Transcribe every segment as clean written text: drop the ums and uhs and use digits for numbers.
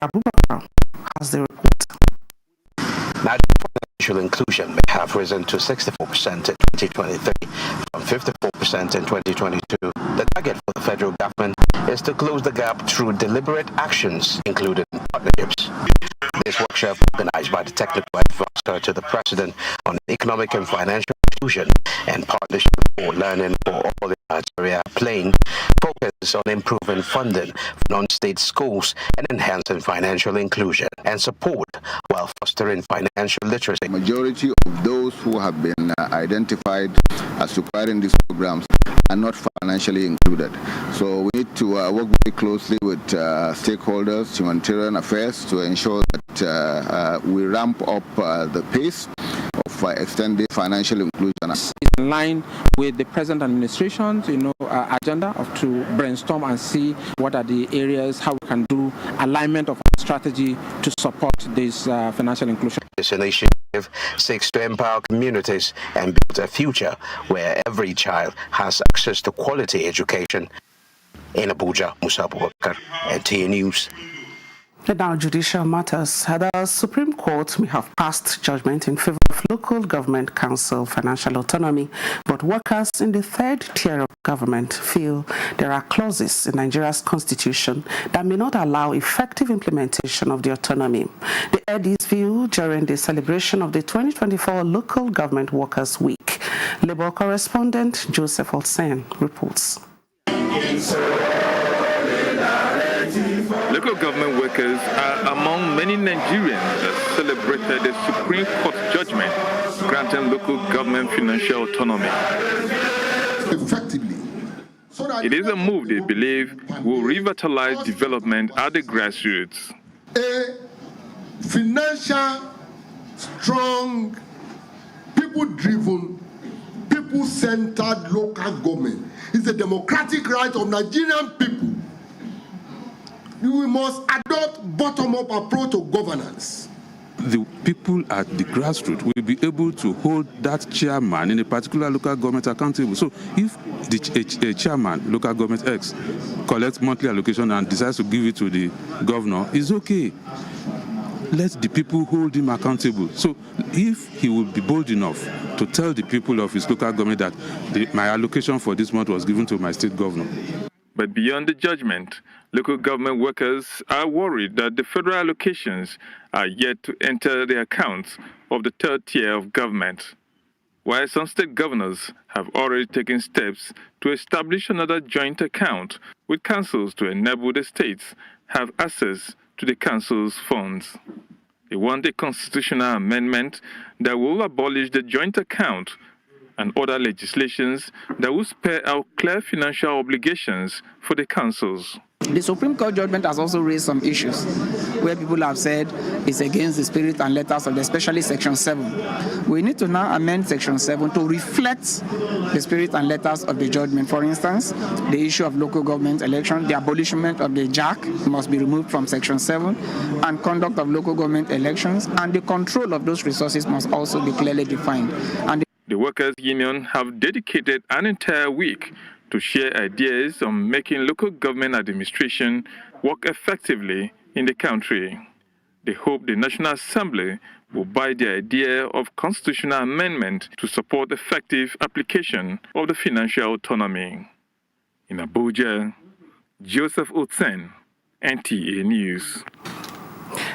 Abubakar has the report. Financial inclusion may have risen to 64% in 2023 from 54% in 2022. The target for the federal government is to close the gap through deliberate actions, including partnerships. This workshop, organized by the technical advisor to the president on economic and financial inclusion and partnership for learning for all in Nigeria, playing focus on improving funding for non-state schools and enhancing financial inclusion and support while fostering financial literacy. The majority of those who have been identified as requiring these programs are not financially included. So we need to work very closely with stakeholders, humanitarian affairs, to ensure that we ramp up the pace of extending financial inclusion. It's in line with the present administration's, agenda of to brainstorm and see what are the areas, how we can do alignment of our strategy to support this financial inclusion. This initiative seeks to empower communities and build a future where every child has access to quality education. In Abuja, Musa Abubakar, NTA News. And now, judicial matters. The Supreme Court may have passed judgment in favor of local government council financial autonomy, but workers in the third tier of government feel there are clauses in Nigeria's constitution that may not allow effective implementation of the autonomy. They aired this view during the celebration of the 2024 Local Government Workers' Week. Labour correspondent Joseph Olsen reports. Local government workers are among many Nigerians that celebrated the Supreme Court judgment granting local government financial autonomy. Effectively. It is a move they believe will revitalize development at the grassroots. A financial, strong, people-driven, people-centered local government is the democratic right of Nigerian people. We must adopt bottom-up approach to governance. The people at the grassroots will be able to hold that chairman in a particular local government accountable. So if a chairman, local government X, collects monthly allocation and decides to give it to the governor, it's okay. Let the people hold him accountable. So if he will be bold enough to tell the people of his local government that my allocation for this month was given to my state governor. But beyond the judgment, local government workers are worried that the federal allocations are yet to enter the accounts of the third tier of government, while some state governors have already taken steps to establish another joint account with councils to enable the states have access to the council's funds. They want a constitutional amendment that will abolish the joint account and other legislations that will spell out clear financial obligations for the councils. The Supreme Court judgment has also raised some issues where people have said it's against the spirit and letters of especially Section 7. We need to now amend Section 7 to reflect the spirit and letters of the judgment. For instance, the issue of local government election, the abolishment of the JAC must be removed from Section 7, and conduct of local government elections and the control of those resources must also be clearly defined. And the Workers' Union have dedicated an entire week to share ideas on making local government administration work effectively in the country. They hope the National Assembly will buy the idea of constitutional amendment to support effective application of the financial autonomy. In Abuja, Joseph Olsen, NTA News.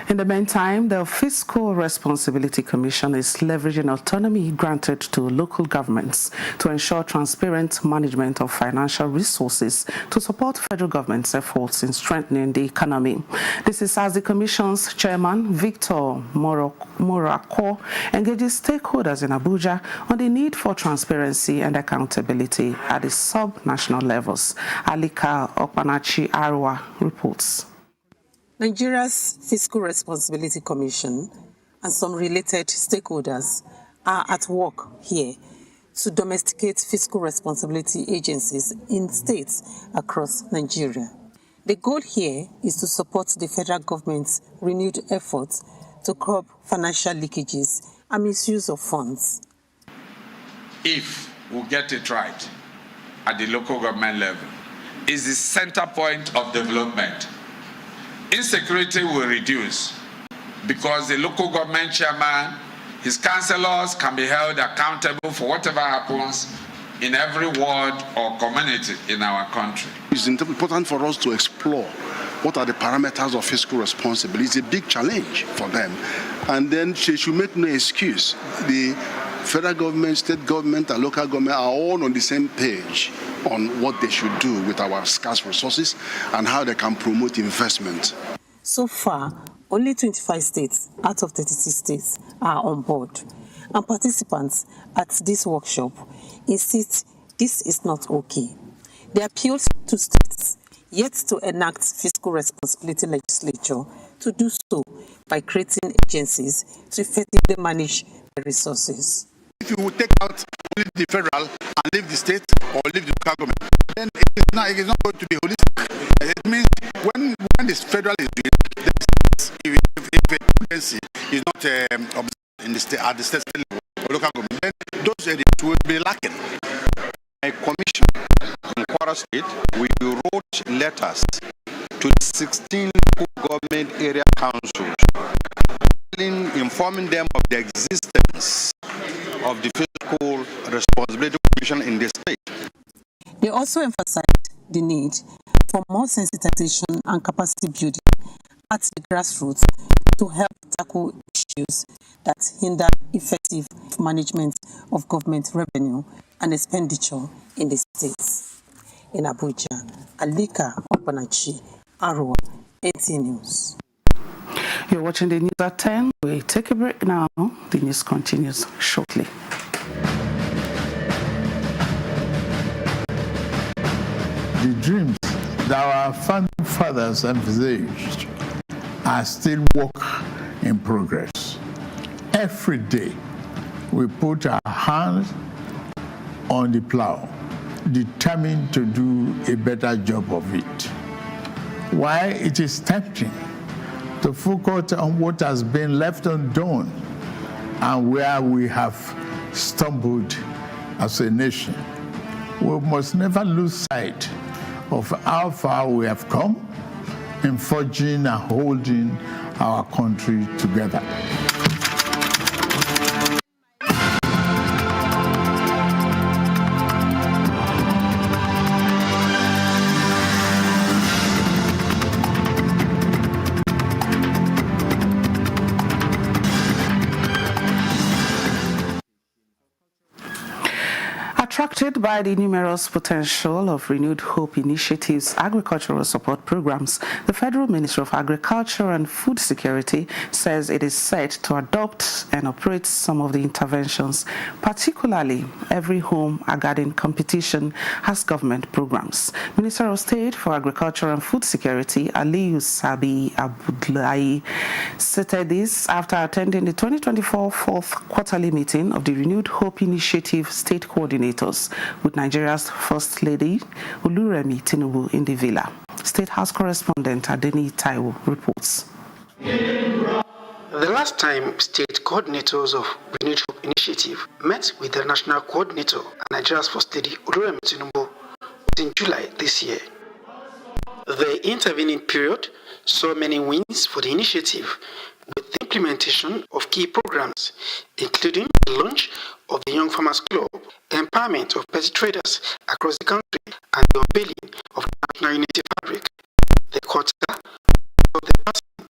In the meantime, the Fiscal Responsibility Commission is leveraging autonomy granted to local governments to ensure transparent management of financial resources to support federal government's efforts in strengthening the economy. This is as the Commission's chairman, Victor Morako, engages stakeholders in Abuja on the need for transparency and accountability at the sub-national levels. Alika Okpanachi Arwa reports. Nigeria's Fiscal Responsibility Commission and some related stakeholders are at work here to domesticate fiscal responsibility agencies in states across Nigeria. The goal here is to support the federal government's renewed efforts to curb financial leakages and misuse of funds. If we get it right at the local government level, is the center point of development. insecurity will reduce because the local government chairman, his councillors can be held accountable for whatever happens in every ward or community in our country. It's important for us to explore what are the parameters of fiscal responsibility. It's a big challenge for them. And then they should make no excuse. The federal government, state government, and local government are all on the same page on what they should do with our scarce resources and how they can promote investment. So far, only 25 states out of 36 states are on board. And participants at this workshop insist this is not okay. They appealed to states yet to enact fiscal responsibility legislature to do so by creating agencies to effectively manage the resources. If you would take out only the federal and leave the state or leave the local government, then it is not going to be holistic. It means when the federal is doing, if a agency is not observed in the state, at the state level or local government, then those areas will be lacking. A commission in Kwara State, we wrote letters to 16 local government area councils, informing them of the existence of the Fiscal Responsibility Commission in the state. They also emphasized the need for more sensitization and capacity building at the grassroots to help tackle issues that hinder effective management of government revenue and expenditure in the states. In Abuja, Alika Opanachi, Arua, NTA News. You're watching the news at 10. We take a break now. The news continues shortly. The dreams that our founding fathers envisaged are still work in progress. Every day, we put our hands on the plow, determined to do a better job of it. While it is tempting to focus on what has been left undone and where we have stumbled as a nation, we must never lose sight of how far we have come in forging and holding our country together. Attracted by the numerous potential of Renewed Hope Initiative's agricultural support programs, the Federal Ministry of Agriculture and Food Security says it is set to adopt and operate some of the interventions, particularly Every Home a Garden competition has government programs. Minister of State for Agriculture and Food Security, Aliyu Sabi Abdullahi, stated this after attending the 2024 fourth quarterly meeting of the Renewed Hope Initiative state coordinators with Nigeria's First Lady Oluremi Tinubu in the villa. State House correspondent Adeni Taiwo reports. The last time state coordinators of Renewed Hope Initiative met with the national coordinator and Nigeria's First Lady Oluremi Tinubu was in July this year. The intervening period saw many wins for the initiative, with the implementation of key programs, including the launch of the Young Farmers Club, empowerment of petty traders across the country, and the unveiling of the National Unity Fabric, the quarter of the passing of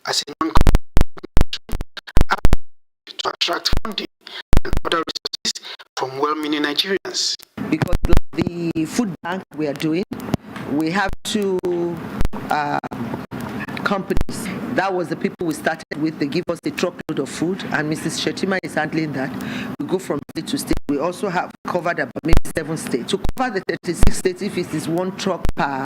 as a non to attract funding and other resources from well-meaning Nigerians. Because the food bank we are doing, we have two companies. That was the people we started with. They give us a truckload of food, and Mrs. Shetima is handling that. We go from state to state. We also have covered about maybe 7 states. To cover the 36 states, if it is 1 truck per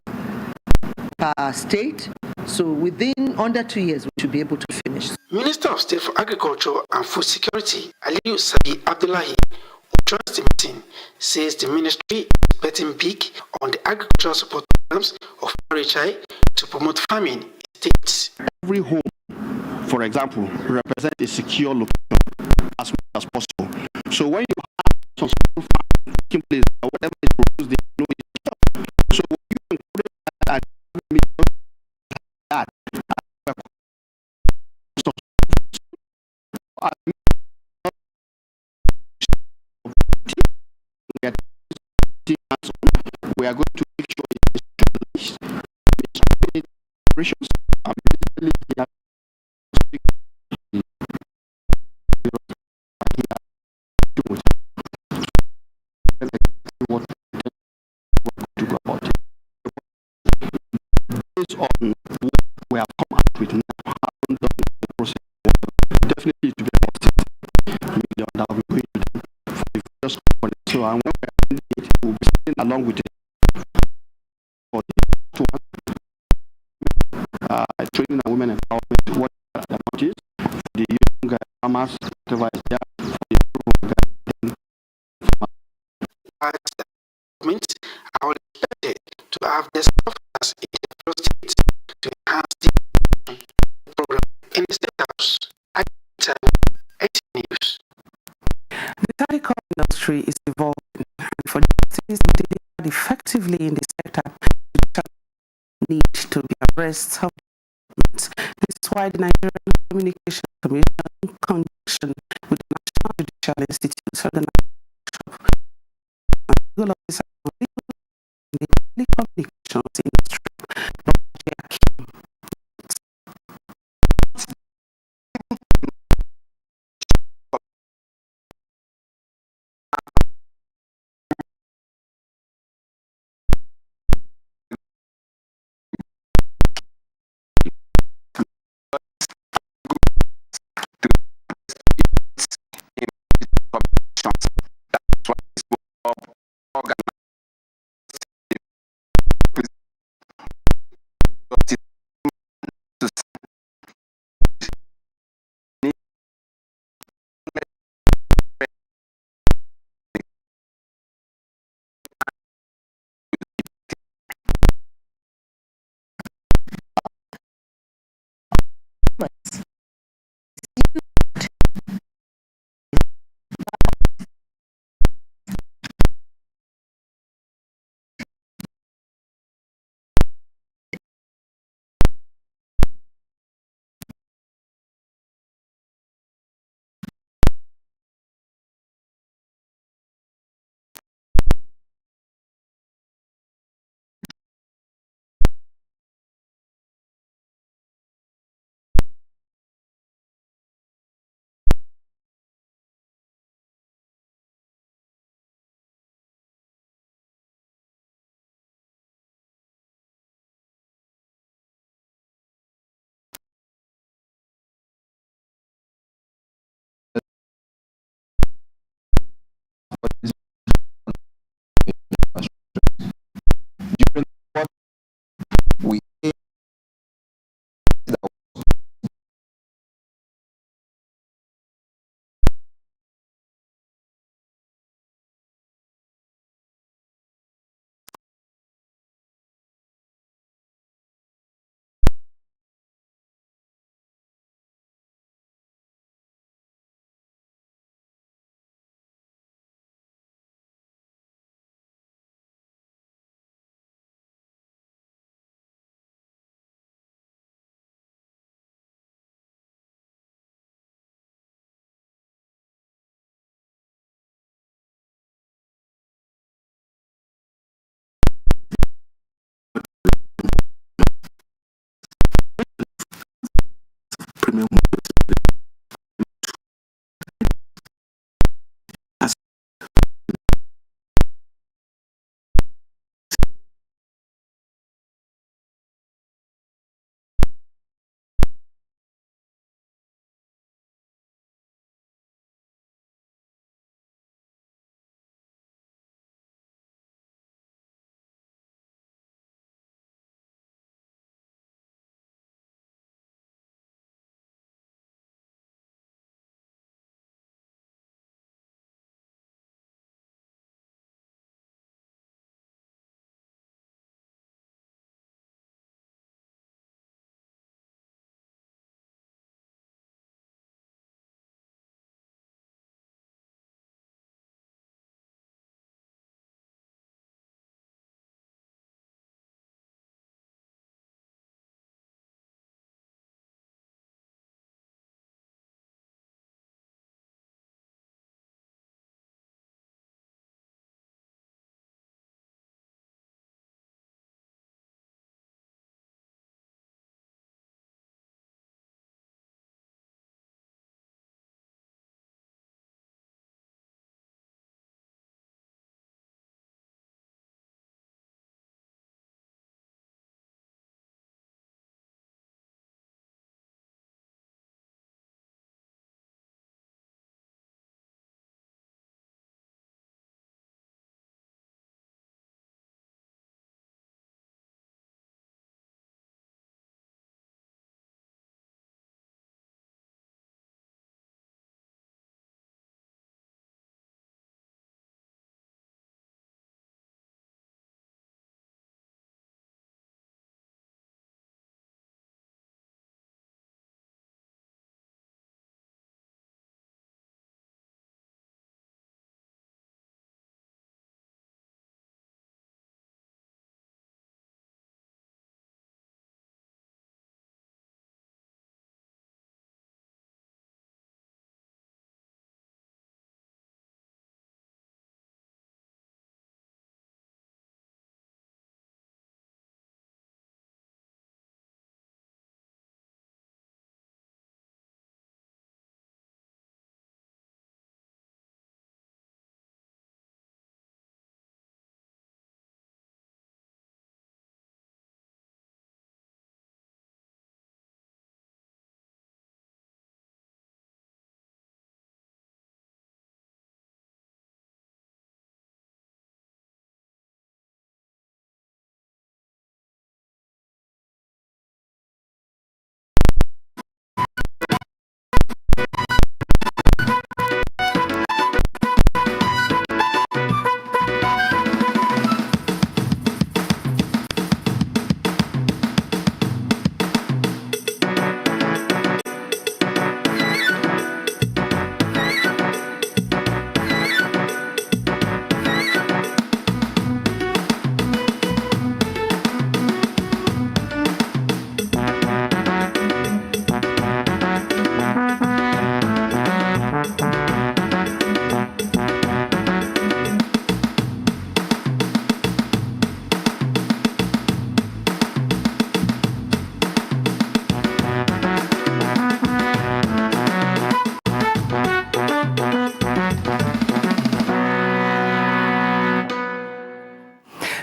state, so within under 2 years we should be able to finish. Minister of State for Agriculture and Food Security, Aliyu Sabi Abdullahi, who joins the meeting, says the ministry is betting big on the agricultural support programs of RHI to promote farming in states. Every home, for example, represents a secure location as much as possible. So when you have some small farm taking place, whatever is produced, they know it's secure. So when you encourage that and that, we are going to make sure it is operations are what to go about it. Based on what we have come up with now, how done the process, definitely to be about 60 million that we going to do for the first company. So and when we are doing it, we'll be sitting along with it for the 2 training and women empowerment, what the amount is for the young farmers, whatever is there, for the government are expected to have their staffers in the first state to enhance the program in the state house. News. The telecom industry is evolving, and for justice to be delivered effectively in the sector, need to be abreast of development. This is why the Nigerian Communications Commission, in conjunction with the National Judicial Institute, organized legal officer in the telecommunications industry. premium.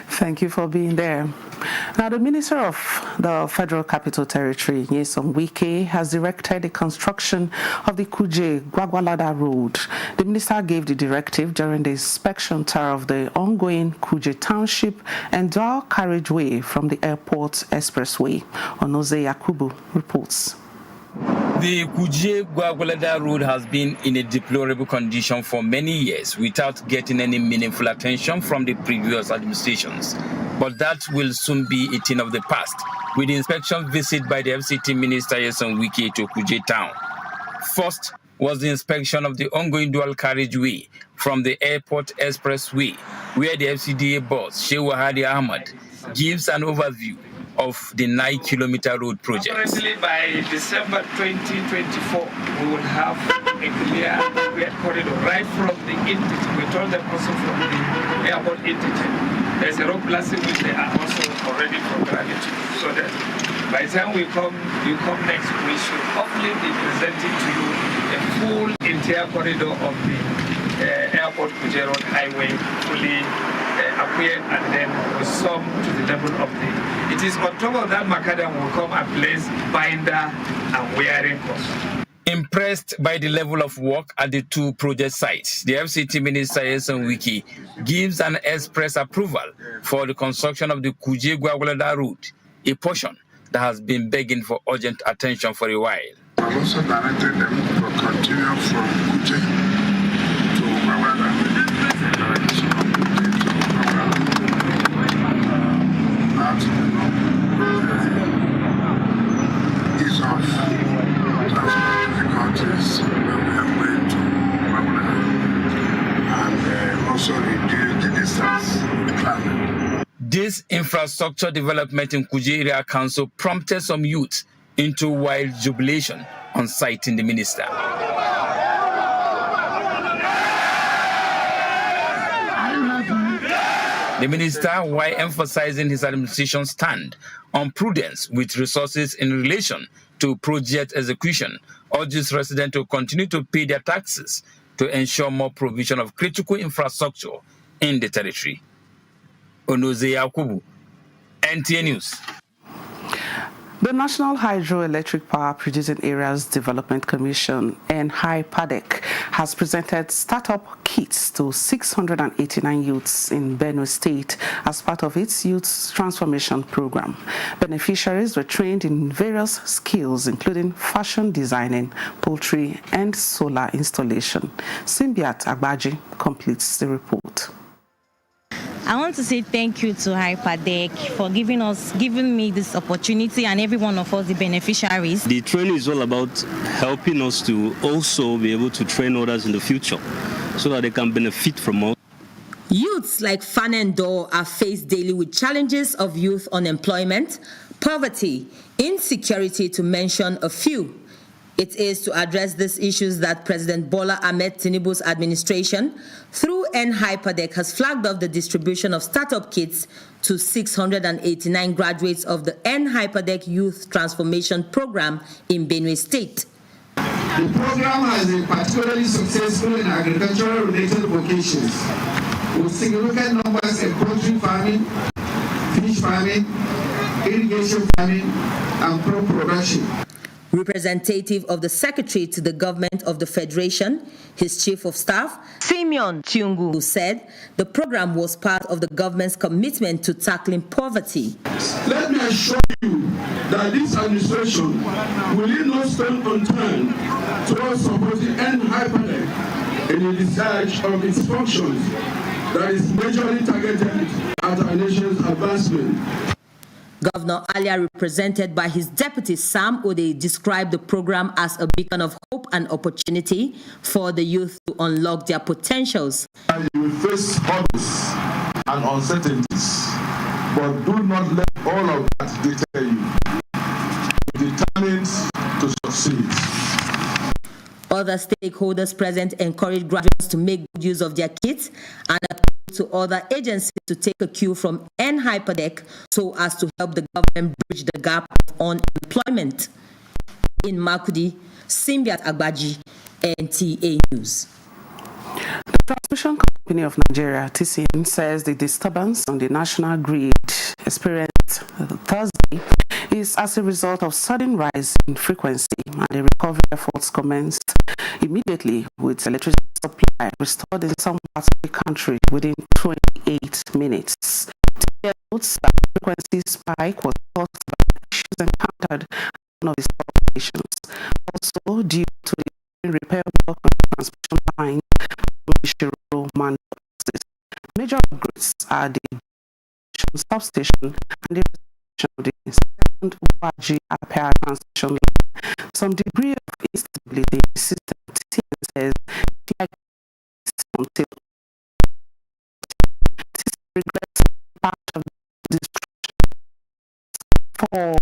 Thank you for being there. Now, the Minister of the Federal Capital Territory, Nyesom Wike, has directed the construction of the Kuje-Gwagwalada Road. The minister gave the directive during the inspection tour of the ongoing Kuje Township and dual carriageway from the airport expressway. Onoze Yakubu reports. The Kuje-Gwagwalada Road has been in a deplorable condition for many years without getting any meaningful attention from the previous administrations. But that will soon be a thing of the past, with the inspection visit by the FCT Minister Nyesom Wike to Kuje Town. First was the inspection of the ongoing dual carriageway from the airport expressway, where the FCDA boss, Shehu Hadi Ahmad, gives an overview of the 9-kilometer road project. Currently, by December 2024, we will have a clear corridor right from the entity. We told them also from the airport entity. There's a road blasting which they are also already programming to do, so that by by the time you come next, we should hopefully be presenting to you a full entire corridor of the Airport Abuja Road Highway, fully acquired, and then with some to the level of the. It is on top of that macadam will come and place binder and wearing costs. Impressed by the level of work at the two project sites, the FCT Minister Yeson Wiki gives an express approval for the construction of the Kuje-Gwagwalada route, a portion that has been begging for urgent attention for a while. I've also directed them to continue from Kuje to Gwagwalada. Ease off transport difficulties when we are going to Abuja, and also reduce the distance traveled. This infrastructure development in Kuje Area Council prompted some youth into wild jubilation on citing the minister. The minister, while emphasizing his administration's stand on prudence with resources in relation to project execution, urges residents to continue to pay their taxes to ensure more provision of critical infrastructure in the territory. Onoze Yakubu, NTA News. The National Hydroelectric Power Producing Areas Development Commission, NHYPADEC, has presented startup kits to 689 youths in Benue State as part of its Youth Transformation Program. Beneficiaries were trained in various skills, including fashion designing, poultry, and solar installation. Simbiat Agbaji completes the report. I want to say thank you to HYPADEC for giving me this opportunity, and every one of us, the beneficiaries. The training is all about helping us to also be able to train others in the future so that they can benefit from us. Youths like Fanendo are faced daily with challenges of youth unemployment, poverty, insecurity, to mention a few. It is to address these issues that President Bola Ahmed Tinubu's administration, through NHYPADEC, has flagged off the distribution of startup kits to 689 graduates of the NHYPADEC Youth Transformation Program in Benue State. The program has been particularly successful in agricultural-related vocations, with significant numbers in poultry farming, fish farming, irrigation farming, and crop production. Representative of the Secretary to the Government of the Federation, his Chief of Staff, Simeon Tiungu, said the program was part of the government's commitment to tackling poverty. Let me assure you that this administration will leave no stone unturned towards supporting NHYPADEC in the discharge of its functions that is majorly targeted at our nation's advancement. Governor Alia, represented by his deputy Sam Ode, described the program as a beacon of hope and opportunity for the youth to unlock their potentials. You will face hurdles and uncertainties, but do not let all of that deter you. Be determined to succeed. Other stakeholders present encouraged graduates to make good use of their kits and appeal to other agencies to take a cue from NHYPADEC so as to help the government bridge the gap of unemployment. In Makudi, Simbiat Agbaji, NTA News. The Transmission Company of Nigeria, TCN, says the disturbance on the national grid experienced Thursday is as a result of sudden rise in frequency, and the recovery efforts commenced immediately with electricity supply restored in some parts of the country within 28 minutes. TCN notes that the frequency spike was caused by issues encountered on one of the substations, also due to the repair work on the transmission line from Ishiro Man. Major upgrades are the substation and the restoration of the second Ubaji repair transmission line. Some degree of instability in the system, TCN says, until this regrets part of the destruction for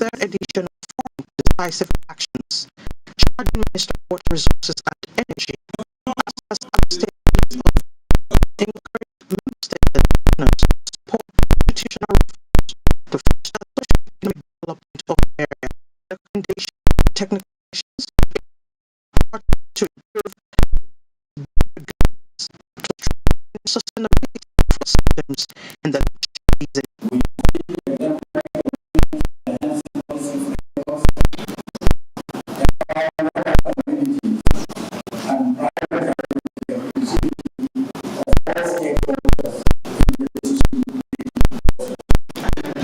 third edition of Forum Decisive Actions, charging Minister of Water Resources and Energy as state encourage member states and partners to support institutional reforms to foster socio-economic development of the area. Recommendation technical actions to improve governance to strengthen sustainability of systems in the next season.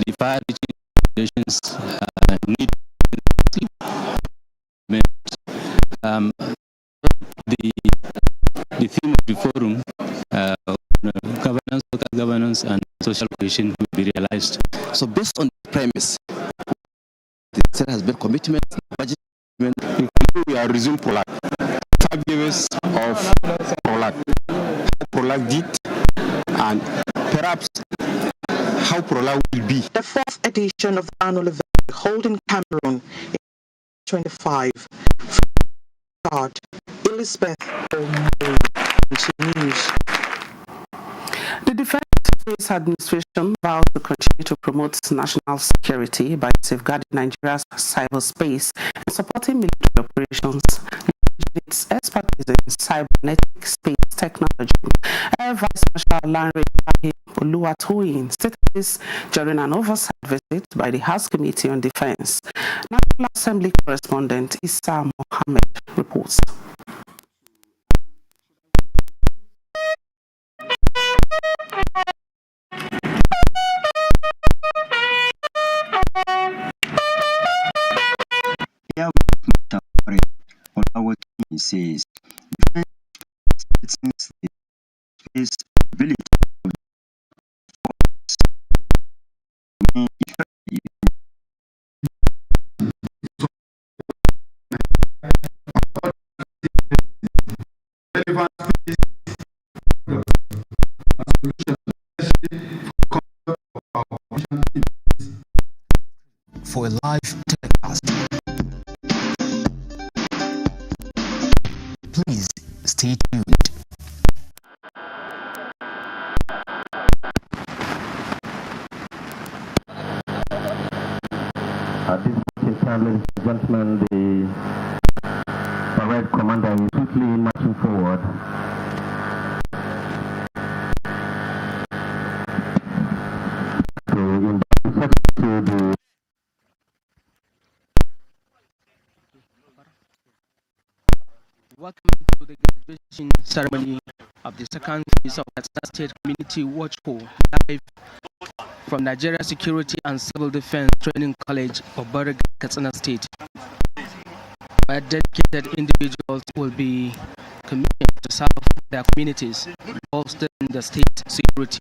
The fire regulations need the theme of the forum, governance, local governance, and social cohesion will be realized. So based on the premise, the state has made commitment, budget commitment, we are resume PROLAC. 5 years of PROLAC. PROLAC did, and perhaps how PROLAC will be. The fourth edition of the annual event held in Cameroon in 2025. Start Elizabeth News. The Defense Administration vows to continue to promote national security by safeguarding Nigeria's cyberspace and supporting military operations, leveraging its expertise in cybernetic space technology. Air Vice Marshal Lanre Oluwatoyin stated this during an oversight visit by the House Committee on Defense. National Assembly correspondent Issa Mohammed reports. Says since the space ability for a live telecast. Please stay tuned. At this time, ladies and gentlemen, the parade commander is swiftly marching forward. To invite to the Welcome to the graduation ceremony of the second phase of Katsina State Community Watch Corps, live from Nigeria Security and Civil Defense Training College of Bariga, Katsina State, where dedicated individuals will be commissioned to serve their communities, bolstering the state security.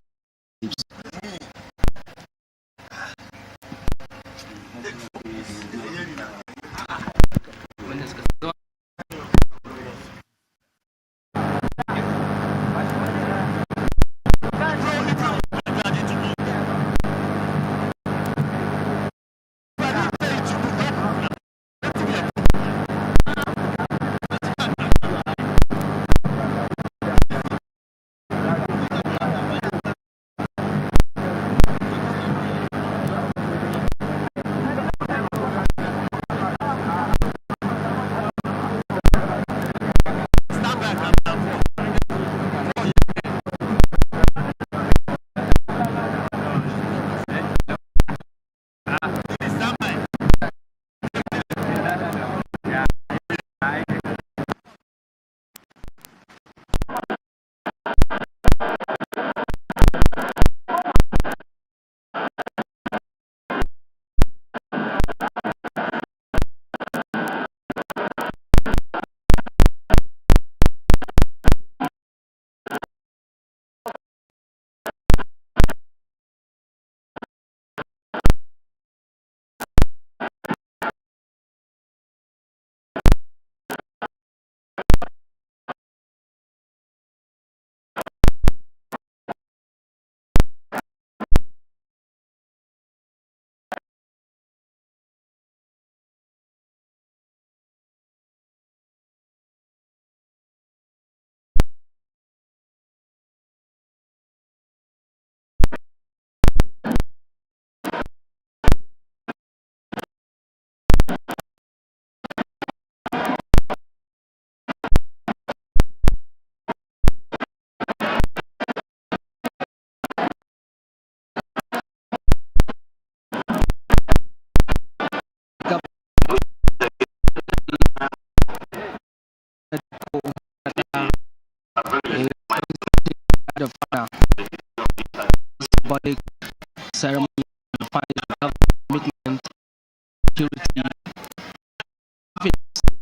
security,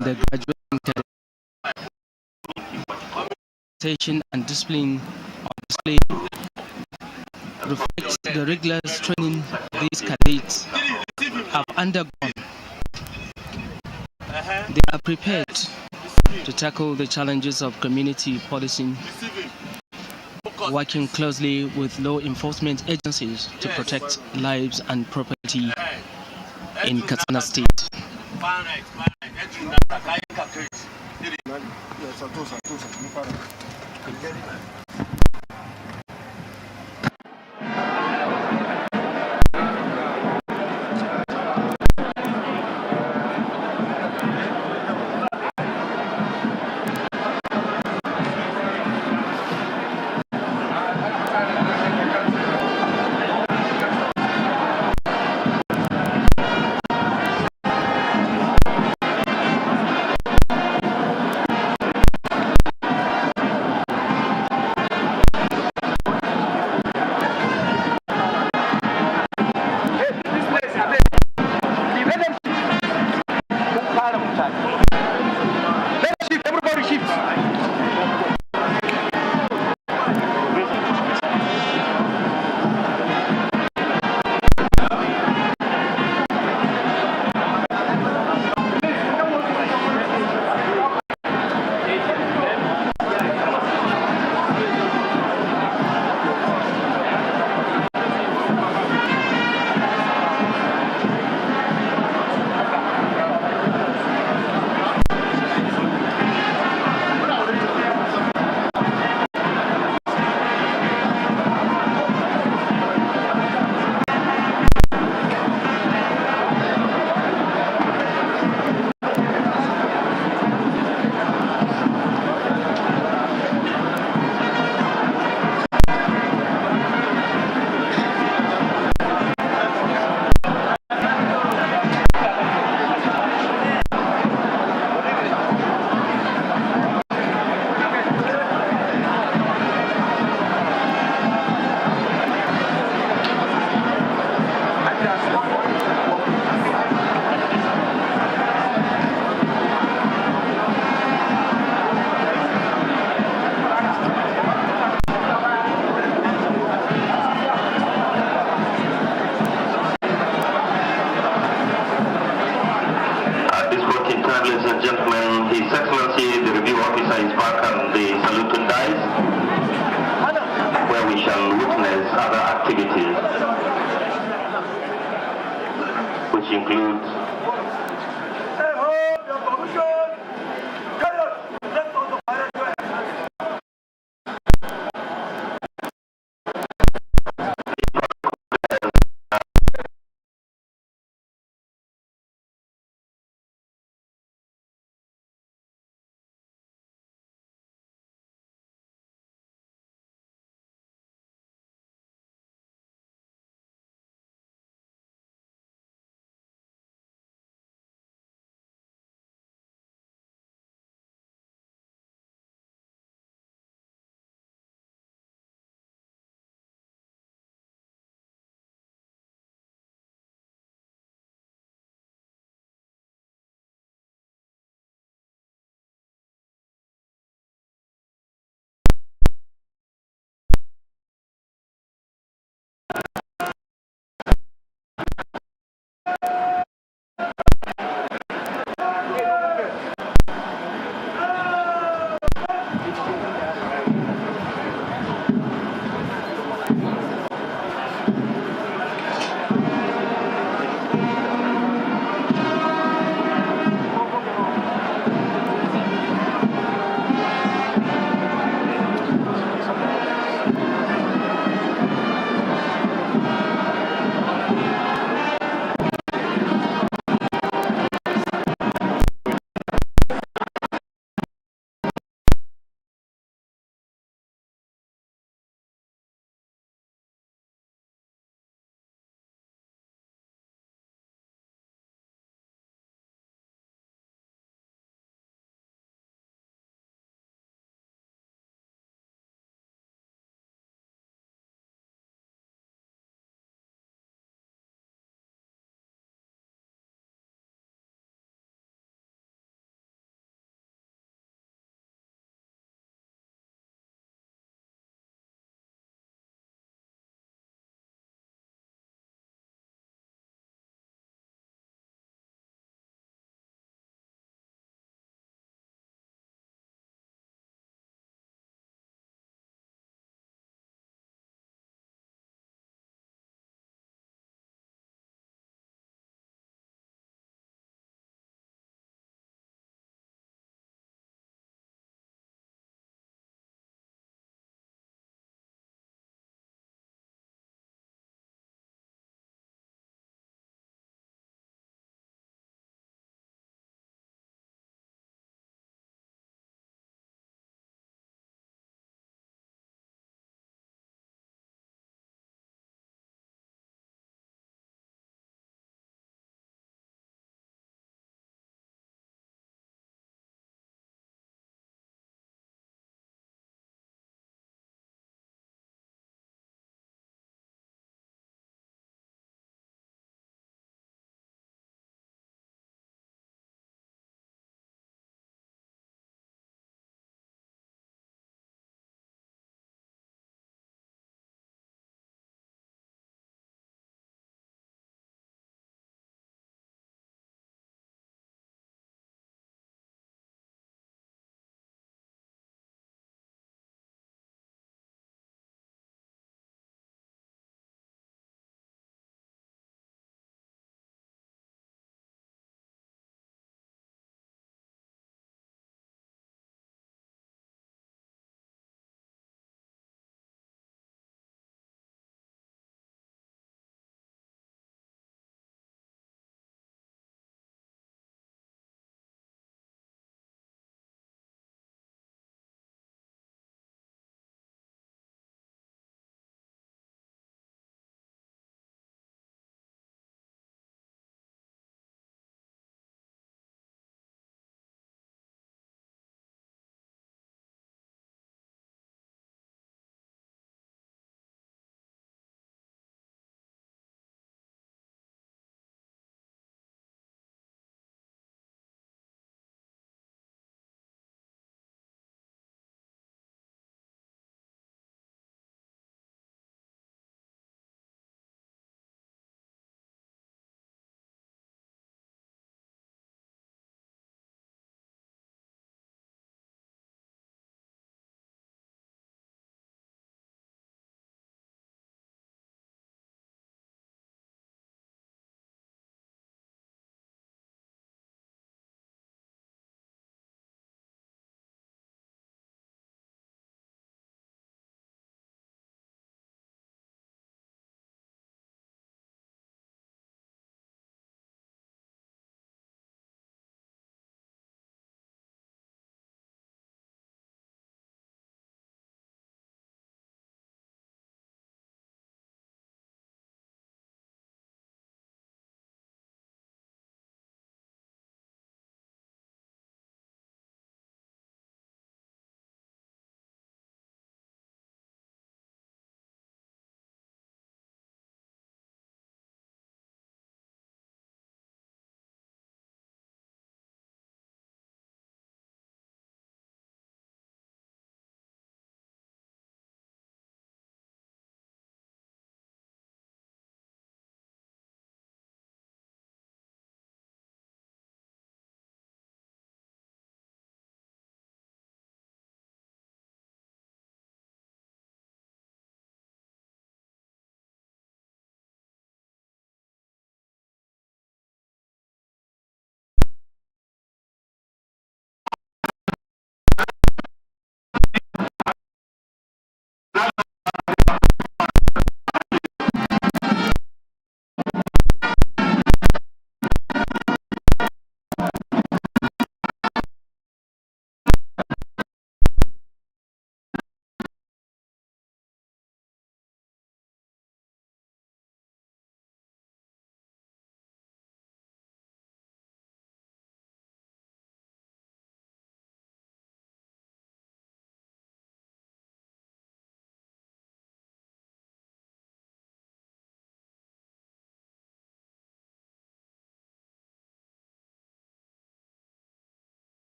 the graduating cadet and discipline on display reflects the rigorous training these cadets have undergone. They are prepared to tackle the challenges of community policing, working closely with law enforcement agencies to protect lives and property in Katsina State.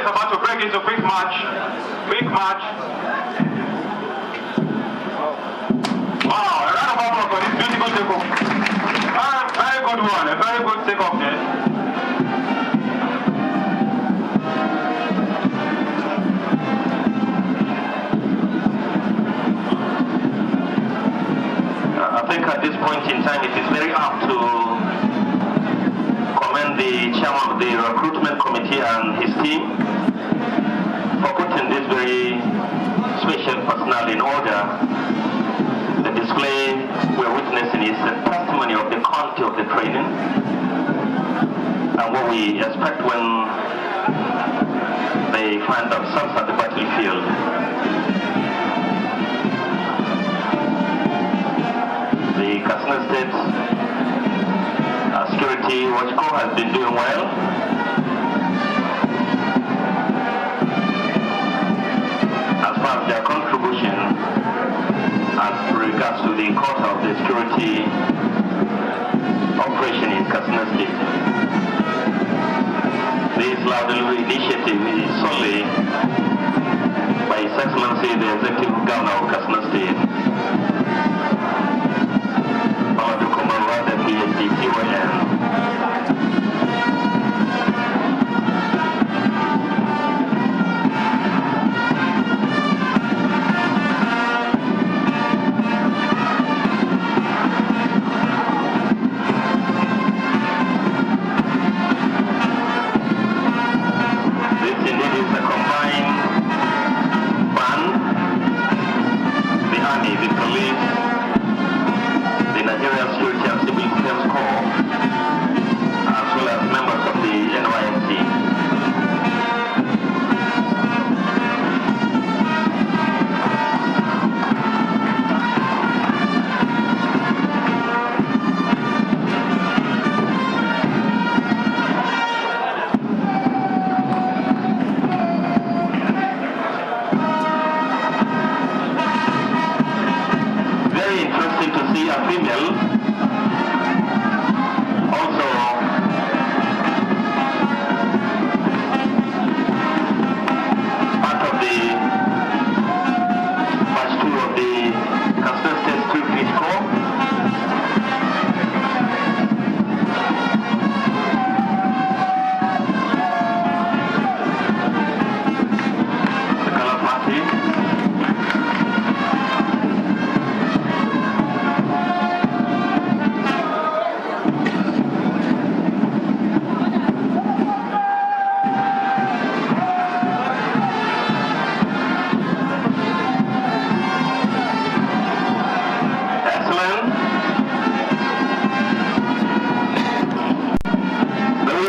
is about to break into quick march. Quick march. Wow, a round of applause for this beautiful takeoff. Very good one, a very good takeoff there. I think at this point in time it is very apt to commend the chairman of the recruitment committee and his team for putting this very special personnel in order. The display we're witnessing is a testimony of the quality of the training and what we expect when they find themselves at the battlefield. The Katsina State Security Watch Corps has been doing well. As far as their contribution as regards to the quota of the security operation in Katsina State. This loud delivery initiative is solely by His Excellency the Executive Governor of Katsina State. The Nigerian Security and Civil Defense Corps, as well as members of the NYSC. Very interesting to see a female also part of the batch 2 of the Katsina State Street Police Corps. The color party.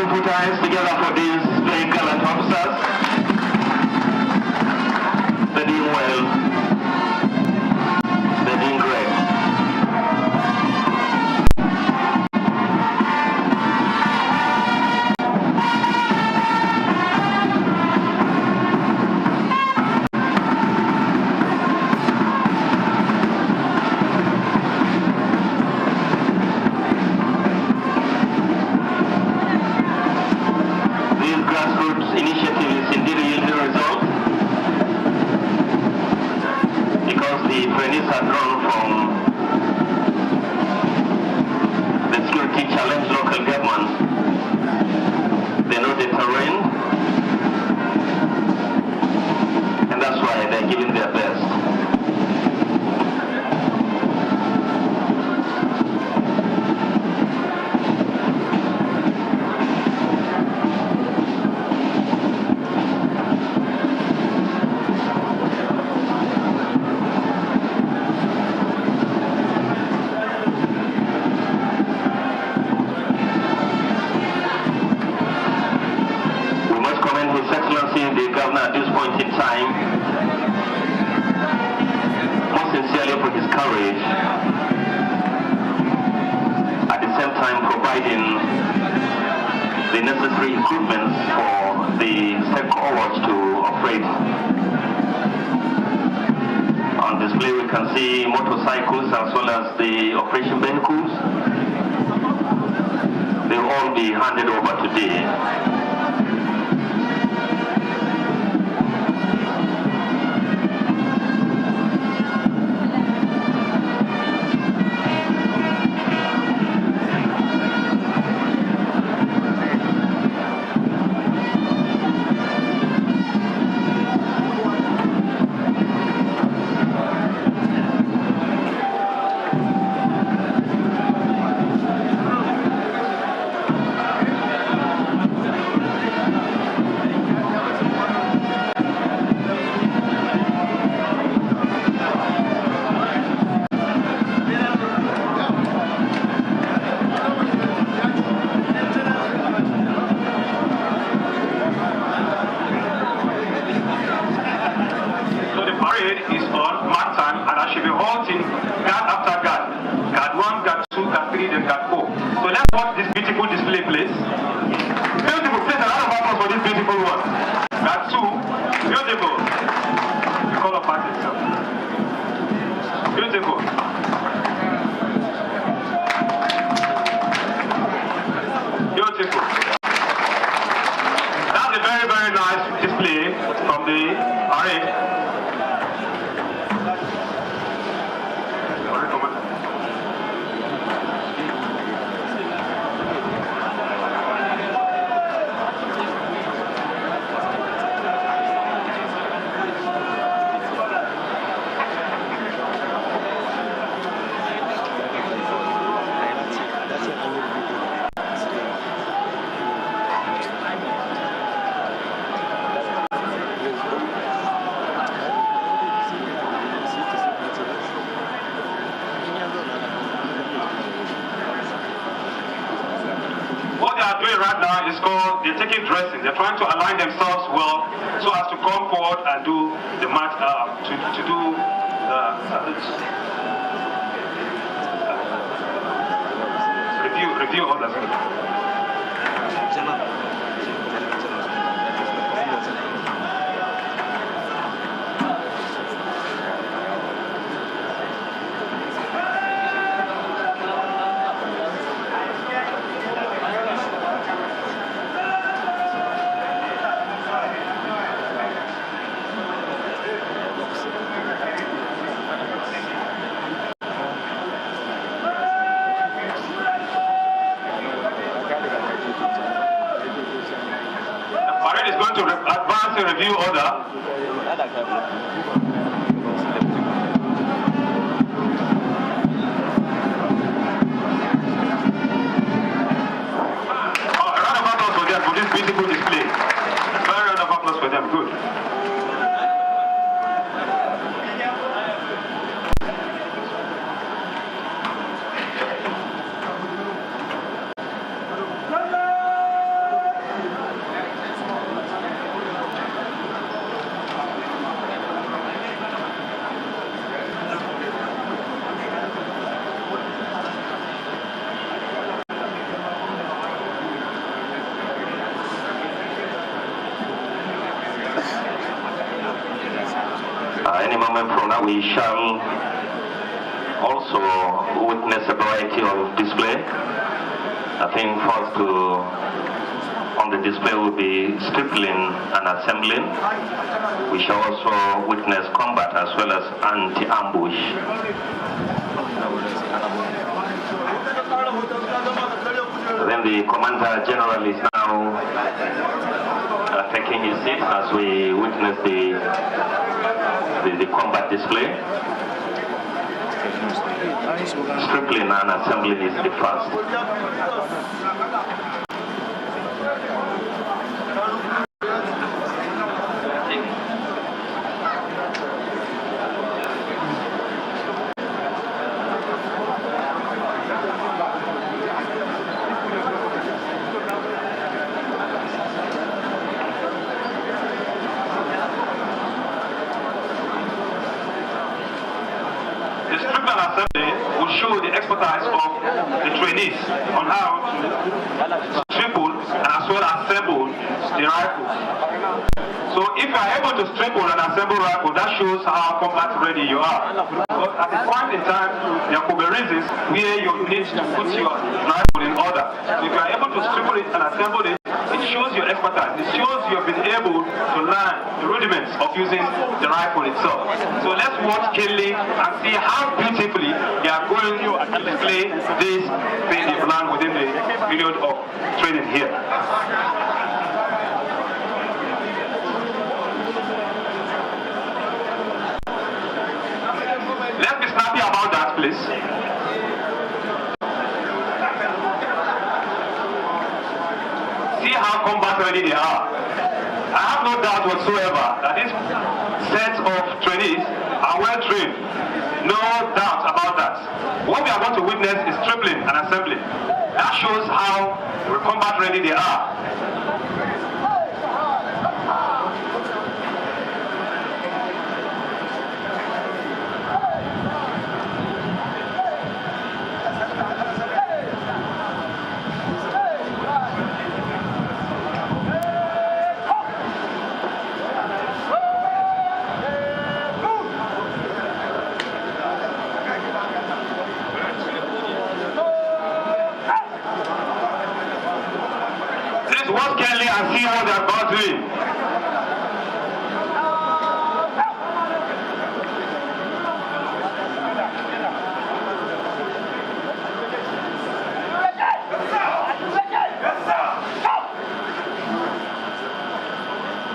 Put our hands together for these very gallant officers. They're doing well. They're doing great. Grassroots initiative is indeed yielding results because the trainees are drawn from the security challenge local government. They know the terrain and that's why they're giving their best. His Excellency the Governor at this point in time, most sincerely for his courage, at the same time providing the necessary improvements for the state cohorts to operate. On display we can see motorcycles as well as the operation vehicles. They will all be handed over today. doing right now is called, they're taking dressing. They're trying to align themselves well so as to come forward and do the match, to do review others. Review order. A round of applause for them for this beautiful display. Very round of applause for them. Good. Any moment from now, we shall also witness a variety of display. I think first on the display will be stripling and assembling. We shall also witness combat as well as anti-ambush. Then the Commander General is now taking his seat as we witness the combat display. Stripling and assembling is the first. Show the expertise of the trainees on how to triple and as well as assemble the rifle. So if you are able to triple and assemble rifle, that shows how combat ready you are. But at a point in time, there could be reasons where you need to put your rifle in order. So if you are able to triple it and assemble it, it shows your expertise. It shows you have been able to learn the rudiments of using the rifle itself. So let's watch keenly and see how beautifully they are going to display this thing they've learned within the period of training here. Let's be snappy about that, please. See how combat ready they are. I have no doubt whatsoever that this set of trainees are well trained. No doubt about that. What we are going to witness is tripling and assembling. That shows how combat ready they are. And see how they are about doing.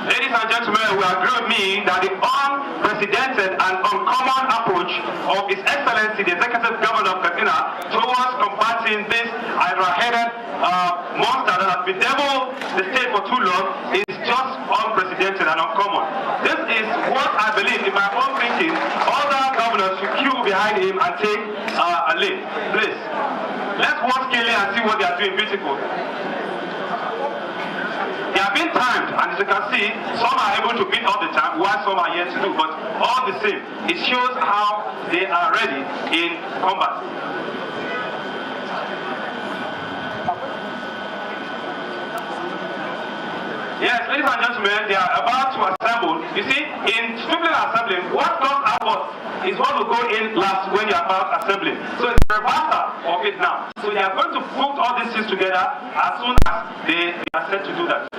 Ladies and gentlemen, we agree with me that the unprecedented and uncommon approach of His Excellency, the Executive Governor of Katsina, towards combating this hydra-headed monster that has bedeviled the state for too long is just unprecedented and uncommon. This is what I believe, in my own thinking, other governors should queue behind him and take a lane, please. Let's watch Kele and see what they are doing. Beautiful. They are being timed, and as you can see, some are able to beat all the time, while some are yet to do. But all the same, it shows how they are ready in combat. Yes, ladies and gentlemen, they are about to assemble. You see, in strictly assembling, what comes out is what will go in last when you are about assembling. So it's a reversal of it now. So they are going to put all these things together as soon as they are set to do that.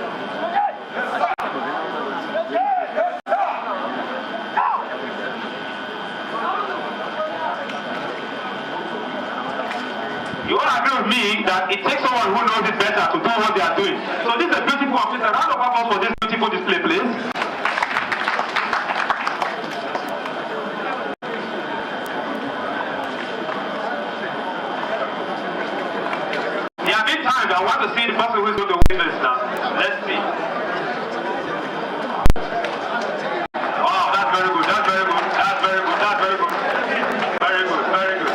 You all agree with me that it takes someone who knows it better to do what they are doing. So this is a beautiful office. A round of applause for this beautiful display, please. They have been timed. I want to see the person who is going to win this now. Let's see. Wow, that's very good. That's very good. That's very good. That's very good. Very good. Very good.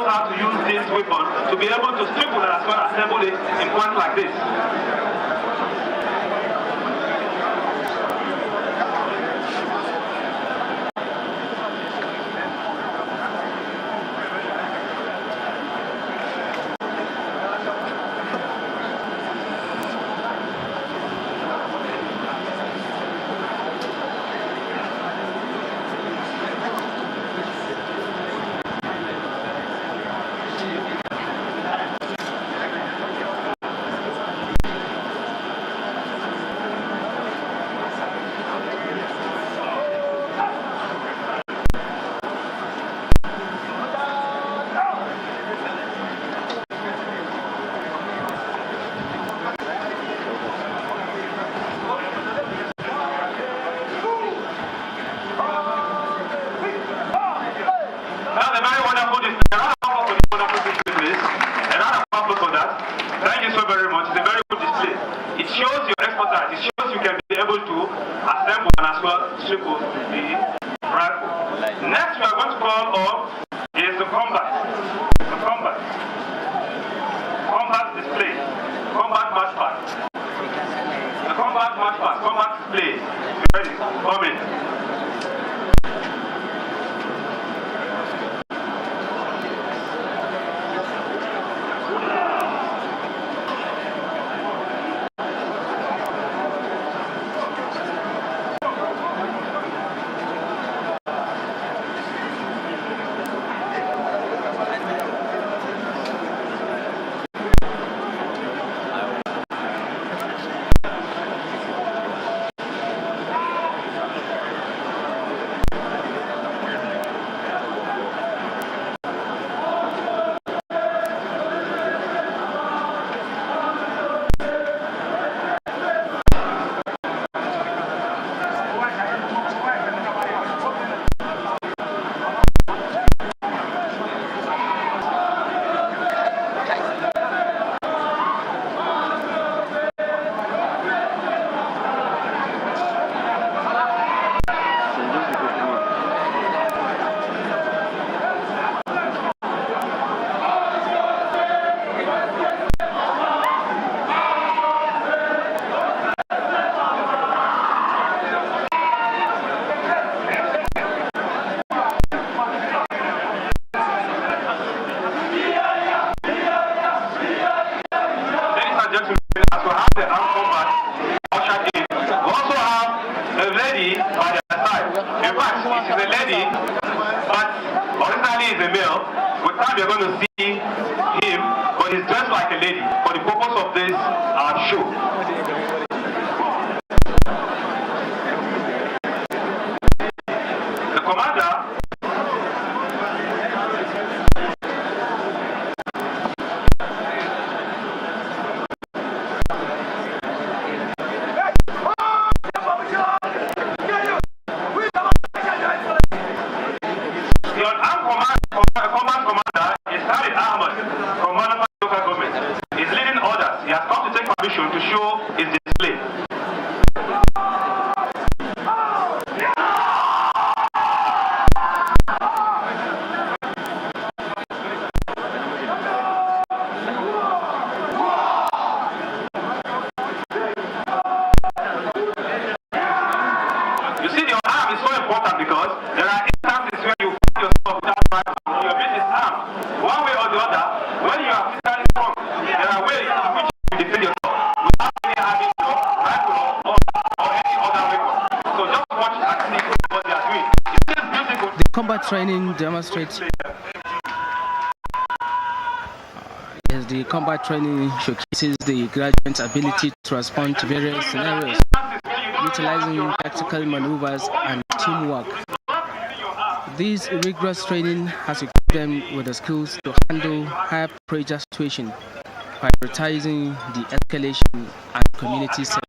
How to use this weapon to be able to strip and as well assemble it in points like this. combat training demonstrates. Yes, the combat training showcases the graduates' ability to respond to various scenarios, utilizing tactical maneuvers and teamwork. This rigorous training has equipped them with the skills to handle high-pressure situations, prioritizing the escalation and community safety.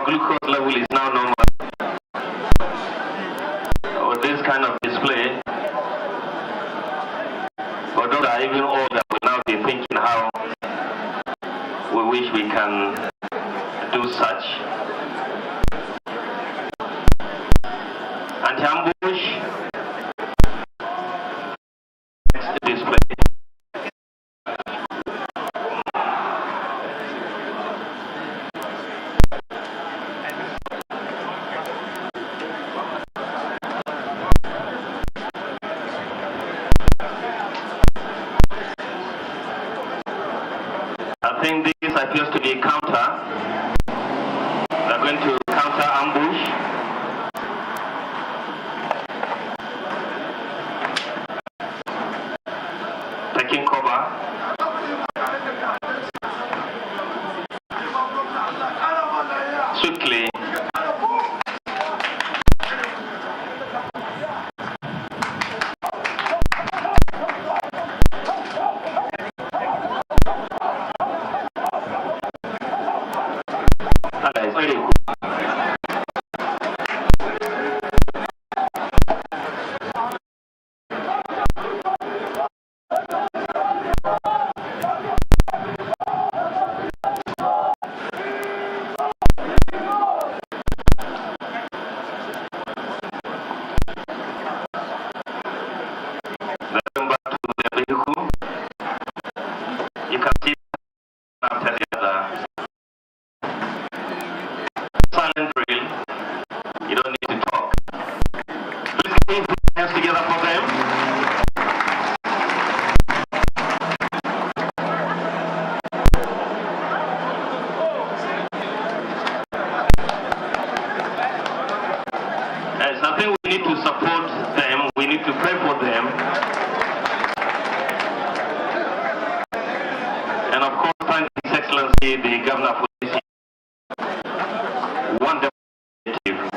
glucose level is now normal. With this kind of display, for those that are even older will now be thinking how we wish we can do such. Anti-ambush display. I think this appears to be a counter. We're going to counter ambush. Taking cover. Swiftly. You can see after the other. Silent drill. You don't need to talk. Please put your hands together for them. Yes, I think we need to support them. We need to pray for them. And of course, thank His Excellency, the Governor, for this wonderful initiative.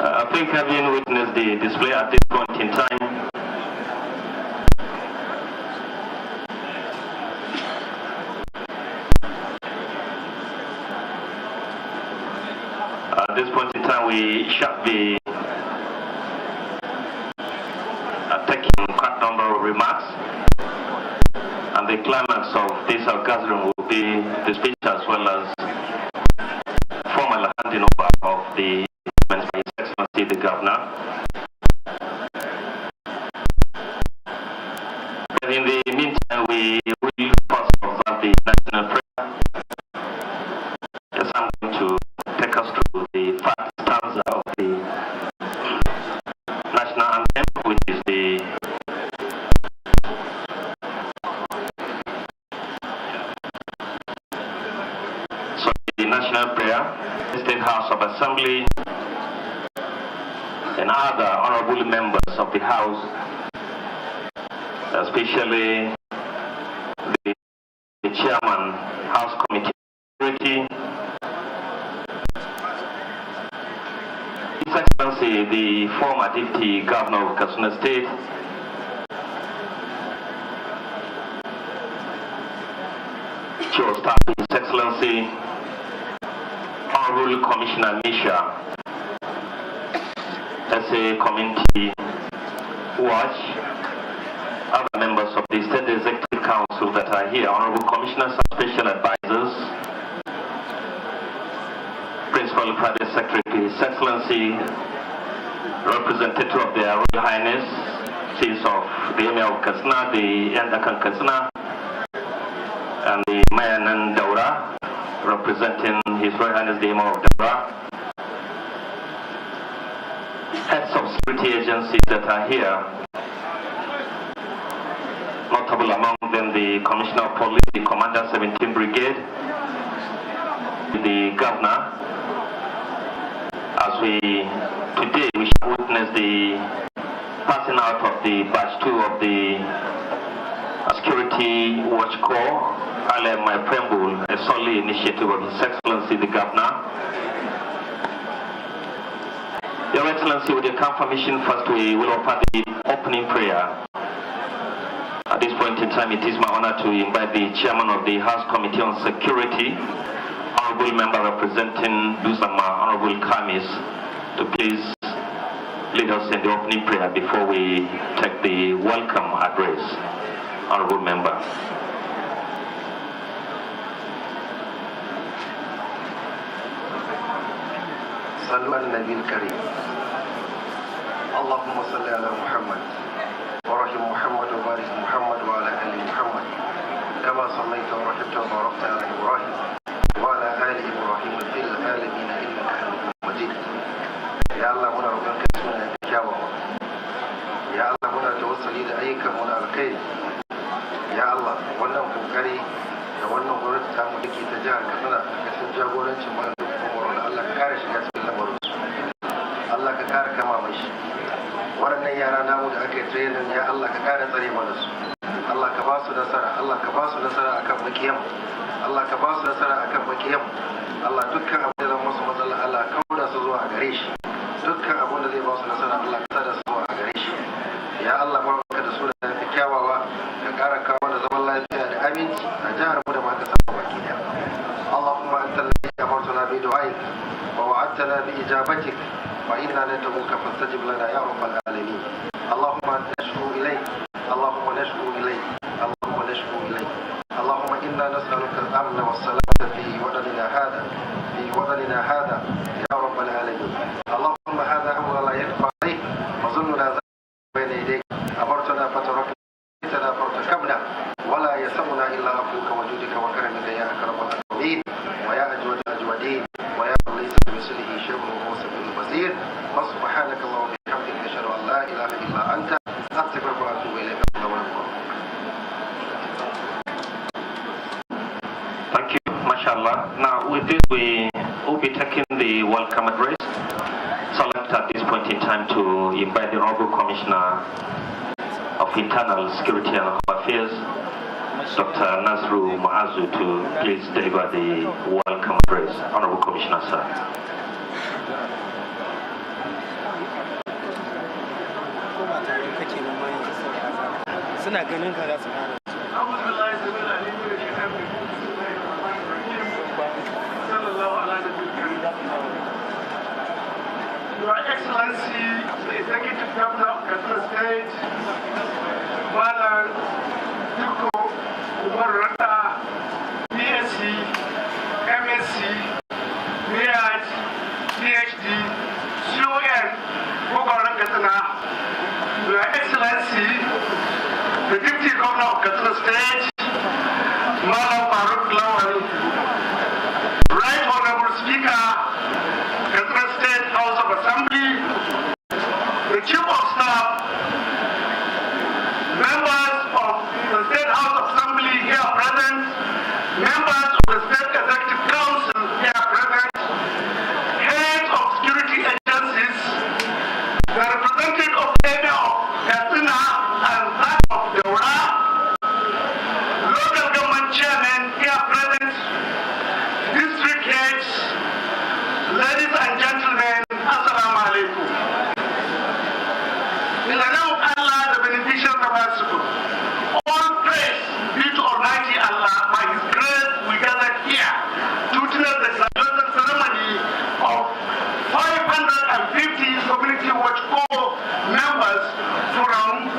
I think having witnessed the display at this point in time, we should be taking quite a number of remarks, and the climax of this gathering will be the speech as well as formal handing over of the by His Excellency the Governor. But in the meantime, we will first observe the national prayer. Yes, I'm going to take us through the first stanza of the national anthem, which is the national prayer. State House of Assembly and other honorable members of the House, especially the Chairman, House Committee on Security, His Excellency, the former Deputy Governor of Katsina State, Chief of Staff, His Excellency, Honorable Commissioner Misha, SA Community Watch, other members of the State Executive Council that are here, Honorable Commissioners and Special Advisors, Principal Private Secretary, His Excellency, Representative of their Royal Highness, Chiefs of the Emir of Katsina, the Yandakan Katsina, and the Mayan and Daura, representing His Royal Highness the Emir of Daura, heads of security agencies that are here, notable among them the Commissioner of Police, the Commander 17th Brigade, the governor, as today we shall witness the passing out of the batch 2 of the Security Watch Corps, my preamble, a solely initiative of His Excellency the Governor. Your Excellency, with your confirmation, first we will offer the opening prayer. At this point in time, it is my honor to invite the Chairman of the House Committee on Security, Honorable Member representing Dusama, Honorable Kamis, to please lead us in the opening prayer before we take the welcome address. Honorable Member. صلوا على النبي الكريم. اللهم صل على محمد ورحم محمد وبارك محمد وعلى آل محمد كما صليت ورحمت وباركت على إبراهيم وعلى آل إبراهيم في العالمين إنك حميد مجيد. يا الله منا ربك اسمنا كياوا. يا الله منا توصلي لأيك منا الخير. يا الله wannan kokari da wannan gwamnati ta mu dake ta jihar Katsina kasan jagorancin malam Umar Allah ka kare shi cikin lamarin Allah ka kare kama mai shi waɗannan yara namu da aka yi training ya Allah ka kare tsare mana su Allah ka ba su nasara Allah ka ba su nasara akan makiyan Allah ka ba su nasara akan makiyan Allah dukkan abin da zan musu matsala Allah ka kauda su zuwa gare shi dukkan abin da zai ba su nasara Allah ka sada su zuwa gare shi ya Allah barka da su da kyawawa ka kara kawo da zaman lafiya da aminci a jihar mu da ma ka saba baki daya Allahumma anta alladhi amartana bi du'aik wa wa'adtana bi ijabatik wa inna nad'uka fastajib lana ya rabbal alamin Allahumma nashku ilayk Allahumma nashku ilayk Allahumma nashku ilayk Allahumma inna nas'aluka al-amna was-salamata fi wadanina hada ya rabbal alamin Allahumma hadha amrun la yakhfa alayk wa zulmuna بين يديك أمرتنا فتركتنا فارتكبنا ولا يسمنا إلا عفوك وجودك وكرمك يا أكرم الأكرمين ويا أجود الأجودين ويا من ليس بمثله شيء وهو السميع البصير وسبحانك اللهم وبحمدك أشهد أن لا إله إلا أنت أستغفرك وأتوب إليك. Thank you, mashallah. Now with this we will be taking the welcome address. Select at this point in time to invite the Honorable Commissioner of Internal Security and Home Affairs, Dr. Nasru Maazu, to please deliver the welcome address. Honorable Commissioner, sir. Your Excellency, the Executive Governor of Katsina State, Malam Duko Umarata, BSc, MSc, MAD, PhD, CON, Gogoran Katsina. Your Excellency, the Deputy Governor of Katsina State, Malam Faruk Lawal, Right Honorable Speaker, Katsina State House of Assembly, the Chief of Staff, members of the State House of Assembly here present, members of the State Executive Council here present, heads of security agencies, the representative of the area of Katsina and that of Daura, local government chairmen here present, district heads, ladies and gentlemen, Assalamu alaikum. In the name of Allah, the beneficent and merciful, all praise be to Almighty Allah. By His grace, we gathered here to witness the graduation ceremony of 550 Community Watch Corps members from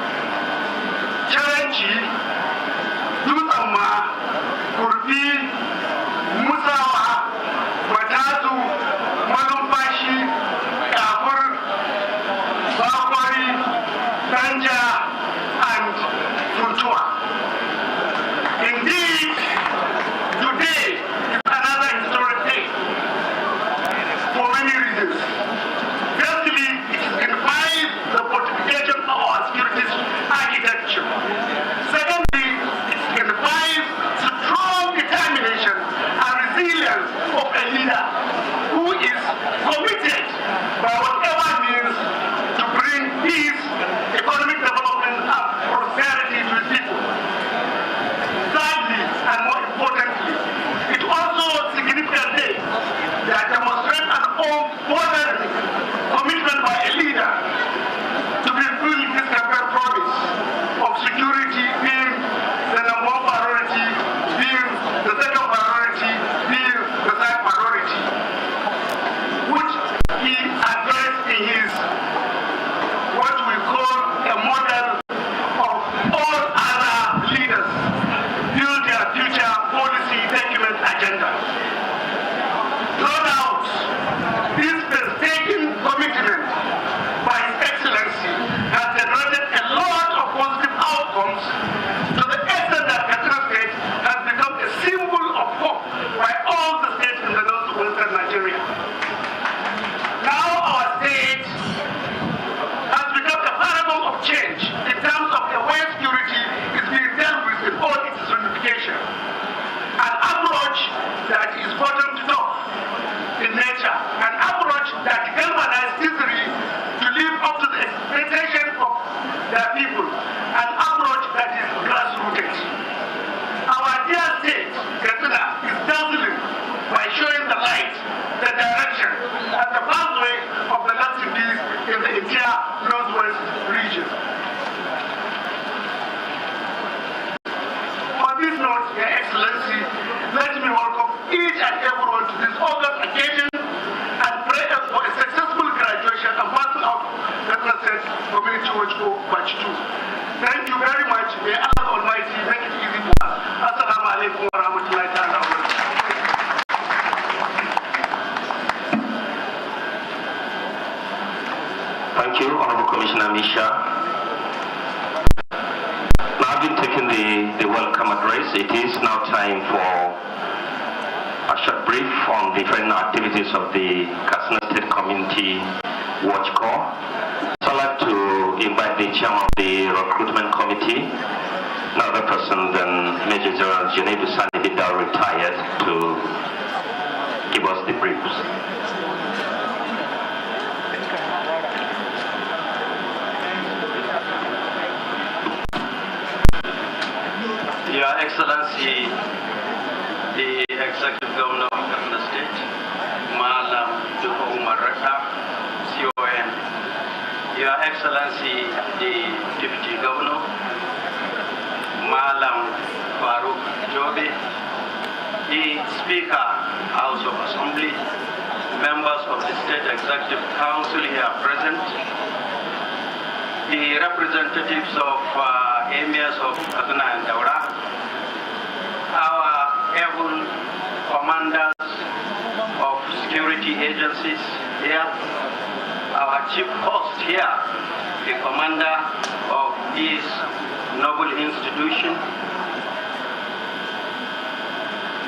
Charanchi, Dutama, Kurdi, Musawa, Batazu, Malumfashi, Kafur, Bakwari, Tanja, and Funtua. Indeed, today is another historic day for many reasons. Firstly, it signifies the fortification of our security architecture. Secondly, it signifies strong determination and resilience of a Thank you, Honorable Commissioner Misha. Now, having taken the welcome address, it is now time for a short brief on different activities of the Katsina State Community Watch Corps. So I'd like to invite the chairman of the recruitment committee, no other person than Major General Junaid Sani Bidal, retired, to give us the briefs. Your Excellency, the Executive Governor of Katsina State, Malam Duko Umar Rata, CON, Your Excellency, the Deputy Governor, Malam Farooq Jobe, the Speaker, House of Assembly, members of the State Executive Council here present, the representatives of emirs of Katsina and Daura, our able commanders of security agencies here, our chief host here, the commander of this noble institution,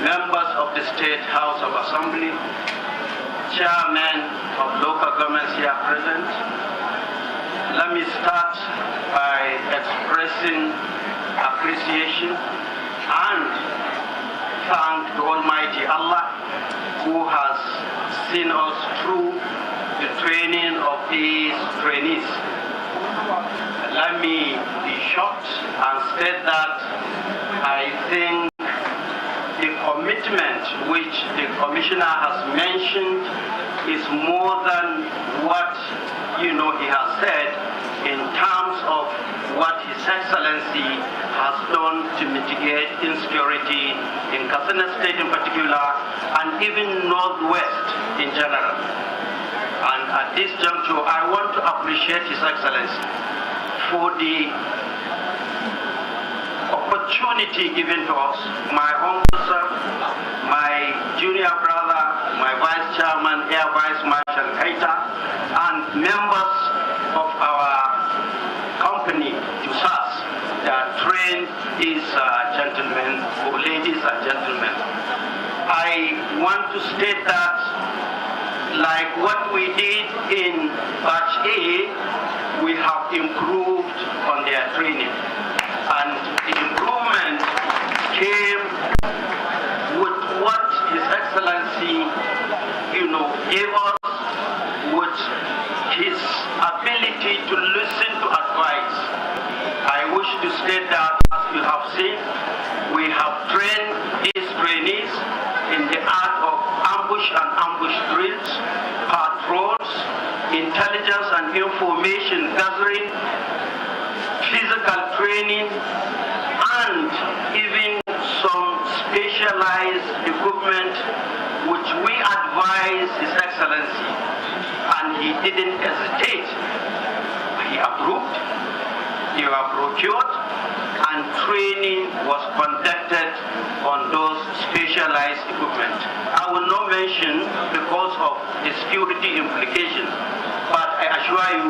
members of the State House of Assembly, chairmen of local governments here present. Let me start by expressing appreciation and thank the Almighty Allah who has seen us through the training of these trainees. Let me be short and state that I think the commitment which the Commissioner has mentioned is more than what he has said in terms of what His Excellency has done to mitigate insecurity in Katsina State in particular, and even Northwest in general. And at this juncture, I want to appreciate His Excellency for the opportunity given to us, my humble self, my junior brother, my Vice Chairman, Air Vice Marshal Keita, and members of our company, USAS, that train these gentlemen, or ladies and gentlemen. I want to state that, like what we did in Batch A, we have improved on their training. And the improvement came with what His Excellency, gave us, with his ability to listen to advice. I wish to state that, as you have seen, we have trained these trainees in the art of ambush and ambush drills, patrols, intelligence and information gathering, physical training, and even some specialized equipment which we advise His Excellency, and he didn't hesitate. He approved, they were procured, and training was conducted on those specialized equipment. I will not mention because of the security implications, but I assure you,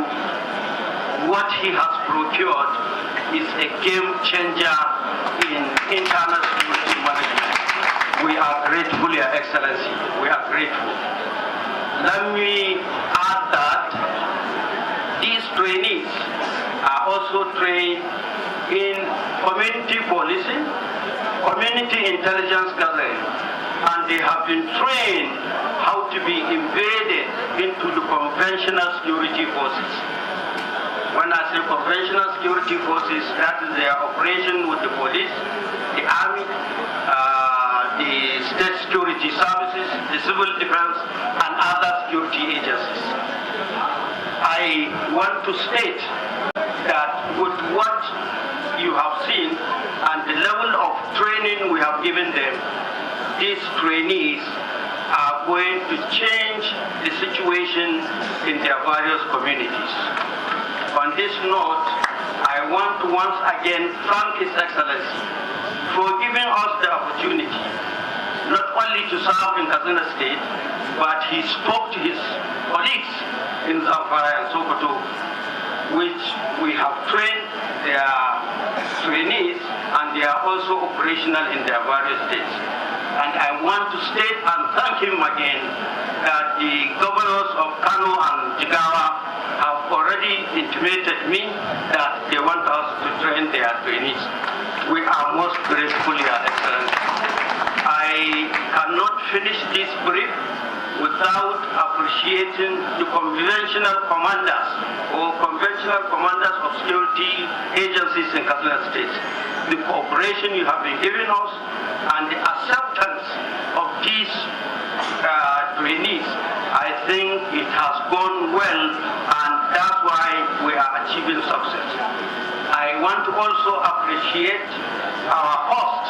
what he has procured is a game changer in internal security management. We are grateful, Your Excellency. We are grateful. Let me add that these trainees are also trained in community policing, community intelligence gathering, and they have been trained how to be embedded into the conventional security forces. When I say conventional security forces, that is their operation with the police, the army, the state security services, the civil defense, and other security agencies. I want to state that with what you have seen and the level of training we have given them, these trainees are going to change the situation in their various communities. On this note, I want to once again thank His Excellency for giving us the opportunity not only to serve in Katsina State, but he spoke to his colleagues in Zamfara and Sokoto, which we have trained their trainees, and they are also operational in their various states. And I want to state and thank him again that the governors of Kano and Jigawa have already intimated me that they want us to train their trainees. We are most grateful, Your Excellency. I cannot finish this brief without appreciating the conventional commanders of security agencies in Katsina State. The cooperation you have been giving us and the acceptance of these trainees, I think it has gone well, and that's why we are achieving success. I want to also appreciate our host,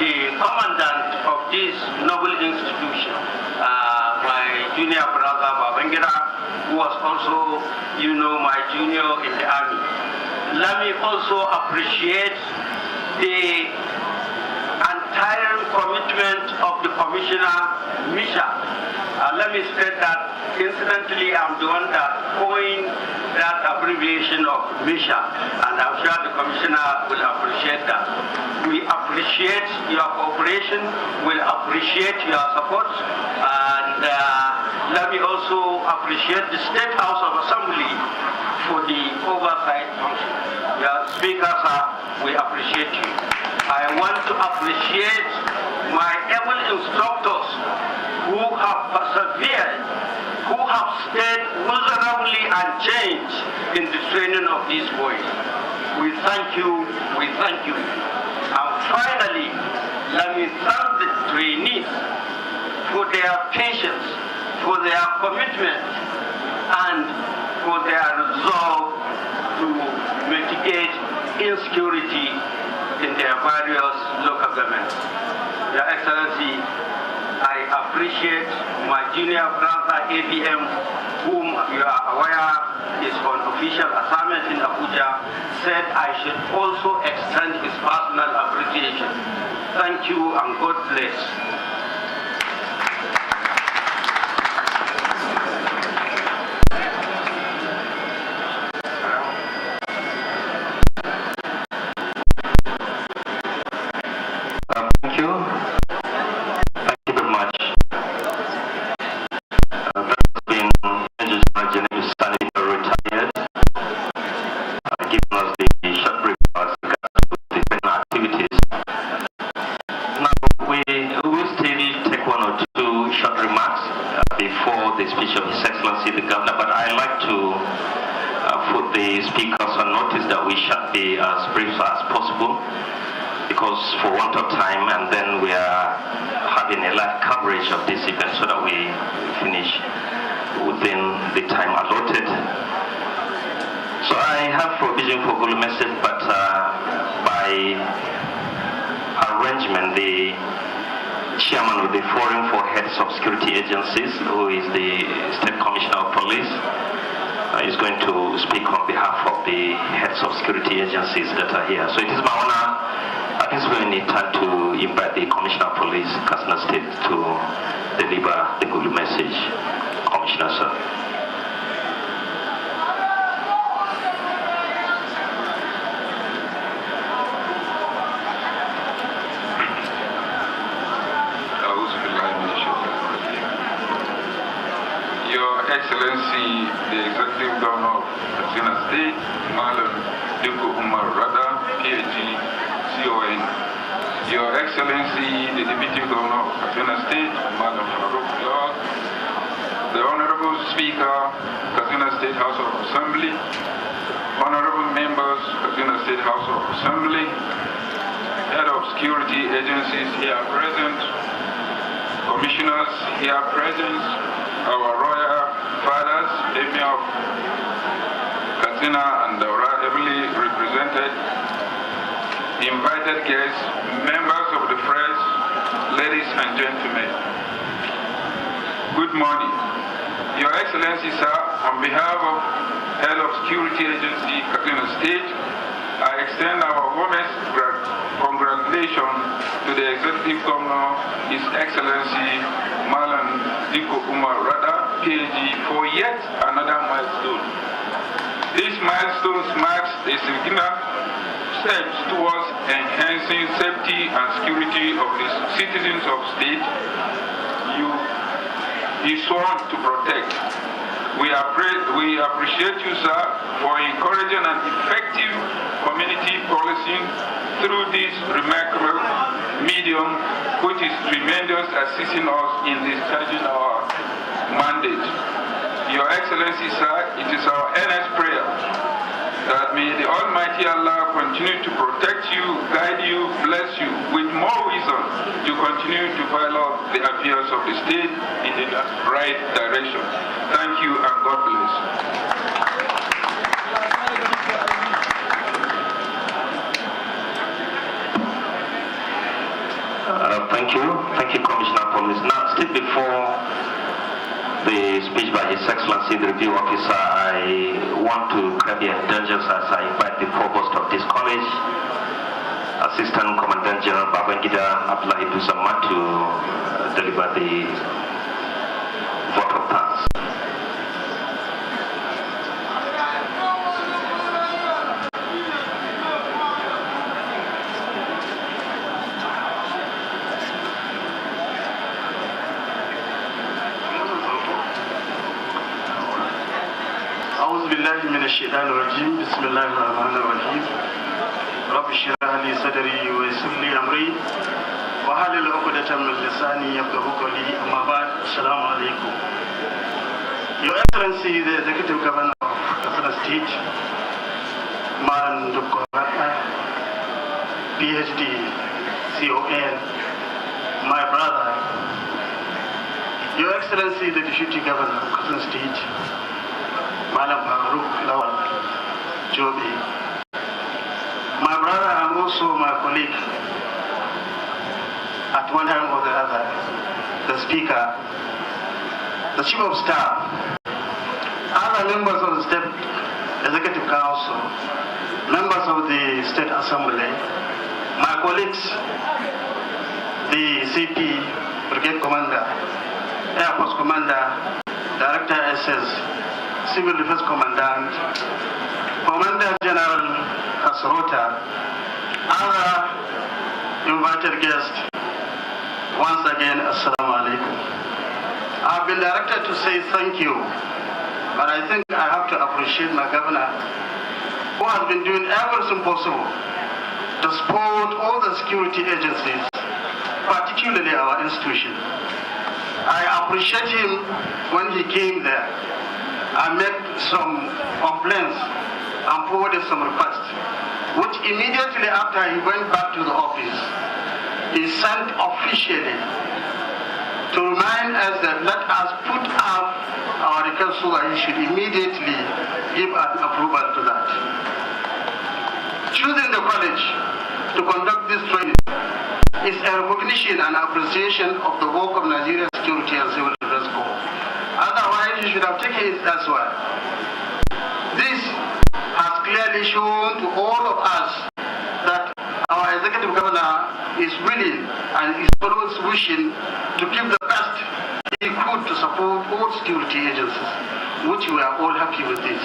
the commandant of this noble institution, my junior brother Babangida, who was also, my junior in the army. Let me also appreciate the entire commitment of the Commissioner Misha. Let me state that, incidentally, I'm the one that coined that abbreviation of Misha, and I'm sure the Commissioner will appreciate that. We appreciate your cooperation, we'll appreciate your support, and let me also appreciate the State House of Assembly for the oversight function. Your Speaker, sir, we appreciate you. I want to appreciate my able instructors who have persevered, who have stayed miserably unchanged in the training of these boys. We thank you, we thank you. And finally, let me thank the trainees for their patience, for their commitment, and for their resolve to mitigate insecurity in their various local governments. Your Excellency, I appreciate my junior brother ABM, whom you are aware is on official assignment in Abuja, said I should also extend his personal appreciation. Thank you and God bless. For want of time, and then we are having a live coverage of this event so that we finish within the time allotted. So I have provision for Gulu message, but by arrangement, the chairman of the Forum for Heads of Security Agencies, who is the State Commissioner of Police, is going to speak on behalf of the heads of security agencies that are here. So it is my honor. I guess we need time to invite the Commissioner of Police, Katsina State, to deliver the good message. Commissioner, sir. Your Excellency, the Executive Governor of Katsina State, Madam Duku Umar Rada, PhD, CON. Your Excellency, the Deputy Governor of Katsina State, Madam Farooq Lord, the Honorable Speaker, Katsina State House of Assembly, Honorable Members, Katsina State House of Assembly, Head of Security Agencies here present, Commissioners here present, our Royal Fathers, Emir of Katsina and Daura, heavily represented, invited guests, members of the press, ladies and gentlemen. Good morning. Your Excellency, sir, on behalf of Head of Security Agency, Katsina State, I extend our warmest congratulations to the Executive Governor, His Excellency Malam Diko Umar Rada, PhD, for yet another milestone. This milestone marks a significant step towards enhancing safety and security of the citizens of state you sworn to protect. We appreciate you, sir, for encouraging an effective community policing through this remarkable medium, which is tremendous, assisting us in discharging our mandate. Your Excellency, sir, it is our earnest prayer that may the Almighty Allah continue to protect you, guide you, bless you with more wisdom to continue to follow the affairs of the state in the right direction. Thank you and God bless. Thank you, Commissioner Police. Now, still before the speech by His Excellency, the Review Officer, I want to grab your indulgence as I invite the Provost of this college, Assistant Commandant General Babangida Abdullahi Dusama, to deliver the vote of thanks. أعوذ بالله من الشيطان الرجيم بسم الله الرحمن الرحيم رب اشرح لي صدري ويسر لي أمري واحلل عقدة من لساني يفقهوا قولي أما بعد السلام عليكم. Your Excellency, the Executive Governor of Katsina State, Malam Dukko Ratna, PhD, CON, my brother, Your Excellency, the Deputy Governor of Katsina State, Malam Farooq Lawal Jobi, my brother and also my colleague at one time or the other, the Speaker, the Chief of Staff, other members of the State Executive Council, members of the State Assembly, my colleagues, the CP, Brigade Commander, Air Force Commander, Director SS, Civil Defense Commandant, Commander General Kasrota, other invited guests, once again, Assalamu alaikum. I've been directed to say thank you, but I think I have to appreciate my governor, who has been doing everything possible to support all the security agencies, particularly our institution. I appreciate him when he came there. I made some complaints and forwarded some requests, which immediately after he went back to the office, he sent officially to remind us that let us put up our request so that he should immediately give an approval to that. Choosing the college to conduct this training is a recognition and appreciation of the work of Nigerian Security and Civil Defense Corps. Otherwise, you should have taken it elsewhere. This has clearly shown to all of us that our Executive Governor is willing and is always wishing to give the best he could to support all security agencies, which we are all happy with this.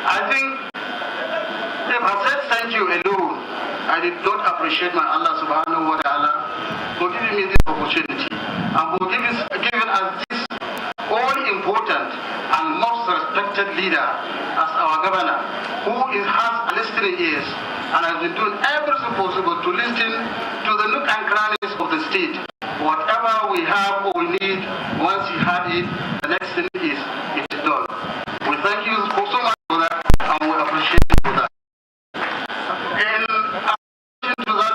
I think if I said thank you alone, I did not appreciate my Allah subhanahu wa ta'ala for giving me this opportunity and for giving us this all-important and most respected leader as our governor, who has listening ears and has been doing everything possible to listen to the nook and crannies of the state. Whatever we have or we need, once he had it, the next thing is it is done. We thank you so much for that, and we appreciate you for that. In addition to that,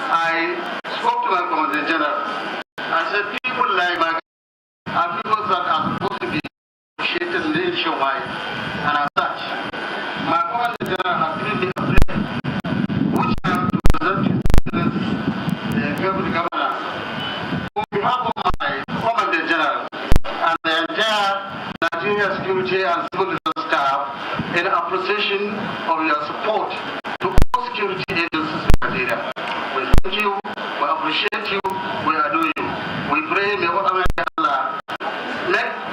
I spoke to my Commandant General. I said, people like my are people that are supposed to be appreciated in the issue of life, and as such, my Commandant General has given me a prayer, which I am to present to the Governor, on behalf of my Commandant General and the entire Nigerian Security and Civil Defense staff, in appreciation of your support to all security agencies in Nigeria.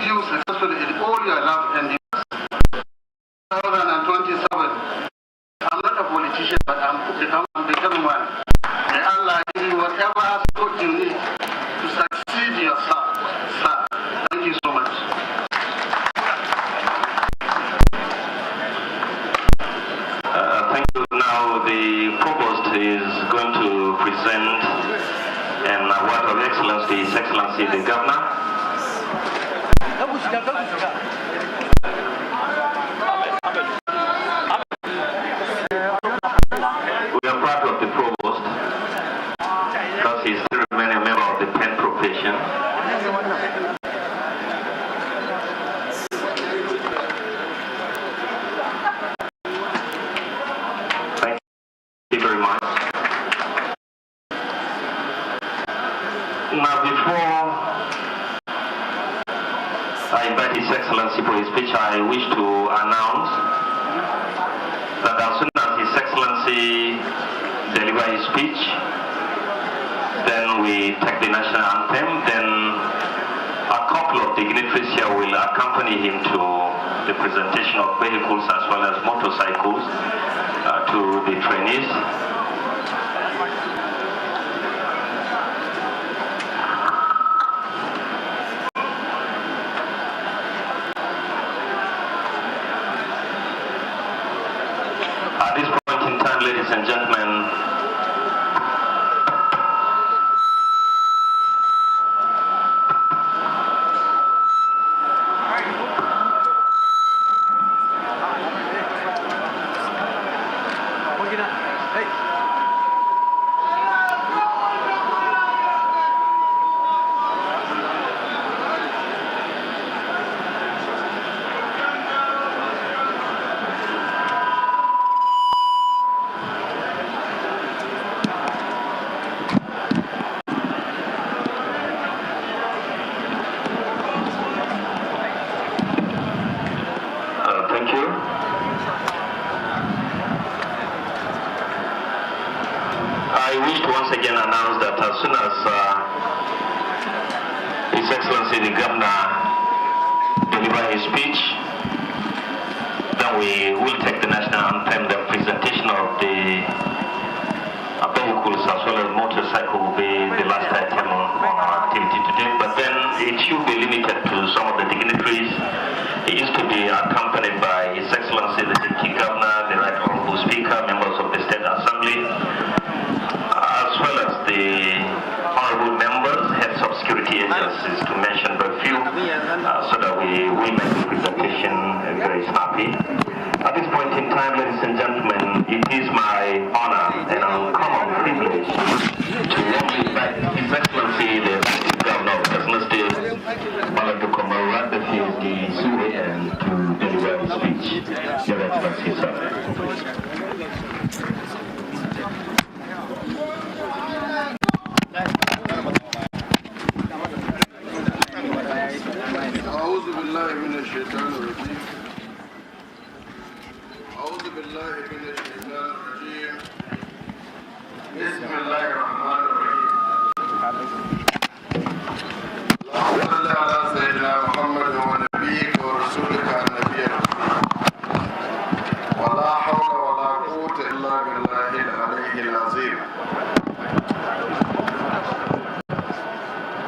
you successfully in all your love endeavors. 2027, I'm not a politician, but I'm becoming one. May Allah give you whatever support you need to succeed yourself, sir. Thank you so much. Thank you. Now the provost is going to present an award of excellence to His Excellency the Governor. We are proud of the provost because he still remains a member of the pen profession. Thank you very much. Now, before I invite His Excellency for his speech, I wish to announce that as soon as His Excellency delivers his speech, then we take the national anthem, then a couple of dignitaries here will accompany him to the presentation of vehicles as well as motorcycles to the trainees. At this point in time, ladies and gentlemen, thank you. I wish to once again announce that as soon as His Excellency the Governor delivers his speech, then we will take the national anthem. The presentation of the vehicles as well as motorcycle will be the last item on our activity today, but then it should be limited to some of the dignitaries. He is to be accompanied by His Excellency the Deputy Governor, the Right Honorable Speaker, members of the State Assembly, as well as the honorable members, heads of security agencies, to mention but few, so that we make the presentation very snappy. At this point in time, ladies and gentlemen, it is my honor and uncommon privilege to warmly invite His Excellency the Deputy Governor of Katsina State, Maladu Komaru, the PhD, and to deliver his speech. Your Excellency, sir.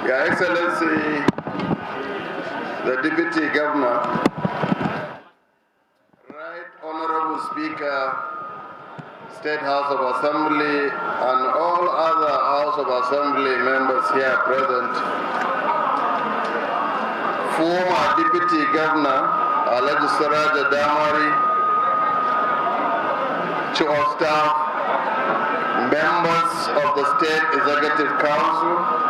Your Excellency, the Deputy Governor, Right Honorable Speaker, State House of Assembly, and all other House of Assembly members here present, former Deputy Governor, Alhaji Siraja Damari, Chief of Staff, members of the State Executive Council,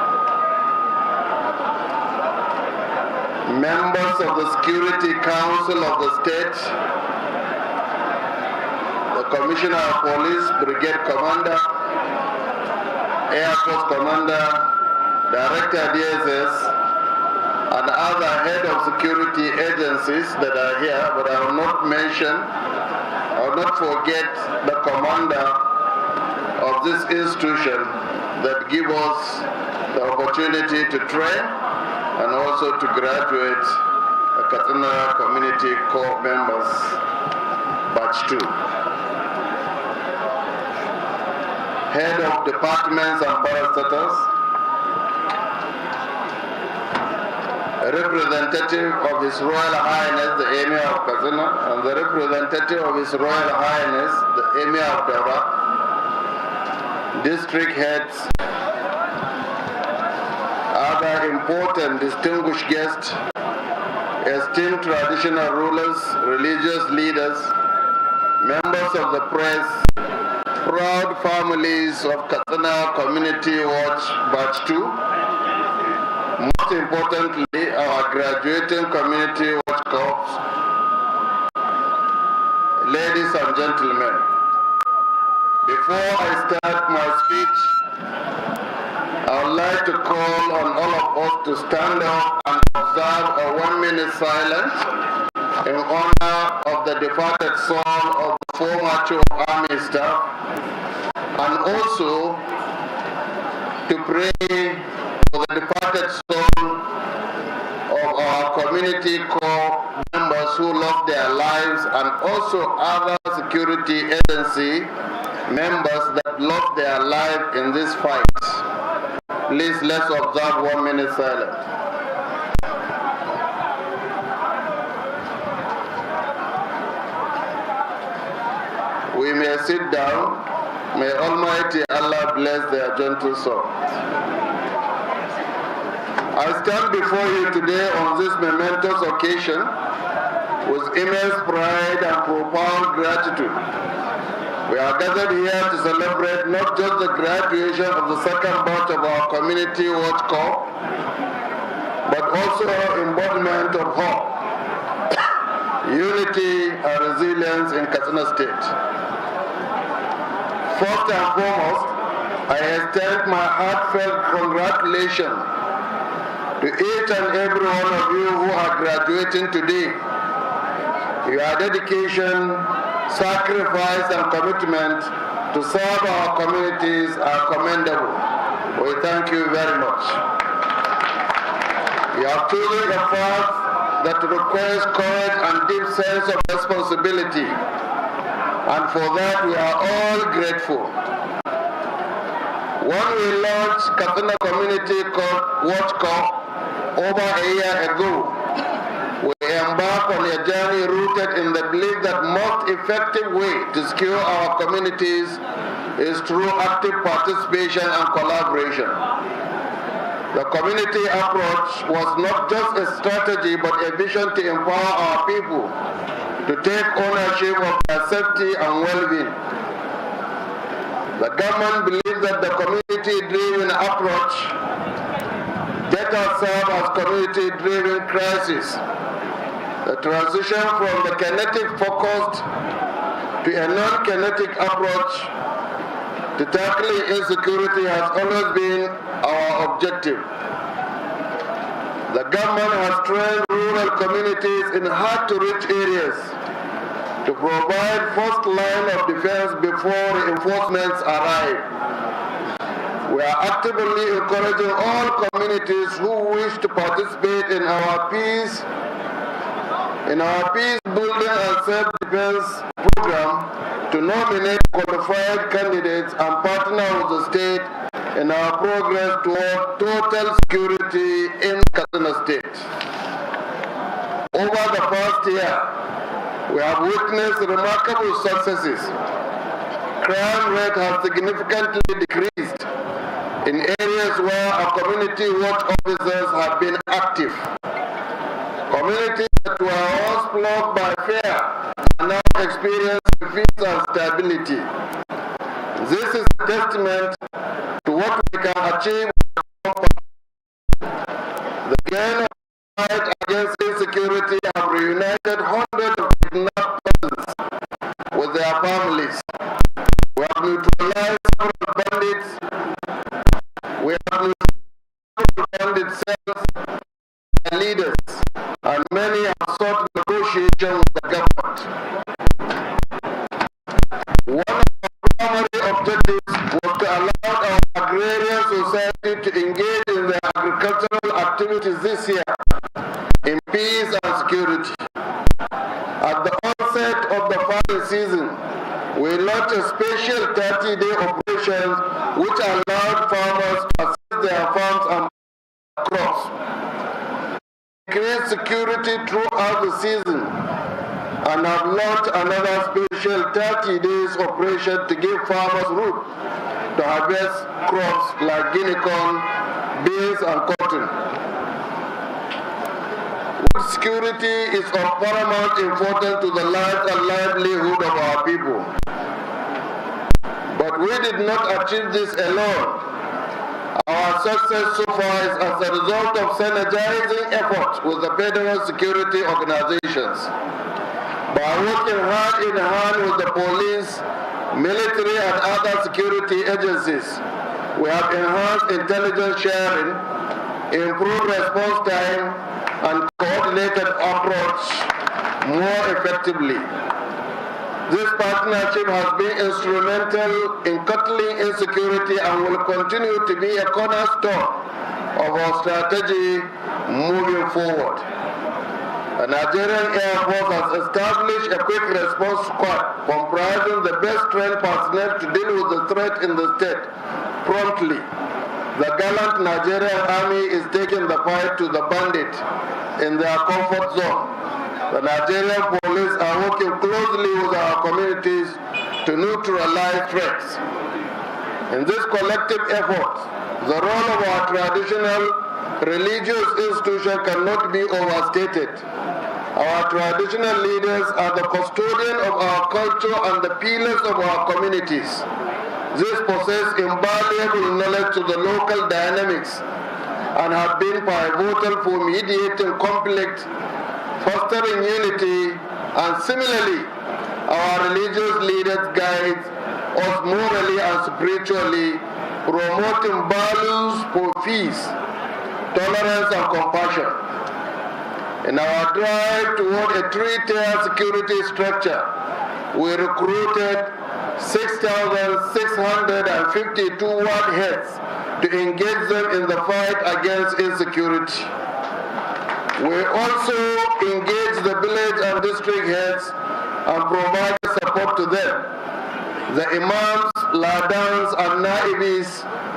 members of the Security Council of the State, the Commissioner of Police, Brigade Commander, Air Force Commander, Director DSS, and other head of security agencies that are here, but I will not mention, I will not forget the commander of this institution that give us the opportunity to train and also to graduate Katsina Community Corps members, Batch 2. Head of Departments and Parastatals, a representative of His Royal Highness the Emir of Katsina, and the representative of His Royal Highness the Emir of Daura, district heads, other important distinguished guests, esteemed traditional rulers, religious leaders, members of the press, proud families of Katsina Community Watch Batch 2, most importantly, our graduating Community Watch Corps, ladies and gentlemen, before I start my speech, I would like to call on all of us to stand up and observe a 1-minute silence in honor of the departed soul of the former Chief of Army Staff, and also to pray for the departed soul of our community corps members who lost their lives, and also other security agency members that lost their life in this fight. Please, let's observe 1 minute silence. We may sit down. May Almighty Allah bless their gentle soul. I stand before you today on this momentous occasion with immense pride and profound gratitude. We are gathered here to celebrate not just the graduation of the second batch of our Community Watch Corps, but also embodiment of hope, unity and resilience in Katsina State. First and foremost, I extend my heartfelt congratulations to each and every one of you who are graduating today. Your dedication, sacrifice and commitment to serve our communities are commendable. We thank you very much. You have chosen a path that requires courage and deep sense of responsibility, and for that we are all grateful. When we launched Katsina Community Watch Corps over a year ago, we embark on a journey rooted in the belief that most effective way to secure our communities is through active participation and collaboration. The community approach was not just a strategy but a vision to empower our people to take ownership of their safety and well-being. The government believes that the community-driven approach better serves as community-driven crisis. The transition from the kinetic-focused to a non-kinetic approach to tackling insecurity has always been our objective. The government has trained rural communities in hard-to-reach areas to provide first line of defense before reinforcements arrive. We are actively encouraging all communities who wish to participate in our peace building and self-defense program to nominate qualified candidates and partner with the state in our progress toward total security in Katsina State. Over the past year, we have witnessed remarkable successes. Crime rate has significantly decreased in areas where our community watch officers have been active. Communities that were once plagued by fear are now experiencing peace and stability. This is a testament to what we can achieve. The gain of fight against insecurity have reunited hundreds of kidnapped persons with their families. We have neutralized several bandits. We have neutralized bandit cells and leaders, and many have sought negotiation with the government. One of our primary objectives was to allow our agrarian society to engage in their agricultural activities this year in peace and security. At the onset of the farming season, we launched a special 30-day operation which allowed farmers to assess their farms and crops, increase security throughout the season, and have launched another special 30 days operation to give farmers room to harvest crops like guinea corn, beans, and cotton. Food security is of paramount importance to the life and livelihood of our people. But we did not achieve this alone. Our success so far is as a result of synergizing efforts with the federal security organizations. By working hand in hand with the police, military, and other security agencies, we have enhanced intelligence sharing, improved response time, and coordinated approach more effectively. This partnership has been instrumental in curtailing insecurity and will continue to be a cornerstone of our strategy moving forward. The Nigerian Air Force has established a quick response squad comprising the best trained personnel to deal with the threat in the state promptly. The gallant Nigerian Army is taking the fight to the bandit in their comfort zone. The Nigerian police are working closely with our communities to neutralize threats. In this collective effort, the role of our traditional religious institution cannot be overstated. Our traditional leaders are the custodian of our culture and the pillars of our communities. These possess invaluable knowledge to the local dynamics and have been pivotal for mediating conflict, fostering unity, and similarly, our religious leaders guide us morally and spiritually, promoting values for peace, tolerance, and compassion. In our drive toward a three-tier security structure, we recruited 6,652 ward heads to engage them in the fight against insecurity. We also engaged the village and district heads and provided support to them. The imams, ladans, and naibis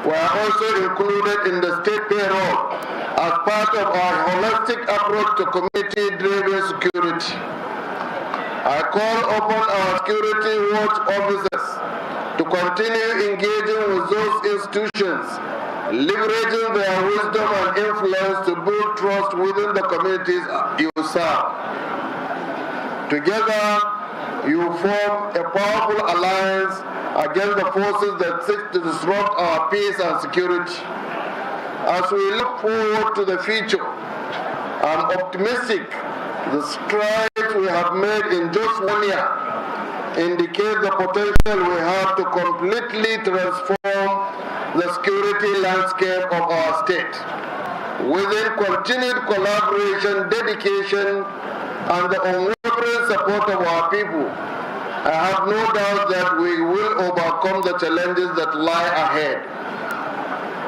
were also included in the state payroll as part of our holistic approach to community-driven security. I call upon our security watch officers to continue engaging with those institutions, leveraging their wisdom and influence to build trust within the communities you serve. Together, you form a powerful alliance against the forces that seek to disrupt our peace and security. As we look forward to the future, I'm optimistic the strides we have made in just 1 year indicate the potential we have to completely transform the security landscape of our state. Within continued collaboration, dedication, and the unwavering support of our people, I have no doubt that we will overcome the challenges that lie ahead.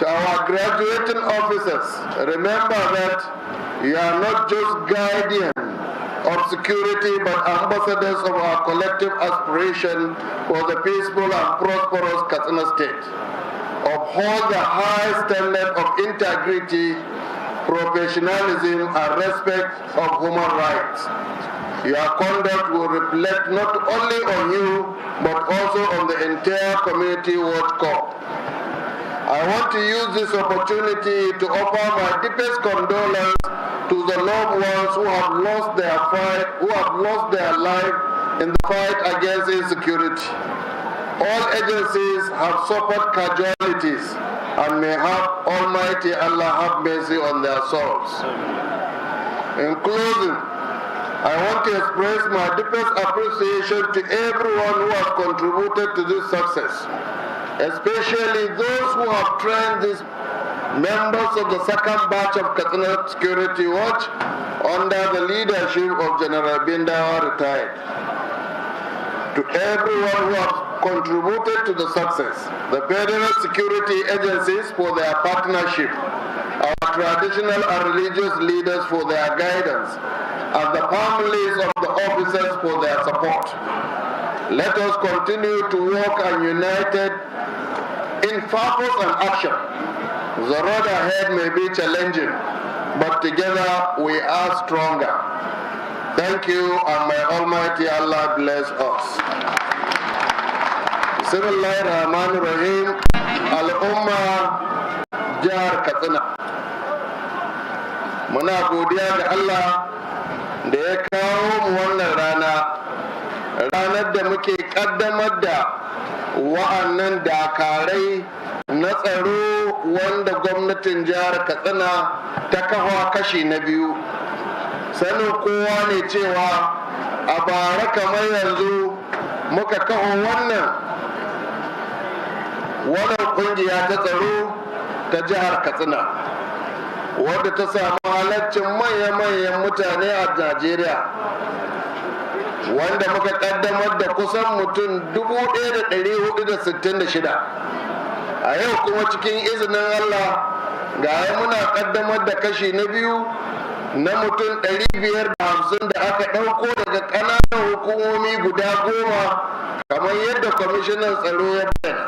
To our graduating officers, remember that you are not just guardians of security but ambassadors of our collective aspiration for the peaceful and prosperous Katsina State. Uphold the high standard of integrity, professionalism, and respect of human rights. Your conduct will reflect not only on you, but also on the entire community watch corps. I want to use this opportunity to offer my deepest condolence to the loved ones who have lost their life in the fight against insecurity. All agencies have suffered casualties, and may Almighty Allah have mercy on their souls. In closing, I want to express my deepest appreciation to everyone who has contributed to this success, especially those who have trained these members of the second batch of Katsina Security Watch under the leadership of General Bindawa retired. To everyone who has contributed to the success, the federal security agencies for their partnership, our traditional and religious leaders for their guidance, families of the officers for their support. Let us continue to work united in purpose and action. The road ahead may be challenging, but together we are stronger. Thank you, and may Almighty Allah bless us. Bismillahirrahmanirrahim. Al'umma jihar Katsina. Muna godiya ga Allah da ya kawo mu wannan ranar da muke kaddamar da wa'annan dakarai na tsaro wanda gwamnatin jihar Katsina ta kafa kashi na biyu. Sanin kowa ne cewa a bara kamar yanzu muka kafa wannan kungiya ta tsaro ta jihar Katsina, wadda ta samu halaccin manya-manyan mutane a Najeriya, wanda muka kaddamar da kusan mutum 1,466. A yau kuma cikin izinin Allah ga muna kaddamar da kashi na biyu na mutum 550 da aka ɗauko daga ƙananan hukumomi guda 10 kamar yadda kwamishinan tsaro ya bayyana.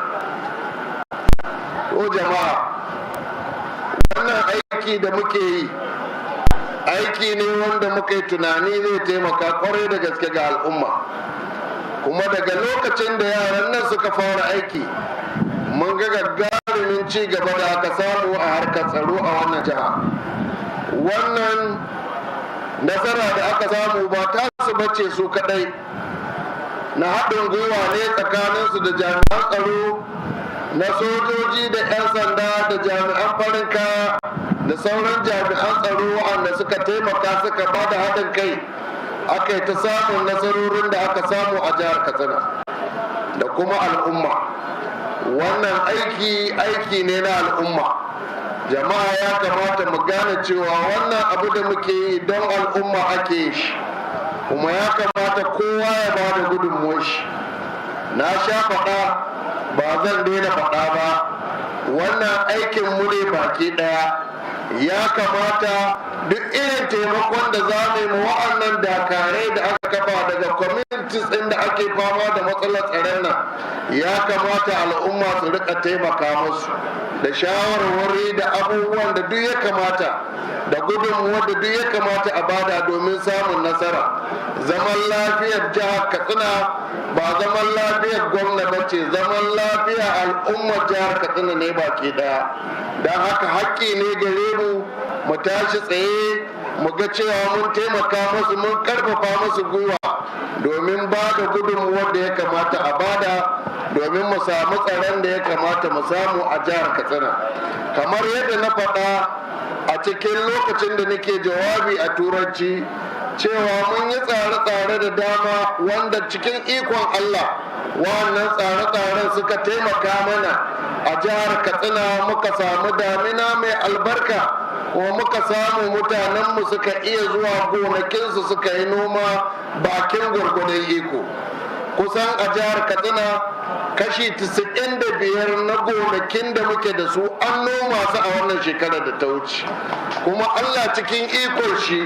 To jama'a, wannan aiki da muke yi aiki ne wanda muka yi tunani zai taimaka kwarai da gaske ga al'umma, kuma daga lokacin da yaran nan suka fara aiki mun ga gagarumin ci gaba da aka samu a harkar tsaro a wannan jiha. Wannan nasara da aka samu ba ta su bace su kadai, na haɗin gwiwa ne tsakaninsu da jami'an tsaro na sojoji da 'yan sanda da jami'an farin kaya da sauran jami'an tsaro wanda suka taimaka suka ba da haɗin kai, aka yi ta samun nasarorin da aka samu a jihar Katsina da kuma al'umma. Wannan aiki ne na al'umma. Jama'a ya kamata mu gane cewa wannan abu da muke yi don al'umma ake yi shi, kuma ya kamata kowa ya ba da gudunmuwar shi. Na sha faɗa, ba zan daina faɗa ba, wannan aikin mu ne baki ɗaya. Ya kamata duk irin taimakon da za mu yi mu wa'annan dakarai da aka kafa daga communities ɗin da ake fama da matsalar tsaron nan, ya kamata al'umma su rika taimaka musu da shawarwari da abubuwan da duk ya kamata da gudunmuwar da duk ya kamata a bada domin samun nasara. Zaman lafiyar jihar Katsina ba zaman lafiyar gwamna ba ce, zaman lafiyar al'ummar jihar Katsina ne baki daya. Don haka haƙƙi ne gare mu tashi tsaye mu ga cewa mun taimaka musu, mun karfafa musu gwiwa domin ba da gudunmuwar da ya kamata a bada domin mu samu tsaron da ya kamata mu samu a jihar Katsina. Kamar yadda na faɗa a cikin lokacin da nake jawabi a turanci cewa mun yi tsare-tsare da dama wanda cikin ikon Allah wannan tsare-tsaren suka taimaka mana a jihar Katsina. Muka samu damina mai albarka, kuma muka samu mutanenmu suka iya zuwa gonakinsu suka yi noma bakin gwargwadon iko. Kusan a jihar Katsina kashi 95 na gonakin da muke da su an noma su a wannan shekarar da ta wuce, kuma Allah cikin ikon shi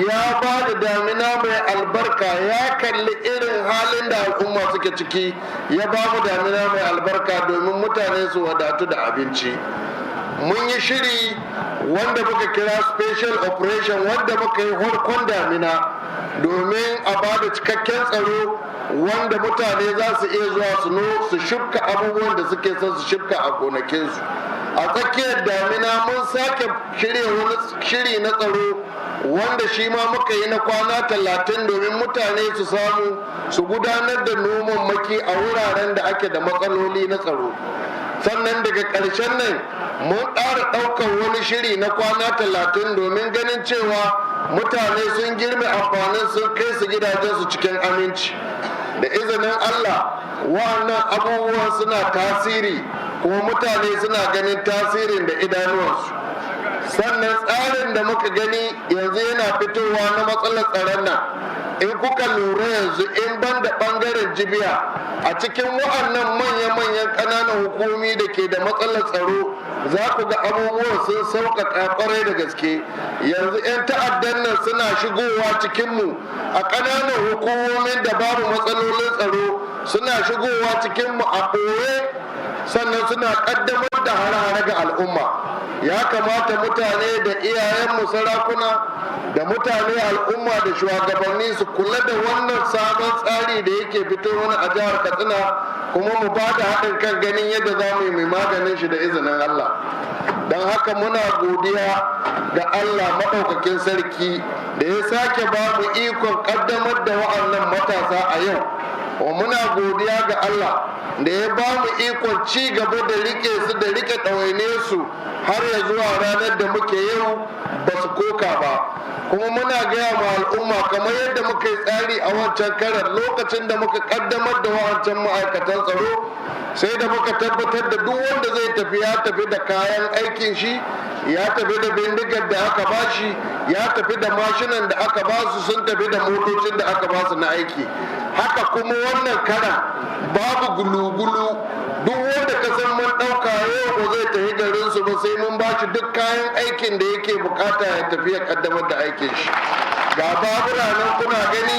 ya ba da damina mai albarka, ya kalli irin halin da al'umma suke ciki, ya ba mu damina mai albarka domin mutane su wadatu da abinci. Mun yi shiri wanda muka kira special operation, wanda muka yi harkon damina domin a ba da cikakken tsaro wanda mutane za su iya zuwa su shifka abubuwan da suke son su shifka a gonakinsu. A tsakiyar damina mun sake shirya wani shiri na tsaro wanda shi ma muka yi na kwana 30 domin mutane su samu su gudanar da noman maki a wuraren da ake da matsaloli na tsaro. Sannan daga ƙarshen nan mun ƙara ɗaukar wani shiri na kwana 30 domin ganin cewa mutane sun girbe amfanin sun kai su gidajensu cikin aminci. Da izinin Allah wa'annan abubuwan suna tasiri, kuma mutane suna ganin tasirin da idanuwansu. Sannan tsarin da muka gani yanzu yana fitowa na matsalar tsaron nan in kuka lura yanzu in ban da ɓangaren jibiya a cikin wa'annan manya-manyan ƙananan hukumi da ke da matsalar tsaro za ku ga abubuwan sun sauƙaƙa ƙwarai da gaske. Yanzu 'yan ta'addan nan suna shigowa cikinmu a ƙananan hukumomin da babu matsalolin tsaro, suna shigowa cikinmu a ɓoye, sannan suna ƙaddamar da hare-hare ga al'umma. Ya kamata mutane da iyayenmu sarakuna da mutane al'umma da shugabanni su kula da wannan sabon tsari da yake fito mana a jihar Katsina, kuma mu ba da haɗin kan ganin yadda za mu yi mai maganin shi da izinin Allah. Don haka muna godiya ga Allah maɗaukakin sarki da ya sake ba mu ikon ƙaddamar da wa'annan matasa a yau. Muna godiya ga Allah da ya ba mu ikon ci gaba da rike su da rike ɗawaine su har ya zuwa ranar da muke yau ba su koka ba. Kuma muna gaya ma al'umma kamar yadda muka yi tsari a wancan karar lokacin da muka kaddamar da wancan ma'aikatan tsaro, sai da muka tabbatar da duk wanda zai tafi ya tafi da kayan aikin shi, ya tafi da bindigar da aka bashi, ya tafi da mashinan da aka basu, sun tafi da motocin da aka basu na aiki. Haka kuma wannan karan babu gulu-gulu, duk wanda ka san mun ɗauka yau ba zai tafi garin su ba sai mun bashi duk kayan aikin da yake bukata ya tafi ya kaddamar da aikin shi. Ga babura nan kuna gani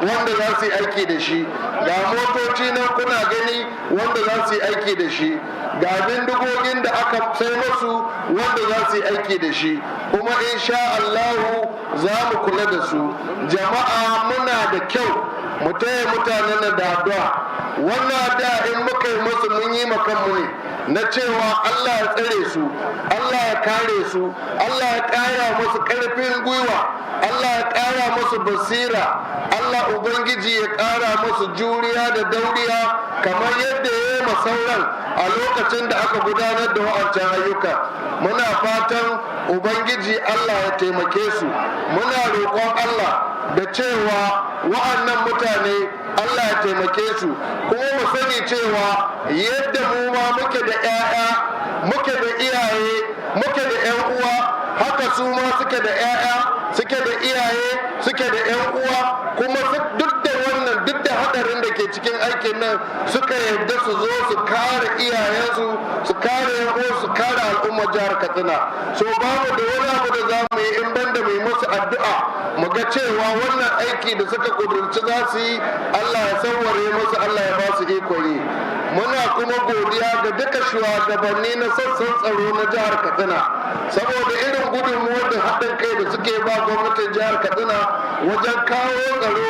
wanda za su yi aiki da shi, ga motoci nan kuna gani wanda za su yi aiki da shi, ga bindigogin da aka sai masu wanda za su yi aiki da shi, kuma insha Allahu za mu kula da su. Jama'a muna da kyau mu taya mutanen da addu'a. Wannan da in muka yi musu mun yi makanmu ne na cewa Allah ya tsare su, Allah ya kare su, Allah ya ƙara musu ƙarfin gwiwa, Allah ya ƙara musu basira, Allah Ubangiji ya ƙara musu juriya da dauriya kamar yadda ya yi masauran a lokacin da aka gudanar da wa'ancan ayyuka. Muna fatan Ubangiji Allah ya taimake su, muna roƙon Allah da cewa wa'annan mutane Allah ya taimake su, kuma mu sani cewa yadda mu ma muke da 'ya'ya, muke da iyaye, muke da 'yan uwa, haka su ma suke da 'ya'ya, suke da iyaye, suke da 'yan uwa, kuma duk da wannan duk da hadarin da ke cikin aikin nan suka yarda su zo su kare iyayensu, su kare 'yan uwa, su kare al'ummar jihar Katsina. So babu da wani abu da za mu yi in banda mai musu addu'a mu ga cewa wannan aiki da suka kudurci za su yi Allah ya sauware musu, Allah ya ba su iko yi. Muna kuma godiya ga duka shugabanni na sassan tsaro na jihar Katsina saboda irin gudunmuwar da haɗin kai da suke ba gwamnatin jihar Katsina wajen kawo tsaro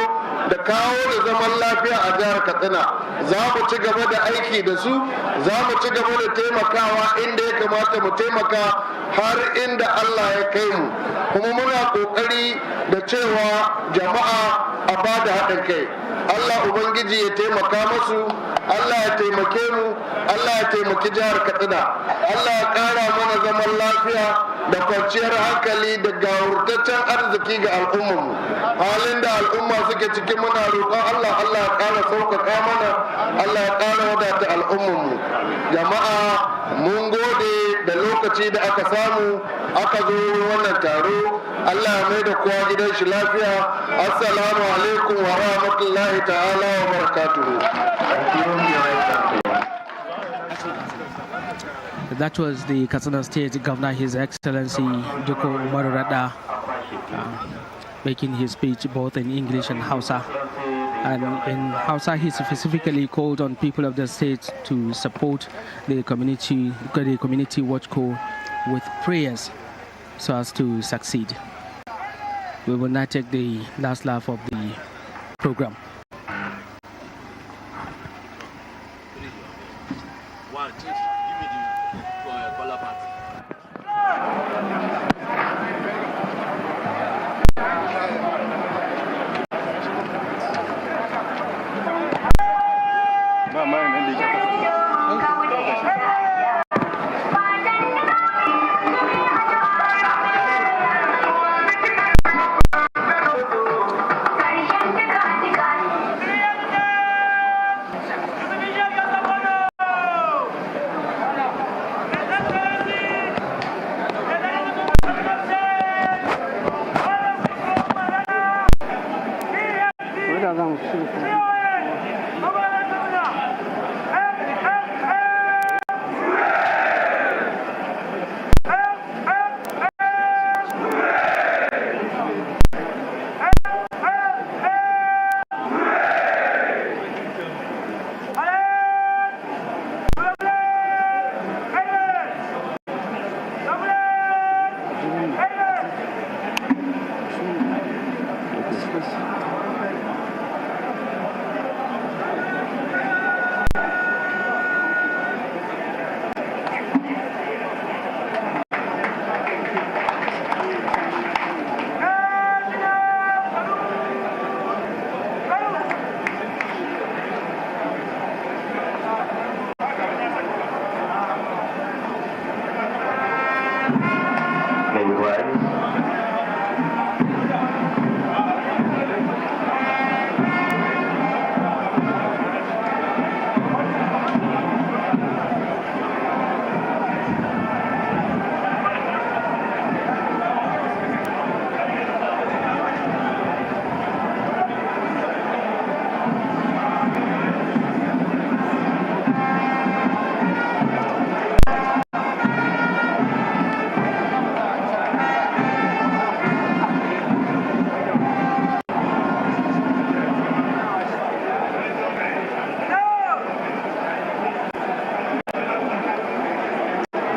da kawo da zaman lafiya a jihar Katsina. Za mu ci gaba da aiki da su, za mu ci gaba da taimakawa inda ya kamata mu taimaka har inda Allah ya kai mu, kuma muna ƙoƙari da cewa jama'a a ba da haɗin kai. Allah Ubangiji ya taimaka masu, Allah ya taimake mu, Allah ya taimaki jihar Katsina, Allah ya ƙara mana zaman lafiya da kwanciyar hankali da gawurtaccen arziki ga al'ummarmu. Halin da al'umma suke cikin muna roƙon Allah, Allah ya ƙara sauƙaƙa mana, Allah ya ƙara wadata al'ummarmu. Jama'a mun gode da lokaci da aka samu aka zo wannan taro. Allah ya mai da kowa gidan shi lafiya. Assalamu alaikum wa rahmatullahi ta'ala wa barakatuhu. That was the Katsina State Governor, His Excellency Duko Umar Rada, making his speech both in English and Hausa. And in Hausa, he specifically called on people of the state to support the community watch call with prayers so as to succeed. We will now take the last lap of the program.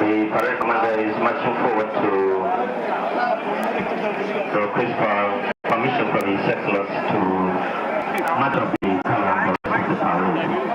The parade commander is marching forward to request for permission from His Excellency to march up the color for the rest of the parade.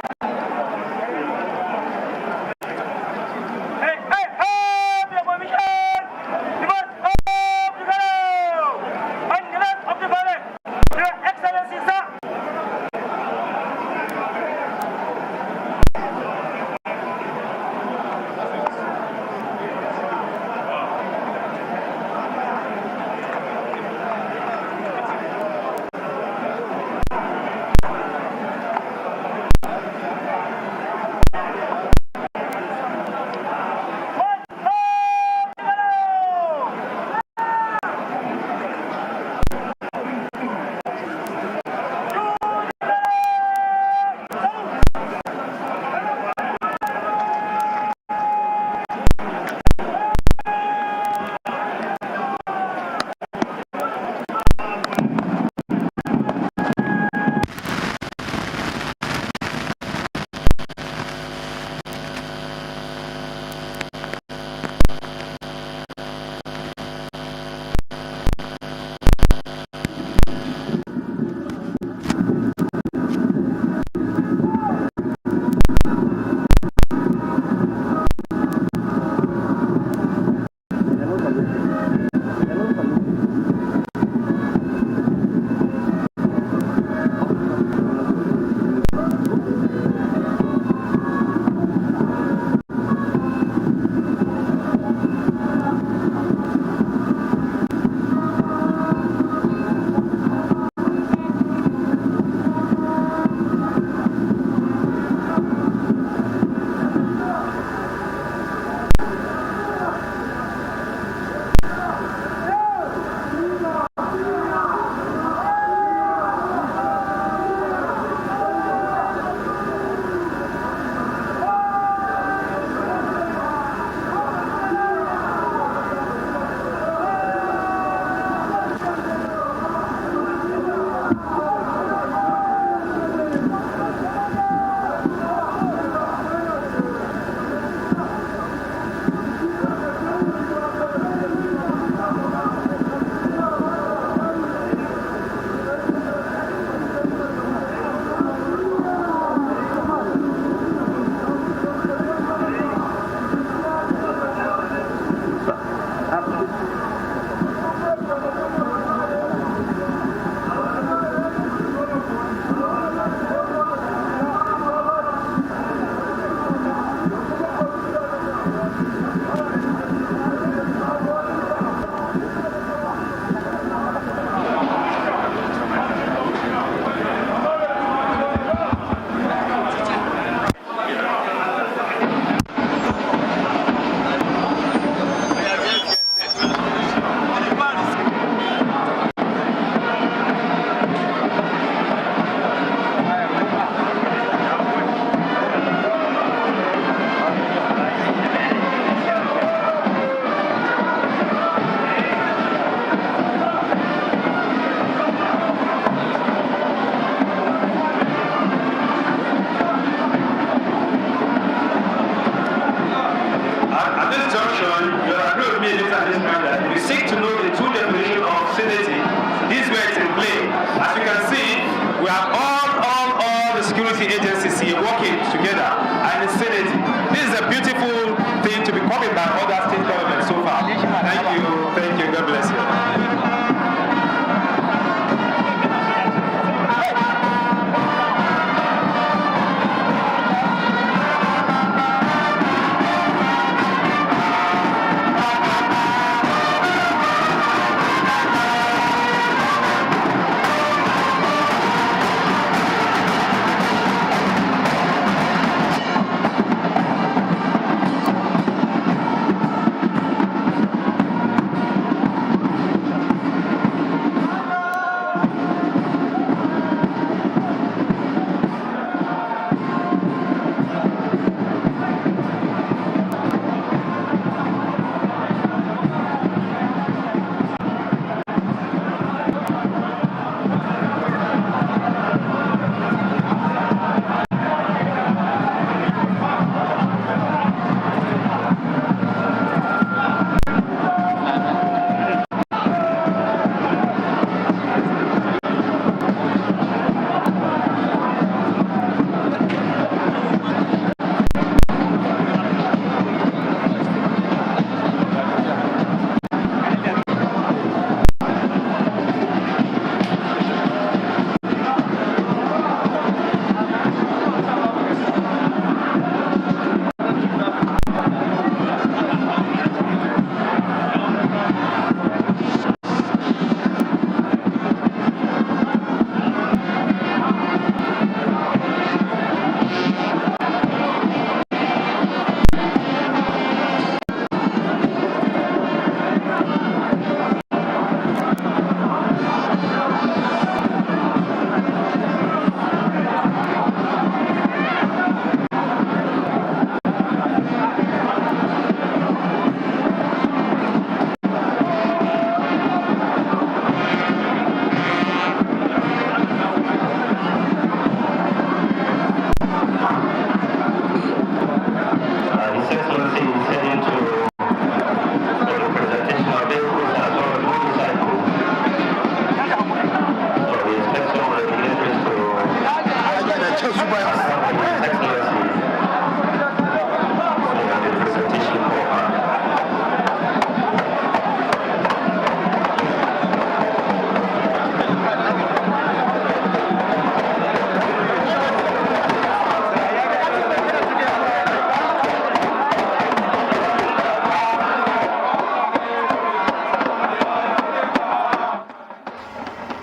security agencies here working together and in synergy. This is a beautiful thing to be copied by other state governments so far. Thank you, God bless you.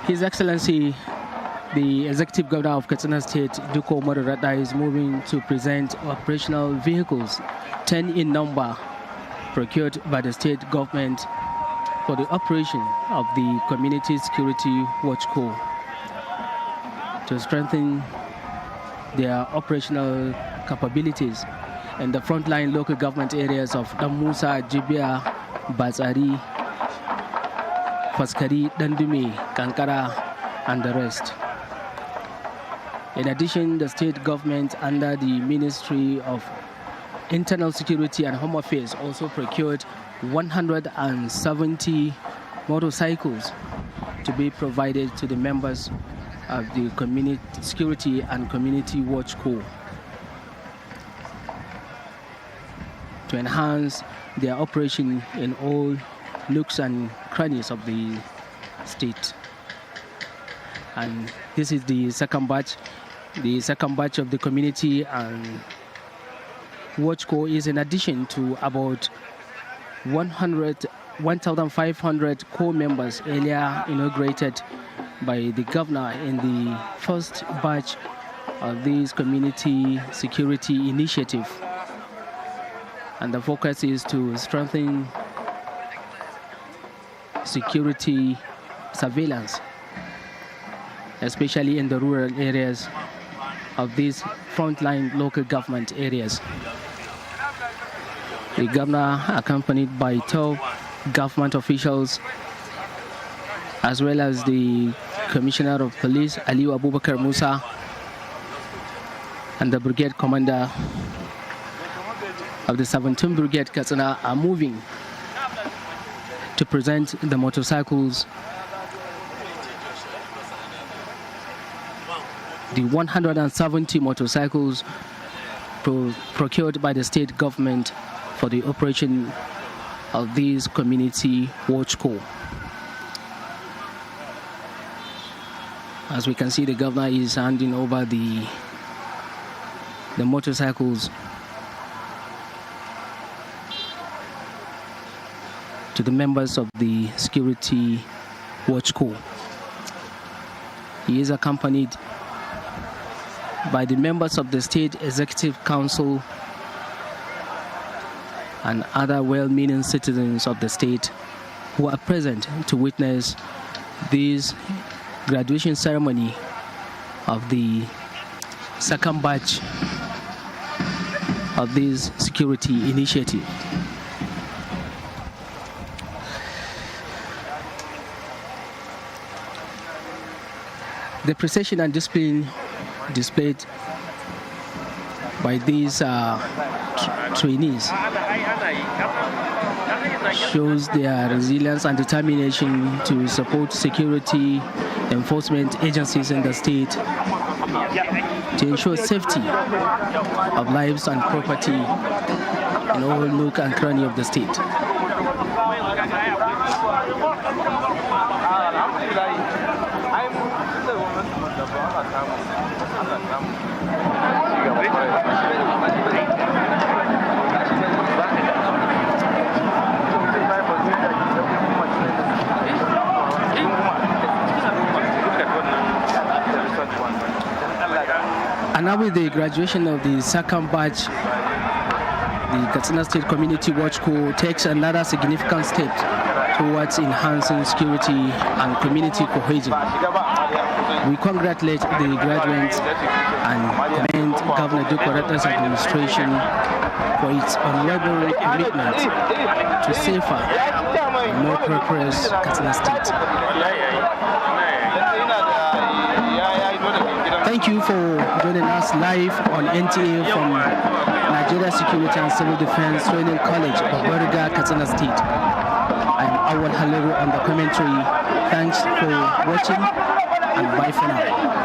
His Excellency, the Executive Governor of Katsina State, Duko Umaru Radda, is moving to present operational vehicles, 10 in number, procured by the state government for the operation of the Community Security Watch Corps to strengthen their operational capabilities in the frontline local government areas of Damusa, Jibia, Bazari, Faskari, Dandume, Kankara, and the rest. In addition, the state government under the Ministry of Internal Security and Home Affairs also procured 170 motorcycles to be provided to the members of the Community Security and Community Watch Corps to enhance their operation in all nooks and crannies of the state. And this is the second batch. The second batch of the Community and Watch Corps is in addition to about 1,500 corps members earlier inaugurated by the governor in the first batch of this community security initiative. And the focus is to strengthen security surveillance, especially in the rural areas of these frontline local government areas. The governor, accompanied by 12 government officials, as well as the Commissioner of Police, Aliyu Abubakar Musa, and the brigade commander of the 17th Brigade Katsina, are moving to present the motorcycles the 170 motorcycles procured by the state government for the operation of this community watch corps. As we can see, the governor is handing over the motorcycles to the members of the security watch corps. He is accompanied by the members of the State Executive Council and other well-meaning citizens of the state who are present to witness this graduation ceremony of the second batch of this security initiative. The precision and discipline displayed by these trainees shows their resilience and determination to support security enforcement agencies in the state to ensure safety of lives and property in all nook and cranny of the state. And now with the graduation of the second batch, the Katsina State Community Watch Corps takes another significant step towards enhancing security and community cohesion. We congratulate the graduates and commend Governor Duke Oretta's administration for its unwavering commitment to safer and more prosperous Katsina State. Thank you for joining us live on NTA from Nigeria Security and Civil Defense Training College of Abuja, Katsina State. I'm Awal Haliru on the commentary. Thanks for watching and bye for now.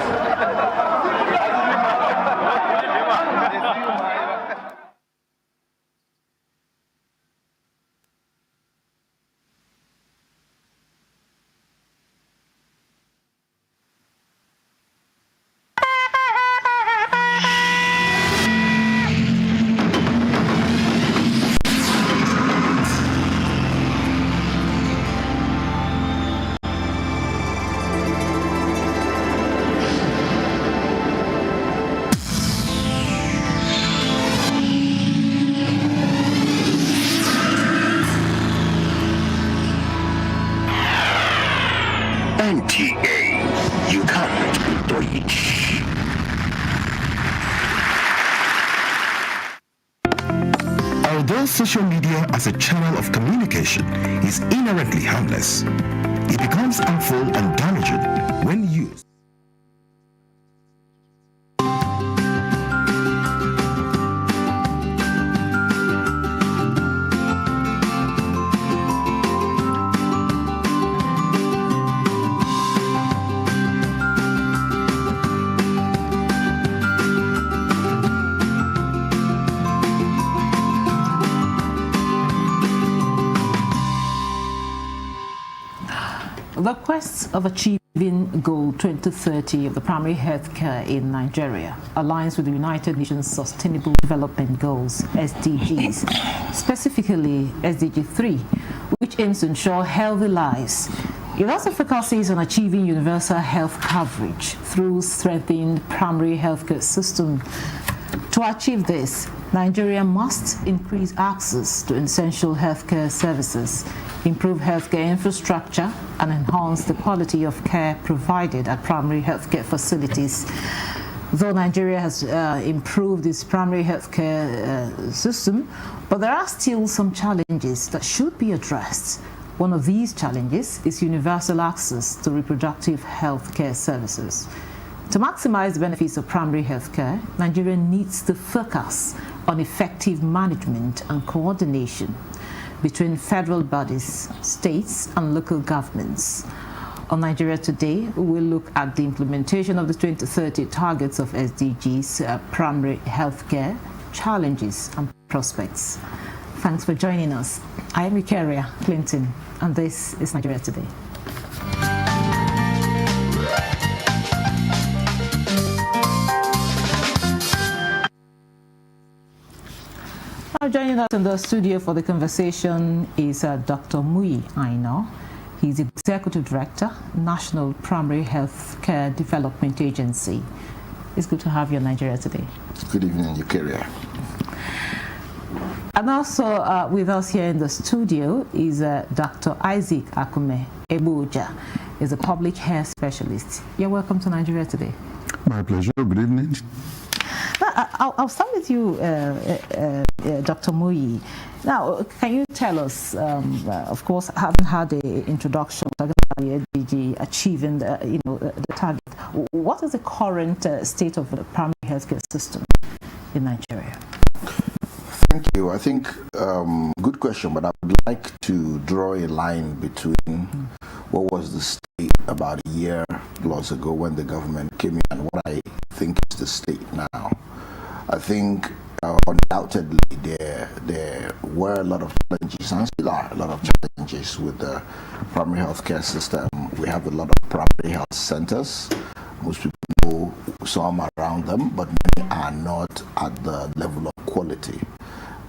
NTA, you can't Deutsch. Although social media as a channel of communication is inherently harmless, it becomes harmful and damaging when used. The quest of achieving Goal 2030 of the primary healthcare in Nigeria aligns with the United Nations Sustainable Development Goals, SDGs, specifically SDG 3, which aims to ensure healthy lives. It also focuses on achieving universal health coverage through strengthening primary healthcare system. To achieve this, Nigeria must increase access to essential healthcare services, improve healthcare infrastructure, and enhance the quality of care provided at primary healthcare facilities. Though Nigeria has improved its primary healthcare system, but there are still some challenges that should be addressed. One of these challenges is universal access to reproductive healthcare services. To maximize the benefits of primary healthcare, Nigeria needs to focus on effective management and coordination between federal bodies, states, and local governments. On Nigeria Today, we will look at the implementation of the 2030 targets of SDGs, primary healthcare, challenges and prospects. Thanks for joining us. I am Eukaria Clinton, and this is Nigeria Today. Now joining us in the studio for the conversation is Dr. Muyi Aina. He's Executive Director, National Primary Health Care Development Agency. It's good to have you in Nigeria Today. Good evening, Eukaria. And also with us here in the studio is Dr. Isaac Akume Abuja. He's a public health specialist. You're welcome to Nigeria Today. My pleasure. Good evening. I'll start with you, Dr. Muyi. Now, can you tell us, of course, having had the introduction, talking about the SDG achieving the target, what is the current state of the primary healthcare system in Nigeria? Thank you. I think good question, but I would like to draw a line between what was the state about a year plus ago when the government came in and what I think is the state now. I think undoubtedly there were a lot of challenges and still are a lot of challenges with the primary healthcare system. We have a lot of primary health centers. Most people know some around them, but many are not at the level of quality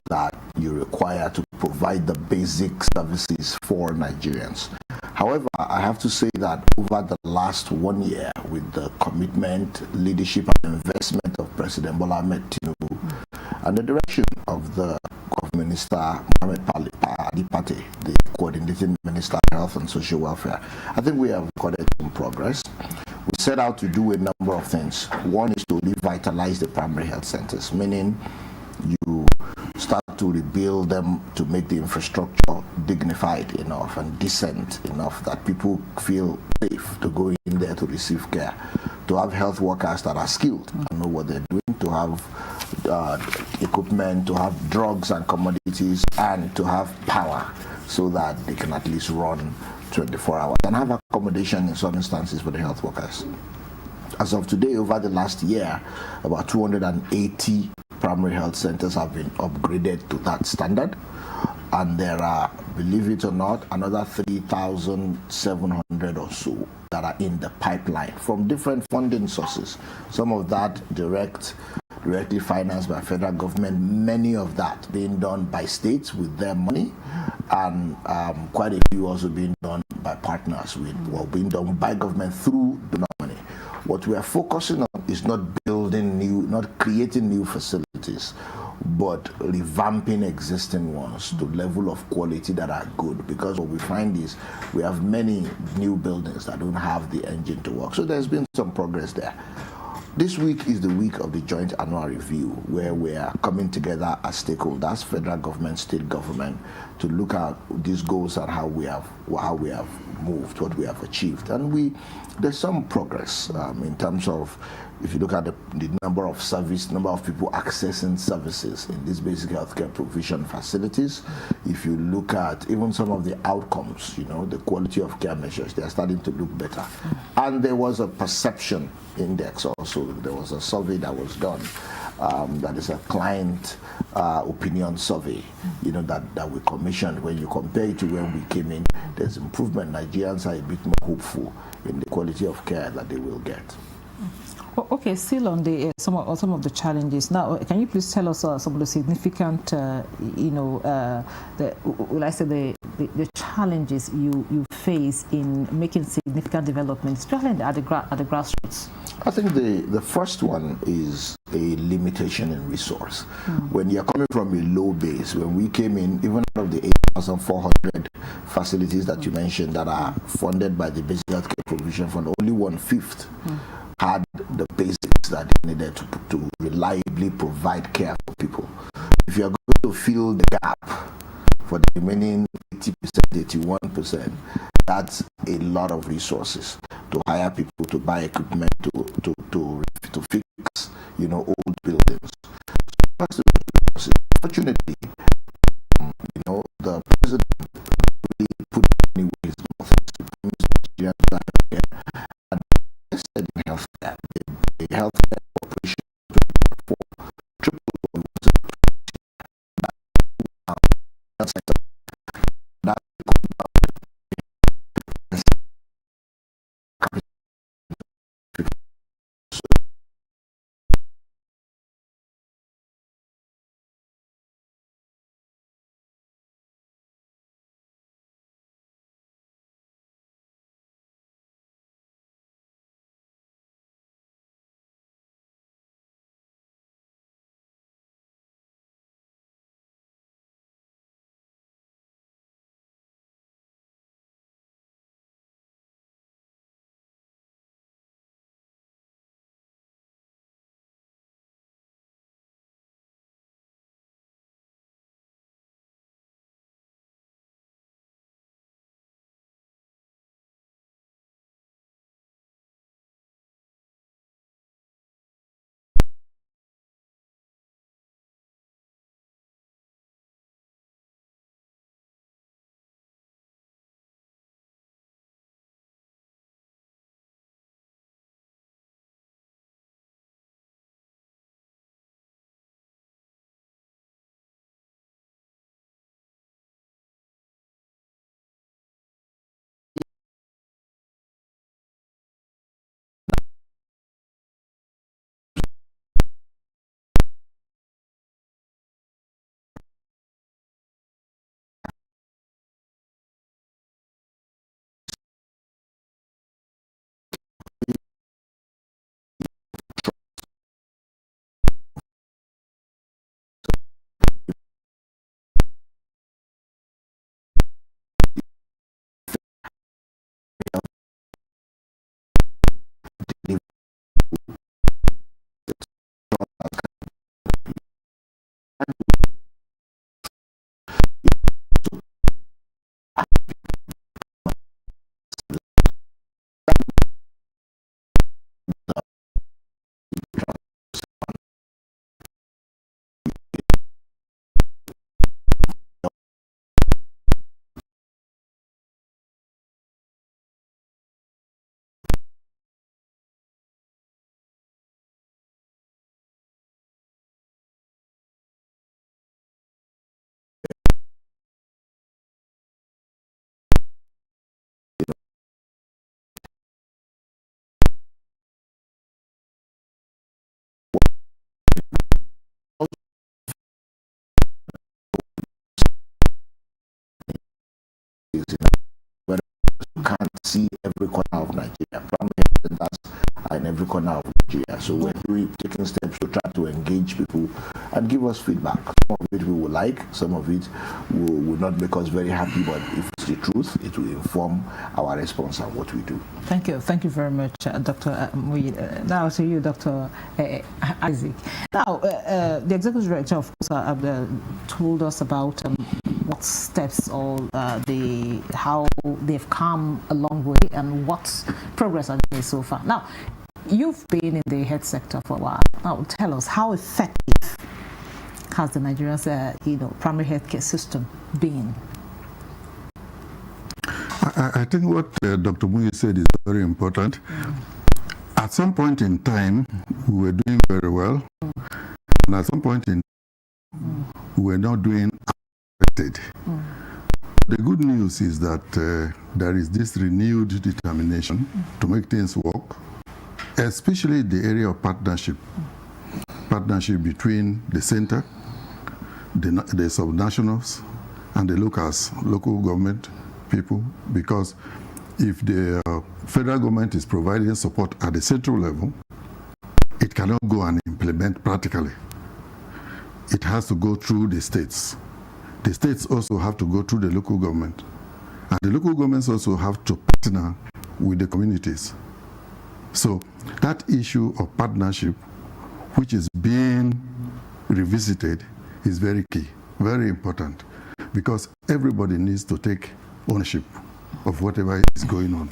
that you require to provide the basic services for Nigerians. However, I have to say that over the last 1 year, with the commitment, leadership, and investment of President Bola Ahmed Tinubu, and the direction of the Minister Mohamed Ali Pate, the Coordinating Minister of Health and Social Welfare, I think we have recorded some progress. We set out to do a number of things. One is to revitalize the primary health centers, meaning you start to rebuild them to make the infrastructure dignified enough and decent enough that people feel safe to go in there to receive care, to have health workers that are skilled and know what they're doing, to have equipment, to have drugs and commodities, and to have power so that they can at least run 24 hours and have accommodation in some instances for the health workers. As of today, over the last year, about 280 primary health centers have been upgraded to that standard, and there are, believe it or not, another 3,700 or so that are in the pipeline from different funding sources. Some of that directly financed by federal government, many of that being done by states with their money, and quite a few also being done by partners being done by government through donor money. What we are focusing on is not building new, not creating new facilities, but revamping existing ones to level of quality that are good. Because what we find is we have many new buildings that don't have the engine to work. So there's been some progress there. This week is the week of the joint annual review, where we are coming together as stakeholders, federal government, state government, to look at these goals and how we have moved, what we have achieved. And there's some progress in terms of, if you look at the number of people accessing services in these basic healthcare provision facilities, if you look at even some of the outcomes, the quality of care measures, they are starting to look better. And there was a perception index also. There was a survey that was done that is a client opinion survey, that we commissioned. When you compare it to when we came in, there's improvement. Nigerians are a bit more hopeful in the quality of care that they will get. Okay, still on the some of the challenges. Now, can you please tell us some of the significant, the challenges you face in making significant developments, especially at the grassroots? I think the first one is a limitation in resource. When you're coming from a low base, when we came in, even out of the 8,400 facilities that you mentioned that are funded by the Basic Healthcare Provision Fund, only 1/5 had the basics that they needed to reliably provide care for people. If you're going to fill the gap for the remaining 80%, 81%, that's a lot of resources to hire people, to buy equipment, to fix, old buildings. Fortunately, the president really put money where his mouth is. healthcare operation for triple health sector. That but you can't see every corner of Nigeria. Primary health centers are in every corner of Nigeria. So we're taking steps to try to engage people and give us feedback. Some of it we will like, some of it will not make us very happy, but if it's the truth, it will inform our response and what we do. Thank you very much, Dr. Muyi. Now to you, Dr. Isaac. Now, the Executive Director, of course, told us about what steps or how they've come a long way and what progress has been made so far. Now, you've been in the health sector for a while. Now, tell us, how effective has the Nigerian's primary healthcare system been? I think what Dr. Muyi said is very important. At some point in time, we were doing very well, and at some point in time, we were not doing as expected. The good news is that there is this renewed determination to make things work, especially in the area of partnership between the center, the subnationals, and the local government people, because if the federal government is providing support at the central level, it cannot go and implement practically. It has to go through the states. The states also have to go through the local government. And the local governments also have to partner with the communities. So that issue of partnership, which is being revisited, is very key, very important, because everybody needs to take ownership of whatever is going on.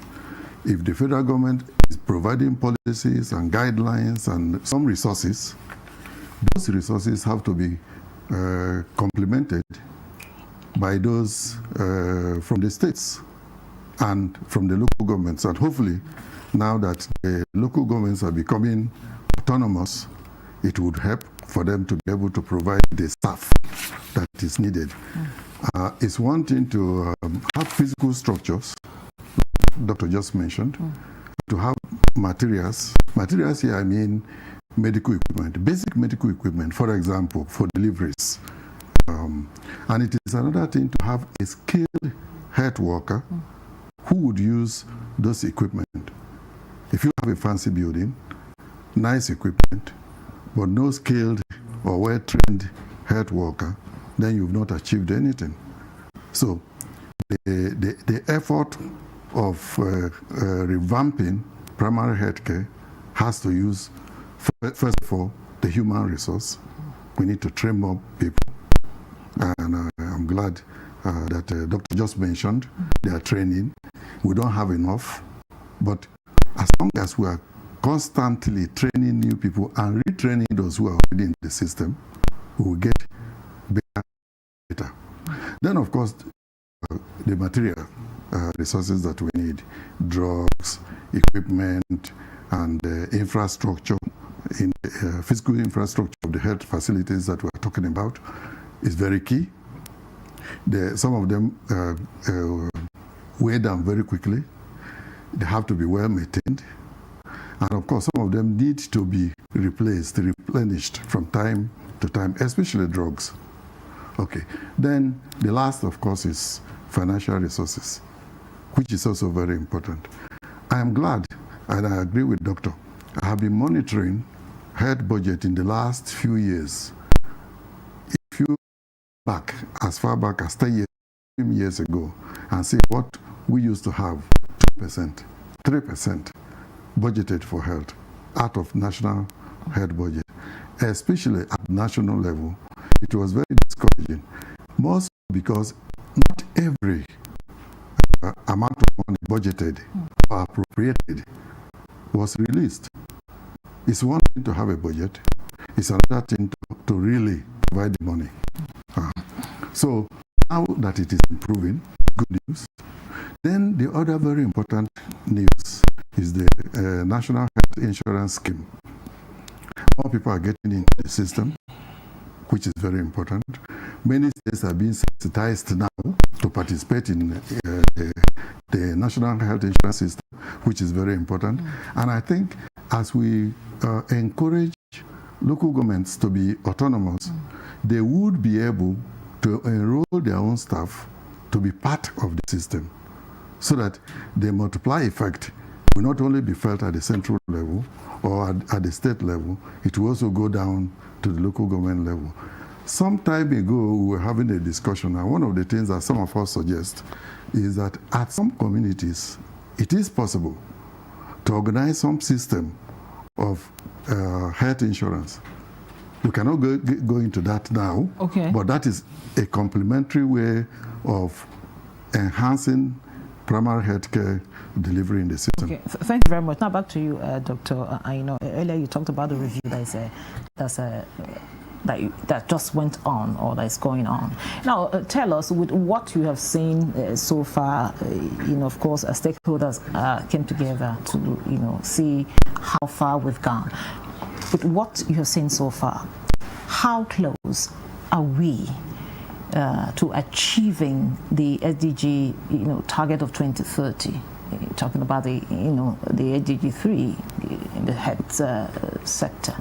If the federal government is providing policies and guidelines and some resources, those resources have to be complemented by those from the states and from the local governments. And hopefully, now that the local governments are becoming autonomous, it would help for them to be able to provide the staff that is needed. It's one thing to have physical structures, like Dr. just mentioned, to have materials. Materials here, I mean medical equipment, basic medical equipment, for example, for deliveries. And it is another thing to have a skilled health worker who would use those equipment. If you have a fancy building, nice equipment, but no skilled or well-trained health worker, then you've not achieved anything. So the effort of revamping primary health care has to use, first of all, the human resource. We need to train more people. And I'm glad that Dr. just mentioned they are training. We don't have enough, but as long as we are constantly training new people and retraining those who are already in the system, we will get better. Then, of course, the material resources that we need, drugs, equipment, and infrastructure, in physical infrastructure of the health facilities that we're talking about is very key. Some of them wear down very quickly. They have to be well maintained. And of course, some of them need to be replaced, replenished from time to time, especially drugs. Okay. Then the last, of course, is financial resources, which is also very important. I am glad, and I agree with Doctor, I have been monitoring health budget in the last few years. If you back as far back as 10 years ago and see what we used to have, 2%, 3% budgeted for health out of national health budget, especially at national level, it was very discouraging. Most because not every amount of money budgeted or appropriated was released. It's one thing to have a budget, it's another thing to really provide the money. So now that it is improving, good news. Then the other very important news is the National Health Insurance Scheme. More people are getting into the system, which is very important. Many states are being sensitized now to participate in the National Health Insurance System, which is very important. And I think as we encourage local governments to be autonomous, they would be able to enroll their own staff to be part of the system, so that the multiply effect will not only be felt at the central level or at the state level, it will also go down to the local government level. Some time ago, we were having a discussion, and one of the things that some of us suggest is that at some communities, it is possible to organize some system of health insurance. We cannot go into that now, but that is a complementary way of enhancing primary health care delivery in the system. Okay, thank you very much. Now back to you, Doctor. I know earlier you talked about the review that just went on or that is going on. Now, tell us, with what you have seen so far, of course, stakeholders came together to, see how far we've gone. With what you have seen so far, how close are we to achieving the SDG, target of 2030? Talking about the SDG 3 in the health sector.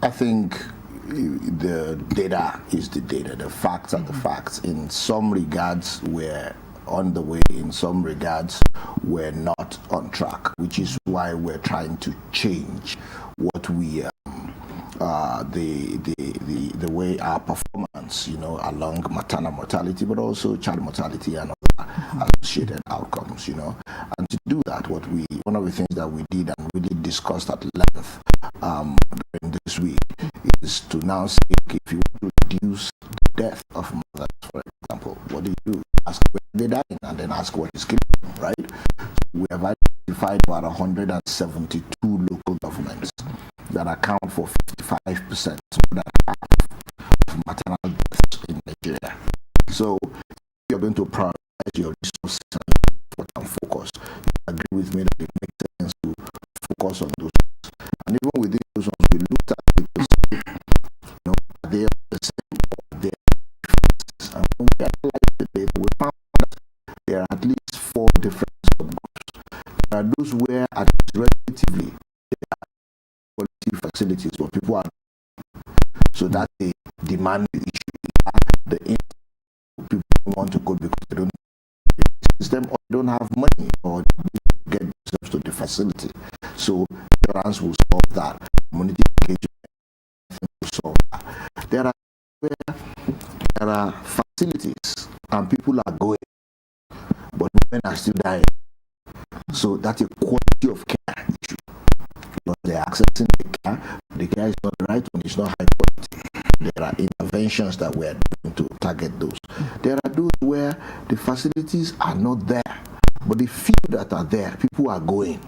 I think the data is the data. The facts are the facts. In some regards, we're on the way. In some regards, we're not on track, which is why we're trying to change what we the way our performance, along maternal mortality, but also child mortality and other associated outcomes, And to do that, one of the things that we did and really discussed at length during this week is to now say, okay, if you want to reduce the death of mothers, for example, what do? Ask where they're dying, and then ask what is killing them, right? So we have identified about 172 local governments that account for 55%, more than half of maternal deaths in Nigeria. So you're going to prioritize your resources and focus. You agree with me that it makes sense to focus on those. And even within those where at least relatively quality facilities where people are. So that's a demand issue. The people don't want to go because they don't system or don't have money or get themselves to the facility. So insurance will solve that. Community engagement will solve that. There are facilities and people are going, but women are still dying. So that's a quality of care issue. Because they're accessing the care is not the right one, it's not high quality. There are interventions that we're doing to target those. There are those where the facilities are not there, but the few that are there, people are going.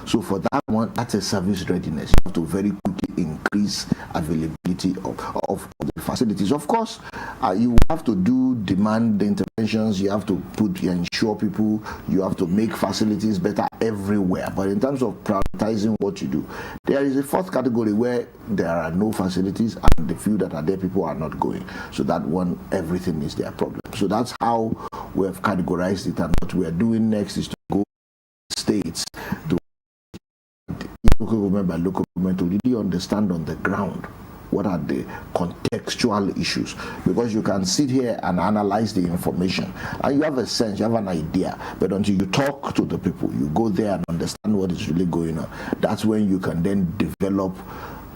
So for that one, that's a service readiness. You have to very quickly increase availability of the facilities. Of course, you have to do demand interventions. You have to ensure people. You have to make facilities better everywhere. But in terms of prioritizing what you do, there is a fourth category where there are no facilities and the few that are there, people are not going. So that one, everything is their problem. So that's how we have categorized it. And what we are doing next is to go to states to local government by local government to really understand on the ground what are the contextual issues, because you can sit here and analyze the information and you have a sense, you have an idea, but until you talk to the people, you go there and understand what is really going on, that's when you can then develop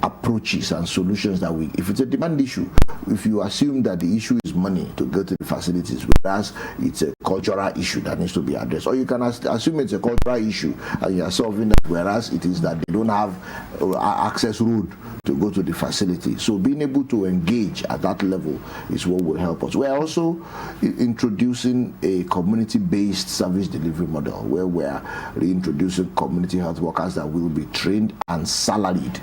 approaches and solutions that if it's a demand issue, if you assume that the issue is money to go to the facilities, whereas it's a cultural issue that needs to be addressed, or you can assume it's a cultural issue and you're solving that, whereas it is that they don't have access road to go to the facility. So being able to engage at that level is what will help us. We're also introducing a community-based service delivery model where we're reintroducing community health workers that will be trained and salaried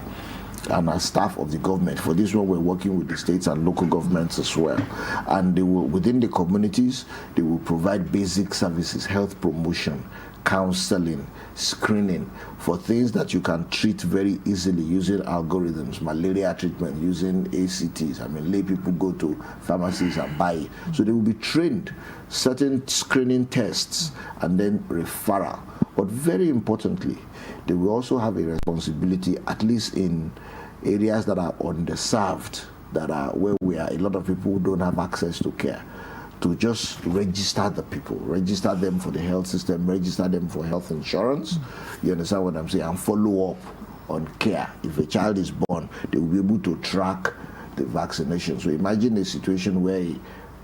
and as staff of the government. For this one, we're working with the states and local governments as well. And they will, within the communities, they will provide basic services, health promotion, counseling, screening for things that you can treat very easily using algorithms, malaria treatment using ACTs. I mean, lay people go to pharmacies and buy it. So they will be trained, certain screening tests, and then referral. But very importantly, they will also have a responsibility, at least in areas that are underserved, that are where a lot of people who don't have access to care, to just register the people, register them for the health system, register them for health insurance. You understand what I'm saying? And follow up on care. If a child is born, they will be able to track the vaccination. So imagine a situation where a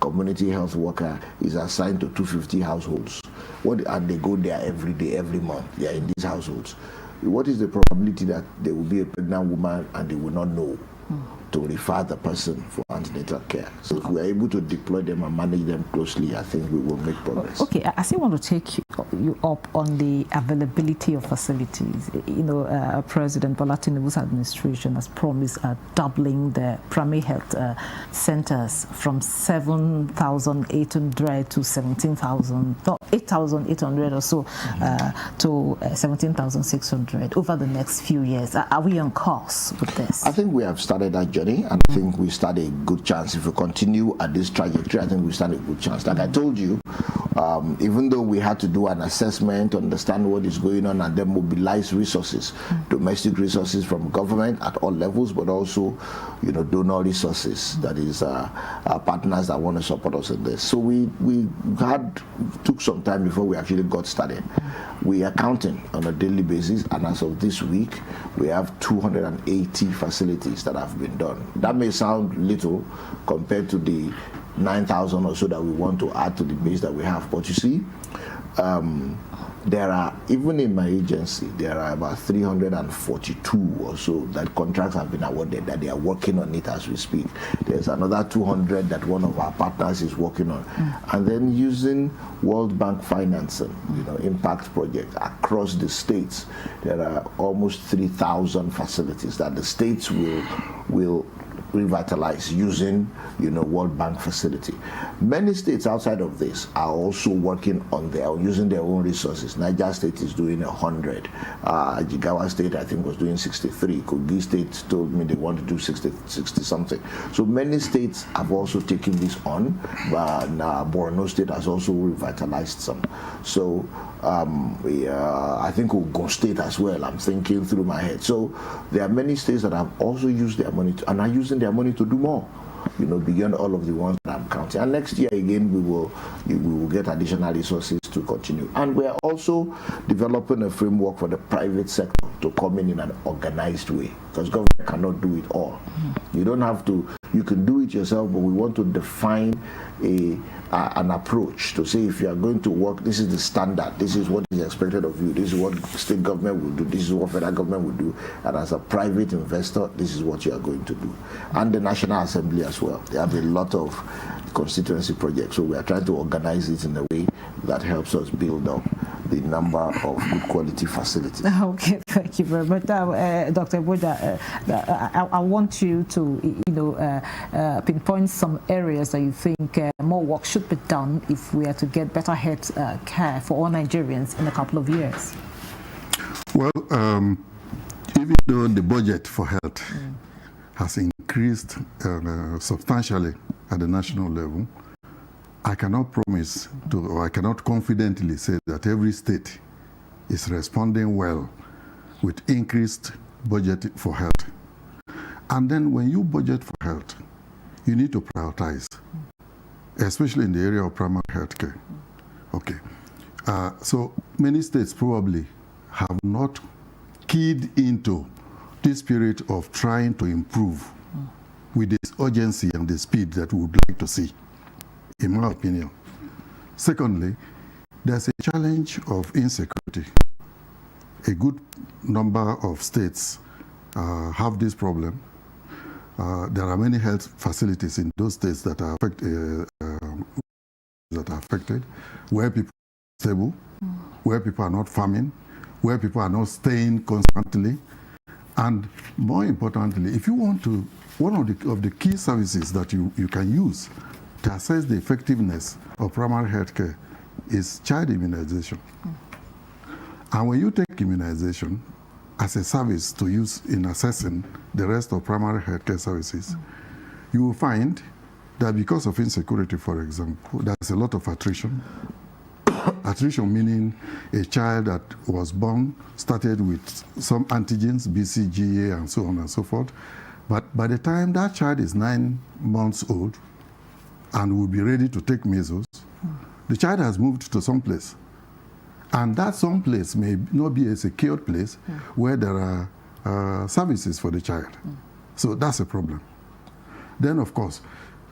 community health worker is assigned to 250 households. And they go there every day, every month. They are in these households. What is the probability that there will be a pregnant woman and they will not know to refer the person for antenatal care? So if we are able to deploy them and manage them closely, I think we will make progress. Okay, I still want to take you up on the availability of facilities. President Bola Tinubu's administration has promised doubling the primary health centers from 7,800 to 17,000, no, 8,800 or so to 17,600 over the next few years. Are we on course with this? I think we have started that journey, and I think we stand a good chance. If we continue at this trajectory, I think we stand a good chance. Like I told you, even though we had to do an assessment, understand what is going on, and then mobilize resources, domestic resources from government at all levels, but also, donor resources, that is our partners that want to support us in this. So we took some time before we actually got started. We are counting on a daily basis, and as of this week, we have 280 facilities that have been done. That may sound little compared to the 9,000 or so that we want to add to the base that we have, but you see, there are, even in my agency, there are about 342 or so that contracts have been awarded, that they are working on it as we speak. There's another 200 that one of our partners is working on. And then using World Bank financing, impact projects across the states, there are almost 3,000 facilities that the states will revitalize using World Bank facility. Many states outside of this are also working on using their own resources. Niger State is doing 100. Jigawa State, I think, was doing 63. Kogi State told me they want to do 60 something. So many states have also taken this on. Borno State has also revitalized some. So I think Ogun State as well. I'm thinking through my head. So there are many states that have also used their money and are using their money to do more, beyond all of the ones that I'm counting. And next year again, we will get additional resources to continue. And we're also developing a framework for the private sector to come in an organized way, because government cannot do it all. You don't have to. You can do it yourself, but we want to define an approach to say, if you are going to work, this is the standard, this is what is expected of you, this is what state government will do, this is what federal government will do, and as a private investor, this is what you are going to do. And the National Assembly as well. They have a lot of constituency projects, so we are trying to organize it in a way that helps us build up the number of good quality facilities. Okay, thank you very much. Dr. Abuja, I want you to pinpoint some areas that you think more work should be done if we are to get better health care for all Nigerians in a couple of years. Well, even though the budget for health has increased substantially at the national level, I cannot promise or I cannot confidently say that every state is responding well with increased budget for health. And then when you budget for health, you need to prioritize, especially in the area of primary health care. Okay. So many states probably have not keyed into this spirit of trying to improve with this urgency and the speed that we would like to see, in my opinion. Secondly, there's a challenge of insecurity. A good number of states have this problem. There are many health facilities in those states that are affected, where people are stable, where people are not farming, where people are not staying constantly. And more importantly, if you want to, one of the key services that you can use to assess the effectiveness of primary health care is child immunization. And when you take immunization as a service to use in assessing the rest of primary health care services, you will find that because of insecurity, for example, there's a lot of attrition. Attrition meaning a child that was born started with some antigens, BCG, and so on and so forth. But by the time that child is 9 months old and will be ready to take measles, the child has moved to some place. And that some place may not be a secured place where there are services for the child. So that's a problem. Then, of course,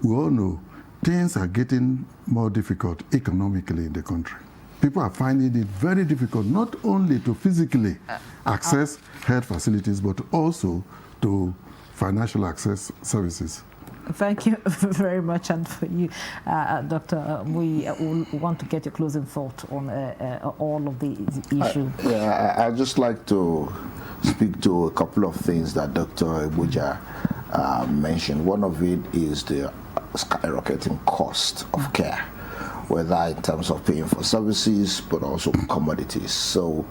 we all know things are getting more difficult economically in the country. People are finding it very difficult not only to physically access health facilities, but also to financial access services. Thank you very much, and for you, Doctor, we want to get your closing thought on all of these issues. I'd just like to speak to a couple of things that Dr. Abuja mentioned. One of it is the skyrocketing cost of care, whether in terms of paying for services, but also commodities. So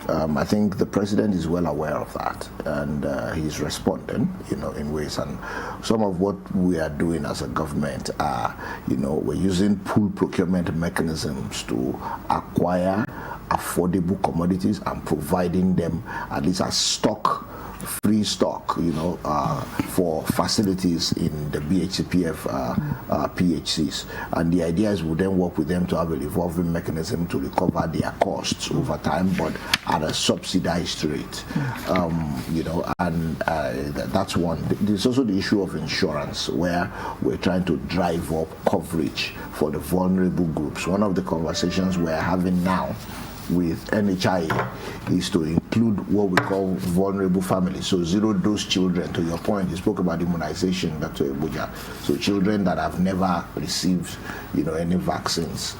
I think the president is well aware of that, and he's responding, in ways. And some of what we are doing as a government are, we're using pool procurement mechanisms to acquire affordable commodities and providing them at least as free stock, for facilities in the BHCPF PHCs. And the idea is we'll then work with them to have a revolving mechanism to recover their costs over time, but at a subsidized rate. And that's one. There's also the issue of insurance, where we're trying to drive up coverage for the vulnerable groups. One of the conversations we're having now with NHIA is to include what we call vulnerable families, so zero-dose children. To your point, you spoke about immunization, Dr. Abuja. So children that have never received, any vaccines.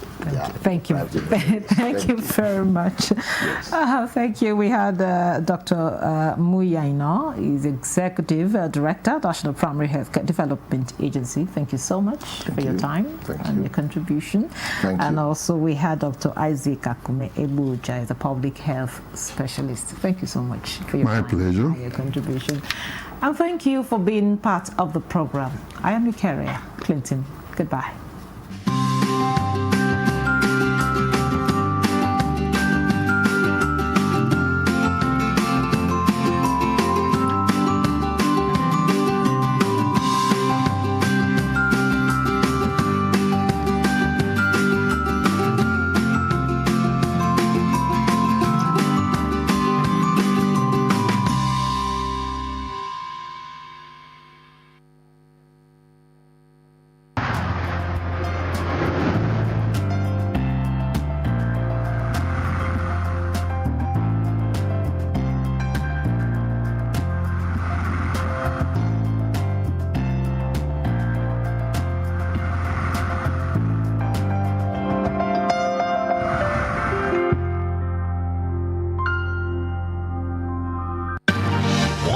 Thank you. Thank you very much. Yes. Thank you. We had Dr. Muyaina, he's Executive Director, National Primary Healthcare Development Agency. Thank you so much for your time and your contribution. And also we had Dr. Isaac Akume Abuja, is a public health specialist. Thank you so much for your time and your contribution. And thank you for being part of the program. I am your carrier, Clinton. Goodbye.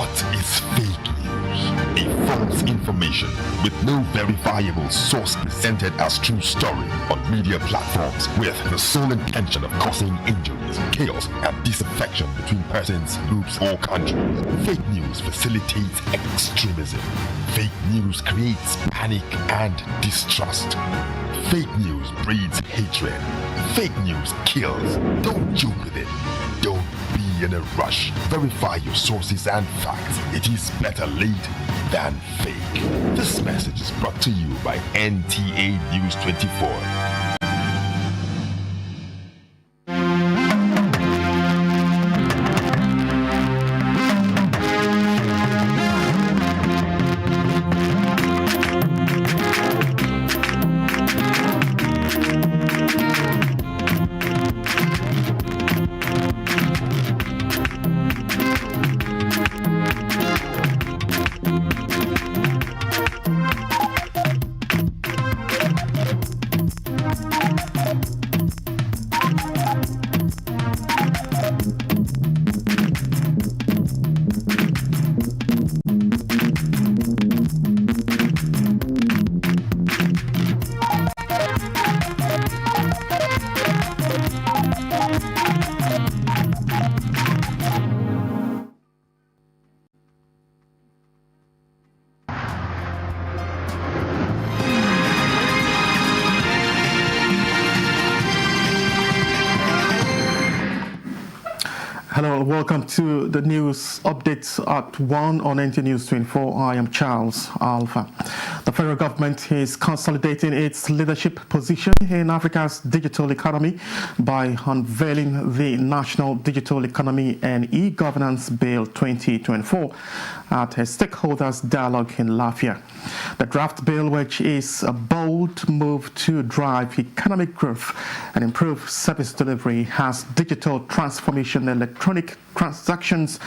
What is fake news? A false information with no verifiable source presented as true story on media platforms with the sole intention of causing injuries, chaos, and disaffection between persons, groups, or countries. Fake news facilitates extremism. Fake news creates panic and distrust. Fake news breeds hatred. Fake news kills. Don't joke with it. Don't be in a rush. Verify your sources and facts. It is better late than fake. This message is brought to you by NTA News 24. Hello, welcome to the news updates at 1 on NTA News 24. I am Charles Alpha. The federal government is consolidating its leadership position in Africa's digital economy by unveiling the National Digital Economy and E-Governance Bill 2024 at a stakeholders dialogue in Lafia. The draft bill, which is a bold move to drive economic growth and improve service delivery, has digital transformation, electronic transactions,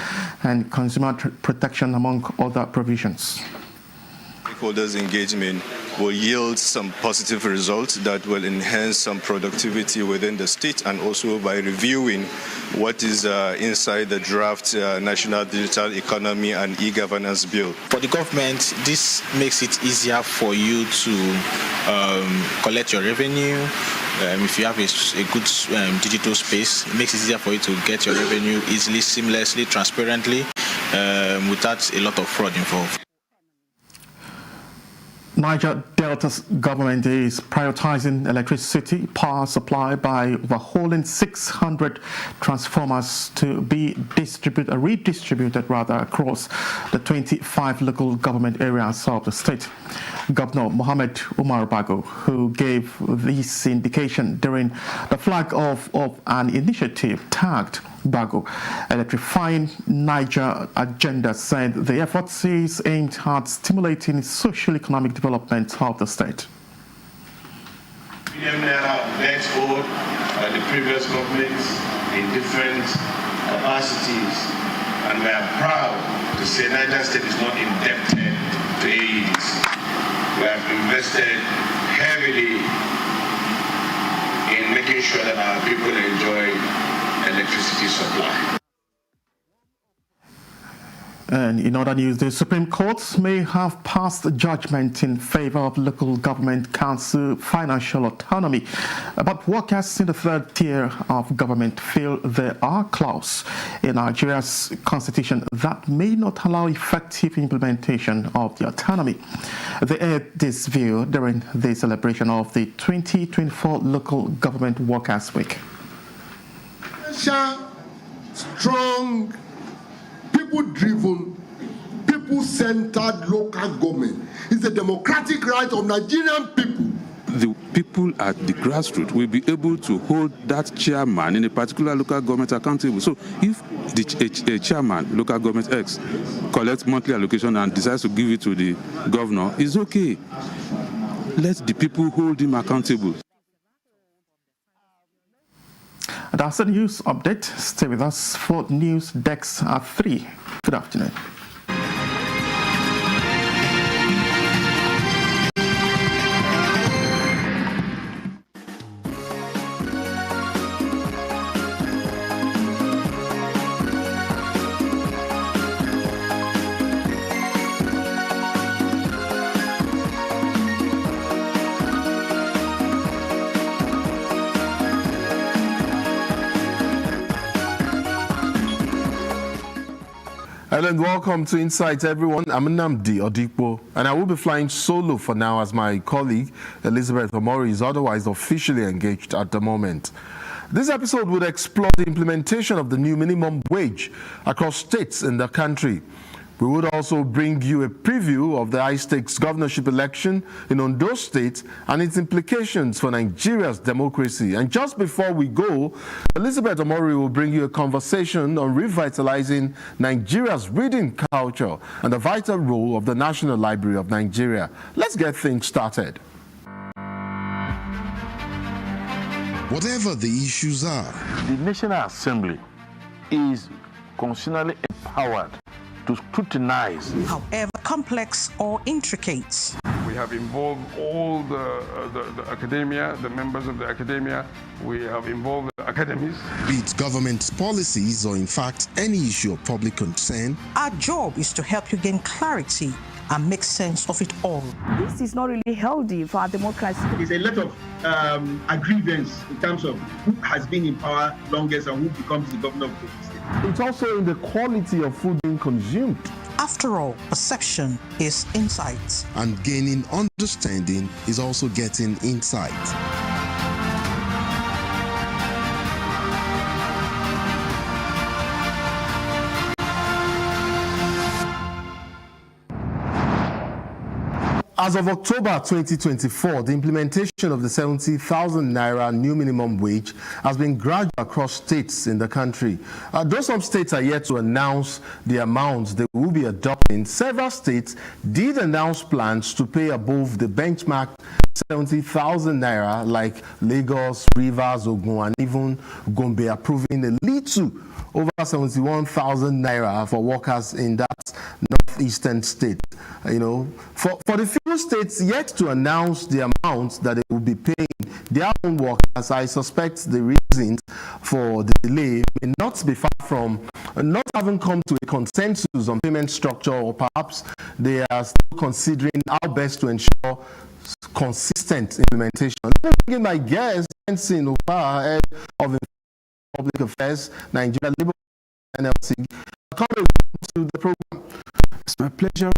and consumer protection, among other provisions. Stakeholders' engagement will yield some positive results that will enhance some productivity within the state, and also by reviewing what is inside the draft National Digital Economy and E-Governance Bill. For the government, this makes it easier for you to collect your revenue. If you have a good digital space, it makes it easier for you to get your revenue easily, seamlessly, transparently, without a lot of fraud involved. Niger Delta's government is prioritizing electricity power supply by overhauling 600 transformers to be redistributed across the 25 local government areas of the state. Governor Mohammed Umar Bago, who gave this indication during the flag off of an initiative tagged Bago Electrifying Niger Agenda, said the effort is aimed at stimulating social-economic development of the state. Next board by the previous governments in different capacities, and we are proud to say Niger State is not indebted to AEDs. We have invested heavily in making sure that our people enjoy electricity supply. And in other news, the Supreme Court may have passed judgment in favor of local government council financial autonomy. But workers in the third tier of government feel there are clauses in Nigeria's constitution that may not allow effective implementation of the autonomy. They aired this view during the celebration of the 2024 Local Government Workers' Week. Strong, people-driven, people-centered local government is the democratic right of Nigerian people. The people at the grassroots will be able to hold that chairman in a particular local government accountable. So if a chairman, local government X, collects monthly allocation and decides to give it to the governor, it's okay. Let the people hold him accountable. That's the news update. Stay with us for news decks at 3. Good afternoon. Hello and welcome to Insight, everyone. I'm Nnamdi Odipo, and I will be flying solo for now as my colleague Elizabeth Omori is otherwise officially engaged at the moment. This episode would explore the implementation of the new minimum wage across states in the country. We would also bring you a preview of the high-stakes governorship election in Ondo State and its implications for Nigeria's democracy. And just before we go, Elizabeth Omori will bring you a conversation on revitalizing Nigeria's reading culture and the vital role of the National Library of Nigeria. Let's get things started. Whatever the issues are, the National Assembly is constitutionally empowered to scrutinize, however complex or intricate. We have involved all the academia, the members of the academia. We have involved the academies. Be it government policies or in fact any issue of public concern. Our job is to help you gain clarity and make sense of it all. This is not really healthy for our democracy. There's a lot of agreements in terms of who has been in power longest and who becomes the governor of the state. It's also in the quality of food being consumed. After all, perception is insight. And gaining understanding is also getting insight. As of October 2024, the implementation of the 70,000 naira new minimum wage has been gradual across states in the country. Though some states are yet to announce the amounts they will be adopting, several states did announce plans to pay above the benchmark 70,000 naira, like Lagos, Rivers, Ogun, and even Gombe, approving a little over 71,000 naira for workers in that northeastern state. You know, for the few states yet to announce the amount that they will be paying their own workers, I suspect the reasons for the delay may not be far from not having come to a consensus on payment structure, or perhaps they are still considering how best to ensure consistent implementation. Let me bring in my guest, Benson Upa, head of Public Affairs, Nigeria Labour NLC. Comrade, welcome to the program. It's my pleasure.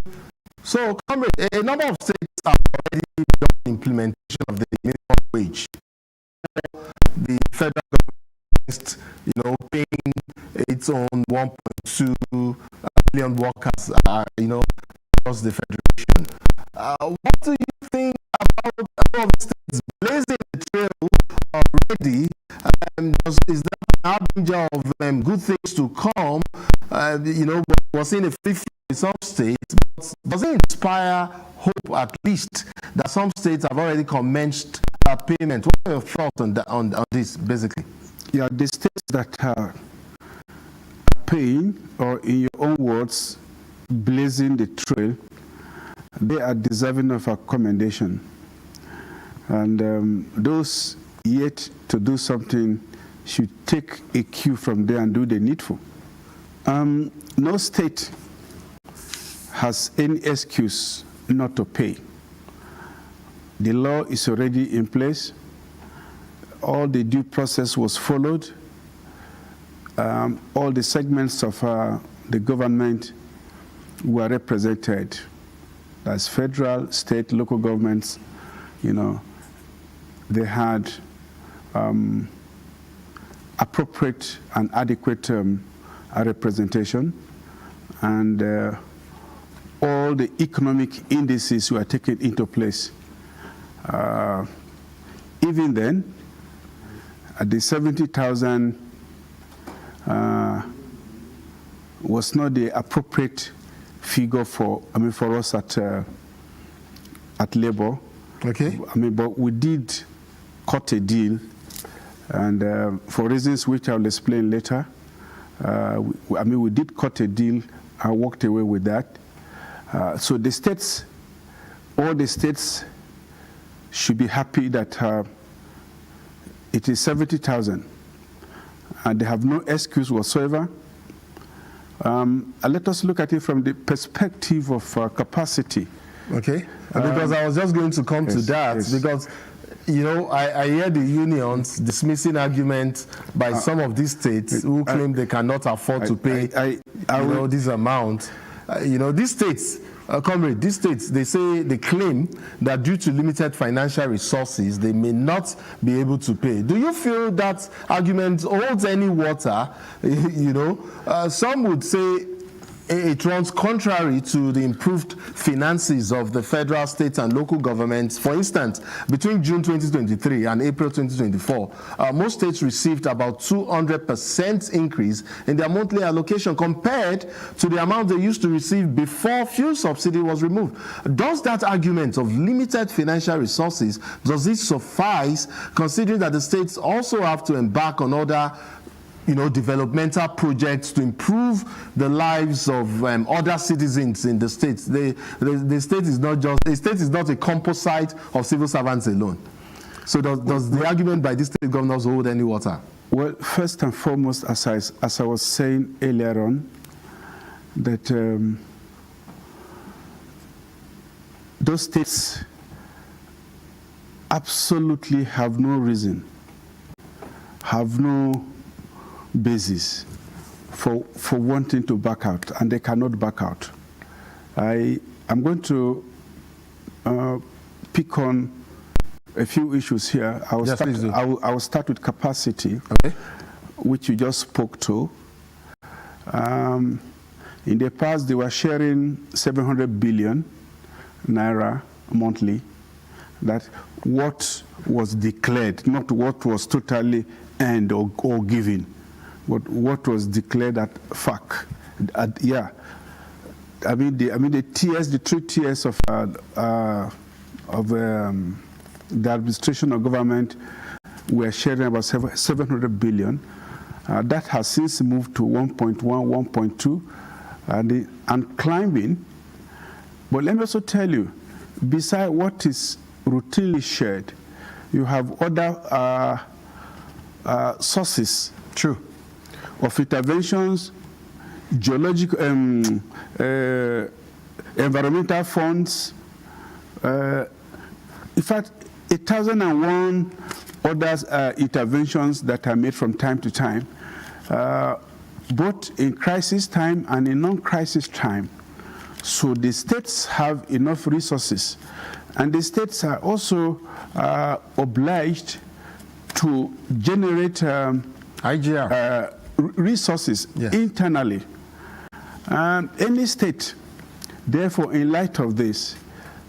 So, comrade, a number of states have already done implementation of the minimum wage. The federal government, paying its own 1.2 million workers, across the federation. What do you think about all the states blazing the trail already? Is there an danger of good things to come? We're seeing a fifth in some states, but does it inspire hope at least that some states have already commenced payment? What are your thoughts on this, basically? Yeah, the states that are paying, or in your own words, blazing the trail, they are deserving of a commendation. And those yet to do something should take a cue from there and do the needful. No state has any excuse not to pay. The law is already in place. All the due process was followed. All the segments of the government were represented. That's federal, state, local governments. They had appropriate and adequate representation, and all the economic indices were taken into place. Even then, the 70,000 was not the appropriate figure for us at Labour. Okay. But we did cut a deal, and for reasons which I'll explain later, we did cut a deal and walked away with that. So the states, all the states should be happy that it is 70,000, and they have no excuse whatsoever. Let us look at it from the perspective of capacity. Okay, because I was just going to come to that, because You know, I hear the unions dismissing arguments by some of these states who claim they cannot afford to pay this amount. These states, comrade, these states, they claim that due to limited financial resources, they may not be able to pay. Do you feel that argument holds any water? Some would say it runs contrary to the improved finances of the federal, state, and local governments. For instance, between June 2023 and April 2024, most states received about 200% increase in their monthly allocation compared to the amount they used to receive before fuel subsidy was removed. Does that argument of limited financial resources, does it suffice, considering that the states also have to embark on other developmental projects to improve the lives of other citizens in the states? The state is not a composite of civil servants alone. So does the argument by these state governors hold any water? Well, first and foremost, as I was saying earlier on, that those states absolutely have no reason, have no basis for wanting to back out, and they cannot back out. I'm going to pick on a few issues here. I will start with capacity, which you just spoke to. In the past, they were sharing 700 billion naira monthly. That what was declared, not what was totally earned or given. What was declared at FAC? The tiers, the 3 tiers of the administration of government were sharing about 700 billion. That has since moved to 1.1, 1.2, and climbing. But let me also tell you, besides what is routinely shared, you have other sources. True. Of interventions, geological, environmental funds. In fact, 1,001 other interventions that are made from time to time, both in crisis time and in non-crisis time. So the states have enough resources, and the states are also obliged to generate resources internally. And any state, therefore, in light of this,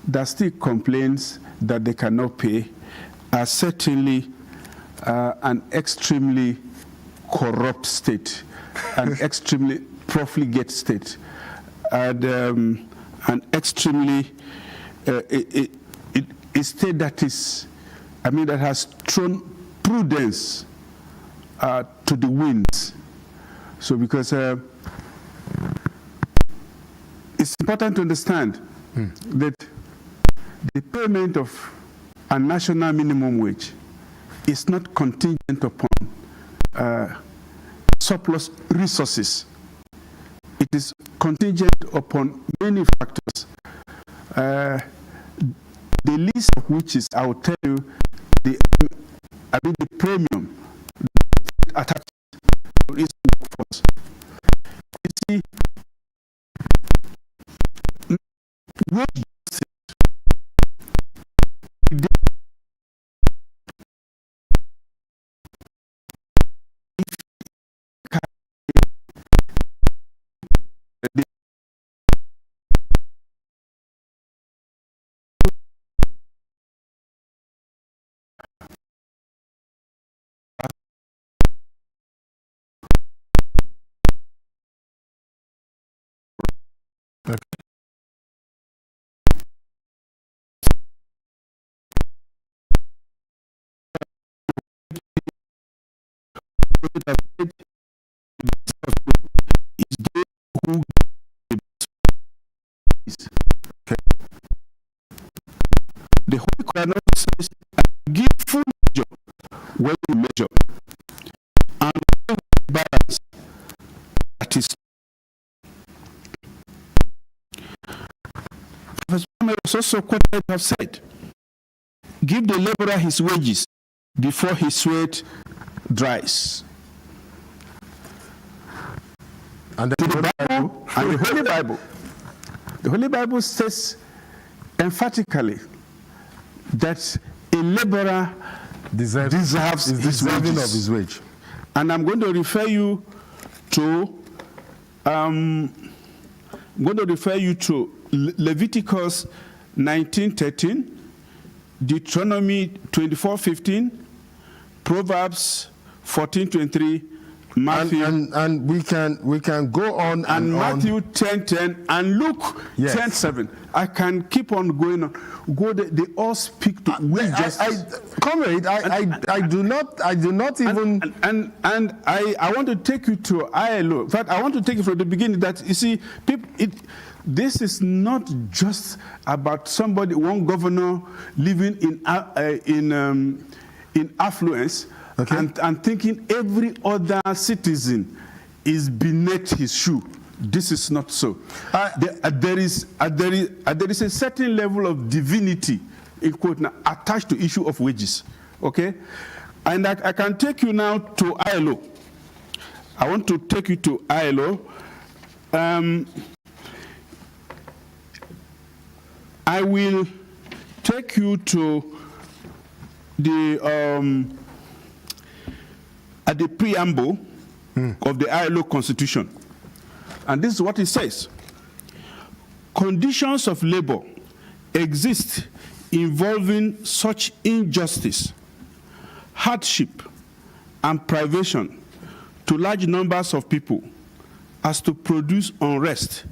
that still complains that they cannot pay, are certainly an extremely corrupt state, an extremely profligate state, and an extremely a state that is, that has thrown prudence to the winds. So because it's important to understand that the payment of a national minimum wage is not contingent upon surplus resources. It is contingent upon many factors, the least of which is, I will tell you, the premium attached to its workforce. You see, wage the whole economic says give full measure when you measure, and balance that is. Professor Ahmed was also quoted to have said give the laborer his wages before his sweat dries. And the Bible, and the Holy Bible. The Holy Bible says emphatically that a laborer deserves his wages. Of his wage. And I'm going to refer you to Leviticus 19:13, Deuteronomy 24:15, Proverbs 14:23, Matthew and we can go on and Matthew 10:10 and Luke 10:7. I can keep on going on. They all speak to justice. Comrade, I do not even and I want to take you to ILO. In fact, I want to take you from the beginning that you see this is not just about one governor living in affluence. Okay. And thinking every other citizen is beneath his shoe. This is not so. There is a certain level of divinity, in quote, attached to issue of wages. Okay, and I can take you now to ILO. I want to take you to ILO. I will take you to at the preamble of the ILO Constitution. And this is what it says. Conditions of labor exist involving such injustice, hardship, and privation to large numbers of people as to produce unrest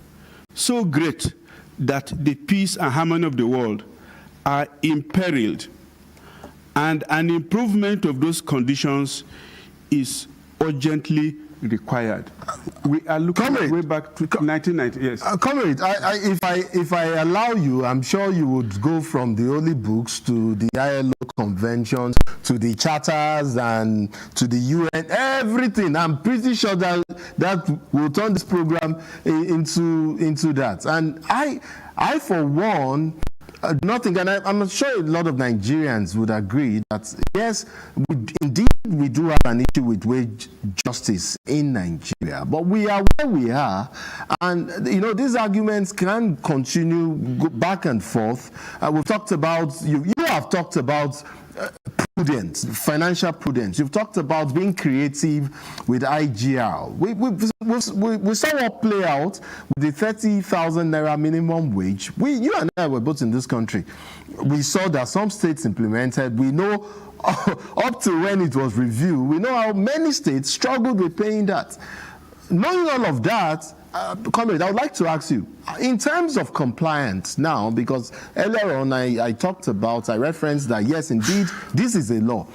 so great that the peace and harmony of the world are imperiled, and an improvement of those conditions is urgently required. We are looking way back to 1990. Yes. Comrade, if I allow you, I'm sure you would go from the holy books to the ILO conventions to the charters and to the UN, everything. I'm pretty sure that will turn this program into that. And I for one, nothing, and I'm sure a lot of Nigerians would agree that yes, indeed we do have an issue with wage justice in Nigeria, but we are where we are, and these arguments can continue, go back and forth. We've talked about you have talked about prudence, financial prudence. You've talked about being creative with IGR. We saw what play out with the 30,000 naira minimum wage. You and I were both in this country. We saw that some states implemented. We know up to when it was reviewed, we know how many states struggled with paying that. Knowing all of that, Comrade, I would like to ask you, in terms of compliance now, because earlier on I referenced that, yes, indeed, this is a law.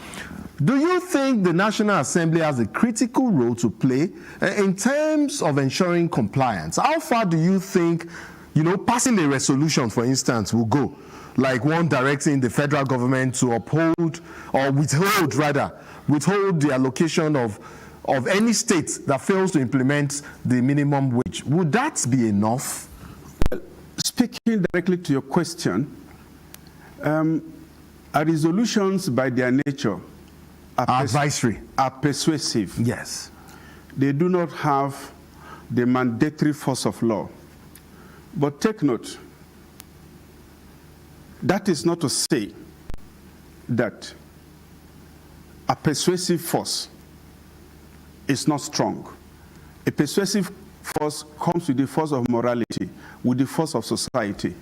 Do you think the National Assembly has a critical role to play in terms of ensuring compliance? How far do you think, passing a resolution, for instance, will go? Like one directing the federal government to uphold or withhold the allocation of any state that fails to implement the minimum wage. Would that be enough? Speaking directly to your question, resolutions by their nature are advisory, are persuasive. Yes. They do not have the mandatory force of law. But take note, that is not to say that a persuasive force is not strong. A persuasive force comes with the force of morality, with the force of society,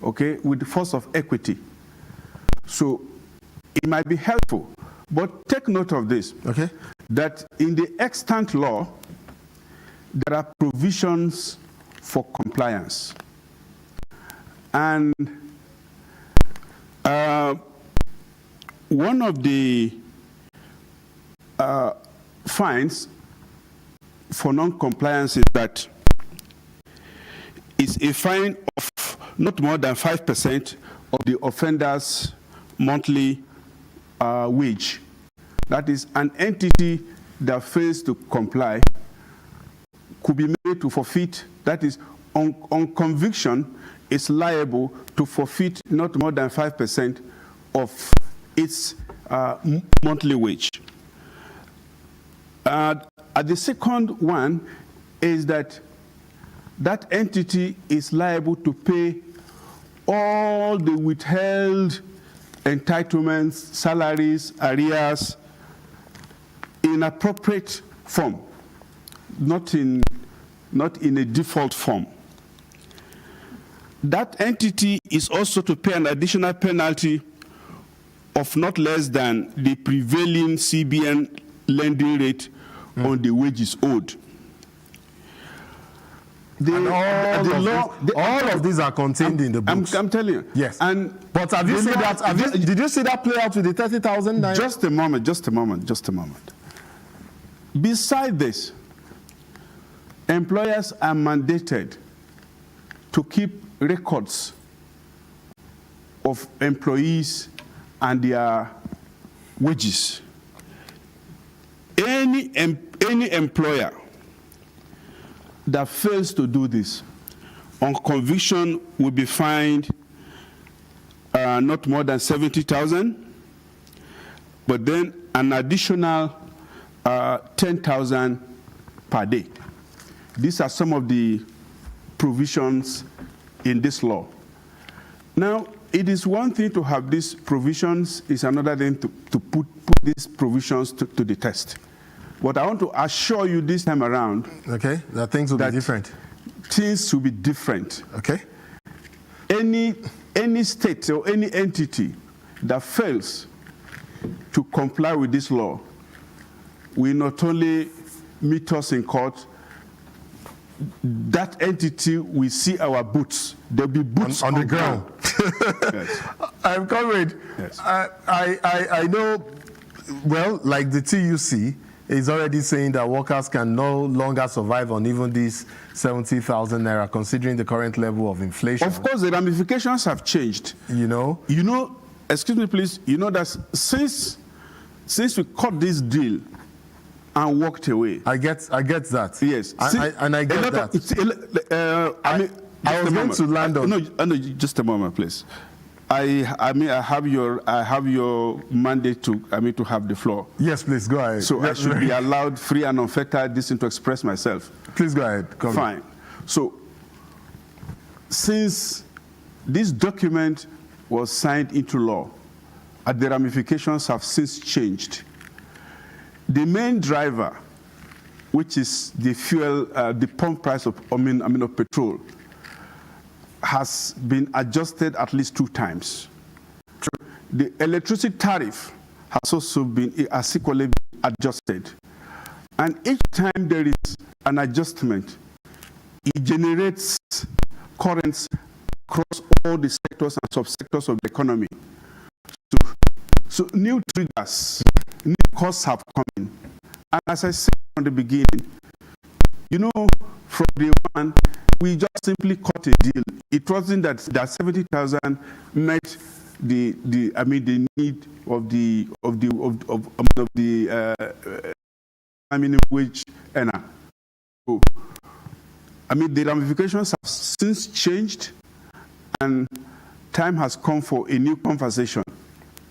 okay, with the force of equity. So it might be helpful, but take note of this, okay, that in the extant law, there are provisions for compliance. And one of the fines for non-compliance is that it's a fine of not more than 5% of the offender's monthly wage. That is, an entity that fails to comply could be made to forfeit. That is, on conviction, is liable to forfeit not more than 5% of its monthly wage. The second one is that that entity is liable to pay all the withheld entitlements, salaries, arrears in appropriate form, not in a default form. That entity is also to pay an additional penalty of not less than the prevailing CBN lending rate on the wages owed. All of these are contained in the books. I'm telling you. Yes. But have you seen that? Did you see that play out with the 30,000 naira? Just a moment. Beside this, employers are mandated to keep records of employees and their wages. Any employer that fails to do this, on conviction, will be fined not more than 70,000, but then an additional 10,000 per day. These are some of the provisions in this law. Now, it is one thing to have these provisions, it's another thing to put these provisions to the test. But I want to assure you this time around, okay, that things will be different. Things will be different. Okay. Any state or any entity that fails to comply with this law will not only meet us in court, that entity will see our boots. There'll be boots on the ground. Yes. I'm comrade. Yes. I know, well, like the TUC is already saying that workers can no longer survive on even this 70,000 naira, considering the current level of inflation. Of course, the ramifications have changed. You know, excuse me, please. You know that since we cut this deal and walked away. I get that. Yes, I get that. I was going to land on. No, just a moment, please. I have your mandate to have the floor. Yes, please go ahead. So I should be allowed free and unfettered to express myself. Please go ahead. Fine. So since this document was signed into law, the ramifications have since changed. The main driver, which is the fuel, the pump price of of petrol, has been adjusted at least 2 times. True. The electricity tariff has also been equally adjusted. And each time there is an adjustment, it generates currents across all the sectors and subsectors of the economy. So new triggers, new costs have come in. And as I said from the beginning, from day one, we just simply cut a deal. It wasn't that 70,000 met the need of the minimum wage earner. So, the ramifications have since changed, and time has come for a new conversation.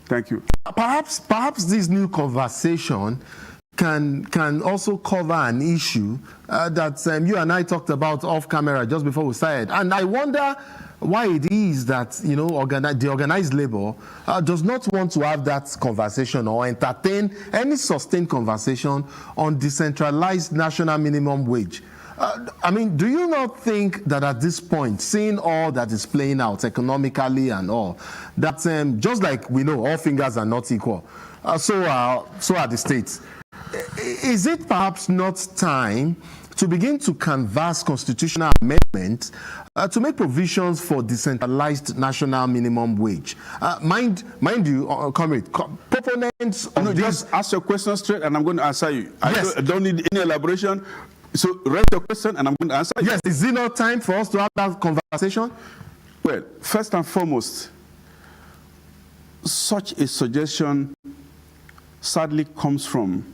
Thank you. Perhaps this new conversation can also cover an issue that you and I talked about off camera just before we started. And I wonder why it is that, the organized labor does not want to have that conversation or entertain any sustained conversation on decentralized national minimum wage. Do you not think that at this point, seeing all that is playing out economically and all, that just like we know all fingers are not equal, so are the states. Is it perhaps not time to begin to canvass constitutional amendments to make provisions for decentralized national minimum wage? Mind you, comrade, proponents of this... Just ask your question straight and I'm going to answer you. Yes. I don't need any elaboration. So raise your question and I'm going to answer you. Yes, is it not time for us to have that conversation? Well, first and foremost, such a suggestion sadly comes from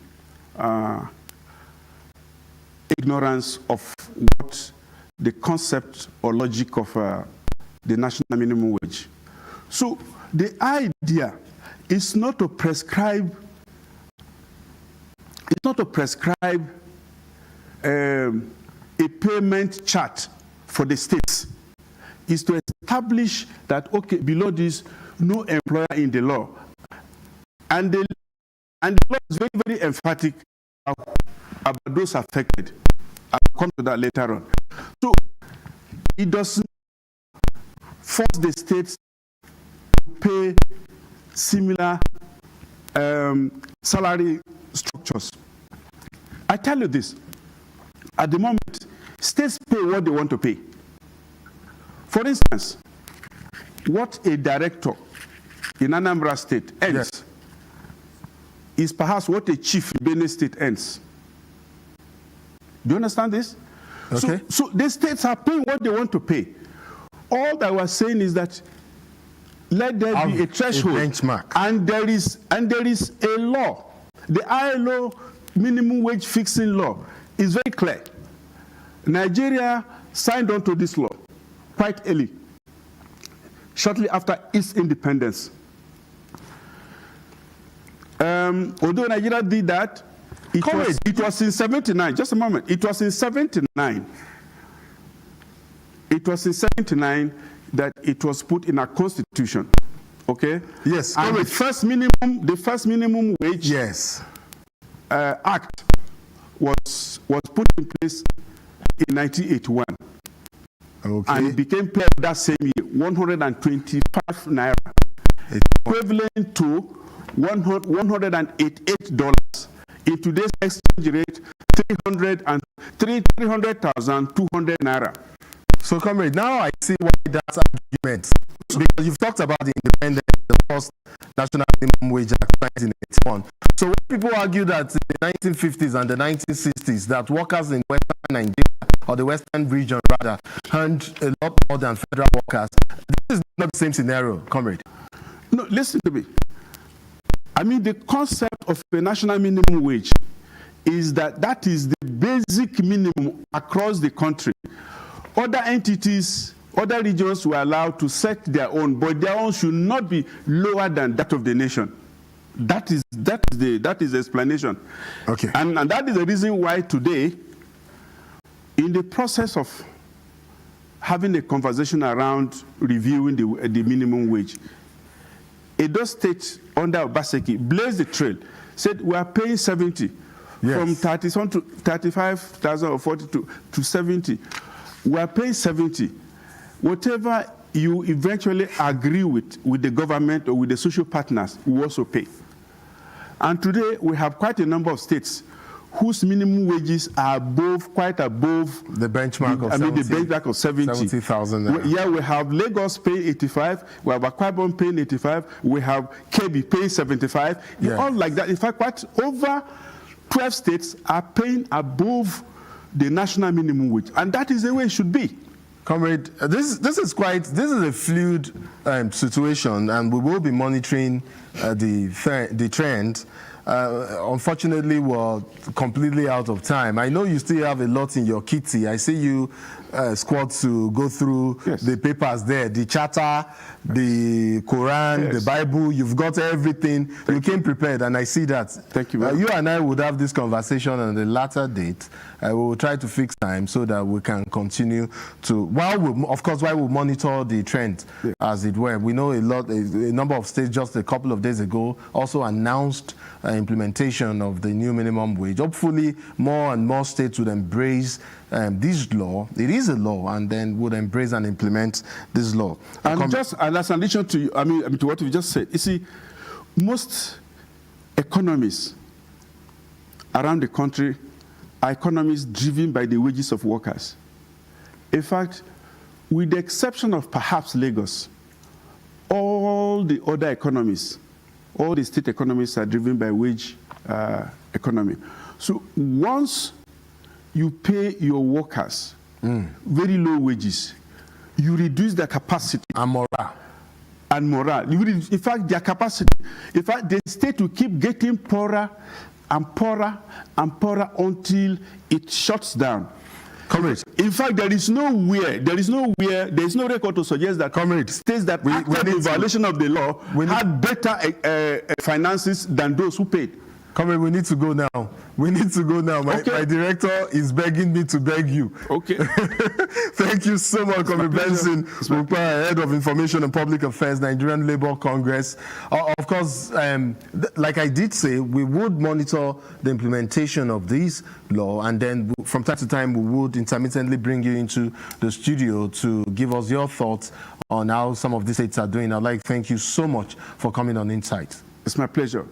ignorance of what the concept or logic of the national minimum wage. So the idea is not to prescribe. It's not to prescribe a payment chart for the states. It's to establish that, okay, below this, no employer in the law. And the law is very, very emphatic about those affected. I'll come to that later on. So it doesn't force the states to pay similar salary structures. I tell you this, at the moment, states pay what they want to pay. For instance, what a director in Anambra State earns is perhaps what a chief in Benue State earns. Do you understand this? Okay. So the states are paying what they want to pay. All that we're saying is that let there be a threshold, benchmark, and there is a law. The ILO minimum wage fixing law is very clear. Nigeria signed on to this law quite early, shortly after its independence. Although Nigeria did that, it was in 79. Just a moment. It was in 79. It was in 79 that it was put in a constitution. Okay. Yes. And the first minimum wage act was put in place in 1981. Okay. And it became paid that same year, 125 naira, equivalent to $188. In today's exchange rate, 300,200 naira. So, comrade, now I see why that's argument. Because you've talked about the independence, the first National Minimum Wage Act 1981. So when people argue that in the 1950s and the 1960s that workers in Western Nigeria, or the Western region rather, earned a lot more than federal workers, this is not the same scenario, comrade. No, listen to me. I mean, the concept of a national minimum wage is that is the basic minimum across the country. Other entities, other regions were allowed to set their own, but their own should not be lower than that of the nation. That is the explanation. Okay. And that is the reason why today, in the process of having a conversation around reviewing the minimum wage, Edo State under Obaseki blazed the trail, said we are paying 70, from 30 to 35,000 or 40 to 70. We are paying 70. Whatever you eventually agree with the government or with the social partners, we also pay. And today we have quite a number of states whose minimum wages are quite above the benchmark of 70. The benchmark of 70,000. Yeah, we have Lagos paying 85, we have Akwa Ibom paying 85, we have Kebbi paying 75. Yes. All like that. In fact, quite over 12 states are paying above the national minimum wage, and that is the way it should be. Comrade, this is a fluid situation, and we will be monitoring the trend. Unfortunately, we're completely out of time. I know you still have a lot in your kitty. I see you squad to go through the papers there, the charter, the Quran, the Bible. You've got everything. You came prepared, and I see that. Thank you. You and I would have this conversation on the latter date. We will try to fix time so that we can continue to, while we monitor the trend, as it were. We know a number of states just a couple of days ago also announced implementation of the new minimum wage. Hopefully, more and more states would embrace this law. It is a law, and then would embrace and implement this law. And just as an addition to to what you just said, you see, most economies around the country are economies driven by the wages of workers. In fact, with the exception of perhaps Lagos, all the other economies, all the state economies are driven by wage economy. So once you pay your workers very low wages, you reduce their capacity. And morale. In fact, their capacity. In fact, the state will keep getting poorer and poorer and poorer until it shuts down. Comrade. In fact, there is no record to suggest that states that acted in violation of the law had better finances than those who paid. Comrade, we need to go now. We need to go now. My director is begging me to beg you. Okay. Thank you so much, Comrade Benson, Head of Information and Public Affairs, Nigerian Labour Congress. Of course, like I did say, we would monitor the implementation of this law, and then from time to time, we would intermittently bring you into the studio to give us your thoughts on how some of these states are doing. I'd like to thank you so much for coming on Insight. It's my pleasure.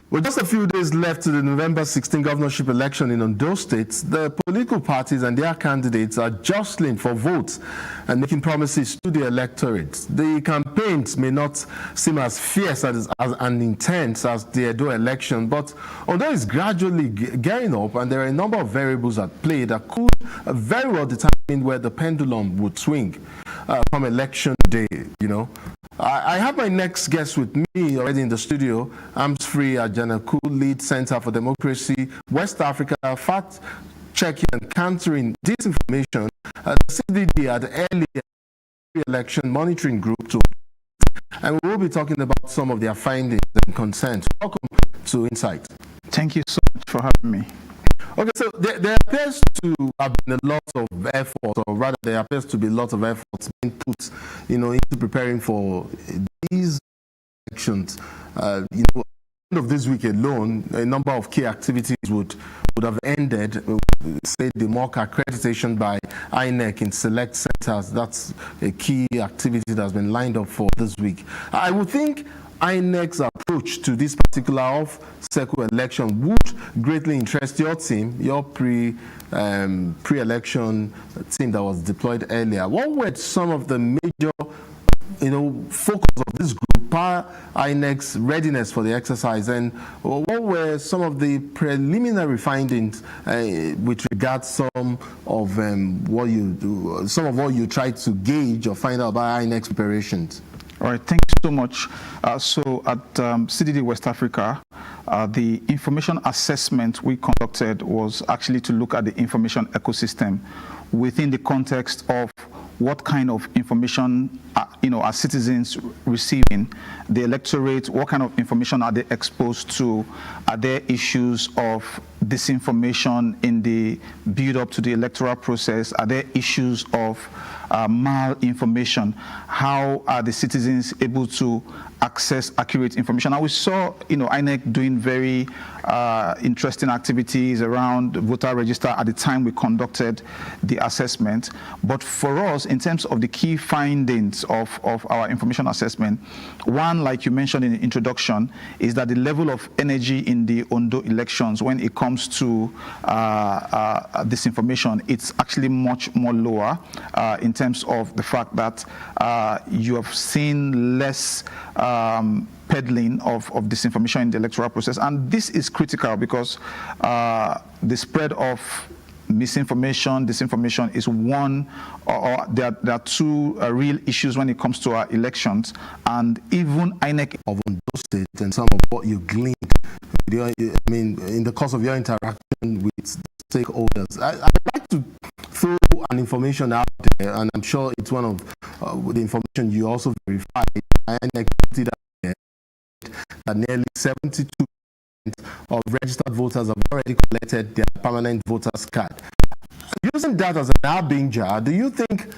With just a few days left to the November 16 governorship election in Ondo State, the political parties and their candidates are jostling for votes and making promises to the electorate. The campaigns may not seem as fierce and intense as the Edo election, but Ondo is gradually gearing up, and there are a number of variables at play that could very well determine where the pendulum would swing from election day, you know. I have my next guest with me already in the studio. Amsfree Ajanaku, lead Center for Democracy, West Africa, fact-checking and countering disinformation. The CDD had earlier election monitoring group to, and we will be talking about some of their findings and concerns. Welcome to Insight. Thank you so much for having me. Okay, so there appears to have been a lot of effort, or rather there appears to be a lot of efforts being put, into preparing for these elections. End of this week alone, a number of key activities would have ended. Say the mock accreditation by INEC in select centers. That's a key activity that's been lined up for this week. I would think INEC's approach to this particular off-cycle election would greatly interest your team, your pre-election team that was deployed earlier. What were some of the major, focus of this group, INEC's readiness for the exercise, and what were some of the preliminary findings with regards some of what you tried to gauge or find out about INEC's preparations? All right, thank you so much. So at CDD West Africa, the information assessment we conducted was actually to look at the information ecosystem within the context of what kind of information are citizens receiving, the electorate, what kind of information are they exposed to, are there issues of disinformation in the build-up to the electoral process, are there issues of malinformation, how are the citizens able to access accurate information. And we saw, INEC doing very interesting activities around the voter register at the time we conducted the assessment. But for us, in terms of the key findings of our information assessment, one, like you mentioned in the introduction, is that the level of energy in the Ondo elections when it comes to disinformation, it's actually much more lower in terms of the fact that you have seen less peddling of disinformation in the electoral process. And this is critical because the spread of misinformation, disinformation is one, or there are two real issues when it comes to our elections. And even INEC of Ondo State and some of what you gleaned, in the course of your interaction with stakeholders, I'd like to throw an information out there, and I'm sure it's one of the information you also verified. INEC put it out there that nearly 72% of registered voters have already collected their permanent voters card. Using that as an harbinger, do you think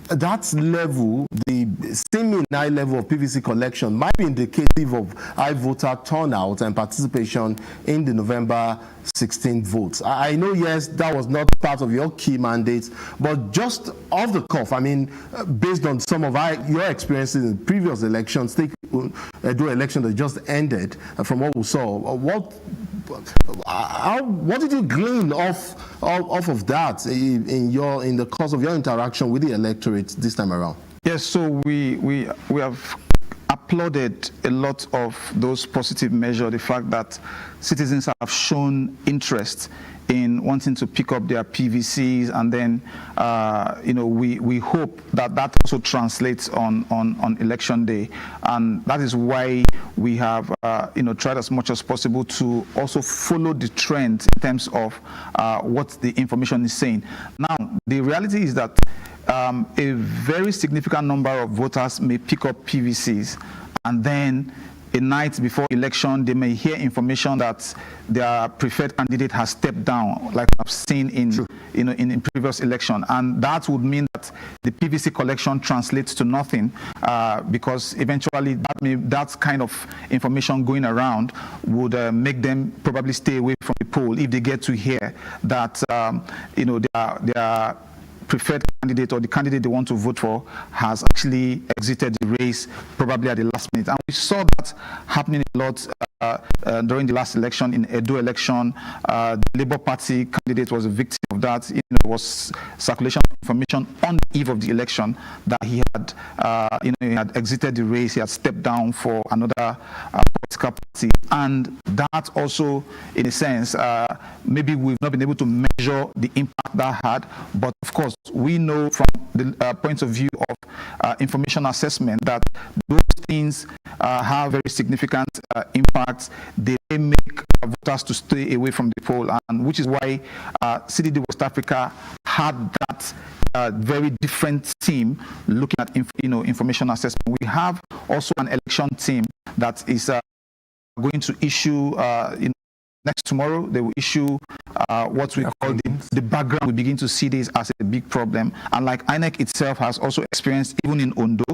that level, the seeming high level of PVC collection, might be indicative of high voter turnout and participation in the November 16th votes? I know, yes, that was not part of your key mandates, but just off the cuff, based on some of your experiences in previous elections, take Edo election that just ended, from what we saw, what did you glean off of that in the course of your interaction with the electorate this time around? Yes, so we have applauded a lot of those positive measures, the fact that citizens have shown interest in wanting to pick up their PVCs, and then we hope that that also translates on election day, and that is why we have tried as much as possible to also follow the trend in terms of what the information is saying. Now, the reality is that a very significant number of voters may pick up PVCs, and then a night before election, they may hear information that their preferred candidate has stepped down, like I've seen in previous election, and that would mean that the PVC collection translates to nothing, because eventually that kind of information going around would make them probably stay away from the poll if they get to hear that their preferred candidate or the candidate they want to vote for has actually exited the race probably at the last minute. And we saw that happening a lot during the last election, in Edo election. The Labour Party candidate was a victim of that. It was circulation of information on the eve of the election that he had, he had exited the race, he had stepped down for another political party. And that also, in a sense, maybe we've not been able to measure the impact that had, but of course, we know from the point of view of information assessment that those things have very significant impacts. They make voters to stay away from the poll, and which is why CDD West Africa had that very different team looking at information assessment. We have also an election team that is going to issue next tomorrow. They will issue what we call the background. We begin to see this as a big problem, and like INEC itself has also experienced, even in Ondo,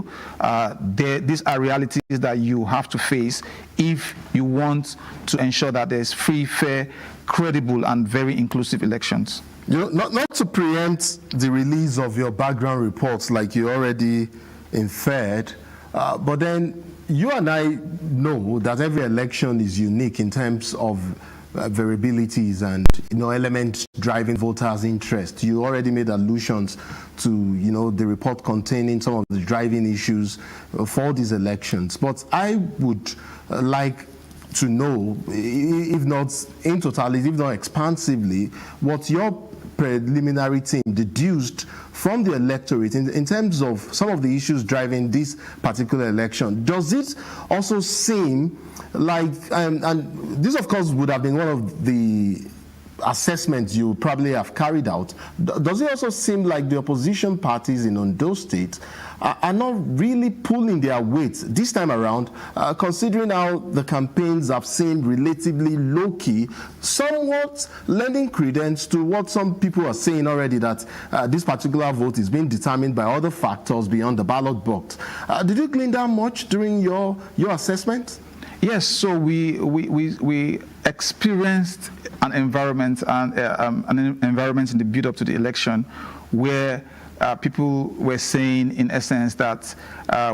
these are realities that you have to face if you want to ensure that there's free, fair, credible, and very inclusive elections. Not to preempt the release of your background reports like you already inferred, but then you and I know that every election is unique in terms of variabilities and elements driving voters' interest. You already made allusions to the report containing some of the driving issues for these elections. But I would like to know, if not in totality, if not expansively, what your preliminary team deduced from the electorate in terms of some of the issues driving this particular election. Does it also seem like, and this of course would have been one of the assessments you probably have carried out, does it also seem like the opposition parties in Ondo State are not really pulling their weight this time around, considering how the campaigns have seemed relatively low-key, somewhat lending credence to what some people are saying already, that this particular vote is being determined by other factors beyond the ballot box. Did you glean that much during your assessment? Yes, so we experienced an environment in the build-up to the election where people were saying, in essence, that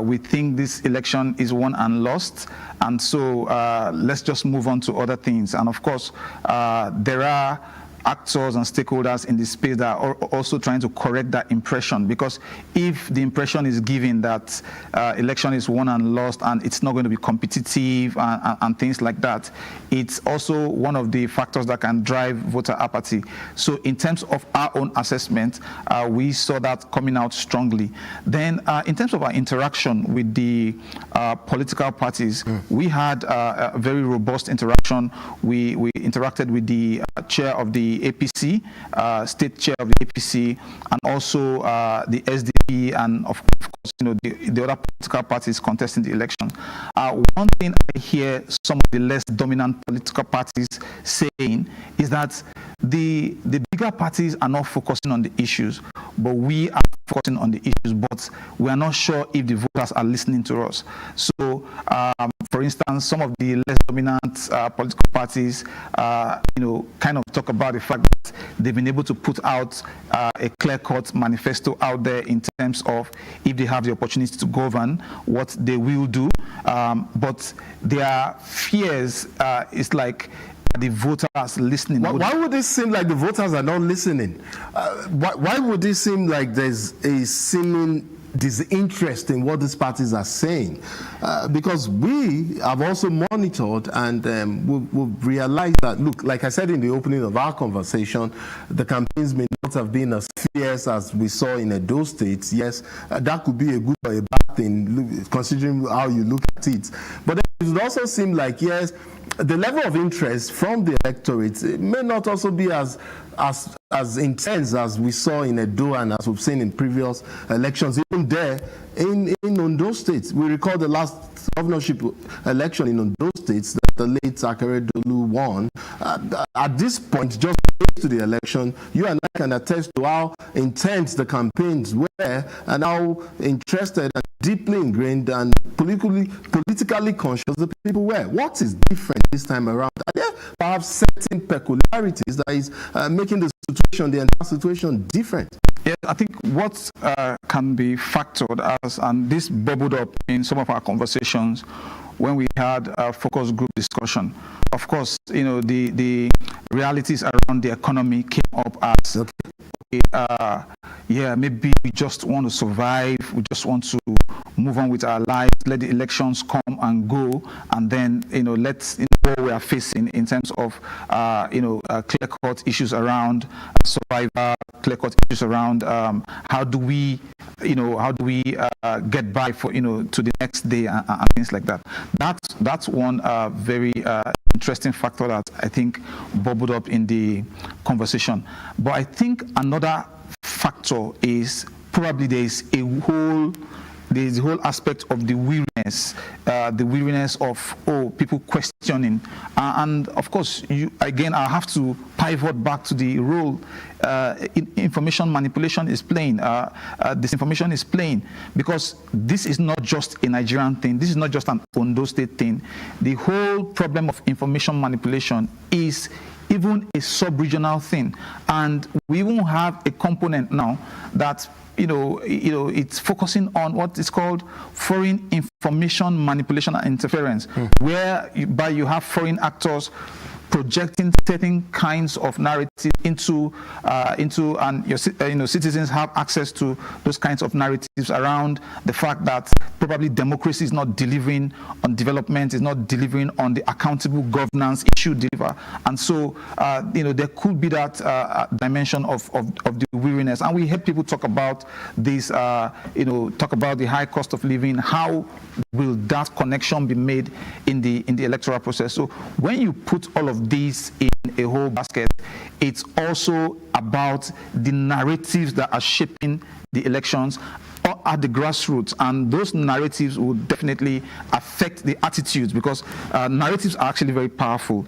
we think this election is won and lost, and so let's just move on to other things. And of course, there are actors and stakeholders in this space that are also trying to correct that impression, because if the impression is given that election is won and lost and it's not going to be competitive and things like that, it's also one of the factors that can drive voter apathy. So in terms of our own assessment, we saw that coming out strongly. Then in terms of our interaction with the political parties, we had a very robust interaction. We interacted with the chair of the APC, state chair of the APC, and also the SDP, and of course, the other political parties contesting the election. One thing I hear some of the less dominant political parties saying is that the bigger parties are not focusing on the issues, but we are focusing on the issues, but we are not sure if the voters are listening to us. So, for instance, some of the less dominant political parties, kind of talk about the fact that they've been able to put out a clear-cut manifesto out there in terms of, if they have the opportunity to govern, what they will do. But their fears is like, the voters listening. Why would it seem like the voters are not listening? Why would it seem like there's a seeming disinterest in what these parties are saying, because we have also monitored and we've realized that, look, like I said in the opening of our conversation, the campaigns may not have been as fierce as we saw in Edo State. Yes, that could be a good or a bad thing, considering how you look at it. But it would also seem like, yes, the level of interest from the electorate may not also be as intense as we saw in Edo and as we've seen in previous elections, even there in Ondo State. We recall the last governorship election in Ondo State that the late Akeredolu won. At this point, just to the election, you and I can attest to how intense the campaigns were and how interested and deeply ingrained and politically conscious the people were. What is different this time around? Are there perhaps certain peculiarities that is making the entire situation different? Yeah, I think what can be factored as, and this bubbled up in some of our conversations when we had a focus group discussion. Of course, you know, the realities around the economy came up as, yeah, maybe we just want to survive, we just want to move on with our lives, let the elections come and go, and then, you know, let's, you know, what we are facing in terms of, clear-cut issues around survival, clear-cut issues around how do we get by for, to the next day and things like that. That's one very interesting factor that I think bubbled up in the conversation. But I think another factor is probably there's the whole aspect of the weariness of people questioning, and of course, I have to pivot back to the role information manipulation is playing, disinformation is playing, because this is not just a Nigerian thing, this is not just an Ondo State thing. The whole problem of information manipulation is even a sub-regional thing, and we won't have a component now that it's focusing on what is called foreign information manipulation and interference, whereby you have foreign actors projecting certain kinds of narratives into and your citizens have access to those kinds of narratives around the fact that probably democracy is not delivering on development, is not delivering on the accountable governance it should deliver, and so there could be that dimension of the weariness. And we heard people talk about this, talk about the high cost of living. How will that connection be made in the electoral process? So when you put all of these in a whole basket, it's also about the narratives that are shaping the elections at the grassroots, and those narratives will definitely affect the attitudes, because narratives are actually very powerful.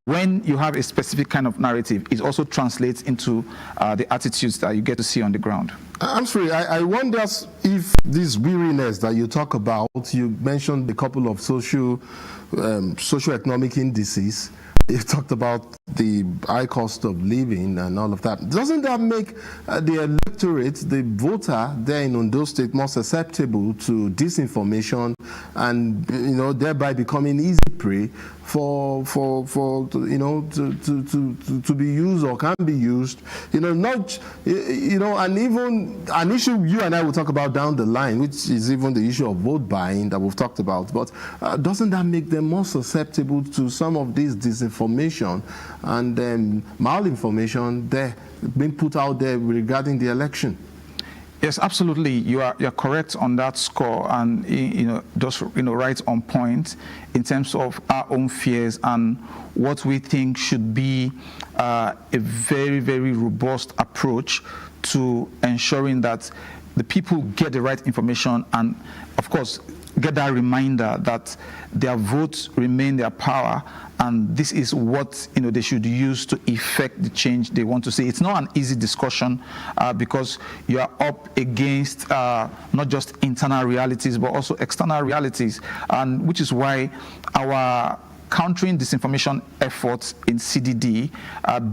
When you have a specific kind of narrative, it also translates into the attitudes that you get to see on the ground. I'm sorry, I wonder if this weariness that you talk about, you mentioned a couple of socioeconomic indices. You talked about the high cost of living and all of that. Doesn't that make the electorate, the voter there in Ondo State, more susceptible to disinformation and thereby becoming easy prey for to be used or can be used, and even an issue you and I will talk about down the line, which is even the issue of vote buying that we've talked about. But doesn't that make them more susceptible to some of this disinformation and malinformation there being put out there regarding the election? Yes, absolutely. You're correct on that score, and just right on point in terms of our own fears and what we think should be a very, very robust approach to ensuring that the people get the right information, and of course get that reminder that their votes remain their power, and this is what they should use to effect the change they want to see. It's not an easy discussion because you are up against not just internal realities but also external realities, and which is why our countering disinformation efforts in CDD,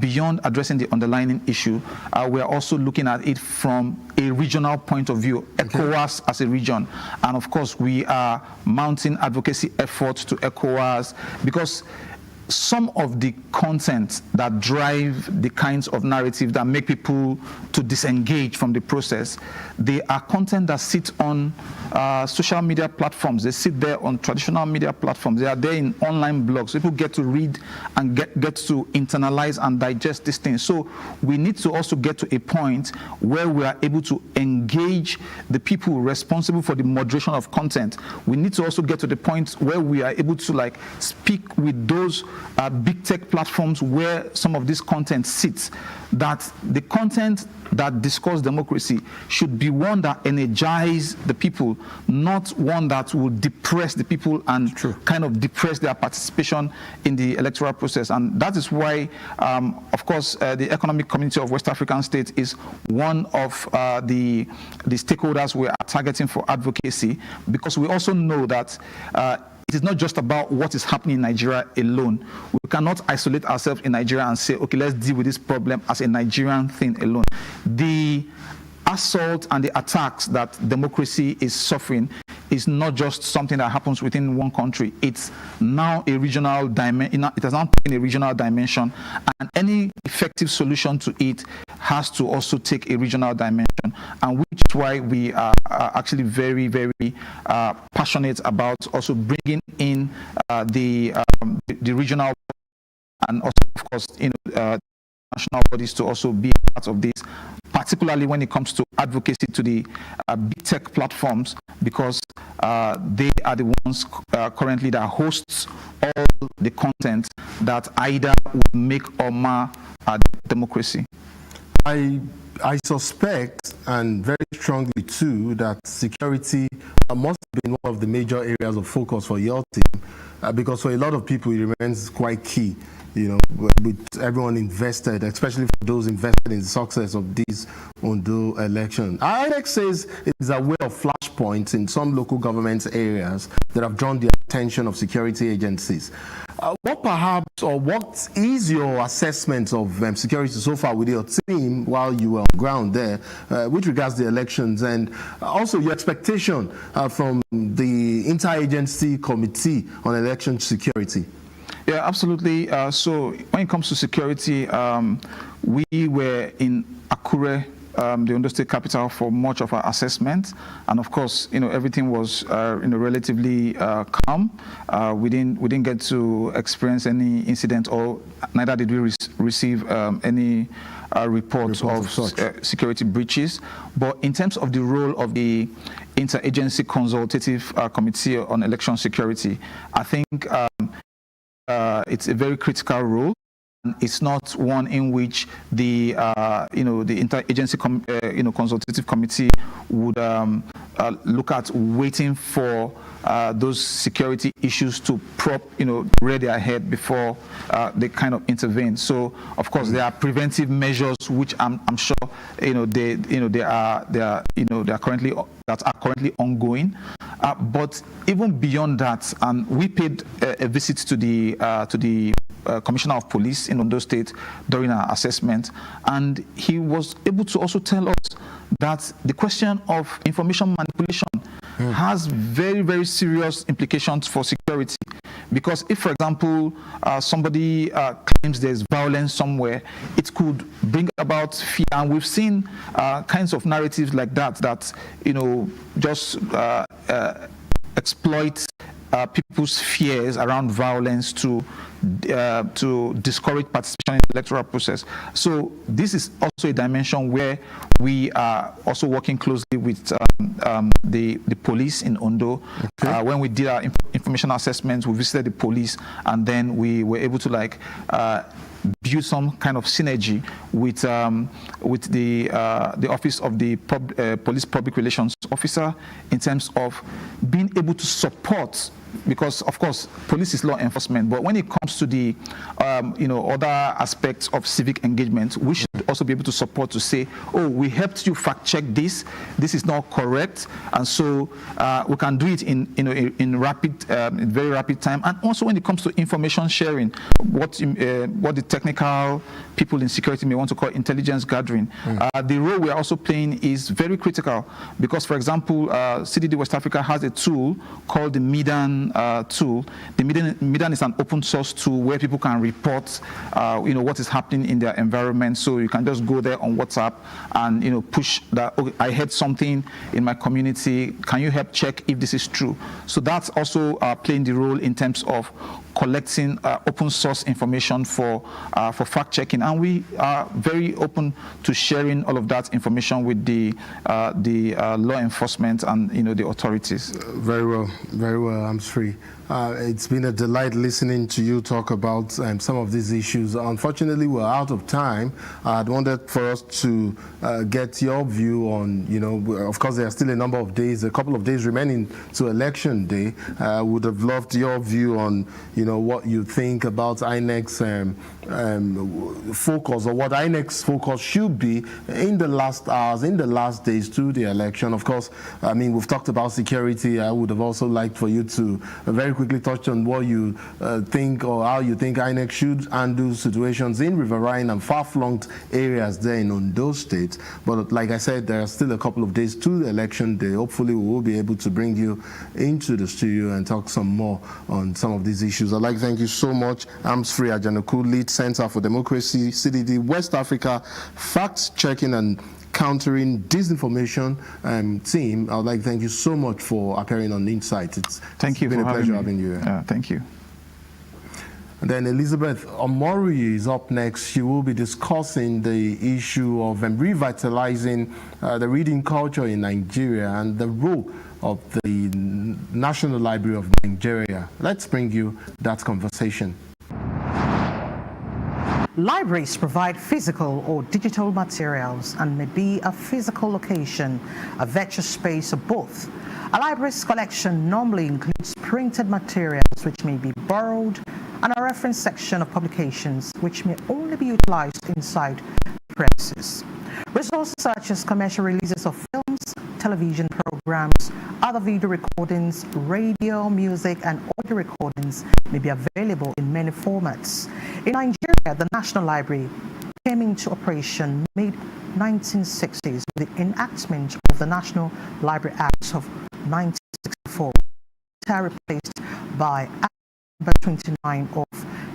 beyond addressing the underlying issue, we are also looking at it from a regional point of view, ECOWAS as a region. And of course, we are mounting advocacy efforts to ECOWAS, because some of the content that drive the kinds of narrative that make people to disengage from the process, they are content that sit on social media platforms. They sit there on traditional media platforms. They are there in online blogs. People get to read and get to internalize and digest these things. So we need to also get to a point where we are able to engage the people responsible for the moderation of content. We need to also get to the point where we are able to like speak with those big tech platforms where some of this content sits, that the content that discuss democracy should be one that energize the people, not one that will depress the people and kind of depress their participation in the electoral process. And that is why, of course, the Economic Community of West African States is one of the stakeholders we are targeting for advocacy, because we also know that it is not just about what is happening in Nigeria alone. We cannot isolate ourselves in Nigeria and say, okay, let's deal with this problem as a Nigerian thing alone. The assault and the attacks that democracy is suffering is not just something that happens within one country. It's now a regional dimension. It has now taken a regional dimension, and any effective solution to it has to also take a regional dimension, and which is why we are actually very, very passionate about also bringing in the regional and also, of course, national bodies to also be part of this, particularly when it comes to advocacy to the big tech platforms, because they are the ones currently that hosts all the content that either will make or mar democracy. I suspect, and very strongly too, that security must have been one of the major areas of focus for your team, because for a lot of people it remains quite key. You know, with everyone invested, especially for those invested in the success of this Ondo election. INEC says it is aware of flashpoints in some local government areas that have drawn the attention of security agencies. What perhaps, or what is your assessment of security so far with your team while you were on ground there with regards to the elections, and also your expectation from the Interagency Committee on Election Security? Yeah, absolutely. So when it comes to security, we were in Akure, the Ondo State capital, for much of our assessment, and of course, everything was relatively calm. We didn't get to experience any incident, or neither did we receive any reports of security breaches. But in terms of the role of the Interagency Consultative Committee on Election Security, I think it's a very critical role. It's not one in which the the Interagency Consultative Committee would look at waiting for those security issues to rear their head before they kind of intervene. So of course there are preventive measures which I'm sure they are currently ongoing. But even beyond that, we paid a visit to the Commissioner of Police in Ondo State during our assessment, and he was able to also tell us that the question of information manipulation has very, very serious implications for security. Because if, for example, somebody claims there's violence somewhere, it could bring about fear. And we've seen kinds of narratives like that just exploit people's fears around violence to discourage participation in the electoral process. So this is also a dimension where we are also working closely with the police in Ondo. When we did our information assessments, we visited the police, and then we were able to build some kind of synergy with the office of the police public relations officer in terms of being able to support, because of course police is law enforcement, but when it comes to the other aspects of civic engagement, we should also be able to support, to say, oh, we helped you fact check this is not correct, and so we can do it in very rapid time. And also when it comes to information sharing, what the technical people in security may want to call intelligence gathering, the role we are also playing is very critical, because for example CDD West Africa has a tool called the Medan Median tool. The Median is an open source tool where people can report, what is happening in their environment. So you can just go there on WhatsApp and, push that, okay, I heard something in my community. Can you help check if this is true? So that's also playing the role in terms of collecting open source information for fact checking, and we are very open to sharing all of that information with the law enforcement and the authorities. Very well, I'm free. It's been a delight listening to you talk about some of these issues. Unfortunately, we're out of time. I'd wanted for us to get your view on, of course, there are still a couple of days remaining to election day. Would have loved your view on, what you think about INEC's focus, or what INEC's focus should be in the last hours, in the last days to the election. Of course, we've talked about security. I would have also liked for you to very quickly touch on what you think, or how you think INEC should handle situations in riverine and far-flung areas there in Ondo State. But like I said, there are still a couple of days to the election day. Hopefully we will be able to bring you into the studio and talk some more on some of these issues. I'd like to thank you so much. I'm Sri Ajanaku, Lead Center for Democracy, CDD West Africa, fact-checking and countering disinformation team. I would like to thank you so much for appearing on Insight. It's been a pleasure having you here. Thank you. And then Elizabeth Omori is up next. She will be discussing the issue of revitalizing the reading culture in Nigeria and the role of the National Library of Nigeria. Let's bring you that conversation. Libraries provide physical or digital materials and may be a physical location, a virtual space, or both. A library's collection normally includes printed materials which may be borrowed and a reference section of publications which may only be utilized inside premises. Resources such as commercial releases of films, television programs, other video recordings, radio, music, and audio recordings may be available in many formats. In Nigeria, the National Library came into operation mid-1960s with the enactment of the National Library Act of 1964, replaced by Act No. 29 of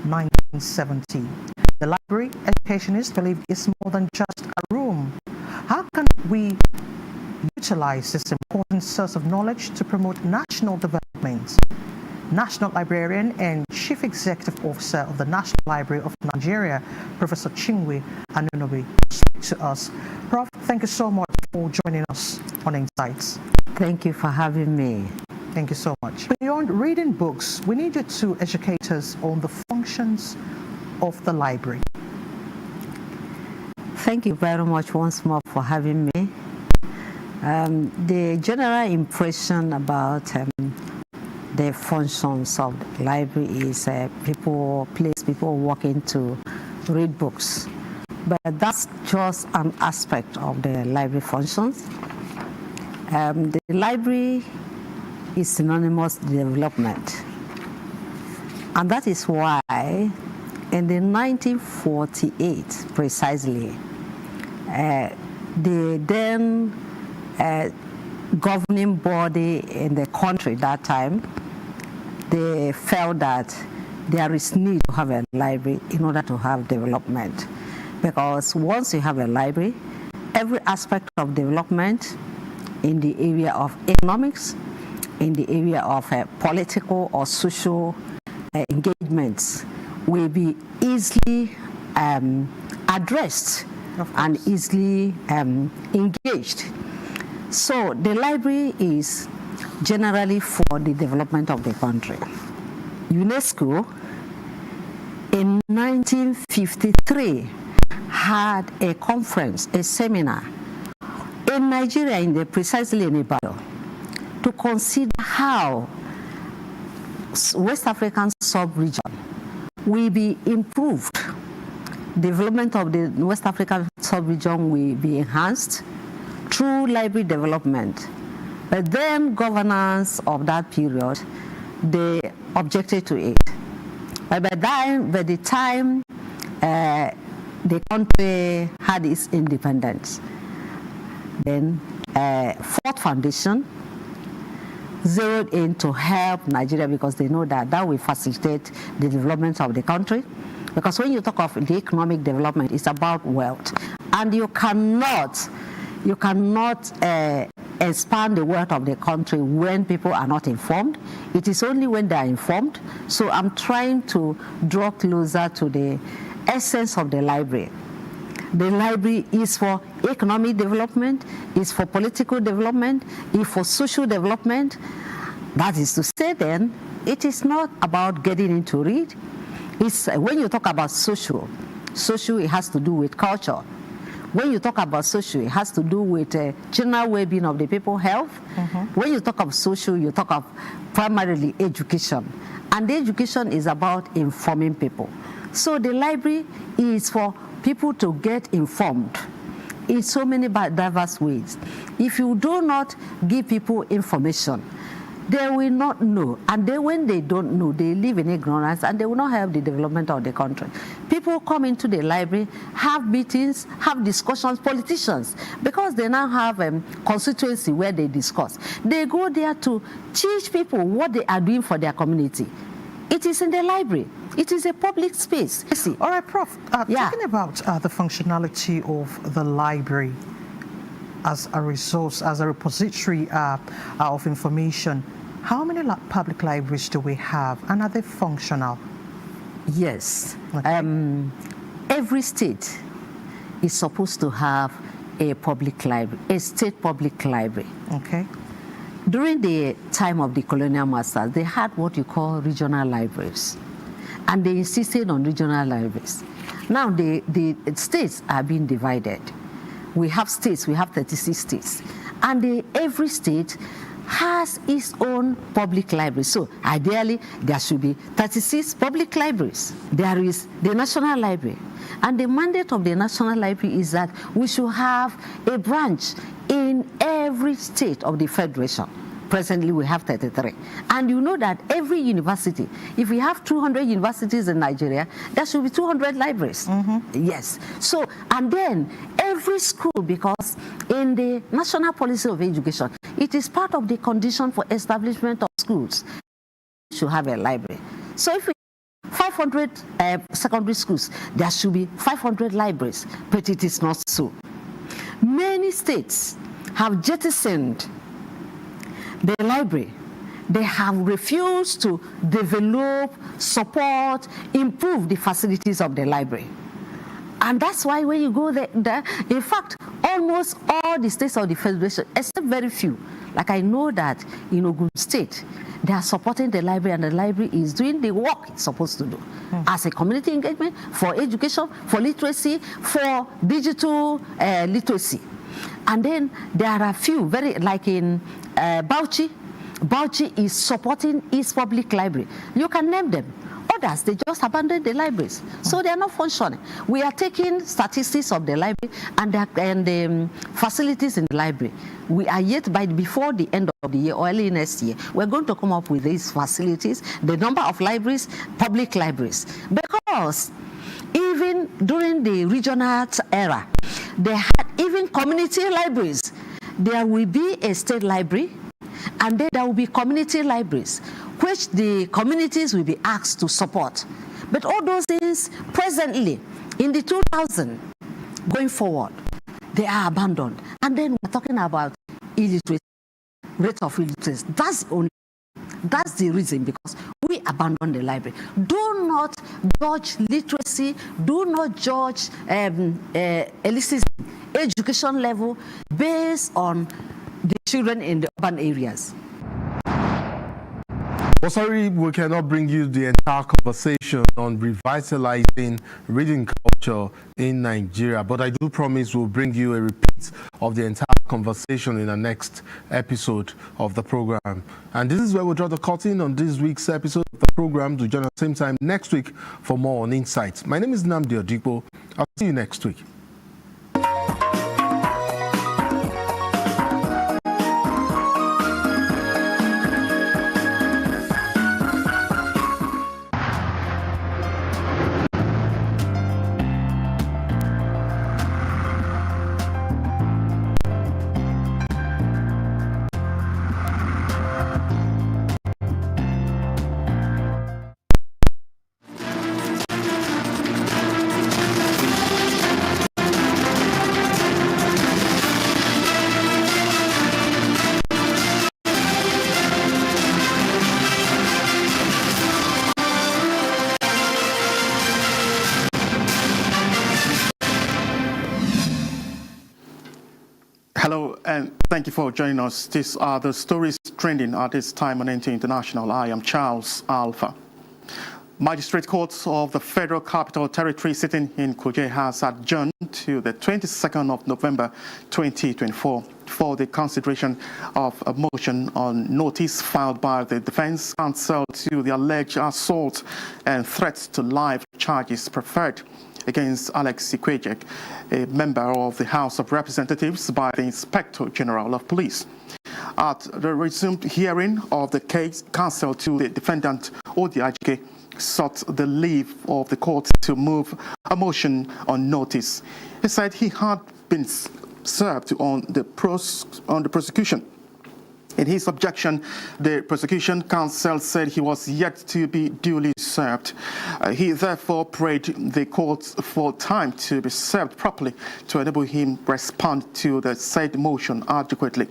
1970. The library, educationists believe, is more than just a room. How can we utilize this important source of knowledge to promote national development? National Librarian and Chief Executive Officer of the National Library of Nigeria, Professor Chinwe Anunobi, speak to us. Prof, thank you so much for joining us on Insights. Thank you for having me. Thank you so much. Beyond reading books, we need you to educate us on the functions of the library. Thank you very much once more for having me. The general impression about the functions of the library is people walking to read books. But that's just an aspect of the library functions. The library is synonymous with development. And that is why in the 1948, precisely, the then governing body in the country that time, they felt that there is need to have a library in order to have development. Because once you have a library, every aspect of development in the area of economics, in the area of political or social engagements will be easily addressed and easily engaged. So the library is generally for the development of the country. UNESCO in 1953 had a conference, a seminar in Nigeria, precisely in Ibadan, to consider how West African sub-region will be improved. Development of the West African sub-region will be enhanced through library development. But then governance of that period, they objected to it. But by the time the country had its independence, then Ford Foundation zeroed in to help Nigeria because they know that that will facilitate the development of the country. Because when you talk of the economic development, it's about wealth. And you cannot expand the wealth of the country when people are not informed. It is only when they are informed. So I'm trying to draw closer to the essence of the library. The library is for economic development, is for political development, is for social development. That is to say then, it is not about getting into read. It's, when you talk about social, it has to do with culture. When you talk about social, it has to do with general well-being of the people, health. When you talk of social, you talk of primarily education. And the education is about informing people. So the library is for people to get informed in so many diverse ways. If you do not give people information, they will not know. And then when they don't know, they live in ignorance and they will not help the development of the country. People come into the library, have meetings, have discussions, politicians, because they now have a constituency where they discuss. They go there to teach people what they are doing for their community. It is in the library. It is a public space. All right, Prof. Talking about the functionality of the library as a resource, as a repository of information, how many public libraries do we have, and are they functional? Yes. Okay. Every state is supposed to have a public library, a state public library. Okay. During the time of the colonial masters, they had what you call regional libraries, and they insisted on regional libraries. Now the states are being divided. We have states, we have 36 states, and every state has its own public library. So ideally, there should be 36 public libraries. There is the National Library, and the mandate of the National Library is that we should have a branch in every state of the Federation. Presently, we have 33. And you know that every university, if we have 200 universities in Nigeria, there should be 200 libraries. Yes. So, and then every school, because in the National Policy of Education, it is part of the condition for establishment of schools, should have a library. So if we have 500 secondary schools, there should be 500 libraries, but it is not so. Many states have jettisoned the library. They have refused to develop, support, improve the facilities of the library. And that's why when you go there, in fact, almost all the states of the Federation, except very few, like I know that in Ogun State, they are supporting the library, and the library is doing the work it's supposed to do as a community engagement, for education, for literacy, for digital literacy. And then there are a few, very like in Bauchi. Bauchi is supporting its public library. You can name them. Others, they just abandoned the libraries. So they are not functioning. We are taking statistics of the library and the facilities in the library. We are yet, before the end of the year or early next year, we're going to come up with these facilities, the number of libraries, public libraries. Because even during the regional era, they had even community libraries. There will be a state library, and then there will be community libraries, which the communities will be asked to support. But all those things presently, in the 2000, going forward, they are abandoned. And then we're talking about illiteracy, rate of illiteracy. That's the reason, because we abandon the library. Do not judge literacy, do not judge elitism, education level based on the children in the urban areas. Well, sorry, we cannot bring you the entire conversation on revitalizing reading culture in Nigeria, but I do promise we'll bring you a repeat of the entire conversation in the next episode of the program. And this is where we'll draw the curtain on this week's episode of the program. To join us same time next week for more on Insights. My name is Nnamdi Odipo. I'll see you next week. Hello, and thank you for joining us. These are the stories trending at this time on NTA International. I am Charles Alpha. Magistrate Court of the Federal Capital Territory sitting in Kuje has adjourned to the 22nd of November 2024 for the consideration of a motion on notice filed by the Defense Counsel to the alleged assault and threats to life charges preferred against Alex Ikwejek, a member of the House of Representatives, by the Inspector General of Police. At the resumed hearing of the case, counsel to the defendant, Odiajike, sought the leave of the court to move a motion on notice. He said he had been served on the prosecution. In his objection, the prosecution counsel said he was yet to be duly served. He therefore prayed the court for time to be served properly to enable him respond to the said motion adequately.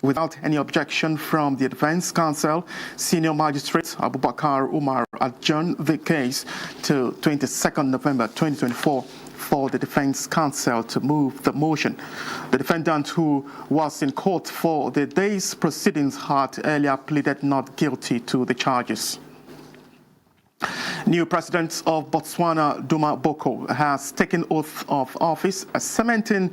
Without any objection from the defense counsel, senior magistrate Abubakar Umar adjourned the case to 22nd November 2024 for the defense counsel to move the motion. The defendant, who was in court for the day's proceedings, had earlier pleaded not guilty to the charges. New president of Botswana, Duma Boko, has taken oath of office, cementing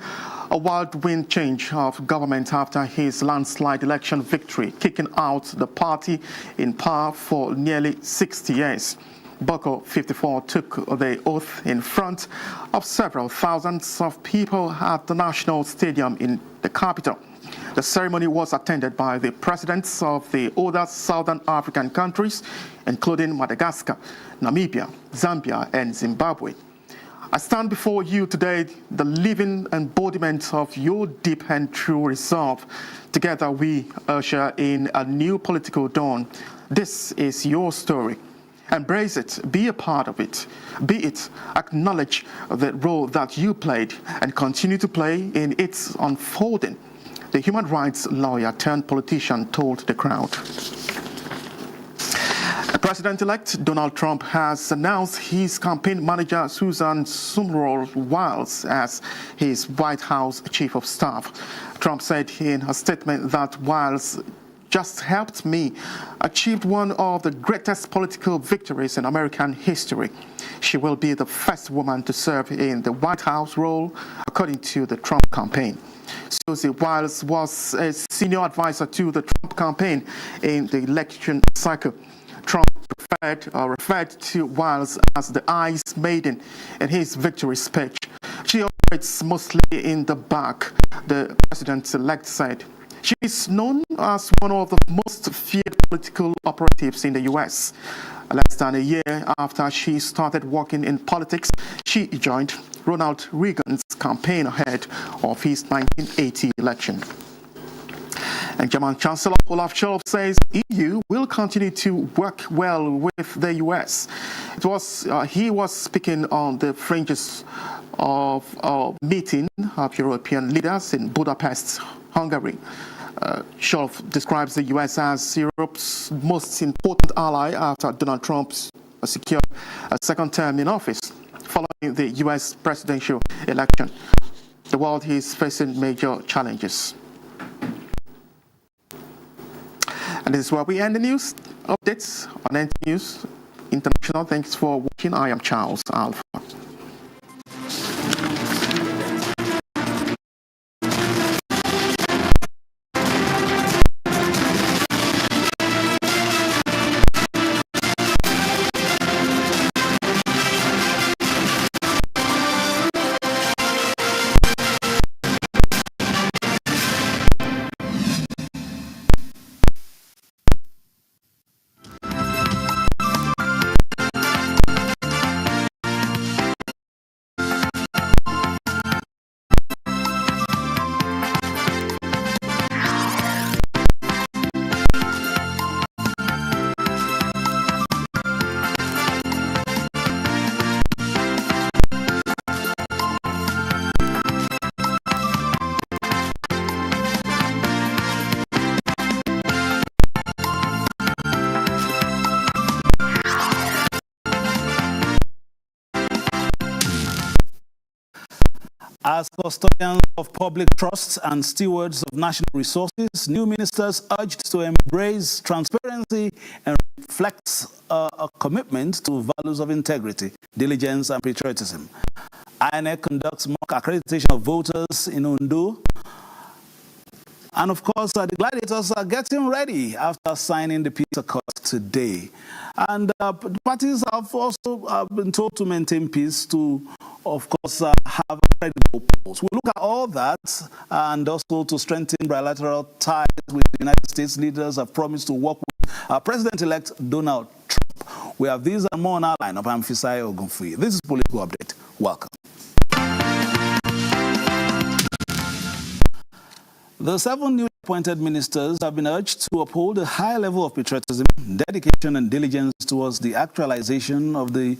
a whirlwind change of government after his landslide election victory, kicking out the party in power for nearly 60 years. Boko, 54, took the oath in front of several thousands of people at the National Stadium in the capital. The ceremony was attended by the presidents of the other Southern African countries, including Madagascar, Namibia, Zambia, and Zimbabwe. I stand before you today, the living embodiment of your deep and true resolve. Together we usher in a new political dawn. This is your story. Embrace it, be a part of it, be it, acknowledge the role that you played and continue to play in its unfolding, the human rights lawyer turned politician told the crowd. President-elect Donald Trump has announced his campaign manager Susan Sumrall Wiles as his White House chief of staff. Trump said in a statement that Wiles just helped me achieve one of the greatest political victories in American history. She will be the first woman to serve in the White House role, according to the Trump campaign. Susie Wiles was a senior advisor to the Trump campaign in the election cycle. Trump referred to Wiles as the Ice Maiden in his victory speech. She operates mostly in the back, the president-elect said. She is known as one of the most feared political operatives in the U.S. Less than a year after she started working in politics, she joined Ronald Reagan's campaign ahead of his 1980 election. And German Chancellor Olaf Scholz says EU will continue to work well with the U.S. He was speaking on the fringes of a meeting of European leaders in Budapest, Hungary. Scholz describes the U.S. as Europe's most important ally after Donald Trump secured a second term in office following the U.S. presidential election. The world is facing major challenges. And this is where we end the news updates on NTA News International. Thanks for watching. I am Charles Alpha. As custodians of public trusts and stewards of national resources, new ministers urged to embrace transparency and reflect a commitment to values of integrity, diligence, and patriotism. INEC conducts mock accreditation of voters in Ondo. And of course, the gladiators are getting ready after signing the peace accord today. And the parties have also been told to maintain peace to, of course, have credible polls. We look at all that and also to strengthen bilateral ties with the United States. Leaders have promised to work with President-elect Donald Trump. We have these and more on our lineup. I'm Fisai Ogunfuyi. This is Political Update. Welcome. The 7 newly appointed ministers have been urged to uphold a high level of patriotism, dedication and diligence towards the actualization of the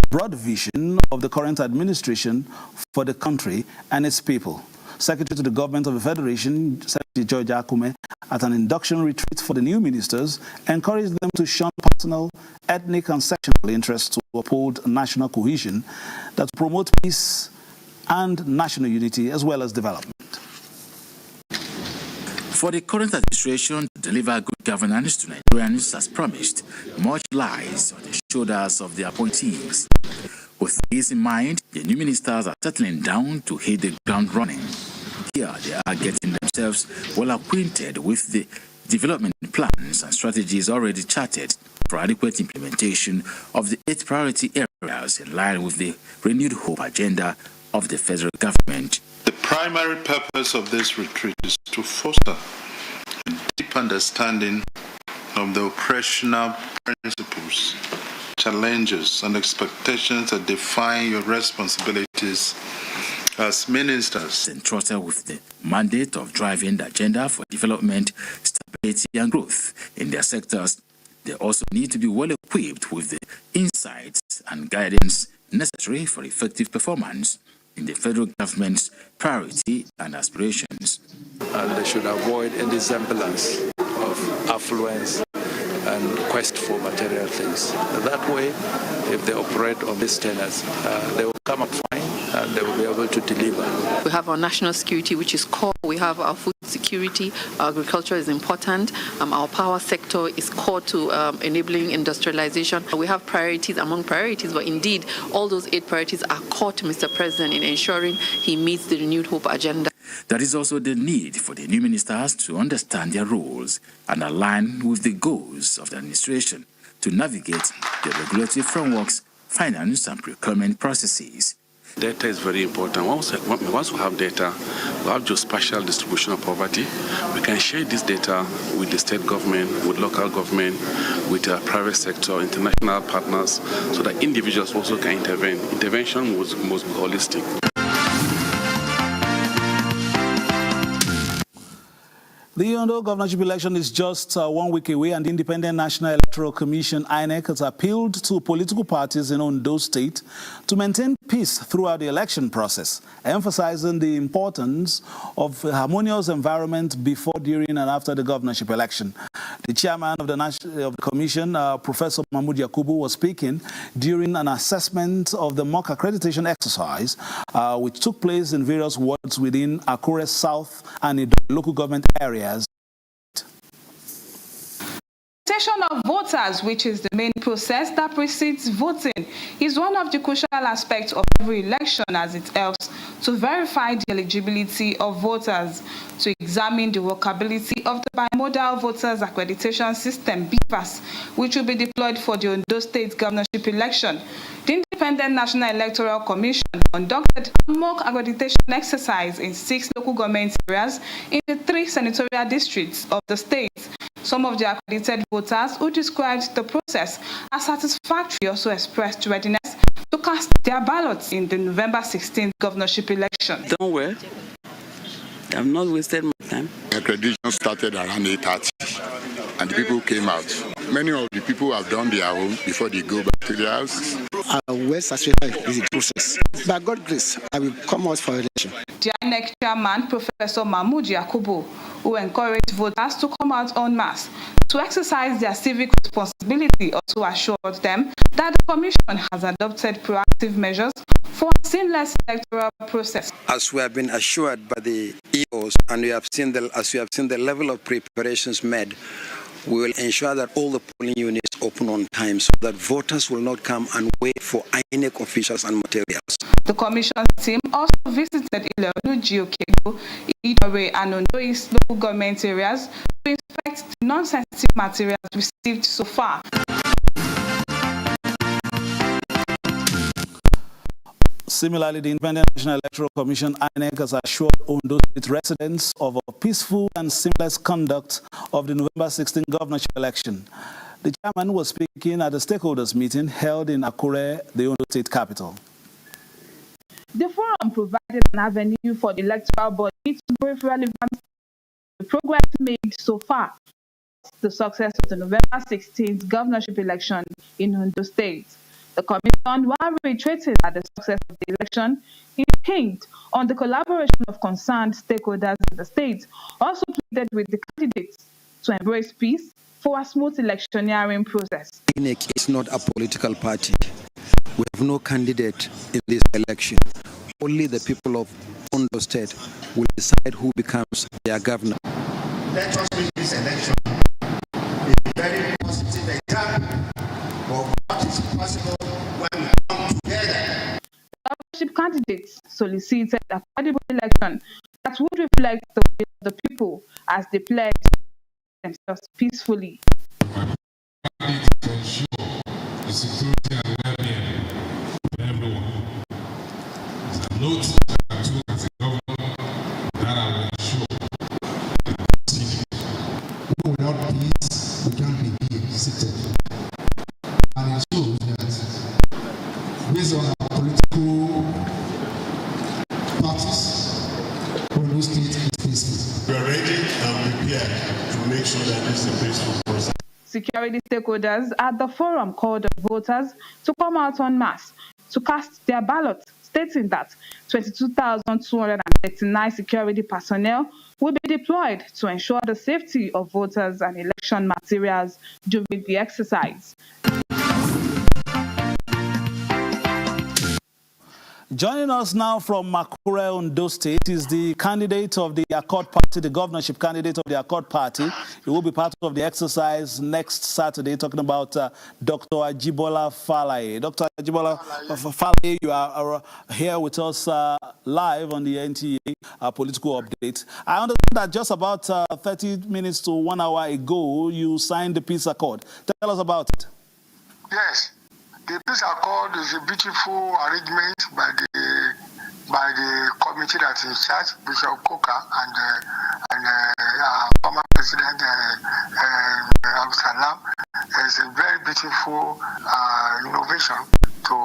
broad vision of the current administration for the country and its people. Secretary to the Government of the Federation, Secretary George Akume, at an induction retreat for the new ministers, encouraged them to shun personal, ethnic and sectional interests to uphold national cohesion that will promote peace and national unity as well as development. For the current administration to deliver good governance to Nigerians as promised, much lies on the shoulders of the appointees. With this in mind, the new ministers are settling down to hit the ground running. Here they are getting themselves well acquainted with the development plans and strategies already charted for adequate implementation of the 8 priority areas in line with the renewed hope agenda of the federal government. The primary purpose of this retreat is to foster a deep understanding of the operational principles, challenges, and expectations that define your responsibilities as ministers. Entrusted with the mandate of driving the agenda for development, stability, and growth in their sectors, they also need to be well equipped with the insights and guidance necessary for effective performance in the federal government's priority and aspirations. And they should avoid any semblance of affluence and quest for material things. That way, if they operate on these tenets, they will come up fine and they will be able to deliver. We have our national security, which is core. We have our food security. Our agriculture is important. Our power sector is core to enabling industrialization. We have priorities among priorities, but indeed, all those 8 priorities are core to Mr. President in ensuring he meets the renewed hope agenda. There is also the need for the new ministers to understand their roles and align with the goals of the administration to navigate the regulatory frameworks, finance and procurement processes. Data is very important. Once we have data, we have geospatial distribution of poverty. We can share this data with the state government, with local government, with the private sector, international partners, so that individuals also can intervene. Intervention must be holistic. The Ondo governorship election is just 1 week away, and the Independent National Electoral Commission, INEC, has appealed to political parties in Ondo State to maintain peace throughout the election process, emphasizing the importance of a harmonious environment before, during, and after the governorship election. The chairman of the commission, Professor Mahmoud Yakubu, was speaking during an assessment of the mock accreditation exercise, which took place in various wards within Akure South and in local government areas. Registration of voters, which is the main process that precedes voting, is one of the crucial aspects of every election, as it helps to verify the eligibility of voters, to examine the workability of the bimodal voters accreditation system, BVAS, which will be deployed for the Ondo State governorship election. The Independent National Electoral Commission conducted a mock accreditation exercise in 6 local government areas in the 3 senatorial districts of the state. Some of the accredited voters who described the process as satisfactory also expressed readiness to cast their ballots in the November 16th governorship election. Don't worry. I've not wasted my time. Accreditation started around 8:30 and the people came out. Many of the people have done their own before they go back to their houses. Well saturated with the process. By God's grace, I will come out for election. The INEC chairman, Professor Mahmoud Yakubu, who encouraged voters to come out en masse to exercise their civic responsibility, also assured them that the Commission has adopted proactive measures for a seamless electoral process. As we have been assured by the EOs, and as we have seen the level of preparations made, we will ensure that all the polling units open on time so that voters will not come and wait for INEC officials and materials. The Commission team also visited Ilonu, Giokedo, Idore, and Ondo East local government areas to inspect the non-sensitive materials received so far. Similarly, the Independent National Electoral Commission, INEC, has assured Ondo State residents of a peaceful and seamless conduct of the November 16 governorship election. The chairman was speaking at the stakeholders meeting held in Akure, the Ondo State capital. The forum provided an avenue for the electoral body to brief relevant the progress made so far, the success of the November 16th governorship election in Ondo State. The Commission, while reiterating that the success of the election is hinged on the collaboration of concerned stakeholders in the state, also pleaded with the candidates to embrace peace for a smooth electioneering process. INEC is not a political party. We have no candidate in this election. Only the people of Ondo State will decide who becomes their governor. Let us make this election a very positive example of what is possible when we come together. The governorship candidates solicited a credible election that would reflect the will of the people as they pledged themselves peacefully. To ensure the security and well-being of everyone. It's a note that I took as a governor that I will ensure. Without peace, we can't be here seated. And it shows that based on our political parties, Ondo State is peaceful. We are ready and prepared to make sure that this is a peaceful process. Security stakeholders at the forum called on voters to come out en masse to cast their ballots, stating that 22,239 security personnel will be deployed to ensure the safety of voters and election materials during the exercise. Joining us now from Akure, Ondo State, is the candidate of the Accord Party, the governorship candidate of the Accord Party. He will be part of the exercise next Saturday, talking about Dr. Ajibola Falaye. Dr. Ajibola Falaye, you are here with us live on the NTA political update. I understand that just about 30 minutes to 1 hour ago, you signed the peace accord. Tell us about it. Yes. The peace accord is a beautiful arrangement by the committee that is in charge, Bishop Koka and former President Absalam. It's a very beautiful innovation to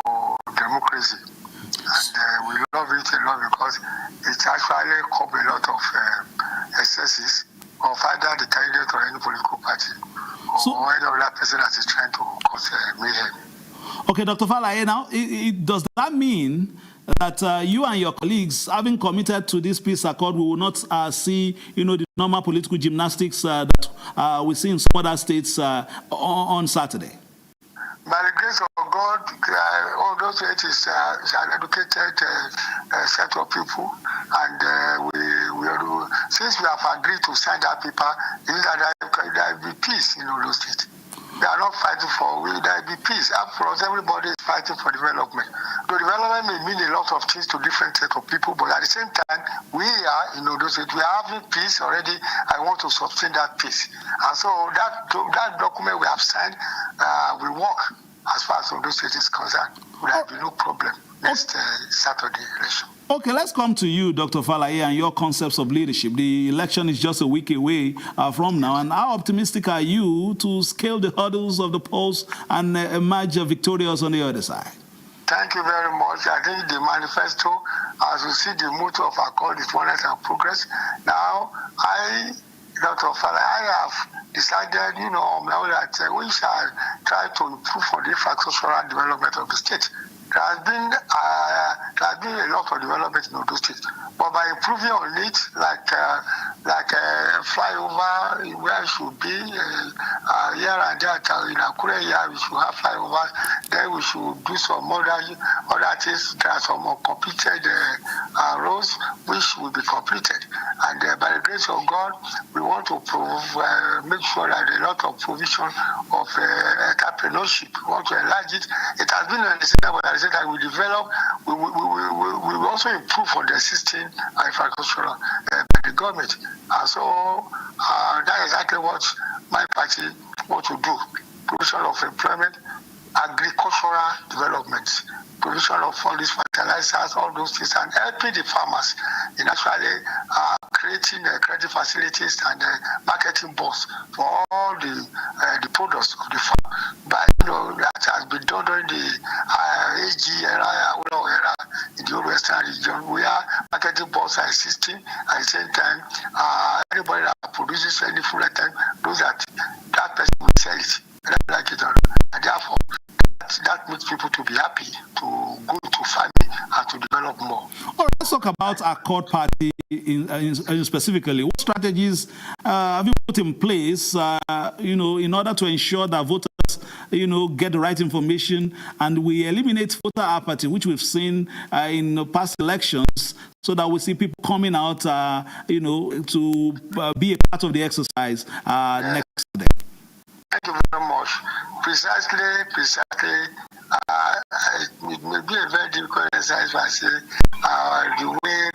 democracy, and we love it a lot because it actually covers a lot of excesses of either the candidate or any political party or any other person that is trying to cause mayhem. Okay, Dr. Falaye, now, does that mean that you and your colleagues, having committed to this peace accord, we will not see, the normal political gymnastics that we see in some other states on Saturday? By the grace of God, Ondo State is an educated set of people, and since we have agreed to sign that paper, it is that there will be peace in Ondo State. They are not fighting for there will be peace. After all, everybody is fighting for development. The development may mean a lot of things to different set of people, but at the same time, we are in Ondo State. We are having peace already. I want to sustain that peace, and so that document we have signed will work as far as Ondo State is concerned. There will be no problem next Saturday election. Okay, let's come to you, Dr. Falaye, and your concepts of leadership. The election is just a week away from now, and how optimistic are you to scale the hurdles of the polls and emerge victorious on the other side? Thank you very much. I think the manifesto, as you see, the motto of our call is oneness and progress. Now, Dr. Falaye, I have decided, that we shall try to improve on the infrastructural development of the state. There has been a lot of development in Ondo State, but by improving on it, like like flyover where it should be here and there. In Akure here, we should have flyovers. Then we should do some other things. There are some uncompleted roads which will be completed. And by the grace of God, we want to make sure that a lot of provision of entrepreneurship. We want to enlarge it. It has been an incident, but I said that we develop, we will also improve on the existing infrastructure by the government. And so that's exactly what my party wants to do. Provision of employment, agricultural development, provision of all these fertilizers, all those things, and helping the farmers in actually creating credit facilities and marketing boards for all the products of the farm. But that has been done during the AG era in the Western region, where marketing boards are existing. At the same time, anybody that produces any food item knows that that person will sell it, like it or not. And therefore, that makes people to be happy to go into farming and to develop more. All right, let's talk about our court party in specifically. What strategies have you put in place, in order to ensure that voters, get the right information and we eliminate voter apathy, which we've seen in past elections, so that we see people coming out, to be a part of the exercise next day? Thank you very much. Precisely, it may be a very difficult exercise, but I say the way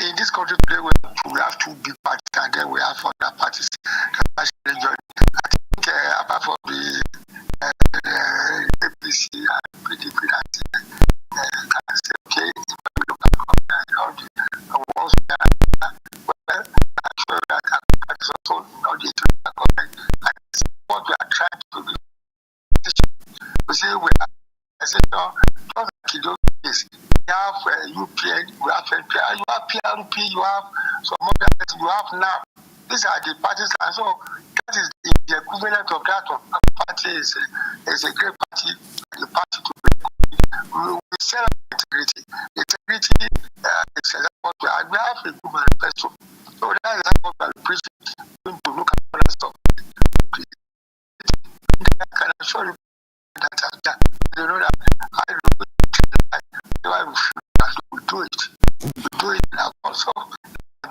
in this country today we have two big parties and then we have other parties. I think apart from the APC and PDP, can say okay, all the walls well, I'm sure that is also not the government. And what we are trying to do. We say we are, just like in those days, we have UPN, we have NTA, you have PRP, you have some other things, you have now. These are the parties, and so that is the equivalent of that of party is a great party, the party to be. We sell integrity. Integrity is what we are. We have a good manifesto. So that is what we are preaching. To look at other stuff. I can assure you that you know that I will do it. We do it now also.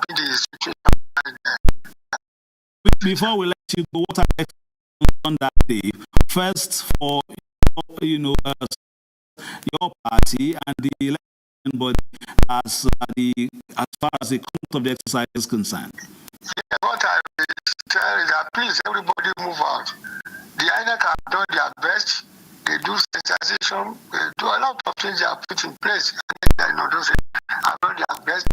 The situation. Before we let you go, what are on that day? First, for your party and the election body, as far as the conduct of the exercise is concerned. Yeah, what I will tell is that please everybody move out. The INEC have done their best. They do sensitization. They do a lot of things they have put in place. Those have done their best.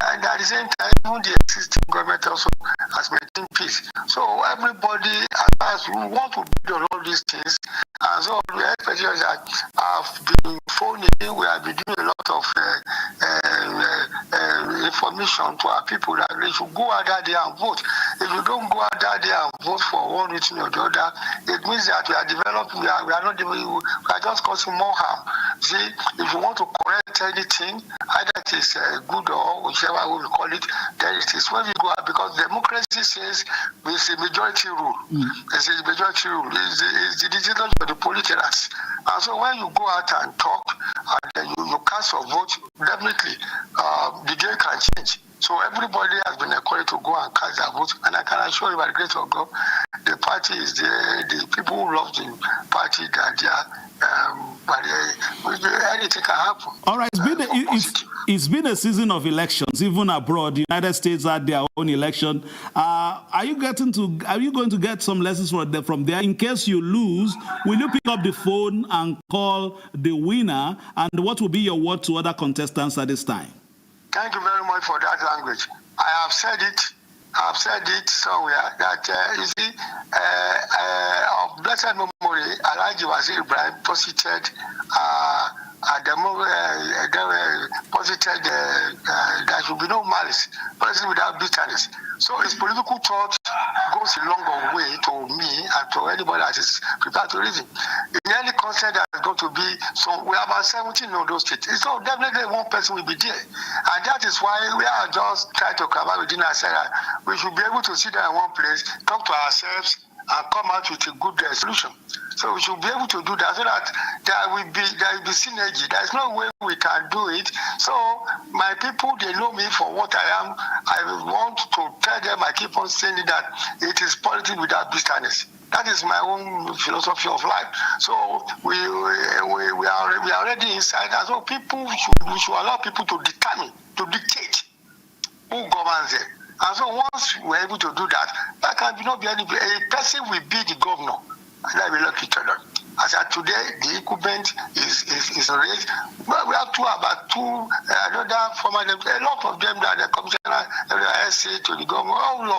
And at the same time, even the existing government also has maintained peace. So everybody, as we want to build all these things, and so we expect that have been phoning. We have been doing a lot of information to our people that they should go out there and vote. If you don't go out there and vote for one reason or the other, it means that we are developing. We are just causing more harm. See, if you want to correct anything, either it is good or whichever we will call it, then it is when we go out, because democracy says it's a majority rule. It's a majority rule. It's the decision of the politicians. And so when you go out and talk and then you cast your vote, definitely the game can change. So everybody has been encouraged to go and cast their vote. And I can assure you by the grace of God, the party is there. The people who love the party, that they are, anything can happen. All right, it's been a season of elections, even abroad. The United States had their own election. Are you going to get some lessons from there? In case you lose, will you pick up the phone and call the winner? And what will be your word to other contestants at this time? Thank you very much for that language. I have said it somewhere that you see, of blessed memory, Alhaji Wazir Ibrahim posited posited there should be no malice, policy without bitterness. So his political thought goes a long way to me and to anybody that is prepared to reason. In any concert that is going to be, so we have about 17 in those states. So definitely one person will be there. And that is why we are just trying to come out within ourselves that we should be able to sit there in one place, talk to ourselves, and come out with a good solution. So we should be able to do that so that there will be synergy. There is no way we can do it. So my people, they know me for what I am. I want to tell them, I keep on saying that it is politics without bitterness. That is my own philosophy of life. So we are already inside, and so we should allow people to determine, to dictate who governs them. And so once we're able to do that, there can not be any, a person will be the governor, and that will look each other. As of today, the incumbent is raised. Well, we have about two another former, a lot of them that the commissioner, SA to the government,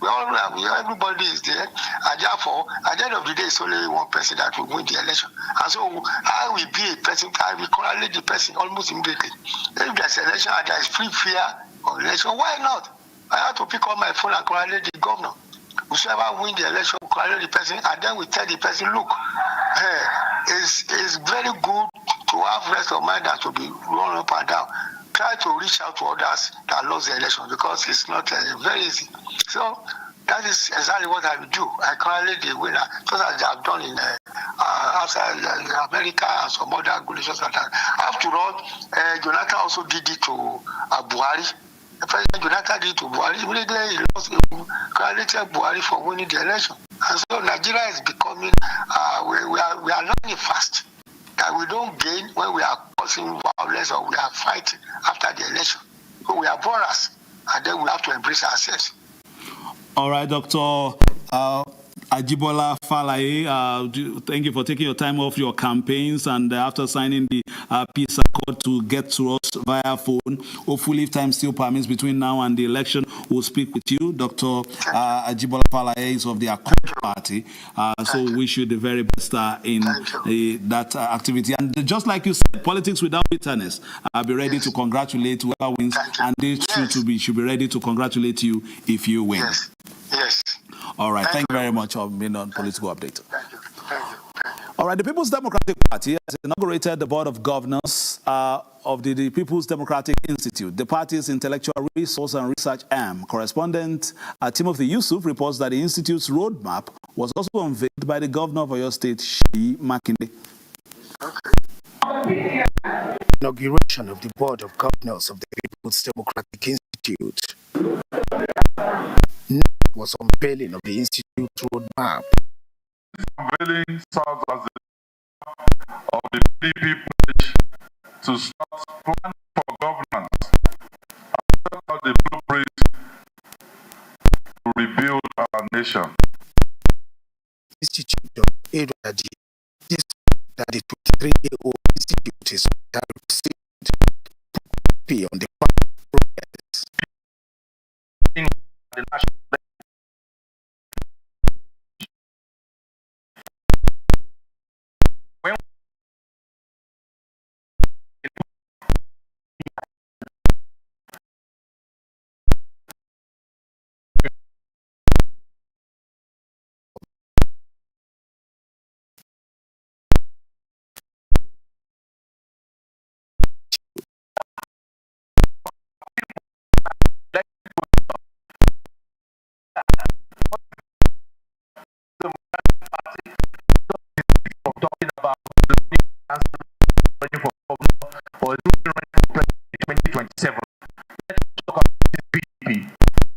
everybody is there, and therefore, at the end of the day, it's only one person that will win the election. And so, I will be a person, I will correlate the person almost immediately. If there's an election and there is free, fair election, why not? I have to pick up my phone and correlate the governor. Whoever win the election, correlate the person, and then we tell the person, look, it's very good to have rest of mind than to be run up and down. Try to reach out to others that lost the election because it's not very easy. So that is exactly what I will do. I correlate the winner, just as they have done in outside America and some other nations like that. After all, Jonathan also did it to Buhari. President Jonathan did to Buhari. Immediately he lost, correlated Buhari for winning the election. And so Nigeria is becoming, we are learning fast that we don't gain when we are causing violence or we are fighting after the election. So we are borrowers, and then we have to embrace ourselves. All right, Dr. Ajibola Falaye, thank you for taking your time off your campaigns and after signing the peace accord to get to us via phone. Hopefully, if time still permits between now and the election, we'll speak with you. Dr. Ajibola Falaye is of the Accord Party, so we wish you the very best in that activity. And just like you said, politics without bitterness. I'll be ready to congratulate whoever wins, and they should be ready to congratulate you if you win. Yes. All right. Thank you very much for being on Political Update. All right. The People's Democratic Party has inaugurated the Board of Governors of the People's Democratic Institute, the party's intellectual resource and research arm. Correspondent Timothy Yusuf reports that the institute's roadmap was also unveiled by the governor of Oyo State, Seyi Makinde. Inauguration of the Board of Governors of the People's Democratic Institute was unveiling of the Institute roadmap. Unveiling serves as the of the PDP pledge to start planning for governance and set out the blueprint to rebuild our nation. Institute of Edward that the 23-year-old institute is received on the progress. The national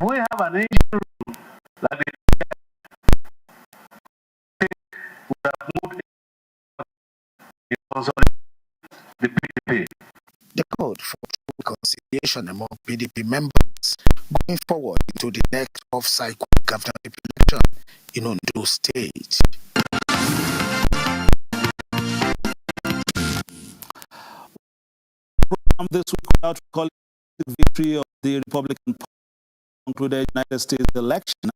we have an ancient rule like we have moved the PDP. The code for reconciliation among PDP members going forward into the next off-cycle governorship election in Ondo State. This week, without calling the victory of the Republican Party concluded United States election.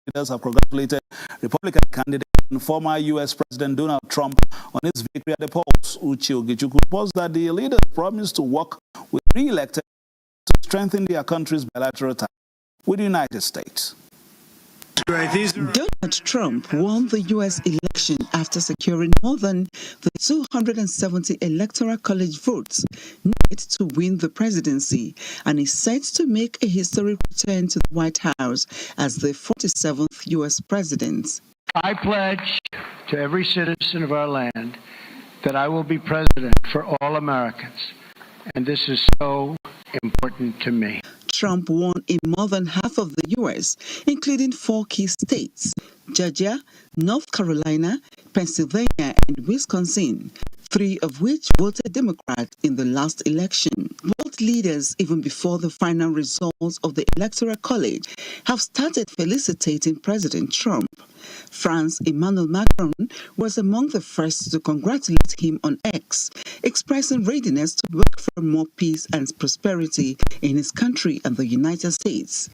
leaders have congratulated Republican candidate and former U.S. President Donald Trump on his victory at the polls. Uche Ogechukwu reports that the leaders promised to work with re-elected to strengthen their country's bilateral ties with the United States. Donald Trump won the U.S. election after securing more than the 270 Electoral College votes needed to win the presidency, and is set to make a historic return to the White House as the 47th U.S. president. I pledge to every citizen of our land that I will be president for all Americans, and this is so important to me. Trump won in more than half of the U.S., including 4 key states: Georgia, North Carolina, Pennsylvania, and Wisconsin, 3 of which voted Democrat in the last election. World leaders, even before the final results of the Electoral College, have started felicitating President Trump. France's Emmanuel Macron was among the first to congratulate him on X, expressing readiness to work for more peace and prosperity in his country and the United States.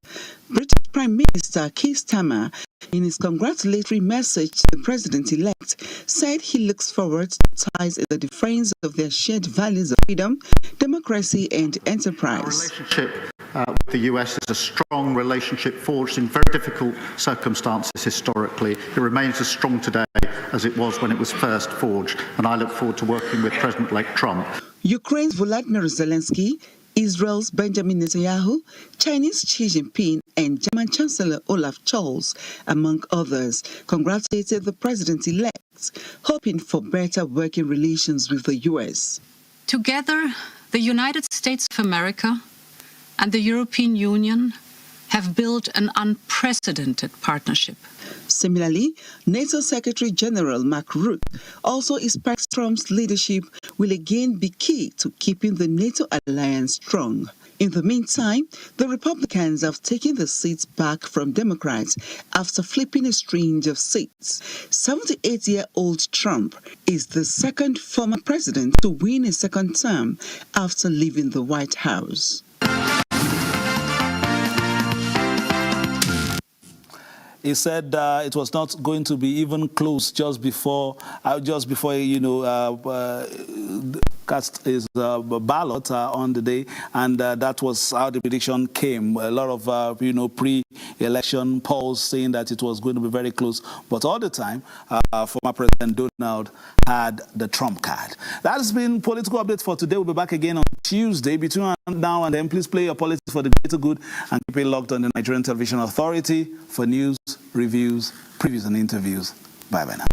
British Prime Minister Keir Starmer, in his congratulatory message to the president-elect, said he looks forward to ties in the defense of their shared values of freedom, democracy, and enterprise. Our relationship with the US is a strong relationship forged in very difficult circumstances historically. It remains as strong today as it was when it was first forged, and I look forward to working with President-elect Trump. Ukraine's Volodymyr Zelensky, Israel's Benjamin Netanyahu, Chinese Xi Jinping, and German Chancellor Olaf Scholz, among others, congratulated the president-elect, hoping for better working relations with the U.S. Together, the United States of America and the European Union have built an unprecedented partnership. Similarly, NATO Secretary General Mark Rutte also expects Trump's leadership will again be key to keeping the NATO alliance strong. In the meantime, the Republicans have taken the seats back from Democrats after flipping a string of seats. 78-year-old Trump is the second former president to win a second term after leaving the White House. He said it was not going to be even close just before cast his ballot on the day, and that was how the prediction came. A lot of pre-election polls saying that it was going to be very close, but all the time, former President Donald had the Trump card. That has been Political Update for today. We'll be back again on Tuesday. Between now and then, please play your politics for the greater good and keep it locked on the Nigerian Television Authority for news, reviews, previews, and interviews. Bye-bye now.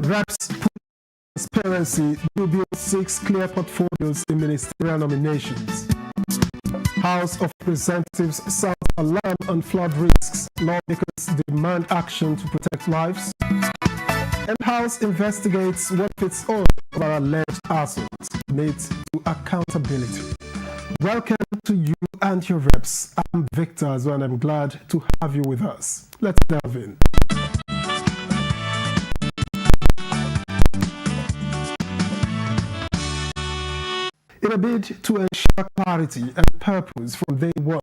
Reps transparency, New Bill 6 clear portfolios in ministerial nominations. House of Representatives sounds alarm on flood risks. Lawmakers demand action to protect lives. And House investigates what its own over alleged assaults leads to accountability. Welcome to you and your reps. I'm Victor as well, and I'm glad to have you with us. Let's delve in. In a bid to ensure clarity and purpose from day one,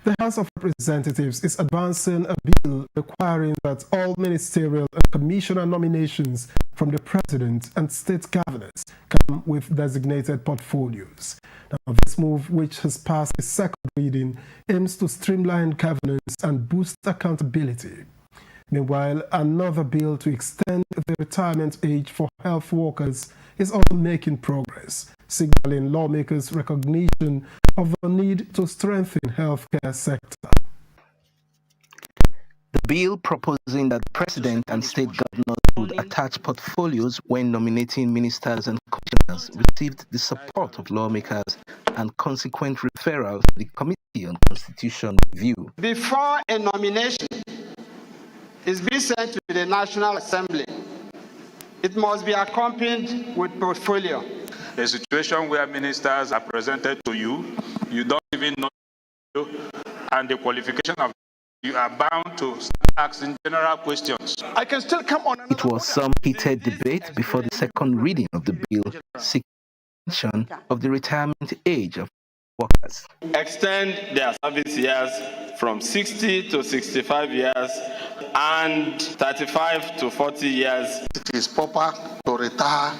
the House of Representatives is advancing a bill requiring that all ministerial and commissioner nominations from the President and state governors come with designated portfolios. Now, this move, which has passed its second reading, aims to streamline governance and boost accountability. Meanwhile, another bill to extend the retirement age for health workers is also making progress, signaling lawmakers' recognition of the need to strengthen the healthcare sector. The bill proposing that the President and state governors would attach portfolios when nominating ministers and commissioners received the support of lawmakers and consequent referral to the Committee on Constitution Review. Before a nomination is being sent to the National Assembly, it must be accompanied with portfolio. A situation where ministers are presented to you, you don't even know, and the qualification of you are bound to start asking general questions. I can still come on. It was some heated debate before the second reading of the bill seeking extension of the retirement age of workers. Extend their service years from 60 to 65 years and 35 to 40 years. It is proper to retire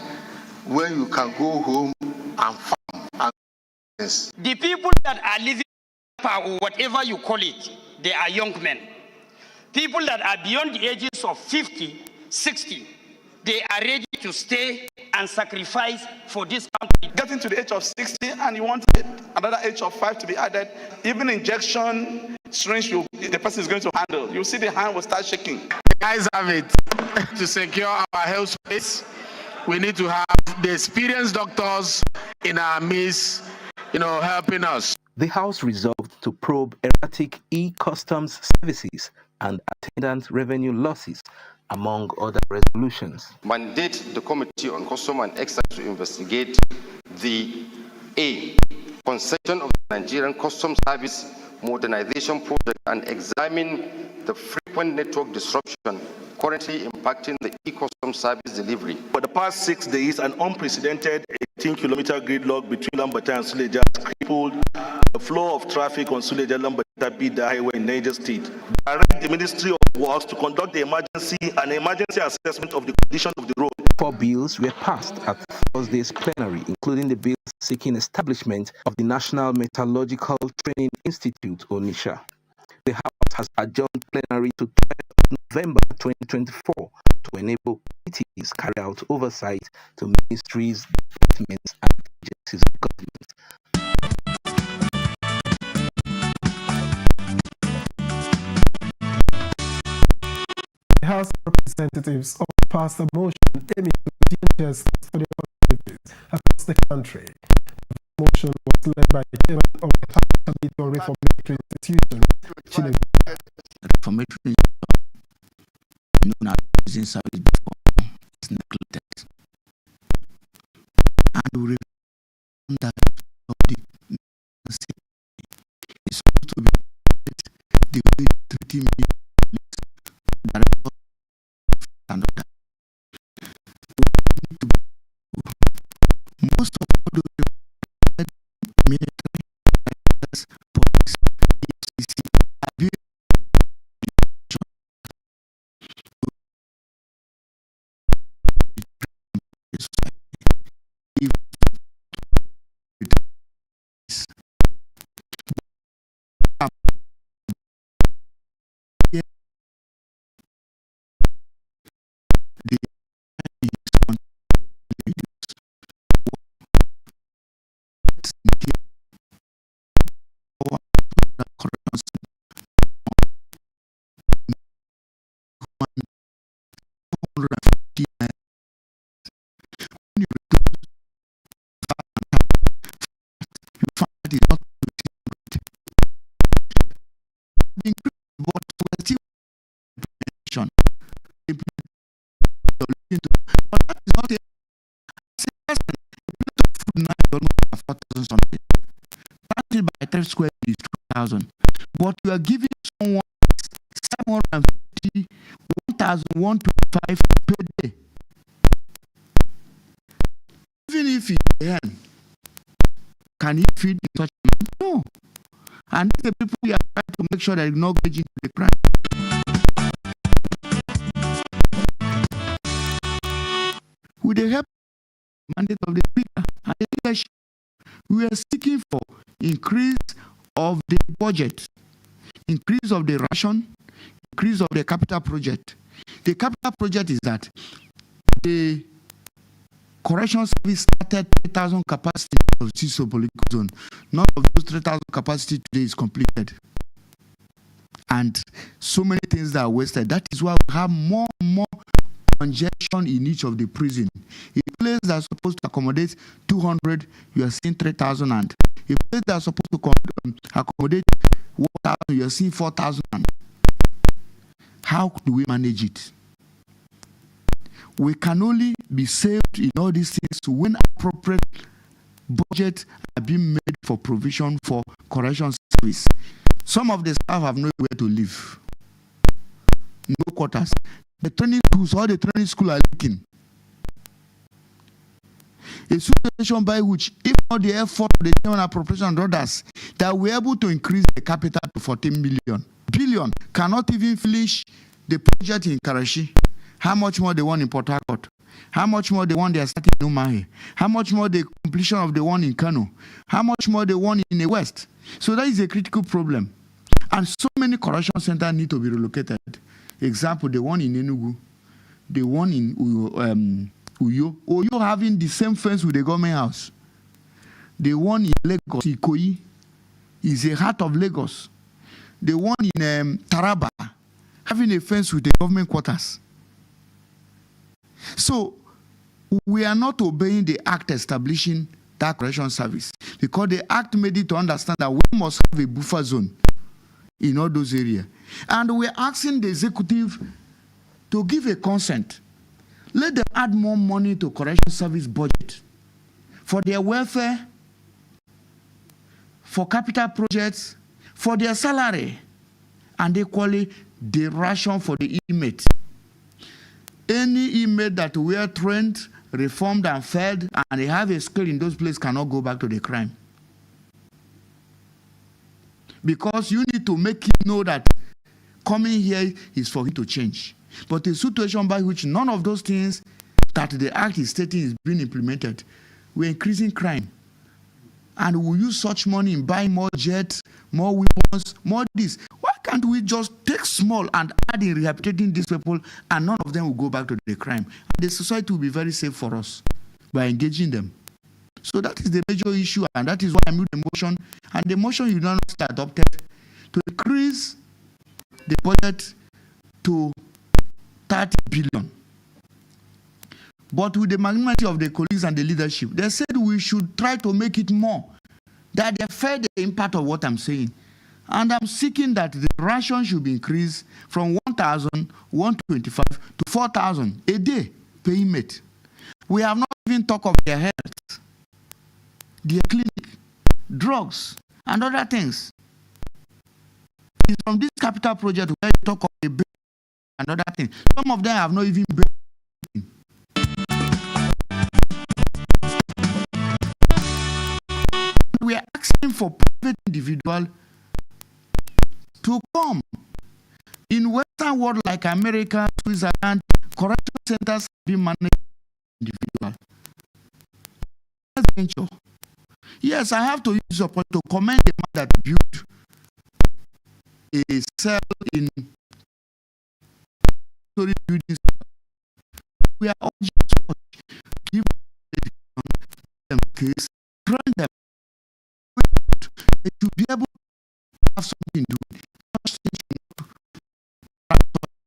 when you can go home and farm. And the people that are living, or whatever you call it, they are young men. People that are beyond the ages of 50, 60, they are ready to stay and sacrifice for this country. Getting to the age of 60 and you want another age of 5 to be added, even injection syringe the person is going to handle. You see the hand will start shaking. The guys have it. To secure our health space, we need to have the experienced doctors in our midst, helping us. The House resolved to probe erratic e-customs services and attendant revenue losses, among other resolutions. Mandate the Committee on Custom and Excise to investigate the concession of the Nigerian Customs Service modernization project and examine the frequent network disruption currently impacting the e-custom service delivery. For the past 6 days, an unprecedented 18-kilometer gridlock between Lambata and Suleja has crippled the flow of traffic on Suleja-Lambata Bida Highway in Niger State. Direct the Ministry of Works to conduct the emergency assessment of the condition of the road. 4 bills were passed at Thursday's plenary, including the bill seeking establishment of the National Metallurgical Training Institute, ONISHA. The House has adjourned plenary to 12 November 2024 to enable committees carry out oversight to ministries, departments, and agencies of government. The House of Representatives also passed a motion aiming to change custodial activities across the country. The motion was led by the chairman of the House Committee on Reformatory Institutions, Reformatory known as using service before is neglected. And we reform that of the state is supposed to be the way treating me another. Most of all the military police, FCC, now is almost 4,000 something. Planted by 3 square feet is 2,000. But you are giving someone 750, 1,125 per day. Even if he can he feed in such a manner? No. And these are people we are trying to make sure that they not get into the crime. With the help mandate of the speaker and the leadership, we are seeking for increase of the budget, increase of the ration, increase of the capital project. The capital project is that the correction service started 3,000 capacity of Siso political zone. None of those 3,000 capacity today is completed. And so many things that are wasted. That is why we have more and more congestion in each of the prison. A place that's supposed to accommodate 200, you are seeing 3,000, and a place that's supposed to accommodate 1,000, you are seeing 4,000. How do we manage it? We can only be saved in all these things when appropriate budgets are being made for provision for correction service. Some of the staff have nowhere to live, no quarters. The training schools, all the training schools are leaking. A situation by which, if not the effort of the General Appropriation and others, that we're able to increase the capital to 14 billion, cannot even finish the project in Karachi. How much more they want in Port Harcourt? How much more they want they are starting in Umahi? How much more the completion of the one in Kano? How much more they want in the West? So that is a critical problem. And so many correction centers need to be relocated. Example, the one in Enugu, the one in Uyo having the same fence with the government house. The one in Lagos, Ikoyi, is the heart of Lagos. The one in Taraba, having a fence with the government quarters. So, we are not obeying the act establishing that correction service, because the act made it to understand that we must have a buffer zone in all those areas. And we're asking the executive to give a consent. Let them add more money to correction service budget for their welfare, for capital projects, for their salary, and equally the ration for the inmate. Any inmate that were trained, reformed, and fed, and they have a skill in those places cannot go back to the crime. Because you need to make him know that coming here is for him to change. But a situation by which none of those things that the act is stating is being implemented, we're increasing crime. And we use such money in buying more jets, more weapons, more this. Why can't we just take small and add in rehabilitating these people, and none of them will go back to the crime? And the society will be very safe for us by engaging them. So that is the major issue, and that is why I moved the motion. And the motion unanimously adopted to increase the budget to 30 billion. But with the magnanimity of the colleagues and the leadership, they said we should try to make it more, that they felt the impact of what I'm saying. And I'm seeking that the ration should be increased from 1,125 to 4,000 a day per inmate. We have not even talked of their health, their clinic, drugs, and other things. It's from this capital project where you talk of the bed and other things. Some of them have not even been. We are asking for private individual to come. In Western world like America, Switzerland, correction centers have been managed individual. Yes, I have to use this point to commend the man that built a cell in story buildings. We are all just give them case, train them to be able to have something to do.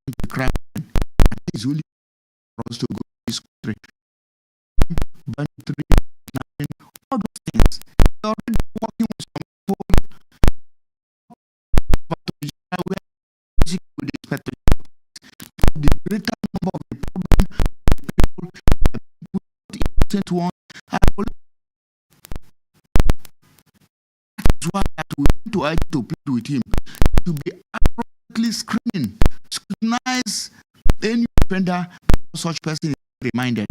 The crime is really for us to go to this country. All those things. They're already working with some people, but the greater number of the problem, people to one, to IT to plead with him to be appropriately screening, scrutinize any offender, such person is reminded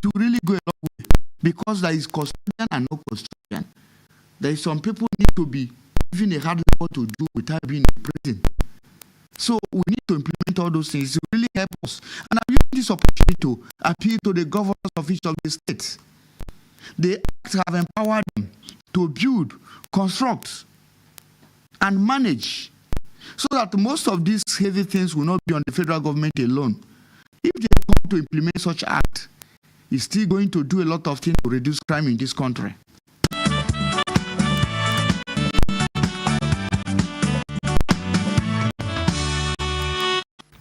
to really go a long way, because there is custodian and no custodian. There is some people need to be given a hard labor to do without being in prison. So we need to implement all those things to really help us. And I'm using this opportunity to appeal to the governors of each of the states. The acts have empowered them to build, construct, and manage, so that most of these heavy things will not be on the federal government alone. If they come to implement such act, it's still going to do a lot of things to reduce crime in this country.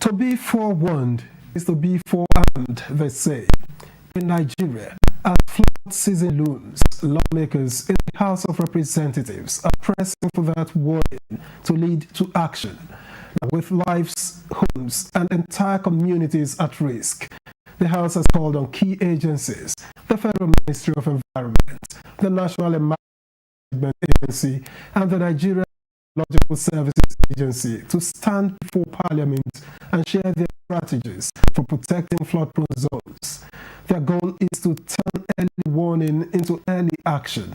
To be forewarned is to be forearmed, they say. In Nigeria, as flood season looms, lawmakers in the House of Representatives are pressing for that warning to lead to action. With lives, homes, and entire communities at risk, the House has called on key agencies, the Federal Ministry of Environment, the National Environment Agency, and the Nigerian Geological Services Agency to stand before Parliament and share their strategies for protecting flood-prone zones. Their goal is to turn early warning into early action,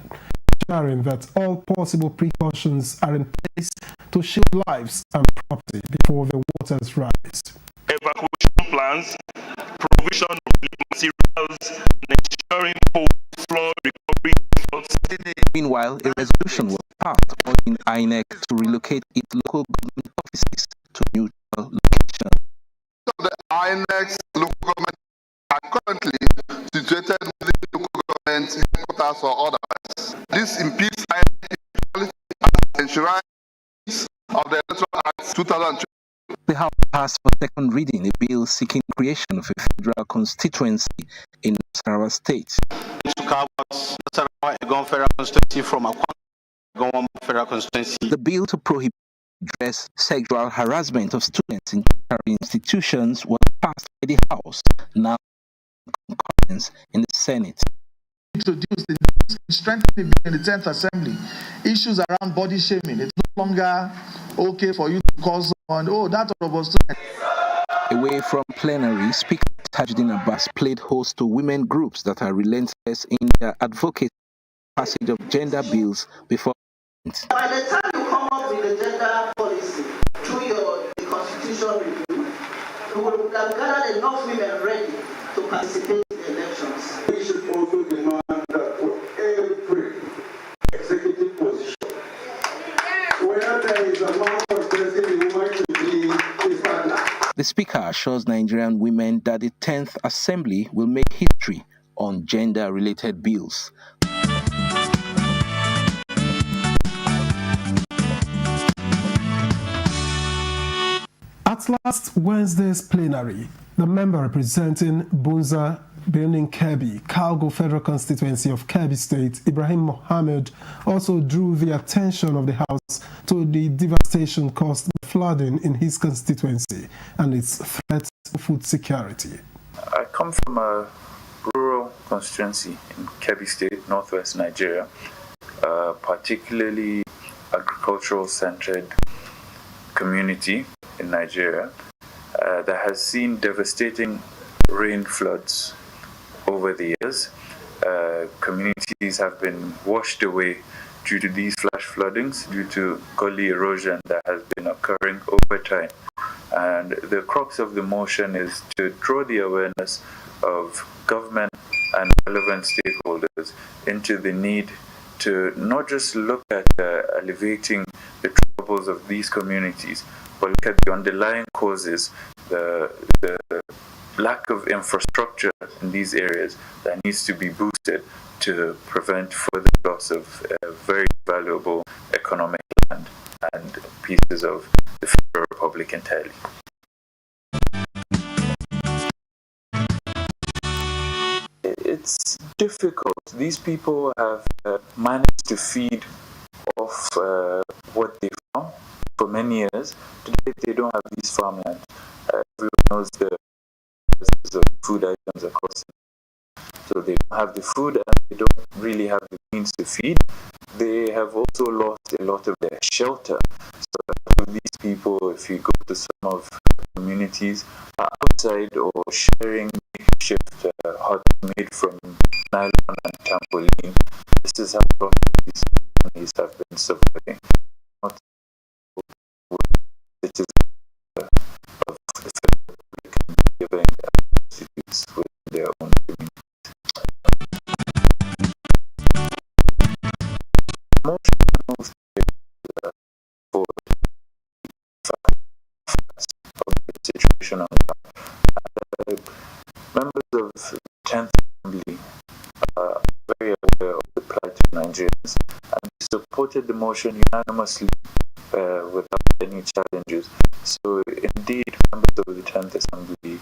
ensuring that all possible precautions are in place to shield lives and property before the waters rise. Evacuation plans, provision of materials, and ensuring post-flood recovery efforts. Meanwhile, a resolution was passed urging INEC to relocate its local government offices to neutral locations. The INEC's local government are currently situated within local government headquarters or otherwise. This impedes INEC as enshrined of the Electoral Act 2002. The House passed for second reading a bill seeking creation of a federal constituency in Nasarawa State. To carve out Nasarawa Egon Federal Constituency from a Egon Federal Constituency. The bill to prohibit address sexual harassment of students in tertiary institutions was passed by the House, now concurrence in the Senate. Introduced strengthening in the 10th Assembly issues around body shaming. It's no longer okay for you to call someone, oh, that was student. Away from plenary, Speaker Tajuddin Abbas played host to women groups that are relentless in their advocacy passage of gender bills before. By the time you come up with the gender policy through the constitution review, you will have gathered enough women ready to participate in the elections. We should also demand that for every executive position, where there is a man contesting the woman to be his partner. The Speaker assures Nigerian women that the 10th Assembly will make history on gender-related bills. At last Wednesday's plenary, the member representing Bunza, Benin Kebbi, Kalgo Federal Constituency of Kebbi State, Ibrahim Mohammed, also drew the attention of the House to the devastation caused by flooding in his constituency and its threats to food security. I come from a rural constituency in Kebbi State, northwest Nigeria, particularly agricultural-centered community in Nigeria that has seen devastating rain floods over the years. Communities have been washed away due to these flash floodings, due to gully erosion that has been occurring over time. And the crux of the motion is to draw the awareness of government and relevant stakeholders into the need to not just look at alleviating the troubles of these communities, but look at the underlying causes, the lack of infrastructure in these areas that needs to be boosted to prevent further loss of very valuable economic land and pieces of the Federal Republic entirely. It's difficult. These people have managed to feed off what they farm for many years. Today they don't have these farmlands. Everyone knows the prices of food items across. So they don't have the food and they don't really have the means to feed. They have also lost a lot of their shelter. So a lot of these people, if you go to some of the communities, are outside or sharing makeshift huts made from nylon and trampoline. This is how a lot of these families have been surviving. Not which is of the federal giving substitutes within their own community. Most for of the situation on members of the 10th Assembly are very aware of the plight of Nigerians and supported the motion unanimously without any challenges. So indeed, members of the 10th Assembly,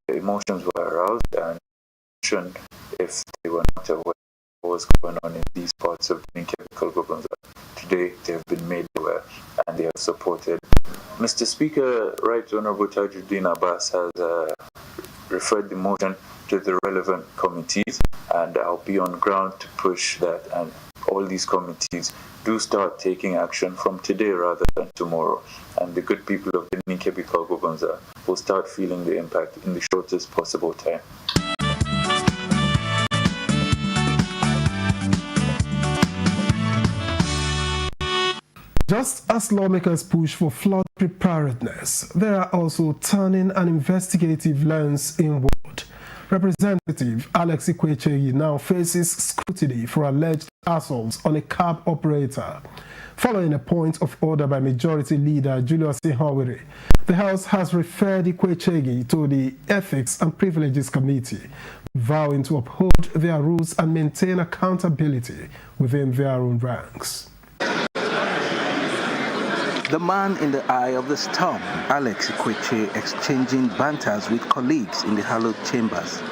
their emotions were aroused and if they were not aware of what was going on in these parts of the Nkebikal Gobonza. Today, they have been made aware and they have supported. Mr. Speaker, Right Honorable Tajuddin Abbas has referred the motion to the relevant committees, and I'll be on ground to push that, and all these committees do start taking action from today rather than tomorrow, and the good people of the Nkebikal Gobonza will start feeling the impact in the shortest possible time. Just as lawmakers push for flood preparedness, they are also turning an investigative lens inward. Representative Alex Ikwecheyi now faces scrutiny for alleged assaults on a cab operator. Following a point of order by Majority Leader Julius Ihonwere, the House has referred Ikwecheyi to the Ethics and Privileges Committee, vowing to uphold their rules and maintain accountability within their own ranks. The man in the eye of the storm, Alex Ikweche, exchanging banters with colleagues in the hallowed chambers.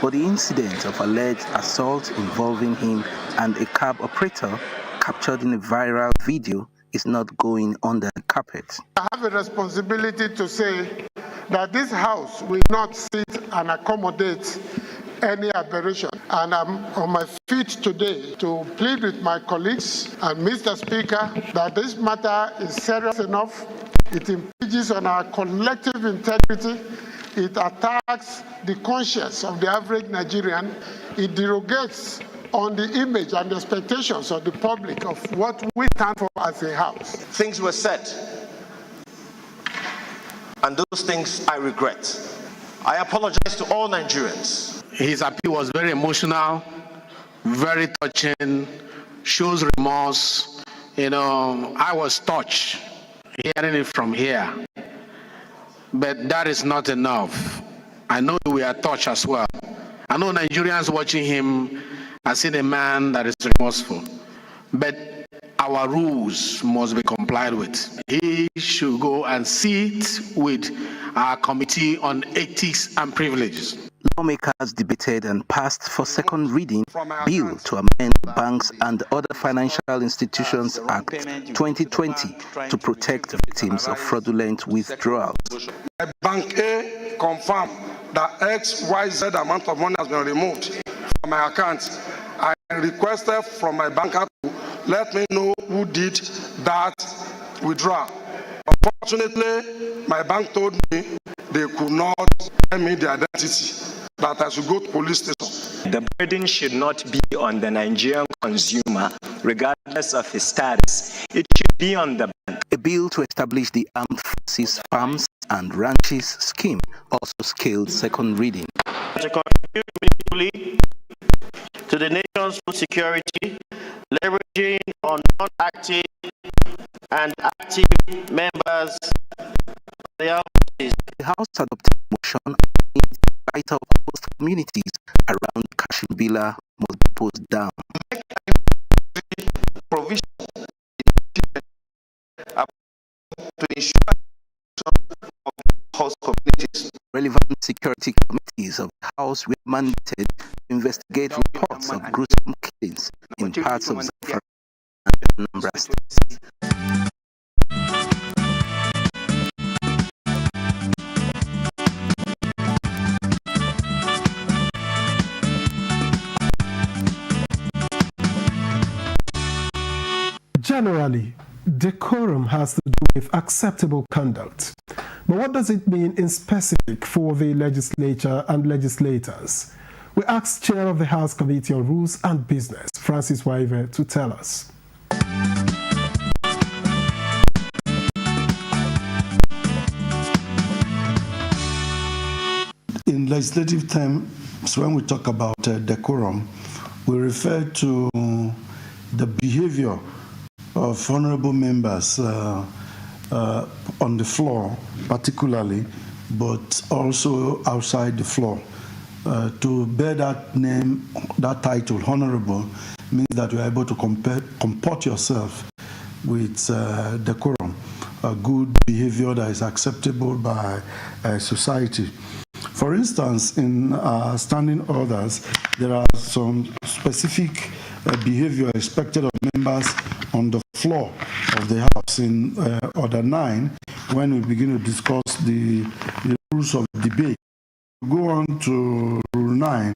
But the incident of alleged assault involving him and a cab operator captured in a viral video is not going under the carpet. I have a responsibility to say that this House will not sit and accommodate any aberration. And I'm on my feet today to plead with my colleagues and Mr. Speaker that this matter is serious enough. It impinges on our collective integrity. It attacks the conscience of the average Nigerian. It derogates on the image and expectations of the public of what we stand for as a House. Things were said, and those things I regret. I apologize to all Nigerians. His appeal was very emotional, very touching, shows remorse. You know, I was touched hearing it from here. But that is not enough. I know we are touched as well. I know Nigerians watching him are seeing a man that is remorseful. But our rules must be complied with. He should go and sit with our Committee on Ethics and Privileges. Lawmakers debated and passed for second reading bill to amend the Banks and Other Financial Institutions Act 2020 to protect victims of fraudulent withdrawals. Bank A confirmed that XYZ amount of money has been removed from my account. I requested from my banker to let me know who did that withdrawal. Unfortunately, my bank told me they could not tell me the identity, that I should go to police station. The burden should not be on the Nigerian consumer, regardless of his status. It should be on the bank. A bill to establish the Armed Forces Farms and Ranches Scheme also scaled second reading. To contribute meaningfully to the nation's food security, leveraging on non-active and active members of the House. The House adopted a motion on vital host communities around Kashimbila must be pushed down. Provision to ensure of host communities. Relevant security committees of the House were mandated to investigate reports of gruesome killings in parts of Zamfara and Anambra states. Generally, decorum has to do with acceptable conduct. But what does it mean in specific for the legislature and legislators? We asked Chair of the House Committee on Rules and Business, Francis Waive, to tell us. In legislative terms, when we talk about decorum, we refer to the behavior of honorable members on the floor, particularly, but also outside the floor. To bear that name, that title, honorable, means that you are able to comport yourself with decorum, a good behavior that is acceptable by society. For instance, in standing orders, there are some specific behavior expected of members on the floor of the House. In Order 9, when we begin to discuss the rules of debate, we go on to Rule 9.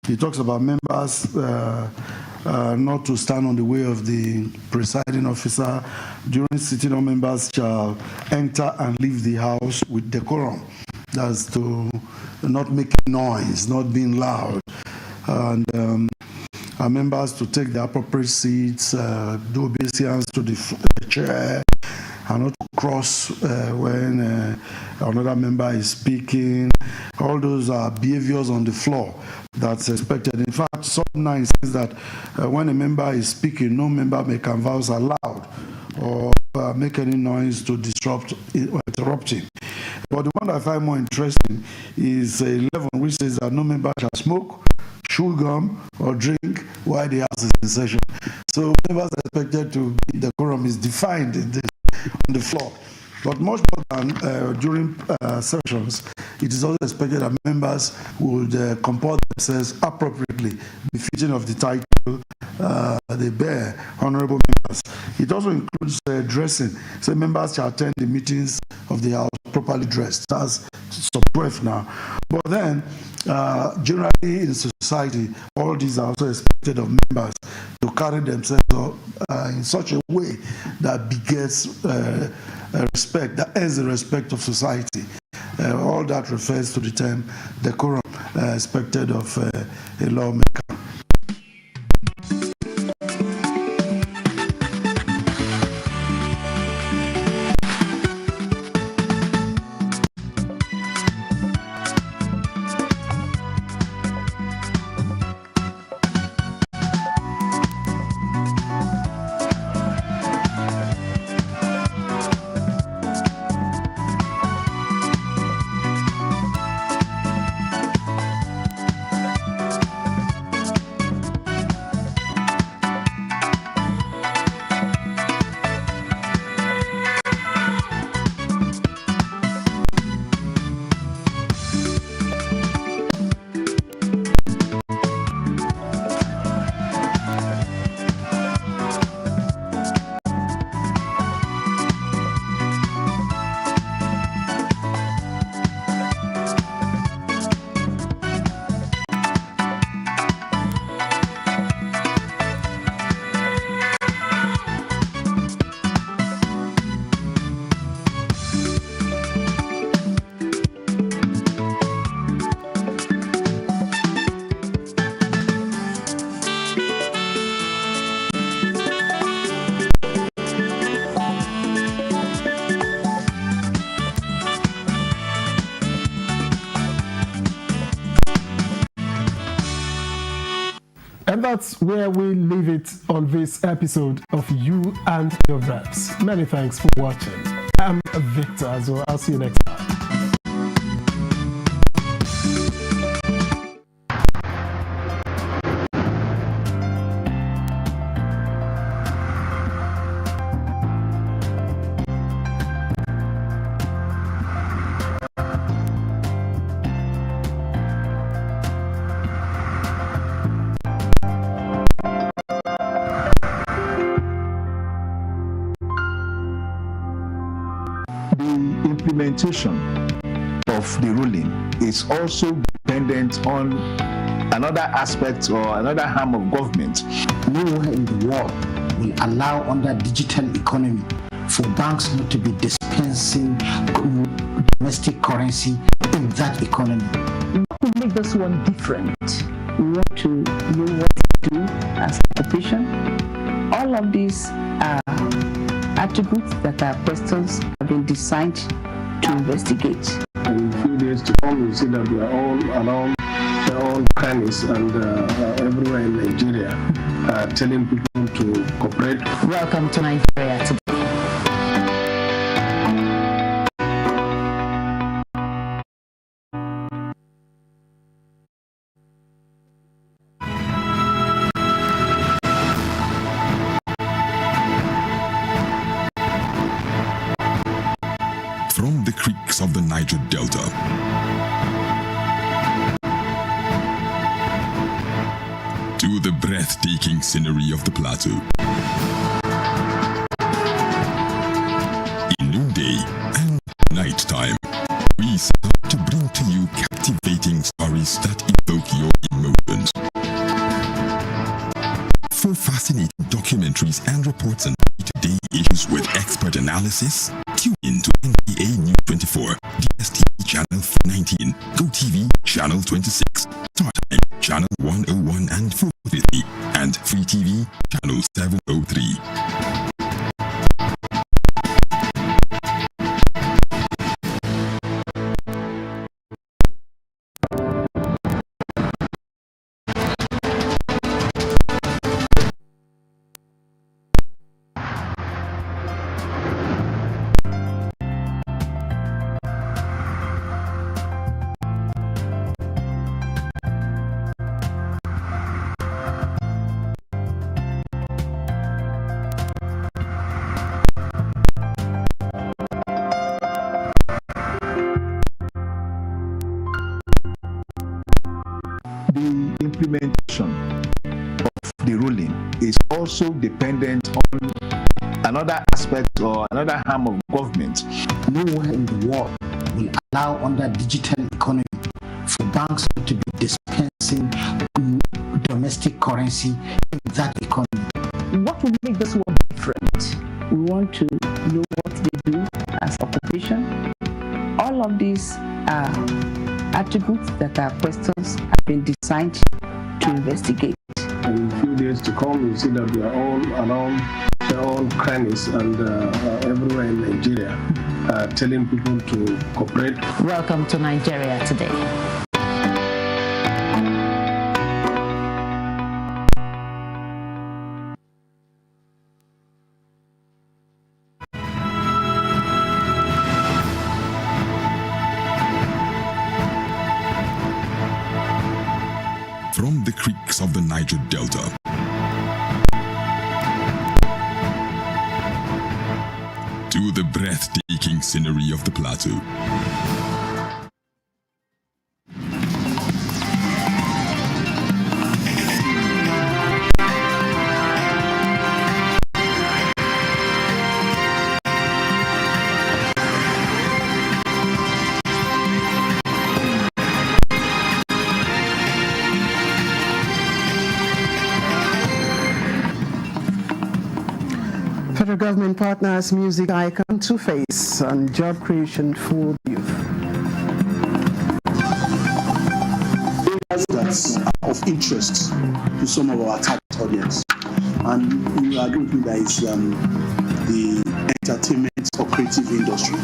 It talks about members not to stand on the way of the presiding officer. During sitting, all members shall enter and leave the House with decorum. That's to not making noise, not being loud, and our members to take the appropriate seats, do obeisance to the chair, and not to cross when another member is speaking. All those are behaviors on the floor that's expected. In fact, Sub 9 says that when a member is speaking, no member may converse aloud or make any noise to disrupt or interrupt him. But the one I find more interesting is 11, which says that no member shall smoke, chew gum, or drink while the House is in session. So members are expected to be, the quorum is defined in on the floor. But much more than during sessions, it is also expected that members would comport themselves appropriately, befitting of the title they bear, honorable members. It also includes dressing. So members shall attend the meetings of the House properly dressed. That's sub 12 now. But then, generally in society, all these are also expected of members to carry themselves in such a way that begets respect, that earns the respect of society. All that refers to the term decorum expected of a lawmaker. And that's where we leave it on this episode of You and Your Reps. Many thanks for watching. I'm Victor as well. I'll see you next time. Implementation of the ruling is also dependent on another aspect or another arm of government. Nowhere in the world will allow under digital economy for banks not to be dispensing domestic currency in that economy. What will make this one different? We want to know what to do as a occupation. All of these are attributes that our questions have been designed to investigate. In a few days to come, you see that we are all around all crannies and everywhere in Nigeria, telling people to cooperate. Welcome to Nigeria today. From the creeks of the Niger Delta to the breathtaking scenery of the plateau, in noonday and nighttime, we set out to bring to you captivating stories that evoke your emotions. For fascinating documentaries and reports on day-to-day issues with expert analysis, tune in to NTA News 24, DSTV Channel 419, GoTV Channel 26, StarTime Channel 101 and 450, and Free TV Channel 703. The implementation of the ruling is also dependent on another aspect or another arm of government. Nowhere in the world will allow under digital economy for banks not to be dispensing domestic currency in that economy. What will make this one different? We want to know what they do as occupation. All of these are attributes that our questions have been designed to investigate. In a few days to come, you see that we are all around all crannies and everywhere in Nigeria, telling people to cooperate. Welcome to Nigeria today. From the creeks of the Niger Delta to the breathtaking scenery of the plateau, Federal government partners music icon Two-Face and job creation for youth. That's of interest to some of our target audience, and you agree with me that it's the entertainment or creative industry.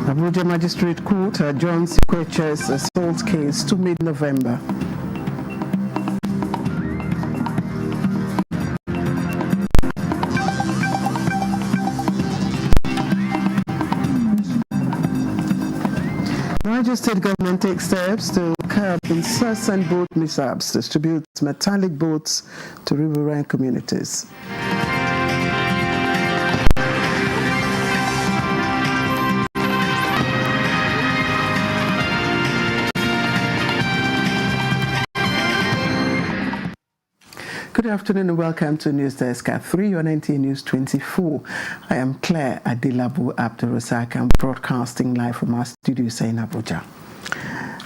Abuja Magistrate Court adjourns Sekweche's assault case to mid-November. Niger State government takes steps to curb incessant boat mishaps, distribute metallic boats to riverine communities. Good afternoon and welcome to News Desk at 3 on NTA News 24. I am Claire Adilabu Abdurrazak. I'm broadcasting live from our studios in Abuja.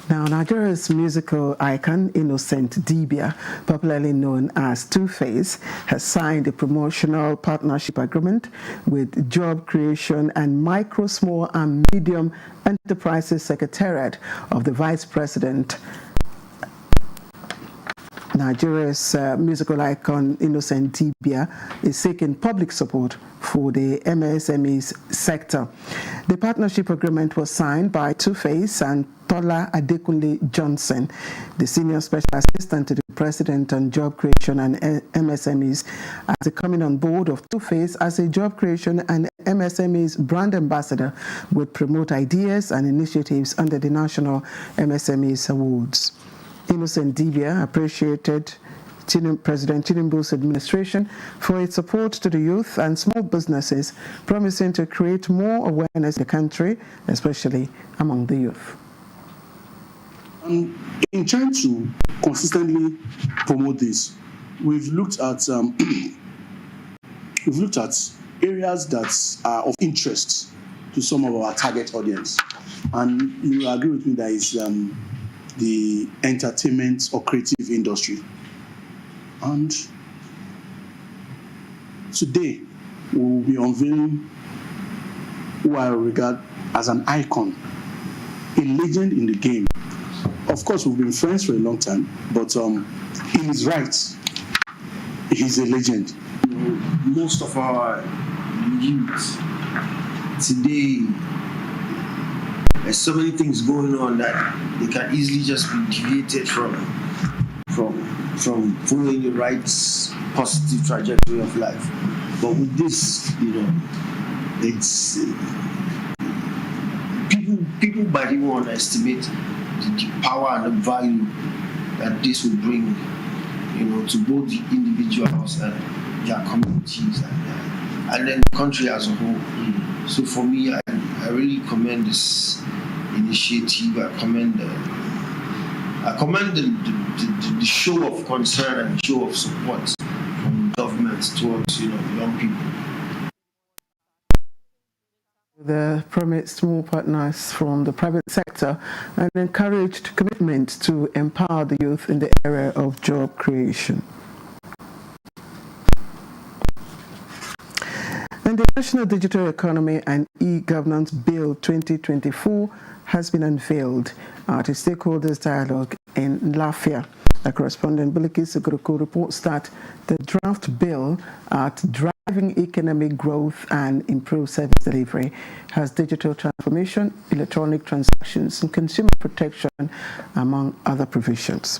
Now, Nigeria's musical icon, Innocent Dibia, popularly known as Two-Face, has signed a promotional partnership agreement with Job Creation and Micro, Small and Medium Enterprises Secretariat of the Vice President. Nigeria's musical icon, Innocent Dibia, is seeking public support for the MSMEs sector. The partnership agreement was signed by Two-Face and Tola Adekunle Johnson, the Senior Special Assistant to the President on Job Creation and MSMEs, as the coming on board of Two-Face as a Job Creation and MSMEs brand ambassador would promote ideas and initiatives under the National MSMEs Awards. Innocent Dibia appreciated President Tinubu's administration for its support to the youth and small businesses, promising to create more awareness in the country, especially among the youth. In trying to consistently promote this, we've looked at areas that are of interest to some of our target audience, and you will agree with me that is the entertainment or creative industry. And today we will be unveiling who I regard as an icon, a legend in the game. Of course, we've been friends for a long time, but in his rights, he's a legend. Most of our youth today, there's so many things going on that they can easily just be deviated from following the right positive trajectory of life. But with this, it's people might even underestimate the power and the value that this will bring, to both the individuals and their communities and then the country as a whole. So for me, I really commend this initiative. I commend the show of concern and show of support from government towards young people. The promised more partners from the private sector and encouraged commitment to empower the youth in the area of job creation. And the National Digital Economy and E-Governance Bill 2024 has been unveiled at a stakeholders dialogue in Lafia. Our correspondent Bilikis Ogoroko reports that the draft bill at driving economic growth and improved service delivery has digital transformation, electronic transactions, and consumer protection, among other provisions.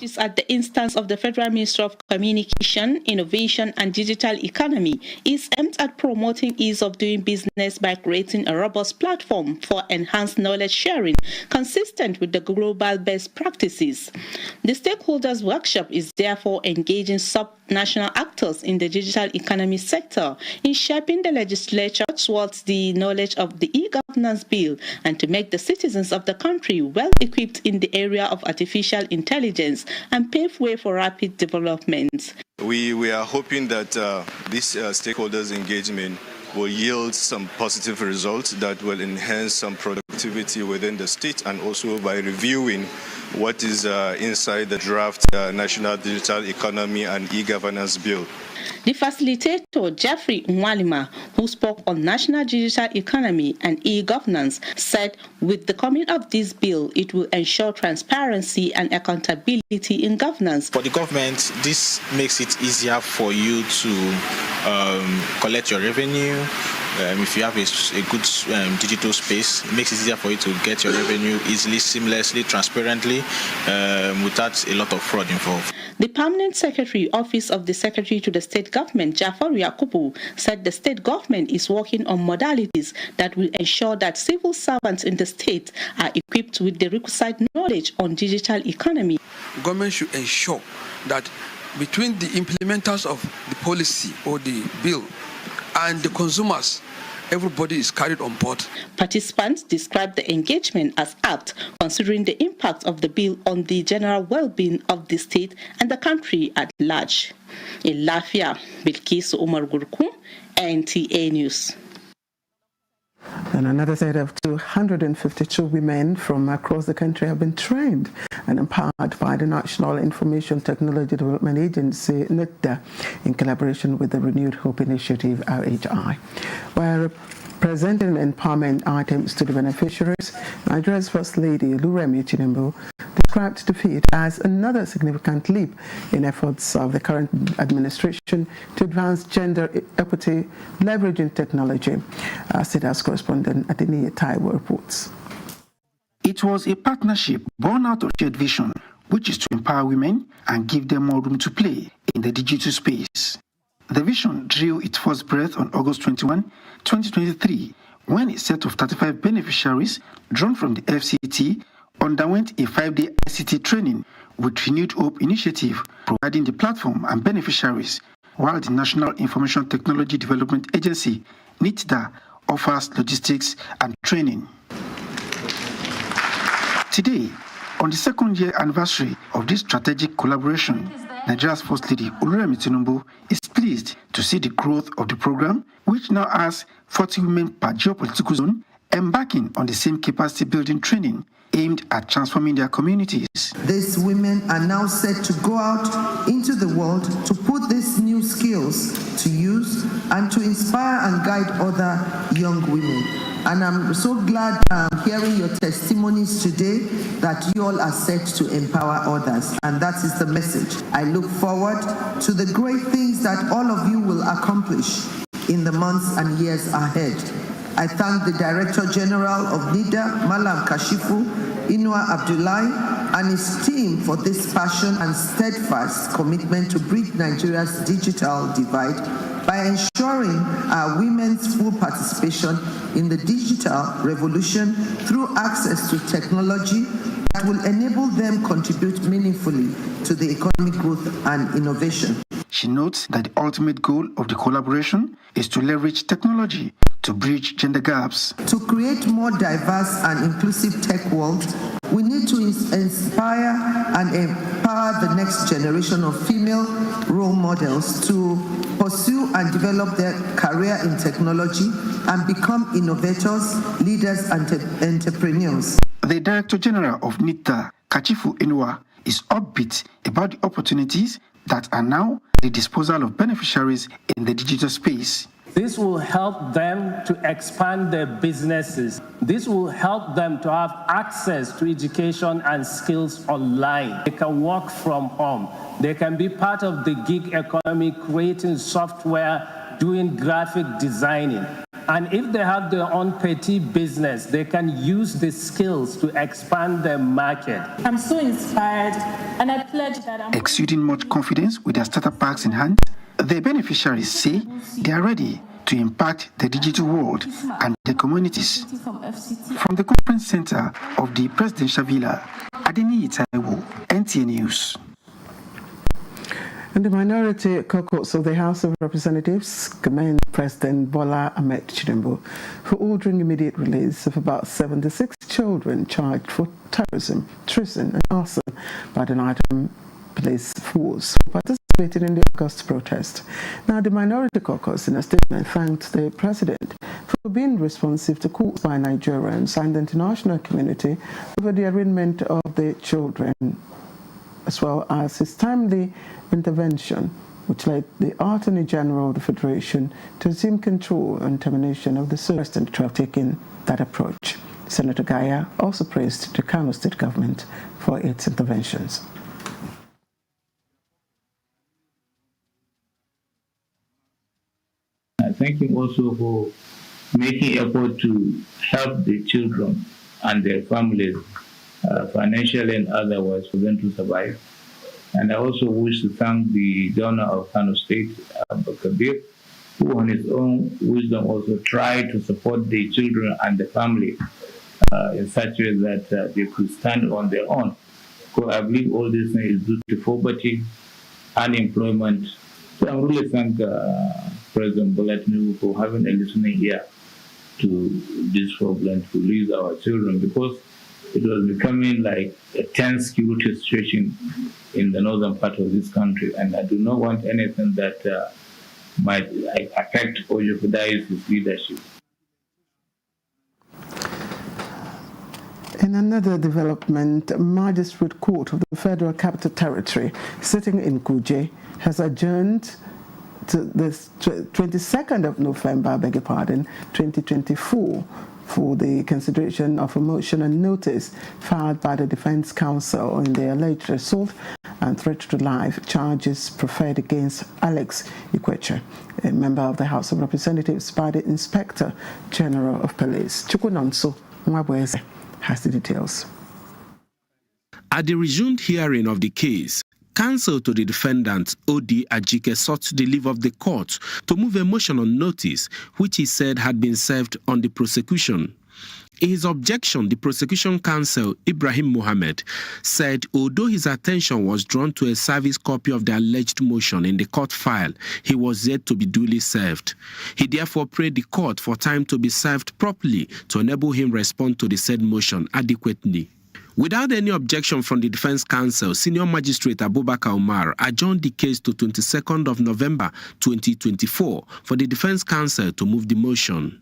Is at the instance of the Federal Ministry of Communication, Innovation and Digital Economy, is aimed at promoting ease of doing business by creating a robust platform for enhanced knowledge sharing consistent with the global best practices. The stakeholders workshop is therefore engaging sub-national actors in the digital economy sector in shaping the legislature towards the knowledge of the e-governance bill and to make the citizens of the country well equipped in the area of artificial intelligence and pave way for rapid development. We are hoping that this stakeholders engagement will yield some positive results that will enhance some productivity within the state, and also by reviewing what is inside the draft National Digital Economy and E-Governance Bill. The facilitator, Jeffrey Nwalima, who spoke on national digital economy and e-governance, said with the coming of this bill, it will ensure transparency and accountability in governance. For the government, this makes it easier for you to collect your revenue. If you have a good digital space, it makes it easier for you to get your revenue easily, seamlessly, transparently, without a lot of fraud involved. The Permanent Secretary, Office of the Secretary to the State Government, Jafar Yakubu, said the state government is working on modalities that will ensure that civil servants in the state are equipped with the requisite knowledge on digital economy. Government should ensure that between the implementers of the policy or the bill and the consumers, everybody is carried on board. Participants described the engagement as apt, considering the impact of the bill on the general well-being of the state and the country at large. In Lafia, Bilkisu Umar Gurku, NTA News. And another set of 252 women from across the country have been trained and empowered by the National Information Technology Development Agency, NTA, in collaboration with the Renewed Hope Initiative, RHI. We're presenting empowerment items to the beneficiaries. Nigeria's First Lady, Oluremi Tinubu, described the feat as another significant leap in efforts of the current administration to advance gender equity, leveraging technology. State House correspondent Adeniyi Taiwo reports. It was a partnership born out of shared vision, which is to empower women and give them more room to play in the digital space. The vision drew its first breath on August 21, 2023, when a set of 35 beneficiaries drawn from the FCT underwent a 5-day ICT training with Renewed Hope Initiative, providing the platform and beneficiaries, while the National Information Technology Development Agency, NITDA, offers logistics and training. Today, on the second-year anniversary of this strategic collaboration, Nigeria's First Lady, Oluremi Tinubu, is pleased to see the growth of the program, which now has 40 women per geopolitical zone, embarking on the same capacity-building training aimed at transforming their communities. These women are now set to go out into the world to put these new skills to use and to inspire and guide other young women. And I'm so glad hearing your testimonies today that you all are set to empower others. And that is the message. I look forward to the great things that all of you will accomplish in the months and years ahead. I thank the Director General of NIDA, Malam Kashifu, Inua Abdullahi, and his team for this passion and steadfast commitment to bridge Nigeria's digital divide by ensuring our women's full participation in the digital revolution through access to technology that will enable them contribute meaningfully to the economic growth and innovation. She notes that the ultimate goal of the collaboration is to leverage technology to bridge gender gaps. To create more diverse and inclusive tech world, we need to inspire and empower the next generation of female role models to pursue and develop their career in technology and become innovators, leaders, and entrepreneurs. The Director General of NITA, Kachifu Inua, is upbeat about the opportunities that are now at the disposal of beneficiaries in the digital space. This will help them to expand their businesses. This will help them to have access to education and skills online. They can work from home. They can be part of the gig economy, creating software, doing graphic designing. And if they have their own petty business, they can use the skills to expand their market. I'm so inspired, and I pledge that I'm... Exuding much confidence with their startup packs in hand, the beneficiaries say they are ready to impact the digital world and the communities. From the conference center of the Presidential Villa, Adeniyi Taiwo, NTA News. And the minority caucus of the House of Representatives commend President Bola Ahmed Tinubu for ordering immediate release of about 76 children charged for terrorism, treason, and arson by the Nigerian police force who participated in the August protest. Now, the minority caucus, in a statement, thanked the president for being responsive to calls by Nigerians and the international community over the arraignment of the children, as well as his timely intervention, which led the Attorney General of the Federation to assume control and termination of the president to have taken that approach. Senator Gaya also praised the Kano State government for its interventions. I thank him also for making effort to help the children and their families financially and otherwise for them to survive. And I also wish to thank the governor of Kano State, Kabir, who on his own wisdom also tried to support the children and the family in such a way that they could stand on their own. Because I believe all this is due to poverty, unemployment. So I really thank President Bola Tinubu for having a listening ear to this problem to release our children, because it was becoming like a tense security situation in the northern part of this country, and I do not want anything that might affect or jeopardize his leadership. In another development, Magistrate Court of the Federal Capital Territory, sitting in Kuje, has adjourned to the 22nd of November, 2024, for the consideration of a motion and notice filed by the Defense Counsel in the alleged assault and threat to life charges preferred against Alex Ikweche, a member of the House of Representatives, by the Inspector General of Police. Chukunonso Mwabweze has the details. At the resumed hearing of the case, counsel to the defendant, Odi Ajike, sought the leave of the court to move a motion on notice, which he said had been served on the prosecution. In his objection, the prosecution counsel, Ibrahim Mohammed, said although his attention was drawn to a service copy of the alleged motion in the court file, he was yet to be duly served. He therefore prayed the court for time to be served properly to enable him respond to the said motion adequately. Without any objection from the defense counsel, Senior Magistrate Abubakar Umar adjourned the case to 22nd of November 2024 for the defense counsel to move the motion.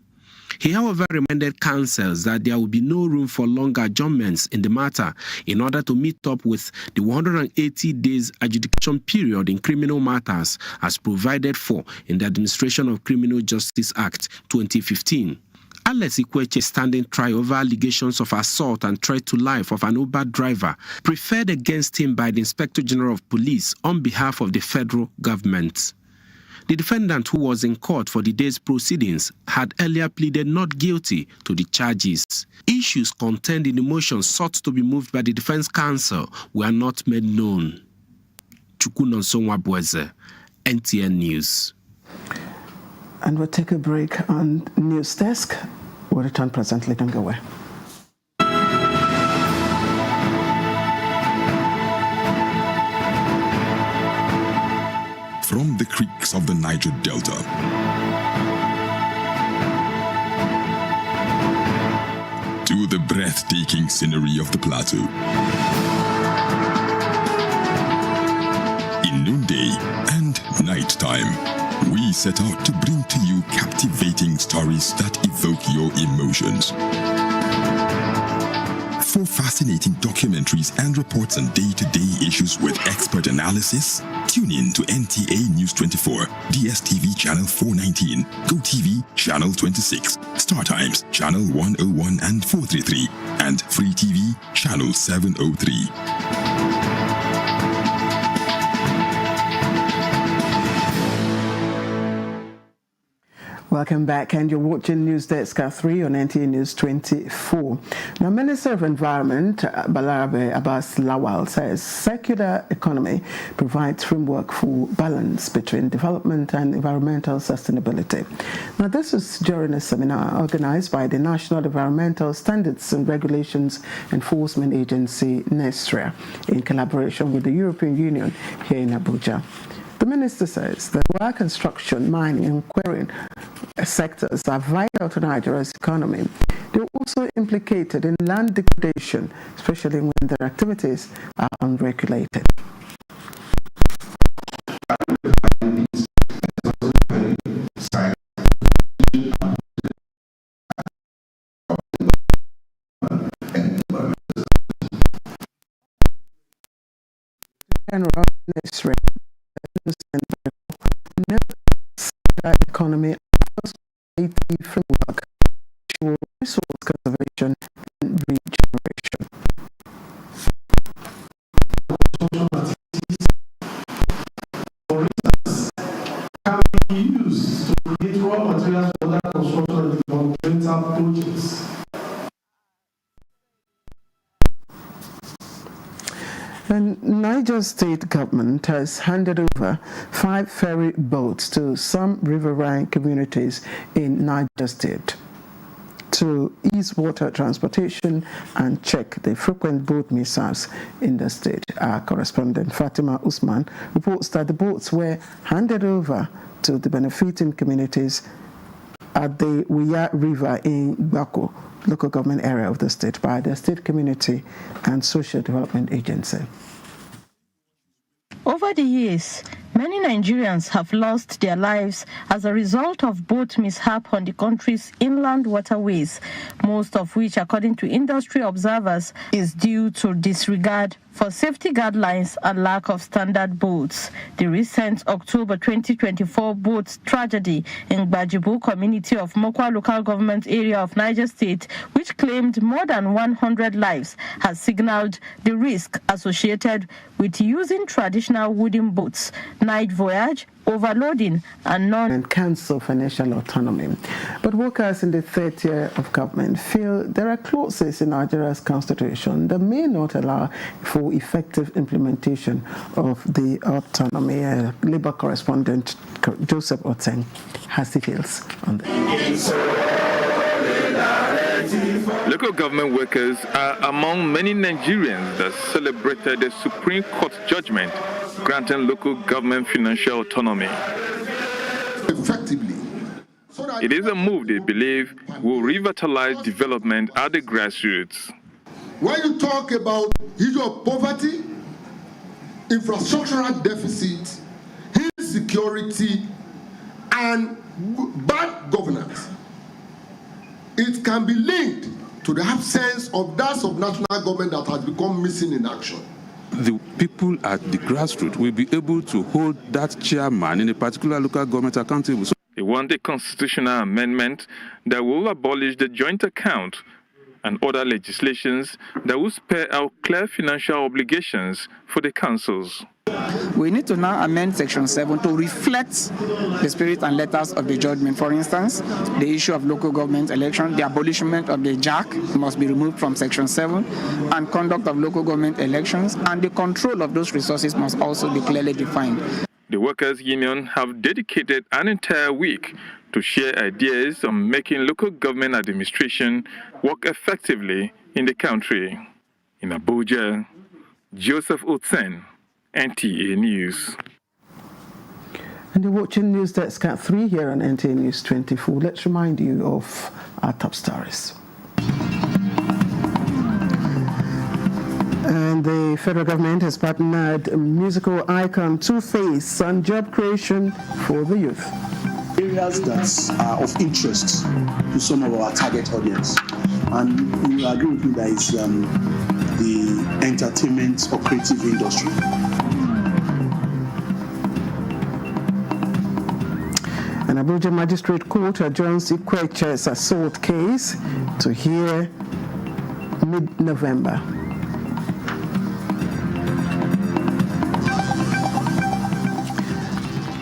He, however, reminded counsels that there will be no room for longer adjournments in the matter in order to meet up with the 180 days adjudication period in criminal matters as provided for in the Administration of Criminal Justice Act 2015. Alex Ikweche, standing trial over allegations of assault and threat to life of an Uber driver, preferred against him by the Inspector General of Police on behalf of the federal government. The defendant, who was in court for the day's proceedings, had earlier pleaded not guilty to the charges. Issues contained in the motion sought to be moved by the defense counsel were not made known. Chukunonso Mwabweze, NTA News. And we'll take a break on News Desk. We'll return presently. Don't go away. From the creeks of the Niger Delta to the breathtaking scenery of the plateau, in noonday and nighttime, we set out to bring to you captivating stories that evoke your emotions. For fascinating documentaries and reports on day-to-day issues with expert analysis, tune in to NTA News 24, DSTV Channel 419, GoTV Channel 26, Star Times Channel 101 and 433, and Free TV Channel 703. Welcome back, and you're watching News Desk 3 on NTA News 24. Now, Minister of Environment Balarabe Abbas Lawal says circular economy provides framework for balance between development and environmental sustainability. Now, this is during a seminar organized by the National Environmental Standards and Regulations Enforcement Agency, NESTRA, in collaboration with the European Union here in Abuja. The minister says that while construction, mining and quarrying sectors are vital to Nigeria's economy, they're also implicated in land degradation, especially when their activities are unregulated. General Ministry economy framework for resource conservation and regeneration. For instance, can be used to create raw materials for other construction and developmental projects. The Niger State government has handed over 5 ferry boats to some riverine communities in Niger State to ease water transportation and check the frequent boat mishaps in the state. Our correspondent Fatima Usman reports that the boats were handed over to the benefiting communities at the Wuya River in Bako, local government area of the state, by the State Community and Social Development Agency. Over the years, Many Nigerians have lost their lives as a result of boat mishap on the country's inland waterways, most of which, according to industry observers, is due to disregard for safety guidelines and lack of standard boats. The recent October 2024 boat tragedy in Gbajibo community of Mokwa local government area of Niger State, which claimed more than 100 lives, has signaled the risk associated with using traditional wooden boats, night voyage, overloading, and cancel financial autonomy. But workers in the third tier of government feel there are clauses in Nigeria's constitution that may not allow for effective implementation of the autonomy. Labour correspondent Joseph Oteng has details on that. Local government workers are among many Nigerians that celebrated the Supreme Court judgment granting local government financial autonomy. Effectively. It is a move they believe will revitalize development at the grassroots. When you talk about issue of poverty, infrastructural deficit, insecurity, and bad governance, it can be linked to the absence of that subnational government that has become missing in action. The people at the grassroots will be able to hold that chairman in a particular local government accountable. They want a constitutional amendment that will abolish the joint account and other legislations that will spell out clear financial obligations for the councils. We need to now amend Section 7 to reflect the spirit and letters of the judgment. For instance, the issue of local government election, the abolishment of the JAC must be removed from Section 7, and conduct of local government elections and the control of those resources must also be clearly defined. The Workers' Union have dedicated an entire week to share ideas on making local government administration work effectively in the country. In Abuja, Joseph Otsen, NTA News. And you're watching News Desk at 3 here on NTA News 24. Let's remind you of our top stories. And the federal government has partnered musical icon Two-Face on job creation for the youth. Areas that are of interest to some of our target audience. And you agree with me that it's the entertainment or creative industry. An Abuja Magistrate Court adjourns Ikweche's assault case to hear mid-November.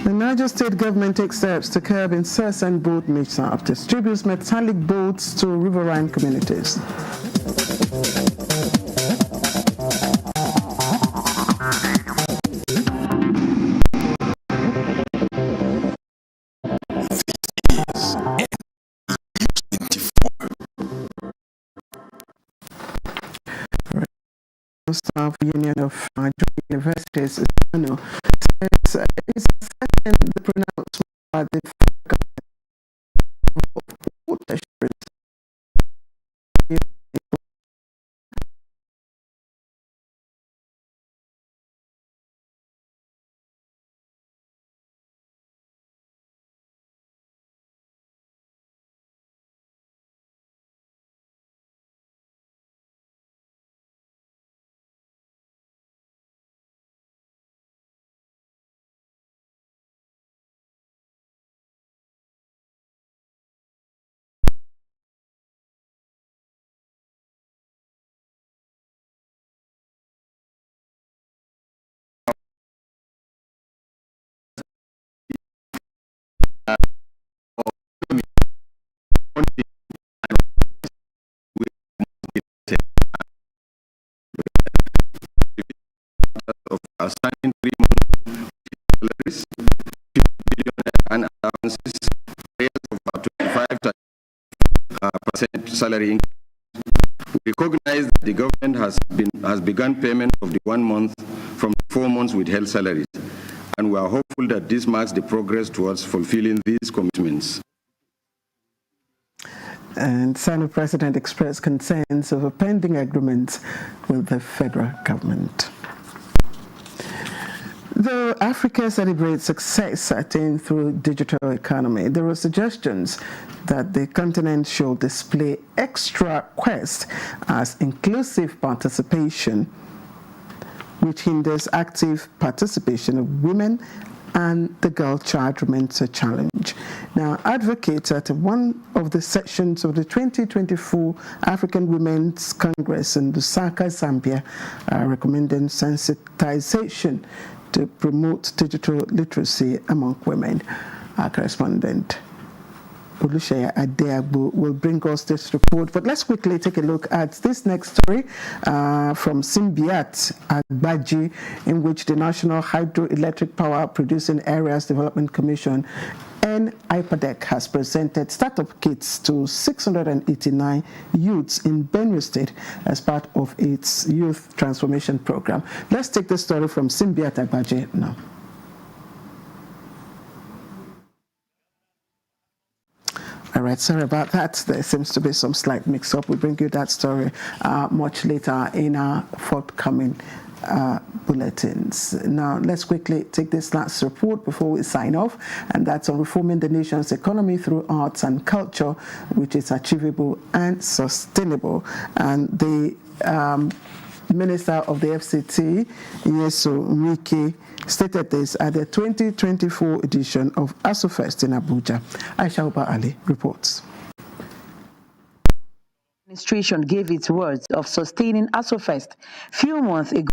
The Niger State government takes steps to curb incessant boat mishap, distributes metallic boats to riverine communities. Staff Union of Nigerian Universities says it's assessing the pronouncement by the water assurance. Of assigning 3 months salaries, 50 billion and allowances, rates of about 25% salary increase. We recognize that the government has begun payment of the 1 month from 4 months withheld salaries, and we are hopeful that this marks the progress towards fulfilling these commitments. And Senate President expressed concerns over pending agreements with the federal government. Though Africa celebrates success attained through digital economy, there are suggestions that the continent should display extra quest as inclusive participation, which hinders active participation of women, and the girl child remains a challenge. Now, advocates at one of the sessions of the 2024 African Women's Congress in Lusaka, Zambia, are recommending sensitization to promote digital literacy among women. Our correspondent Oluseyi Adeagbo will bring us this report. But let's quickly take a look at this next story from Simbiat Agbaji, in which the National Hydroelectric Power Producing Areas Development Commission and IPADEC has presented startup kits to 689 youths in Benue State as part of its youth transformation program. Let's take the story from Simbiat Agbaji now. All right, sorry about that. There seems to be some slight mix-up. We'll bring you that story much later in our forthcoming bulletins. Now, let's quickly take this last report before we sign off, and that's on reforming the nation's economy through arts and culture, which is achievable and sustainable. And the Minister of the FCT, Nyesom Wike, stated this at the 2024 edition of ASUFest in Abuja. Aisha Uba Ali reports. Administration gave its words of sustaining ASUFest few months ago.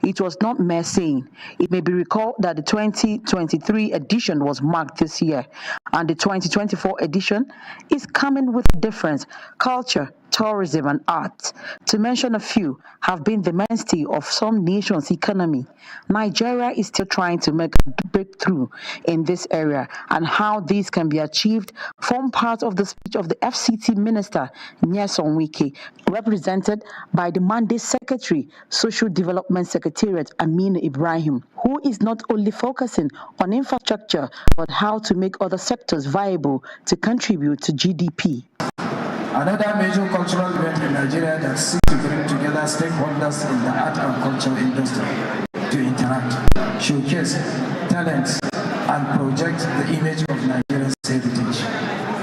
It was not mere saying. It may be recalled that the 2023 edition was marked this year, and the 2024 edition is coming with a difference. Culture, tourism, and art, to mention a few, have been the mainstay of some nations' economy. Nigeria is still trying to make a breakthrough in this area, and how this can be achieved form part of the speech of the FCT Minister, Nyesom Wike, represented by the Mandate Secretary, Social Development Secretariat, Aminu Ibrahim, who is not only focusing on infrastructure, but how to make other sectors viable to contribute to GDP. Another major cultural event in Nigeria that seeks to bring together stakeholders in the art and culture industry to interact, showcase talents, and project the image of Nigeria's heritage.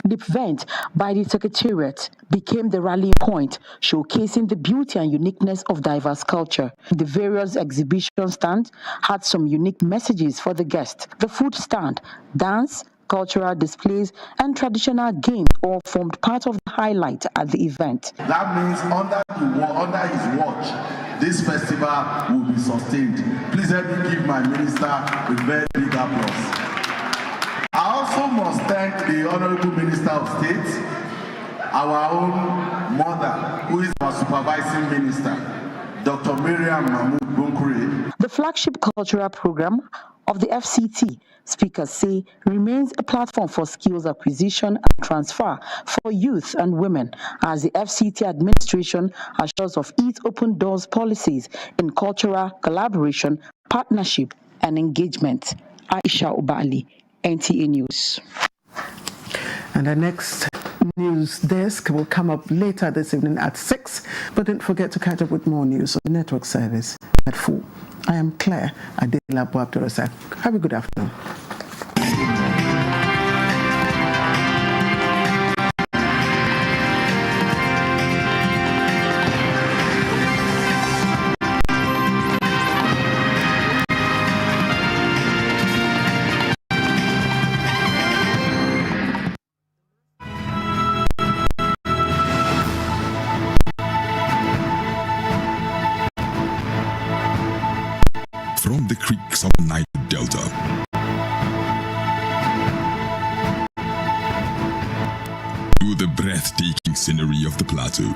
The event by the Secretariat became the rallying point, showcasing the beauty and uniqueness of diverse culture. The various exhibition stands had some unique messages for the guests. The food stand, dance, cultural displays, and traditional games all formed part of the highlight at the event. That means under his watch, this festival will be sustained. Please help me give my minister a very big applause. I also must thank the Honorable Minister of State, our own mother, who is our supervising minister, Dr. Miriam Mahmoud Bunkure. The flagship cultural program of the FCT, speakers say, remains a platform for skills acquisition and transfer for youth and women, as the FCT administration assures of its open doors policies in cultural collaboration, partnership, and engagement. Aisha Ubali, NTA News. And the next news desk will come up later this evening at 6, but don't forget to catch up with more news on the network service at 4. I am Claire Adelabu Abdurrazak. Have a good afternoon. From the creeks of the Niger Delta to the breathtaking scenery of the plateau,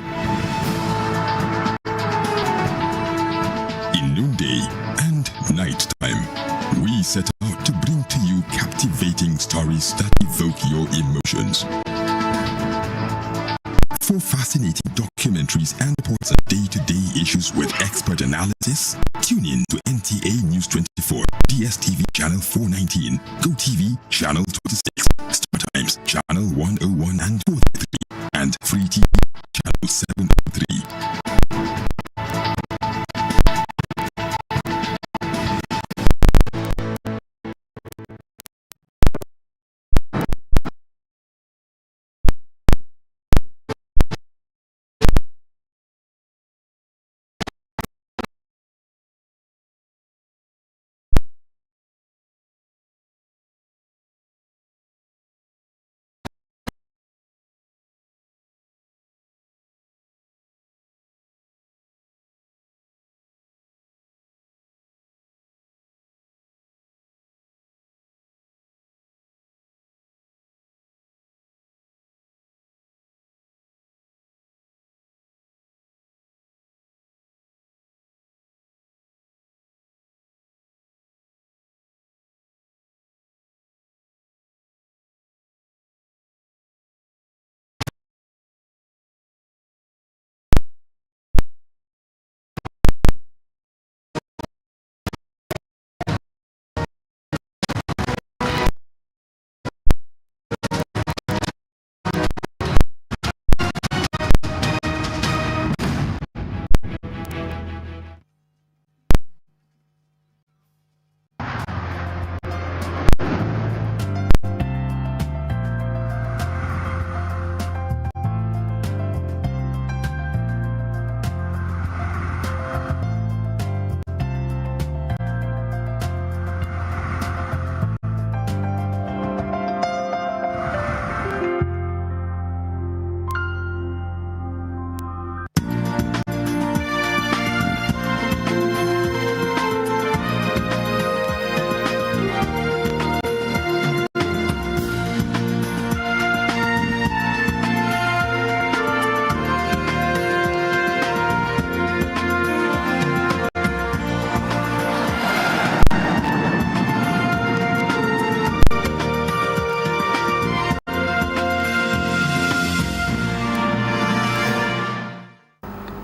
in noonday and nighttime, we set out to bring to you captivating stories that evoke your emotions. For fascinating documentaries and reports on day-to-day issues with expert analysis, tune in to NTA News 24, DSTV Channel 419, GoTV Channel 26, StarTimes Channel 101 and 233, and Free TV Channel 703.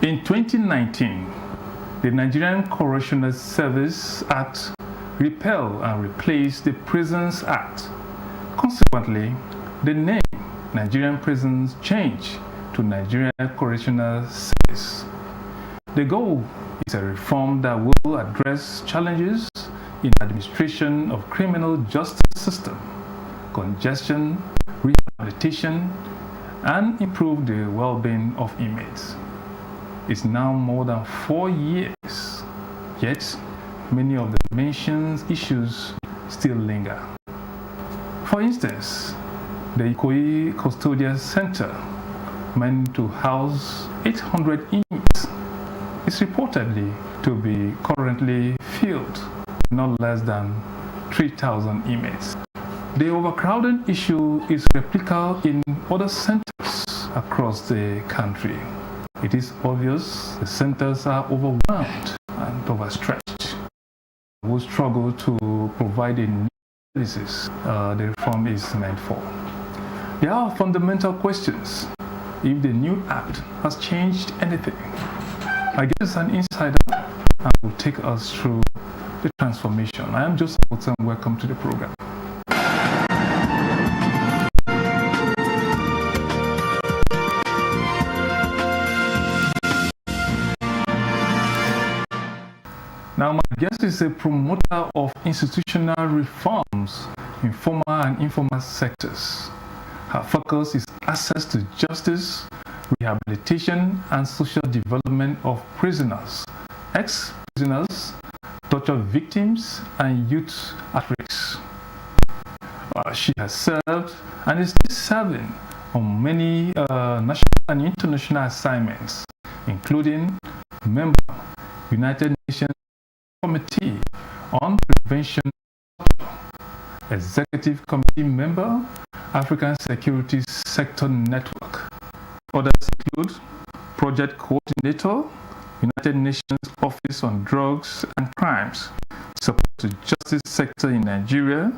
In 2019, the Nigerian Correctional Service Act repealed and replaced the Prisons Act. Consequently, the name Nigerian Prisons changed to Nigerian Correctional Service. The goal is a reform that will address challenges in administration of criminal justice system, congestion, rehabilitation, and improve the well-being of inmates. It's now more than 4 years, yet many of the mentioned issues still linger. For instance, the Ikoyi Custodial Center, meant to house 800 inmates, is reportedly to be currently filled not less than 3,000 inmates. The overcrowding issue is replicable in other centers across the country. It is obvious the centers are overwhelmed and overstretched. We struggle to provide the services the reform is meant for. There are fundamental questions if the new act has changed anything. I guess an insider will take us through the transformation. I am Joseph Woodson. Welcome to the program. Now, my guest is a promoter of institutional reforms in formal and informal sectors. Her focus is access to justice, rehabilitation, and social development of prisoners, ex-prisoners, torture victims, and youth at risk. She has served and is still serving on many national and international assignments, including member United Nations Committee on Prevention, Executive Committee member, African Security Sector Network. Others include Project Coordinator, United Nations Office on Drugs and Crimes, Support to Justice Sector in Nigeria,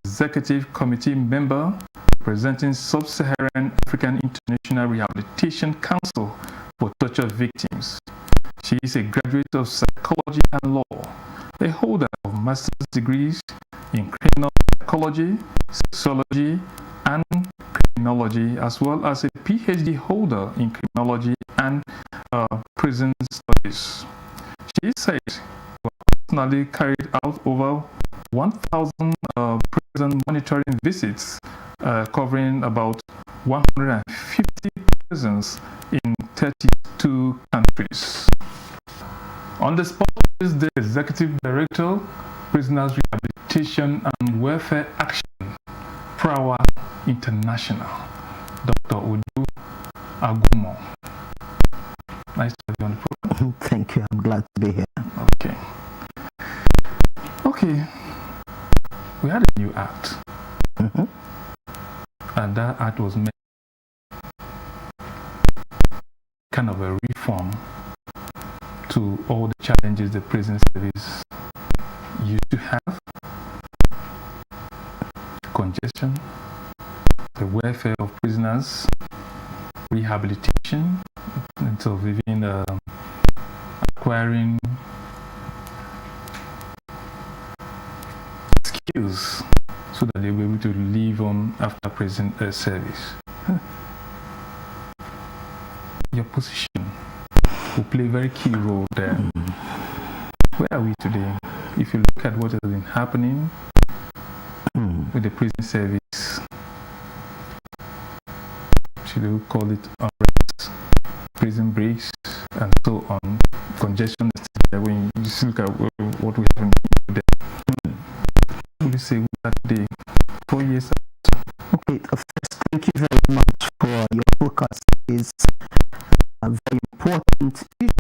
Executive Committee member, representing Sub-Saharan African International Rehabilitation Council for Torture Victims. She is a graduate of psychology and law, a holder of master's degrees in criminal psychology, sociology, and criminology, as well as a PhD holder in criminology and prison studies. She said she personally carried out over 1,000 prison monitoring visits, covering about 150 prisons in 32 countries. On the spot is the Executive Director, Prisoners Rehabilitation and Welfare Action, Prawa International, Dr. Udu Agumo. Nice to have you on the program. Thank you. I'm glad to be here. Okay. Okay. We had a new act. And that act was made kind of a reform to all the challenges the prison service used to have. Congestion, the welfare of prisoners, rehabilitation, and so even acquiring skills so that they will be able to live on after prison service. Your position will play a very key role there. Where are we today? If you look at what has been happening with the prison service, should we call it unrest, prison breaks, and so on, congestion, when you look at what we have today, what would you say we are today, 4 years after? Okay, first, thank you very much for your focus. It's a very important issue.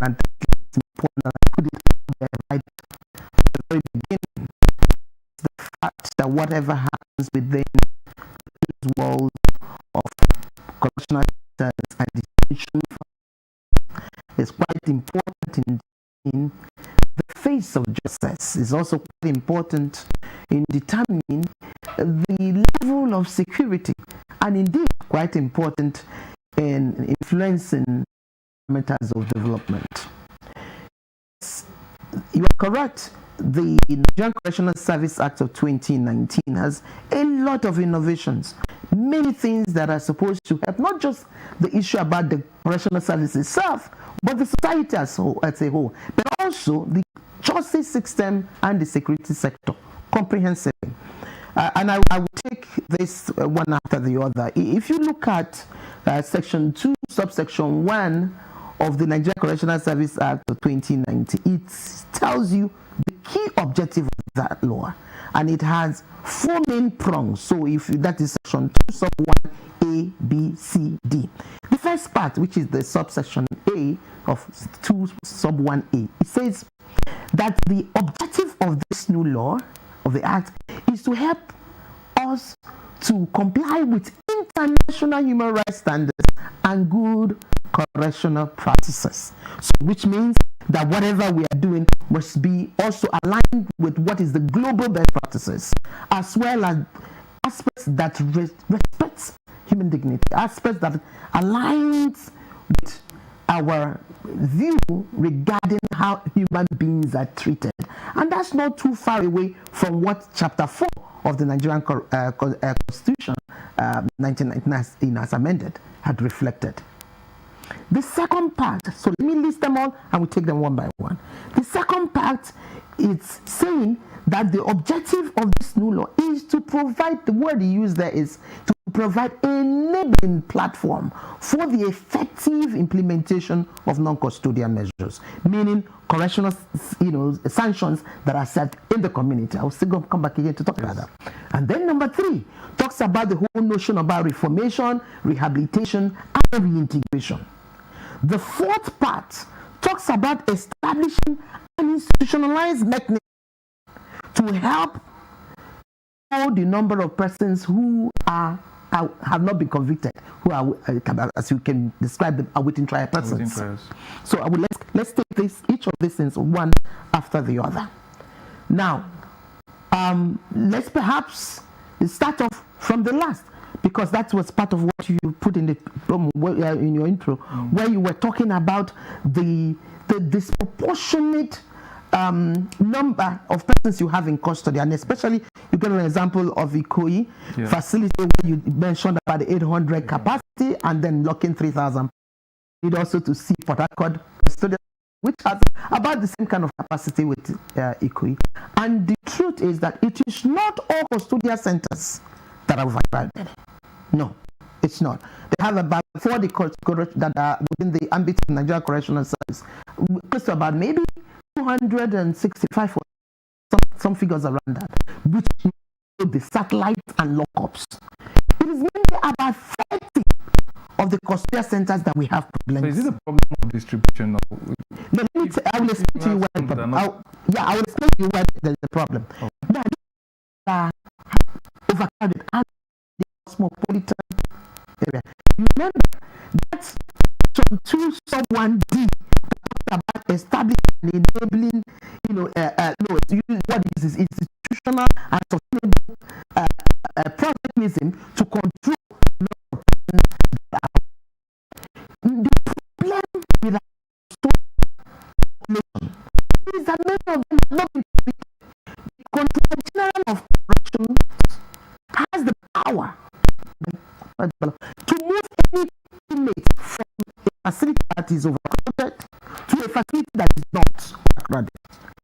And it's important that I put it there right at the very beginning. The fact that whatever happens within this world of correctional centers and detention is quite important in the face of justice. It's also quite important in determining the level of security, and indeed quite important in influencing parameters of development. You are correct. The Nigerian Correctional Service Act of 2019 has a lot of innovations, many things that are supposed to help not just the issue about the correctional service itself, but the society as a whole, but also the justice system and the security sector comprehensively. And I will take this one after the other. If you look at Section 2, subsection 1 of the Nigerian Correctional Service Act of 2019, it tells you the key objective of that law, and it has 4 main prongs. So if that is Section 2, sub 1, A, B, C, D. The first part, which is the subsection A of 2, sub 1A, it says that the objective of this new law, of the Act, is to help us to comply with international human rights standards and good correctional practices. So, which means that whatever we are doing must be also aligned with what is the global best practices, as well as aspects that respect human dignity, aspects that aligns with our view regarding how human beings are treated. And that's not too far away from what Chapter 4 of the Nigerian Constitution, 1999, as amended, had reflected. The second part, so let me list them all and we'll take them one by one. The second part is saying that the objective of this new law is to provide, the word he used there is to provide an enabling platform for the effective implementation of non-custodial measures, meaning correctional sanctions that are set in the community. I will still come back again to talk about that. And then number 3 talks about the whole notion about reformation, rehabilitation, and reintegration. The fourth part talks about establishing an institutionalized mechanism to help the number of persons who have not been convicted, who are, as you can describe them, awaiting trial persons. So let's take each of these things one after the other. Now, let's perhaps start off from the last, because that was part of what you put in your intro, where you were talking about the disproportionate number of persons you have in custody, and especially you get an example of Ikoyi facility where you mentioned about the 800 capacity and then locking 3,000. You need also to see Port Harcourt custodial, which has about the same kind of capacity with Ikoyi. And the truth is that it is not all custodial centers that are overcrowded. No, it's not. They have about 40 that are within the ambit of Nigerian Correctional Service, close to about maybe 265 or some figures around that, which include the satellites and lockups. It is mainly about 30 of the custodial centers that we have problems. So is it a problem of distribution? I will explain to you where the problem. I will explain to you where there's the problem. Now, these are overcrowded and the cosmopolitan area. Remember, that's from 2 sub 1D about establishing and enabling, what is this institutional and sustainable mechanism to control the problem with our population is that many of them have not been convicted. The Controller General of Corrections has the power to move any inmate from a facility that is overcrowded to a facility that is not overcrowded.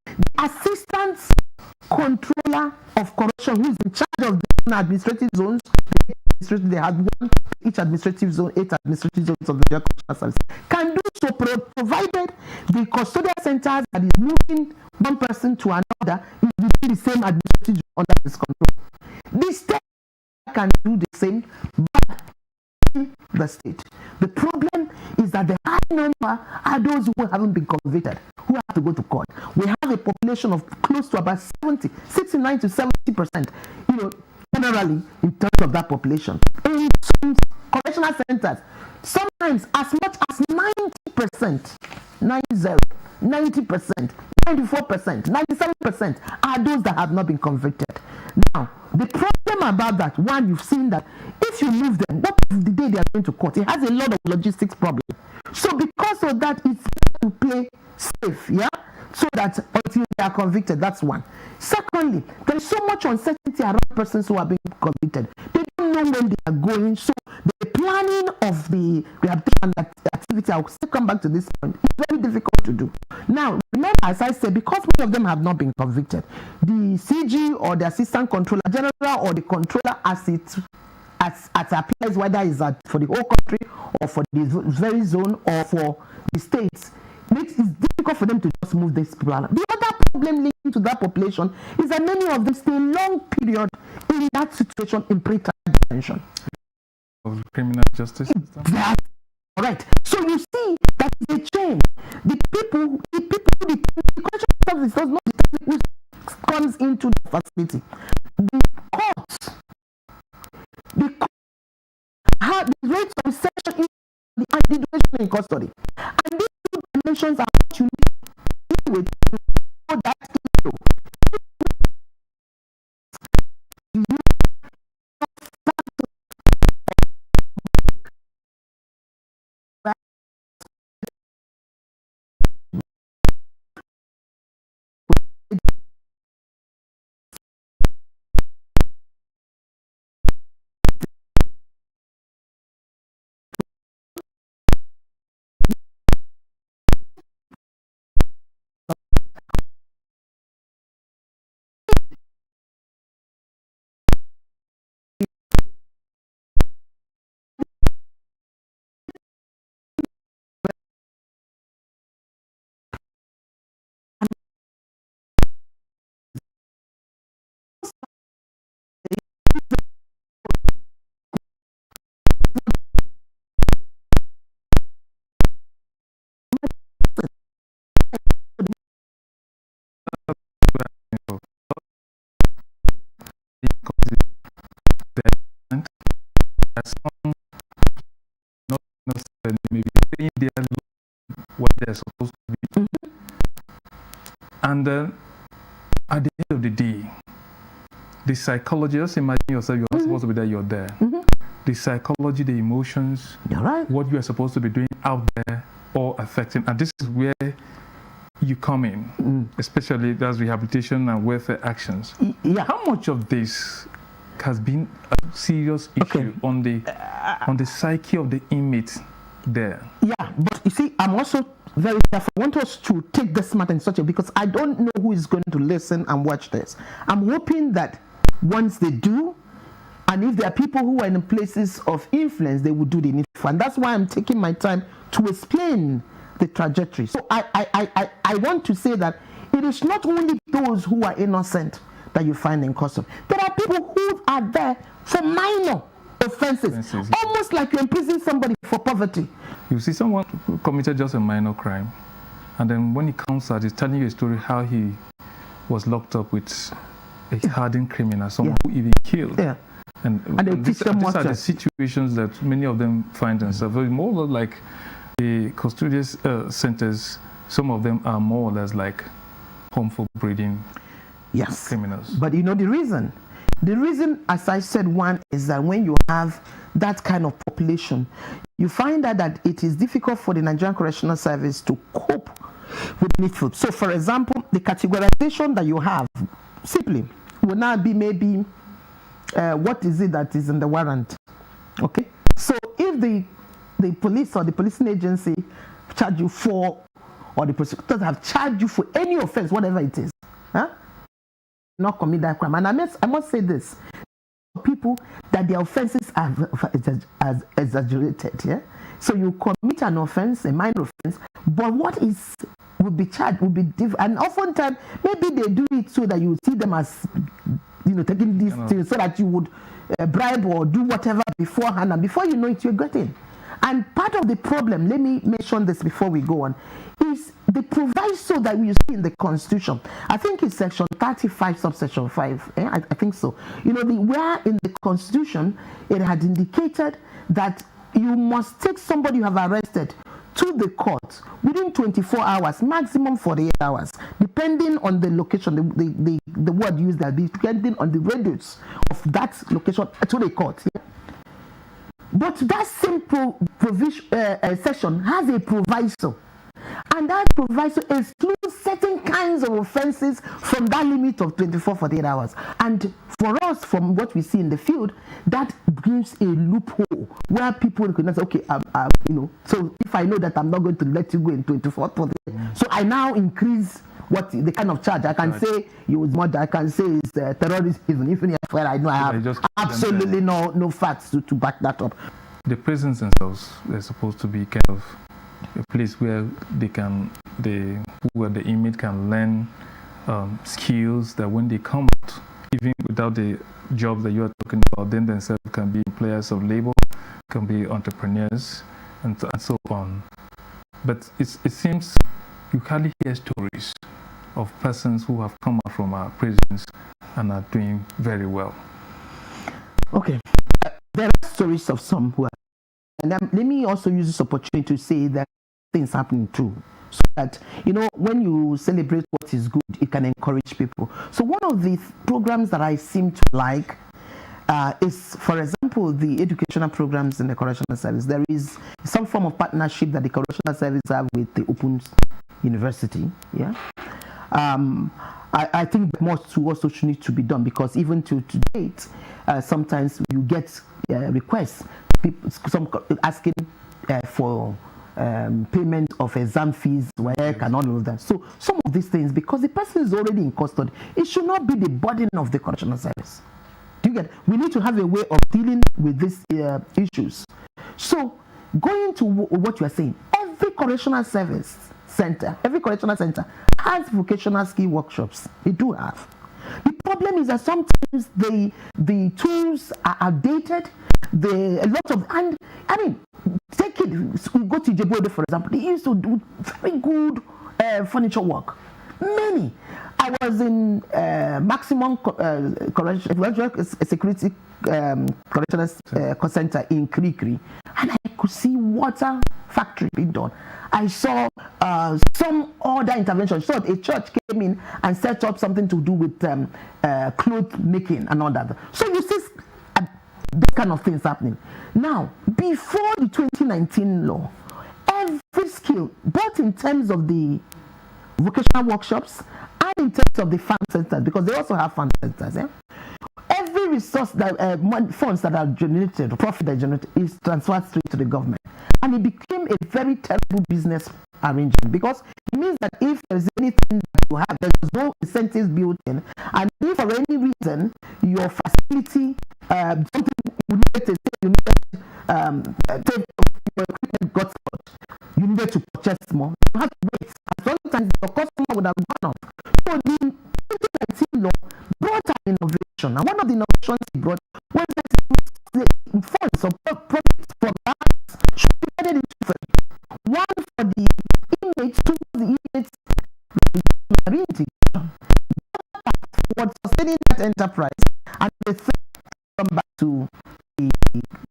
The Assistant Controller of Correction, who is in charge of the administrative zones, they have each administrative zone, 8 administrative zones of the correctional service, can do so provided the custodial centers that is moving one person to another is within the same administrative zone under his control. The state can do the same, but in the state. The problem is that the high number are those who haven't been convicted, who have to go to court. We have a population of close to about 69 to 70%, generally in terms of that population. In some correctional centers, sometimes as much as 90%, 90%, 94%, 97% are those that have not been convicted. Now, the problem about that, one, you've seen that if you move them, what if the day they are going to court? It has a lot of logistics problem. So because of that, it's better to play safe, yeah? So that until they are convicted, that's one. Secondly, there is so much uncertainty around persons who are being convicted. They don't know when they are going. So the planning of the rehabilitation activity, I will still come back to this point, it's very difficult to do. Now, remember, as I said, because many of them have not been convicted, the CG or the Assistant Controller General or the Controller as it applies, whether it's for the whole country or for the very zone or for the states, makes it difficult for them to just move these people around. The other problem linked to that population is that many of them stay a long period in that situation in pretrial detention. Of the criminal justice system. That's correct. So you see that is a change. The correctional service does not determine who comes into the facility. The courts have the rates of session in the duration in custody. And these two dimensions are what you need to deal with for that issue. Some not necessarily maybe staying there what they're supposed to be. And at the end of the day, the psychology, just imagine yourself, you're not supposed to be there, you're there. The psychology, the emotions, what you are supposed to be doing out there, all affecting. And this is where you come in, especially that's rehabilitation and welfare actions. How much of this has been a serious issue on the psyche of the inmates there? Yeah, but you see, I'm also very careful. I want us to take this matter in such a, because I don't know who is going to listen and watch this. I'm hoping that once they do, and if there are people who are in places of influence, they will do the needful. And that's why I'm taking my time to explain the trajectory. So I want to say that it is not only those who are innocent that you find in custody. There are people who are there for minor offenses, almost like you imprison somebody for poverty. You see someone who committed just a minor crime, and then when he comes out, he's telling you a story how he was locked up with a hardened criminal, someone who even killed. And these are the situations that many of them find themselves. More like the custodial centers, some of them are more or less like home for breeding criminals. But you know the reason? The reason, as I said, one is that when you have that kind of population, you find out that it is difficult for the Nigerian Correctional Service to cope with needful. So, for example, the categorization that you have simply will now be maybe what is it that is in the warrant? Okay? So, if the police or the policing agency charge you for, or the prosecutors have charged you for any offense, whatever it is, not commit that crime. And I must say this, people that their offenses are as exaggerated. Yeah, so you commit an offense, a minor offense, but what will be charged will be different. And oftentimes, maybe they do it so that you see them as, taking these things so that you would bribe or do whatever beforehand, and before you know it, you're getting. And part of the problem, let me mention this before we go on, is the proviso that we see in the Constitution. I think it's section 35, subsection 5. I think so. Where in the Constitution it had indicated that you must take somebody you have arrested to the court within 24 hours, maximum 48 hours, depending on the location, the word used there, depending on the radius of that location to the court. Yeah? But that same section has a proviso, and that proviso excludes certain kinds of offenses from that limit of 24-48 hours. And for us, from what we see in the field, that gives a loophole where people can say, okay, so if I know that I'm not going to let you go in 24-48, so I now increase what the kind of charge. I can say you was murder, I can say it's terrorism, even if I know I have absolutely no facts to back that up. The prisons themselves, they're supposed to be kind of a place where the inmate can learn skills that when they come out, even without the jobs that you are talking about, then themselves can be employers of labor, can be entrepreneurs, and so on. But it seems you hardly hear stories of persons who have come out from our prisons and are doing very well. Okay. There are stories of some who are, and let me also use this opportunity to say that things happening too, so that when you celebrate what is good, it can encourage people. So one of the programs that I seem to like is, for example, the educational programs in the correctional service. There is some form of partnership that the correctional service have with the Open University. Yeah. I think more to also need to be done, because even to date, sometimes you get requests, some asking for payment of exam fees, work, and all of that. So some of these things, because the person is already in custody, it should not be the burden of the correctional service. Do you get? We need to have a way of dealing with these issues. So going to what you are saying, every correctional center has vocational skill workshops. They do have. The problem is that sometimes the tools are outdated. Take it. We go to Abuja, for example. They used to do very good furniture work. Many. I was in maximum security correctional center in Krikri, and I could see water factory being done. I saw some other intervention. So a church came in and set up something to do with cloth making and all that. So you see this kind of things happening. Now, before the 2019 law, every skill, both in terms of the vocational workshops and in terms of the farm centers, because they also have farm centers, every resource that funds that are generated, profit that generated, is transferred straight to the government. And it became a very terrible business arrangement, because it means that if there's anything that you have, there's no incentives built in, and if for any reason your facility, something you needed your equipment got spoiled, you needed to purchase more, you have to wait. And sometimes your customer would have gone up. So the 2019 law brought an innovation, and one of the innovations it brought was that the funds or profits from that should be added into three. One for the inmates, two for the inmates reintegration, for sustaining that enterprise, and the third come back to the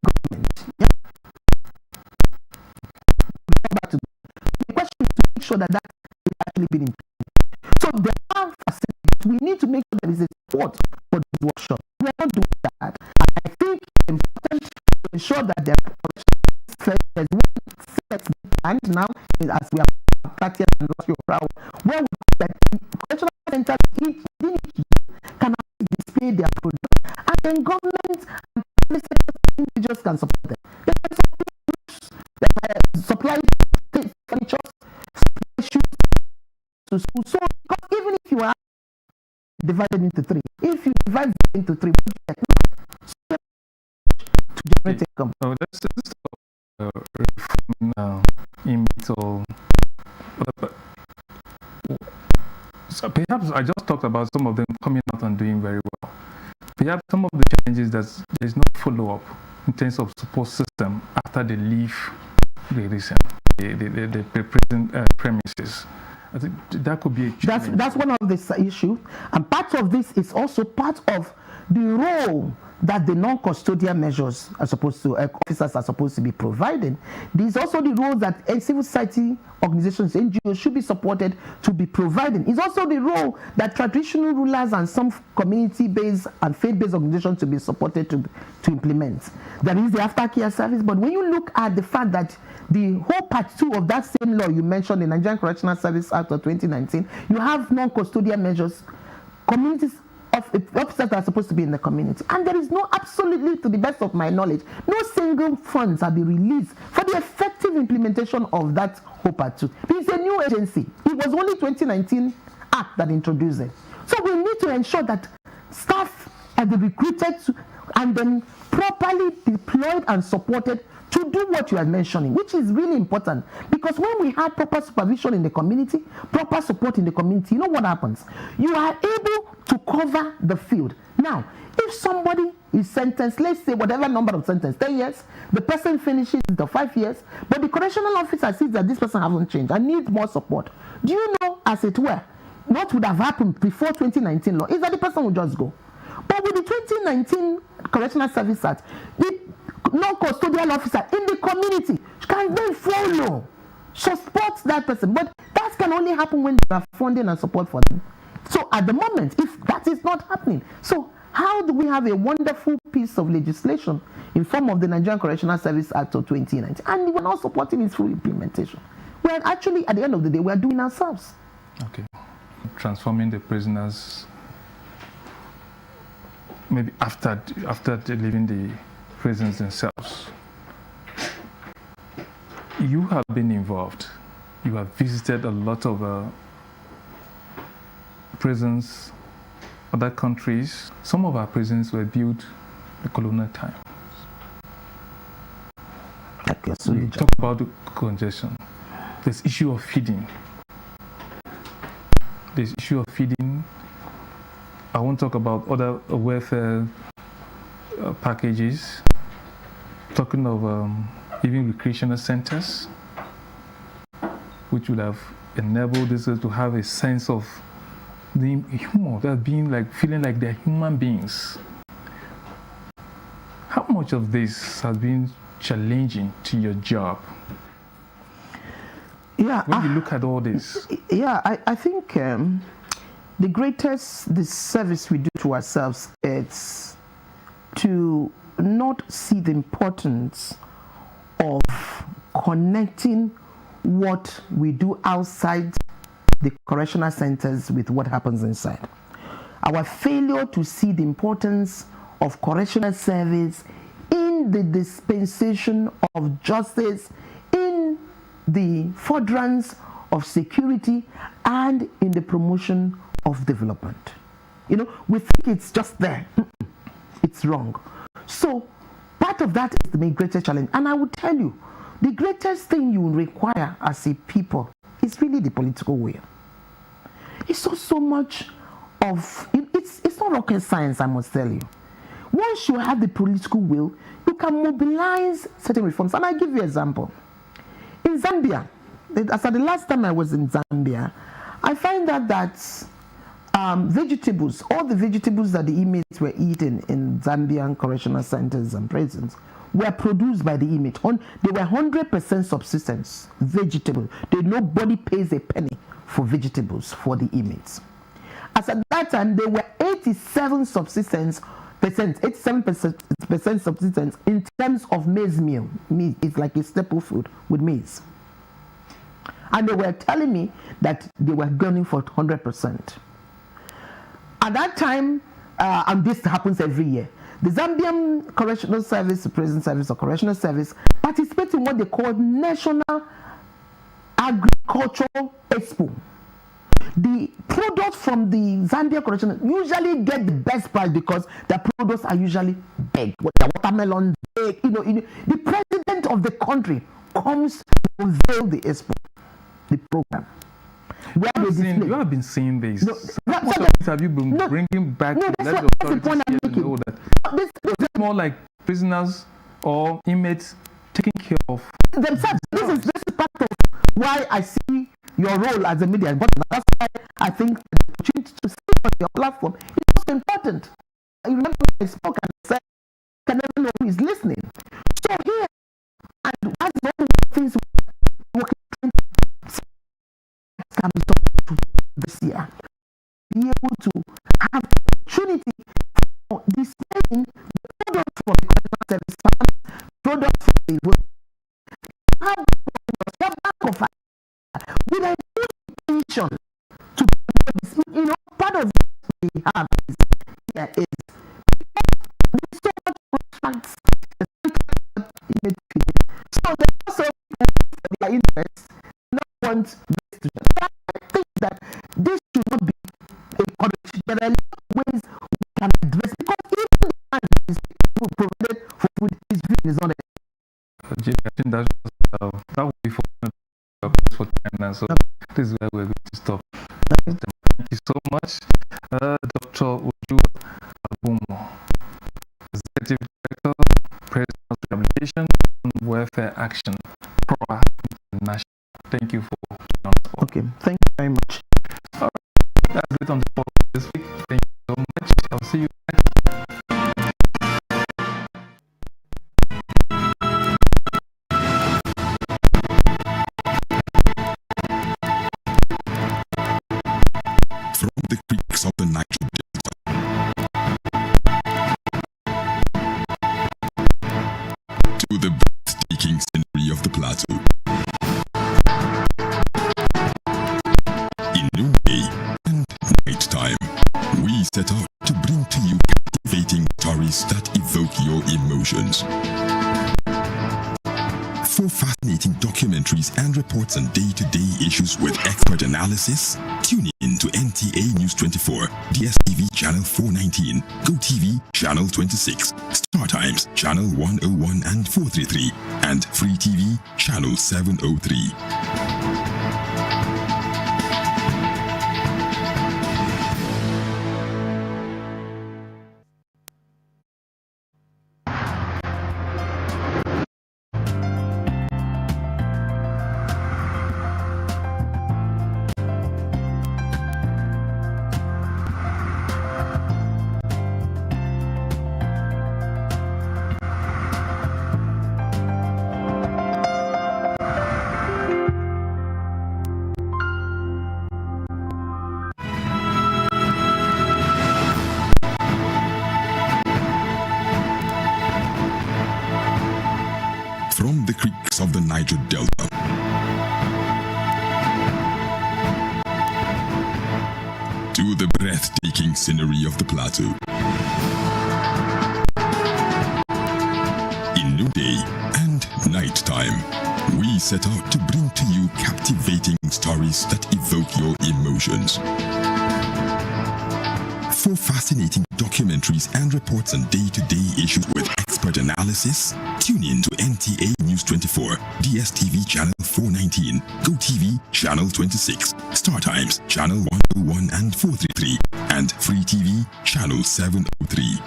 government. Yeah? Come back to the question is to make sure that is actually being implemented. So there are facilities. We need to make sure there is a support for this workshop. We are not doing that. And I think it's important to ensure that there is one set planned now, as we have practiced and lost your proud, where we that correctional centers can display their product, and then government and private sector individuals can support them. They can supply furniture, supply shoes to school. So, because even if you are divided into three, if you divide it into three, to generate income. So let's reforming inmates or so perhaps I just talked about some of them coming out and doing very well. Perhaps some of the challenges that there's no follow-up in terms of support system after they leave the prison premises. I think that could be a challenge. That's one of the issues, and part of this is also part of the role that the non-custodial measures are supposed to, officers are supposed to be providing, there's also the role that civil society organizations, NGOs, should be supported to be providing. It's also the role that traditional rulers and some community-based and faith-based organizations to be supported to implement. There is the aftercare service, but when you look at the fact that the whole part 2 of that same law you mentioned, the Nigerian Correctional Service Act of 2019, you have non-custodial measures, communities of officers that are supposed to be in the community. And there is no, absolutely, to the best of my knowledge, no single funds have been released for the effective implementation of that whole part 2. It's a new agency. It was only 2019 Act that introduced it. So we need to ensure that staff are recruited and then properly deployed and supported to do what you are mentioning, which is really important. Because when we have proper supervision in the community, proper support in the community, you know what happens? You are able to cover the field. Now, if somebody is sentenced, let's say whatever number of sentence, 10 years, the person finishes the 5 years, but the correctional officer sees that this person hasn't changed and needs more support. Do you know, as it were, what would have happened before 2019 law is that the person would just go. But with the 2019 Correctional Service Act, the non-custodial officer in the community can then follow, support that person. But that can only happen when there are funding and support for them. So at the moment, if that is not happening, so how do we have a wonderful piece of legislation in form of the Nigerian Correctional Service Act of 2019 and we're not supporting its full implementation? We're actually, at the end of the day, we're doing ourselves. Okay. Transforming the prisoners, maybe after leaving the prisons themselves. You have been involved. You have visited a lot of prisons, other countries. Some of our prisons were built in the colonial times. We talk about the congestion. There's issue of feeding. There's issue of feeding. I won't talk about other welfare packages. Talking of even recreational centers, which would have enabled us to have a sense of the human, that being like feeling like they're human beings. How much of this has been challenging to your job? Yeah, when you look at all this. Yeah, I think the service we do to ourselves is to not see the importance of connecting what we do outside the correctional centers with what happens inside. Our failure to see the importance of correctional service in the dispensation of justice, in the furtherance of security, and in the promotion of development. You know, we think it's just there. It's wrong. So part of that is the greatest challenge. And I would tell you, the greatest thing you require as a people is really the political will. It's not so much of, it's not rocket science, I must tell you. Once you have the political will, you can mobilize certain reforms. And I'll give you an example. In Zambia, as at the last time I was in Zambia, I find out that vegetables, all the vegetables that the inmates were eating in Zambian correctional centers and prisons were produced by the inmates. They were 100% subsistence, vegetable. Nobody pays a penny for vegetables for the inmates. As at that time, there were 87% subsistence in terms of maize meal. Maize is like a staple food with maize. And they were telling me that they were gunning for 100%. At that time, and this happens every year, the Zambian Correctional Service, Prison Service or Correctional Service participates in what they call National Agricultural Expo. The products from the Zambia Correctional usually get the best price because the products are usually big. The watermelon, big, the president of the country comes to unveil the expo, the program. You have been seeing this. How much of this have you been bringing back to the level authorities here to know that? Is it more like prisoners or inmates taking care of themselves? This is part of why I see your role as a media. But that's why I think the opportunity to speak on your platform is most important. You remember I spoke and said Dr. Uju Abumo, Executive Director, President's Rehabilitation and Welfare Action, PROA International. Thank you for being on the spot. Okay, thank you very much. All right, that's it on the spot this week. Thank you so much. I'll see you next. From the creeks of the Niger Delta to the breathtaking scenery of the plateau, in noonday and nighttime, we set out to bring to you captivating stories that evoke your emotions. For fascinating documentaries and reports on day-to-day issues with expert analysis, tune in to NTA News 24, DSTV Channel 419, GoTV Channel 26, Star Times Channel 101 and 433, and Free TV Channel 703. From the creeks of the Niger Delta to the breathtaking scenery of the plateau, in noonday and nighttime, we set out to bring to you captivating stories that evoke your emotions. For fascinating documentaries and reports on day-to-day issues with expert analysis, tune in to NTA News 24, DSTV Channel 419, GoTV Channel 26, Star Times Channel 101 and 433, and Free TV Channel 703.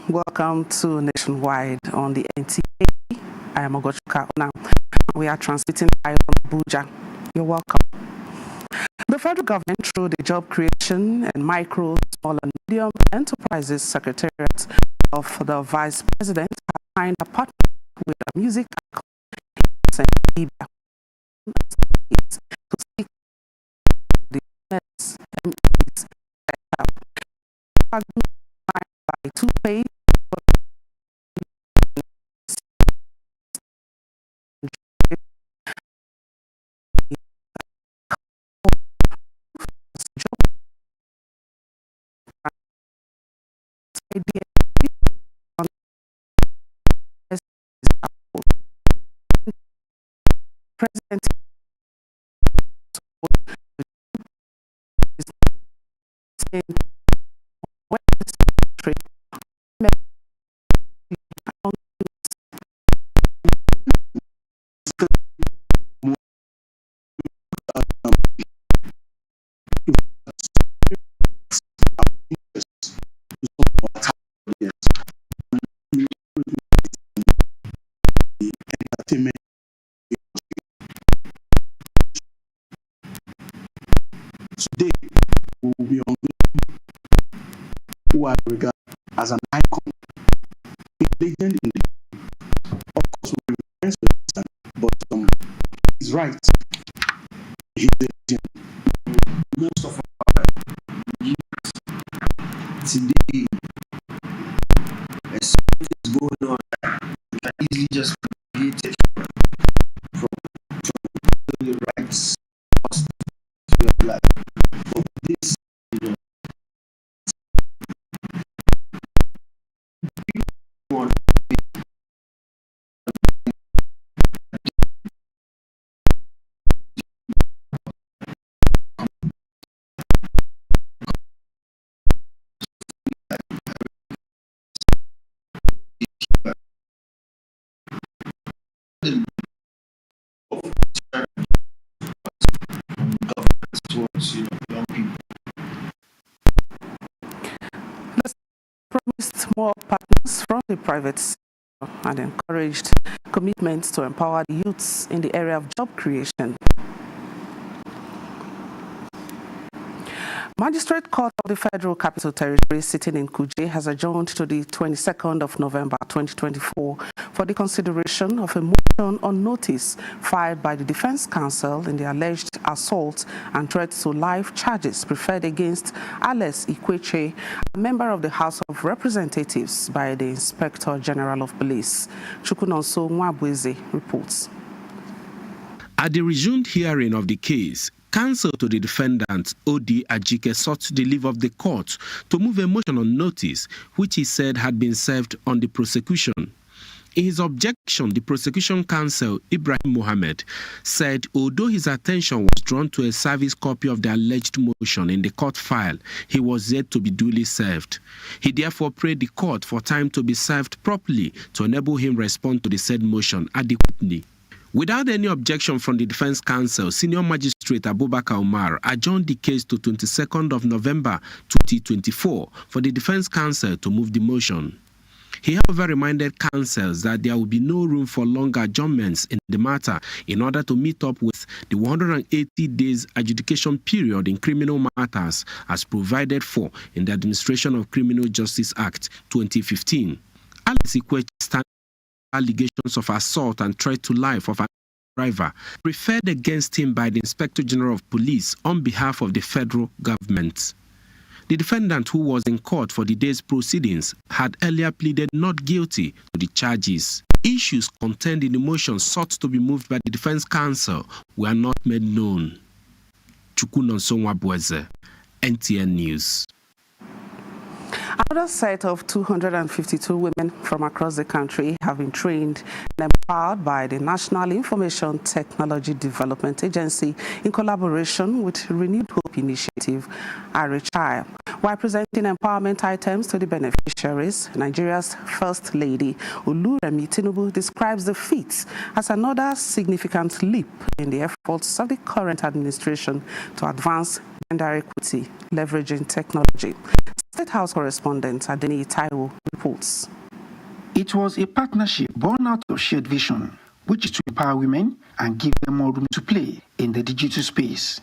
Welcome to Nationwide on the NTA. I am Ogochuka Ona. We are transmitting live from Abuja. You're welcome. The federal government, through the Job Creation and Micro, Small and Medium Enterprises Secretariat of the Vice President, has signed a partnership with a music icon to seek the SMEs by two-phase President who I regard as an icon, a legend in the game. Of course, we'll be friends with him, but he's right. He's a legend. Most of our youth today, as something is going on, you can easily just create it from the rights to your life. But this, towards young people. Promised more partners from the private sector and encouraged commitments to empower the youths in the area of job creation. Magistrate Court of the Federal Capital Territory sitting in Kuje has adjourned to the 22nd of November 2024 for the consideration of a motion on notice filed by the Defense Counsel in the alleged assault and threat to life charges preferred against Alex Ikweche, a member of the House of Representatives, by the Inspector General of Police. Chukunonso Nwabweze reports. At the resumed hearing of the case, counsel to the defendant, Odi Ajike, sought the leave of the court to move a motion on notice, which he said had been served on the prosecution. In his objection, the prosecution counsel, Ibrahim Mohammed, said although his attention was drawn to a service copy of the alleged motion in the court file, he was yet to be duly served. He therefore prayed the court for time to be served properly to enable him respond to the said motion adequately. Without any objection from the defense counsel, Senior Magistrate Abubakar Umar adjourned the case to 22nd of November 2024 for the defense counsel to move the motion. He, however, reminded counsels that there will be no room for longer adjournments in the matter in order to meet up with the 180 days adjudication period in criminal matters as provided for in the Administration of Criminal Justice Act 2015. Alex Ikweche stands allegations of assault and threat to life of an driver preferred against him by the Inspector General of Police on behalf of the federal government. The defendant, who was in court for the day's proceedings, had earlier pleaded not guilty to the charges. Issues contained in the motion sought to be moved by the defense counsel were not made known. Chukunonso Nwabweze, NTA News. Another set of 252 women from across the country have been trained and empowered by the National Information Technology Development Agency in collaboration with Renewed Hope Initiative, RHI. While presenting empowerment items to the beneficiaries, Nigeria's First Lady, Oluremi Tinubu, describes the feat as another significant leap in the efforts of the current administration to advance gender equity, leveraging technology. State House correspondent Adeni Taiwo reports. It was a partnership born out of shared vision, which is to empower women and give them more room to play in the digital space.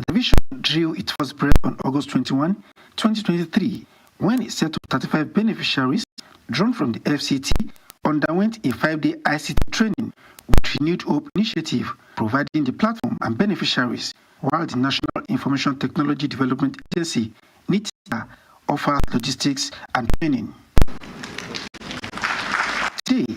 The vision drew its first breath on August 21, 2023, when a set of 35 beneficiaries drawn from the FCT underwent a 5-day ICT training with Renewed Hope Initiative, providing the platform and beneficiaries, while the National Information Technology Development Agency, NTA, offers logistics and training. Today,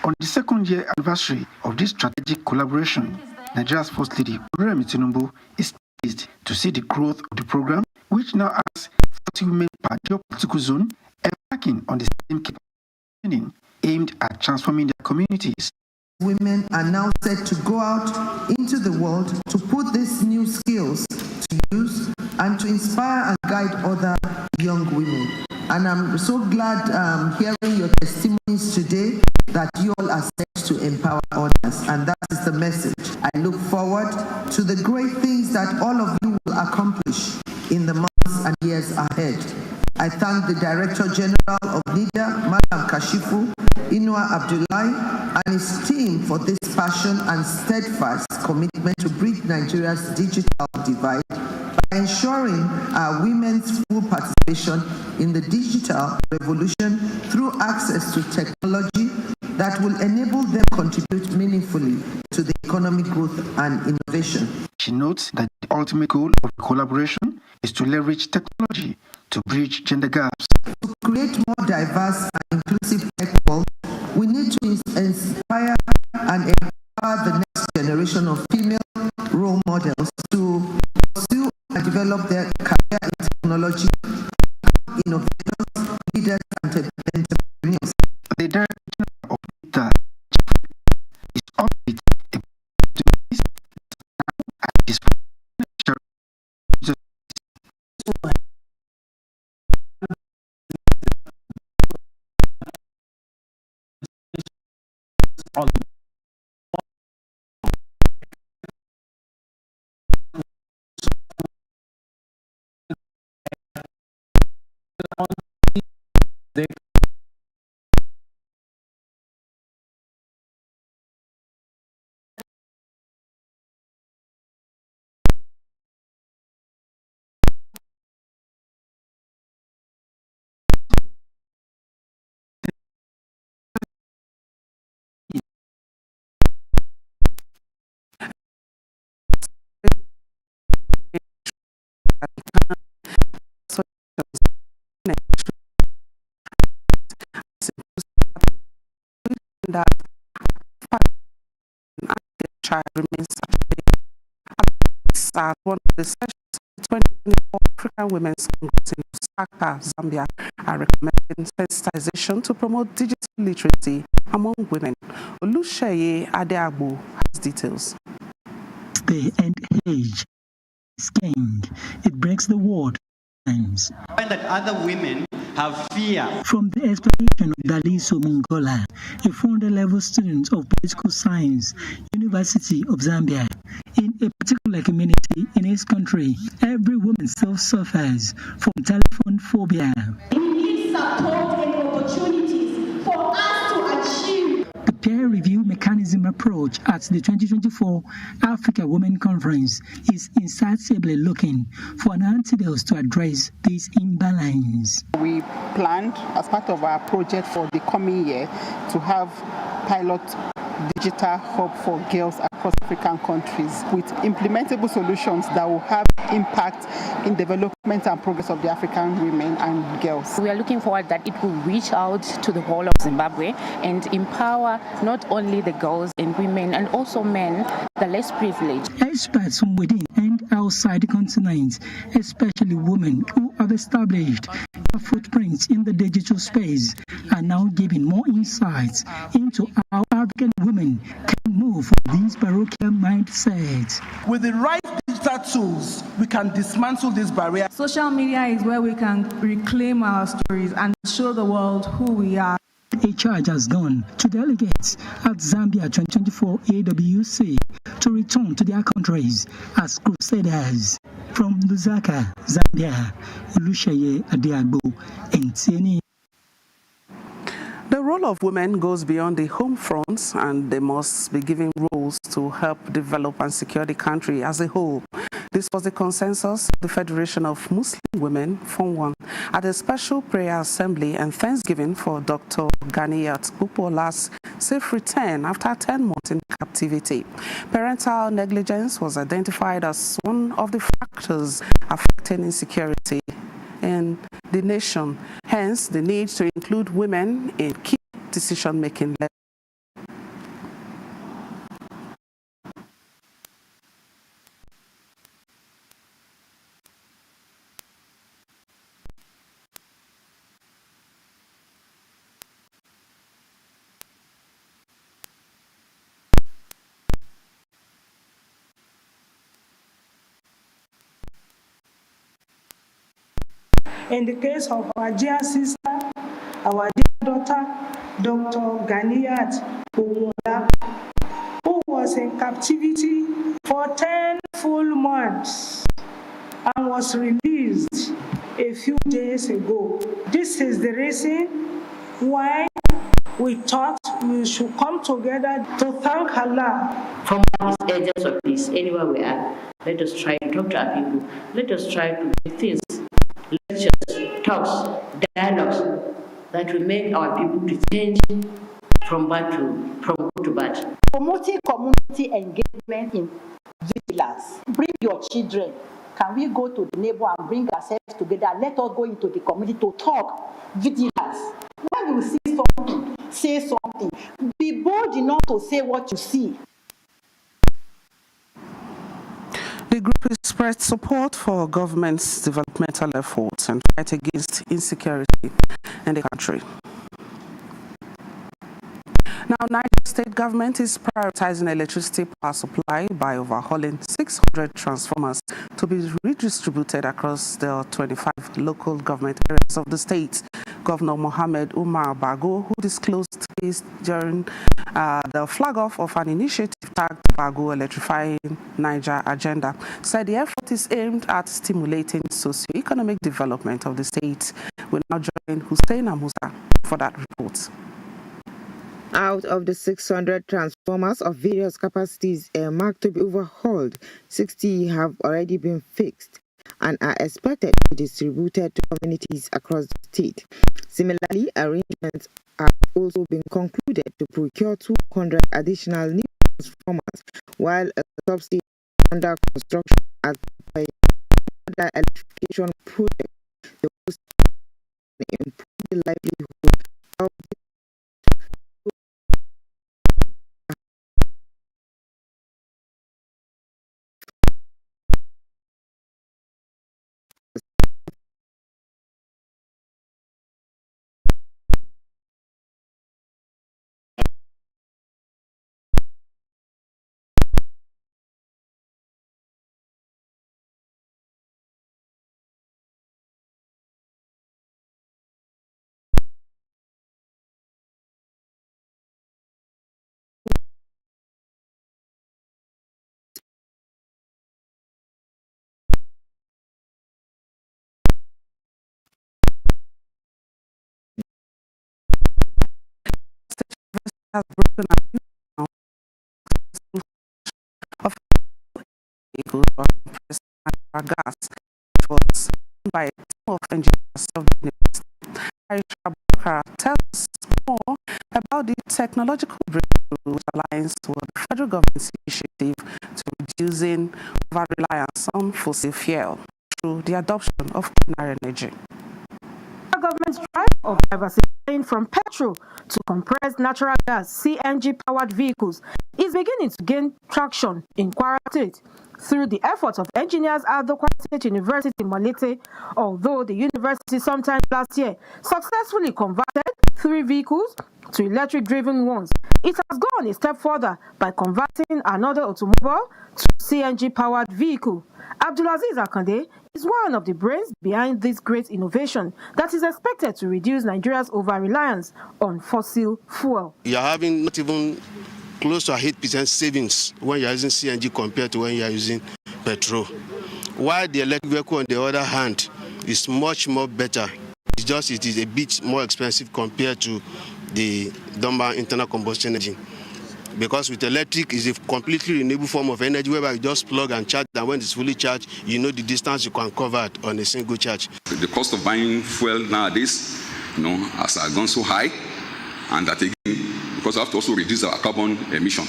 on the second year anniversary of this strategic collaboration, Nigeria's First Lady, Oluremi Tinubu, is pleased to see the growth of the program, which now has 40 women per geopolitical zone, embarking on the same training aimed at transforming their communities. Women are now set to go out into the world to put these new skills to use and to inspire and guide other young women. And I'm so glad hearing your testimonies today that you all are set to empower others. And that is the message. I look forward to the great things that all of you will accomplish in the months and years ahead. I thank the Director General of NIDA, Madam Kashifu Inua Abdullahi, and his team for this passion and steadfast commitment to bridge Nigeria's digital divide by ensuring women's full participation in the digital revolution through access to technology that will enable them to contribute meaningfully to the economic growth and innovation. She notes that the ultimate goal of collaboration is to leverage technology to bridge gender gaps. To create more diverse and inclusive tech world, we need to inspire and empower the next generation of female role models to pursue and develop their career in technology, innovators, leaders, and entrepreneurs. The director of the is operating that child remains at one of the sessions of 2024 African Women's Congress in Lusaka, Zambia, are recommending sensitization to promote digital literacy among women. Olusheye Adeagbo has details. Stay and age is king. It breaks the word times. Find that other women have fear. From the explanation of Daliso Mongola, a 400-level student of political science, University of Zambia, in a particular community in his country, every woman still suffers from telephone phobia. We need support and opportunities for us to achieve. The peer review mechanism approach at the 2024 Africa Women Conference is insatiably looking for an antidote to address this imbalance. We planned, as part of our project for the coming year, to have pilot digital hub for girls across African countries with implementable solutions that will have impact in development and progress of the African women and girls. We are looking forward that it will reach out to the whole of Zimbabwe and empower not only the girls and women and also men, the less privileged. Experts from within and outside the continent, especially women who have established their footprints in the digital space, are now giving more insights into how African women can move from these parochial mindsets. With the right digital tools, we can dismantle this barrier. Social media is where we can reclaim our stories and show the world who we are. A charge has gone to delegates at Zambia 2024 AWC to return to their countries as crusaders. From Lusaka, Zambia, Olusheye Adeagbo, NTA. The role of women goes beyond the home front, and they must be given roles to help develop and secure the country as a whole. This was the consensus of the Federation of Muslim Women, FONWAN, at a special prayer assembly and thanksgiving for Dr. Ganiyat Upola's safe return after 10 months in captivity. Parental negligence was identified as one of the factors affecting insecurity in the nation, hence the need to include women in key decision-making. In the case of our dear sister, our dear daughter, Dr. Ganiyat Upola's, who was in captivity for 10 full months and was released a few days ago. This is the reason why we thought we should come together to thank Allah. From these agents of peace, anywhere we are, Let us try to talk to our people. Let us try to make things, lectures, talks, dialogues that will make our people to change from good to bad. Promoting community engagement in vigilance. Bring your children. Can we go to the neighbor and bring ourselves together? Let us go into the community to talk. Vigilance. When you see something, say something. Be bold enough to say what you see. The group expressed support for government's developmental efforts and fight against insecurity in the country. Now, Niger State government is prioritizing electricity power supply by overhauling 600 transformers to be redistributed across the 25 local government areas of the state. Governor Mohammed Umar Bago, who disclosed this during the flag-off of an initiative tagged Bago Electrifying Niger Agenda, said the effort is aimed at stimulating socio-economic development of the state. We now join Hussein Amusa for that report. Out of the 600 transformers of various capacities earmarked to be overhauled, 60 have already been fixed and are expected to be distributed to communities across the state. Similarly, arrangements have also been concluded to procure 200 additional new transformers, while a substation under construction at the electrification project, the host improve the livelihood of the has broken out of vehicles of compressed natural gas, which was by a team of engineers of the university. Aisha Bakar tells us more about the technological breakthrough which aligns with the federal government's initiative to reducing over-reliance on fossil fuel through the adoption of cleaner energy. Government's drive of diversifying from petrol to compressed natural gas (CNG)-powered vehicles is beginning to gain traction in Kwara State through the efforts of engineers at the Kwara State University in Malete. Although the university sometime last year successfully converted 3 vehicles to electric-driven ones, it has gone a step further by converting another automobile to CNG-powered vehicle. Abdulaziz Akande is one of the brains behind this great innovation that is expected to reduce Nigeria's over-reliance on fossil fuel. You are having not even close to 8% savings when you are using CNG compared to when you are using petrol. While the electric vehicle, on the other hand, is much more better. It's just it is a bit more expensive compared to the normal internal combustion engine. Because with electric, it's a completely renewable form of energy whereby you just plug and charge, and when it's fully charged, you know the distance you can cover it on a single charge. The cost of buying fuel nowadays, has gone so high, and that again, because we have to also reduce our carbon emission.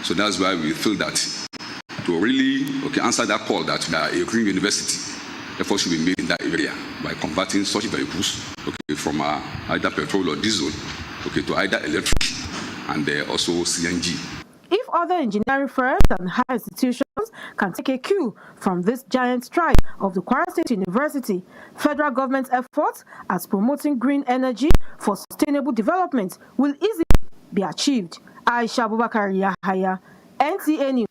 So that's why we feel that to really answer that call that we are a green university, efforts should be made in that area by converting such vehicles from either petrol or diesel to either electric and also CNG. If other engineering firms and higher institutions can take a cue from this giant stride of the Kwara State University, federal government's efforts at promoting green energy for sustainable development will easily be achieved. Aisha Abubakar Yahaya, NTA News.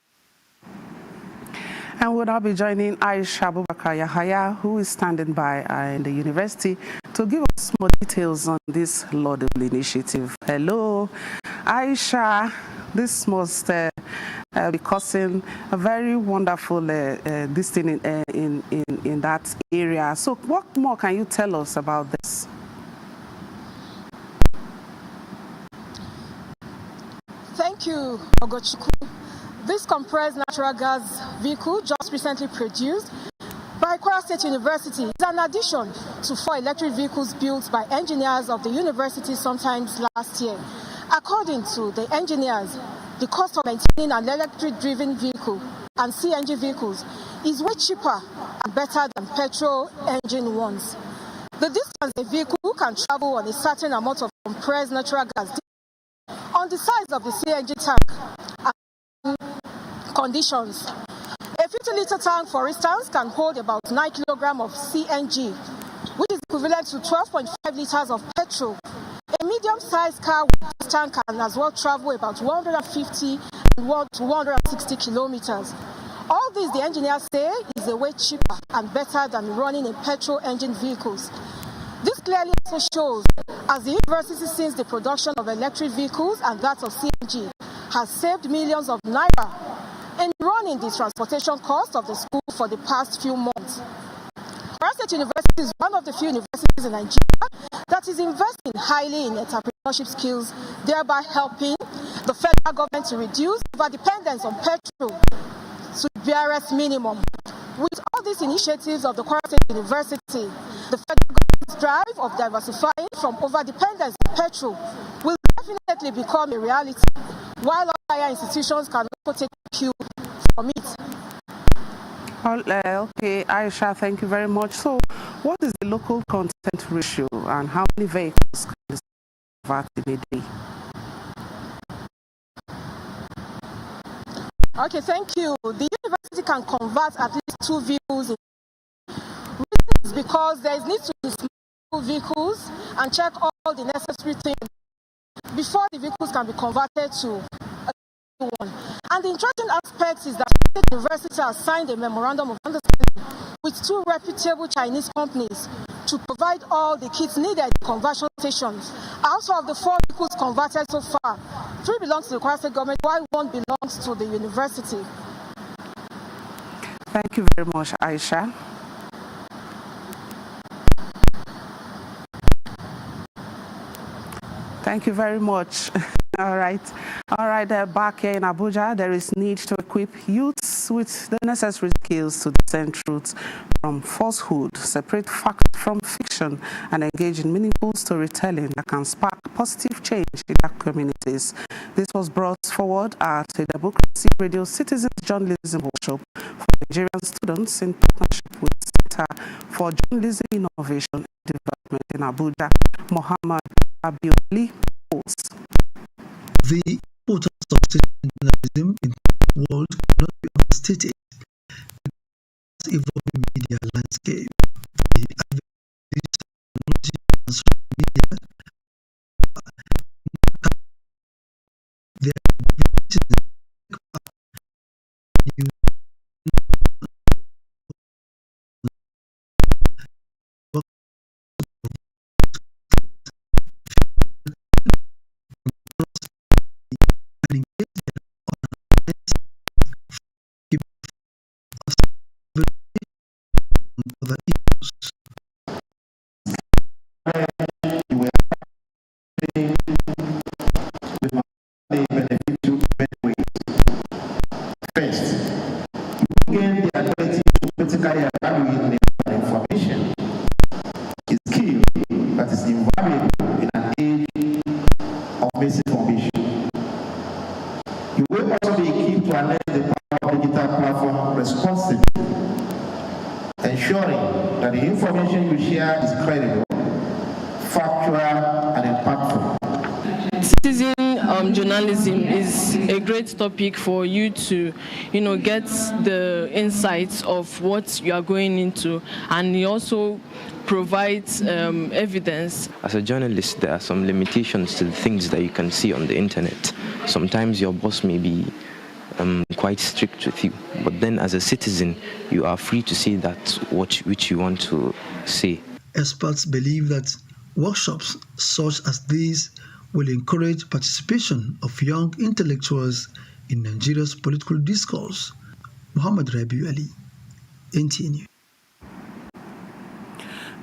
And we'll now be joining Aisha Abubakar Yahaya, who is standing by in the university, to give us more details on this laudable initiative. Hello, Aisha. This must be causing a very wonderful this thing in that area. So what more can you tell us about this? Thank you, Ogochukwu. This compressed natural gas vehicle, just recently produced by Kwara State University, is an addition to 4 electric vehicles built by engineers of the university sometimes last year. According to the engineers, the cost of maintaining an electric-driven vehicle and CNG vehicles is way cheaper and better than petrol engine ones. The distance a vehicle can travel on a certain amount of compressed natural gas on the size of the CNG tank and conditions. A 50-litre tank, for instance, can hold about 9 kilograms of CNG, which is equivalent to 12.5 litres of petrol. A medium-sized car with this tank can as well travel about 150 to 160 kilometers. All this, the engineers say, is a way cheaper and better than running in petrol engine vehicles. This clearly also shows, as the university, since the production of electric vehicles and that of CNG, has saved millions of naira in running the transportation costs of the school for the past few months. Kwara State University is one of the few universities in Nigeria that is investing highly in entrepreneurship skills, thereby helping the federal government to reduce over-dependence on petrol to the barest minimum. With all these initiatives of the Kwara State University, the federal government's drive of diversifying from over-dependence on petrol will definitely become a reality, while higher institutions can also take cue from it. Okay, Aisha, thank you very much. So, what is the local content ratio and how many vehicles can this convert in a day? Okay, thank you. The university can convert at least 2 vehicles. Reason is because there is need to dismantle vehicles and check all the necessary things before the vehicles can be converted to a one. And the interesting aspect is that the university has signed a memorandum of understanding with 2 reputable Chinese companies to provide all the kits needed in conversion stations. Out of the 4 vehicles converted so far, 3 belong to the Kwara State government, while 1 belongs to the university. Thank you very much, Aisha. Thank you very much. All right, back here in Abuja, there is need to equip youths with the necessary skills to discern truth from falsehood, separate fact from fiction, and engage in meaningful storytelling that can spark positive change in their communities. This was brought forward at the Democracy Radio Citizens Journalism Workshop for Nigerian students in partnership with Center for Journalism Innovation and Development in Abuja. Muhammad Abioli posts. The importance of citizen journalism in the world cannot be overstated. The evolving media landscape, the advent of technology and social media, there are citizens information is key, that is invaluable in an age of misinformation. You will also be key to harness the power of digital platform responsibly, ensuring that the information you share is credible, factual, and impactful. Citizen journalism is a great topic for you to, get the insights of what you are going into, and it also provides evidence. As a journalist, there are some limitations to the things that you can see on the internet. Sometimes your boss may be quite strict with you, but then as a citizen, you are free to say that which you want to say. Experts believe that workshops such as these will encourage participation of young intellectuals in Nigeria's political discourse. Muhammad Rabiu Ali, NTA News.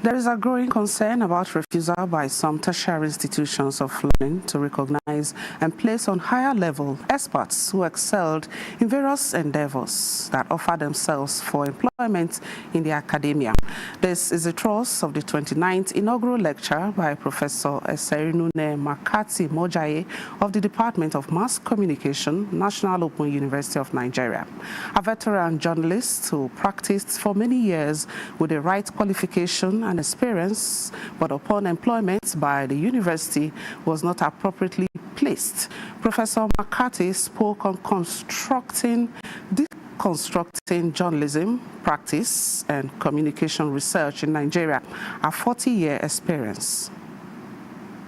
There is a growing concern about refusal by some tertiary institutions of learning to recognize and place on higher level experts who excelled in various endeavors that offer themselves for employment in the academia. This is the thrust of the 29th inaugural lecture by Professor Eserinune Makati Mojaye of the Department of Mass Communication, National Open University of Nigeria. A veteran journalist who practiced for many years with the right qualification and experience, but upon employment by the university was not appropriately placed. Professor Makati spoke on deconstructing journalism practice and communication research in Nigeria, a 40-year experience.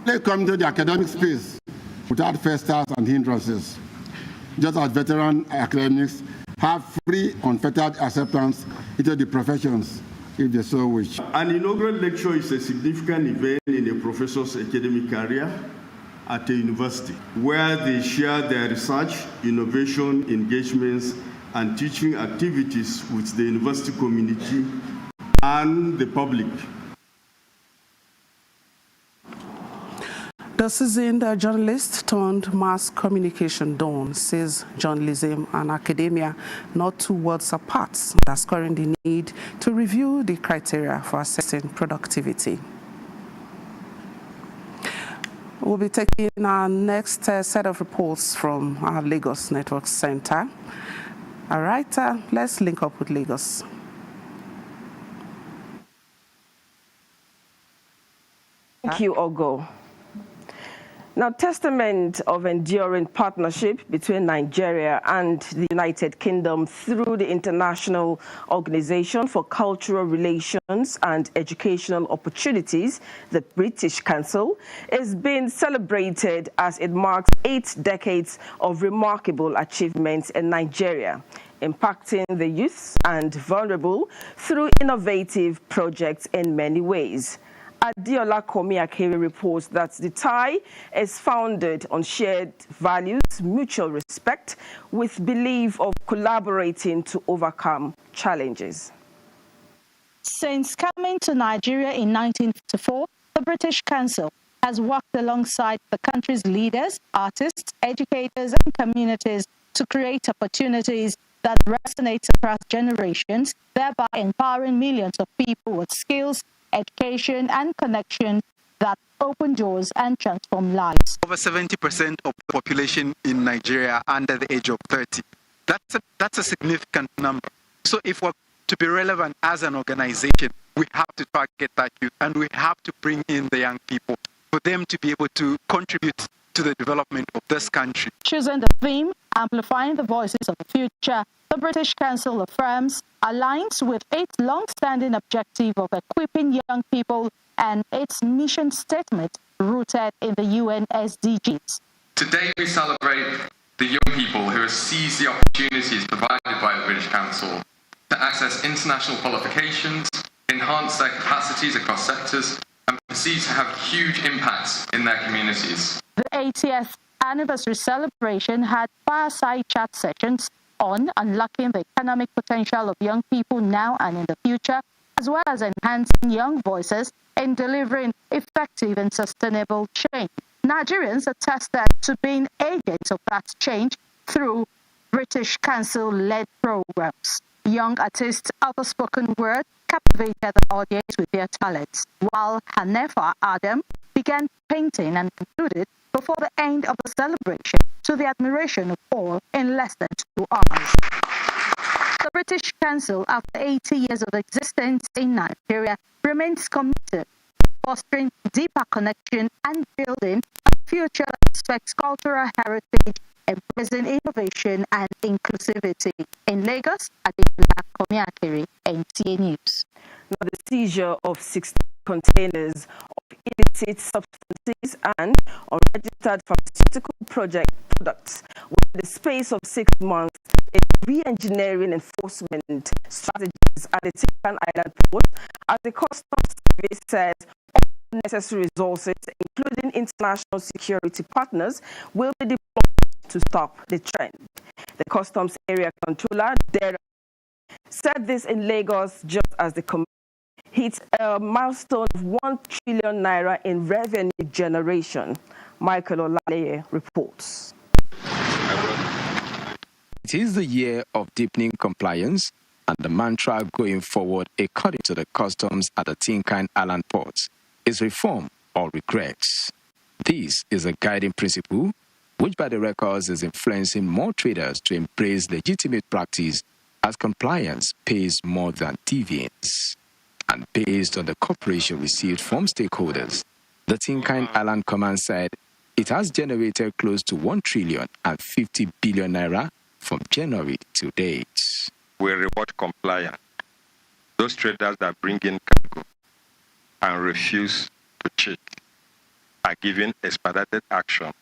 Let's come to the academic space without festers and hindrances, just as veteran academics have free, unfettered acceptance into the professions if they so wish. An inaugural lecture is a significant event in a professor's academic career at a university, where they share their research, innovation, engagements, and teaching activities with the university community and the public. The seasoned journalist turned mass communication don says journalism and academia not two worlds apart, underscoring the need to review the criteria for assessing productivity. We'll be taking our next set of reports from our Lagos Network Center. All right, let's link up with Lagos. Thank you, Ogo. Now, testament of enduring partnership between Nigeria and the United Kingdom through the International Organization for Cultural Relations and Educational Opportunities, the British Council, is being celebrated as it marks 8 decades of remarkable achievements in Nigeria, impacting the youth and vulnerable through innovative projects in many ways. Adiola Komiakere reports that the tie is founded on shared values, mutual respect, with belief of collaborating to overcome challenges. Since coming to Nigeria in 1954, the British Council has worked alongside the country's leaders, artists, educators, and communities to create opportunities that resonate across generations, thereby empowering millions of people with skills, education, and connection that open doors and transform lives. Over 70% of the population in Nigeria are under the age of 30. That's a significant number. So if we're to be relevant as an organization, we have to target that youth, and we have to bring in the young people for them to be able to contribute to the development of this country. Choosing the theme, Amplifying the Voices of the Future, the British Council affirms aligns with its long-standing objective of equipping young people and its mission statement rooted in the UN SDGs. Today we celebrate the young people who have seized the opportunities provided by the British Council to access international qualifications, enhance their capacities across sectors, and proceed to have huge impacts in their communities. The 80th anniversary celebration had fireside chat sessions on unlocking the economic potential of young people now and in the future, as well as enhancing young voices in delivering effective and sustainable change. Nigerians attested to being agents of that change through British Council-led programs. Young artists of the spoken word captivated the audience with their talents, while Hanefa Adam began painting and concluded before the end of the celebration to the admiration of all in less than 2 hours. The British Council, after 80 years of existence in Nigeria, remains committed to fostering deeper connection and building a future that respects cultural heritage, embracing innovation and inclusivity. In Lagos, Adiola Komiakere, NTA News. Now, the seizure of 60 containers of illicit substances and unregistered pharmaceutical products within the space of 6 months is re-engineering enforcement strategies at the Tipan Island port, as the Customs Service says all necessary resources, including international security partners, will be deployed to stop the trend. The Customs Area Controller, said this in Lagos just as the hit a milestone of 1 trillion naira in revenue generation. Michael Olaleye reports. It is the year of deepening compliance and the mantra going forward according to the customs at the Tinkan Island port is reform or regrets. This is a guiding principle which by the records is influencing more traders to embrace legitimate practice as compliance pays more than deviance. And based on the cooperation received from stakeholders, the Tinkan Island Command said it has generated close to 1 trillion and 50 billion naira from January to date. We reward compliance. Those traders that bring in cargo and refuse to cheat are given expedited action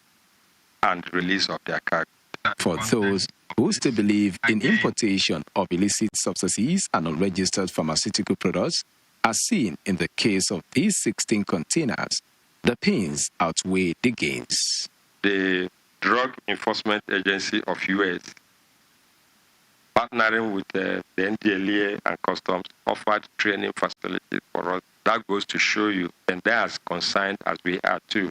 and release of their cargo. For those who still believe in importation of illicit substances and unregistered pharmaceutical products, as seen in the case of these 16 containers, the pains outweigh the gains. The Drug Enforcement Agency of U.S., partnering with the NTA and Customs, offered training facilities for us. That goes to show you, and they are as concerned as we are too.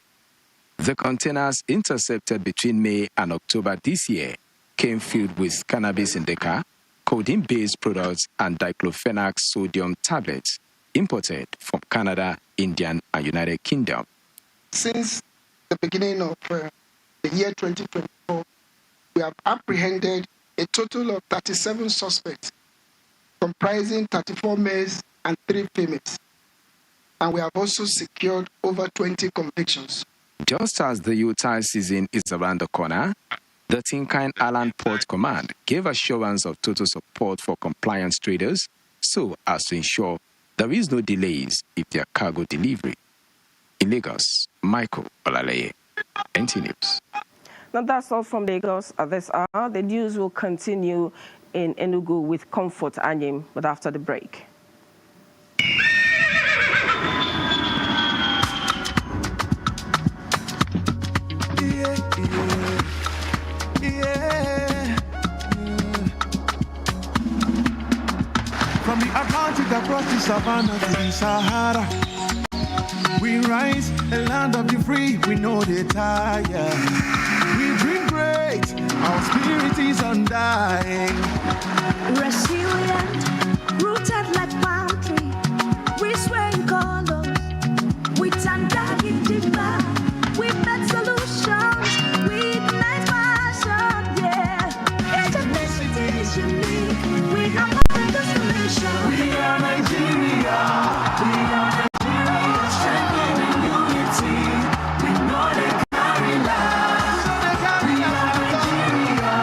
The containers intercepted between May and October this year came filled with cannabis indica, codeine-based products, and diclofenac sodium tablets imported from Canada, India, and United Kingdom. Since the beginning of the year 2024, we have apprehended a total of 37 suspects, comprising 34 males and 3 females. And we have also secured over 20 convictions. Just as the Utah season is around the corner, the Tinkan Island Port Command gave assurance of total support for compliance traders so as to ensure there is no delays in their cargo delivery. In Lagos, Michael Olaleye, NTA News. Now that's all from Lagos at this hour. The news will continue in Enugu with Comfort Anyim, but after the break. From the Atlantic across the savannah to the Sahara, we rise, a land of the free, we know they tire. We dream great, our spirit is undying. Resilient, rooted like palm tree, we sway in colors, with undying demand. We make solutions, we ignite passion, yeah. Ethnicity is unique, we are more than the solution. We are Nigeria, we are Nigeria, strengthening unity, we know they carry lives. We are Nigeria,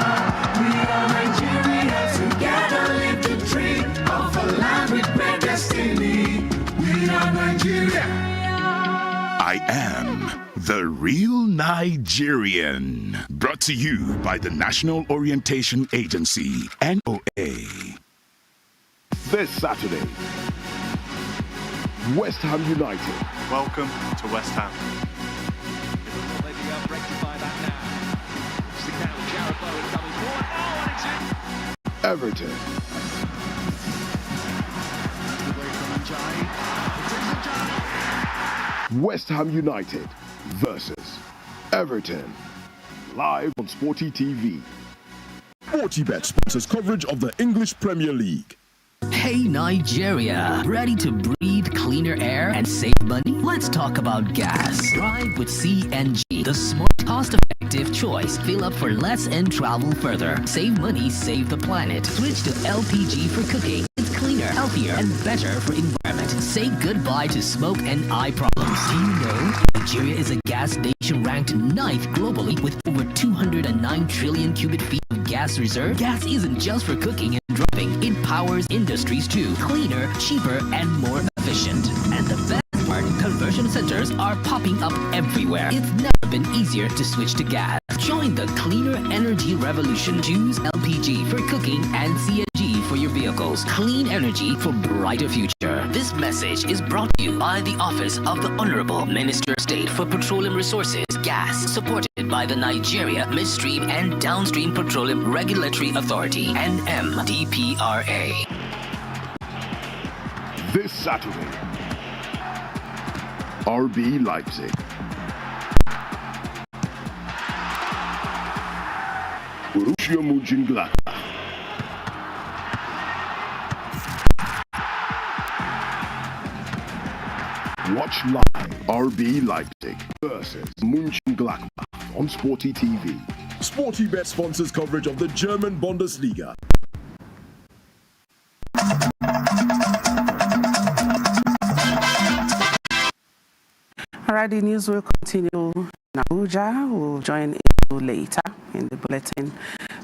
we are Nigeria, together live the dream of a land with great destiny. We are Nigeria. I am the real Nigerian. Brought to you by the National Orientation Agency, NOA. This Saturday, West Ham United. Welcome to West Ham. Everton. West Ham United versus Everton. Live on Sporty TV. FortiBet sponsors coverage of the English Premier League. Hey Nigeria, ready to breathe cleaner air and save money? Let's talk about gas. Drive with CNG, the smart, cost-effective choice. Fill up for less and travel further. Save money, save the planet. Switch to LPG for cooking. It's cleaner, healthier, and better for environment. Say goodbye to smoke and eye problems. Do you know Nigeria is a gas nation ranked 9th globally with over 209 trillion cubic feet of gas reserve? Gas isn't just for cooking and driving. It powers industries too. Cleaner, cheaper, and more efficient. And the best part, conversion centers are popping up everywhere. It's never been easier to switch to gas. Join the cleaner energy revolution. Choose LPG for cooking and CNG for your vehicles. Clean energy for brighter future. This message is brought to you by the Office of the Honorable Minister of State for Petroleum Resources, Gas, supported by the Nigeria Midstream and Downstream Petroleum Regulatory Authority, NMDPRA. This Saturday, RB Leipzig. Borussia Mönchengladbach. Watch live RB Leipzig versus Mönchengladbach on Sporty TV. Sporty Bet sponsors coverage of the German Bundesliga. All right, the news will continue in Abuja. We'll join you later in the bulletin.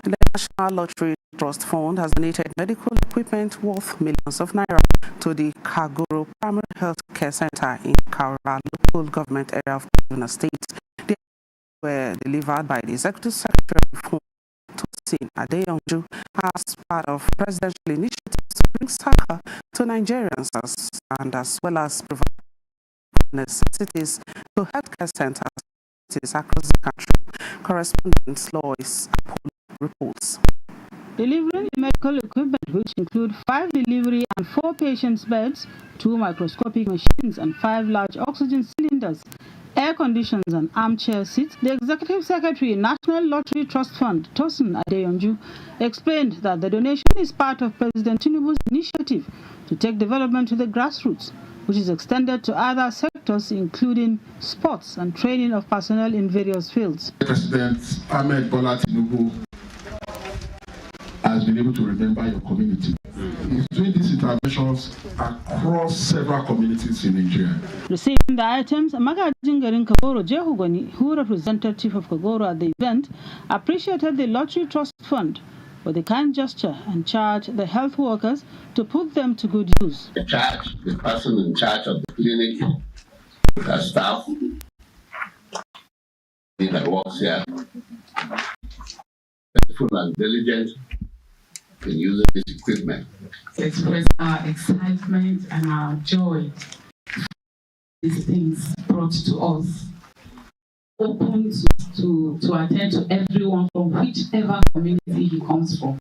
The National Lottery Trust Fund has donated medical equipment worth millions of naira to the Kagoro Primary Health Care Center in Kaura local government area of Kaduna State. They were delivered by the Executive Secretary of the Fund, Tosin Adeyonju, as part of presidential initiatives to bring soccer to Nigerians as well as provide necessities to healthcare centers across the country. Correspondent Lois Apollo reports. Delivering medical equipment, which include 5 delivery and 4 patients' beds, 2 microscopic machines, and 5 large oxygen cylinders, air conditions, and armchair seats, the Executive Secretary, National Lottery Trust Fund, Tosin Adeyonju, explained that the donation is part of President Tinubu's initiative to take development to the grassroots, which is extended to other sectors, including sports and training of personnel in various fields. President Ahmed Bola Tinubu has been able to remember your community. He's doing these interventions across several communities in Nigeria. Receiving the items, Magajin Garin Kagoro Jehugoni, who represented Chief of Kagoro at the event, appreciated the Lottery Trust Fund for the kind gesture and charged the health workers to put them to good use. The person in charge of the clinic, the staff that works here, faithful and diligent in using this equipment. Express our excitement and our joy. These things brought to us. Open to attend to everyone from whichever community he comes from.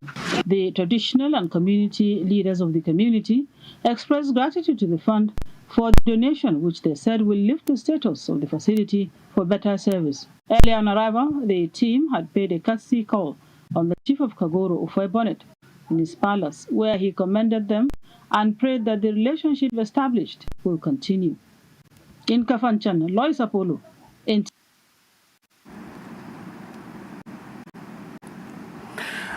The traditional and community leaders of the community expressed gratitude to the fund for the donation, which they said will lift the status of the facility for better service. Earlier on arrival, the team had paid a courtesy call on the Chief of Kagoro, Ufai Bonnet, in his palace, where he commended them and prayed that the relationship established will continue. In Kafanchan, Lois Apollo, NTA.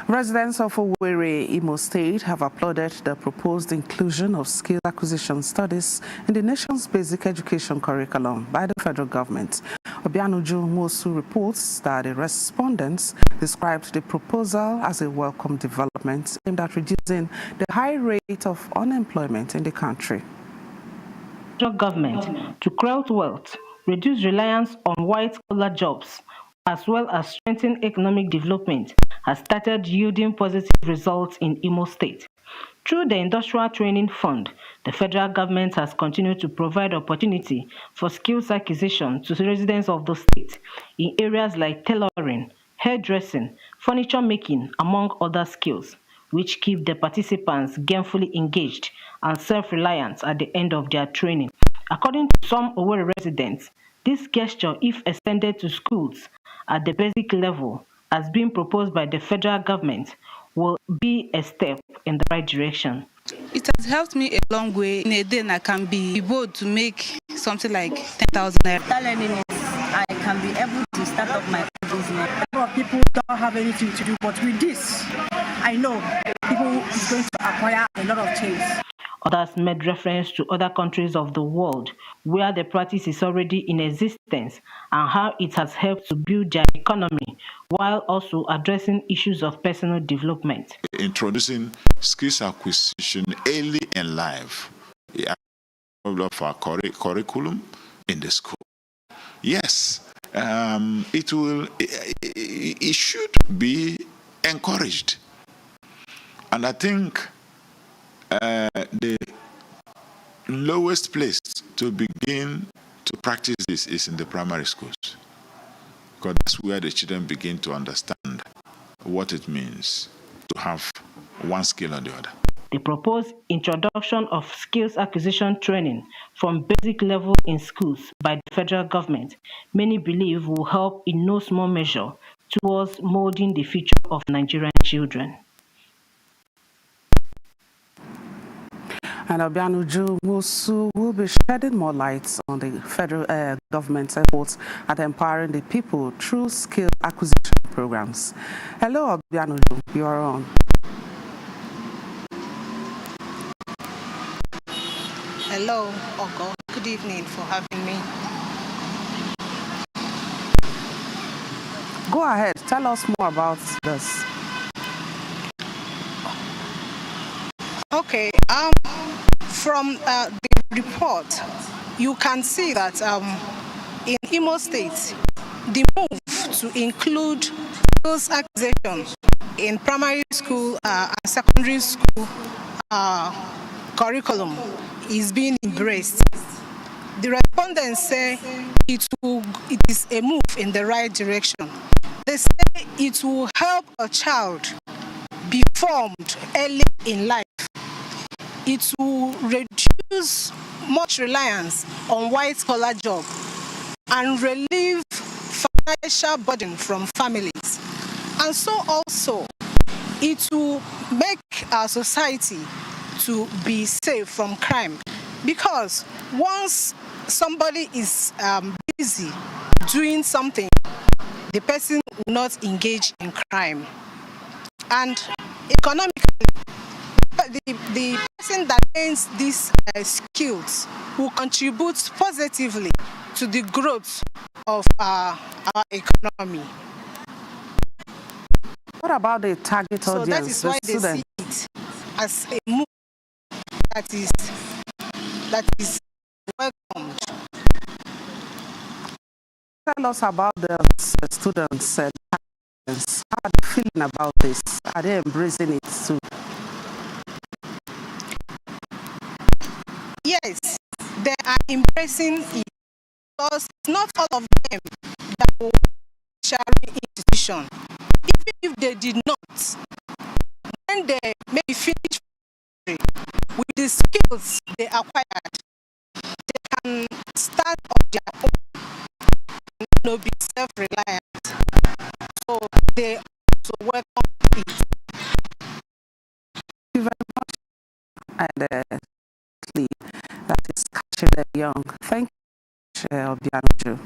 Residents of Owerri, Imo State, have applauded the proposed inclusion of skill acquisition studies in the nation's basic education curriculum by the federal government. Obianuju Mosu reports that the respondents described the proposal as a welcome development aimed at reducing the high rate of unemployment in the country. The federal government, to create wealth, reduce reliance on white-collar jobs, as well as strengthen economic development, has started yielding positive results in Imo State. Through the Industrial Training Fund, the federal government has continued to provide opportunity for skills acquisition to residents of the state in areas like tailoring, hairdressing, furniture making, among other skills, which keep the participants gainfully engaged and self-reliant at the end of their training. According to some Owerri residents, this gesture, if extended to schools at the basic level, as being proposed by the federal government, will be a step in the right direction. It has helped me a long way. In a day, I can be able to make something like 10,000 naira. I can be able to start up my own business. A lot of people don't have anything to do, but with this, I know people is going to acquire a lot of things. Others made reference to other countries of the world where the practice is already in existence and how it has helped to build their economy while also addressing issues of personal development. Introducing skills acquisition early in life of our curriculum in the school. Yes, it should be encouraged. And I think the lowest place to begin to practice this is in the primary schools, because that's where the children begin to understand what it means to have one skill or the other. They propose introduction of skills acquisition training from basic level in schools by the federal government. Many believe will help in no small measure towards molding the future of Nigerian children. And Obianuju Musu will be shedding more light on the federal government's efforts at empowering the people through skill acquisition programs. Hello, Obianuju, you are on. Hello, Ogo. Good evening for having me. Go ahead, tell us more about this. Okay, from the report, you can see that in Imo State, the move to include skills acquisition in primary school and secondary school curriculum is being embraced. The respondents say it is a move in the right direction. They say it will help a child be formed early in life. It will reduce much reliance on white-collar jobs and relieve financial burden from families. And so also, it will make our society to be safe from crime, because once somebody is busy doing something, the person will not engage in crime. And economically, the person that gains these skills will contribute positively to the growth of our economy. What about the target so audience? So that is why they see it as a move that is welcomed. Tell us about the students. How are they feeling about this? Are they embracing it too? Yes, they are embracing it, because not all of them that will sharing institution. Even if they did not, when they maybe finish with the skills they acquired, they can start on their own and be self-reliant. So they also welcome it. Thank you very much. And that is catching them young. Thank you, Obianuju.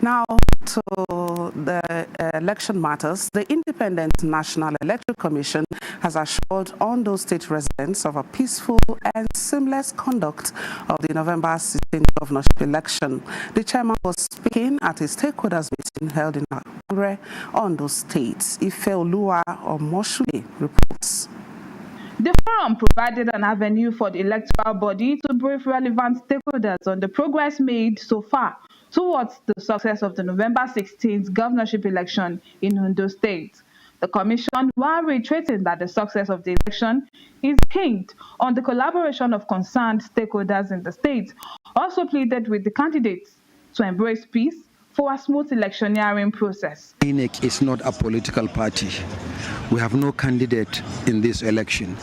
Now to the election matters. The Independent National Electoral Commission has assured Ondo State residents of a peaceful and seamless conduct of the November 16th governorship election. The chairman was speaking at a stakeholders meeting held in Abuja, Ondo State. Ifeoluwa Omoshule reports. The forum provided an avenue for the electoral body to brief relevant stakeholders on the progress made so far towards the success of the November 16th governorship election in Ondo State. The Commission, while reiterating that the success of the election is hinged on the collaboration of concerned stakeholders in the state, also pleaded with the candidates to embrace peace for a smooth electioneering process. INEC is not a political party. We have no candidate in this election.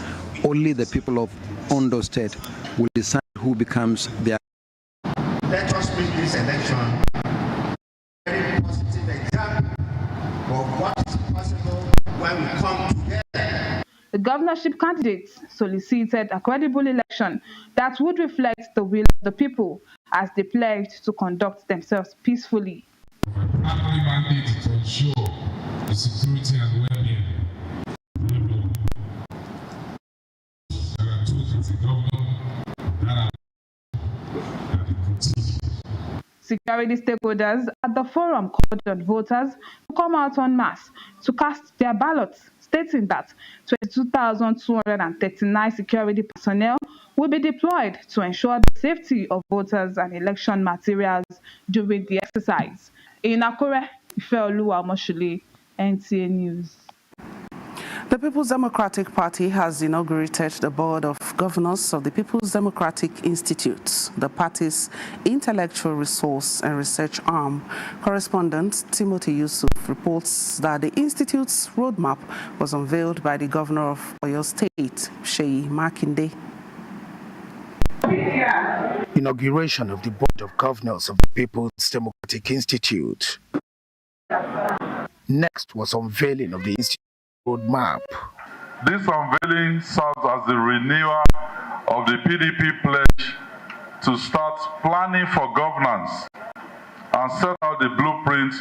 Only the people of Ondo State will decide who becomes their. Let us make this election a very positive example of what is possible when we come together. The governorship candidates solicited a credible election that would reflect the will of the people as they pledged to conduct themselves peacefully. Primary mandate to ensure the security and well-being of the people. There are tools of the government that are Security stakeholders at the forum called on voters to come out en masse to cast their ballots, stating that 22,239 security personnel will be deployed to ensure the safety of voters and election materials during the exercise. In Akure, Ifeoluwa Omoshule, NTA News. The People's Democratic Party has inaugurated the Board of Governors of the People's Democratic Institute, the party's intellectual resource and research arm. Correspondent Timothy Yusuf reports that the institute's roadmap was unveiled by the Governor of Oyo State, Seyi Makinde. Inauguration of the Board of Governors of the People's Democratic Institute. Next was unveiling of the institute roadmap. This unveiling serves as the renewal of the PDP pledge to start planning for governance and set out the blueprint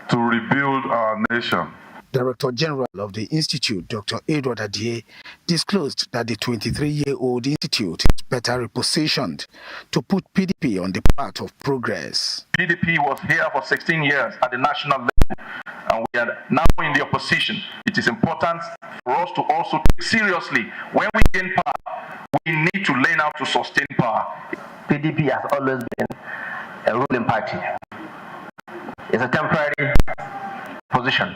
to rebuild our nation. Director General of the Institute, Dr. Edward Adie, disclosed that the 23-year-old institute is better repositioned to put PDP on the path of progress. PDP was here for 16 years at the national level, and we are now in the opposition. It is important for us to also take seriously when we gain power, we need to learn how to sustain power. PDP has always been a ruling party. It's a temporary position.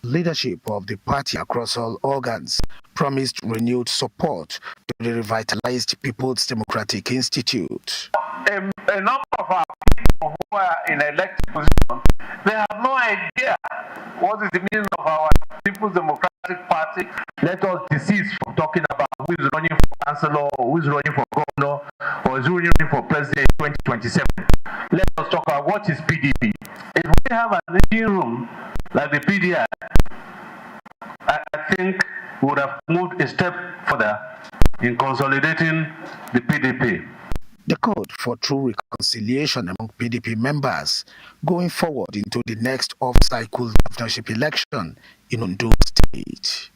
Leadership of the party across all organs promised renewed support to the revitalized People's Democratic Institute. A number of our people who are in elected position, they have no idea what is the meaning of our People's Democratic Party. Let us desist from talking about who is running for councillor, or who is running for governor, or is running for president in 2027. Let us talk about what is PDP. If we have an engine room like the PDI, I think we would have moved a step further in consolidating the PDP. The code for true reconciliation among PDP members going forward into the next off-cycle governorship election in Ondo State.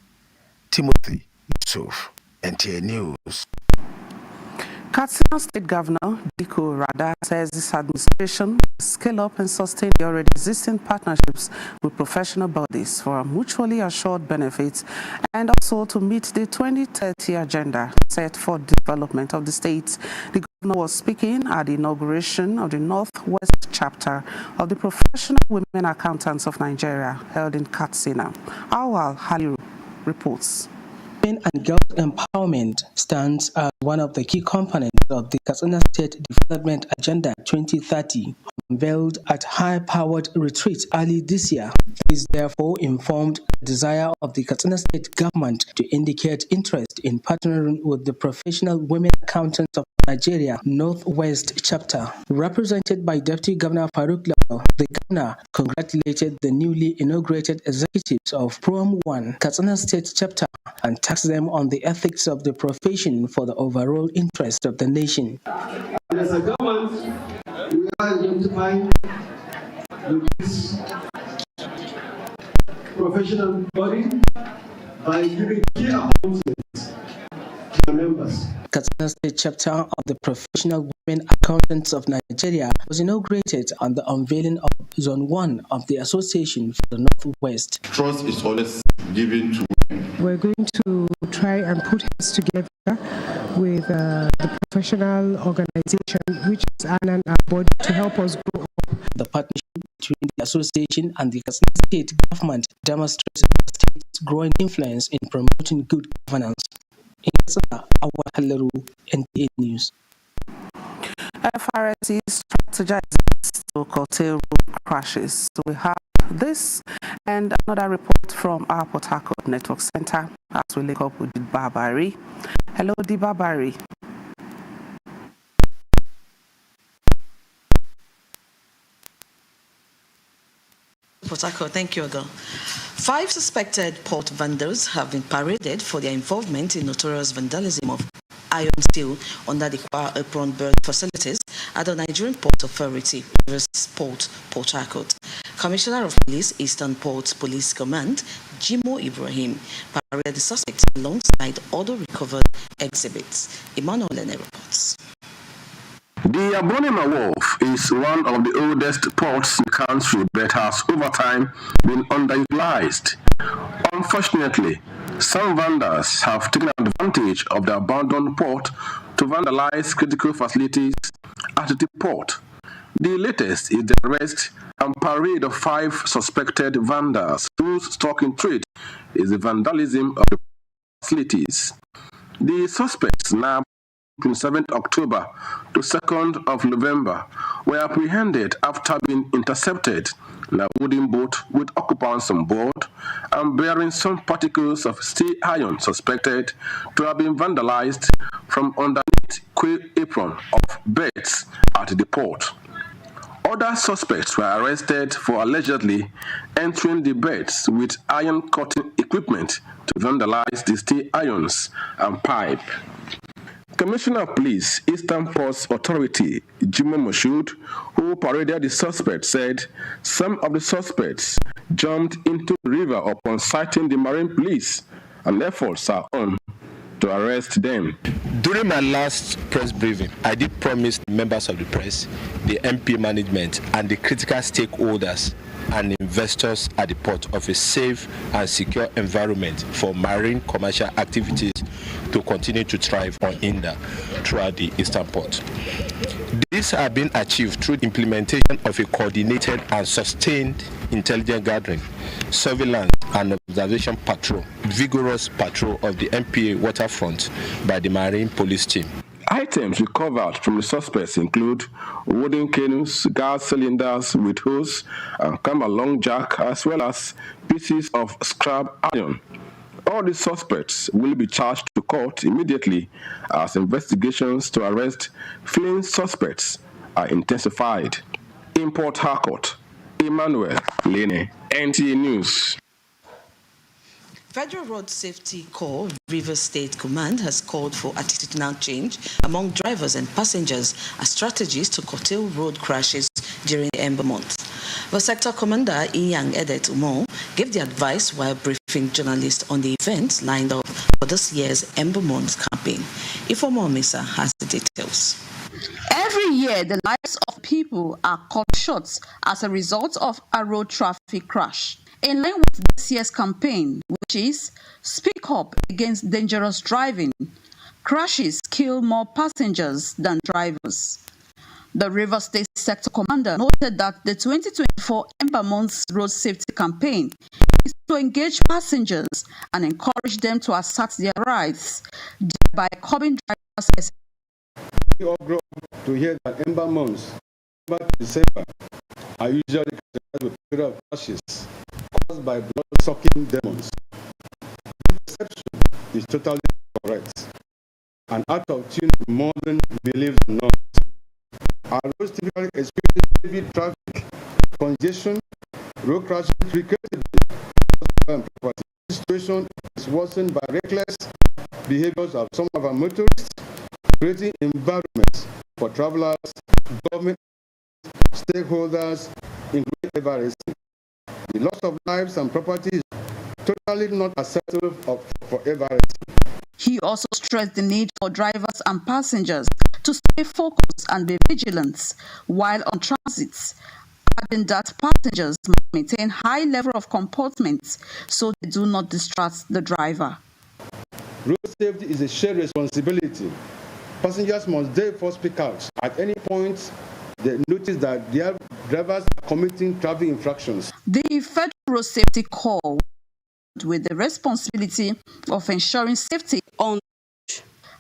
Timothy Yusuf, NTA News. Katsina State Governor Diko Rada says this administration will scale up and sustain the already existing partnerships with professional bodies for mutually assured benefits and also to meet the 2030 agenda set for development of the state. The governor was speaking at the inauguration of the Northwest chapter of the Professional Women Accountants of Nigeria held in Katsina. Awal Haliru reports. Women and girls empowerment stands as one of the key components of the Katsina State Development Agenda 2030, unveiled at high-powered retreat early this year. It is therefore informed the desire of the Katsina State government to indicate interest in partnering with the Professional Women Accountants of Nigeria Northwest chapter. Represented by Deputy Governor Farouk Lawal, the governor congratulated the newly inaugurated executives of Prom 1 Katsina State chapter and tasked them on the ethics of the profession for the overall interest of the nation. As a government, we are identifying with this professional body by giving key appointments to the members. Katsina State chapter of the Professional Women Accountants of Nigeria was inaugurated on the unveiling of Zone 1 of the Association for the Northwest. Trust is always given to women. We're going to try and put heads together with the professional organization, which is ANAN, our body, to help us grow up. The partnership between the association and the Katsina State government demonstrates the state's growing influence in promoting good governance. In Katsina, Awad Haliru, NTA News. FRSC strategizes to curtail road crashes. So we have this and another report from our Port Harcourt Network Center as we link up with Dibabari. Hello, Dibabari. Port Harcourt, thank you, Ogo. 5 suspected port vendors have been paraded for their involvement in notorious vandalism of iron steel under the Apron Berg facilities at the Nigerian Port Authority, Port Harcourt. Commissioner of Police, Eastern Port Police Command, Jimo Ibrahim, paraded the suspects alongside other recovered exhibits. Emmanuel Lene reports. The Abonima Wharf is one of the oldest ports in the country but has over time been underutilized. Unfortunately, some vandals have taken advantage of the abandoned port to vandalize critical facilities at the port. The latest is the arrest and parade of 5 suspected vandals whose stalking trade is the vandalism of the facilities. The suspects, now 27th October to 2nd of November, were apprehended after being intercepted in a wooden boat with occupants on board and bearing some particles of steel iron suspected to have been vandalized from underneath quay apron of berths at the port. Other suspects were arrested for allegedly entering the berths with iron cutting equipment to vandalize the steel irons and pipe. Commissioner of Police, Eastern Ports Authority, Jimo Moshood, who paraded the suspects, said some of the suspects jumped into the river upon sighting the Marine Police, and efforts are on to arrest them. During my last press briefing, I did promise the members of the press, the MP management, and the critical stakeholders and investors at the port of a safe and secure environment for marine commercial activities to continue to thrive unhindered throughout the Eastern Port. These have been achieved through the implementation of a coordinated and sustained intelligence gathering, surveillance and observation patrol, vigorous patrol of the NPA waterfront by the Marine Police team. Items recovered from the suspects include wooden canoes, gas cylinders with hose and come-along jack, as well as pieces of scrap iron. All the suspects will be charged to court immediately as investigations to arrest fleeing suspects are intensified. In Port Harcourt, Emmanuel Lene, NTA News. Federal Road Safety Corps Rivers State Command has called for attitudinal change among drivers and passengers as strategies to curtail road crashes during the Ember month. The sector commander, Inyang Edet Umo, gave the advice while briefing journalists on the events lined up for this year's Ember Month campaign. Ifeoma Mesa has the details. Every year, the lives of people are cut short as a result of a road traffic crash. In line with this year's campaign, which is Speak Up Against Dangerous Driving, crashes kill more passengers than drivers. The Rivers State Sector Commander noted that the 2024 Ember Month's Road Safety Campaign is to engage passengers and encourage them to assert their rights, thereby curbing drivers. We all grow up to hear that Ember Months, November to December, are usually characterized with a period of crashes caused by blood-sucking demons. This perception is totally correct and out of tune with modern beliefs and norms. Our roads typically experience heavy traffic, congestion, road crashes frequently, and property. This situation is worsened by reckless behaviors of some of our motorists, creating environments for travelers, government, stakeholders, including everyone. The loss of lives and property is totally not acceptable for everyone. He also stressed the need for drivers and passengers to stay focused and be vigilant while on transit, adding that passengers must maintain high level of comportment so they do not distract the driver. Road safety is a shared responsibility. Passengers must therefore speak out at any point they notice that their drivers are committing traffic infractions. The Federal Road Safety Corps, with the responsibility of ensuring safety on,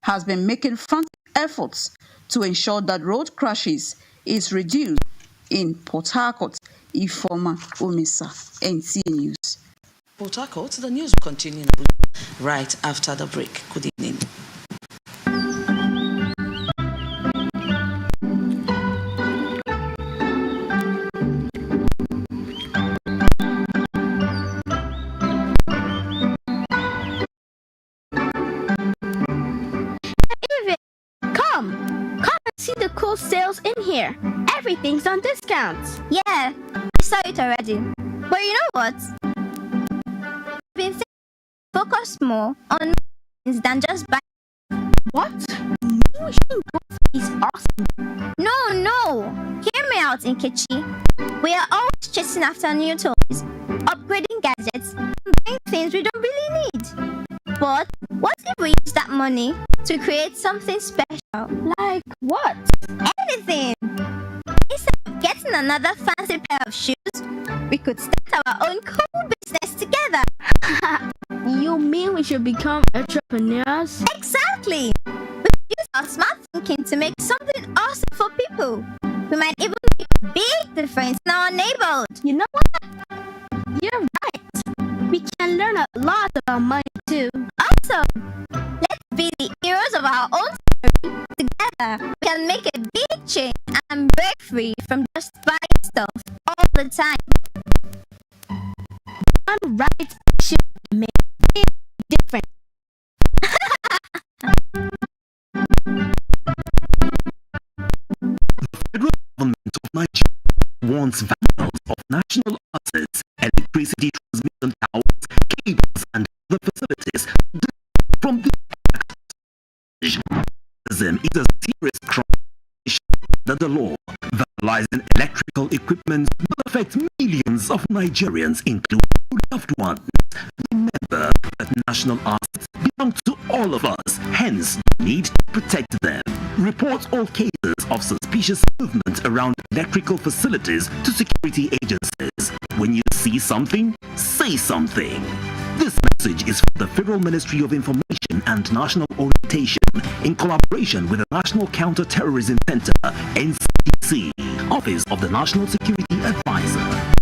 has been making frantic efforts to ensure that road crashes is reduced in Port Harcourt. Ifeoma Omisa, NTA News. Port Harcourt, the news will continue right after the break. Good evening. Sales in here. Everything's on discount. Yeah, I saw it already. But you know what? I've been saying focus more on things than just buying. What? Motion growth is awesome. No. Hear me out, Nkechi. We are always chasing after new toys, upgrading gadgets, and buying things we don't really need. But what if we use that money to create something special? Like what? Anything! Instead of getting another fancy pair of shoes, we could start our own cool business together. don't mean we should become entrepreneurs. Exactly! We should use our smart thinking to make something awesome for people. We might even make a big difference in our neighborhood. You know what? You're right. We can learn a lot about money too. Awesome! Let's be the heroes of our own story. Together, we can make a big change and break free from just buying stuff all the time. One right action can make a big difference. The federal government of Nigeria wants vandals of national assets, electricity transmission towers, cables, and other facilities from the vandalism is a serious crime that the law vandalizing electrical equipment will affect millions of Nigerians, including loved ones. Remember that national assets belong to all of us, hence we need to protect them. Report all cases of suspicious movement around electrical facilities to security agencies. When you see something, say something. This message is from the Federal Ministry of Information and National Orientation in collaboration with the National Counter-Terrorism Center, NCTC, Office of the National Security Advisor.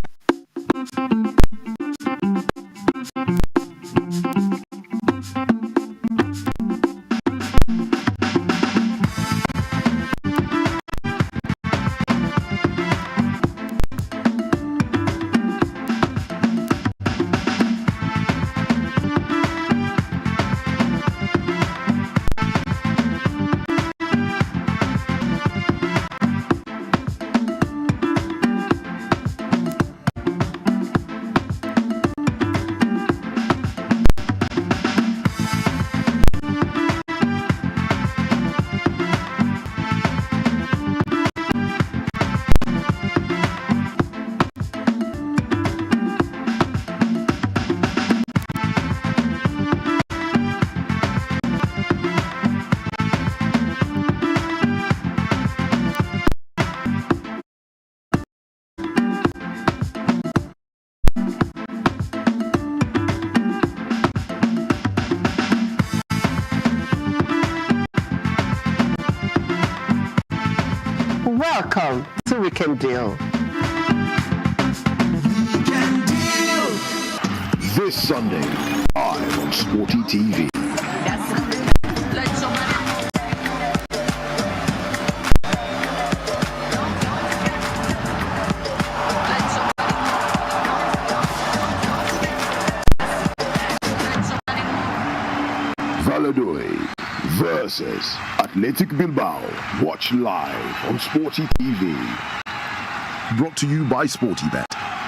Welcome to Weekend Deal. This Sunday, live on Sporty TV. Valladolid versus Athletic Bilbao. Watch live on Sporty TV. Brought to you by SportyBet.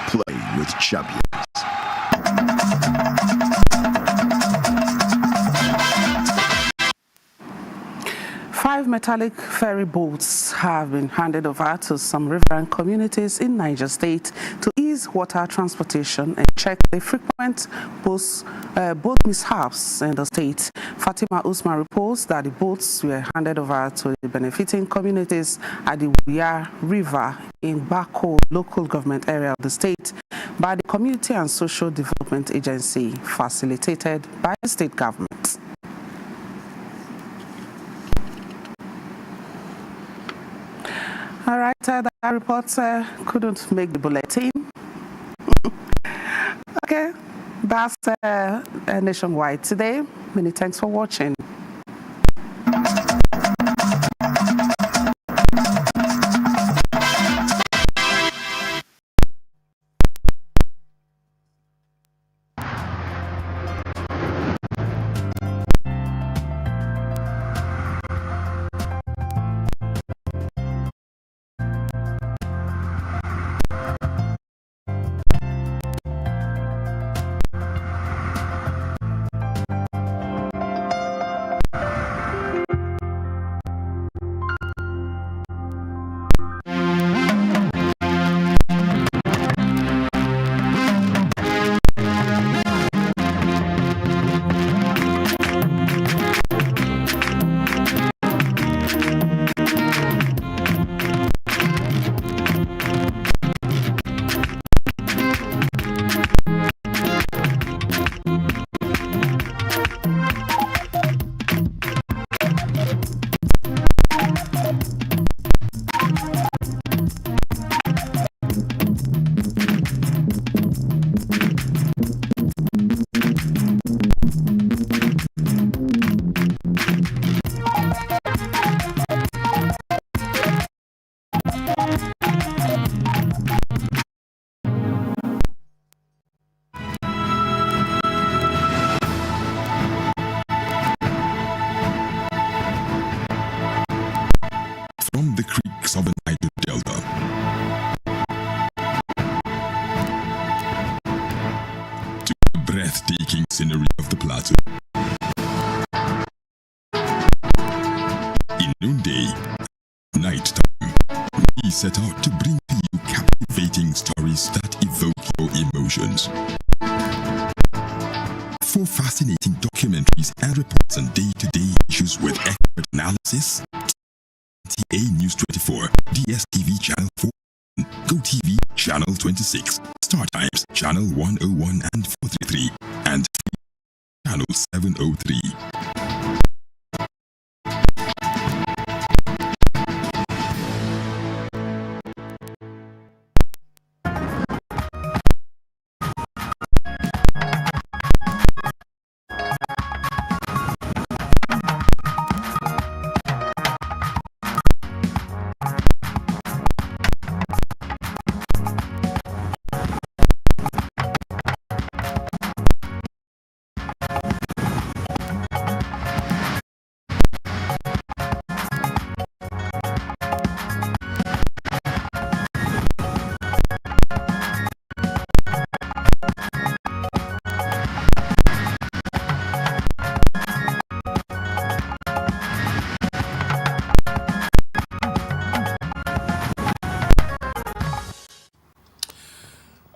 Play with champions. Five metallic ferry boats have been handed over to some riverine communities in Niger State to ease water transportation and check the frequent boat mishaps in the state. Fatima Usman reports that the boats were handed over to the benefiting communities at the Wuya River in Bako local government area of the state by the Community and Social Development Agency, facilitated by the state government. All right, that report couldn't make the bulletin. Okay, that's Nationwide today. Many thanks for watching. peaks of the Niger Delta. To the breathtaking scenery of the plateau. In noonday, nighttime, we set out to bring to you captivating stories that evoke your emotions. For fascinating documentaries and reports on day-to-day issues with expert analysis, NTA News 24, DSTV Channel 4, GoTV Channel 26, Star Times Channel 101 and 433, and Channel 703.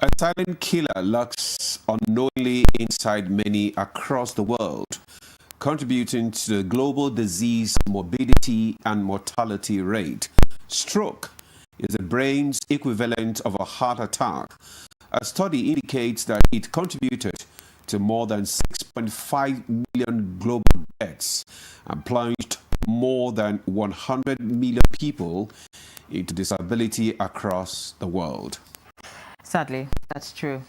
A silent killer lurks unknowingly inside many across the world, contributing to the global disease morbidity and mortality rate. Stroke is the brain's equivalent of a heart attack. A study indicates that it contributed to more than 6.5 million global deaths and plunged more than 100 million people into disability across the world. Sadly, that's true,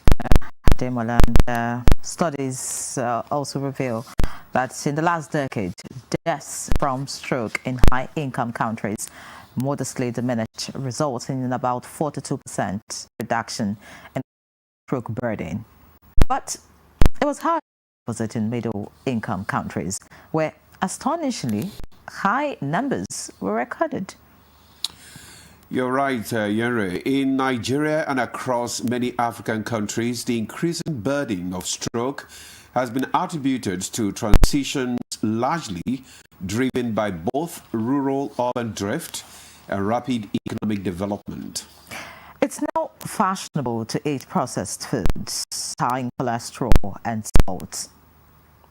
Demola. And studies also reveal that in the last decade, deaths from stroke in high-income countries modestly diminished, resulting in about 42% reduction in stroke burden. But it was hard opposite in middle-income countries, where astonishingly high numbers were recorded. You're right, Yenre. In Nigeria and across many African countries, the increasing burden of stroke has been attributed to transitions largely driven by both rural-urban drift and rapid economic development. It's now fashionable to eat processed foods, high in cholesterol and salt.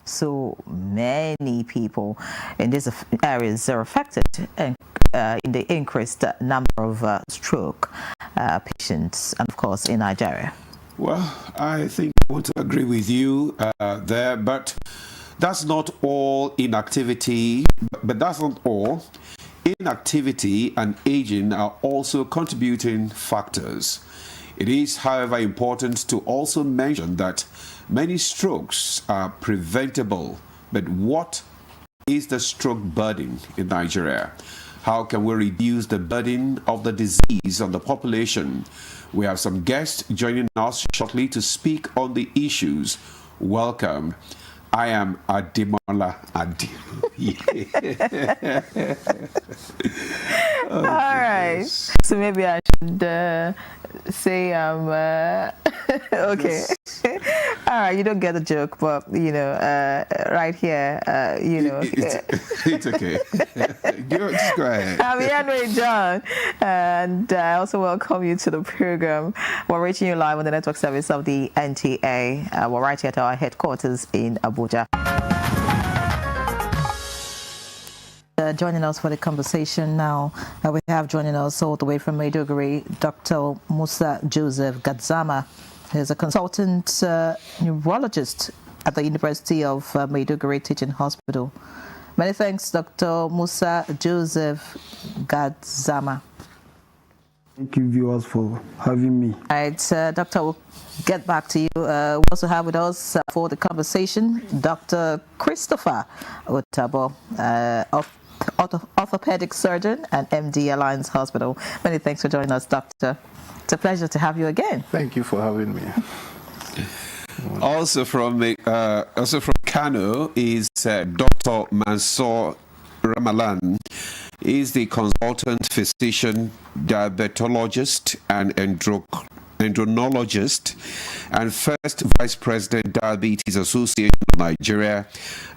So many people in these areas are affected in the increased number of stroke patients, and of course in Nigeria. Well, I think I want to agree with you there, but that's not all inactivity. But that's not all. Inactivity and aging are also contributing factors. It is, however, important to also mention that many strokes are preventable. But what is the stroke burden in Nigeria? How can we reduce the burden of the disease on the population? We have some guests joining us shortly to speak on the issues. Welcome. I am Ademola Adi. All right. So maybe I should say okay. All right. You don't get the joke, but you know, right here, you know. It's okay. Just go ahead. I'm Henry John, and I also welcome you to the program. We're reaching you live on the network service of the NTA. We're right here at our headquarters in Abuja. Joining us for the conversation now, we have joining us all the way from Maiduguri, Dr. Musa Joseph Gadzama. He's a consultant neurologist at the University of Maiduguri Teaching Hospital. Many thanks, Dr. Musa Joseph Gadzama. Thank you, viewers, for having me. All right, Doctor, we'll get back to you. We also have with us for the conversation Dr. Christopher Otabo, orthopedic surgeon and MD Alliance Hospital. Many thanks for joining us, Doctor. It's a pleasure to have you again. Thank you for having me. Also from Kano is Dr. Mansour Ramalan. is the consultant physician, diabetologist, and endocrinologist, and first Vice President, Diabetes Association of Nigeria,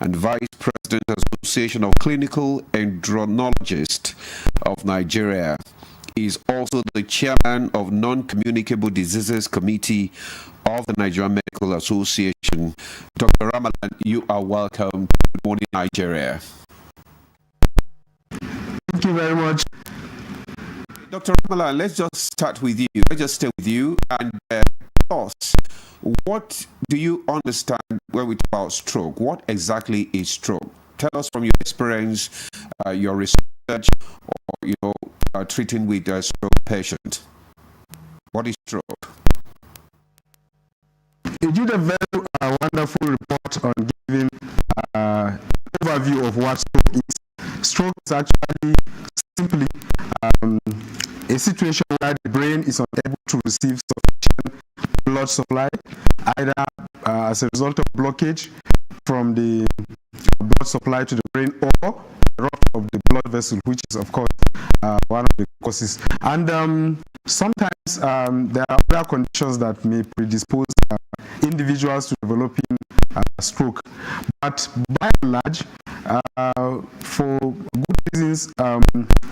and Vice President, Association of Clinical Endocrinologists of Nigeria. He is also the chairman of Non-Communicable Diseases Committee of the Nigerian Medical Association. Dr. Ramalan, you are welcome. Good morning, Nigeria. Thank you very much. Dr. Ramalan, let's just start with you. Let's just stay with you and tell us, what do you understand when we talk about stroke? What exactly is stroke? Tell us from your experience, your research, or treating with a stroke patient. What is stroke? You did a very wonderful report on giving an overview of what stroke is. Stroke is actually simply a situation where the brain is unable to receive sufficient blood supply, either as a result of blockage from the blood supply to the brain or rupture of the blood vessel, which is of course one of the causes. And sometimes there are other conditions that may predispose individuals to developing stroke. But by and large, for good reasons,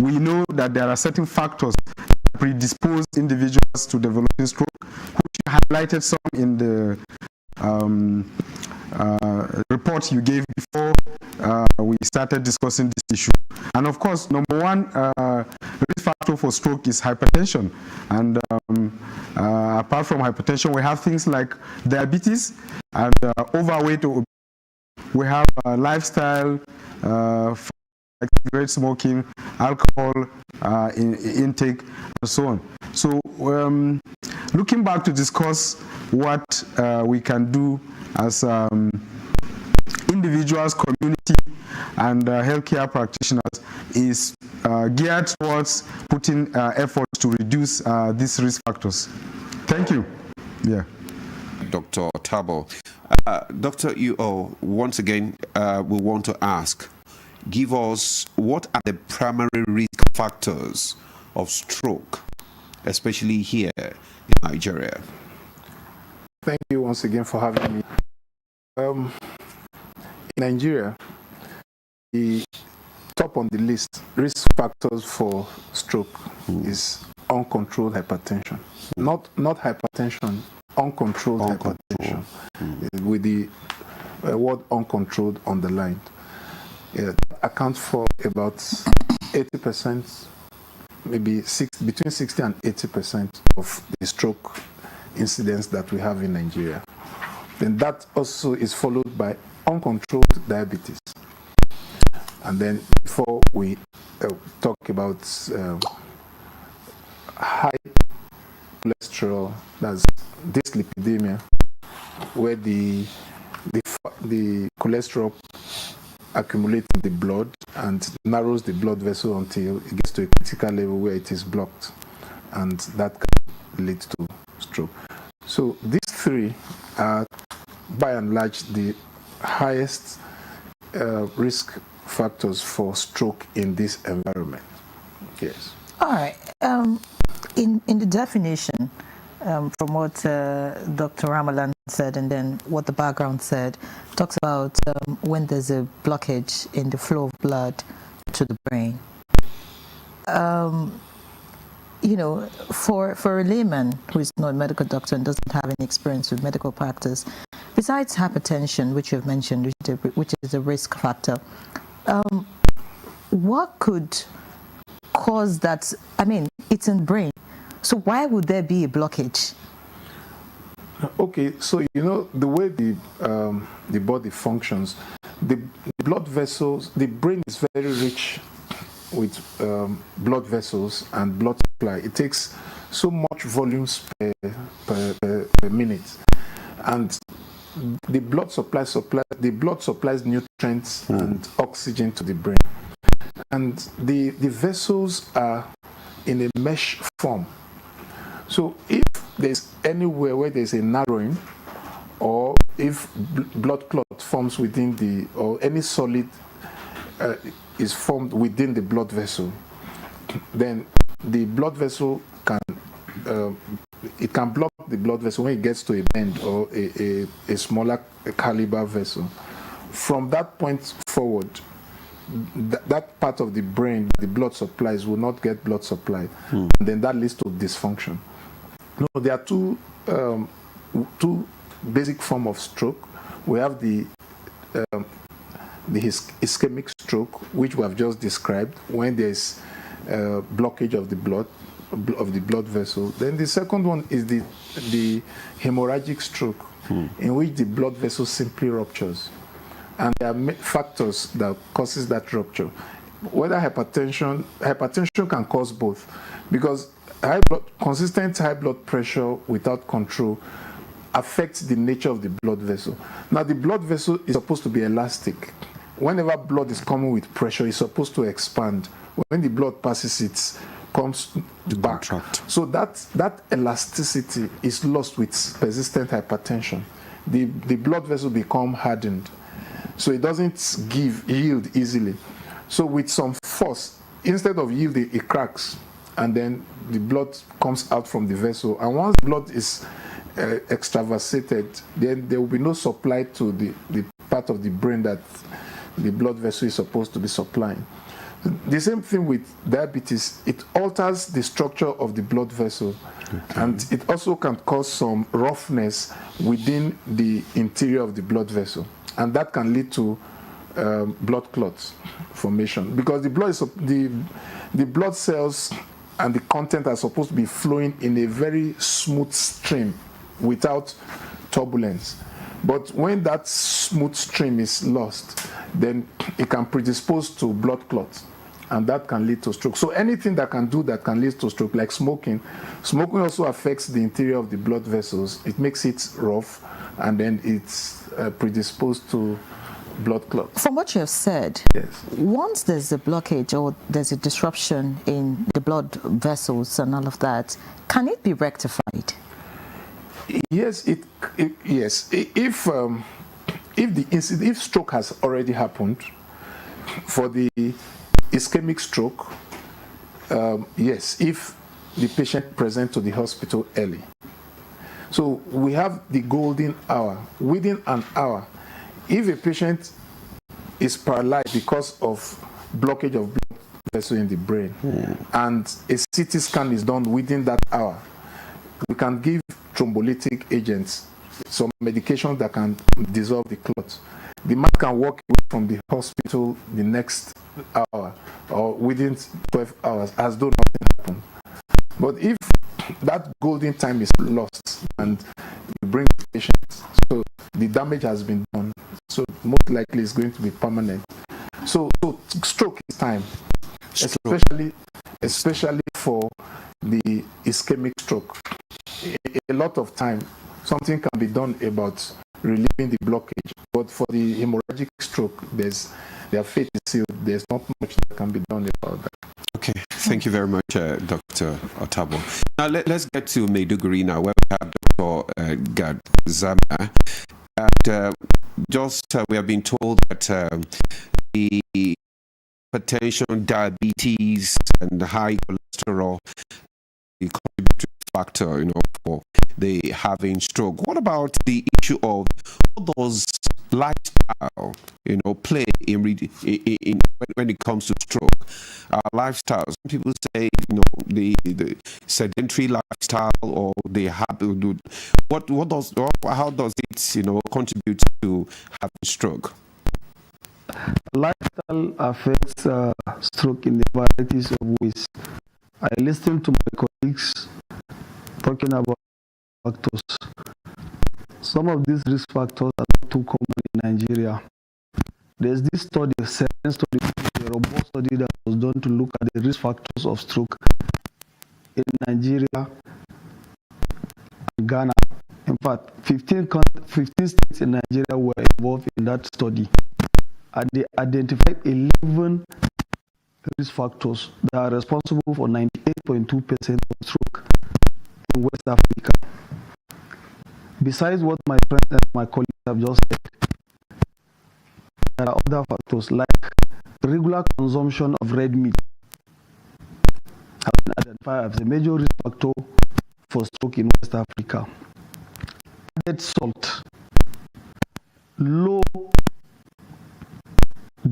we know that there are certain factors that predispose individuals to developing stroke, which you highlighted some in the report you gave before we started discussing this issue. And of course, number one risk factor for stroke is hypertension. And apart from hypertension, we have things like diabetes and overweight or obesity. We have lifestyle, like cigarette smoking, alcohol intake, and so on. So looking back to discuss what we can do as individuals, community, and healthcare practitioners is geared towards putting effort to reduce these risk factors. Thank you. Yeah. Dr. Tabo. Dr. UO, once again, we want to ask, give us what are the primary risk factors of stroke, especially here in Nigeria? Thank you once again for having me. In Nigeria, the top on the list risk factors for stroke is uncontrolled hypertension. Not hypertension, uncontrolled hypertension. With the word uncontrolled underlined. That accounts for about 80%, maybe between 60 and 80% of the stroke incidents that we have in Nigeria. Then that also is followed by uncontrolled diabetes. And then before we talk about high cholesterol, that's dyslipidemia, where the cholesterol accumulates in the blood and narrows the blood vessel until it gets to a critical level where it is blocked, and that can lead to stroke. So these three are by and large the highest risk factors for stroke in this environment. Yes. All right. In the definition, from what Dr. Ramalan said and then what the background said, talks about when there's a blockage in the flow of blood to the brain. You know, for a layman who is not a medical doctor and doesn't have any experience with medical practice, besides hypertension, which you've mentioned, which is a risk factor, what could cause that? I mean, it's in the brain. So why would there be a blockage? Okay, so you know the way the body functions, the blood vessels, the brain is very rich with blood vessels and blood supply. It takes so much volumes per minute, and the blood supplies nutrients and oxygen to the brain, and the vessels are in a mesh form. So if there's anywhere where there's a narrowing, or if blood clot forms within or any solid is formed within the blood vessel, then the blood vessel can it can block the blood vessel when it gets to a bend or a smaller caliber vessel. From that point forward, that part of the brain, the blood supplies, will not get blood supply. And then that leads to dysfunction. No, there are two basic forms of stroke. We have the ischemic stroke, which we have just described, when there's blockage of the blood vessel. Then the second one is the hemorrhagic stroke, in which the blood vessel simply ruptures. And there are factors that causes that rupture. Whether hypertension can cause both, because consistent high blood pressure without control affects the nature of the blood vessel. Now, the blood vessel is supposed to be elastic. Whenever blood is coming with pressure, it's supposed to expand. When the blood passes, it comes back. So that elasticity is lost with persistent hypertension. The blood vessel become hardened, so it doesn't yield easily. So with some force, instead of yielding, it cracks, and then the blood comes out from the vessel. And once blood is extravasated, then there will be no supply to the part of the brain that the blood vessel is supposed to be supplying. The same thing with diabetes. It alters the structure of the blood vessel, and it also can cause some roughness within the interior of the blood vessel, and that can lead to blood clots formation, because the blood cells and the content are supposed to be flowing in a very smooth stream without turbulence. But when that smooth stream is lost, then it can predispose to blood clots, and that can lead to stroke. So anything that can lead to stroke, like smoking also affects the interior of the blood vessels. It makes it rough, and then it's predisposed to blood clots. From what you have said, yes, once there's a blockage or there's a disruption in the blood vessels and all of that, can it be rectified? Yes, yes. If stroke has already happened, for the ischemic stroke, yes, if the patient present to the hospital early. So we have the golden hour. Within an hour, if a patient is paralyzed because of blockage of blood vessel in the brain, and a CT scan is done within that hour, we can give thrombolytic agents, some medication that can dissolve the clot. The man can walk away from the hospital the next hour or within 12 hours as though nothing happened. But if that golden time is lost and you bring the patient, so the damage has been done, so most likely it's going to be permanent. So stroke is time, especially for the ischemic stroke. A lot of time, something can be done about relieving the blockage, but for the hemorrhagic stroke, their fate is sealed. There's not much that can be done about that. Okay, thank you very much, Dr. Otabo. Now let's get to Maiduguri now, where we have Dr. Gadzama. And we have been told that the hypertension, diabetes, and high cholesterol, the contributory factor, for the having stroke. What about the issue of all those lifestyle, play in when it comes to stroke? Lifestyle. Some people say, the sedentary lifestyle, or the habit. How does it, contribute to having stroke? Lifestyle affects stroke in the varieties of ways. I listened to my colleagues talking about factors. Some of these risk factors are not too common in Nigeria. There's this study, a robust study that was done to look at the risk factors of stroke in Nigeria and Ghana. In fact, 15 states in Nigeria were involved in that study, and they identified 11 risk factors that are responsible for 98.2% of stroke in West Africa. Besides what my friends and my colleagues have just said, there are other factors like regular consumption of red meat has been identified as a major risk factor for stroke in West Africa. Added salt, low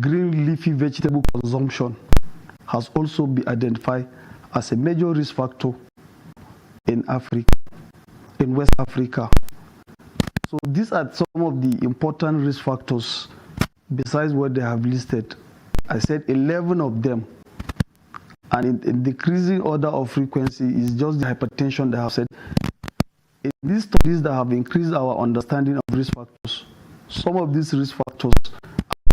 green leafy vegetable consumption has also been identified as a major risk factor in Africa, in West Africa. So these are some of the important risk factors besides what they have listed. I said 11 of them. And in decreasing order of frequency is just the hypertension that I have said. In these studies that have increased our understanding of risk factors, some of these risk factors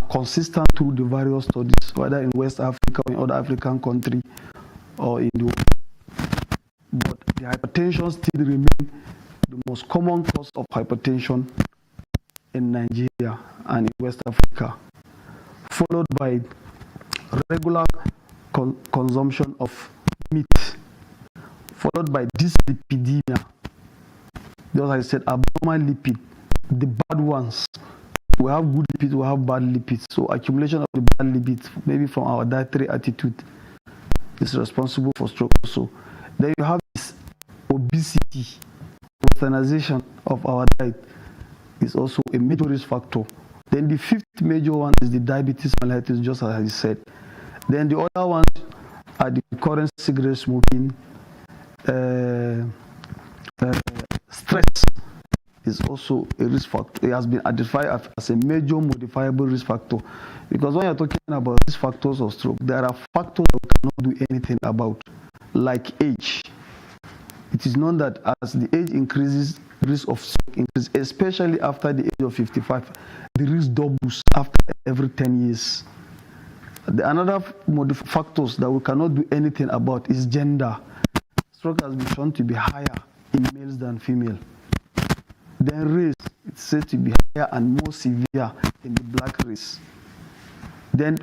are consistent through the various studies, whether in West Africa or in other African countries or in the world. But the hypertension still remains the most common cause of hypertension in Nigeria and in West Africa, followed by regular consumption of meat, followed by dyslipidemia. Just like I said, abnormal lipid, the bad ones. We have good lipids, we have bad lipids. So accumulation of the bad lipids, maybe from our dietary attitude, is responsible for stroke also. Then you have this obesity, westernization of our diet is also a major risk factor. Then the fifth major one is the diabetes mellitus, just as I said. Then the other ones are the current cigarette smoking, stress is also a risk factor. It has been identified as a major modifiable risk factor. Because when you're talking about risk factors of stroke, there are factors that we cannot do anything about, like age. It is known that as the age increases, risk of stroke increases, especially after the age of 55. The risk doubles after every 10 years. Another factors that we cannot do anything about is gender. Stroke has been shown to be higher in males than female. Then race, it's said to be higher and more severe in the black race. Then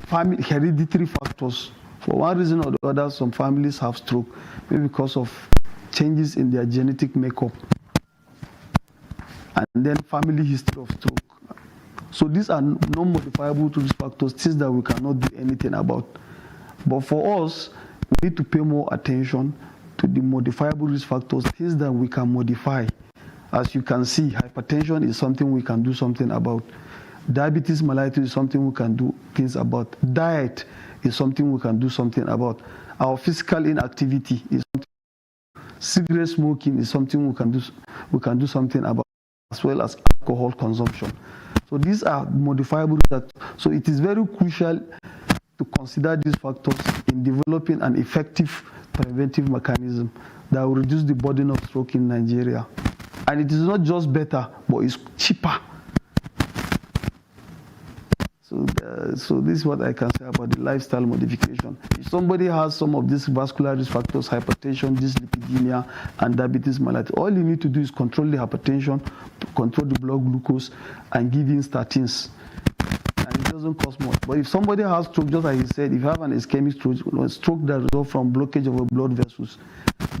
family hereditary factors. For one reason or the other, some families have stroke, maybe because of changes in their genetic makeup. And then family history of stroke. So these are non-modifiable risk factors, things that we cannot do anything about. But for us, we need to pay more attention to the modifiable risk factors, things that we can modify. As you can see, hypertension is something we can do something about. Diabetes mellitus is something we can do things about. Diet is something we can do something about. Our physical inactivity is something. Cigarette smoking is something we can do something about, as well as alcohol consumption. So these are modifiable factors. So it is very crucial to consider these factors in developing an effective preventive mechanism that will reduce the burden of stroke in Nigeria. And it is not just better, but it's cheaper. So this is what I can say about the lifestyle modification. If somebody has some of these vascular risk factors, hypertension, dyslipidemia, and diabetes mellitus, all you need to do is control the hypertension, control the blood glucose, and give in statins. And it doesn't cost much. But if somebody has stroke, just like he said, if you have an ischemic stroke that results from blockage of blood vessels,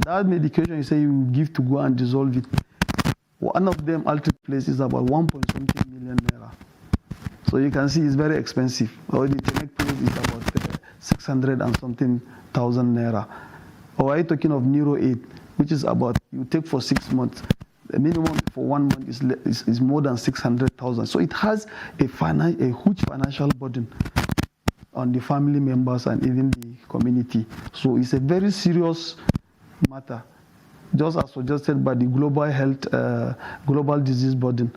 that medication you say you give to go and dissolve it, one of them alteplase is about 1.something million naira. So you can see it's very expensive. Or the tenecteplase is about 600 and something thousand naira. Or are you talking of Neuro 8, which is about, you take for 6 months. The minimum for 1 month is more than 600,000. So it has a huge financial burden on the family members and even the community. So it's a very serious matter, just as suggested by the global health, global disease burden.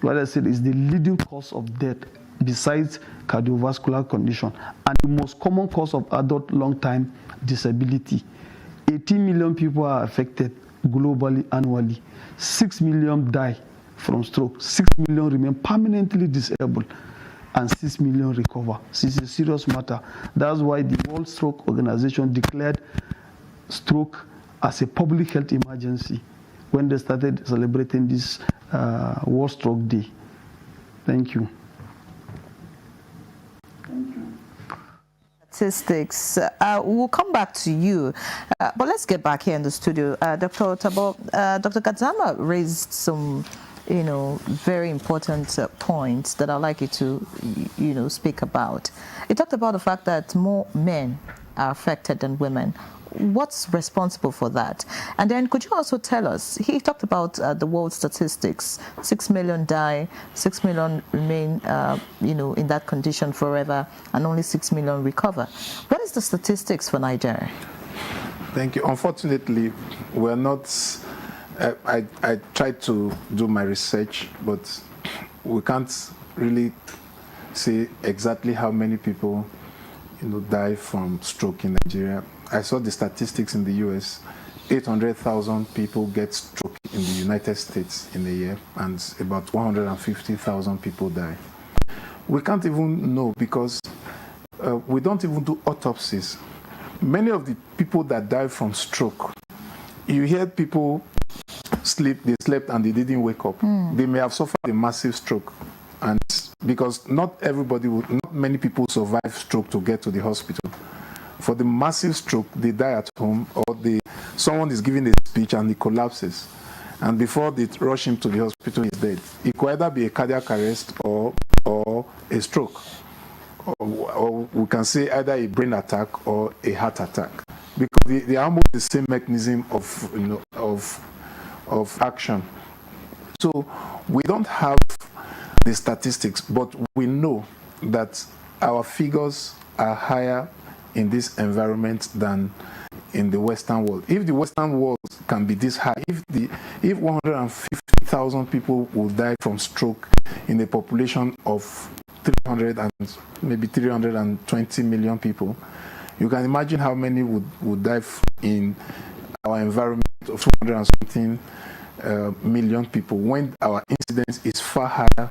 Like I said, is the leading cause of death besides cardiovascular condition and the most common cause of adult long-time disability. 18 million people are affected globally annually. 6 million die from stroke. 6 million remain permanently disabled and 6 million recover. This is a serious matter. That's why the World Stroke Organization declared stroke as a public health emergency when they started celebrating this World Stroke Day. Thank you. Statistics. We'll come back to you, but let's get back here in the studio. Dr. Tabo, Dr. Gadzama raised some very important points that I'd like you to, speak about. You talked about the fact that more men are affected than women. What's responsible for that? And then could you also tell us, he talked about the world statistics, 6 million die, 6 million remain, in that condition forever, and only 6 million recover. What is the statistics for Nigeria? Thank you. Unfortunately, we're not, I tried to do my research, but we can't really say exactly how many people die from stroke in Nigeria. I saw the statistics in the US. 800,000 people get stroke in the United States in a year, and about 150,000 people die. We can't even know because we don't even do autopsies. Many of the people that die from stroke, you hear people they slept and they didn't wake up. They may have suffered a massive stroke, and because not many people survive stroke to get to the hospital. For the massive stroke, they die at home, or someone is giving a speech and he collapses. And before they rush him to the hospital, he's dead. It could either be a cardiac arrest or a stroke. Or we can say either a brain attack or a heart attack. Because they are almost the same mechanism of action. So we don't have the statistics, but we know that our figures are higher in this environment than in the Western world. If the Western world can be this high, if 150,000 people will die from stroke in a population of 300 and maybe 320 million people, you can imagine how many would die in our environment of 200 and something million people, when our incidence is far higher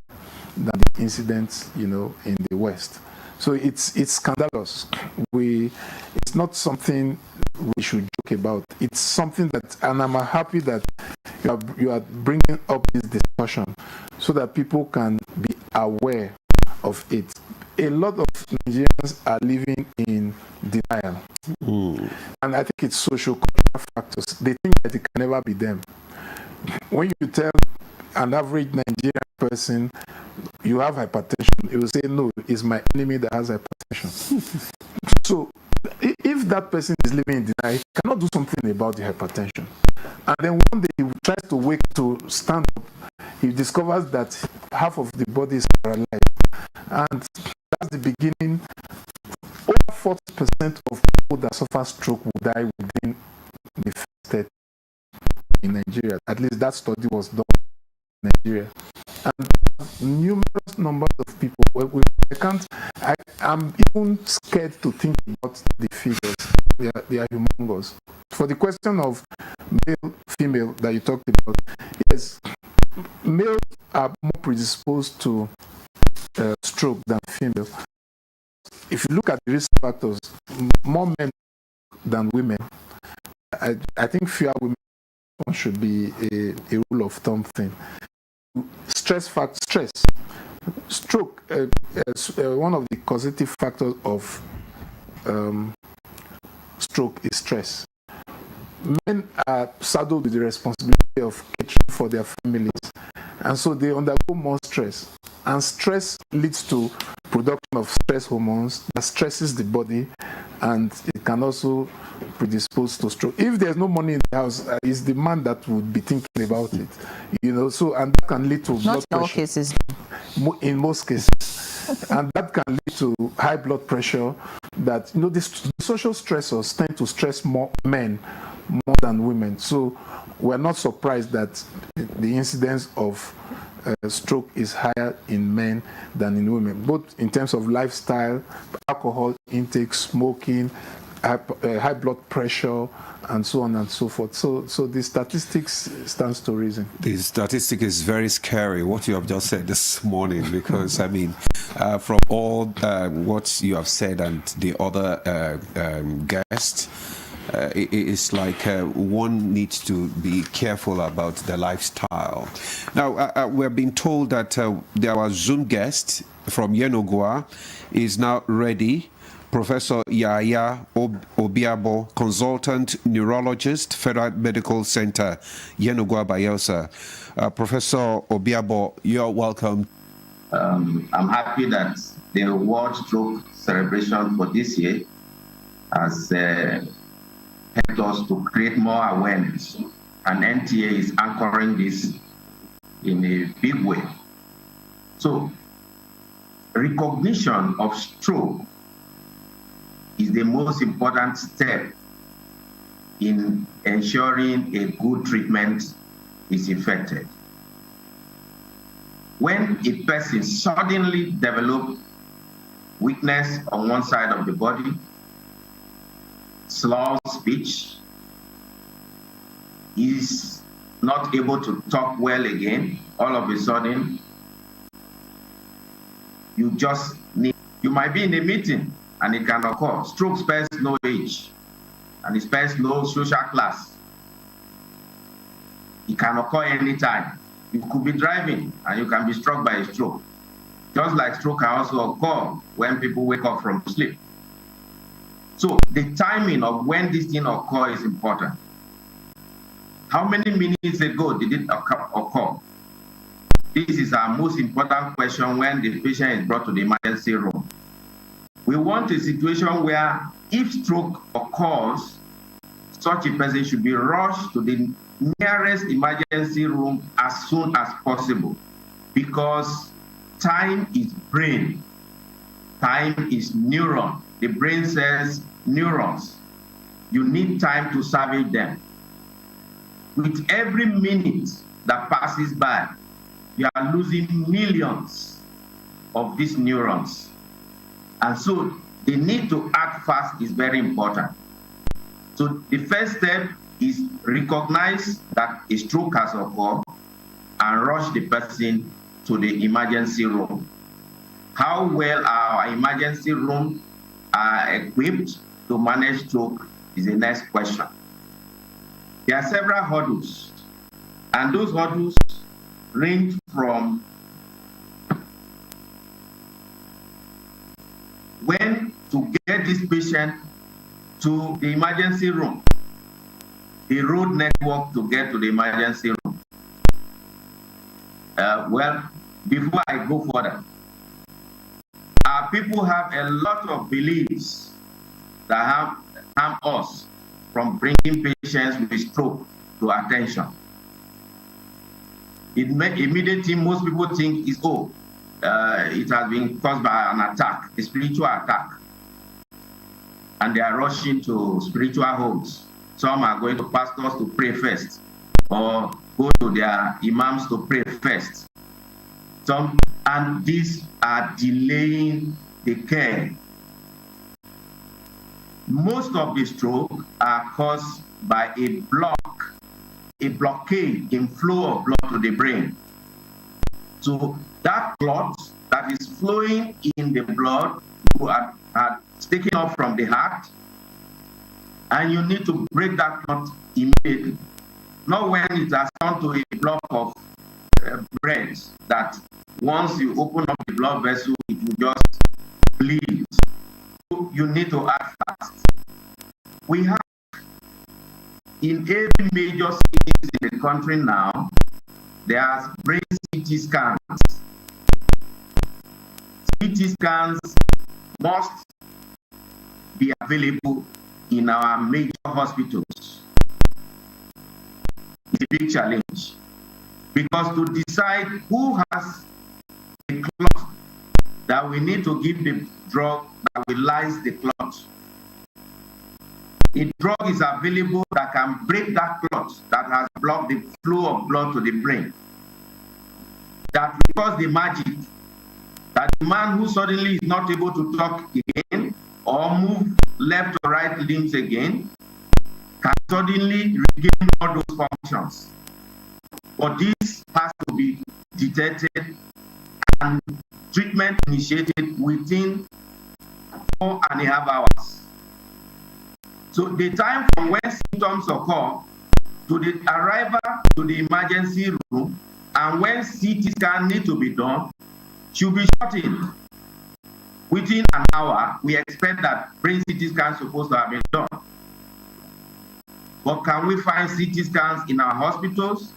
than the incidence, in the West. So it's scandalous. It's not something we should joke about. It's something and I'm happy that you are bringing up this discussion so that people can be aware of it. A lot of Nigerians are living in denial. And I think it's social-cultural factors. They think that it can never be them. When you tell an average Nigerian person you have hypertension, he will say, no, it's my enemy that has hypertension. So if that person is living in denial, he cannot do something about the hypertension. And then one day he tries to wake to stand up, he discovers that half of the body is paralyzed. And that's the beginning. Over 40% of people that suffer stroke will die within the first 30 in Nigeria. At least that study was done in Nigeria. And numerous numbers of people. I'm even scared to think about the figures. They are humongous. For the question of male, female that you talked about, yes, males are more predisposed to stroke than female. If you look at the risk factors, more men than women. I think fewer women should be a rule of thumb thing. Stress. Stroke, one of the causative factors of stroke is stress. Men are saddled with the responsibility of catering for their families, and so they undergo more stress. And stress leads to production of stress hormones that stresses the body, and it can also predispose to stroke. If there's no money in the house, it's the man that would be thinking about it, So, and that can lead to blood pressure. Not in all cases. In most cases, and that can lead to high blood pressure. That the social stressors tend to stress more men more than women. So, we're not surprised that the incidence of stroke is higher in men than in women, both in terms of lifestyle, alcohol intake, smoking, high blood pressure, and so on and so forth. So the statistics stands to reason. The statistic is very scary, what you have just said this morning, because, from all what you have said and the other guests, it's like one needs to be careful about the lifestyle. Now, we're being told that our Zoom guest from Yenogua is now ready Professor Yaya Obiabo, consultant neurologist, Federal Medical Center, Yenagoa, Bayelsa. Professor Obiabo, you're welcome. I'm happy that the World Stroke celebration for this year has helped us to create more awareness, and NTA is anchoring this in a big way. So, recognition of stroke is the most important step in ensuring a good treatment is effected. When a person suddenly develops weakness on one side of the body, slurred speech, is not able to talk well again, all of a sudden, you might be in a meeting and it can occur. Stroke spares no age and it spares no social class. It can occur anytime. You could be driving and you can be struck by a stroke. Just like stroke can also occur when people wake up from sleep. So the timing of when this thing occurs is important. How many minutes ago did it occur? This is our most important question when the patient is brought to the emergency room. We want a situation where if stroke occurs, such a person should be rushed to the nearest emergency room as soon as possible, because time is brain, time is neuron. The brain says neurons. You need time to salvage them. With every minute that passes by, you are losing millions of these neurons. And so the need to act fast is very important. So the first step is recognize that a stroke has occurred and rush the person to the emergency room. How well our emergency rooms are equipped to manage stroke is the next question. There are several hurdles, and those hurdles range from when to get this patient to the emergency room, the road network to get to the emergency room. Well, before I go further, our people have a lot of beliefs that harm us from bringing patients with stroke to attention. Immediately, most people think is, it has been caused by an attack, a spiritual attack. And they are rushing to spiritual homes. Some are going to pastors to pray first, or go to their imams to pray first. And these are delaying the care. Most of the stroke are caused by a blockade in flow of blood to the brain. So that clot that is flowing in the blood are taken off from the heart, and you need to break that clot immediately. Not when it has come to a block of bread that once you open up the blood vessel, it will just bleed. So you need to act fast. We have in every major cities in the country now, there's brain CT scans. CT scans must be available in our major hospitals. It's a big challenge, because to decide who has a clot, that we need to give the drug that will lyse the clot. A drug is available that can break that clot that has blocked the flow of blood to the brain. That will cause the magic that the man who suddenly is not able to talk again or move left or right limbs again can suddenly regain all those functions. But this has to be detected and treatment initiated within 4.5 hours. So the time from when symptoms occur to the arrival to the emergency room and when CT scan need to be done should be shortened. within an hour, we expect that brain CT scans supposed to have been done. But can we find CT scans in our hospitals?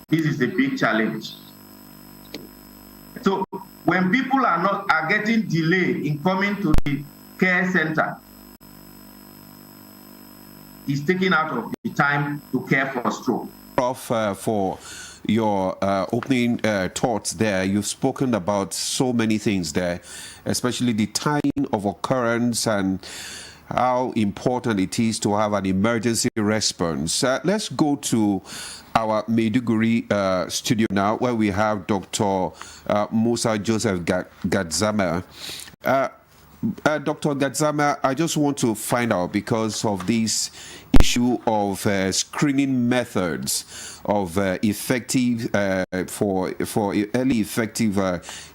This is a big challenge. So when people are getting delayed in coming to the care center, it's taking out of the time to care for stroke. Prof, for your opening thoughts there, you've spoken about so many things there, especially the timing of occurrence and how important it is to have an emergency response. Let's go to our Maiduguri studio now, where we have Dr. Musa Joseph Gadzama. Dr. Gadzama, I just want to find out, because of this issue of screening methods of effective for early effective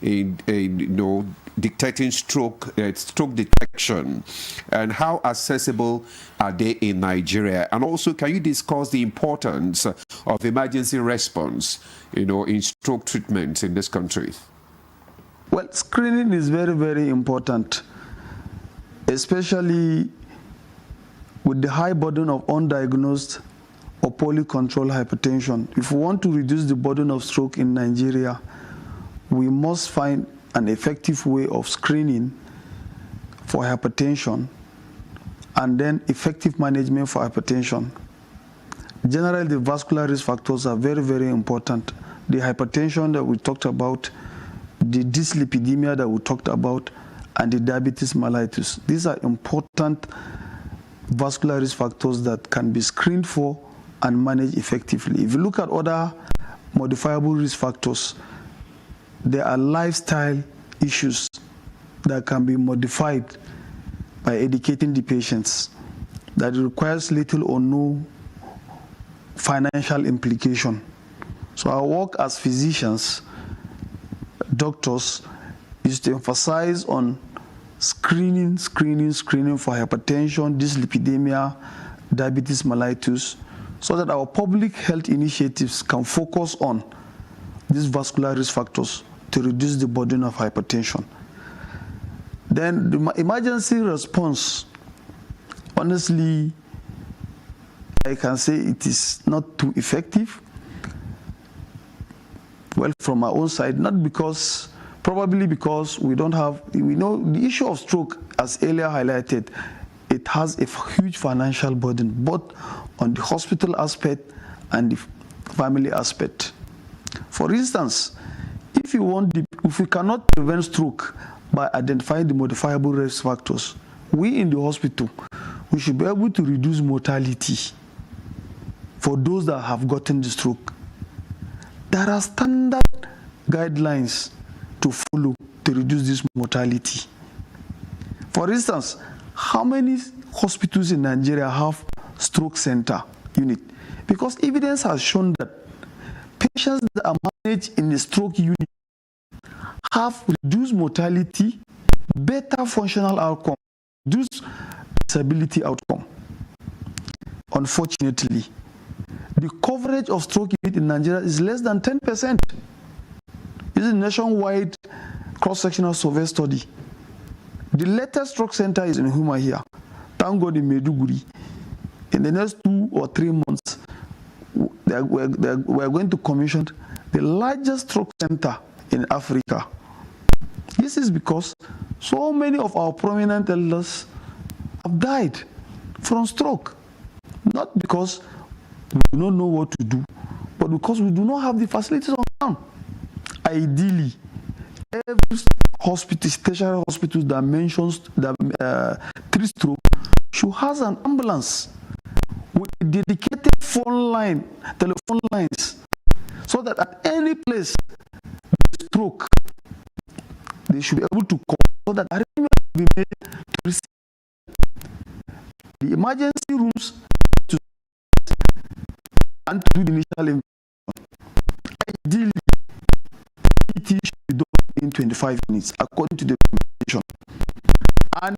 in detecting stroke detection, and how accessible are they in Nigeria? And also, can you discuss the importance of emergency response, in stroke treatment in this country? Well, screening is very, very important, especially with the high burden of undiagnosed or poorly controlled hypertension. If we want to reduce the burden of stroke in Nigeria, we must find an effective way of screening for hypertension and then effective management for hypertension. Generally, the vascular risk factors are very, very important. The hypertension that we talked about, the dyslipidemia that we talked about, and the diabetes mellitus. These are important vascular risk factors that can be screened for and managed effectively. If you look at other modifiable risk factors, there are lifestyle issues that can be modified by educating the patients, that requires little or no financial implication. So our work as physicians, doctors, is to emphasize on screening for hypertension, dyslipidemia, diabetes mellitus, so that our public health initiatives can focus on these vascular risk factors to reduce the burden of hypertension. Then the emergency response, honestly, I can say it is not too effective. Well, from our own side, probably because we know the issue of stroke, as earlier highlighted, it has a huge financial burden, both on the hospital aspect and the family aspect. For instance, if we cannot prevent stroke by identifying the modifiable risk factors, we in the hospital, we should be able to reduce mortality for those that have gotten the stroke. There are standard guidelines to follow to reduce this mortality. For instance, how many hospitals in Nigeria have stroke center unit? Because evidence has shown that patients that are managed in the stroke unit have reduced mortality, better functional outcome, reduced disability outcome. Unfortunately, the coverage of stroke unit in Nigeria is less than 10%. This is a nationwide cross-sectional survey study. The latest stroke center is in Huma here. Thank God in Maiduguri. In the next 2 or 3 months, we're going to commission the largest stroke center in Africa. This is because so many of our prominent elders have died from stroke. Not because we do not know what to do, but because we do not have the facilities on ground. Ideally, every hospital, tertiary hospital that mentions that treats stroke should have an ambulance with a dedicated telephone lines, so that at any place the stroke, they should be able to call, so that arrangement will be made to receive the emergency rooms and to do the initial intervention. Ideally, it should be done in 25 minutes, according to the recommendation. And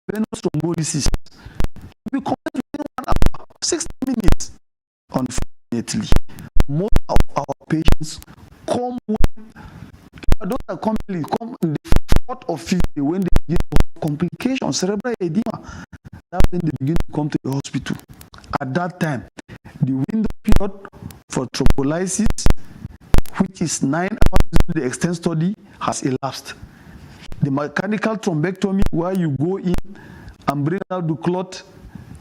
venous thrombolysis should be completed within 1 hour, 60 minutes. Unfortunately, most of our patients come those that come in the 4th or of 50, when they begin to have complications, cerebral edema, that's when they begin to come to the hospital. At that time, the window period for thrombolysis, which is 9 hours into the extent study, has elapsed. The mechanical thrombectomy, where you go in and bring out the clot,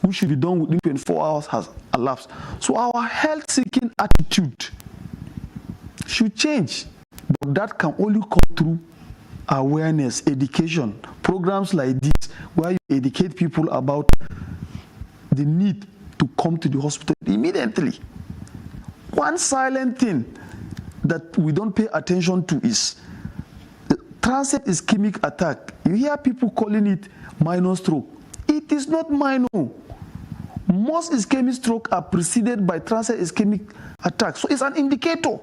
which should be done within 24 hours, has elapsed. So our health-seeking attitude should change, but that can only come through awareness, education, programs like this, where you educate people about the need to come to the hospital immediately. One silent thing that we don't pay attention to is the transient ischemic attack. You hear people calling it minor stroke. It is not minor. Most ischemic stroke are preceded by transient ischemic attack. So it's an indicator.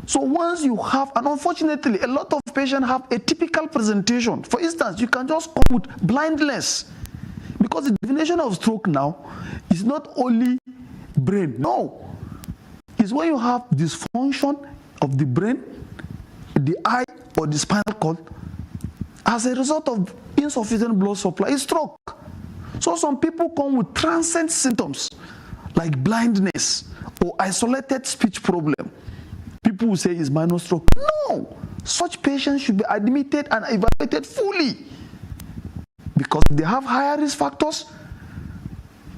So once you have, and unfortunately, a lot of patients have a typical presentation. For instance, you can just come with blindness. Because the definition of stroke now is not only brain. No. It's when you have dysfunction of the brain, the eye, or the spinal cord as a result of insufficient blood supply. It's stroke. So some people come with transient symptoms like blindness or isolated speech problem. People will say it's minor stroke. No! Such patients should be admitted and evaluated fully. Because if they have higher risk factors,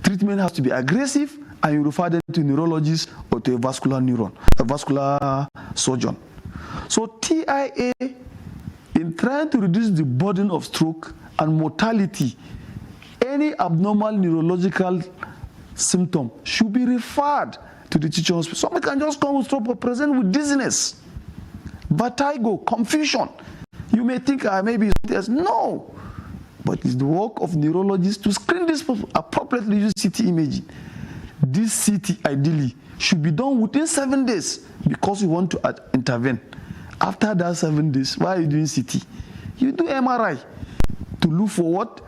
treatment has to be aggressive, and you refer them to a neurologist or to a vascular surgeon. So TIA, in trying to reduce the burden of stroke and mortality, any abnormal neurological symptom should be referred to the teaching hospital. Somebody can just come with stroke or present with dizziness, vertigo, confusion. You may think maybe it's no. But it's the work of neurologists to screen this appropriately, use CT imaging. This CT ideally should be done within 7 days because you want to intervene. After that 7 days, why are you doing CT? You do MRI to look for what?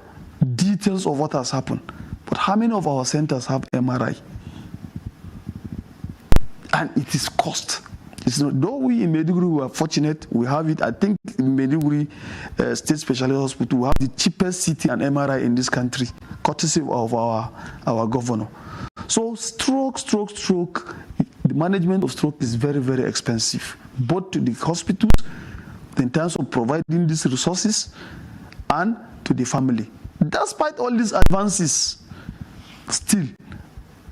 Details of what has happened. But how many of our centers have MRI? And it is cost. It's not, though we in Maiduguri were fortunate, we have it. I think in Maiduguri State Specialist Hospital, we have the cheapest CT and MRI in this country, courtesy of our governor. So stroke, the management of stroke is very, very expensive, both to the hospitals in terms of providing these resources and to the family. Despite all these advances, still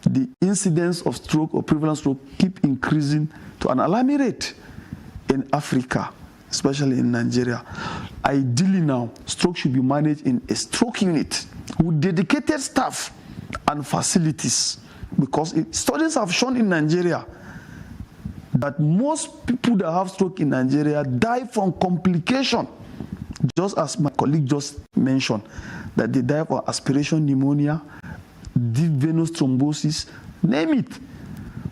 the incidence of stroke or prevalent stroke keep increasing to an alarming rate in Africa, especially in Nigeria. Ideally now, stroke should be managed in a stroke unit with dedicated staff and facilities, because studies have shown in Nigeria that most people that have stroke in Nigeria die from complication, just as my colleague just mentioned, that they die from aspiration pneumonia, deep venous thrombosis, name it.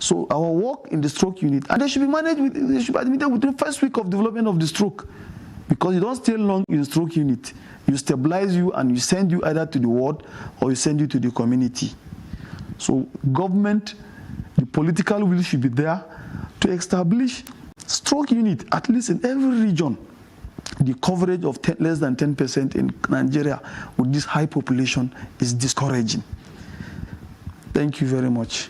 So our work in the stroke unit, and they should be admitted within the first week of development of the stroke, because you don't stay long in the stroke unit. You stabilize you and you send you either to the ward or you send you to the community. So government, the political will should be there to establish stroke unit, at least in every region. The coverage of less than 10% in Nigeria with this high population is discouraging. Thank you very much.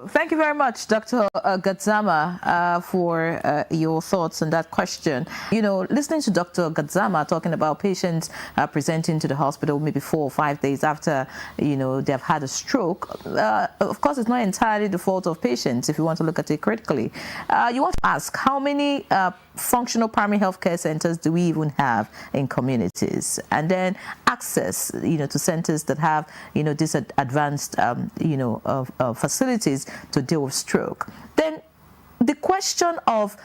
Thank you very much, Dr. Gadzama, for your thoughts on that question. You know, listening to Dr. Gadzama talking about patients presenting to the hospital maybe 4 or 5 days after, you know, they've had a stroke. Of course, it's not entirely the fault of patients, if you want to look at it critically. You want to ask, how many functional primary health care centers do we even have in communities? And then access, you know, to centers that have, you know, these advanced, facilities to deal with stroke. Then the question of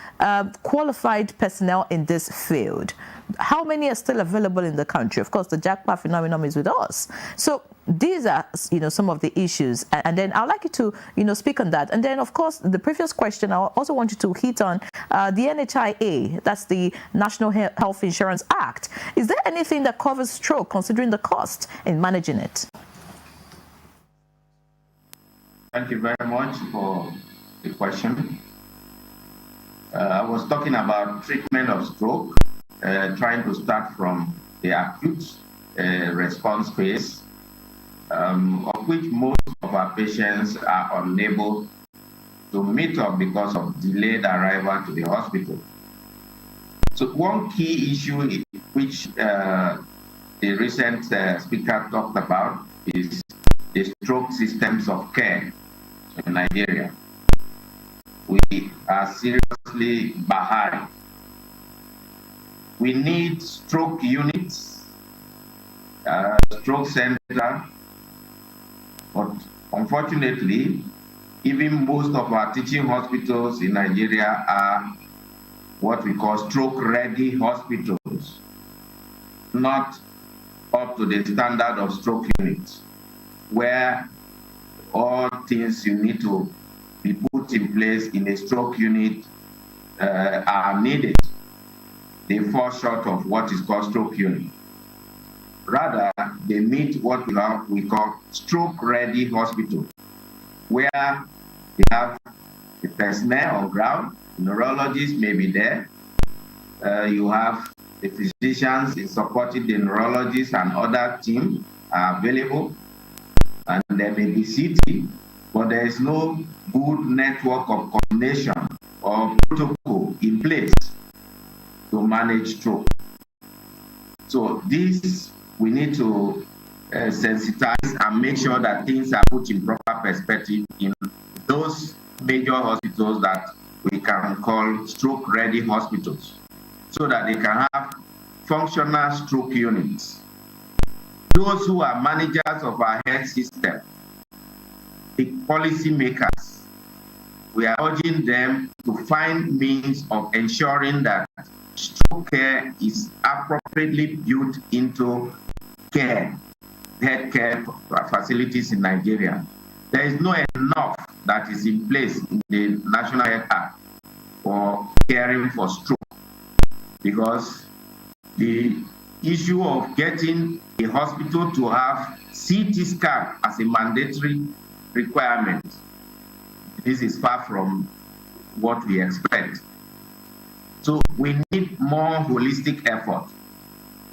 qualified personnel in this field, how many are still available in the country? Of course, the JACPA phenomenon is with us. So these are, you know, some of the issues. And then I'd like you to, you know, speak on that. And then, of course, the previous question, I also want you to hit on the NHIA, that's the National Health Insurance Act. Is there anything that covers stroke, considering the cost in managing it? Thank you very much for the question. I was talking about treatment of stroke trying to start from the acute response phase, of which most of our patients are unable to meet up because of delayed arrival to the hospital. So one key issue which the recent speaker talked about is the stroke systems of care in Nigeria. We are seriously behind. We need stroke units, stroke center, but unfortunately, even most of our teaching hospitals in Nigeria are what we call stroke-ready hospitals, not up to the standard of stroke units, where all things you need to be put in place in a stroke unit are needed. They fall short of what is called stroke unit. Rather, they meet what we call stroke-ready hospital, where they have the personnel on ground, neurologists may be there, you have the physicians in supporting the neurologists and other teams are available, and there may be CT, but there is no good network of coordination or protocol in place to manage stroke. So this, we need to sensitize and make sure that things are put in proper perspective in those major hospitals that we can call stroke-ready hospitals, so that they can have functional stroke units. Those who are managers of our health system, the policy makers, we are urging them to find means of ensuring that stroke care is appropriately built into healthcare facilities in Nigeria. There is not enough that is in place in the National Health Act for caring for stroke, because the issue of getting a hospital to have CT scan as a mandatory requirement, this is far from what we expect. So we need more holistic effort.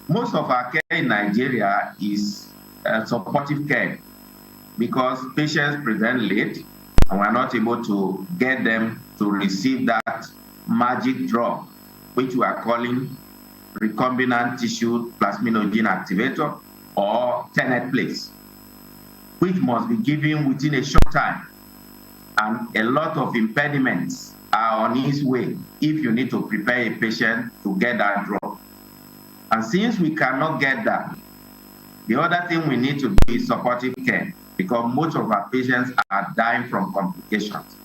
Most of our care in Nigeria is supportive care, because patients present late and we're not able to get them to receive that magic drug, which we are calling recombinant tissue plasminogen activator, or tenetplase, which must be given within a short time. And a lot of impediments are on its way if you need to prepare a patient to get that drug. And since we cannot get that, the other thing we need to do is supportive care, because most of our patients are dying from complications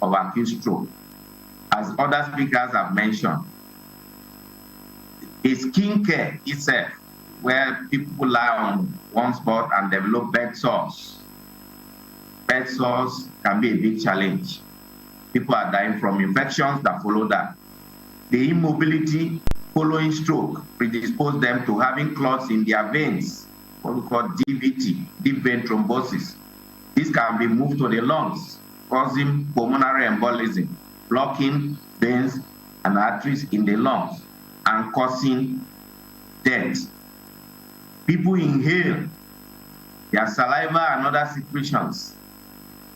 of acute stroke. As other speakers have mentioned, the skin care itself, where people lie on one spot and develop bed sores. Bed sores can be a big challenge. People are dying from infections that follow that. The immobility following stroke predispose them to having clots in their veins, what we call DVT, deep vein thrombosis. This can be moved to the lungs, causing pulmonary embolism, blocking veins and arteries in the lungs, and causing death. People inhale their saliva and other secretions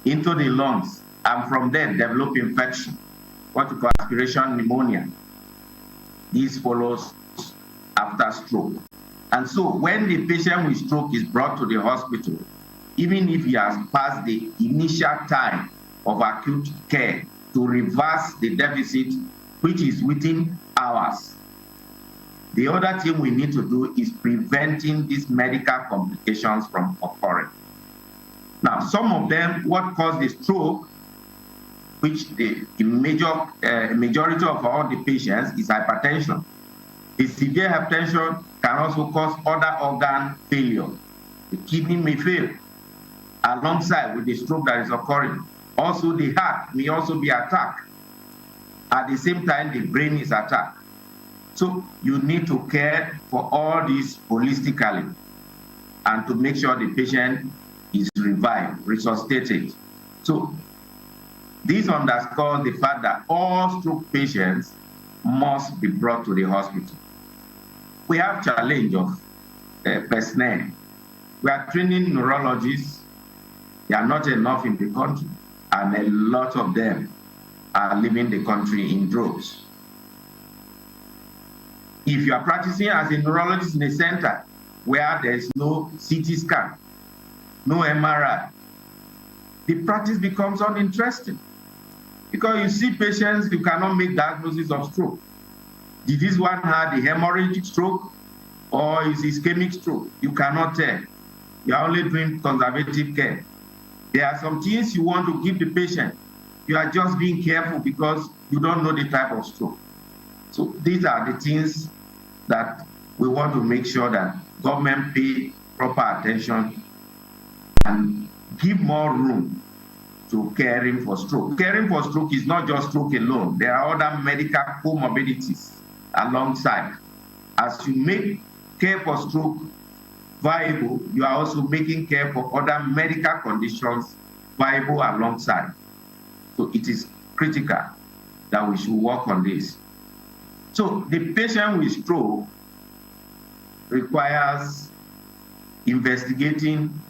into the lungs, and from there develop infection, what we call aspiration pneumonia. This follows after stroke. And so when the patient with stroke is brought to the hospital, even if he has passed the initial time of acute care to reverse the deficit, which is within hours, the other thing we need to do is preventing these medical complications from occurring. Now, some of them, what caused the stroke, which the majority of all the patients is hypertension. The severe hypertension can also cause other organ failure. The kidney may fail alongside with the stroke that is occurring. Also, the heart may also be attacked. At the same time, the brain is attacked. So you need to care for all this holistically and to make sure the patient is revived, resuscitated. So this underscores the fact that all stroke patients must be brought to the hospital. we have challenge of personnel. We are training neurologists. They are not enough in the country, and a lot of them are leaving the country in droves. If you are practicing as a neurologist in a center where there is no CT scan, no MRI, the practice becomes uninteresting. Because you see patients, you cannot make diagnosis of stroke. Did this one have the hemorrhagic stroke or is ischemic stroke? You cannot tell. You are only doing conservative care. There are some things you want to give the patient. You are just being careful because you don't know the type of stroke. So these are the things that we want to make sure that government pay proper attention and give more room to caring for stroke. Caring for stroke is not just stroke alone. There are other medical comorbidities alongside. As you make care for stroke viable, you are also making care for other medical conditions viable alongside. So it is critical that we should work on this. So the patient with stroke requires investigating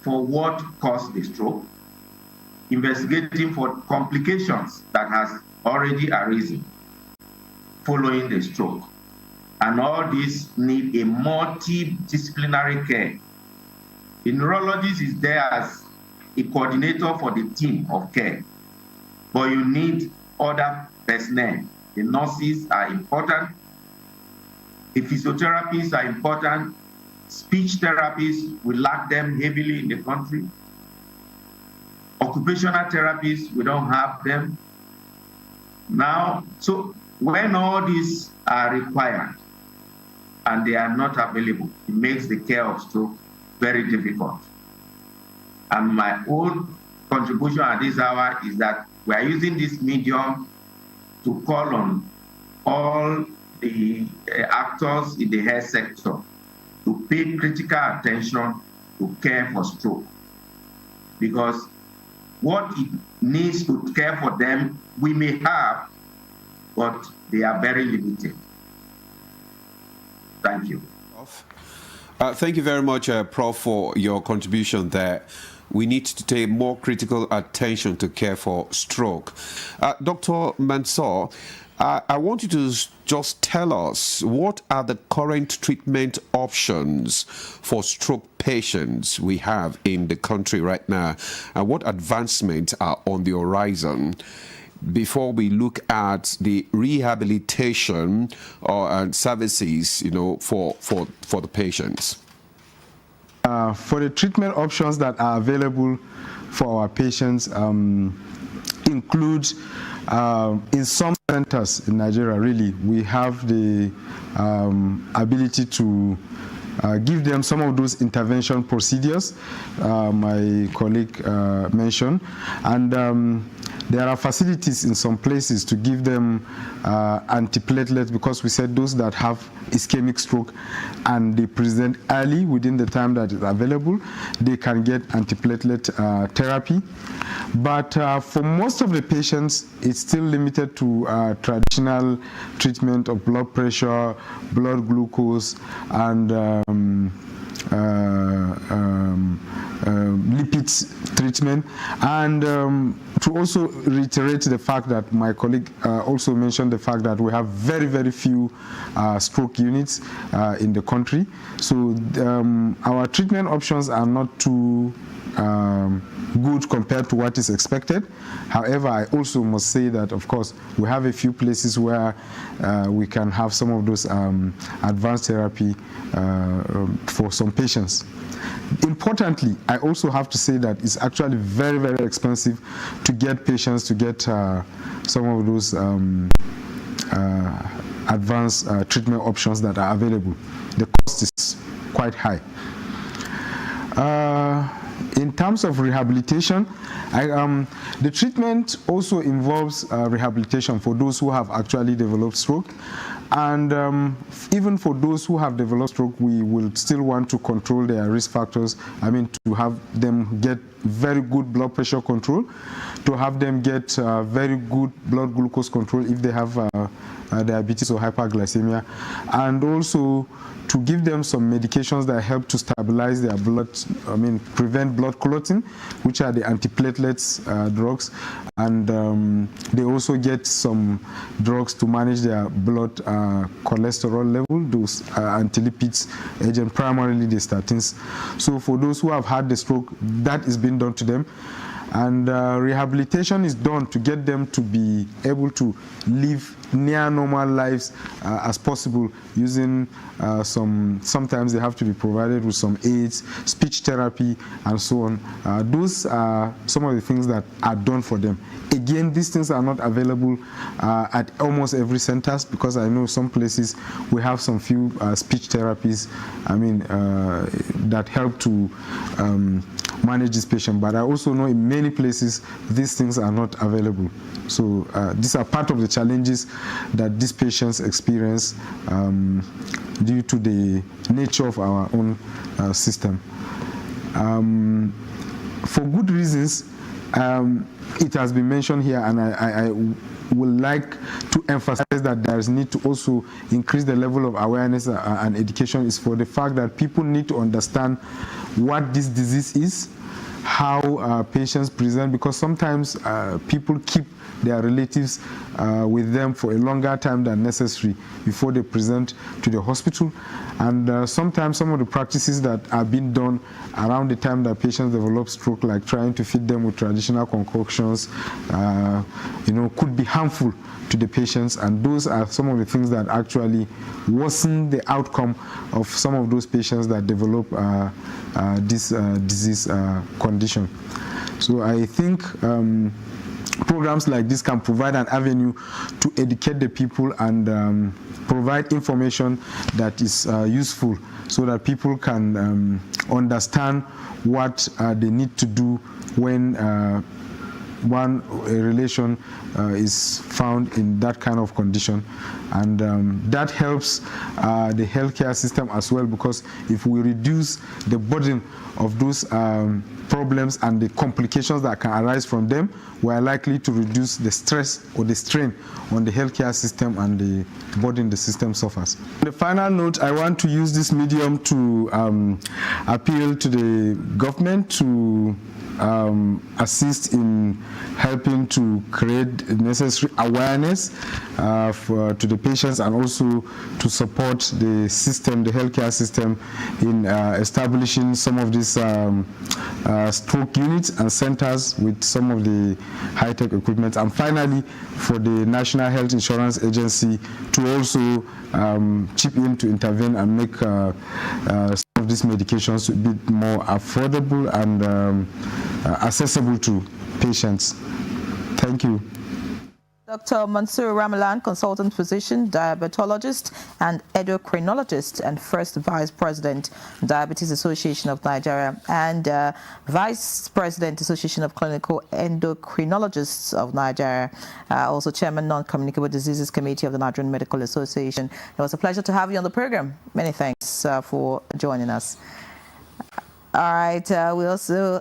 for what caused the stroke, investigating for complications that has already arisen following the stroke. And all this need a multidisciplinary care. The neurologist is there as a coordinator for the team of care, but you need other personnel. The nurses are important, the physiotherapists are important, speech therapists, we lack them heavily in the country. Occupational therapists, we don't have them now. So when all these are required and they are not available, it makes the care of stroke very difficult. And my own contribution at this hour is that we are using this medium to call on all the actors in the health sector to pay critical attention to care for stroke. Because what it needs to care for them, we may have, but they are very limited. Thank you. Thank you very much, Prof, for your contribution there. We need to pay more critical attention to care for stroke. Dr. Mansour, I want you to just tell us what are the current treatment options for stroke patients we have in the country right now, and what advancements are on the horizon before we look at the rehabilitation and services, for the patients. For the treatment options that are available for our patients include, in some centers in Nigeria, really, we have the ability to give them some of those intervention procedures my colleague mentioned, and there are facilities in some places to give them antiplatelets, because we said those that have ischemic stroke and they present early within the time that is available, they can get antiplatelet therapy. But for most of the patients, it's still limited to traditional treatment of blood pressure, blood glucose, and lipids treatment. And to also reiterate the fact that my colleague also mentioned the fact that we have very, very few stroke units in the country. So our treatment options are not too good compared to what is expected. However, I also must say that, of course, we have a few places where we can have some of those advanced therapy for some patients. Importantly, I also have to say that it's actually very, very expensive to get patients to get some of those advanced treatment options that are available. The cost is quite high. In terms of rehabilitation, the treatment also involves rehabilitation for those who have actually developed stroke. And even for those who have developed stroke, we will still want to control their risk factors. I mean, to have them get very good blood pressure control, to have them get very good blood glucose control if they have diabetes or hyperglycemia, and also to give them some medications that help to stabilize their blood, prevent blood clotting, which are the antiplatelets drugs, and they also get some drugs to manage their blood cholesterol level, those antilipids agent, primarily the statins. So for those who have had the stroke, that is being done to them. And rehabilitation is done to get them to be able to live near normal lives as possible, using sometimes they have to be provided with some aids, speech therapy, and so on. Those are some of the things that are done for them. Again, these things are not available at almost every centers, because I know some places we have some few speech therapies, that help to manage this patient, but I also know in many places these things are not available. So these are part of the challenges that these patients experience due to the nature of our own system. For good reasons, it has been mentioned here, and I would like to emphasize that there is need to also increase the level of awareness and education, is for the fact that people need to understand what this disease is, how patients present, because sometimes people keep their relatives with them for a longer time than necessary before they present to the hospital. And sometimes some of the practices that are being done around the time that patients develop stroke, like trying to feed them with traditional concoctions, could be harmful to the patients, and those are some of the things that actually worsen the outcome of some of those patients that develop this disease condition. So I think programs like this can provide an avenue to educate the people and provide information that is useful, so that people can understand what they need to do when a relation is found in that kind of condition. And that helps the healthcare system as well, because if we reduce the burden of those problems and the complications that can arise from them, we are likely to reduce the stress or the strain on the healthcare system and the burden the system suffers. On the final note, I want to use this medium to appeal to the government to assist in helping to create necessary awareness to the patients, and also to support the system, the healthcare system, in establishing some of these stroke units and centers with some of the high-tech equipment. And finally, for the National Health Insurance Agency to also chip in to intervene and make some of these medications a bit more affordable and accessible to patients. Thank you. Dr. Mansour Ramalan, consultant physician, diabetologist, and endocrinologist, and first Vice President, Diabetes Association of Nigeria, and Vice President, Association of Clinical Endocrinologists of Nigeria, also Chairman, Non-Communicable Diseases Committee of the Nigerian Medical Association. It was a pleasure to have you on the program. Many thanks for joining us. All right, we also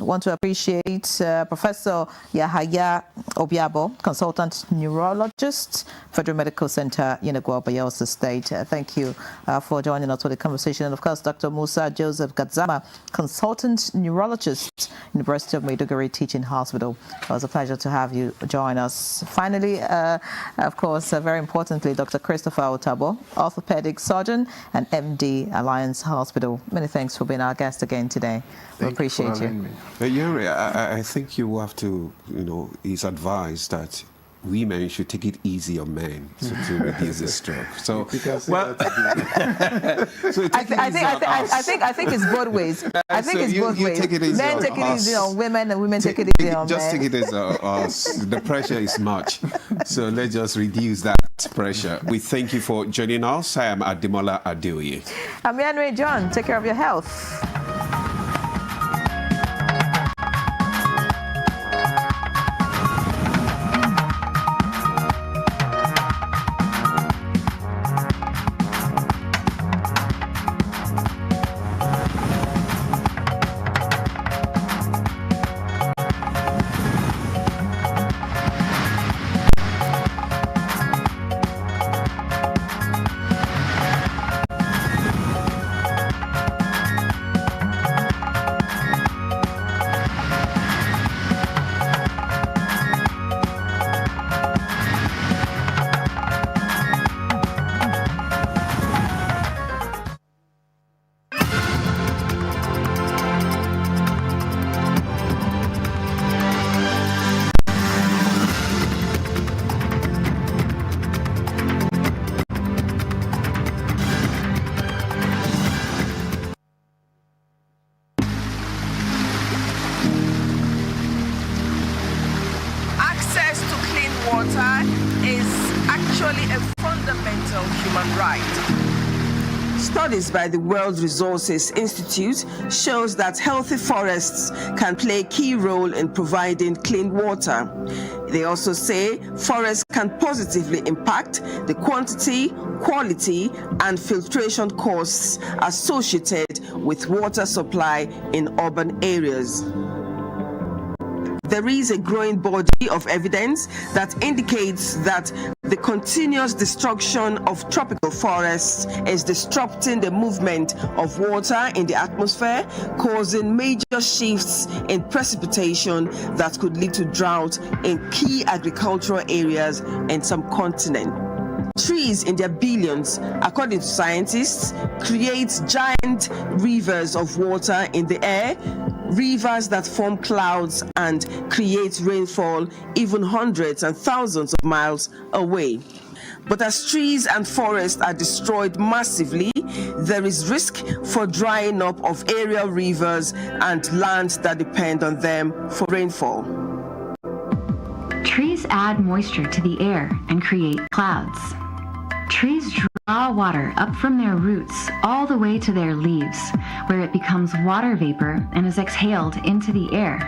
want to appreciate Professor Yahaya Obiabo, consultant neurologist, Federal Medical Center, Yenagwa, Bayelsa State. Thank you for joining us for the conversation. And of course, Dr. Musa Joseph Gadzama, consultant neurologist, University of Maiduguri Teaching Hospital. It was a pleasure to have you join us. Finally, of course, very importantly, Dr. Christopher Otabo, orthopedic surgeon and MD, Alliance Hospital. Many thanks for being our guest again today. We appreciate you. Yuri, I think you have to, it's advised that women should take it easy on men to reduce the stroke. So, well, I think it's both ways. I think it's both ways. Men take it easy on women, and women take it easy on men. Just take it as the pressure is much. So let's just reduce that pressure. We thank you for joining us. I am Ademola Adeoye. I'm Yanre John. Take care of your health. water is actually a fundamental human right. Studies by the World Resources Institute shows that healthy forests can play a key role in providing clean water. They also say forests can positively impact the quantity, quality, and filtration costs associated with water supply in urban areas. There is a growing body of evidence that indicates that the continuous destruction of tropical forests is disrupting the movement of water in the atmosphere, causing major shifts in precipitation that could lead to drought in key agricultural areas in some continents. Trees in their billions, according to scientists, create giant rivers of water in the air, rivers that form clouds and create rainfall even hundreds and thousands of miles away. But as trees and forests are destroyed massively, there is risk for drying up of aerial rivers and lands that depend on them for rainfall. Trees add moisture to the air and create clouds. Trees draw water up from their roots all the way to their leaves, where it becomes water vapor and is exhaled into the air.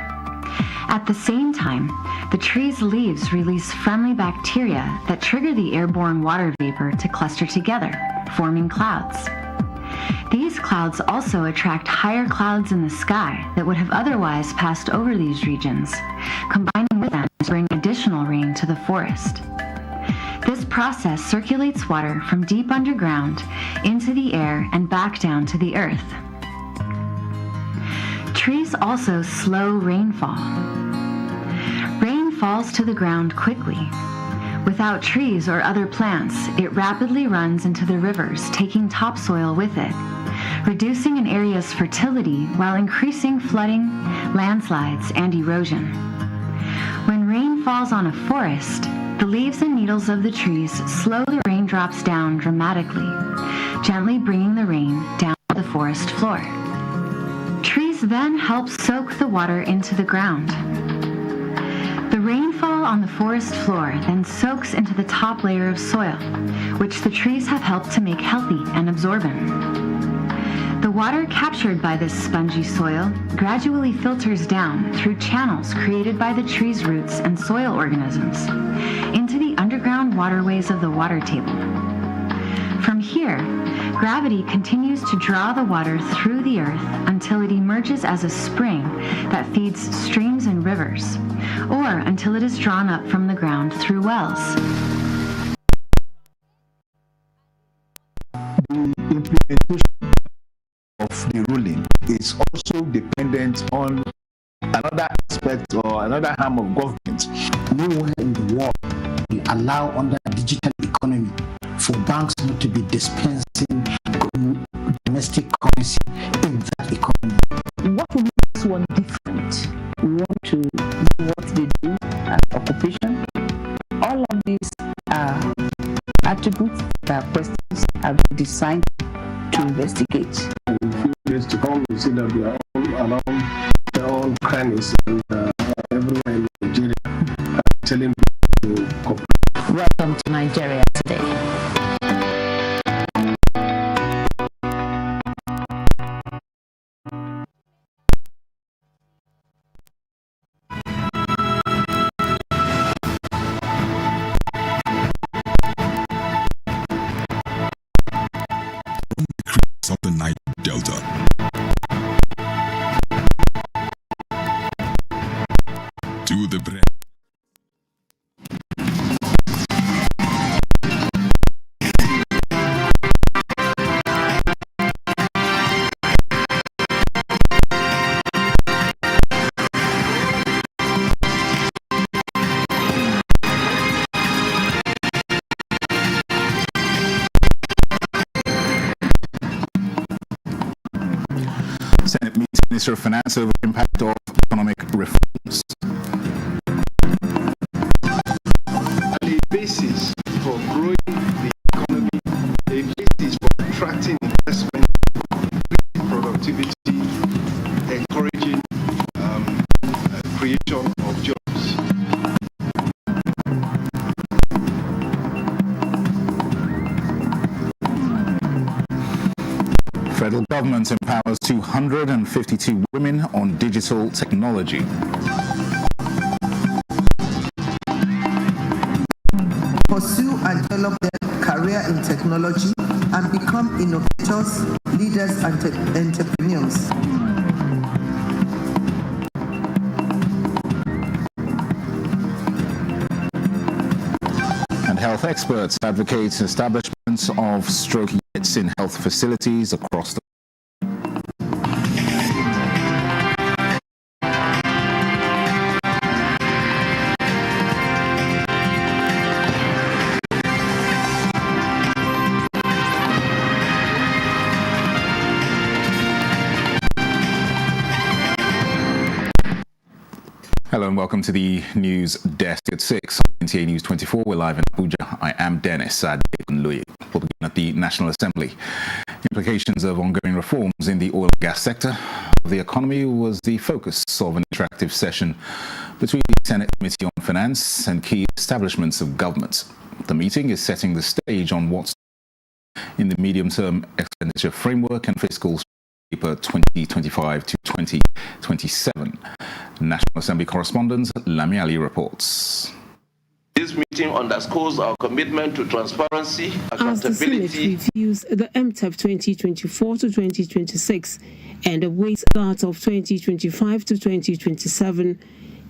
At the same time, the tree's leaves release friendly bacteria that trigger the airborne water vapor to cluster together, forming clouds. These clouds also attract higher clouds in the sky that would have otherwise passed over these regions, combining with them to bring additional rain to the forest. This process circulates water from deep underground into the air and back down to the earth. Trees also slow rainfall. Rain falls to the ground quickly. Without trees or other plants, it rapidly runs into the rivers, taking topsoil with it, reducing an area's fertility while increasing flooding, landslides, and erosion. When rain falls on a forest, the leaves and needles of the trees slow the raindrops down dramatically, gently bringing the rain down to the forest floor. Trees then help soak the water into the ground. The rainfall on the forest floor then soaks into the top layer of soil, which the trees have helped to make healthy and absorbent. The water captured by this spongy soil gradually filters down through channels created by the tree's roots and soil organisms into the underground waterways of the water table. From here, gravity continues to draw the water through the earth until it emerges as a spring that feeds streams and rivers, or until it is drawn up from the ground through wells. The implementation of the ruling is also dependent on another aspect or another arm of government. Nowhere in the world will allow under a digital economy for banks not to be dispensing domestic currency in that economy. What will make this one different? We want to do what they do as occupation. All of these are attributes that questions have been designed to investigate. In a few years to come, we see that we are all around their own crannies and everywhere in Nigeria telling people to cooperate. Welcome to Nigeria today. Of the Niger Delta. To the breath. Senate meets Minister of Finance over the impact of economic reforms. A basis for growing the economy, a basis for attracting investment, productivity, encouraging creation of jobs. Federal government empowers 252 women on digital technology. Pursue and develop their career in technology and become innovators, leaders, and entrepreneurs. And health experts advocate establishments of stroke units in health facilities across the Hello and welcome to the news desk at 6 on NTA News 24. We're live in Abuja. I am Dennis Adekunloye. We'll begin at the National Assembly. Implications of ongoing reforms in the oil and gas sector of the economy was the focus of an interactive session between the Senate Committee on Finance and key establishments of government. The meeting is setting the stage on what's in the medium-term expenditure framework and fiscal paper 2025 to 2027. National Assembly correspondent Lami Ali reports. This meeting underscores our commitment to transparency, accountability. As the Senate reviews the MTEP 2024 to 2026 and awaits that of 2025 to 2027,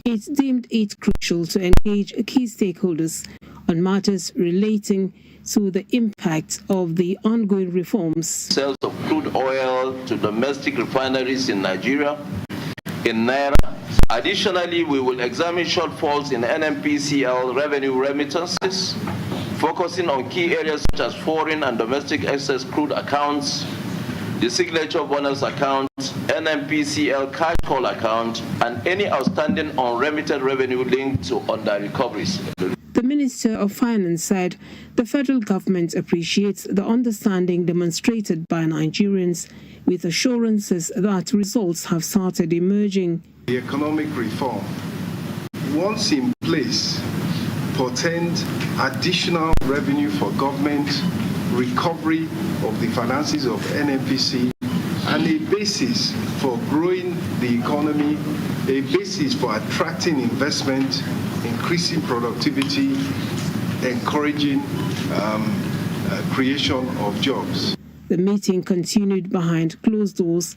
it deemed it crucial to engage key stakeholders on matters relating to the impact of the ongoing reforms. Sales of crude oil to domestic refineries in Nigeria, in Naira. Additionally, we will examine shortfalls in NNPCL revenue remittances, focusing on key areas such as foreign and domestic excess crude accounts, the signature bonus account, NNPCL cash call account, and any outstanding unremitted revenue linked to under-recoveries. The Minister of Finance said the federal government appreciates the understanding demonstrated by Nigerians, with assurances that results have started emerging. The economic reform, once in place, portend additional revenue for government, recovery of the finances of NNPC, and a basis for growing the economy, a basis for attracting investment, increasing productivity, encouraging creation of jobs. The meeting continued behind closed doors.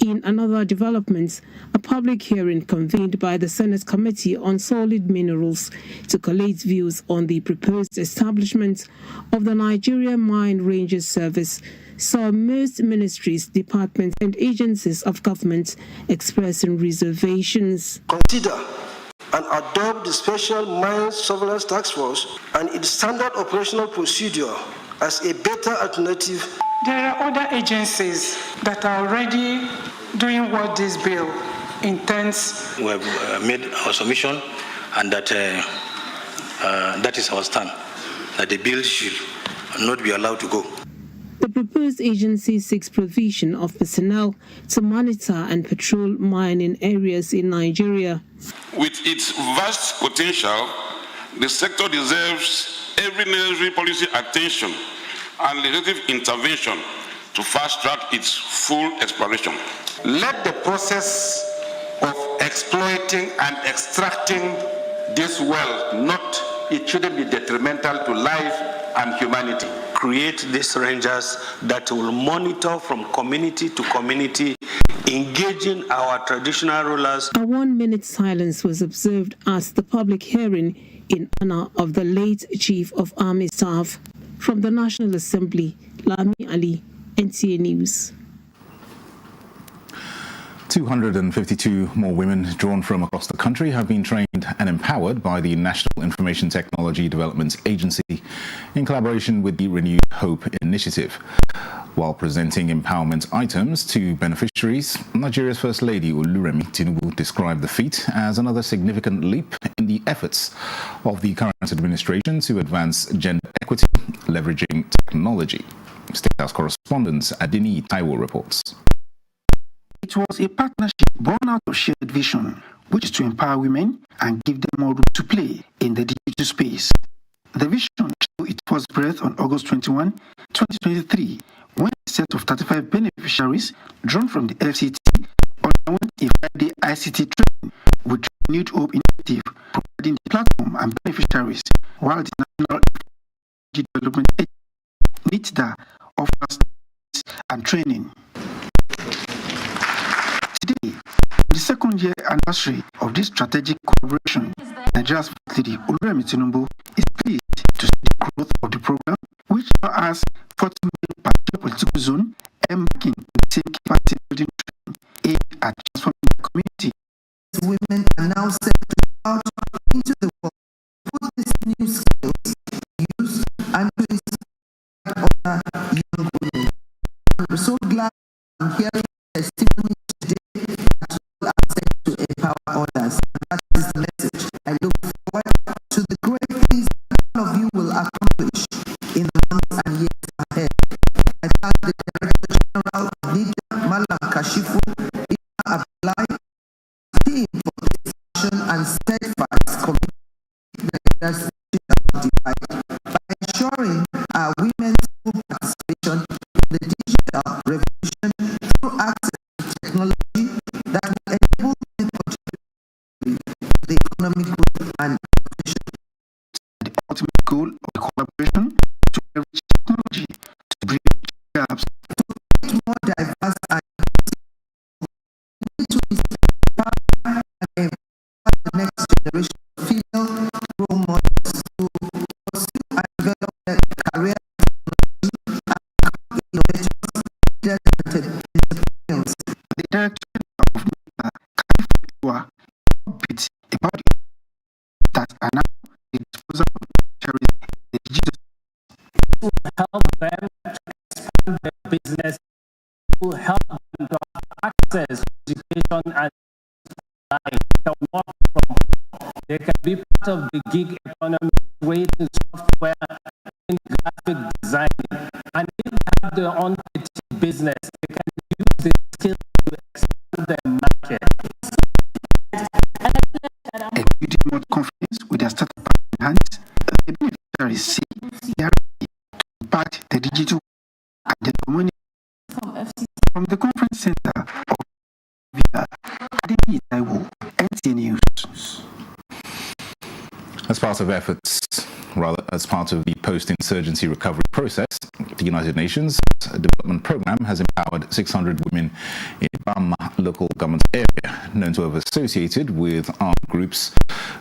In another development, a public hearing convened by the Senate Committee on Solid Minerals to collate views on the proposed establishment of the Nigerian Mine Rangers Service saw most ministries, departments, and agencies of government expressing reservations. Consider and adopt the Special Mine Surveillance Task Force and its standard operational procedure as a better alternative. There are other agencies that are already doing what this bill intends. We have made our submission, and that is our stand, that the bill should not be allowed to go. The proposed agency seeks provision of personnel to monitor and patrol mining areas in Nigeria. With its vast potential, the sector deserves every necessary policy attention and legislative intervention to fast-track its full exploration. Let the process of exploiting and extracting this wealth it shouldn't be detrimental to life and humanity. Create these rangers that will monitor from community to community, engaging our traditional rulers. A 1-minute silence was observed at the public hearing in honor of the late Chief of Army Staff. From the National Assembly, Lami Ali, NTA News. 252 more women drawn from across the country have been trained and empowered by the National Information Technology Development Agency in collaboration with the Renewed Hope Initiative. While presenting empowerment items to beneficiaries, Nigeria's First Lady Oluremi Tinubu described the feat as another significant leap in the efforts of the current administration to advance gender equity, leveraging technology. State House correspondent Adini Taiwo reports. It was a partnership born out of shared vision, which is to empower women and give them more room to play in the digital space. The vision showed its first breath on August 21, 2023, when a set of 35 beneficiaries drawn from the FCT underwent a 5-day ICT training with renewed hope initiative, providing the platform and beneficiaries, while the National Development Agency NITDA offers and training. Today, the second year anniversary of this strategic collaboration, Nigeria's First Lady Oluremi Tinubu is pleased to see the growth of the program, which now has 40 million particular political zone embarking in the same capacity building training aimed at transforming the community. Women are now set to go out into the world, put these new skills to use, and to inspire other young women. I'm so glad I'm hearing testimonies today that all are set to empower others. That is the message. I look forward to the great things that all of you will accomplish in the months and years ahead. I thank the Director General of NIDA, Malam Kashifu, Abdullahi, team for this action and steadfast commitment to divide by ensuring our women's full participation in the digital revolution through access to technology that will enable them to contribute to the economic growth and innovation. The ultimate goal of the collaboration is to leverage technology to bridge gaps, to create more diverse and to inspire and empower the next generation of female role models to pursue and develop their career in technology and become innovators, leaders, and entrepreneurs. The Director of NIDA, Kaifu bit about that are now the disposal of the digital to help them to expand their business, to help them to have access to education and life. They can work from home. They can be part of the gig economy, creating software, in graphic designing. And if they have their own business, they can use the skills to expand their market. Executing more confidence with their startup in hands, the beneficiaries say they are ready to impact the digital and the community. From the conference center of Abuja, NTA News. As part of efforts, rather as part of the post-insurgency recovery process, the United Nations Development Programme has empowered 600 women in Bama local government area known to have associated with armed groups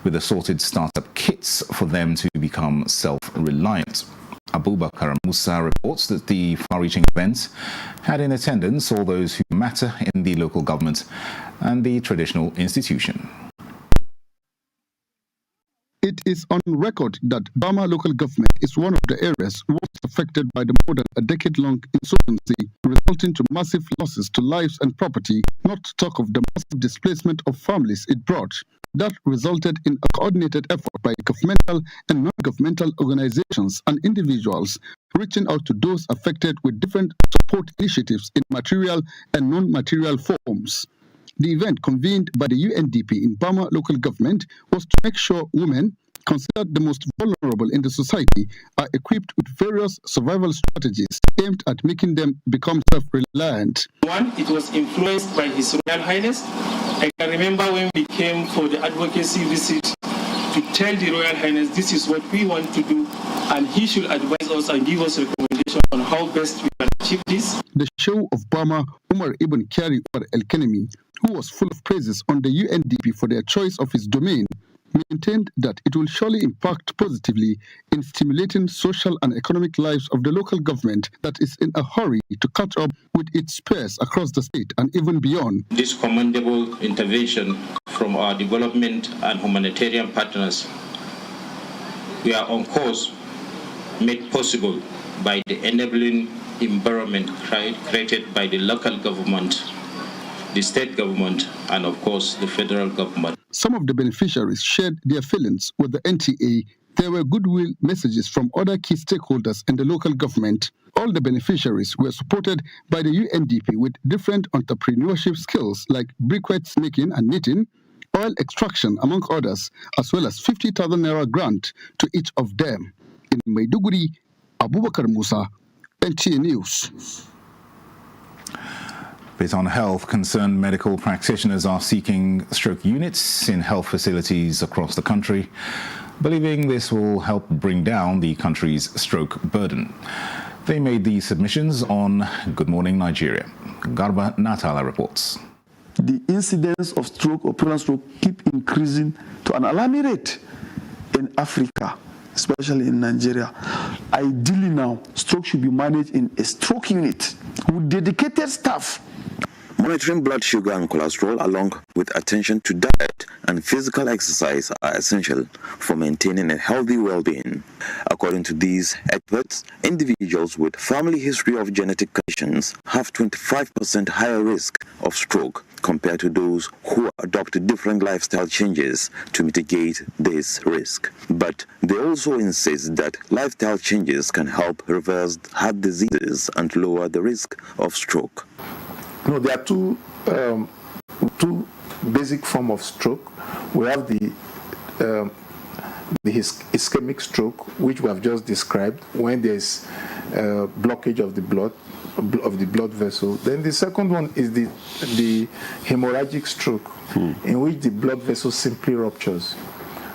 with assorted startup kits for them to become self-reliant. Abubakar Musa reports that the far-reaching event had in attendance all those who matter in the local government and the traditional institution. It is on record that Bama local government is one of the areas most affected by the more than a decade-long insurgency, resulting to massive losses to lives and property, not to talk of the massive displacement of families it brought. That resulted in a coordinated effort by governmental and non-governmental organizations and individuals reaching out to those affected with different support initiatives in material and non-material forms. The event convened by the UNDP in Bama local government was to make sure women, considered the most vulnerable in the society, are equipped with various survival strategies aimed at making them become self-reliant. One, it was influenced by His Royal Highness. I can remember when we came for the advocacy visit to tell the Royal Highness this is what we want to do, and he should advise us and give us recommendations on how best we can achieve this. The show of Bama, Umar Ibn Kyari Umar El-Kanemi, who was full of praises on the UNDP for their choice of his domain, maintained that it will surely impact positively in stimulating social and economic lives of the local government that is in a hurry to catch up with its peers across the state and even beyond. This commendable intervention from our development and humanitarian partners, we are on course, made possible by the enabling environment created by the local government, the state government, and of course the federal government. Some of the beneficiaries shared their feelings with the NTA. There were goodwill messages from other key stakeholders in the local government. All the beneficiaries were supported by the UNDP with different entrepreneurship skills like briquettes making and knitting, oil extraction, among others, as well as 50,000 naira grant to each of them. In Maiduguri, Abubakar Musa, NTA News. Bit on health, concerned medical practitioners are seeking stroke units in health facilities across the country, believing this will help bring down the country's stroke burden. They made these submissions on Good Morning Nigeria. Garba Natala reports. The incidence of stroke or prolonged stroke keep increasing to an alarming rate in Africa, especially in Nigeria. Ideally now, stroke should be managed in a stroke unit with dedicated staff. Monitoring blood sugar and cholesterol along with attention to diet and physical exercise are essential for maintaining a healthy well-being. According to these experts, individuals with family history of genetic conditions have 25% higher risk of stroke compared to those who adopt different lifestyle changes to mitigate this risk. But they also insist that lifestyle changes can help reverse heart diseases and lower the risk of stroke. No, there are two basic forms of stroke. We have the ischemic stroke, which we have just described, when there's blockage of the blood vessel. Then the second one is the hemorrhagic stroke, in which the blood vessel simply ruptures,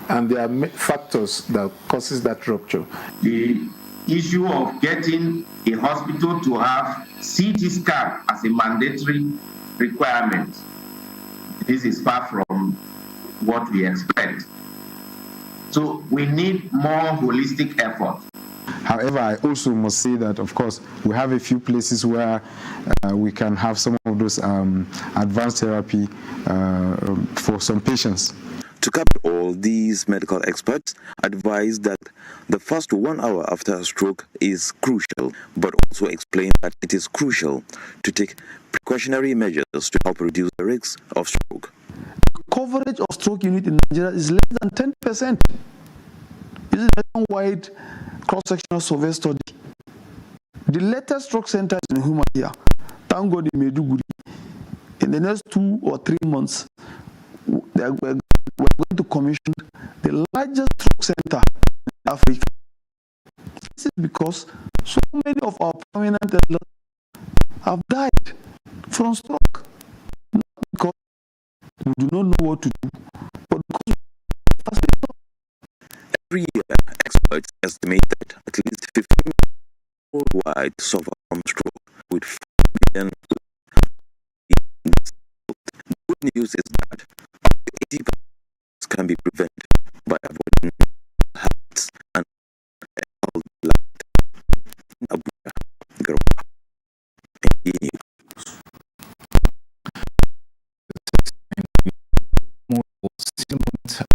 and there are factors that causes that rupture. The issue of getting a hospital to have CT scan as a mandatory requirement, this is far from what we expect. So we need more holistic effort. However, I also must say that, of course, we have a few places where we can have some of those advanced therapy for some patients. To cap it all, these medical experts advise that the first 1 hour after a stroke is crucial, but also explain that it is crucial to take precautionary measures to help reduce the risk of stroke. Coverage of stroke unit in Nigeria is less than 10%. This is a nationwide cross-sectional survey study. The latest stroke center is in Umuahia, thank God in Maiduguri. In the next 2 or 3 months, we're going to commission the largest stroke center in Africa. This is because so many of our prominent elders have died from stroke. Not because we do not know what to do, but because every year, experts estimate that at least 15 million worldwide suffer from stroke, with 4 million. The good news is that 80% can be prevented by avoiding habits and healthy life. In Abuja, NTA.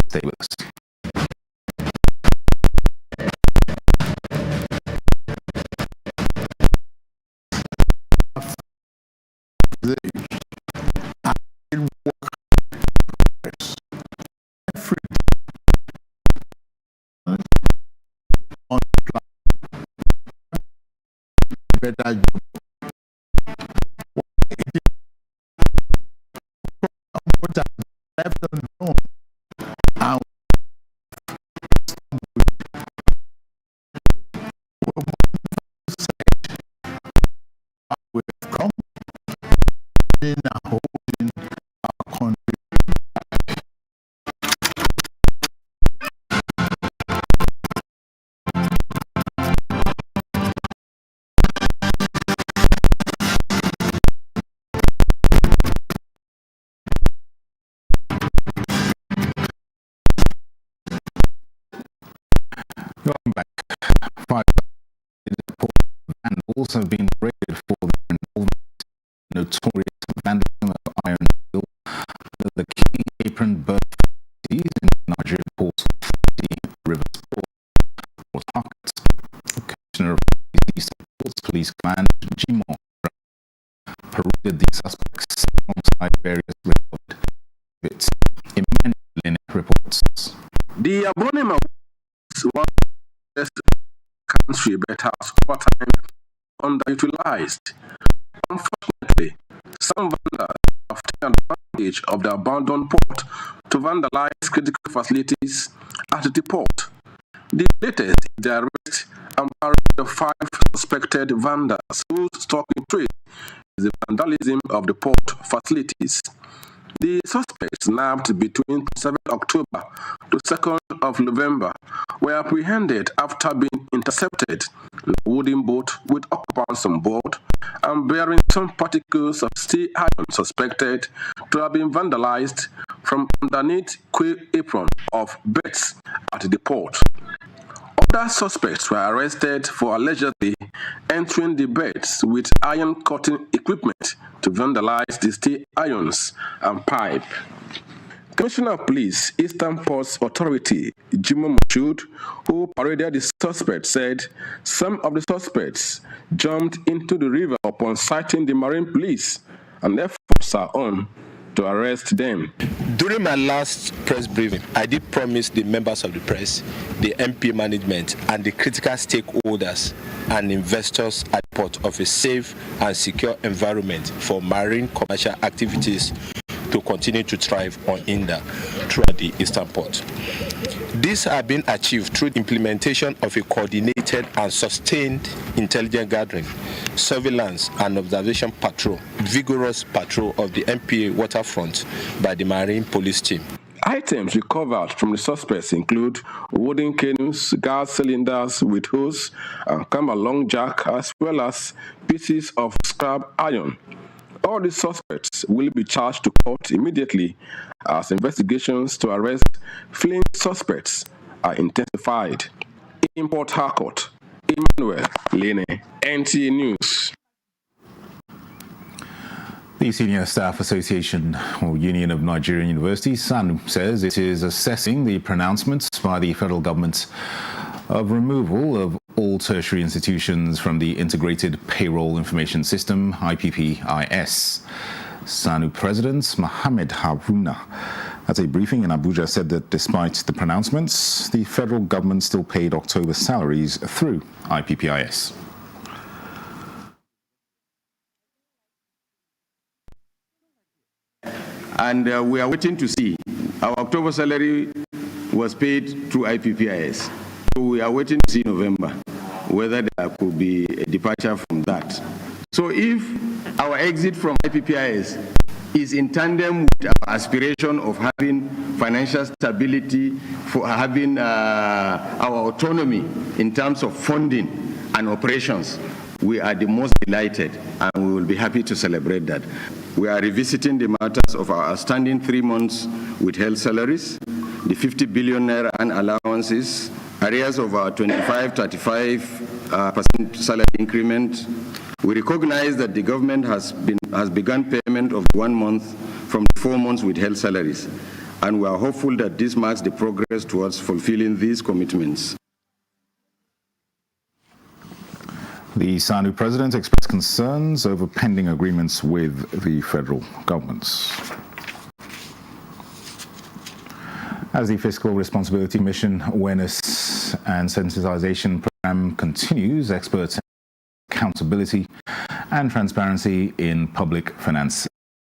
Stay with us. Better job. What I left alone, and we've come in a holding our country. Welcome back. 5 vandals have been raided for their involvement in notorious vandalism of iron steel. The key apron birth facilities in Nigerian ports of Rivers Port, Port Harcourt. Commissioner of East Ports Police Command, Jimo, paraded the suspects alongside various reported bits. Emmanuel reports. The Abonema is one of the country but has over time underutilized. Unfortunately, some vandals have taken advantage of the abandoned port to vandalize critical facilities at the port. The latest is the arrest and the 5 suspected vandals whose stalking trait is the vandalism of the port facilities. The suspects, nabbed between 7 October to 2nd of November, were apprehended after being intercepted in a wooden boat with occupants on board and bearing some particles of steel iron suspected to have been vandalized from underneath quay apron of berths at the port. Other suspects were arrested for allegedly entering the berths with iron cutting equipment to vandalize the steel irons and pipe. Commissioner of Police, Eastern Ports Authority, Jimo Moshood, who paraded the suspects, said some of the suspects jumped into the river upon sighting the Marine Police, and efforts are on to arrest them. During my last press briefing, I did promise the members of the press, the MP management, and the critical stakeholders and investors at the port of a safe and secure environment for marine commercial activities to continue to thrive unhindered throughout the Eastern Port. This has been achieved through the implementation of a coordinated and sustained intelligence gathering, surveillance and observation patrol, vigorous patrol of the NPA waterfront by the Marine Police team. Items recovered from the suspects include wooden canoes, gas cylinders with hose, and come-along jack, as well as pieces of scrap iron. All the suspects will be charged to court immediately as investigations to arrest fleeing suspects are intensified. In Port Harcourt, Emmanuel Lene, NTA News. The Senior Staff Association, or Union of Nigerian Universities, SANU, says it is assessing the pronouncements by the federal government of removal of all tertiary institutions from the Integrated Payroll Information System, IPPIS. SANU President Mohammed Haruna, at a briefing in Abuja, said that despite the pronouncements, the federal government still paid October salaries through IPPIS. And we are waiting to see. Our October salary was paid through IPPIS. So we are waiting to see November whether there could be a departure from that. So if our exit from IPPIS is in tandem with our aspiration of having financial stability, for having our autonomy in terms of funding and operations, we are the most delighted, and we will be happy to celebrate that. We are revisiting the matters of our outstanding 3 months withheld salaries, the 50 billion naira and allowances, areas of our 25-35% salary increment. We recognize that the government has begun payment of 1 month from the 4 months withheld salaries, and we are hopeful that this marks the progress towards fulfilling these commitments. The SANU president expressed concerns over pending agreements with the federal governments. As the Fiscal Responsibility Mission Awareness and Sensitization Program continues, experts accountability and transparency in public finance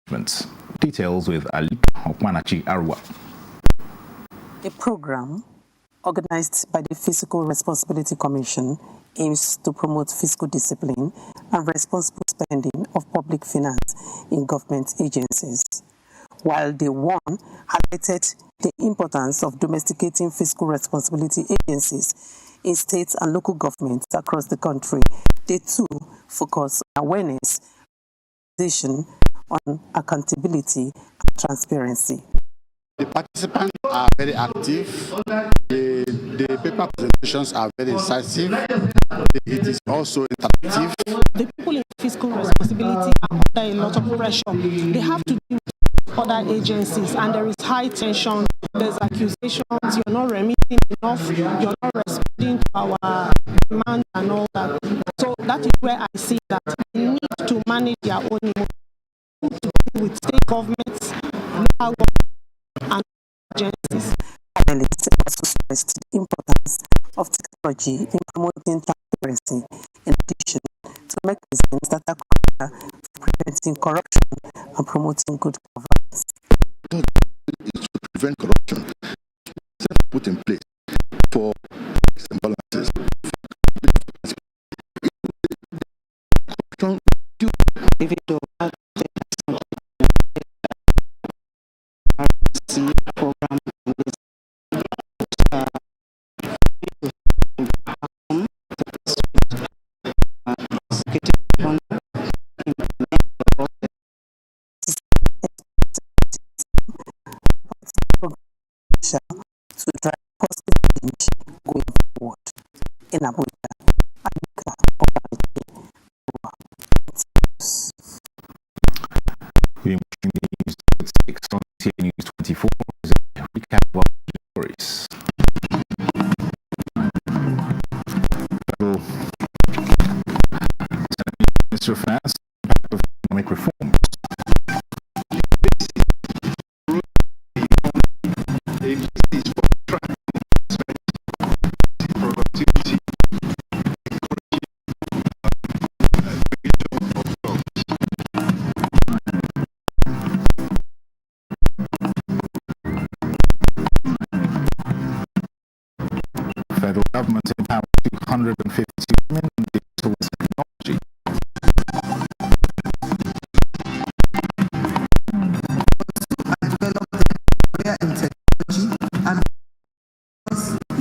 management. Details with Alika Okmanachi Arwa. A program organized by the Fiscal Responsibility Commission aims to promote fiscal discipline and responsible spending of public finance in government agencies. While Day 1 highlighted the importance of domesticating fiscal responsibility agencies in states and local governments across the country, Day 2 focused on awareness, on accountability and transparency. The participants are very active. The paper presentations are very incisive. It is also interactive. The people in fiscal responsibility are under a lot of pressure. They have to deal with other agencies, and there is high tension. There's accusations, you're not remitting enough, you're not responding to our demands and all that. So that is where I see that they need to manage their own emotions, to deal with state governments, local governments, and agencies. Analysts also stressed the importance of technology in promoting transparency, in addition to mechanisms that are crucial for preventing corruption and promoting good governance. To prevent corruption, put in place for checks and balances, In Abuja, We're watching the news at 6 on NTA News 24. Is a recap of our stories. Federal Minister of Finance, impact of economic reforms. Federal government empowers 252 women in digital technology. Career in technology and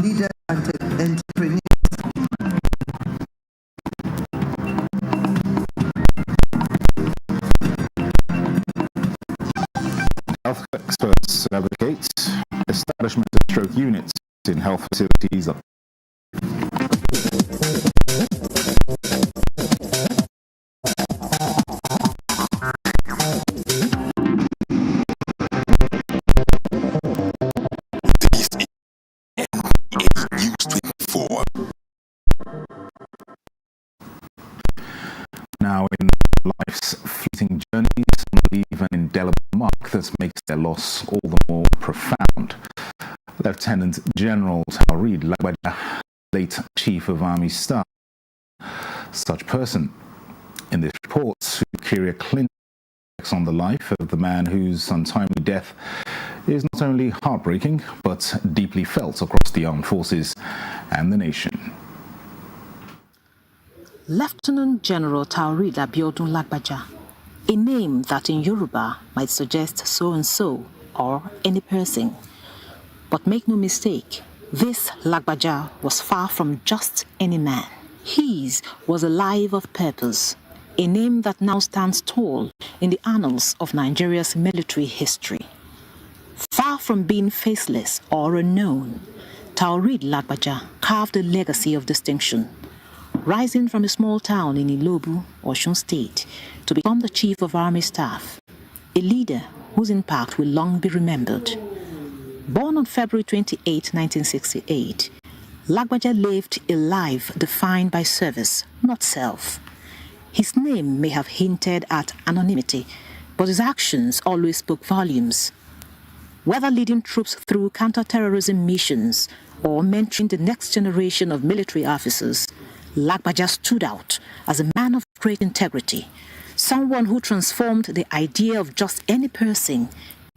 leaders and entrepreneurs. Health experts advocate establishment of stroke units in health facilities. Now, in life's fleeting journeys, some leave an indelible mark that makes their loss all the more profound. Lieutenant General Taoreed Lagbaja, late Chief of Army Staff, such person. In this report, Superior Clinton reflects on the life of the man whose untimely death is not only heartbreaking, but deeply felt across the armed forces and the nation. Lieutenant General Taoreed Lagbaja, a name that in Yoruba might suggest so-and-so or any person. But make no mistake, this Lagbaja was far from just any man. His was a life of purpose, a name that now stands tall in the annals of Nigeria's military history. Far from being faceless or unknown, Taoreed Lagbaja carved a legacy of distinction, rising from a small town in Ilobu, Osun State, to become the Chief of Army Staff, a leader whose impact will long be remembered. Born on February 28, 1968, Lagbaja lived a life defined by service, not self. His name may have hinted at anonymity, but his actions always spoke volumes. Whether leading troops through counter-terrorism missions or mentoring the next generation of military officers, Lagbaja stood out as a man of great integrity, someone who transformed the idea of just any person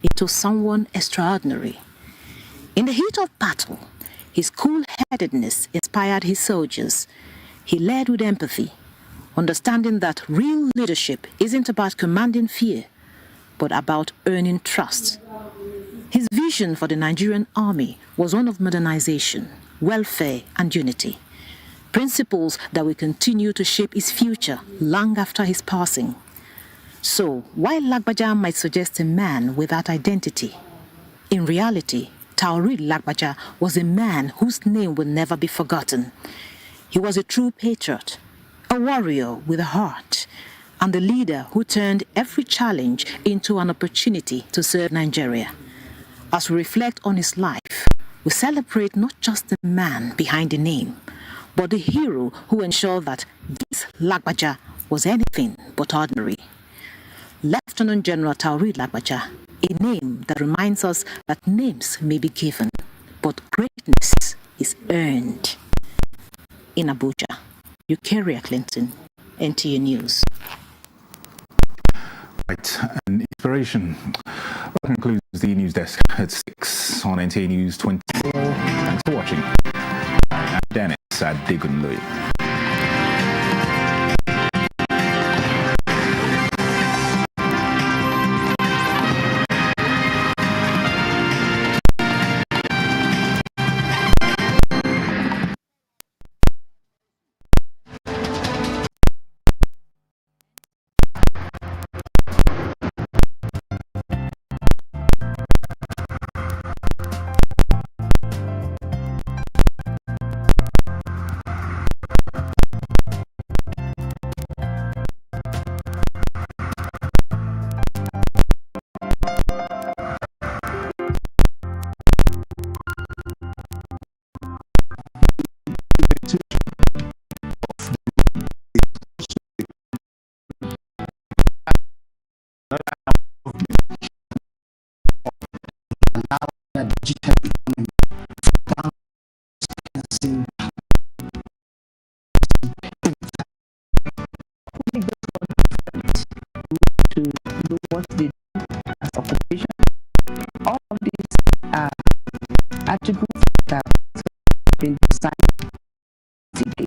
into someone extraordinary. In the heat of battle, his cool-headedness inspired his soldiers. He led with empathy, understanding that real leadership isn't about commanding fear, but about earning trust. His vision for the Nigerian army was one of modernization, welfare, and unity, principles that will continue to shape his future long after his passing. So, while Lagbaja might suggest a man without identity, in reality, Taoreed Lagbaja was a man whose name will never be forgotten. He was a true patriot, a warrior with a heart, and the leader who turned every challenge into an opportunity to serve Nigeria. As we reflect on his life, we celebrate not just the man behind the name, but the hero who ensured that this Lagbaja was anything but ordinary. Lieutenant General Taoreed Lagbaja, a name that reminds us that names may be given, but greatness is earned. In Abuja, Superior Clinton, NTA News. Right, an inspiration. That concludes the news desk at 6 on NTA News 24. Thanks for watching. I'm Dennis Adegunloye. to know what they do as occupation. All of these are attributes that have been designed to mitigate.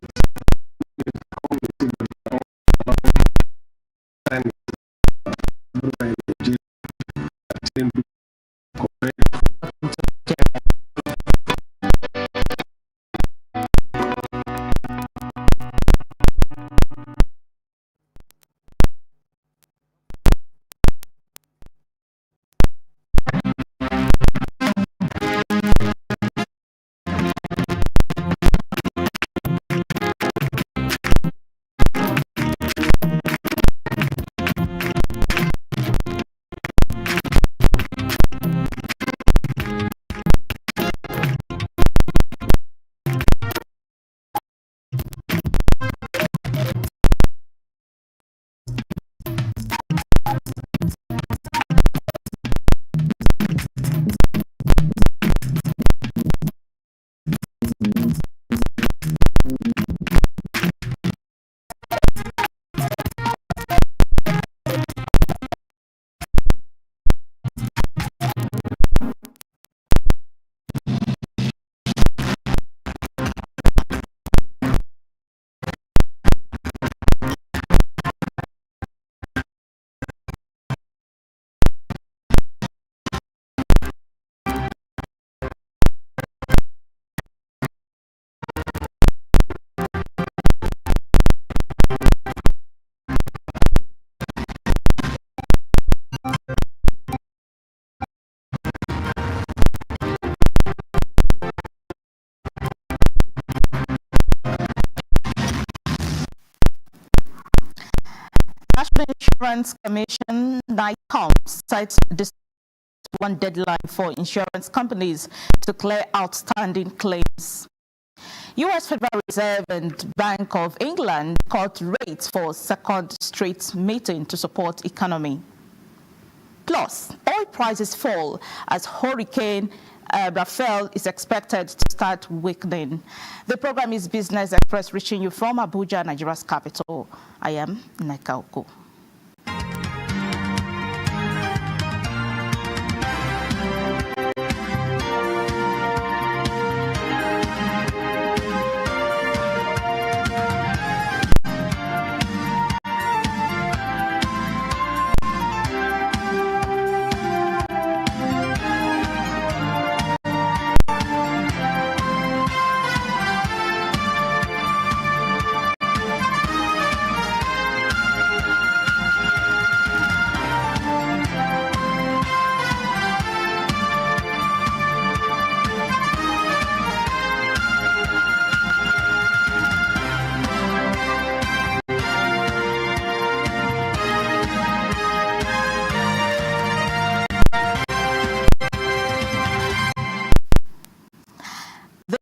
National Insurance Commission, NICOM, sets this one deadline for insurance companies to clear outstanding claims. U.S. Federal Reserve and Bank of England cut rates for second straight meeting to support economy. Plus, oil prices fall as Hurricane Rafael is expected to start weakening. The program is Business Express, reaching you from Abuja, Nigeria's capital. I am Nneka Oko.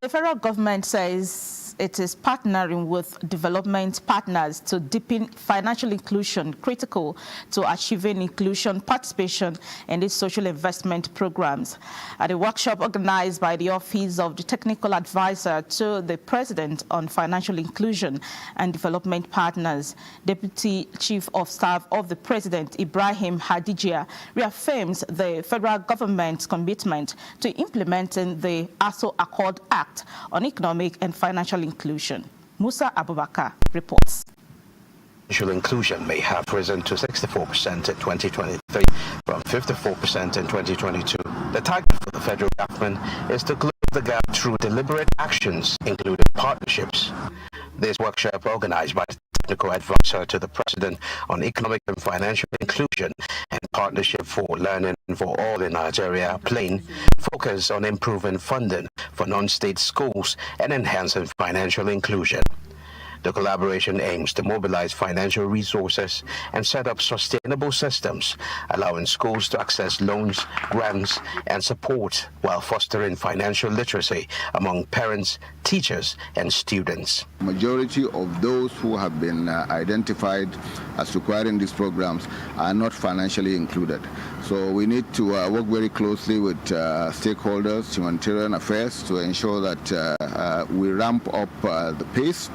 The federal government says it is partnering with development partners to deepen financial inclusion, critical to achieving inclusion, participation in these social investment programs. At a workshop organized by the Office of the Technical Advisor to the President on Financial Inclusion and Development Partners, Deputy Chief of Staff of the President, Ibrahim Hadijia, reaffirms the federal government's commitment to implementing the ASO Accord Act on Economic and Financial Inclusion. Musa Abubakar reports. Financial inclusion may have risen to 64% in 2023 from 54% in 2022. The target for the federal government is to close the gap through deliberate actions, including partnerships. This workshop, organized by the Technical Advisor to the President on Economic and Financial Inclusion and Partnership for Learning for All in Nigeria, PLAIN, focus on improving funding for non-state schools and enhancing financial inclusion. The collaboration aims to mobilize financial resources and set up sustainable systems, allowing schools to access loans, grants, and support while fostering financial literacy among parents, teachers, and students. Majority of those who have been identified as requiring these programs are not financially included. So we need to work very closely with stakeholders, humanitarian affairs, to ensure that we ramp up the pace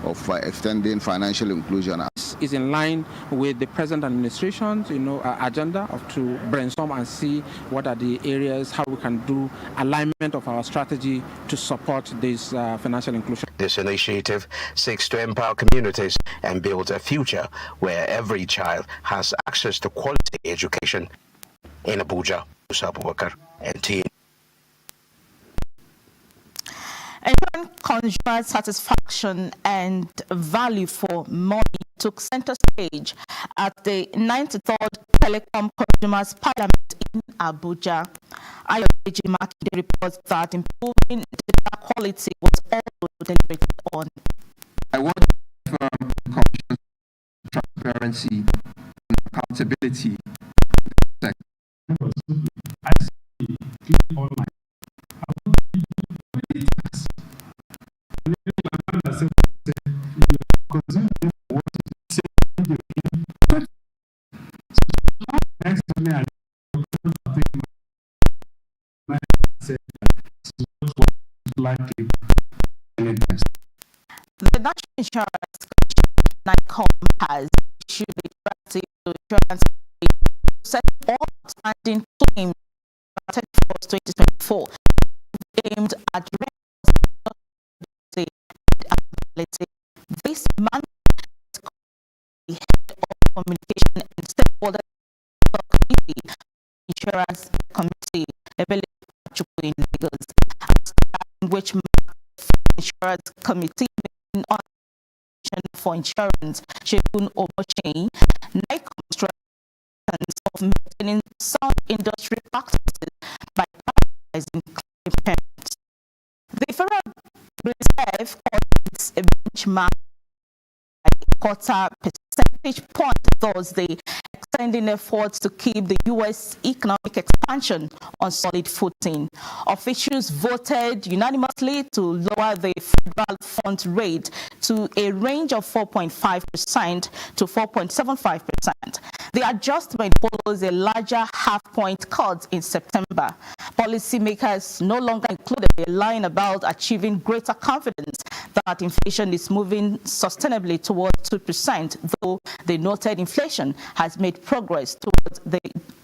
of extending financial inclusion. Is in line with the present administration's agenda to brainstorm and see what are the areas, how we can do alignment of our strategy to support this financial inclusion. This initiative seeks to empower communities and build a future where every child has access to quality education. In Abuja, Abubakar, NTA. Ensuring consumer satisfaction and value for money took center stage at the 93rd Telecom Consumers Parliament in Abuja. Ayodeji Makinde reports that improving data quality was also deliberated on. I want to affirm the Commission's transparency and accountability. The National Insurance Commission has issued a directive to insurance to set all outstanding claims on 2024 aimed at this mandates the head of communication and stakeholder committee, insurance committee, in Lagos, which insurance committee on for insurance, Shekun Omochain, of maintaining sound industry practices by prioritizing claim payments. The Federal Reserve calls a benchmark by a quarter percentage point Thursday, extending efforts to keep the U.S. economic expansion on solid footing. Officials voted unanimously to lower the federal funds rate to a range of 4.5% to 4.75%. The adjustment follows a larger half-point cut in September. Policymakers no longer included a line about achieving greater confidence that inflation is moving sustainably towards 2%, though they noted inflation has made progress towards the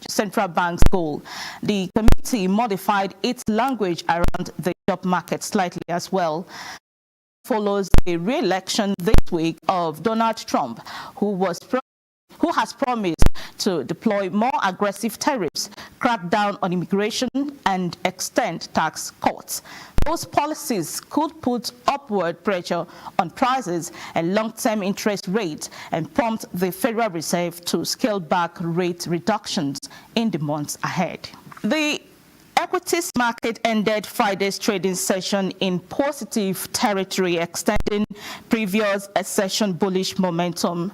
central bank's goal. The committee modified its language around the job market slightly as well. Follows the re-election this week of Donald Trump, who has promised to deploy more aggressive tariffs, crack down on immigration, and extend tax cuts. Those policies could put upward pressure on prices and long-term interest rates and prompt the Federal Reserve to scale back rate reductions in the months ahead. The equities market ended Friday's trading session in positive territory, extending previous session bullish momentum.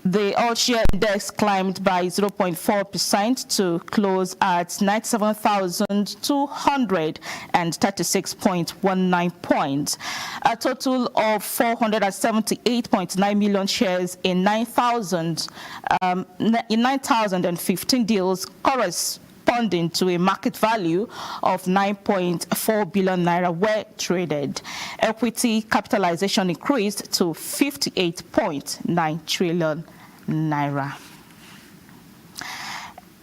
The all-share index climbed by 0.4% to close at 97,236.19 points. A total of 478.9 million shares in 9,015 deals corresponding to a market value of 9.4 billion naira were traded. Equity capitalization increased to 58.9 trillion naira.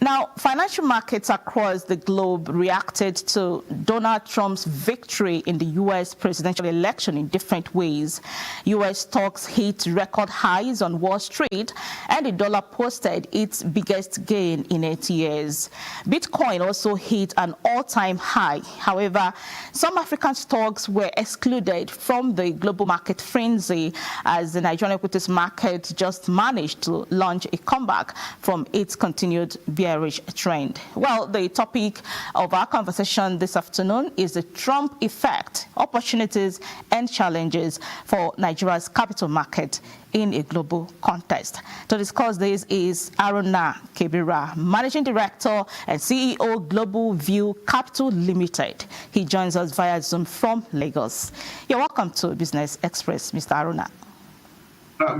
Now, financial markets across the globe reacted to Donald Trump's victory in the U.S. presidential election in different ways. U.S. stocks hit record highs on Wall Street, and the dollar posted its biggest gain in 8 years. Bitcoin also hit an all-time high. However, some African stocks were excluded from the global market frenzy as the Nigerian equities market just managed to launch a comeback from its continued bearish bearish trend. Well, the topic of our conversation this afternoon is the Trump effect, opportunities and challenges for Nigeria's capital market in a global context. To discuss this is Aruna Kebira, Managing Director and CEO, Global View Capital Limited. He joins us via Zoom from Lagos. You're welcome to Business Express, Mr. Aruna.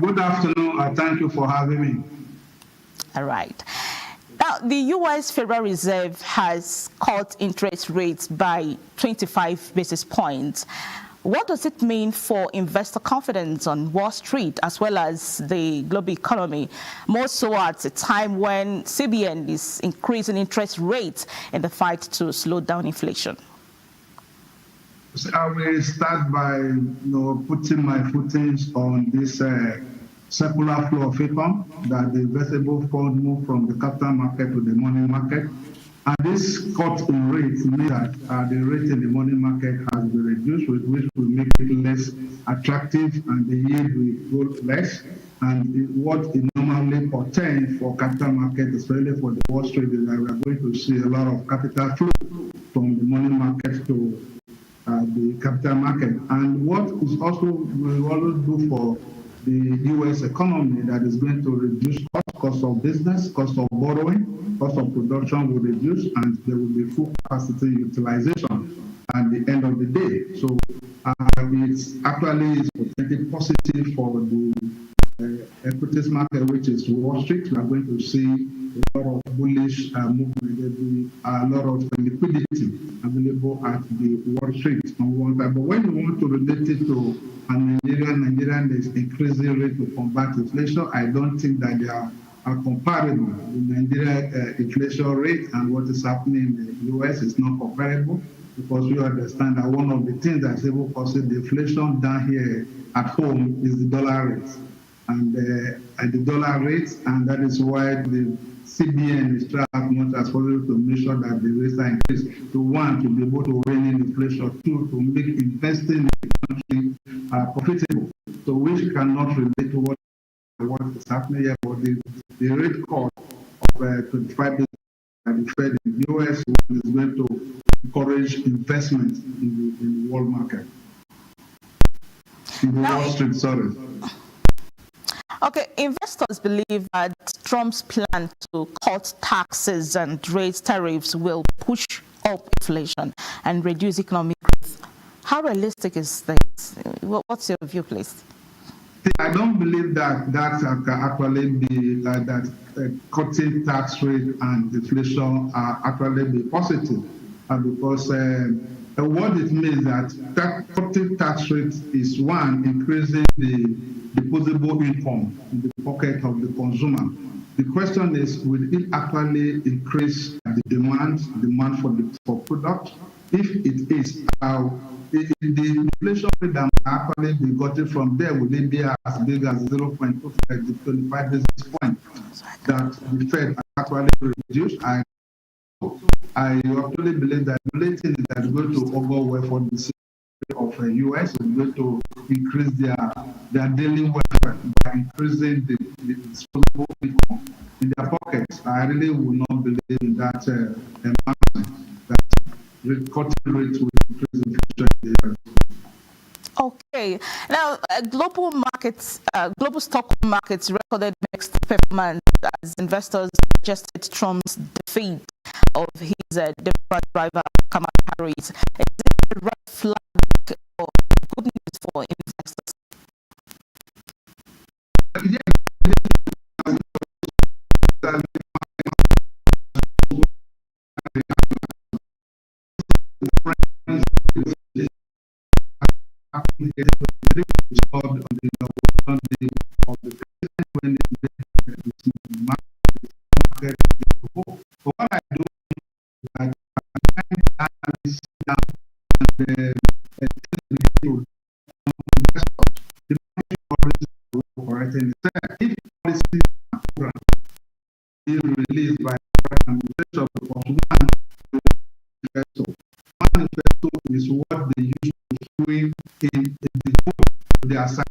Good afternoon. Thank you for having me. All right. Now, the U.S. Federal Reserve has cut interest rates by 25 basis points. What does it mean for investor confidence on Wall Street as well as the global economy, more so at a time when CBN is increasing interest rates in the fight to slow down inflation? I will start by putting my footings on this circular flow of income that the investable fund moved from the capital market to the money market. And this cut in rates means that the rate in the money market has been reduced, which will make it less attractive and the yield will go less. And what it normally portends for capital market, especially for the Wall Street, is that we are going to see a lot of capital flow from the money market to the capital market. And what is also we always do for the U.S. economy that is going to reduce cost of business, cost of borrowing, cost of production will reduce, and there will be full capacity utilization at the end of the day. So it's actually potentially positive for the equities market, which is Wall Street. We are going to see a lot of bullish movement. There will be a lot of liquidity available at the Wall Street on one side. But when you want to relate it to Nigerian is increasing rate to combat inflation, I don't think that they are comparable. The Nigerian inflation rate and what is happening in the U.S. is not comparable, because we understand that one of the things that's able to cause the inflation down here at home is the dollar rate. And the dollar rate, and that is why the CBN is trying as much as possible to make sure that the rates are increased. To one, to be able to rein in inflation. Two, to make investing in the country profitable. So which cannot relate to what is happening here, but the rate cut of 25 basis by the Fed in the U.S. is going to encourage investment in the world market. In the Wall Street, sorry. Okay, investors believe that Trump's plan to cut taxes and raise tariffs will push up inflation and reduce economic growth. How realistic is this? What's your view, please? I don't believe that can actually be that cutting tax rate and inflation are actually be positive, because what it means that cutting tax rate is one, increasing the disposable income in the pocket of the consumer. The question is, will it actually increase the demand for product? If it is, the inflation rate that actually be gotten from there, will it be as big as 0.25 basis point that the Fed actually reduced? I actually believe that the only thing that is going to augur well for the city of the U.S. is going to increase their daily welfare by increasing the disposable income in their pockets. I really will not believe in that cutting rate will increase inflation in the U.S. Okay. Now, global stock markets recorded mixed performance as investors suggested Trump's defeat of his Democrat rival Kamala Harris. Is it a red flag or good news for investors? What I do is if policies and programs is released by the administration, because one manifesto is what they use to show in the vote their side.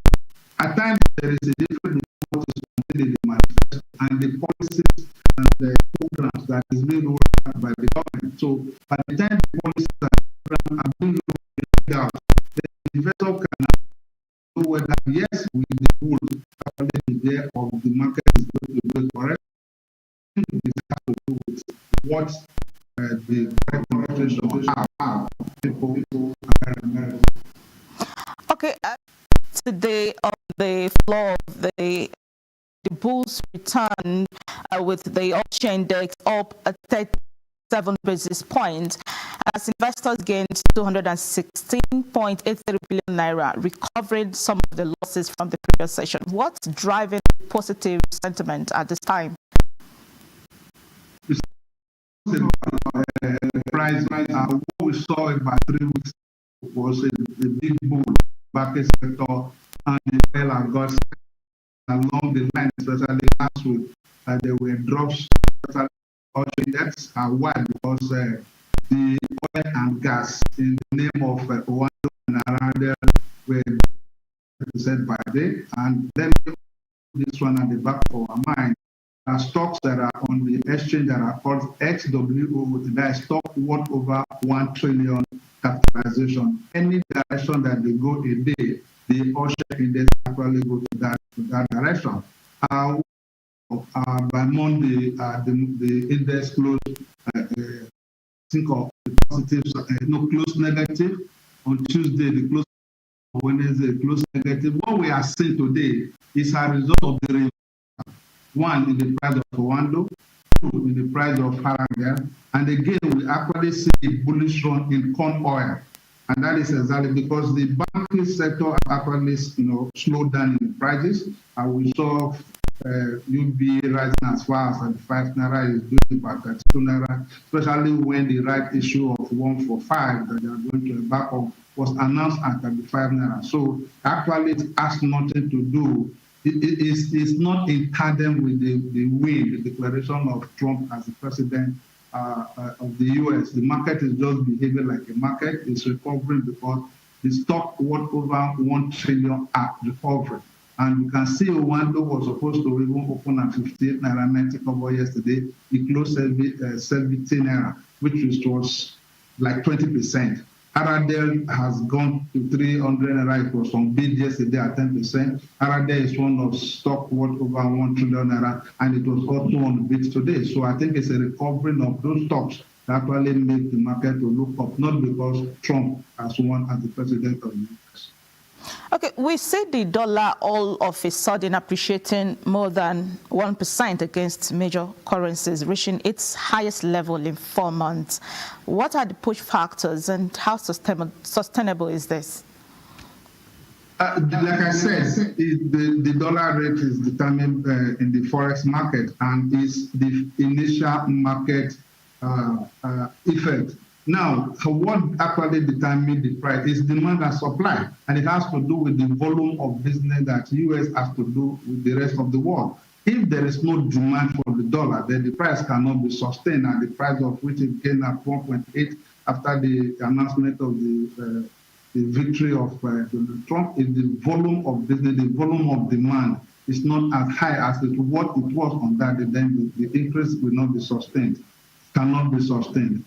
At times there is a difference between what is contained in the manifesto and the policies and the programs that that is being rolled out by the government. So by the time the policies are being rolled out, the investor can know whether yes, with the rule actually there of the market is going to be correct. It has to do with what the corporation are people are. Okay, today on the floor of the bulls return with the option index up at 37 basis points as investors gained 216.83 billion naira, recovering some of the losses from the previous session. What's driving positive sentiment at this time? Price what we saw about 3 weeks was a big bull market sector and the oil and gas along the line, especially last week, there were drops, especially index are wide because the oil and gas in the name of Rwanda and around there were percent per day. And then this one at the back of our mind. Stocks that are on the exchange that are called XWO, that is stock worth over 1 trillion capitalization. Any direction that they go a day, the Osher index actually go to that direction. By Monday, the index closed, think of the positives, close negative. On Tuesday, the close Wednesday, close negative. What we are seeing today is a result of the one in the price of Rwanda, two in the price of Haranga, and again we actually see a bullish run in corn oil, and that is exactly because the banking sector actually slowed down in the prices, and we saw UB rising as far as 35 naira is doing about 32 naira, especially when the right issue of 145 that they are going to embark on was announced at 35 naira. So actually it has nothing to do. It's not in tandem with the declaration of Trump as the president of the U.S. The market is just behaving like a market. It's recovering because the stock worth over 1 trillion are recovering. And you can see Rwanda was supposed to even open at 58 naira 90 kobo yesterday. It closed 17 naira, which was like 20%. Aradel has gone to 300 naira. It was on bid yesterday at 10%. Aradel is one of stock worth over 1 trillion naira, and it was also on bid today. So I think it's a recovery of those stocks that actually make the market to look up, not because Trump has won as the president of the U.S. Okay, we see the dollar all of a sudden appreciating more than 1% against major currencies, reaching its highest level in 4 months. What are the push factors and how sustainable is this? Like I said, the dollar rate is determined in the forex market and is the initial market effect. Now, what actually determines the price is demand and supply, and it has to do with the volume of business that U.S. has to do with the rest of the world. If there is no demand for the dollar, then the price cannot be sustained, and the price of which it gained at 1.8 after the announcement of the victory of Donald Trump. Is the volume of business, the volume of demand is not as high as what it was on that day, then the increase will not be sustained, cannot be sustained.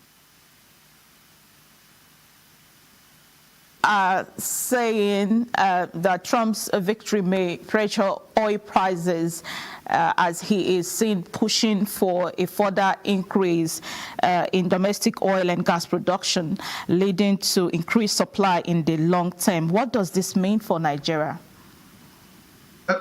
Saying that Trump's victory may pressure oil prices as he is seen pushing for a further increase in domestic oil and gas production, leading to increased supply in the long term. What does this mean for Nigeria?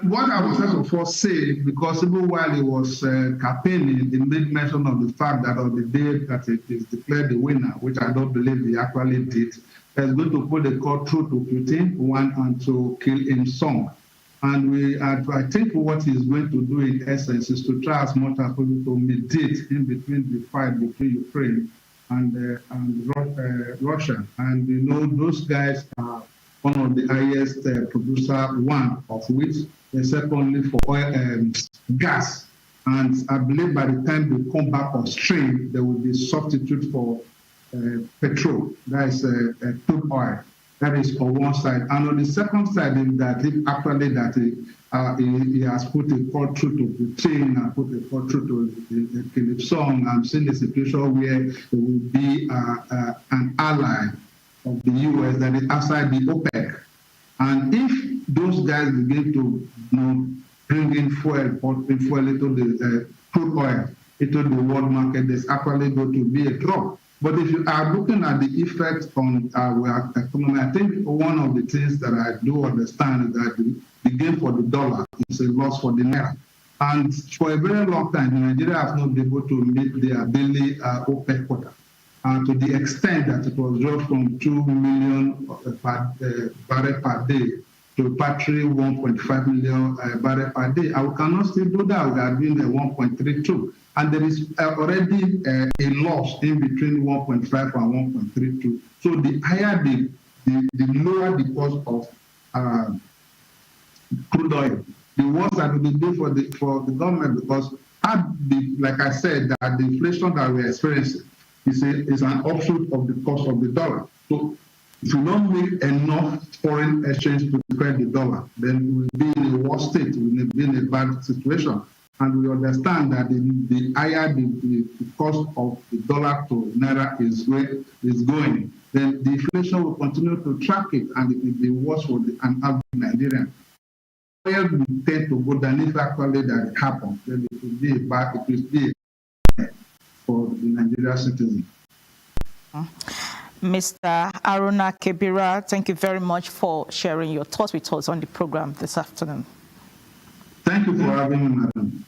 What I was first of all say, because even while he was campaigning, he made mention of the fact that on the day that it is declared the winner, which I don't believe he actually did, he's going to put the court through to Putin, one, and to kill him some. And I think what he's going to do in essence is to try as much as possible to mediate in between the fight between Ukraine and Russia. And you know, those guys are one of the highest producer, one of which is secondly for oil gas. And I believe by the time they come back on stream, there will be substitute for petrol, that is crude oil. That is on one side. And on the second side is that he has put a call through to Putin and put a call through to Philip Song. I'm seeing a situation where it will be an ally of the U.S. that is outside the OPEC. And if those guys begin to bring in fuel into the crude oil into the world market, there's actually going to be a drop. But if you are looking at the effect on our economy, I think one of the things that I do understand is that the gain for the dollar is a loss for the naira. And for a very long time, Nigeria has not been able to meet their daily OPEC quota. To the extent that it was dropped from 2 million barrels per day to patchy 1.5 million barrels per day. And we cannot still do that. We are doing 1.32. And there is already a loss in between 1.5 and 1.32. So the higher the lower the cost of crude oil, the worse that will be for the government, because like I said, that the inflation that we're experiencing is an offshoot of the cost of the dollar. So if you don't make enough foreign exchange to defend the dollar, then we will be in a worse state, we will be in a bad situation. And we understand that the higher the cost of the dollar to naira is going, then the inflation will continue to track it, and it will be worse for an average Nigerian. Oil will tend to go down. If actually that happens, then it will be bad. It will be for the Nigerian citizen. Mr. Aruna Kebira, thank you very much for sharing your thoughts with us on the program this afternoon. Thank you for having me, madam.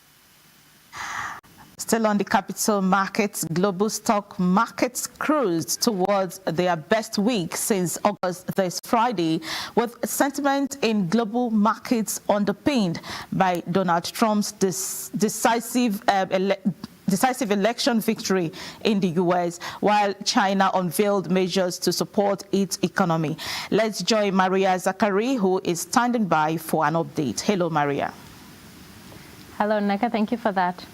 Still on the capital markets, global stock markets cruised towards their best week since August this Friday, with sentiment in global markets underpinned by Donald Trump's decisive election victory in the U.S., while China unveiled measures to support its economy. Let's join Maria Zachary, who is standing by for an update. Hello, Maria. Hello, Neka. Thank you for that.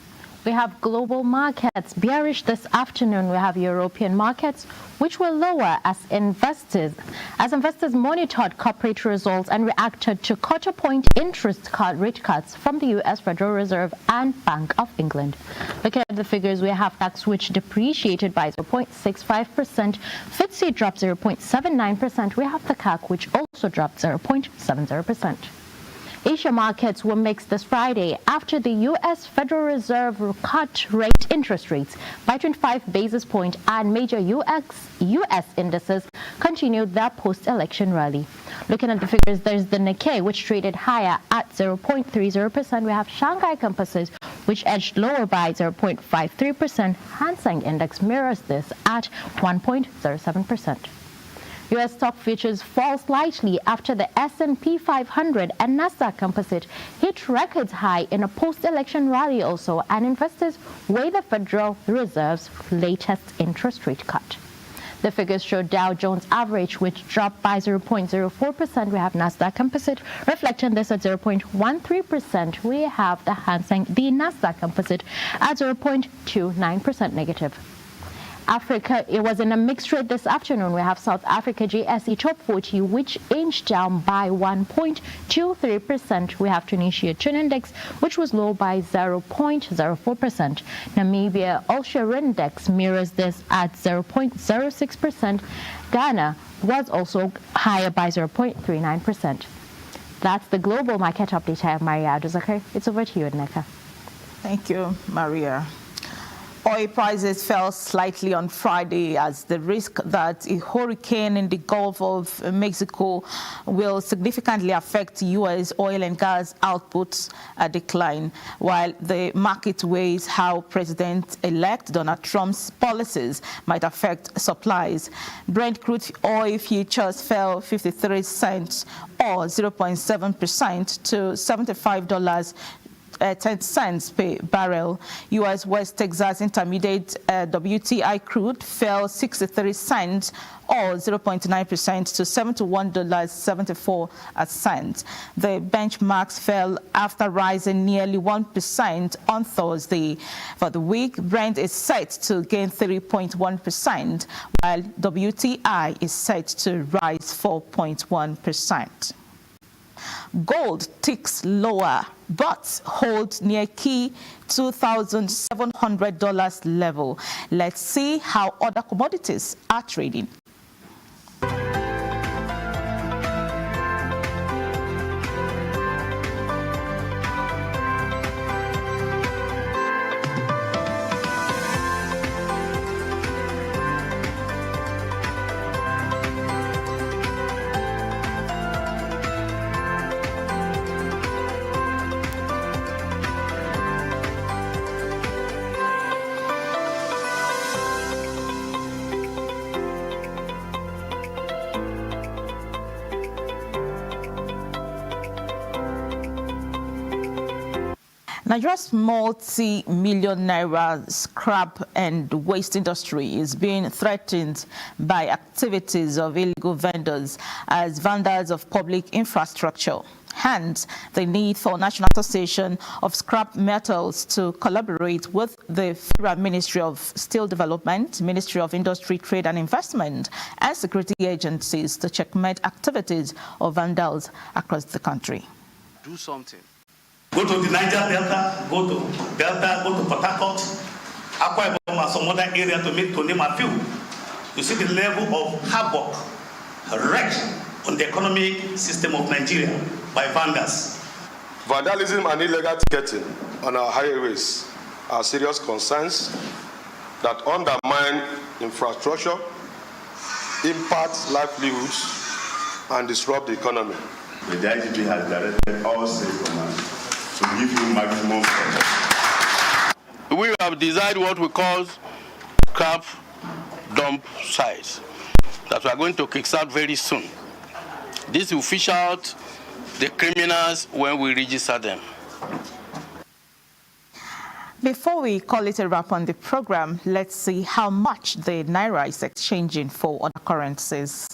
We have global markets bearish this afternoon. We have European markets, which were lower as investors monitored corporate results and reacted to quarter-point interest rate cuts from the U.S. Federal Reserve and Bank of England. Looking at the figures, we have DAX, which depreciated by 0.65%. FTSE dropped 0.79%. We have the CAC, which also dropped 0.70%. Asia markets were mixed this Friday after the U.S. Federal Reserve cut interest rates by 25 basis points, and major U.S. indices continued their post-election rally. Looking at the figures, there's the Nikkei, which traded higher at 0.30%. We have Shanghai Composite, which edged lower by 0.53%. Hang Seng Index mirrors this at 1.07%. U.S. stock futures fall slightly after the S&P 500 and Nasdaq Composite hit records high in a post-election rally also, and investors weigh the Federal Reserve's latest interest rate cut. The figures show Dow Jones average, which dropped by 0.04%. We have Nasdaq Composite reflecting this at 0.13%. We have the Hang Seng, the Nasdaq Composite at 0.29% negative. Africa, it was in a mixed trade this afternoon. We have South Africa JSE Top 40, which inched down by 1.23%. We have Tunisia Tune Index, which was low by 0.04%. Namibia All-Share Index mirrors this at 0.06%. Ghana was also higher by 0.39%. That's the global market update. I have Maria Aduzakar. It's over to you, Neka. Thank you, Maria. Oil prices fell slightly on Friday as the risk that a hurricane in the Gulf of Mexico will significantly affect U.S. oil and gas outputs decline, while the market weighs how President-elect Donald Trump's policies might affect supplies. Brent crude oil futures fell 53 cents or 0.7% to $75 10 cents per barrel. U.S. West Texas Intermediate WTI crude fell 63 cents or 0.9% to $71.74 a cent. The benchmarks fell after rising nearly 1% on Thursday. For the week, Brent is set to gain 3.1%, while WTI is set to rise 4.1%. Gold ticks lower but holds near key $2,700 level. Let's see how other commodities are trading. Nigeria's multi-million naira scrap and waste industry is being threatened by activities of illegal vendors as vandals of public infrastructure. Hence, the need for National Association of Scrap Metals to collaborate with the Federal Ministry of Steel Development, Ministry of Industry, Trade and Investment, and security agencies to checkmate activities of vandals across the country. Do something. Go to the Niger Delta, go to Port Harcourt, Akwa Ibom, or some other area to name a few. You see the level of havoc, wreck on the economic system of Nigeria by vandals. Vandalism and illegal ticketing on our highways are serious concerns that undermine infrastructure, impact livelihoods, and disrupt the economy. The IGP has directed all state commands to give you maximum support. We have designed what we call scrap dump sites that we are going to kickstart very soon. This will fish out the criminals when we register them. Before we call it a wrap on the program, let's see how much the Naira is exchanging for other currencies.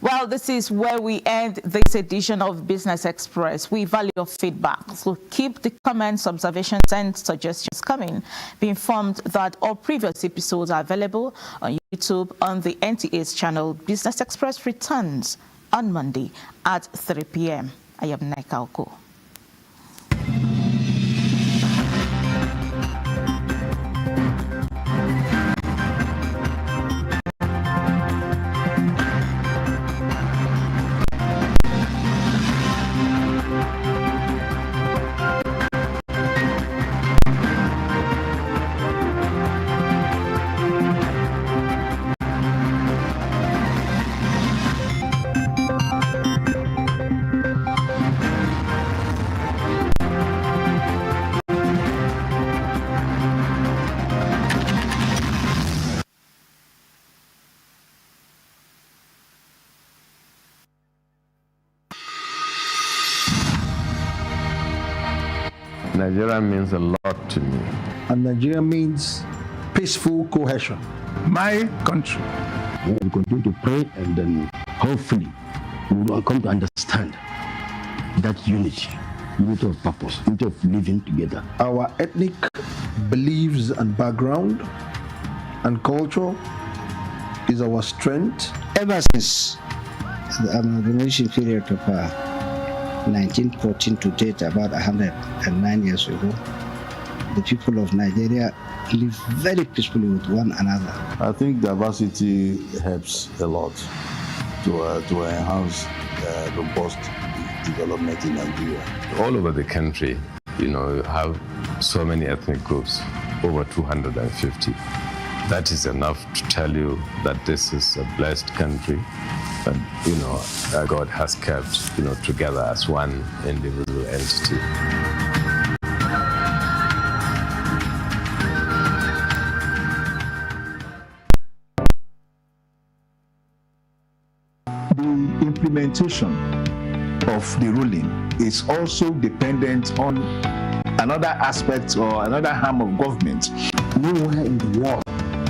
Well, this is where we end this edition of Business Express. We value your feedback, so keep the comments, observations, and suggestions coming. Be informed that all previous episodes are available on YouTube on the NTA's channel. Business Express returns on Monday at 3 p.m. I am Nneka Oko. Nigeria means a lot to me. And Nigeria means peaceful cohesion. My country. We continue to pray, and then hopefully we will come to understand that unity of purpose, unity of living together. Our ethnic beliefs and background and culture is our strength. Ever since the amalgamation period of 1914 to date, about 109 years ago, the people of Nigeria live very peacefully with one another. I think diversity helps a lot to enhance robust development in Nigeria. All over the country, you have so many ethnic groups, over 250. That is enough to tell you that this is a blessed country that, God has kept, together as one individual entity. The implementation of the ruling is also dependent on another aspect or another arm of government. Nowhere in the world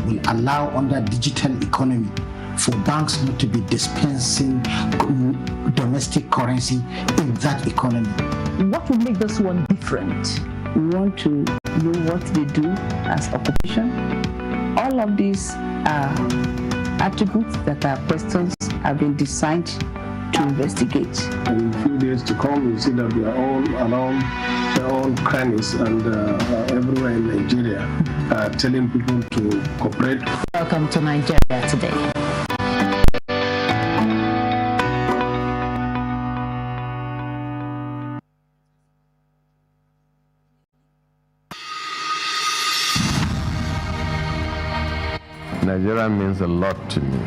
will allow under digital economy for banks not to be dispensing domestic currency in that economy. What will make this one different? We want to know what they do as occupation. All of these are attributes that are questions have been designed to investigate. In a few days to come, you see that we are all around their own crannies and everywhere in Nigeria, telling people to cooperate. Welcome to Nigeria Today. Nigeria means a lot to me.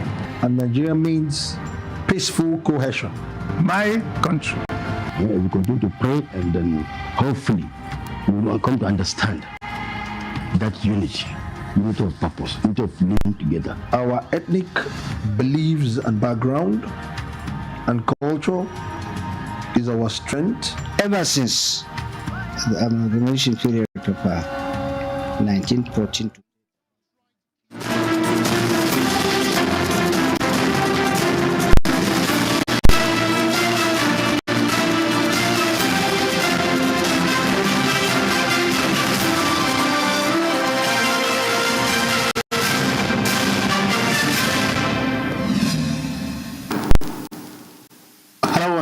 And Nigeria means peaceful cohesion. My country. Yeah, we continue to pray, and then hopefully we will come to understand that unity of purpose, unity of living together. Our ethnic beliefs and background and culture is our strength. Ever since the amalgamation period of 1914 to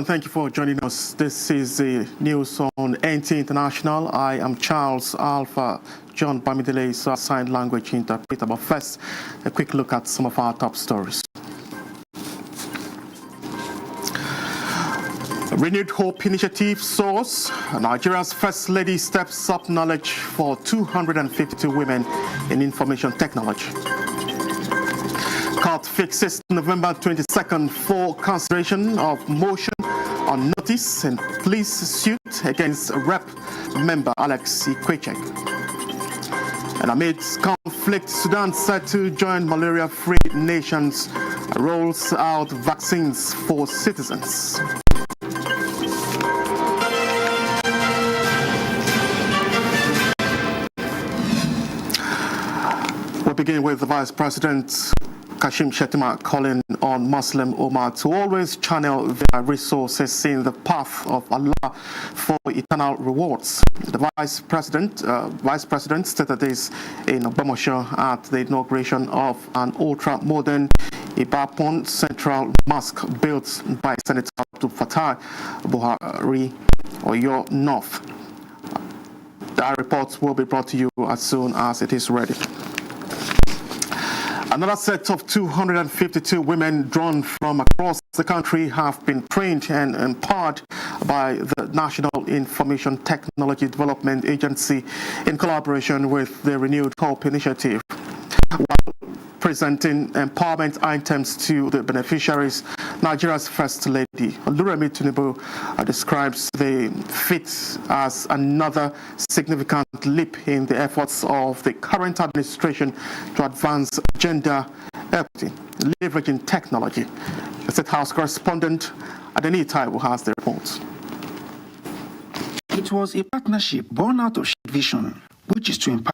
and thank you for joining us. This is the news on NTA International. I am Charles Alpha. John Bamidele is our sign language interpreter. But first, a quick look at some of our top stories. Renewed Hope Initiative soars. Nigeria's First Lady steps up knowledge for 252 women in information technology. Court fixes November 22nd for consideration of motion on notice and police suit against Rep member Alex Ikwechek. And amid conflict, Sudan set to join malaria-free nations, rolls out vaccines for citizens. We'll begin with the Vice President Kashim Shettima calling on Muslim Ummah to always channel their resources in the path of Allah for eternal rewards. The Vice President stated this in Ogbomosho at the inauguration of an ultra-modern Ibapon Central Mosque built by Senator Abdul Fattah Buhari, Oyo North. That report will be brought to you as soon as it is ready. Another set of 252 women drawn from across the country have been trained and empowered by the National Information Technology Development Agency in collaboration with the Renewed Hope Initiative. While presenting empowerment items to the beneficiaries, Nigeria's First Lady, Oluremi Tinubu, describes the feat as another significant leap in the efforts of the current administration to advance gender equity, leveraging technology. The State House correspondent Adeni Taiwo has the report. It was a partnership born out of shared vision, which is to empower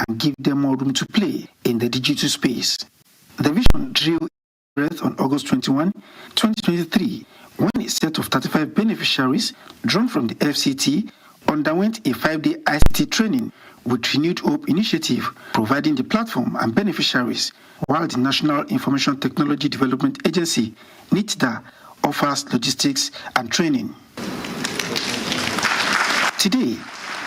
and give them more room to play in the digital space. The vision drew breath on August 21, 2023, when a set of 35 beneficiaries drawn from the FCT underwent a 5-day ICT training with Renewed Hope Initiative, providing the platform and beneficiaries, while the National Information Technology Development Agency, NITDA, offers logistics and training. Today,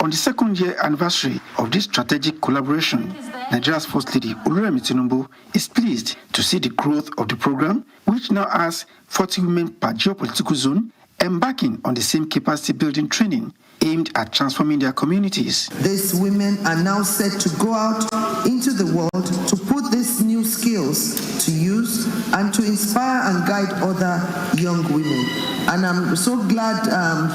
on the second-year anniversary of this strategic collaboration, Nigeria's First Lady Oluremi Tinubu is pleased to see the growth of the program, which now has 40 women per geopolitical zone, embarking on the same capacity building training aimed at transforming their communities. These women are now set to go out into the world to put these new skills to use and to inspire and guide other young women. And I'm so glad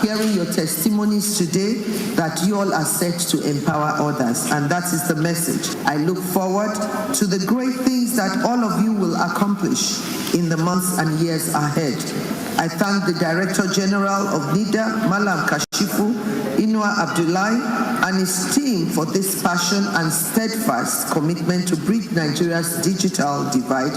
hearing your testimonies today that you all are set to empower others. And that is the message. I look forward to the great things that all of you will accomplish in the months and years ahead. I thank the Director General of NIDA, Malam Kashifu, Inua Abdullahi, and his team for this passion and steadfast commitment to bridge Nigeria's digital divide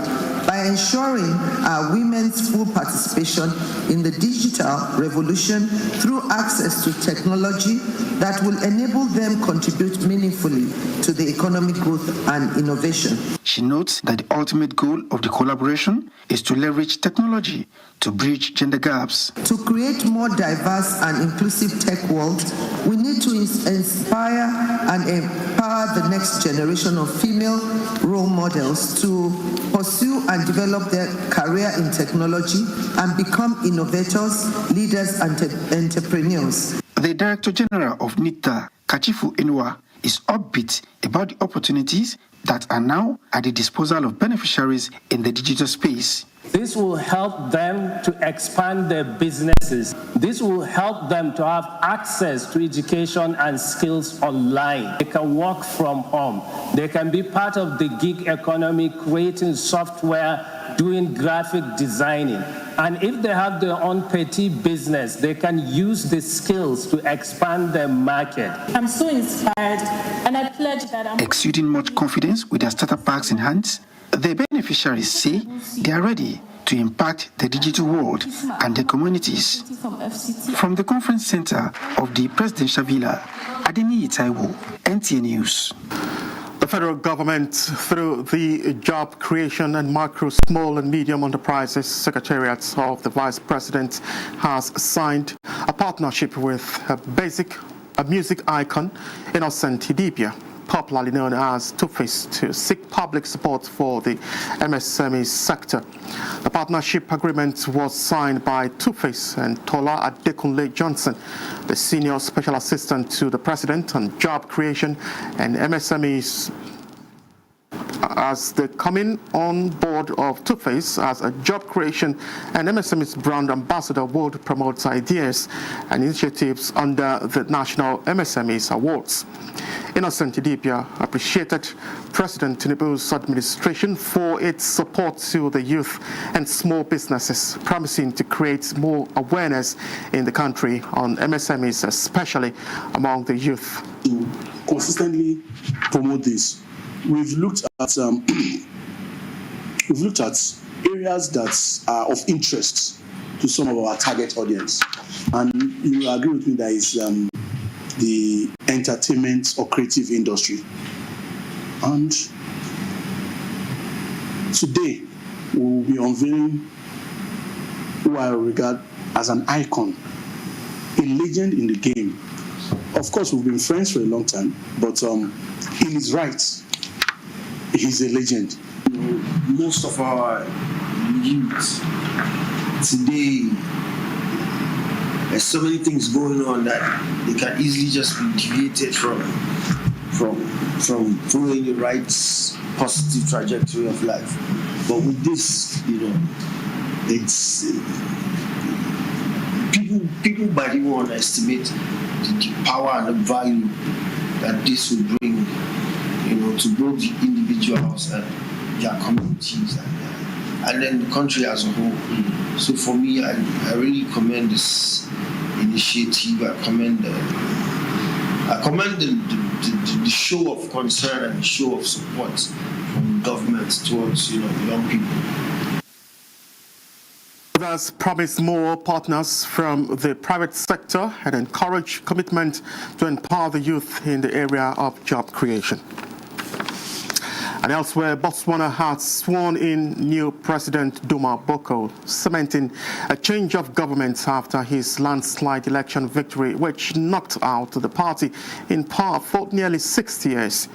by ensuring our women's full participation in the digital revolution through access to technology that will enable them contribute meaningfully to the economic growth and innovation. She notes that the ultimate goal of the collaboration is to leverage technology to bridge gender gaps. To create more diverse and inclusive tech world, we need to inspire and empower the next generation of female role models to pursue and develop their career in technology and become innovators, leaders, and entrepreneurs. The Director General of NITA, Kachifu Inua, is upbeat about the opportunities that are now at the disposal of beneficiaries in the digital space. This will help them to expand their businesses. This will help them to have access to education and skills online. They can work from home. They can be part of the gig economy, creating software, doing graphic designing. And if they have their own petty business, they can use the skills to expand their market. I'm so inspired, and I pledge that I'm... Exuding much confidence with their startup packs in hand, the beneficiaries say they are ready to impact the digital world and their communities. From the conference center of the Presidential Villa, Adeniyi Taiwo, NTA News. The federal government, through the Job Creation and Micro, Small and Medium Enterprises Secretariat of the Vice President, has signed a partnership with a music icon, Innocent Idibia, popularly known as Two-Face, to seek public support for the MSME sector. The partnership agreement was signed by Two-Face and Tola Adekunle Johnson, the Senior Special Assistant to the President on Job Creation and MSMEs, as the coming on board of Two-Face as a job creation and MSME's brand ambassador would promote ideas and initiatives under the National MSMEs Awards. Innocent Idibia appreciated President Tinubu's administration for its support to the youth and small businesses, promising to create more awareness in the country on MSMEs, especially among the youth. To consistently promote this, we've looked at areas that are of interest to some of our target audience, and you will agree with me that is the entertainment or creative industry. And today we will be unveiling who I regard as an icon, a legend in the game. Of course, we've been friends for a long time, but in his rights, he's a legend. You know, most of our youth today, there's so many things going on that they can easily just be deviated from following the right positive trajectory of life. But with this, you know, it's people might even underestimate the power and the value that this will bring, you know, to both the individuals and their communities and then the country as a whole. So for me, I really commend this initiative. I commend the show of concern and the show of support from government towards, you know, young people. Others promise more partners from the private sector and encourage commitment to empower the youth in the area of job creation. And elsewhere, Botswana has sworn in new President Duma Boko, cementing a change of government after his landslide election victory, which knocked out the party in power for nearly 60 years.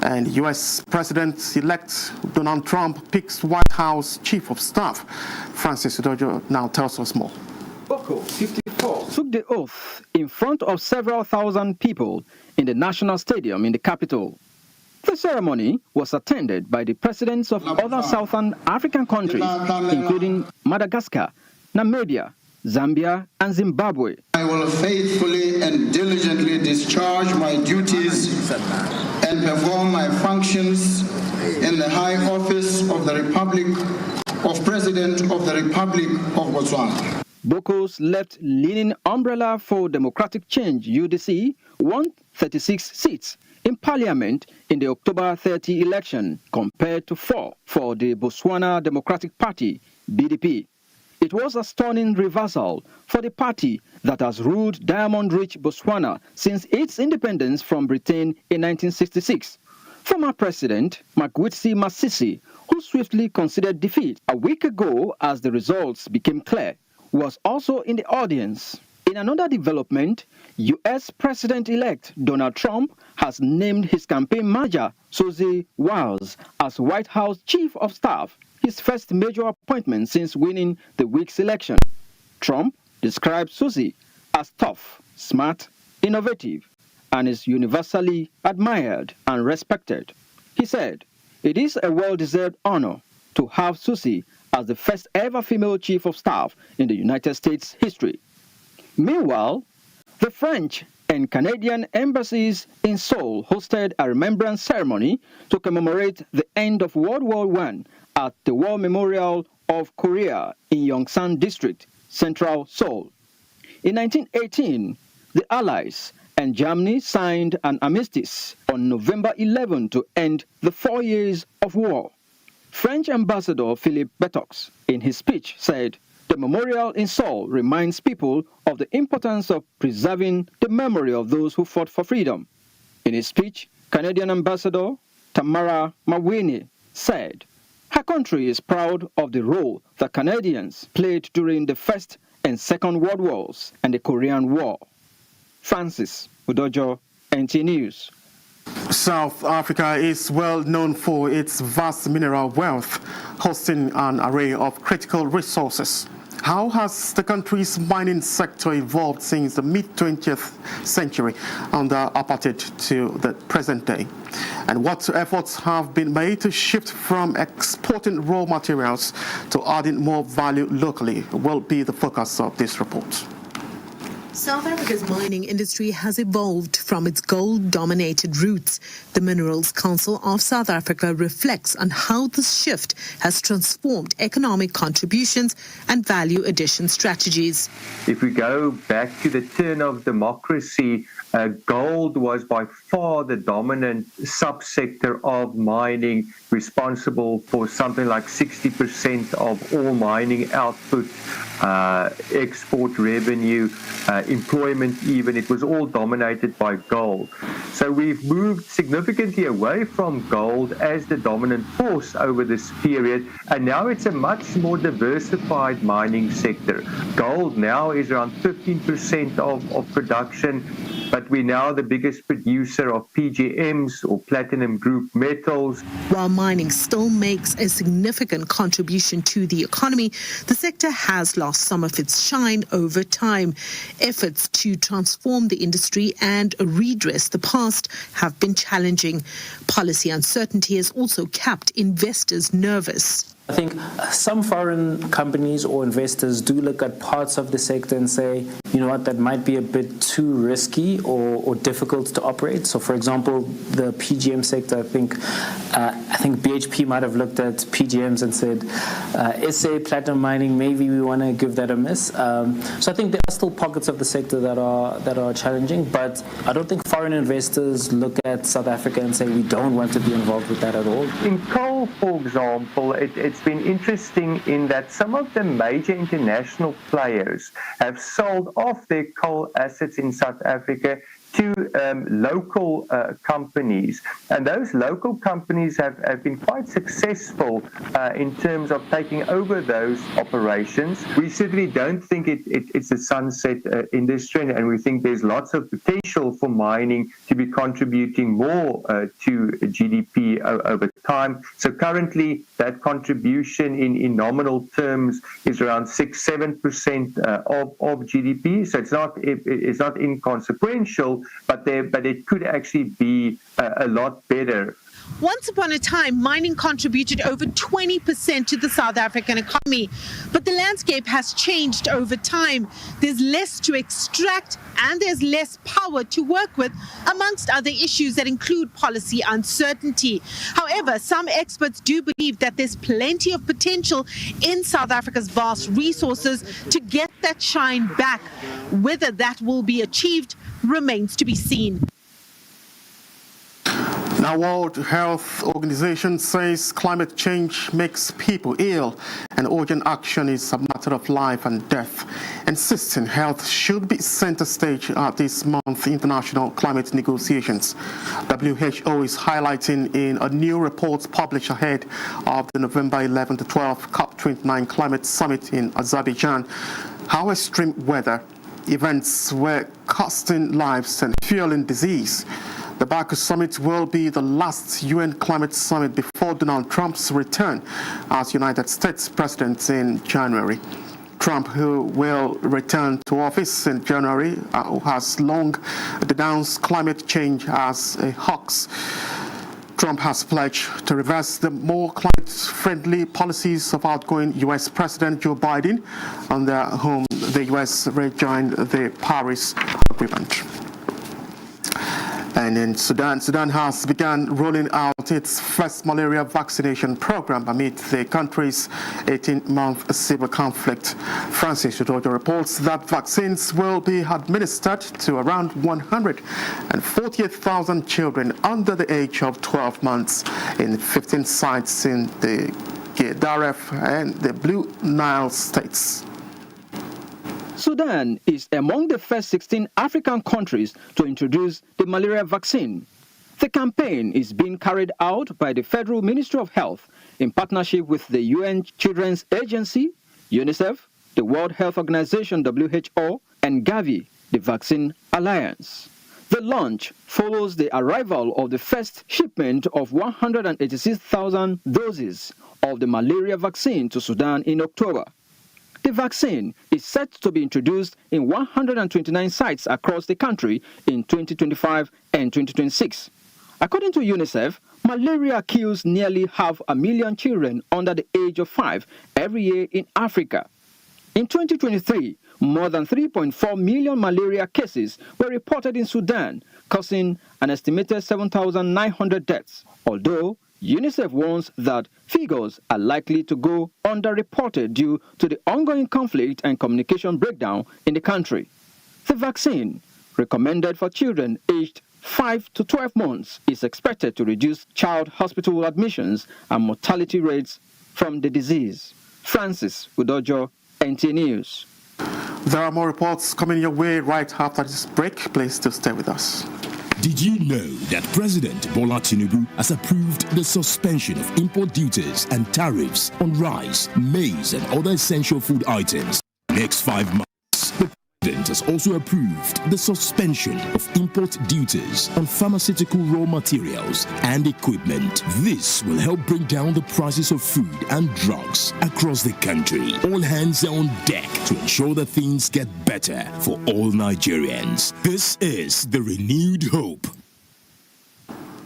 And U.S. President-elect Donald Trump picks White House Chief of Staff. Francis Udojo now tells us more. Boko, 54, took the oath in front of several thousand people in the National Stadium in the capital. The ceremony was attended by the presidents of other Southern African countries, including Madagascar, Namibia, Zambia, and Zimbabwe. I will faithfully and diligently discharge my duties and perform my functions in the high office of the Republic of President of the Republic of Botswana. Boko's left-leaning Umbrella for Democratic Change, UDC, won 36 seats in parliament in the October 30 election, compared to 4 for the Botswana Democratic Party, BDP. It was a stunning reversal for the party that has ruled diamond-rich Botswana since its independence from Britain in 1966. Former President Mangwetsi Masisi, who swiftly conceded defeat a week ago as the results became clear, was also in the audience. In another development, U.S. President-elect Donald Trump has named his campaign manager, Susie Wiles, as White House Chief of Staff, his first major appointment since winning the week's election. Trump described Susie as tough, smart, innovative, and is universally admired and respected. He said, "It is a well-deserved honor to have Susie as the first ever female Chief of Staff in the United States history." Meanwhile, the French and Canadian embassies in Seoul hosted a remembrance ceremony to commemorate the end of World War I at the War Memorial of Korea in Yongsan District, central Seoul. In 1918, the Allies and Germany signed an armistice on November 11 to end the 4 years of war. French Ambassador Philippe Betox, in his speech, said, "The memorial in Seoul reminds people of the importance of preserving the memory of those who fought for freedom." In his speech, Canadian Ambassador Tamara Mawini said, her country is proud of the role that Canadians played during the First and Second World Wars and the Korean War. Francis Udojo, NTA News. South Africa is well known for its vast mineral wealth, hosting an array of critical resources. How has the country's mining sector evolved since the mid-20th century under apartheid to the present day? And what efforts have been made to shift from exporting raw materials to adding more value locally will be the focus of this report. South Africa's mining industry has evolved from its gold-dominated roots. The Minerals Council of South Africa reflects on how this shift has transformed economic contributions and value addition strategies. If we go back to the turn of democracy, gold was by far the dominant subsector of mining, responsible for something like 60% of all mining output, export revenue, employment even. It was all dominated by gold. So we've moved significantly away from gold as the dominant force over this period, and now it's a much more diversified mining sector. Gold now is around 15% of production, but we're now the biggest producer of PGMs or platinum group metals. While mining still makes a significant contribution to the economy, the sector has lost some of its shine over time. Efforts to transform the industry and redress the past have been challenging. Policy uncertainty has also kept investors nervous. I think some foreign companies or investors do look at parts of the sector and say, you know what, that might be a bit too risky or difficult to operate. So, for example, the PGM sector, I think BHP might have looked at PGMs and said, SA platinum mining, maybe we want to give that a miss. So I think there are still pockets of the sector that are challenging, but I don't think foreign investors look at South Africa and say we don't want to be involved with that at all. In coal, for example, it's been interesting in that some of the major international players have sold off their coal assets in South Africa to local companies. And those local companies have been quite successful in terms of taking over those operations. We certainly don't think it's a sunset industry, and we think there's lots of potential for mining to be contributing more to GDP over time. So currently, that contribution in nominal terms is around 6-7% of GDP. So it's not inconsequential, but it could actually be a lot better. Once upon a time, mining contributed over 20% to the South African economy, but the landscape has changed over time. There's less to extract and there's less power to work with, amongst other issues that include policy uncertainty. However, some experts do believe that there's plenty of potential in South Africa's vast resources to get that shine back. Whether that will be achieved remains to be seen. Now, World Health Organization says climate change makes people ill and urgent action is a matter of life and death, insisting health should be center stage at this month's international climate negotiations. WHO is highlighting in a new report published ahead of the November 11 to 12 COP29 Climate Summit in Abuja how extreme weather events were costing lives and fueling disease. The Baku summit will be the last UN climate summit before Donald Trump's return as United States president in January. Trump, who will return to office in January, has long denounced climate change as a hoax. Trump has pledged to reverse the more climate-friendly policies of outgoing U.S. President Joe Biden, under whom the U.S. rejoined the Paris Agreement. And in Sudan has begun rolling out its first malaria vaccination program amid the country's 18-month civil conflict. Francis Udojo reports that vaccines will be administered to around 148,000 children under the age of 12 months in 15 sites in the Daref and the Blue Nile states. Sudan is among the first 16 African countries to introduce the malaria vaccine. The campaign is being carried out by the Federal Ministry of Health in partnership with the UN Children's Agency, UNICEF, the World Health Organization WHO, and Gavi, the Vaccine Alliance. The launch follows the arrival of the first shipment of 186,000 doses of the malaria vaccine to Sudan in October. The vaccine is set to be introduced in 129 sites across the country in 2025 and 2026. According to UNICEF, malaria kills nearly 500,000 children under the age of 5 every year in Africa. In 2023, more than 3.4 million malaria cases were reported in Sudan, causing an estimated 7,900 deaths, although UNICEF warns that figures are likely to go underreported due to the ongoing conflict and communication breakdown in the country. The vaccine, recommended for children aged 5 to 12 months, is expected to reduce child hospital admissions and mortality rates from the disease. Francis Udojo, NTA News. There are more reports coming your way right after this break. Please do stay with us. Did you know that President Bola Tinubu has approved the suspension of import duties and tariffs on rice, maize, and other essential food items next 5 months? The President has also approved the suspension of import duties on pharmaceutical raw materials and equipment. This will help bring down the prices of food and drugs across the country. All hands are on deck to ensure that things get better for all Nigerians. This is the renewed hope.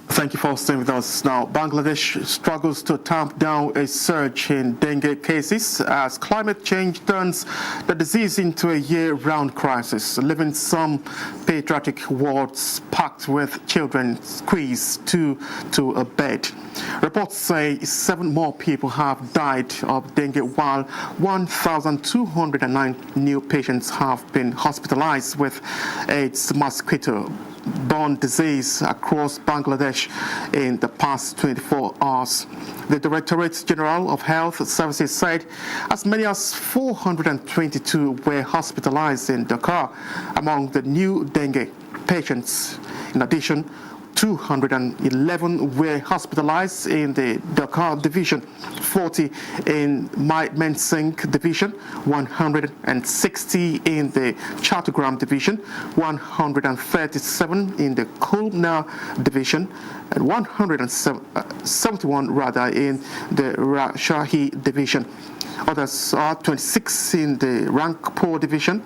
Thank you for staying with us. Now, Bangladesh struggles to tamp down a surge in dengue cases as climate change turns the disease into a year-round crisis, leaving some pediatric wards packed with children squeezed to a bed. Reports say 7 more people have died of dengue, while 1,209 new patients have been hospitalized with Aedes mosquito-borne disease across Bangladesh in the past 24 hours. The Directorate General of Health Services said as many as 422 were hospitalized in Dhaka among the new dengue patients. In addition, 211 were hospitalized in the Dakar division, 40 in Mensing division, 160 in the Chattogram division, 137 in the Kulna division, and 171 in the Rajshahi division. Others are 26 in the Rangpur division,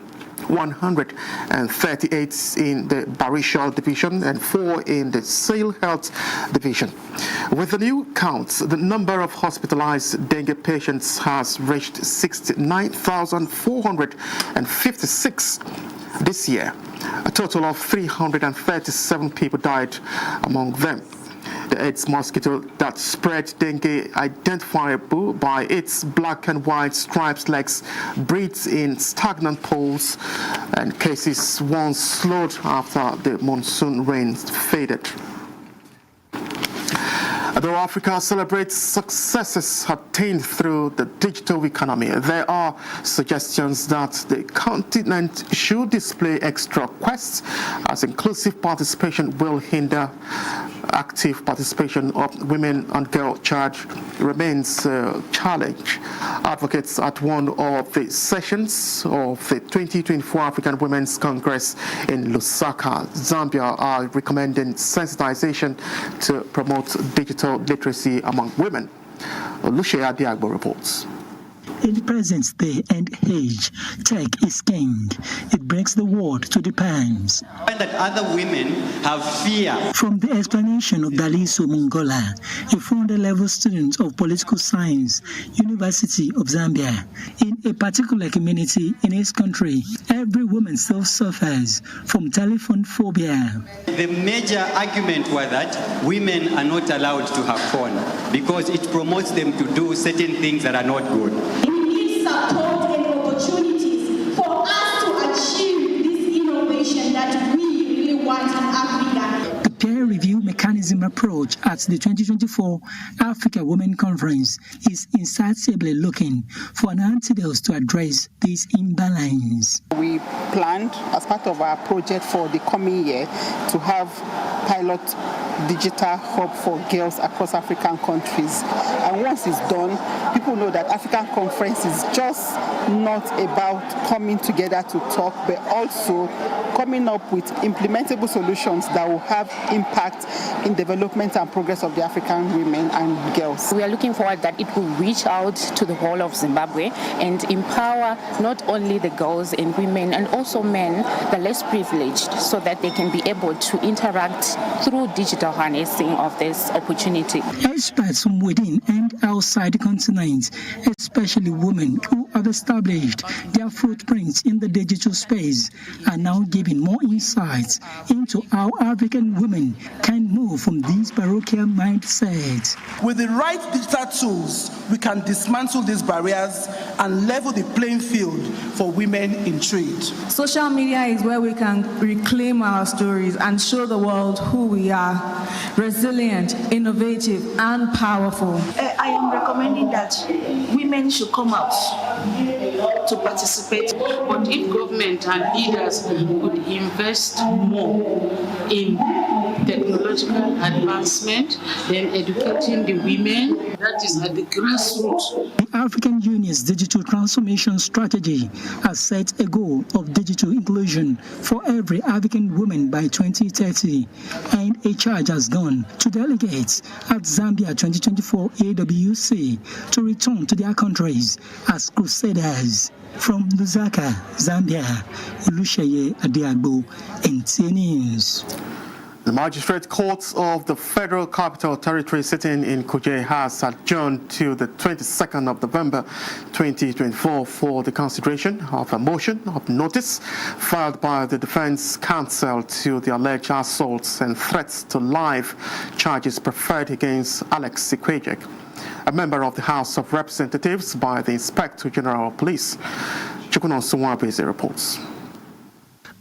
138 in the Barishal division, and 4 in the Sale Health division. With the new counts, the number of hospitalized dengue patients has reached 69,456 this year. A total of 337 people died among them. The Aedes mosquito that spread dengue, identifiable by its black and white striped legs, breeds in stagnant pools, and cases once slowed after the monsoon rains faded. Although Africa celebrates successes attained through the digital economy, there are suggestions that the continent should display extra quests, as inclusive participation will hinder active participation of women and girl child remains a challenge. Advocates at one of the sessions of the 2024 African Women's Congress in Lusaka, Zambia, are recommending sensitization to promote digital literacy among women. Lucia Diagbo reports. In the present day and age, tech is king. It brings the world to the palms. That other women have fear. From the explanation of Daliso Mongola, a 400-level student of political science, University of Zambia, in a particular community in his country, every woman still suffers from telephone phobia. The major argument was that women are not allowed to have phone because it promotes them to do certain things that are not good. Support and opportunities for us to achieve this innovation that we really want in Africa. The peer review mechanism approach at the 2024 Africa Women Conference is insatiably looking for an antidote to address this imbalance. We planned, as part of our project for the coming year, to have pilot digital hub for girls across African countries. And once it's done, people know that African Conference is just not about coming together to talk, but also coming up with implementable solutions that will have impact in development and progress of the African women and girls. We are looking forward that it will reach out to the whole of Zimbabwe and empower not only the girls and women and also men, the less privileged, so that they can be able to interact through digital harnessing of this opportunity. Experts from within and outside the continent, especially women who have established their footprints in the digital space, are now giving more insights into how African women can move from these parochial mindsets. With the right digital tools, we can dismantle these barriers and level the playing field for women in trade. Social media is where we can reclaim our stories and show the world who we are: resilient, innovative, and powerful. I am recommending that women should come out to participate. But if government and leaders would invest more in technological advancement, then educating the women, that is at the grassroots. The African Union's digital transformation strategy has set a goal of digital inclusion for every African woman by 2030, and a charge has gone to delegates at Zambia 2024 AWC to return to their countries as crusaders. From Lusaka, Zambia, Olusheye Adiagbo, NTA News. The Magistrate Court of the Federal Capital Territory sitting in Kuje has adjourned to the 22nd of November 2024 for the consideration of a motion of notice filed by the Defense Counsel to the alleged assaults and threats to life charges preferred against Alex Sikwejek, a member of the House of Representatives, by the Inspector General of Police. Chukunon Suwabeze reports.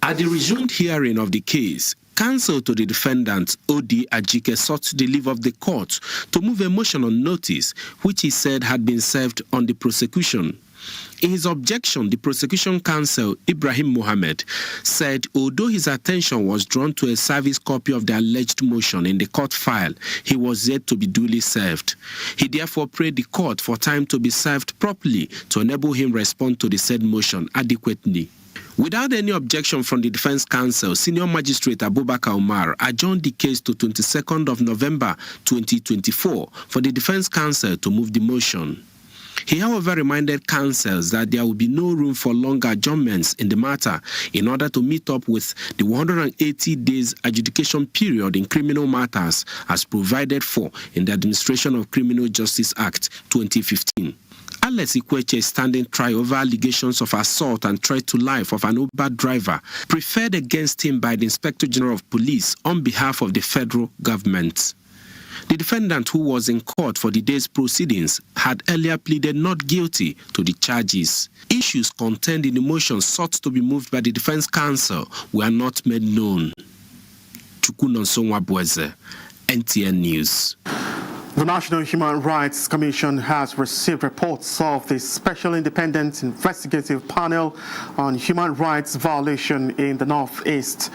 At the resumed hearing of the case, counsel to the defendant, Odi Ajike, sought the leave of the court to move a motion on notice, which he said had been served on the prosecution. In his objection, the prosecution counsel, Ibrahim Mohammed, said although his attention was drawn to a service copy of the alleged motion in the court file, he was yet to be duly served. He therefore prayed the court for time to be served properly to enable him respond to the said motion adequately. Without any objection from the defense counsel, Senior Magistrate Abubakar Umar adjourned the case to 22nd of November 2024 for the defense counsel to move the motion. He, however, reminded counsels that there will be no room for longer adjournments in the matter in order to meet up with the 180 days adjudication period in criminal matters as provided for in the Administration of Criminal Justice Act 2015. Alex Ikweche is standing trial over allegations of assault and threat to life of an Uber driver preferred against him by the Inspector General of Police on behalf of the federal government. The defendant, who was in court for the day's proceedings, had earlier pleaded not guilty to the charges. Issues contained in the motion sought to be moved by the defense counsel were not made known. Chukunonsonwa Bweze, NTA News. The National Human Rights Commission has received reports of the Special Independent Investigative Panel on Human Rights Violation in the Northeast.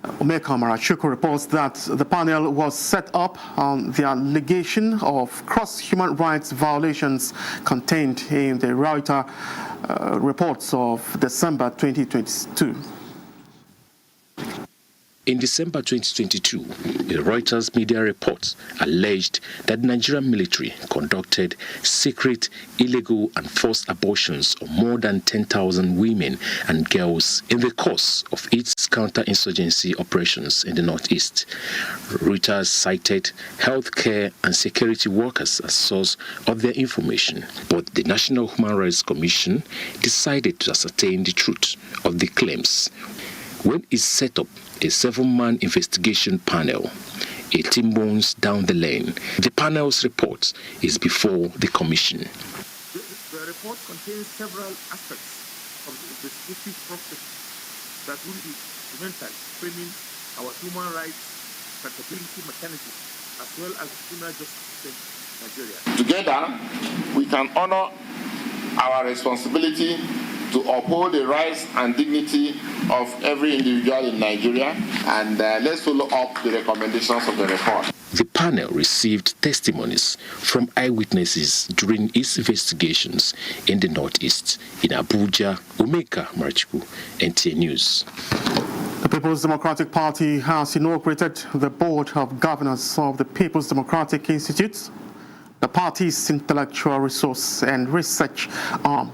Omeka Marachuku reports that the panel was set up on the allegation of gross-human rights violations contained in the Reuters reports of December 2022. In December 2022, a Reuters media report alleged that the Nigerian military conducted secret, illegal and forced abortions of more than 10,000 women and girls in the course of its counter-insurgency operations in the Northeast. Reuters cited healthcare and security workers as source of their information, but the National Human Rights Commission decided to ascertain the truth of the claims when it set up a 7-man investigation panel. 18 months down the lane, the panel's report is before the commission. The report contains several aspects of the investigative process that will be instrumental in framing our human rights accountability mechanism as well as the criminal justice system in Nigeria. Together, we can honor our responsibility to uphold the rights and dignity of every individual in Nigeria, and let's follow up the recommendations of the report. The panel received testimonies from eyewitnesses during its investigations in the Northeast. In Abuja, Omeka Marachuku, NTA News. The People's Democratic Party has inaugurated the Board of Governors of the People's Democratic Institute, the party's intellectual resource and research arm.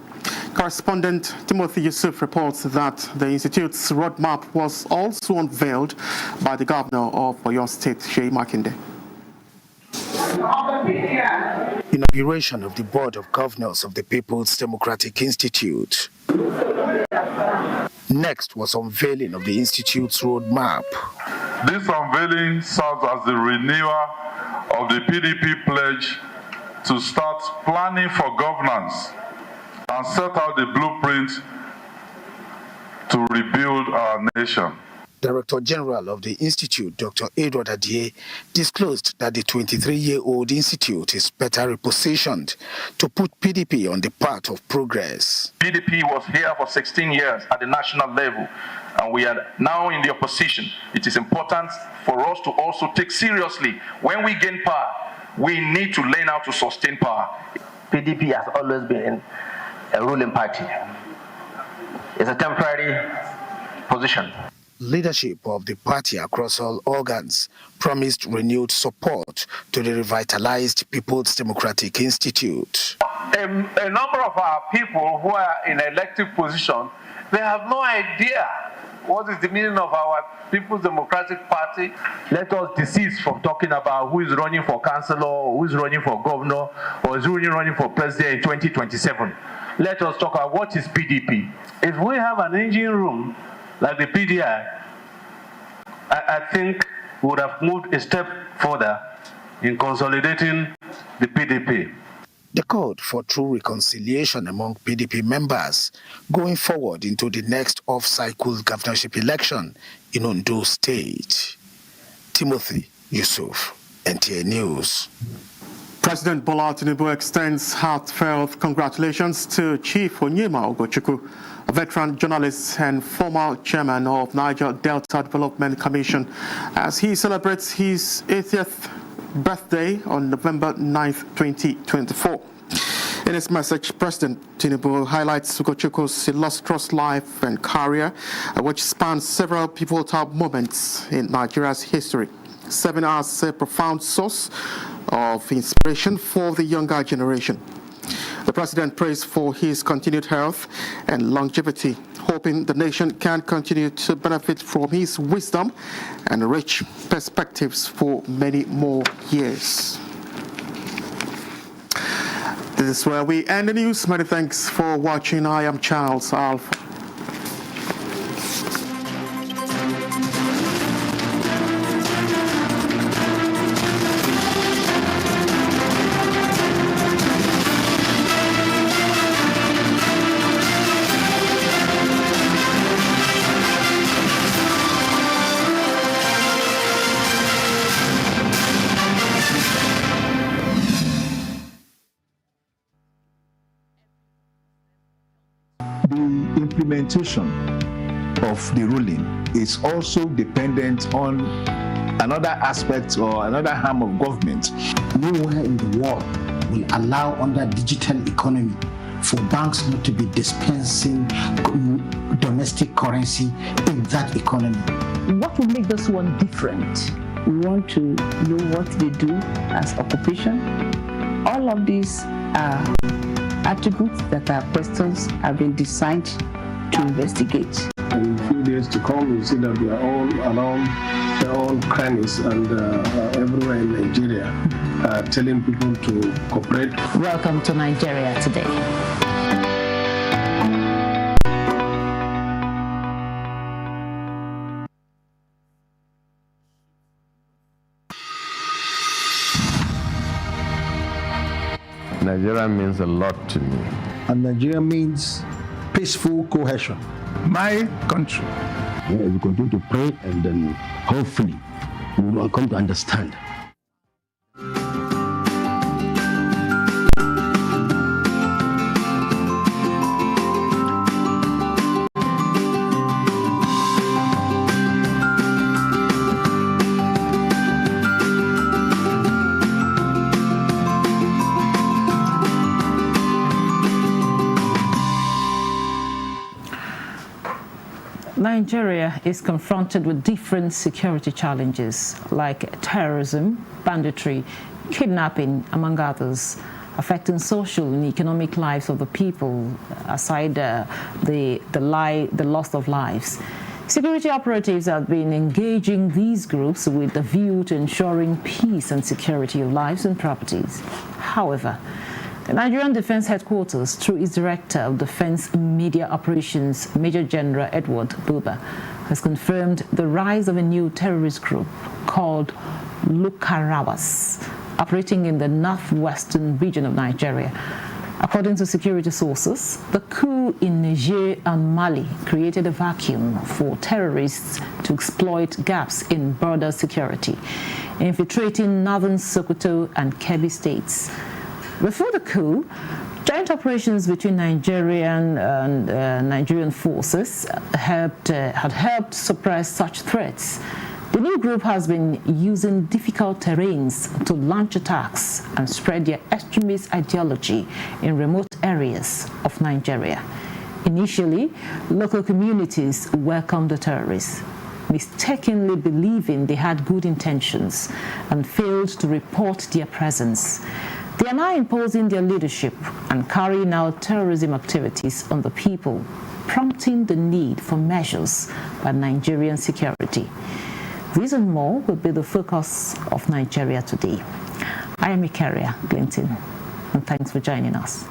Correspondent Timothy Yusuf reports that the Institute's roadmap was also unveiled by the Governor of Oyo State, Sheyi Makinde. Inauguration of the Board of Governors of the People's Democratic Institute. Next was unveiling of the Institute's roadmap. This unveiling serves as the renewal of the PDP pledge to start planning for governance and set out the blueprint to rebuild our nation. Director General of the Institute, Dr. Edward Adie, disclosed that the 23-year-old institute is better repositioned to put PDP on the path of progress. PDP was here for 16 years at the national level, and we are now in the opposition. It is important for us to also take seriously when we gain power, we need to learn how to sustain power. PDP has always been a ruling party. It's a temporary position. Leadership of the party across all organs promised renewed support to the revitalized People's Democratic Institute. A number of our people who are in elective position, they have no idea what is the meaning of our People's Democratic Party. Let us desist from talking about who is running for councillor, or who is running for governor, or is running for president in 2027. Let us talk about what is PDP. If we have an engine room like the PDI, I think we would have moved a step further in consolidating the PDP. The call for true reconciliation among PDP members going forward into the next off-cycle governorship election in Ondo State. Timothy Yusuf, NTA News. President Bola Tinubu extends heartfelt congratulations to Chief Onyema Ugochukwu, a veteran journalist and former chairman of Niger Delta Development Commission, as he celebrates his 80th birthday on November 9th, 2024. In his message, President Tinubu highlights Ugochukwu's illustrious life and career, which spans several pivotal moments in Nigeria's history, serving as a profound source of inspiration for the younger generation. The president prays for his continued health and longevity, hoping the nation can continue to benefit from his wisdom and rich perspectives for many more years. This is where we end the news. Many thanks for watching. I am Charles Alpha. Implementation of the ruling is also dependent on another aspect or another arm of government. Nowhere in the world will allow under digital economy for banks not to be dispensing domestic currency in that economy. What will make this one different? We want to know what they do as occupation. All of these are attributes that our questions have been designed to investigate. In a few days to come, you see that we are all around their own crannies and everywhere in Nigeria, telling people to cooperate. Welcome to Nigeria Today. Nigeria means a lot to me. And Nigeria means peaceful cohesion. My country. We continue to pray, and then hopefully we will come to understand. Nigeria is confronted with different security challenges like terrorism, banditry, kidnapping, among others, affecting social and economic lives of the people, aside the loss of lives. Security operatives have been engaging these groups with a view to ensuring peace and security of lives and properties. However, the Nigerian Defense Headquarters, through its Director of Defense Media Operations, Major General Edward Buba, has confirmed the rise of a new terrorist group called Lukarawas, operating in the northwestern region of Nigeria. According to security sources, the coup in Niger and Mali created a vacuum for terrorists to exploit gaps in border security, infiltrating northern Sokoto and Kebbi states. Before the coup, joint operations between Nigerian and Nigerian forces had helped suppress such threats. The new group has been using difficult terrains to launch attacks and spread their extremist ideology in remote areas of Nigeria. Initially, local communities welcomed the terrorists, mistakenly believing they had good intentions and failed to report their presence. They are now imposing their leadership and carrying out terrorism activities on the people, prompting the need for measures by Nigerian security. These and more will be the focus of Nigeria Today. I am Ikaria Glinton, and thanks for joining us.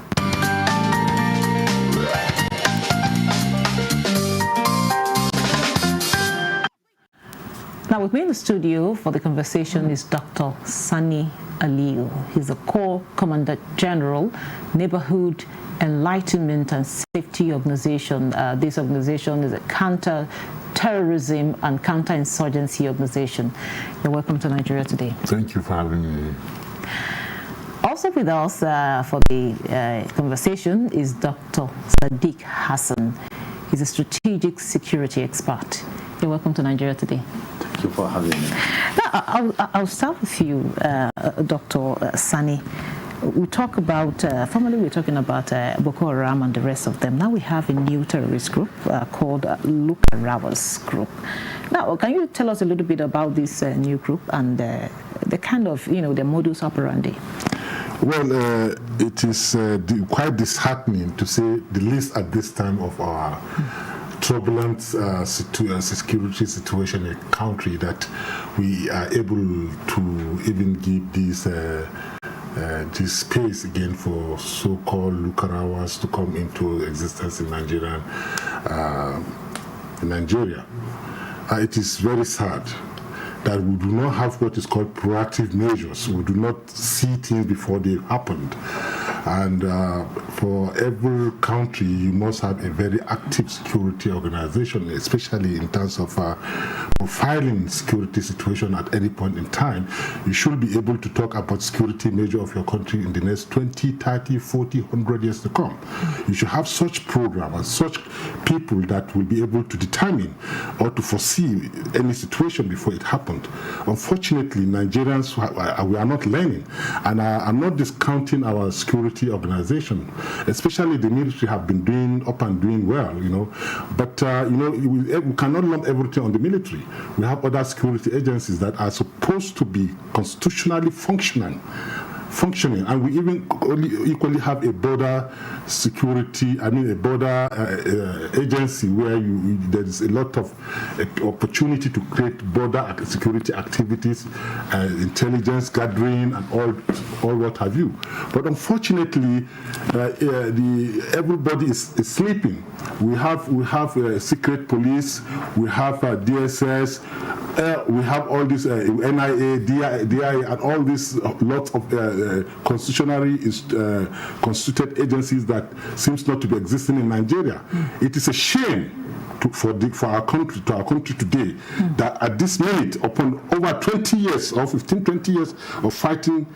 Now, with me in the studio for the conversation is Dr. Sani Aliyu. He's a Corps Commander General, Neighborhood Enlightenment and Safety Organization. This organization is a counter-terrorism and counter-insurgency organization. You're welcome to Nigeria Today. Thank you for having me. Also with us for the conversation is Dr. Sadiq Hassan. He's a strategic security expert. You're welcome to Nigeria Today. Thank you for having me. Now, I'll start with you, Dr. Sani. We talk about, formerly we were talking about Boko Haram and the rest of them. Now we have a new terrorist group called Lukarawas Group. Now, can you tell us a little bit about this new group and the kind of, the modus operandi? Well, it is quite disheartening to say the least at this time of our turbulent security situation in a country that we are able to even give this space again for so-called Lukarawas to come into existence in Nigeria. It is very sad that we do not have what is called proactive measures. We do not see things before they happened. And for every country, you must have a very active security organization, especially in terms of profiling security situation at any point in time. You should be able to talk about security measure of your country in the next 20, 30, 40, 100 years to come. You should have such program and such people that will be able to determine or to foresee any situation before it happens. Unfortunately, Nigerians, we are not learning, and I'm not discounting our security organization, especially the military have been doing up and doing well, but we cannot lump everything on the military. We have other security agencies that are supposed to be constitutionally functioning, and we even equally have a border security, a border agency where there is a lot of opportunity to create border security activities, intelligence gathering, and all what have you. But unfortunately, everybody is sleeping. We have secret police, we have DSS, we have all this NIA, DIA, and all these lots of constitutionally constituted agencies that seems not to be existing in Nigeria. It is a shame for our country today that at this minute, upon over 20 years or 15, 20 years of fighting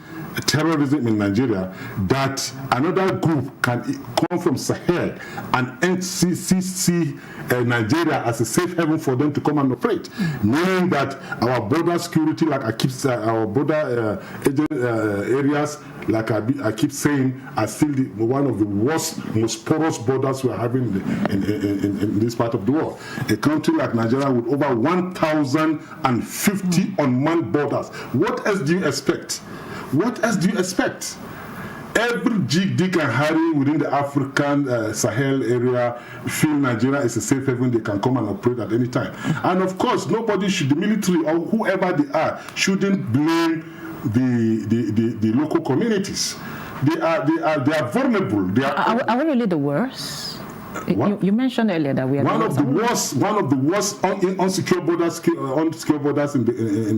terrorism in Nigeria, that another group can come from Sahel and see Nigeria as a safe haven for them to come and operate, meaning that our border security, like I keep saying, our border areas, like I keep saying, are still one of the worst, most porous borders we are having in this part of the world. A country like Nigeria with over 1,050 unmanned borders. What else do you expect? What else do you expect? Every jig, dig, and hurry within the African Sahel area feel Nigeria is a safe haven. They can come and operate at any time. And of course, nobody should, the military or whoever they are, shouldn't blame the local communities. They are vulnerable. Are we really the worst? You mentioned earlier that we are one of the worst unsecure borders in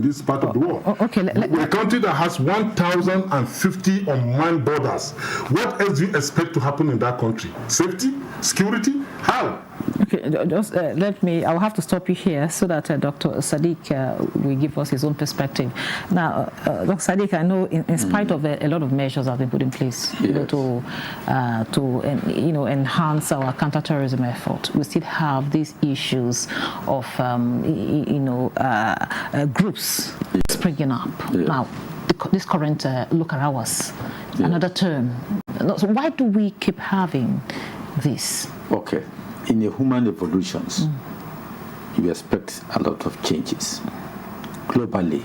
this part of the world. Okay, we're a country that has 1,050 unmanned borders. What else do you expect to happen in that country? Safety? Security? How? Okay, just I'll have to stop you here so that Dr. Sadiq will give us his own perspective. Now, Dr. Sadiq, I know in spite of a lot of measures that have been put in place to enhance our counterterrorism effort, we still have these issues of groups springing up. Now, this current Lukarawas, another term. So why do we keep having this? Okay. In the human evolutions, you expect a lot of changes. Globally,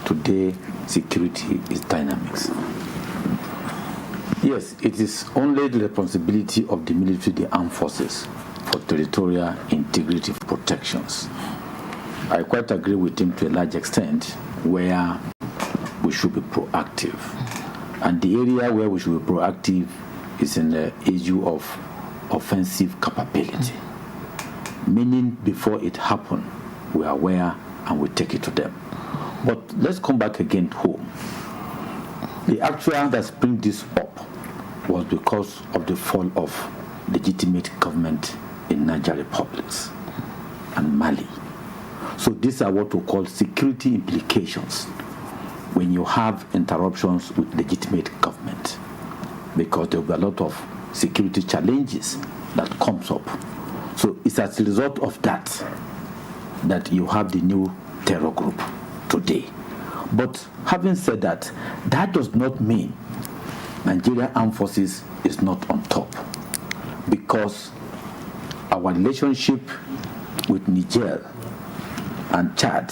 today, security is dynamics. Yes, it is only the responsibility of the military, the armed forces, for territorial integrity protections. I quite agree with him to a large extent where we should be proactive. And the area where we should be proactive is in the issue of offensive capability, meaning before it happened, we are aware and we take it to them. But let's come back again home. The actual that bring this up was because of the fall of legitimate government in Niger republics and Mali. So these are what we call security implications. when you have interruptions with legitimate government, because there will be a lot of security challenges that comes up. So it's as a result of that you have the new terror group today. But having said that, that does not mean Nigerian Armed Forces is not on top, because our relationship with Niger and Chad,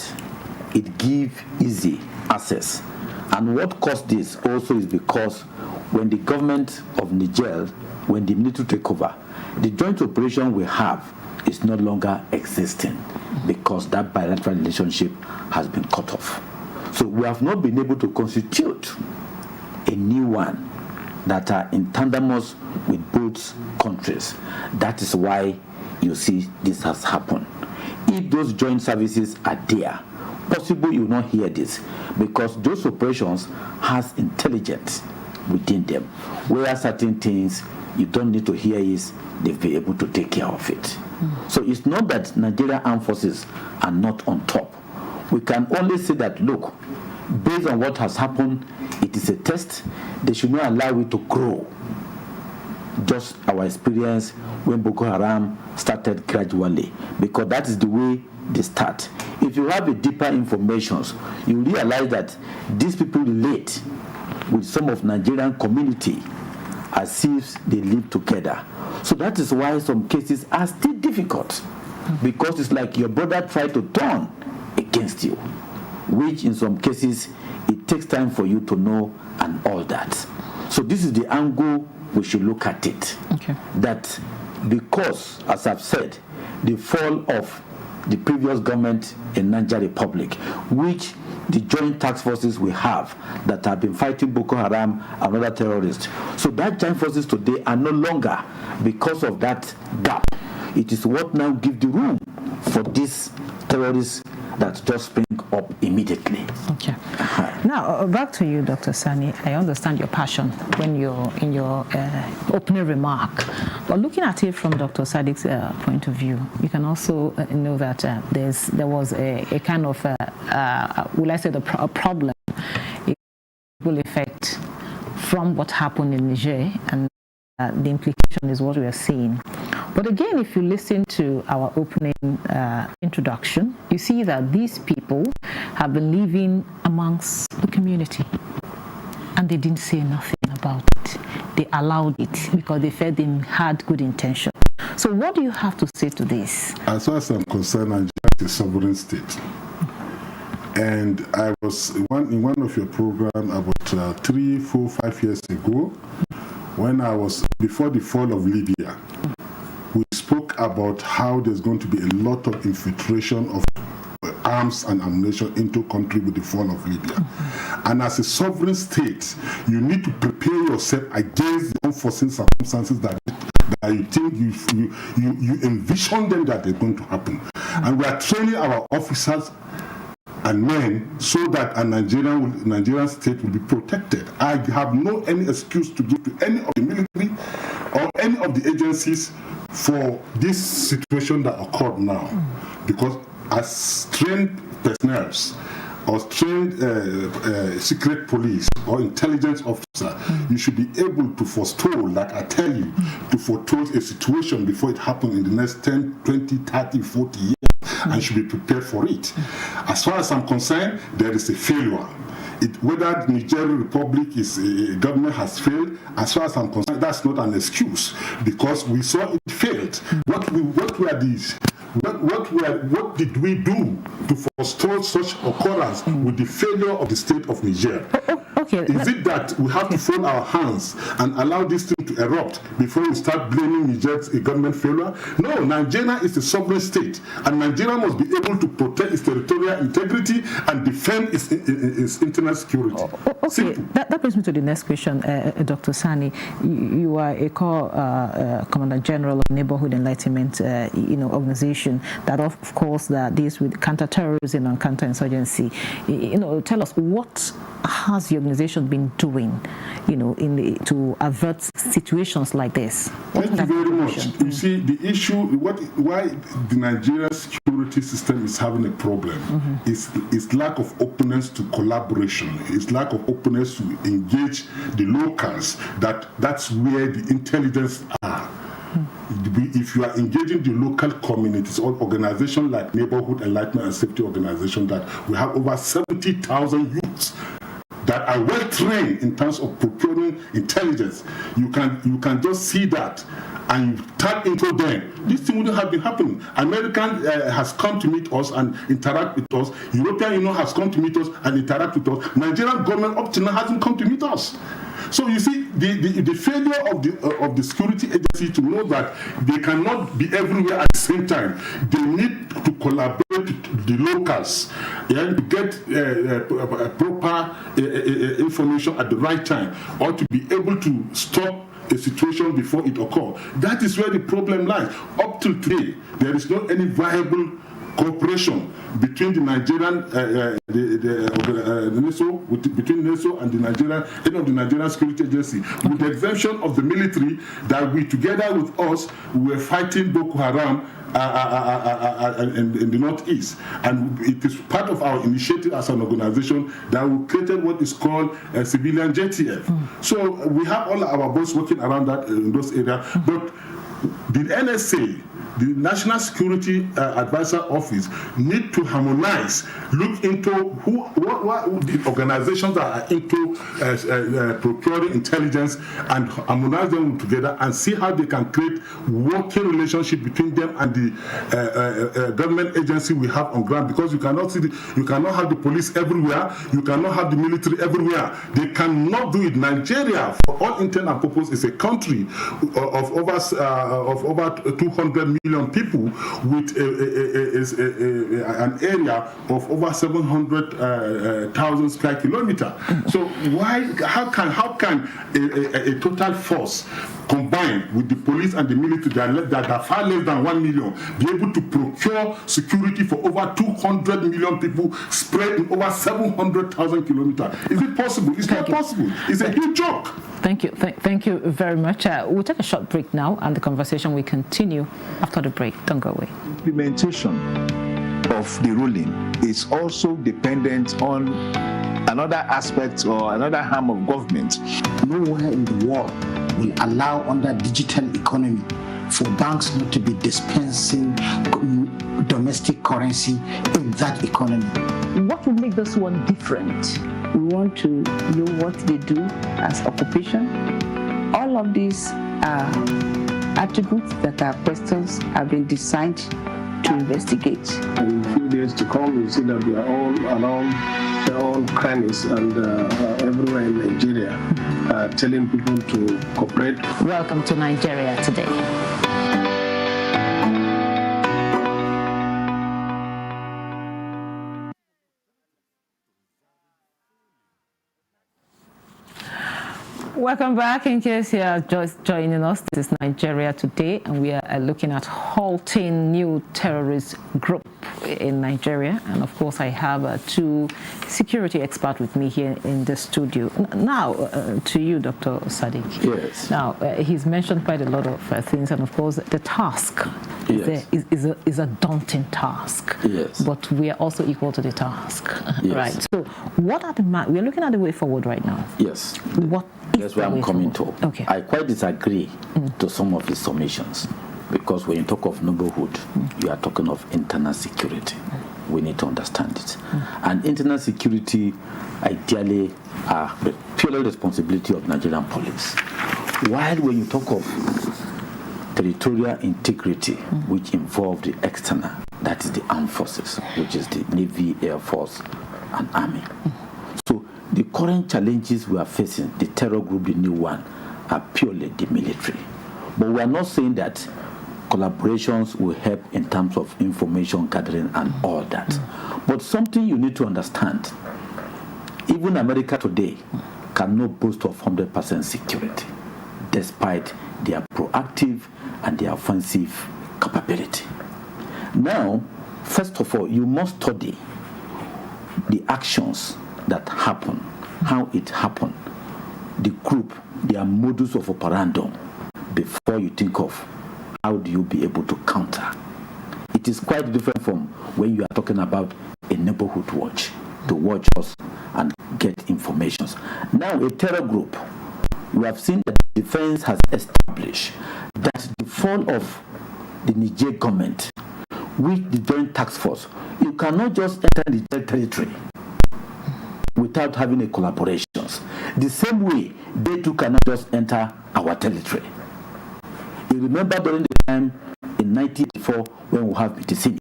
it gives easy access. And what caused this also is because when the government of Niger, when the military take over, the joint operation we have is no longer existing because that bilateral relationship has been cut off. So we have not been able to constitute a new one that are in tandemous with both countries. That is why you see this has happened. If those joint services are there, possible you will not hear this, because those operations has intelligence within them, where certain things you don't need to hear is they'll be able to take care of it. So it's not that Nigerian Armed Forces are not on top. We can only say that, look, based on what has happened, it is a test. They should not allow it to grow. Just our experience when Boko Haram started gradually, because that is the way they start. If you have a deeper information, you realize that these people relate with some of Nigerian community as if they live together. So that is why some cases are still difficult, because it's like your brother tried to turn against you, which in some cases it takes time for you to know and all that. So this is the angle we should look at it. Okay. That because, as I've said, the fall of the previous government in Niger Republic, which the joint task forces we have that have been fighting Boko Haram and other terrorists. So that joint forces today are no longer, because of that gap. It is what now gives the room for these terrorists that just spring up immediately. Okay. Now, back to you, Dr. Sani. I understand your passion when you're in your opening remark. But looking at it from Dr. Sadiq's point of view, you can also know that there was a kind of, will I say, a problem, it will affect from what happened in Niger, and the implication is what we are seeing. But again, if you listen to our opening introduction, you see that these people have been living amongst the community, and they didn't say nothing about it. They allowed it because they felt they had good intention. So what do you have to say to this? As far as I'm concerned, Nigeria is a sovereign state. And I was in one of your programs about 3, 4, 5 years ago, when I was before the fall of Libya. We spoke about how there's going to be a lot of infiltration of arms and ammunition into country with the fall of Libya. And as a sovereign state, you need to prepare yourself against the unforeseen circumstances that you think you envision them that they're going to happen. And we are training our officers and men so that a Nigerian state will be protected. I have no any excuse to give to any of the military or any of the agencies for this situation that occurred now, because as trained personnel or trained secret police or intelligence officer, you should be able to forestall, like I tell you, to forestall a situation before it happens in the next 10, 20, 30, 40 years, and should be prepared for it. As far as I'm concerned, there is a failure. Whether the Nigerian Republic government has failed, as far as I'm concerned, that's not an excuse, because we saw it failed. What did we do to forestall such occurrence with the failure of the state of Niger? Is it that we have to fold our hands and allow this thing to erupt before we start blaming Niger's government failure? No, Nigeria is a sovereign state, and Nigeria must be able to protect its territorial integrity and defend its internal security. Okay, that brings me to the next question, Dr. Sani. You are a Commander General of Neighborhood Enlightenment organization that, of course, deals with counterterrorism and counterinsurgency. Tell us, what has the organization organization been doing, to avert situations like this? Thank you very much. You see, the issue, why the Nigerian security system is having a problem is lack of openness to collaboration. It's lack of openness to engage the locals. That's where the intelligence are. If you are engaging the local communities or organizations like Neighborhood Enlightenment and Safety Organization, that we have over 70,000 youths that are well trained in terms of procuring intelligence. You can just see that and tap into them. This thing wouldn't have been happening. American has come to meet us and interact with us. European Union has come to meet us and interact with us. Nigerian government up to now hasn't come to meet us. So you see, the failure of the security agency to know that they cannot be everywhere at the same time. They need to collaborate with the locals and to get proper information at the right time, or to be able to stop a situation before it occurs. That is where the problem lies. Up till today, there is not any viable cooperation between the Nigerian between NESO and the Nigerian head of the Nigerian security agency, with the exemption of the military, that we together with us were fighting Boko Haram in the northeast, and it is part of our initiative as an organization that we created what is called a civilian JTF. So we have all our boys working around that in those areas, but the NSA, the National Security Advisor Office, need to harmonize, look into what the organizations that are into procuring intelligence, and harmonize them together and see how they can create working relationship between them and the government agency we have on ground. Because you cannot have the police everywhere, you cannot have the military everywhere. They cannot do it. Nigeria, for all intent and purpose, is a country of over 200 million people with an area of over 700,000 square kilometers. So how can a total force combined with the police and the military that are far less than 1 million be able to procure security for over 200 million people spread in over 700,000 kilometers? Is it possible? It's not possible. It's a huge joke. Thank you. Thank you very much. We'll take a short break now, and the conversation will continue after the break. Don't go away. Implementation of the ruling is also dependent on another aspect or another arm of government. Nowhere in the world will allow, under digital economy, for banks not to be dispensing domestic currency in that economy. What will make this one different? We want to know what they do as occupation. All of these are attributes that our questions have been designed to investigate. In a few days to come, you see that we are all around their own crannies and everywhere in Nigeria, telling people to cooperate. Welcome to Nigeria Today. Welcome back. In case you are just joining us, this is Nigeria Today, and we are looking at halting new terrorist group in Nigeria. And of course, I have two security experts with me here in the studio. Now, to you, Dr. Sadiq. Yes. Now, he's mentioned quite a lot of things, and of course, the task is a daunting task. Yes. But we are also equal to the task, yes. Right? So, what are we're looking at the way forward right now. Yes. That's where I'm coming to. Okay. I quite disagree to some of his submissions, because when you talk of neighborhood, you are talking of internal security. We need to understand it. And internal security, ideally, are the purely responsibility of Nigerian police. While when you talk of territorial integrity, which involves the external, that is the armed forces, which is the Navy, Air Force, and Army. So the current challenges we are facing, the terror group, the new one, are purely the military. But we are not saying that collaborations will help in terms of information gathering and all that. But something you need to understand, even America today cannot boast of 100% security, despite their proactive and their offensive capability. Now, first of all, you must study the actions that happen how it happened, the group, their modus of operandum, before you think of how do you be able to counter. It is quite different from when you are talking about a neighborhood watch, to watch us and get information. Now, a terror group, we have seen that the defense has established that the fall of the Niger government with the joint task force, you cannot just enter the territory without having a collaboration. The same way they too cannot just enter our territory. You remember during the time in 1984 when we have Bitisini,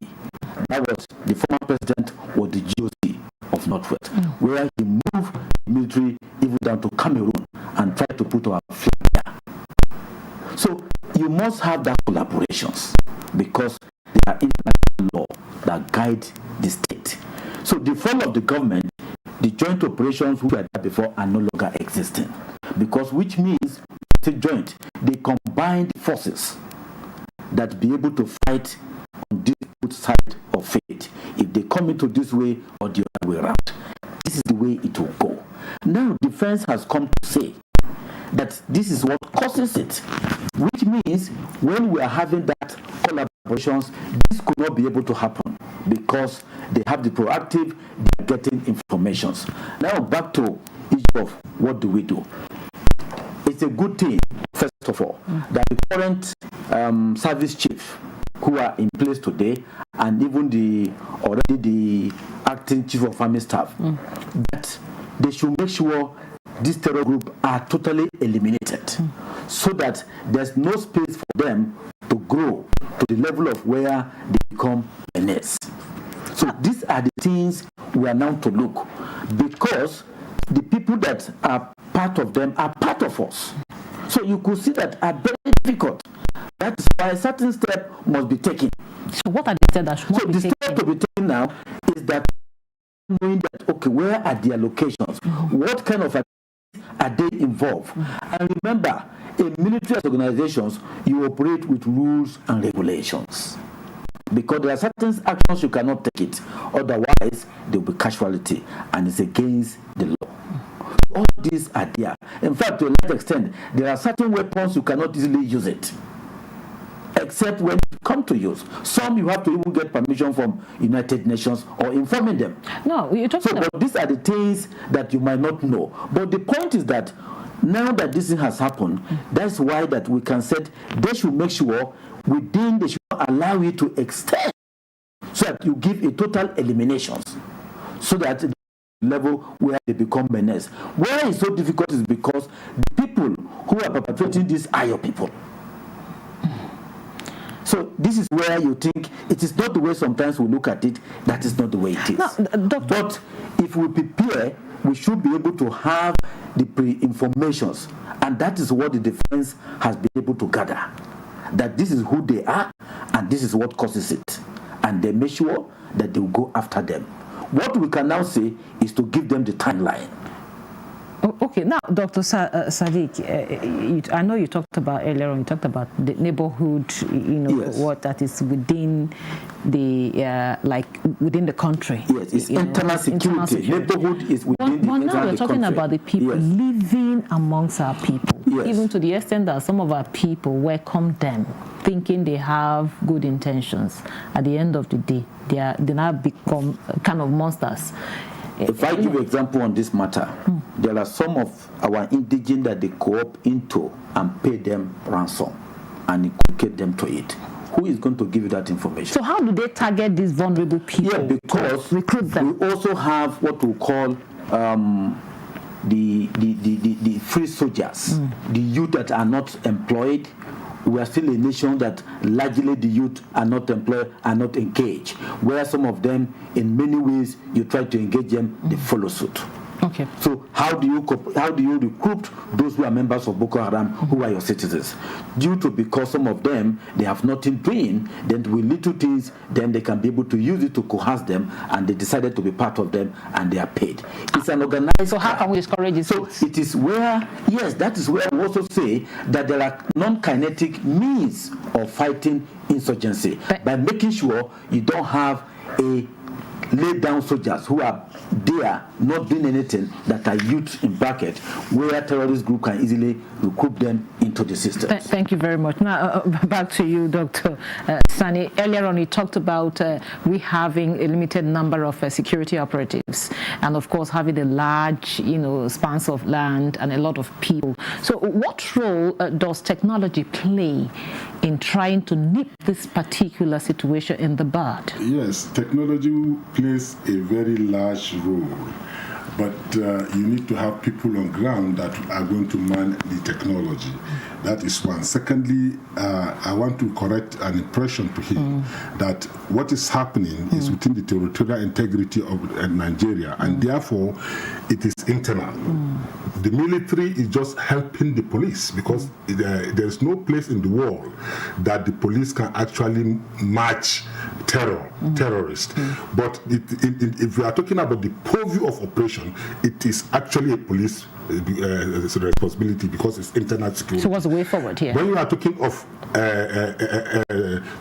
that was the former president was the GOC of Northwest, where he moved the military even down to Cameroon and tried to put our flag there. So you must have that collaborations because there are international law that guide the state. So the fall of the government, the joint operations which were there before are no longer existing, because which means the joint, they combined forces that be able to fight on this good side of fate. If they come into this way or the other way around, this is the way it will go. Now defense has come to say that this is what causes it, which means when we are having that collaborations, this could not be able to happen because they have the proactive, they are getting informations. Now back to issue of what do we do. It's a good thing, first of all, that the current service chief who are in place today, and even the acting chief of army staff, that they should make sure this terror group are totally eliminated, so that there's no space for them to grow to the level of where they become menace. So these are the things we are now to look, because the people that are part of them are part of us. So you could see that are very difficult. That is why a certain step must be taken. So what are the steps that should be taken? So the step to be taken now is that knowing that, okay, where are their locations? What kind of are they involved? And remember, in military organizations, you operate with rules and regulations, because there are certain actions you cannot take it, otherwise there will be casualty, and it's against the law. All these are there. In fact, to a large extent, there are certain weapons you cannot easily use it, except when it comes to use. Some you have to even get permission from United Nations or informing them. No, you're talking about... But these are the things that you might not know. But the point is that now that this thing has happened, that's why that we can say they should make sure within they should allow it to extend, so that you give a total eliminations, so that the level where they become menace. Why it's so difficult is because the people who are perpetrating this are your people. So this is where you think it is not the way sometimes we look at it, that is not the way it is. No, but if we prepare, we should be able to have the pre-informations, and that is what the defense has been able to gather, that this is who they are and this is what causes it, and they make sure that they will go after them. What we can now say is to give them the timeline. Okay, now, Dr. Sadiq, I know you talked about earlier on, you talked about the neighborhood, yes. What that is within the, within the country. Yes, it's internal security. Neighborhood is within the country. But now we're talking about the people living amongst our people, even to the extent that some of our people welcome them, thinking they have good intentions. At the end of the day, they now become kind of monsters. If I give you an example on this matter, there are some of our indigenous that they co-op into and pay them ransom and inculcate them to it. Who is going to give you that information? So how do they target these vulnerable people? Yeah, because recruit them. We also have what we call the free soldiers, the youth that are not employed. We are still a nation that largely the youth are not employed, are not engaged. Where some of them, in many ways, you try to engage them, they follow suit. Okay. So how do you recruit those who are members of Boko Haram, who are your citizens? Due to because some of them, they have nothing doing, then with little things, then they can be able to use it to coerce them, and they decided to be part of them, and they are paid. It's an organized... So how can we discourage it? So it is where, yes, that is where we also say that there are non-kinetic means of fighting insurgency, by making sure you don't have a laid down soldiers who are there not doing anything, that are youth in bracket, where terrorist group can easily recruit them into the system. Thank you very much. Now, back to you, Dr. Sani. Earlier on, you talked about we having a limited number of security operatives, and of course, having a large, spans of land and a lot of people. So, what role does technology play in trying to nip this particular situation in the bud? Yes, technology plays a very large role. But you need to have people on ground that are going to man the technology. That is one. Secondly, I want to correct an impression to him that what is happening is within the territorial integrity of Nigeria, and therefore it is internal. The military is just helping the police, because there is no place in the world that the police can actually match terrorists. But if we are talking about the purview of operation, it is actually a police responsibility, because it's internal security. So what's the way forward here? When you are talking of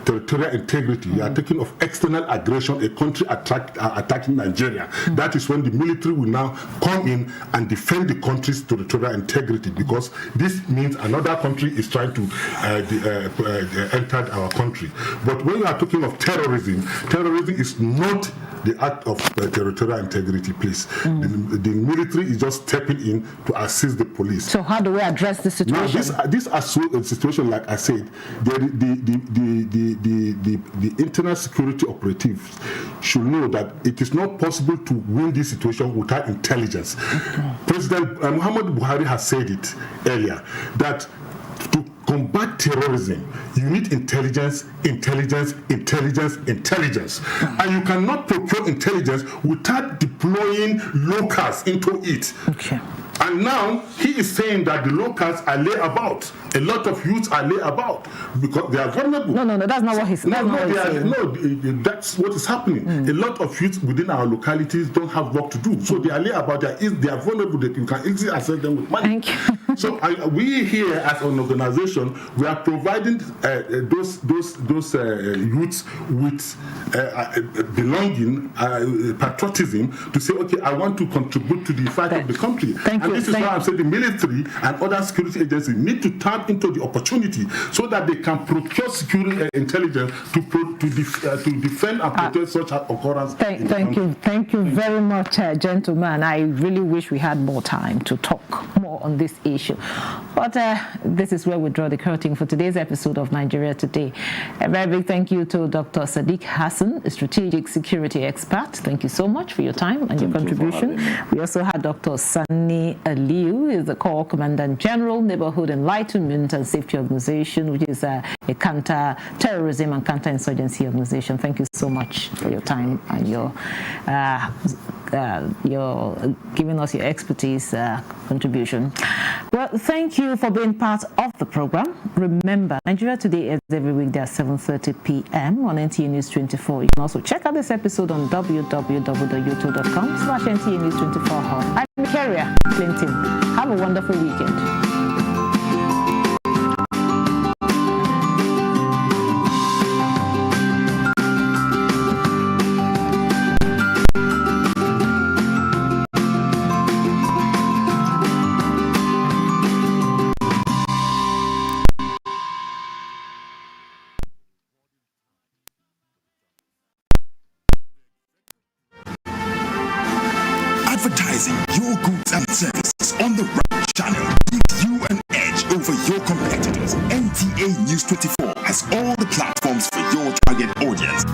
territorial integrity, you are talking of external aggression, a country attacking Nigeria. That is when the military will now come in and defend the country's territorial integrity, because this means another country is trying to enter our country. But when you are talking of terrorism is not the act of territorial integrity, please. The military is just stepping in to assist the police. So how do we address this situation? Now, this situation, like I said, the internal security operatives should know that it is not possible to win this situation without intelligence. President Muhammadu Buhari has said it earlier, that to combat terrorism, you need intelligence. And you cannot procure intelligence without deploying locals into it. And now he is saying that the locals are lay about. A lot of youths are lay about because they are vulnerable. No, that's not what he's saying. That's what is happening. A lot of youths within our localities don't have work to do, so they are lay about. They are vulnerable. That you can easily access them with money. Thank you. So we here as an organization, we are providing those youths with belonging, patriotism, to say, okay, I want to contribute to the fight of the country. This is why I'm saying the military and other security agencies need to tap into the opportunity so that they can procure security intelligence to defend and protect such occurrence. Thank you very much, gentlemen. I really wish we had more time to talk more on this issue. But this is where we draw the curtain for today's episode of Nigeria Today. A very big thank you to Dr. Sadiq Hassan, a strategic security expert. Thank you so much for your time and your contribution. We also had Dr. Sani Aliu, is the Corps Commandant General, Neighborhood Enlightenment and Safety Organization, which is a counter-terrorism and counter-insurgency organization. Thank you so much for your time and your giving us your expertise contribution. Well, thank you for being part of the program. Remember, Nigeria Today is every weekday at 7:30 p.m. on NTA News 24. You can also check out this episode on www.youtube.com/NTA News 24 Hub. I'm Carrier Clinton. Have a wonderful weekend. Advertising your goods and services on the right channel gives you an edge over your competitors. NTA News 24 has all the platforms for your target audience.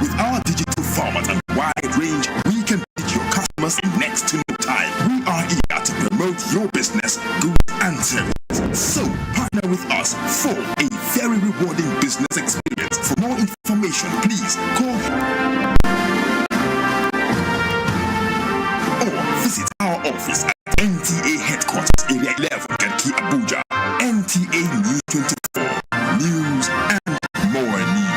With our digital format and wide range, we can reach your customers in next to no time. We are eager to promote your business, goods and services. So, partner with us for a very rewarding business experience. For more information, please call or visit our office at NTA Headquarters, Area 11, Garki, Abuja. NTA News 24. News and more news.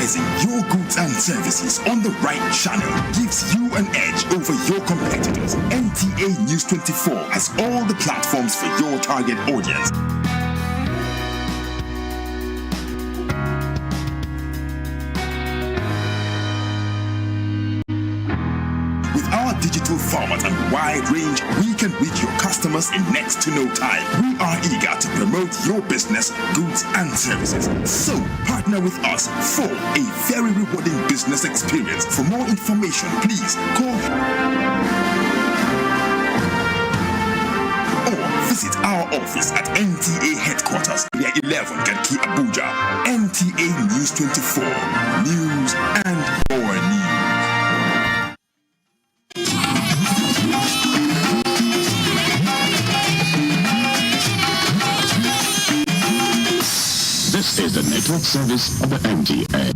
advertising your goods and services on the right channel gives you an edge over your competitors. NTA News 24 has all the platforms for your target audience. With our digital format and wide range, we can reach your customers in next to no time. We are eager to promote your business, goods and services. So, partner with us for a very rewarding business experience. For more information, please call or visit our office at NTA headquarters, near 11 Garki, Abuja. NTA News 24. News and more news. This is the network service of the NTA.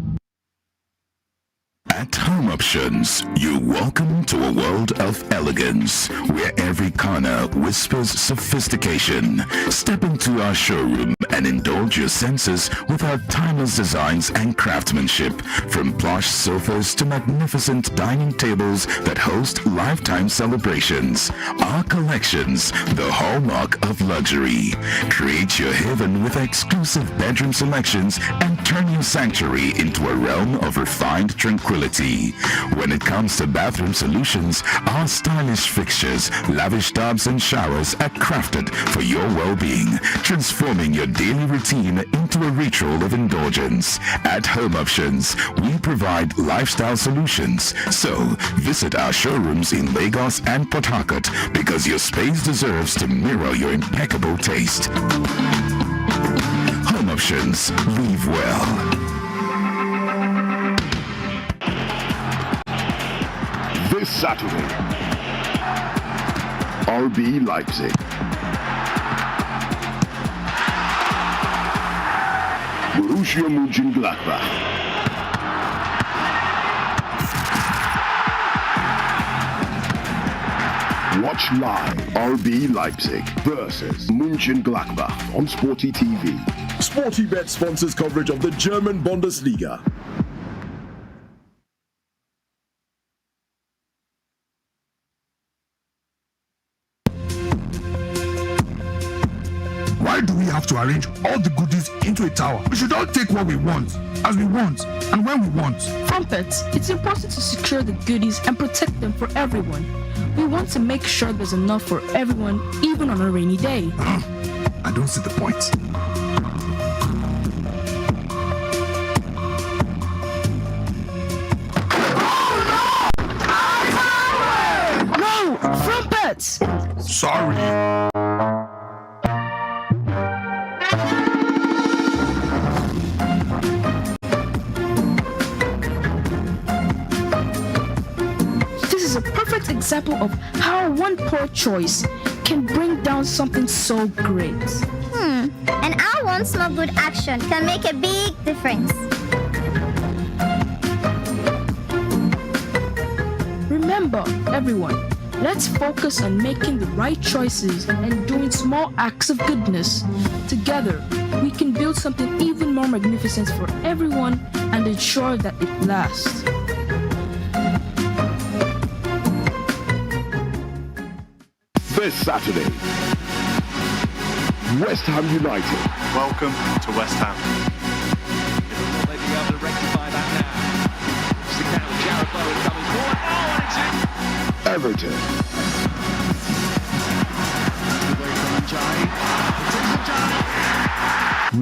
At Home Options, you're welcome to a world of elegance, where every corner whispers sophistication. Step into our showroom and indulge your senses with our timeless designs and craftsmanship, from plush sofas to magnificent dining tables that host lifetime celebrations. Our collections, the hallmark of luxury. Create your haven with exclusive bedroom selections and turn your sanctuary into a realm of refined tranquility. When it comes to bathroom solutions, our stylish fixtures, lavish tubs and showers are crafted for your well-being, transforming your daily routine into a ritual of indulgence. At Home Options, we provide lifestyle solutions. So, visit our showrooms in Lagos and Port Harcourt, because your space deserves to mirror your impeccable taste. Home Options. Live well. This Saturday, RB Leipzig, Borussia Mönchengladbach, watch live RB Leipzig versus Mönchengladbach on Sporty TV. Sporty Bet sponsors coverage of the German Bundesliga. Why do we have to arrange all the goodies into a tower? We should all take what we want, as we want, and when we want. From Pets, it's important to secure the goodies and protect them for everyone. We want to make sure there's enough for everyone, even on a rainy day. I don't see the point. No! From Pets! Sorry. Example of how one poor choice can bring down something so great. And our one small good action can make a big difference. Remember, everyone, let's focus on making the right choices and doing small acts of goodness. Together, we can build something even more magnificent for everyone and ensure that it lasts. This Saturday, West Ham United. Welcome to West Ham. They be able to rectify that now. Stick down with Jared Bowen coming forward. Oh, and it's in. Everton.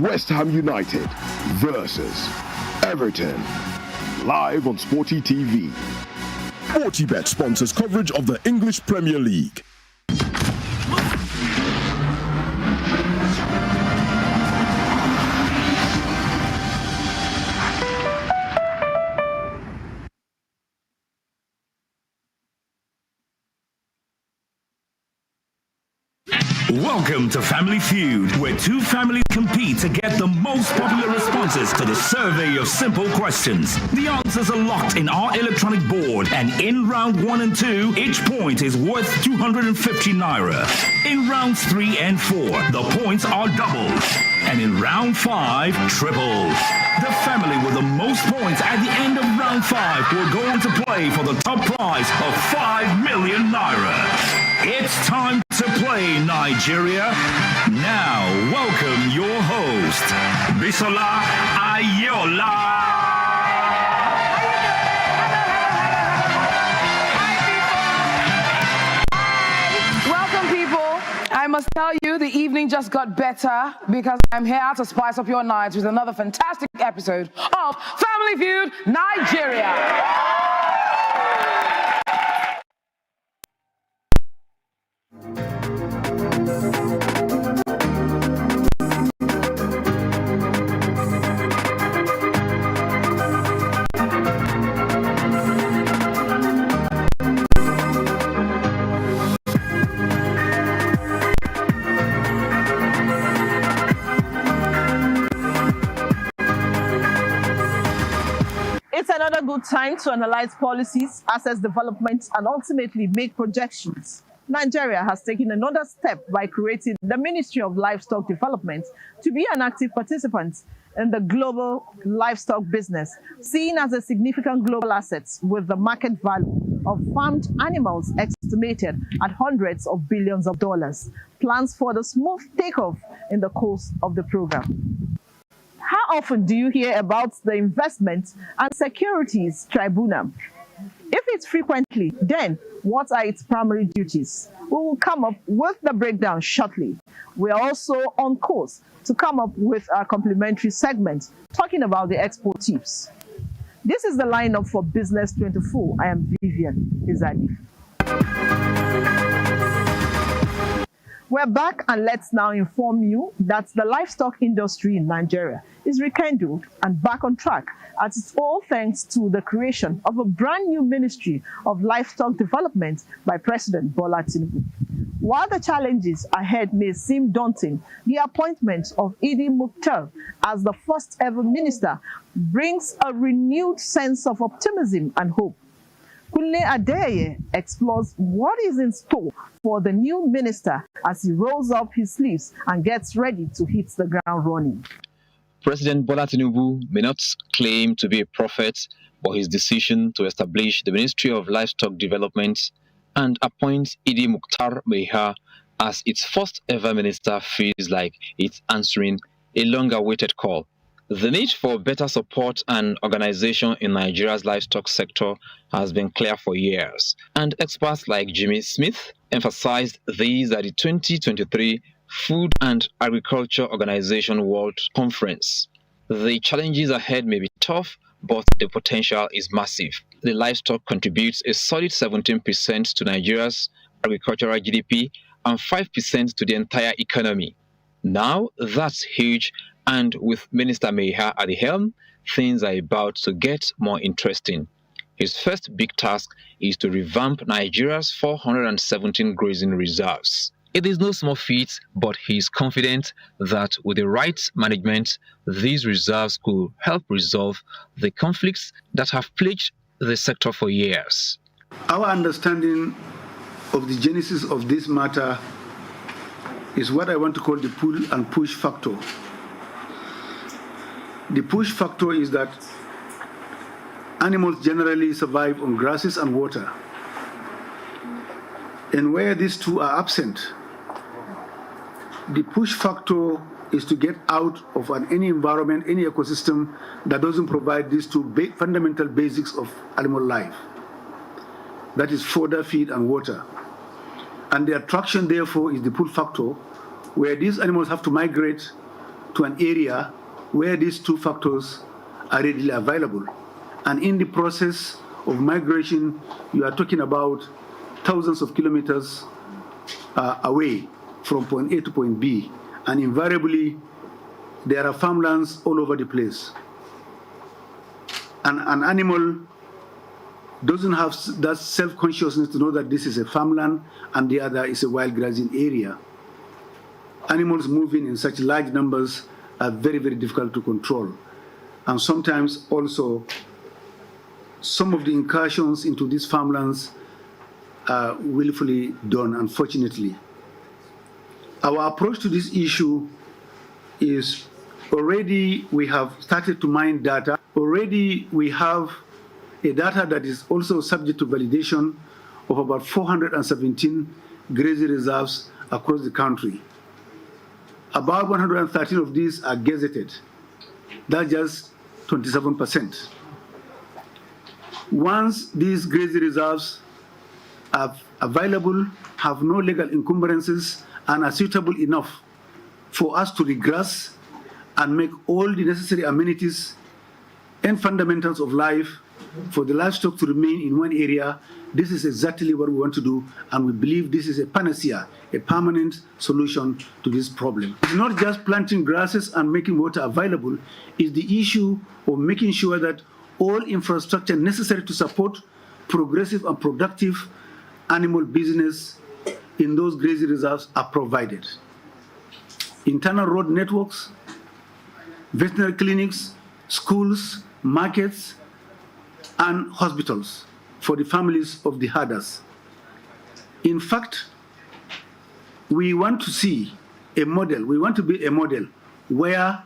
West Ham United versus Everton. Live on Sporty TV. Sporty Bet sponsors coverage of the English Premier League. Welcome to Family Feud, where two families compete to get the most popular responses to the survey of simple questions. The answers are locked in our electronic board, and in round 1 and 2, each point is worth 250 naira. In rounds 3 and 4, the points are doubled, and in round 5, tripled. The family with the most points at the end of round 5 will go on to play for the top prize of 5 million naira. It's time to play, Nigeria. Now, welcome your host, Bisola Ayola. I must tell you, the evening just got better because I'm here to spice up your nights with another fantastic episode of Family Feud Nigeria. It's another good time to analyze policies, assess development, and ultimately make projections. Nigeria has taken another step by creating the Ministry of Livestock Development to be an active participant in the global livestock business, seen as a significant global asset with the market value of farmed animals estimated at hundreds of billions of dollars. Plans for the smooth takeoff in the course of the program. How often do you hear about the Investment and Securities Tribunal? If it's frequently, then what are its primary duties? We will come up with the breakdown shortly. We are also on course to come up with a complementary segment talking about the export tips. This is the lineup for Business 24. I am Vivian Izadi. We're back, and let's now inform you that the livestock industry in Nigeria is rekindled and back on track, as it's all thanks to the creation of a brand new Ministry of Livestock Development by President Bola Tinubu. While the challenges ahead may seem daunting, the appointment of Idi Mukhtar as the first ever minister brings a renewed sense of optimism and hope. Kunle Adeye explores what is in store for the new minister as he rolls up his sleeves and gets ready to hit the ground running. President Bola Tinubu may not claim to be a prophet, but his decision to establish the Ministry of Livestock Development and appoint Idi Mukhtar Meha as its first ever minister feels like it's answering a long-awaited call. The need for better support and organization in Nigeria's livestock sector has been clear for years, and experts like Jimmy Smith emphasized these at the 2023 Food and Agriculture Organization World Conference. The challenges ahead may be tough, but the potential is massive. The livestock contributes a solid 17% to Nigeria's agricultural GDP and 5% to the entire economy. Now, that's huge. And with Minister Meha at the helm, things are about to get more interesting. His first big task is to revamp Nigeria's 417 grazing reserves. It is no small feat, but he is confident that with the right management, these reserves could help resolve the conflicts that have plagued the sector for years. Our understanding of the genesis of this matter is what I want to call the pull and push factor. The push factor is that animals generally survive on grasses and water. And where these two are absent, the push factor is to get out of any environment, any ecosystem that doesn't provide these two fundamental basics of animal life. That is fodder, feed, and water. And the attraction, therefore, is the pull factor, where these animals have to migrate to an area where these two factors are readily available. And in the process of migration, you are talking about thousands of kilometers away from point A to point B. And invariably, there are farmlands all over the place. And an animal doesn't have that self-consciousness to know that this is a farmland and the other is a wild grazing area. animals moving in such large numbers are very, very difficult to control. And sometimes also some of the incursions into these farmlands are willfully done, unfortunately. Our approach to this issue is already we have started to mine data. Already we have a data that is also subject to validation of about 417 grazing reserves across the country. About 113 of these are gazetted. That's just 27%. Once these grazing reserves are available, have no legal encumbrances, and are suitable enough for us to regress and make all the necessary amenities and fundamentals of life for the livestock to remain in one area, this is exactly what we want to do, and we believe this is a panacea, a permanent solution to this problem. It's not just planting grasses and making water available, it's the issue of making sure that all infrastructure necessary to support progressive and productive animal business in those grazing reserves are provided. Internal road networks, veterinary clinics, schools, markets, and hospitals for the families of the herders. In fact, we want to see a model, we want to be a model where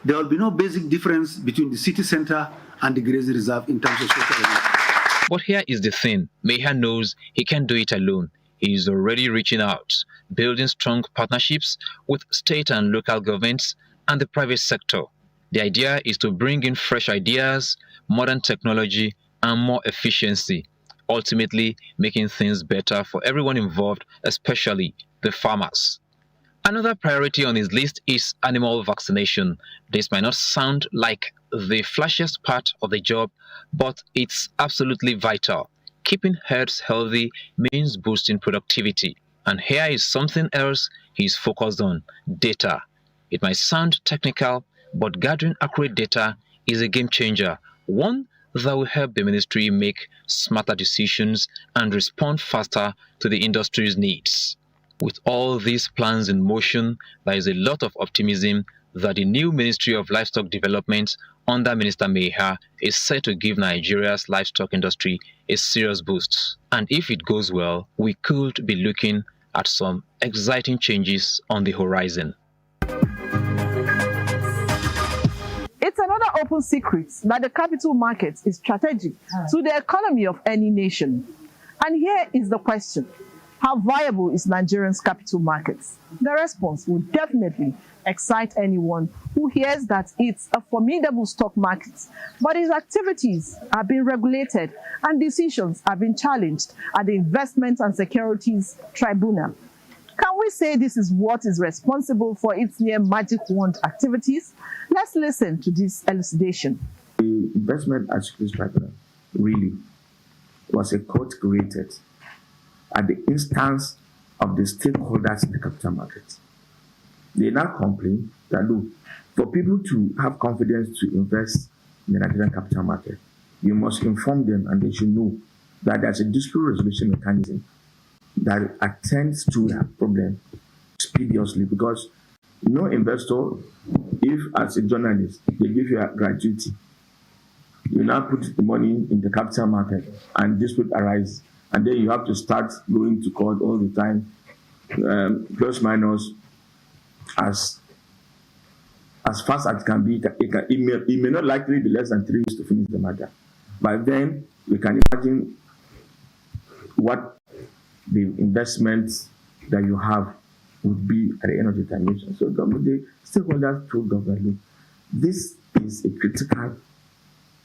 there will be no basic difference between the city center and the grazing reserve in terms of social life. But here is the thing, Meha knows he can't do it alone. He is already reaching out, building strong partnerships with state and local governments and the private sector. The idea is to bring in fresh ideas, modern technology, and more efficiency, ultimately making things better for everyone involved, especially the farmers. Another priority on his list is animal vaccination. This might not sound like the flashiest part of the job, but it's absolutely vital. Keeping herds healthy means boosting productivity. And here is something else he's focused on: data. It might sound technical, but gathering accurate data is a game changer, one that will help the ministry make smarter decisions and respond faster to the industry's needs. With all these plans in motion, there is a lot of optimism that the new Ministry of Livestock Development under Minister Meha is set to give Nigeria's livestock industry a serious boost. And if it goes well, we could be looking at some exciting changes on the horizon. It's another open secret that the capital market is strategic to the economy of any nation. And here is the question: how viable is Nigerian's capital market? The response will definitely excite anyone who hears that it's a formidable stock market, but its activities are being regulated and decisions are being challenged at the Investment and Securities Tribunal. Can we say this is what is responsible for its near magic wand activities? Let's listen to this elucidation. The Investment and Securities Tribunal really was a court created at the instance of the stakeholders in the capital market. They now complain that, look, for people to have confidence to invest in the Nigerian capital market, you must inform them and they should know that there's a dispute resolution mechanism that attends to that problem expeditiously, because no investor, if as a journalist, they give you a gratuity, you now put the money in the capital market and dispute arises, and then you have to start going to court all the time, plus minus, as fast as it can be. It may not likely be less than 3 years to finish the matter. But then we can imagine what the investments that you have would be at the end of the time. So the stakeholders told government, look, this is a critical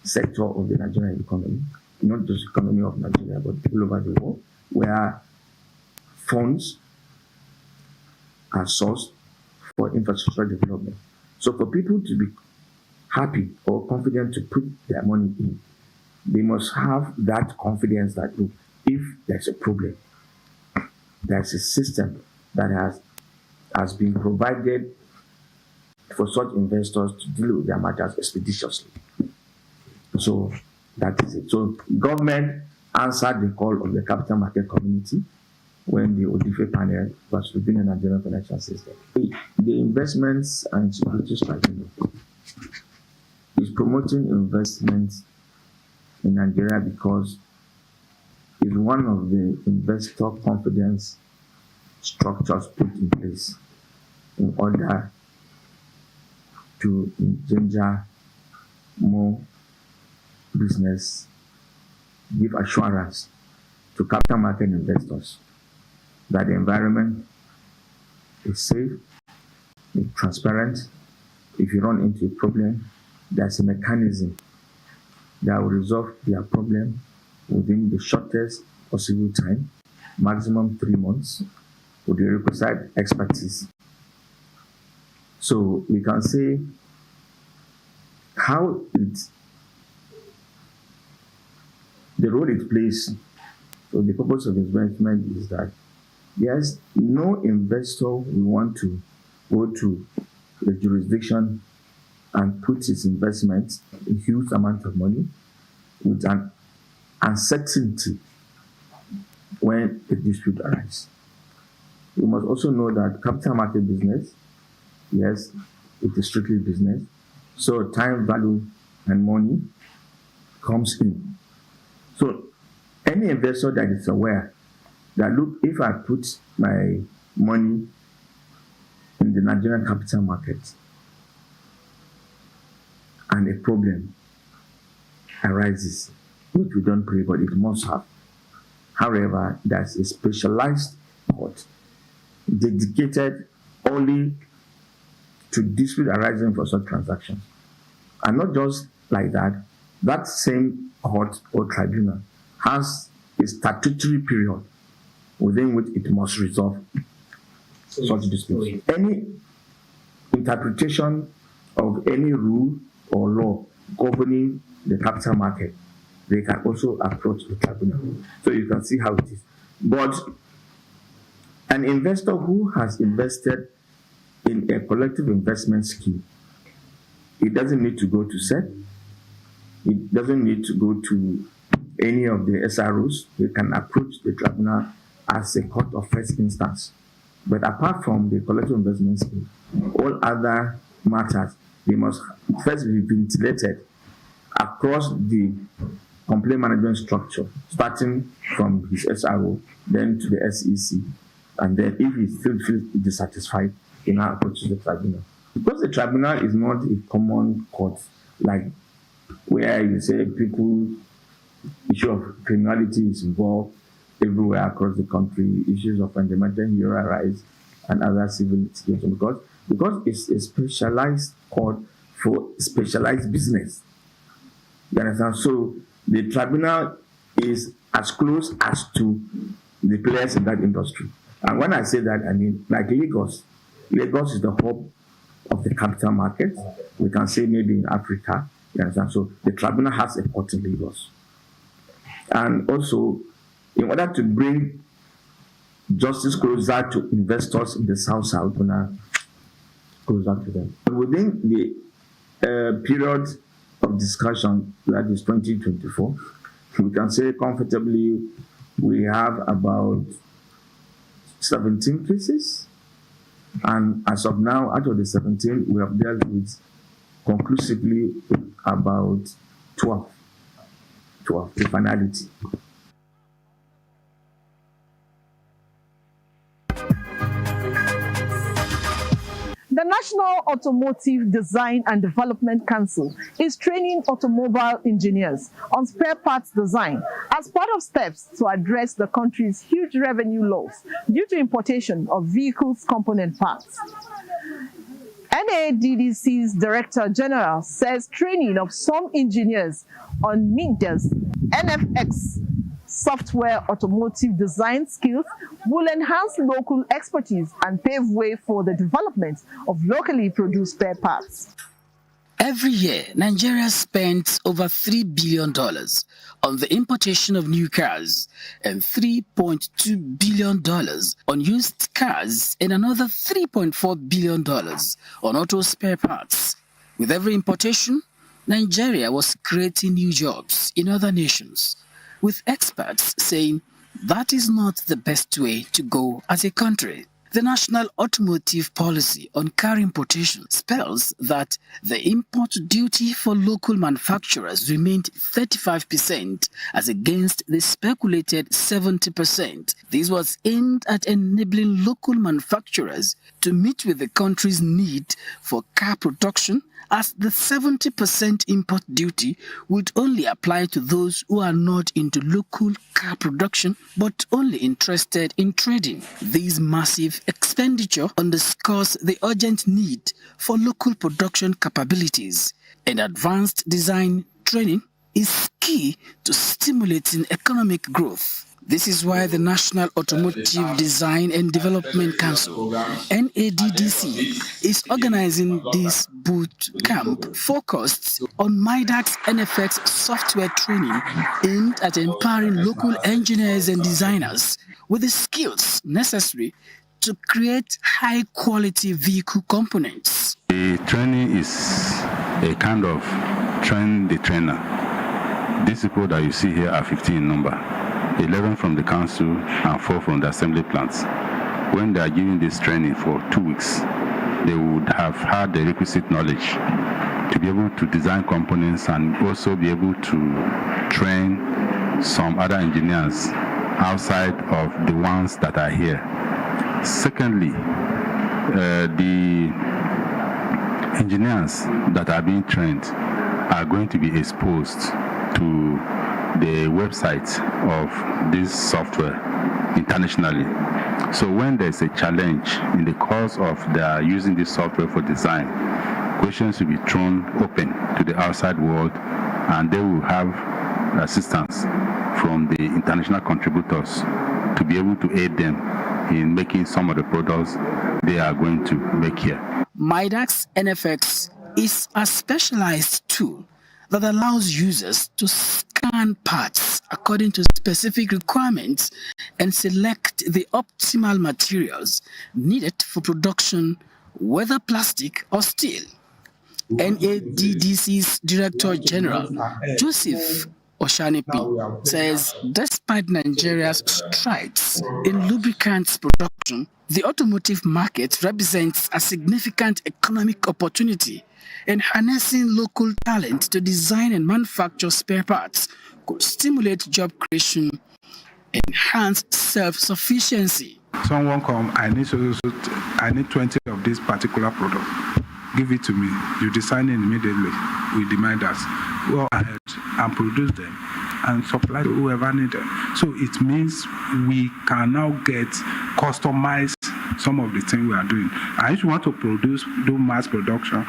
sector of the Nigerian economy, not just the economy of Nigeria, but all over the world, where funds are sourced for infrastructure development. So for people to be happy or confident to put their money in, they must have that confidence that, look, if there's a problem, there's a system that has been provided for such investors to deal with their matters expeditiously. So that is it. So government answered the call of the capital market community when the Odife panel was within the Nigerian financial system. The Investments and Securities Tribunal is promoting investments in Nigeria because it's one of the investor confidence structures put in place in order to engender more business, give assurance to capital market investors that the environment is safe, it's transparent. If you run into a problem, there's a mechanism that will resolve their problem within the shortest possible time, maximum 3 months, with the requisite expertise. So we can say how the role it plays. So the purpose of investment is that yes, no investor will want to go to the jurisdiction and put his investment, a huge amount of money, with an uncertainty when a dispute arises. You must also know that capital market business, yes, it is strictly business. So time, value, and money comes in. So any investor that is aware that, look, if I put my money in the Nigerian capital market and a problem arises, which we don't pray, but it must have. However, there's a specialized court dedicated only to dispute arising for such transactions. And not just like that, that same court or tribunal has a statutory period within which it must resolve such disputes. Any interpretation of any rule or law governing the capital market, they can also approach the tribunal. So you can see how it is. But an investor who has invested in a collective investment scheme, it doesn't need to go to SEC. It doesn't need to go to any of the SROs. They can approach the tribunal as a court of first instance. But apart from the collective investment scheme, all other matters, they must first be ventilated across the complaint management structure, starting from his SRO, then to the SEC, and then if he still feels dissatisfied, he now approaches the tribunal. Because the tribunal is not a common court, like where you say people, issue of criminality is involved everywhere across the country, issues of fundamental human rights and other civil litigation, because it's a specialized court for specialized business. You understand? So the tribunal is as close as to the players in that industry. And when I say that, I mean like Lagos. Lagos is the hub of the capital market. We can say maybe in Africa. You understand? So the tribunal has a port in Lagos. And also, in order to bring justice closer to investors in the South, closer to them. Within the period of discussion, that is 2024, we can say comfortably we have about 17 cases. And as of now, out of the 17, we have dealt with conclusively with about 12 to finality. The National Automotive Design and Development Council is training automobile engineers on spare parts design as part of steps to address the country's huge revenue loss due to importation of vehicles' component parts. NADDC's Director General says training of some engineers on NIDA's NFX software automotive design skills will enhance local expertise and pave way for the development of locally produced spare parts. Every year, Nigeria spends over $3 billion on the importation of new cars and $3.2 billion on used cars and another $3.4 billion on auto spare parts. With every importation, Nigeria was creating new jobs in other nations, with experts saying that is not the best way to go as a country. The National Automotive Policy on Car Importation spells that the import duty for local manufacturers remained 35% as against the speculated 70%. This was aimed at enabling local manufacturers to meet with the country's need for car production, as the 70% import duty would only apply to those who are not into local car production but only interested in trading. This massive expenditure underscores the urgent need for local production capabilities, and advanced design training is key to stimulating economic growth. This is why the National Automotive Design and Development Council, NADDC, is organizing this boot camp focused on MIDAC's NFX software training aimed at empowering local engineers and designers with the skills necessary to create high-quality vehicle components. The training is a kind of train the trainer. These people that you see here are 15 in number. 11 from the council and 4 from the assembly plants. When they are giving this training for 2 weeks, they would have had the requisite knowledge to be able to design components and also be able to train some other engineers outside of the ones that are here. Secondly, the engineers that are being trained are going to be exposed to the website of this software internationally. So when there's a challenge in the course of their using this software for design, questions will be thrown open to the outside world, and they will have assistance from the international contributors to be able to aid them in making some of the products they are going to make here. MIDAC's NFX is a specialized tool that allows users to scan parts according to specific requirements and select the optimal materials needed for production, whether plastic or steel. NADDC's Director General, Joseph Oshanipi, says despite Nigeria's strides in lubricants production, the automotive market represents a significant economic opportunity, and harnessing local talent to design and manufacture spare parts could stimulate job creation, enhance self-sufficiency. Someone come, I need 20 of this particular product. Give it to me. You design it immediately. We demand that. Go ahead and produce them and supply to whoever needs them. So it means we can now get customized some of the things we are doing. And if you want to do mass production,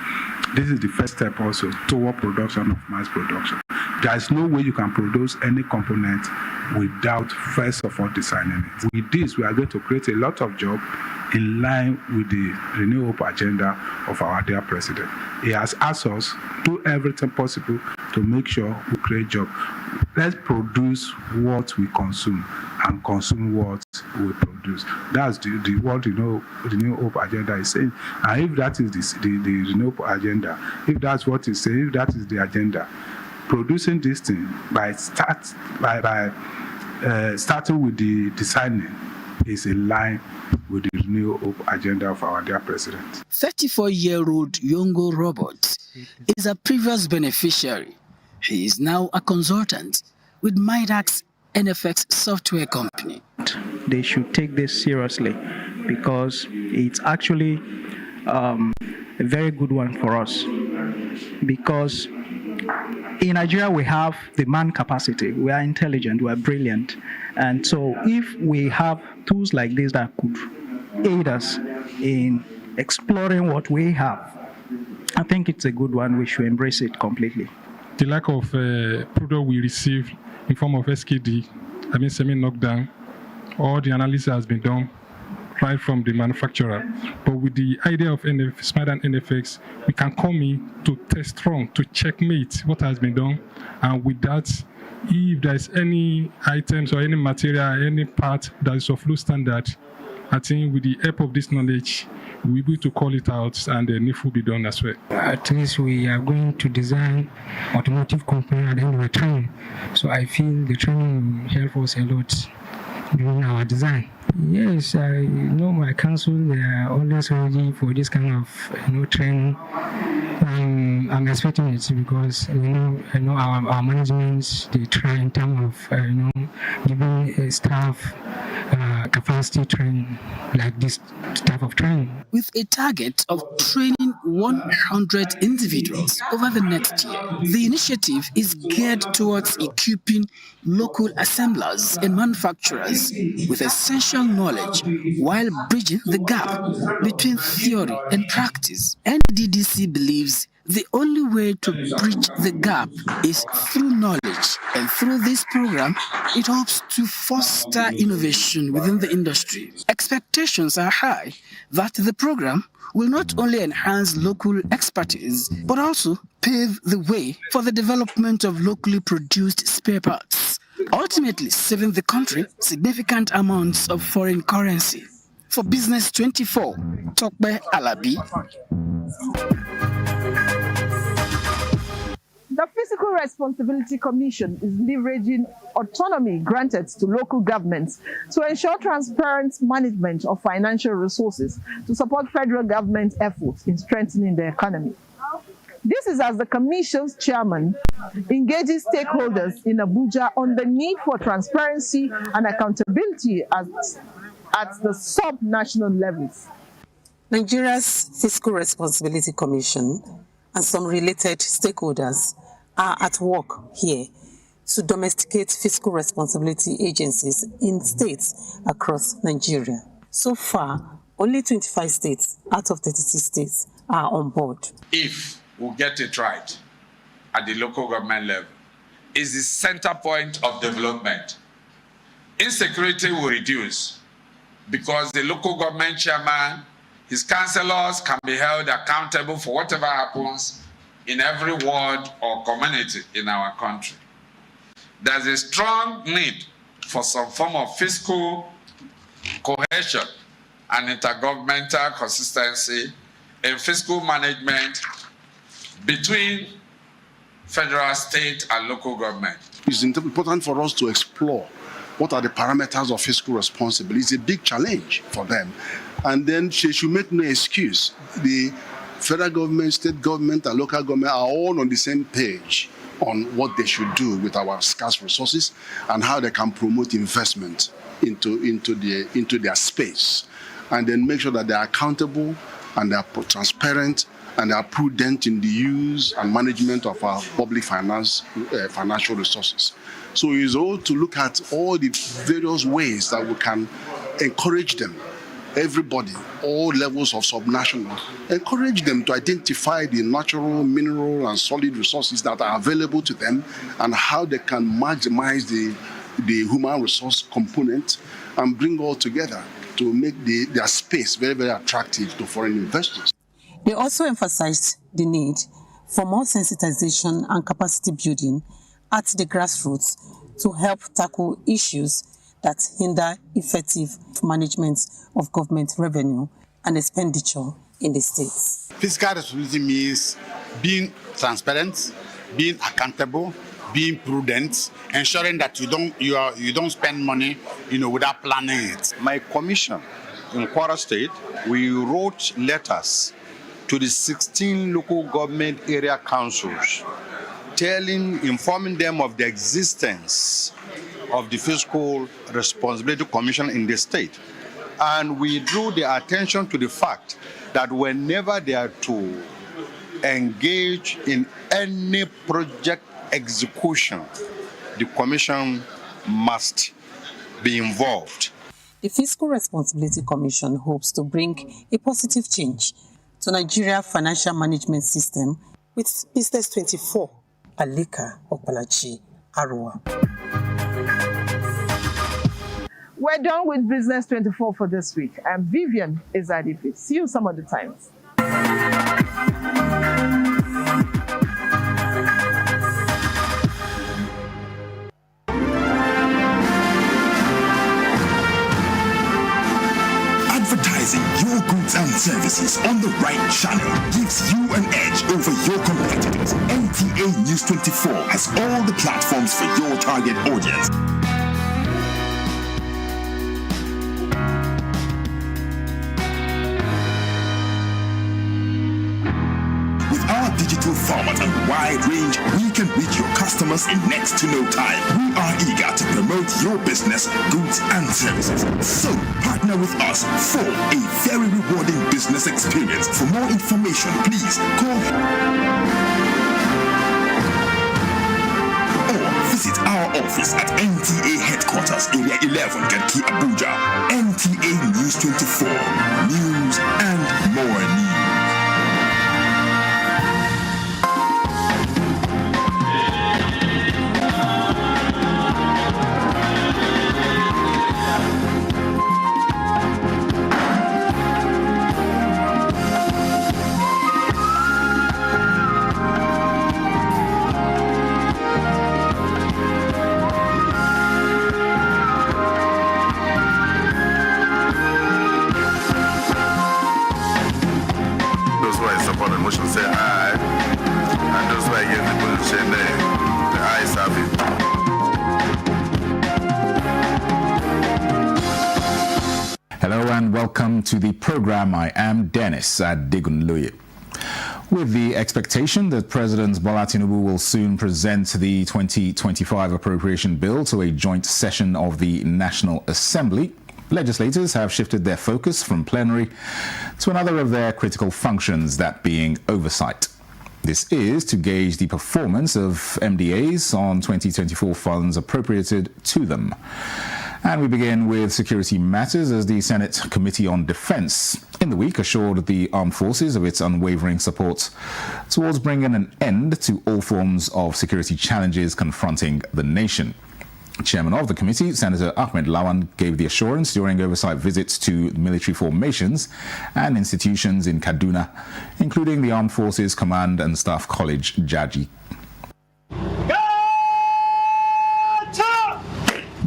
this is the first step also toward production of mass production. There is no way you can produce any component without first of all designing it. With this, we are going to create a lot of jobs in line with the Renew Hope agenda of our dear president. He has asked us to do everything possible to make sure we create jobs. Let's produce what we consume and consume what we produce. That's what the Renew Hope agenda is saying. And if that is the Renew Hope agenda, if that's what it's saying, if that is the agenda, producing this thing by starting with the designing is in line with the Renew Hope agenda of our dear president. 34-year-old Yongo Robert is a previous beneficiary. He is now a consultant with MIDAC's NFX software company. They should take this seriously because it's actually a very good one for us. Because in Nigeria, we have the man capacity. We are intelligent, we are brilliant. And so if we have tools like this that could aid us in exploring what we have, I think it's a good one. We should embrace it completely. The lack of product we receive in form of SKD, semi-knockdown, all the analysis has been done right from the manufacturer. But with the idea of Smart and NFX, we can come in to test run, to checkmate what has been done. And with that, if there's any items or any material, any part that is of low standard, I think with the help of this knowledge, we'll be able to call it out and the need will be done as well. At least we are going to design automotive component at the end of the training. So I feel the training will help us a lot during our design. Yes, I know my council, they are always ready for this kind of training. I'm expecting it because I know our management, they try in terms of giving staff capacity training, like this type of training. With a target of training 100 individuals over the next year, the initiative is geared towards equipping local assemblers and manufacturers with essential knowledge while bridging the gap between theory and practice. NDDC believes the only way to bridge the gap is through knowledge, and through this program, it hopes to foster innovation within the industry. Expectations are high that the program will not only enhance local expertise, but also pave the way for the development of locally produced spare parts, ultimately saving the country significant amounts of foreign currency. For Business 24, Tokbe Alabi. The Fiscal Responsibility Commission is leveraging autonomy granted to local governments to ensure transparent management of financial resources to support federal government efforts in strengthening the economy. This is as the Commission's chairman engages stakeholders in Abuja on the need for transparency and accountability at the sub-national levels. Nigeria's Fiscal Responsibility Commission and some related stakeholders are at work here to domesticate fiscal responsibility agencies in states across Nigeria. So far, only 25 states out of 36 states are on board. If we get it right at the local government level, it's the center point of development. Insecurity will reduce because the local government chairman, his councillors can be held accountable for whatever happens in every ward or community in our country. There's a strong need for some form of fiscal cohesion and intergovernmental consistency in fiscal management between federal, state, and local government. It's important for us to explore what are the parameters of fiscal responsibility. It's a big challenge for them. And then she should make no excuse. The federal government, state government, and local government are all on the same page on what they should do with our scarce resources and how they can promote investment into their space. And then make sure that they are accountable and they are transparent and they are prudent in the use and management of our public financial resources. So it's all to look at all the various ways that we can encourage them, everybody, all levels of subnational, encourage them to identify the natural, mineral, and solid resources that are available to them and how they can maximize the human resource component and bring all together to make their space very, very attractive to foreign investors. They also emphasized the need for more sensitization and capacity building at the grassroots to help tackle issues that hinder effective management of government revenue and expenditure in the states. Fiscal responsibility means being transparent, being accountable, being prudent, ensuring that you don't spend money, without planning it. My commission in Kwara State, we wrote letters to the 16 local government area councils, informing them of the existence of the Fiscal Responsibility Commission in the state. And we drew their attention to the fact that whenever they are to engage in any project execution, the Commission must be involved. The Fiscal Responsibility Commission hopes to bring a positive change to Nigeria's financial management system with Business 24, Alika Okpalachi, Arua. We're done with Business 24 for this week. I'm Vivian Ezadife. See you some other times. Advertising your goods and services on the right channel gives you an edge over your competitors. NTA News 24 has all the platforms for your target audience. digital format and wide range, we can reach your customers in next to no time. We are eager to promote your business, goods and services. So, partner with us for a very rewarding business experience. For more information, please call or visit our office at NTA Headquarters, Area 11, Garki, Abuja. NTA News 24. News and more news. Say aye, and those who are against the motion say nay. The ayes have it. Hello and welcome to the program. I am Dennis Adegunloye. With the expectation that President Bola Tinubu will soon present the 2025 appropriation bill to a joint session of the National Assembly, legislators have shifted their focus from plenary to another of their critical functions, that being oversight. This is to gauge the performance of MDAs on 2024 funds appropriated to them. And we begin with security matters, as the Senate Committee on Defense in the week assured the armed forces of its unwavering support towards bringing an end to all forms of security challenges confronting the nation. Chairman of the committee, Senator Ahmed Lawan, gave the assurance during oversight visits to military formations and institutions in Kaduna, including the Armed Forces Command and Staff College, Jaji.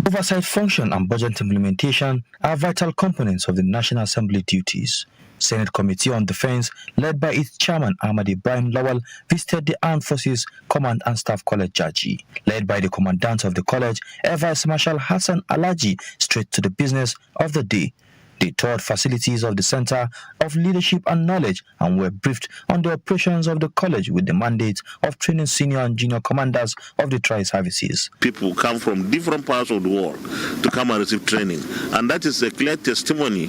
Oversight function and budget implementation are vital components of the National Assembly duties. Senate Committee on Defense, led by its chairman Ahmad Ibrahim Lawal, visited the Armed Forces Command and Staff College, Jaji. Led by the commandant of the college, Air Vice Marshal Hassan Alaji, straight to the business of the day. They toured facilities of the Center of Leadership and Knowledge and were briefed on the operations of the college with the mandate of training senior and junior commanders of the tri-services. People come from different parts of the world to come and receive training, and that is a clear testimony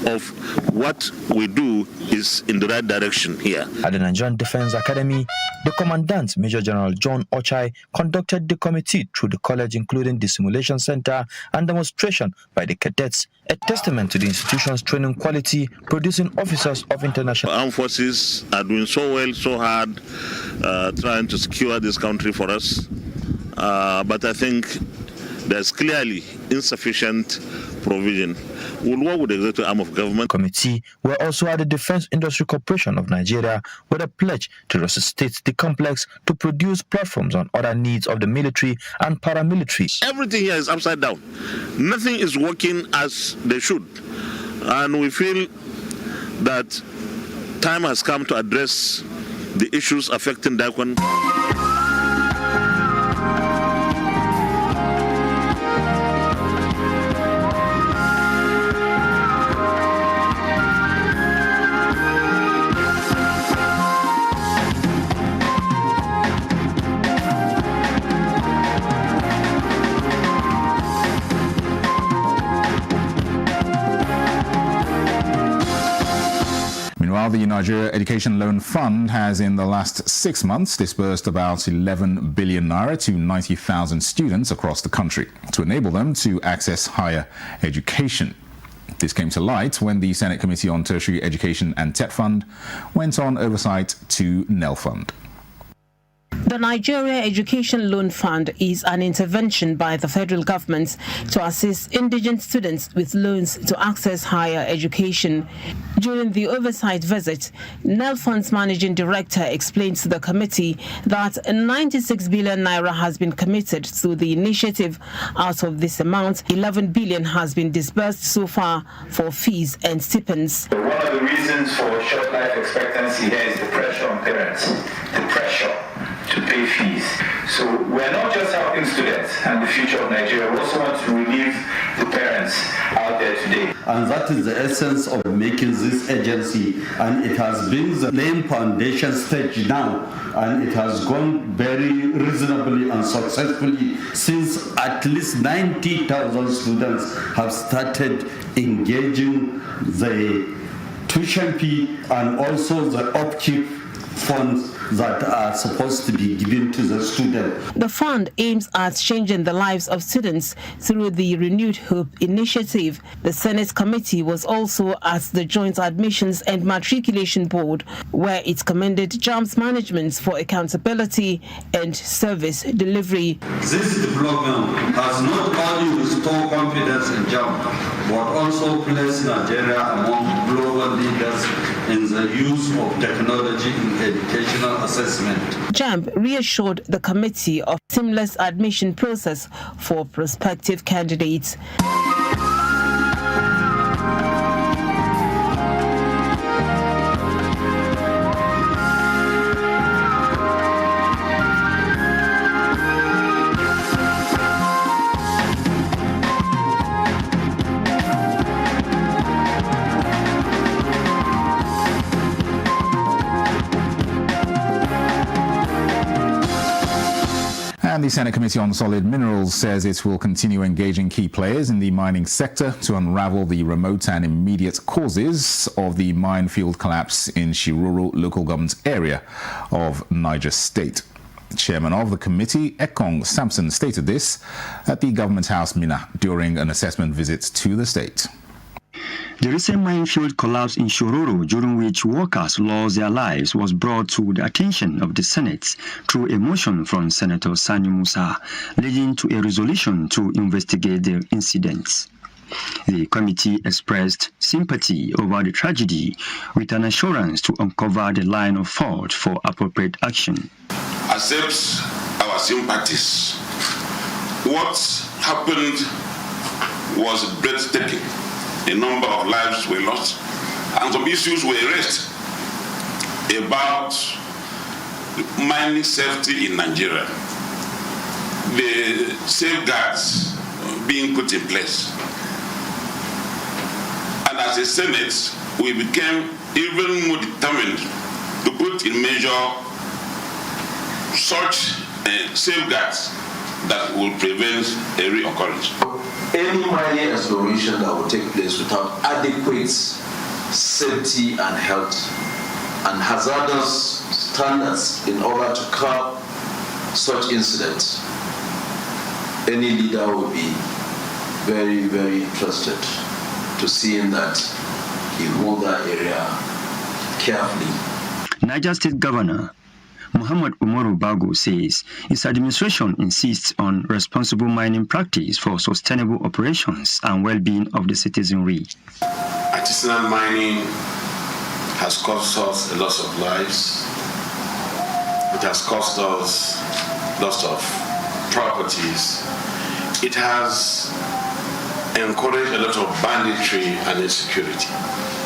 of what we do is in the right direction here. At the Nigerian Defense Academy, the Commandant, Major General John Ochai, conducted the committee through the college, including the simulation center and demonstration by the cadets, a testament to the institution's training quality, producing officers of international. Armed forces are doing so well, so hard, trying to secure this country for us. But I think there's clearly insufficient provision. We'll work with the executive arm of government. Committee were also at the Defense Industry Corporation of Nigeria with a pledge to resuscitate the complex to produce platforms on other needs of the military and paramilitary. Everything here is upside down. Nothing is working as they should. And we feel that time has come to address the issues affecting Daikon. Meanwhile, the Nigeria Education Loan Fund has in the last 6 months disbursed about 11 billion naira to 90,000 students across the country to enable them to access higher education. This came to light when the Senate Committee on Tertiary Education and TET Fund went on oversight to NEL Fund. The Nigeria Education Loan Fund is an intervention by the federal government to assist indigent students with loans to access higher education. During the oversight visit, NEL Fund's managing director explained to the committee that 96 billion naira has been committed to the initiative. Out of this amount, 11 billion has been disbursed so far for fees and stipends. So one of the reasons for short life expectancy here is the pressure on parents, the pressure to pay fees. So we're not just helping students and the future of Nigeria, we also want to relieve the parents out there today. And that is the essence of making this agency, and it has been the laying foundation stage now, and it has gone very reasonably and successfully since at least 90,000 students have started engaging the tuition fee and also the upkeep funds that are supposed to be given to the student. The fund aims at changing the lives of students through the Renewed Hope initiative. The Senate committee was also at the Joint Admissions and Matriculation Board, where it commended JAMB's management for accountability and service delivery. This development has not only restored confidence in JAMB, but also placed Nigeria among global leaders in the use of technology in educational assessment. JAMB reassured the committee of seamless admission process for prospective candidates. And the Senate Committee on Solid Minerals says it will continue engaging key players in the mining sector to unravel the remote and immediate causes of the minefield collapse in Shiroro local government area of Niger State. Chairman of the committee, Ekong Sampson, stated this at the Government House, Minna, during an assessment visit to the state. The recent minefield collapse in Shiroro, during which workers lost their lives, was brought to the attention of the Senate through a motion from Senator Sani Musa, leading to a resolution to investigate the incidents. The committee expressed sympathy over the tragedy with an assurance to uncover the line of thought for appropriate action. Accepts our sympathies. What happened was breathtaking. A number of lives were lost, and some issues were raised about mining safety in Nigeria, the safeguards being put in place. And as a Senate, we became even more determined to put in measure such safeguards that will prevent a reoccurrence. Any mining exploration that will take place without adequate safety and health and hazardous standards in order to curb such incidents, any leader will be very, very interested to seeing that he hold that area carefully. Niger State Governor Muhammad Umaru Bago says his administration insists on responsible mining practice for sustainable operations and well-being of the citizenry. Artisanal mining has cost us a lot of lives. It has cost us lots of properties. It has encouraged a lot of banditry and insecurity.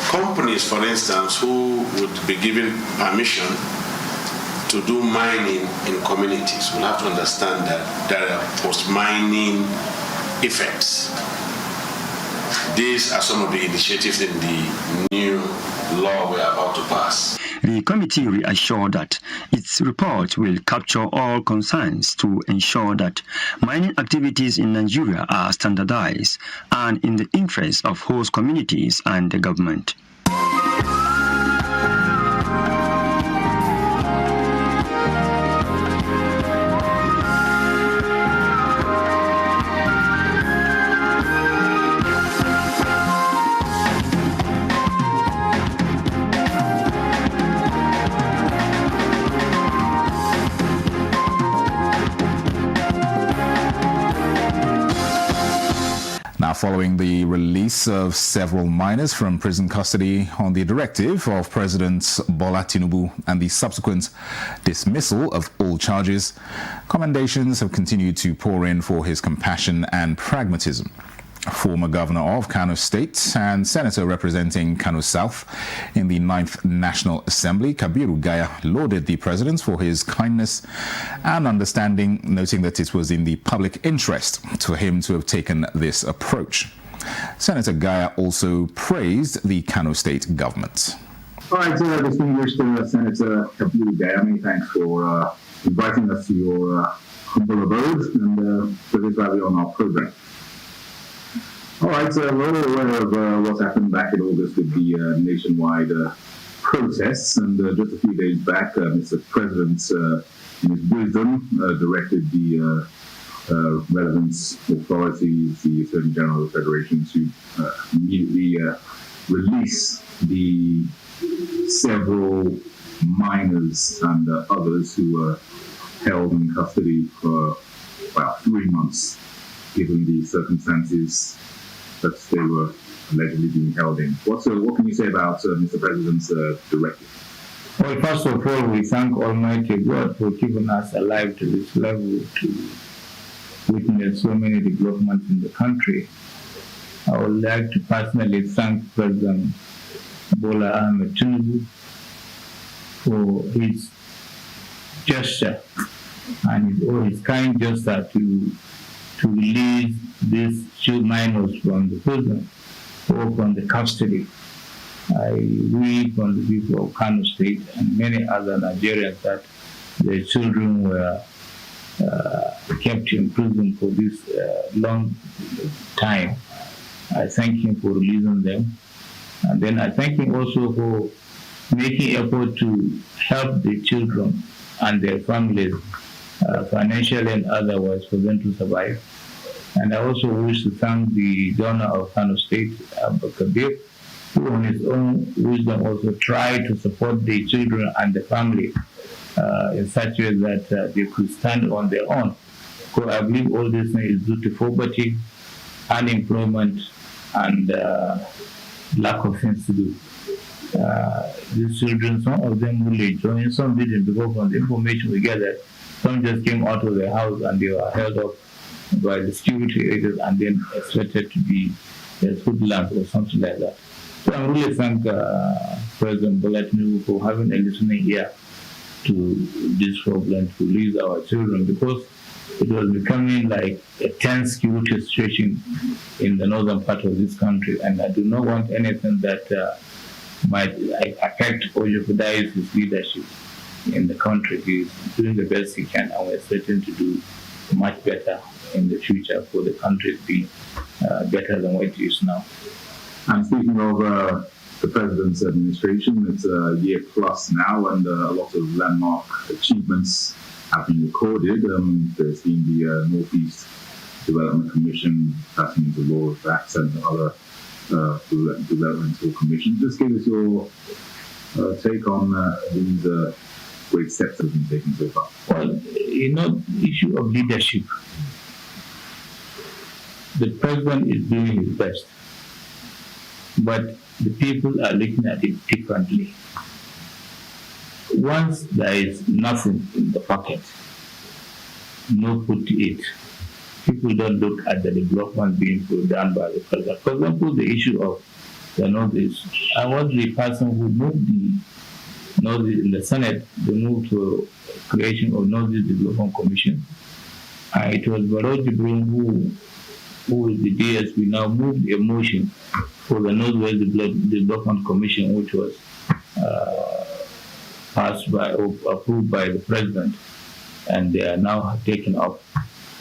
Companies, for instance, who would be given permission to do mining in communities will have to understand that there are post-mining effects. These are some of the initiatives in the new law we are about to pass. The committee reassured that its report will capture all concerns to ensure that mining activities in Nigeria are standardized and in the interest of host communities and the government. Following the release of several miners from prison custody on the directive of President Bola Tinubu and the subsequent dismissal of all charges, commendations have continued to pour in for his compassion and pragmatism. former governor of Kano State and senator representing Kano South in the 9th National Assembly, Kabiru Gaya, lauded the president for his kindness and understanding, noting that it was in the public interest for him to have taken this approach. Senator Gaya also praised the Kano State government. All right, distinguished Senator Kabiru Gaya, many thanks for inviting us to your humble abode and for this value on our program. All right, we're all aware of what happened back in August with the nationwide protests, and just a few days back, Mr. President, in his wisdom, directed the relevant authorities, the Attorney General of the Federation, to immediately release the several minors and others who were held in custody for about 3 months, given the circumstances that they were allegedly being held in. What can you say about Mr. President's directive? Well, first of all, we thank Almighty God for keeping us alive to this level to witness so many developments in the country. I would like to personally thank President Bola Ahmed Tinubu for his gesture and his kind gesture to release these 2 minors from the prison or from the custody. We from the people of Kano State and many other Nigerians that their children were kept in prison for this long time. I thank him for releasing them. And then I thank him also for making effort to help the children and their families financially and otherwise for them to survive. And I also wish to thank the governor of Kano State, Abba Kabir, who on his own wisdom also tried to support the children and the family in such a way that they could stand on their own. So I believe all this is due to poverty, unemployment, and lack of things to do. These children, some of them really joined, some didn't, because from the information we gathered, some just came out of their house and they were held up by the security agents and then expected to be hoodlums or something like that. So I really thank President Bola Tinubu for having a listening ear to this problem to release our children, because it was becoming like a tense security situation in the northern part of this country, and I do not want anything that might affect or jeopardize his leadership in the country. He is doing the best he can, and we're certain to do much better in the future for the country to be better than what it is now. And speaking of the President's administration, it's a year plus now, and a lot of landmark achievements have been recorded. There's been the Northeast Development Commission passing into law of that, and other developmental commissions. Just give us your take on these great steps that have been taken so far. Well, the issue of leadership, the President is doing his best, but the people are looking at it differently. Once there is nothing in the pocket, no food to eat, people don't look at the development being done by the President. For example, the issue of the Northeast. I was the person who moved the Northeast in the Senate, the move to creation of Northeast Development Commission. It was Barrow Jibril who is the DSP, now moved a motion for the Northwest Development Commission, which was passed by or approved by the President, and they are now taken up.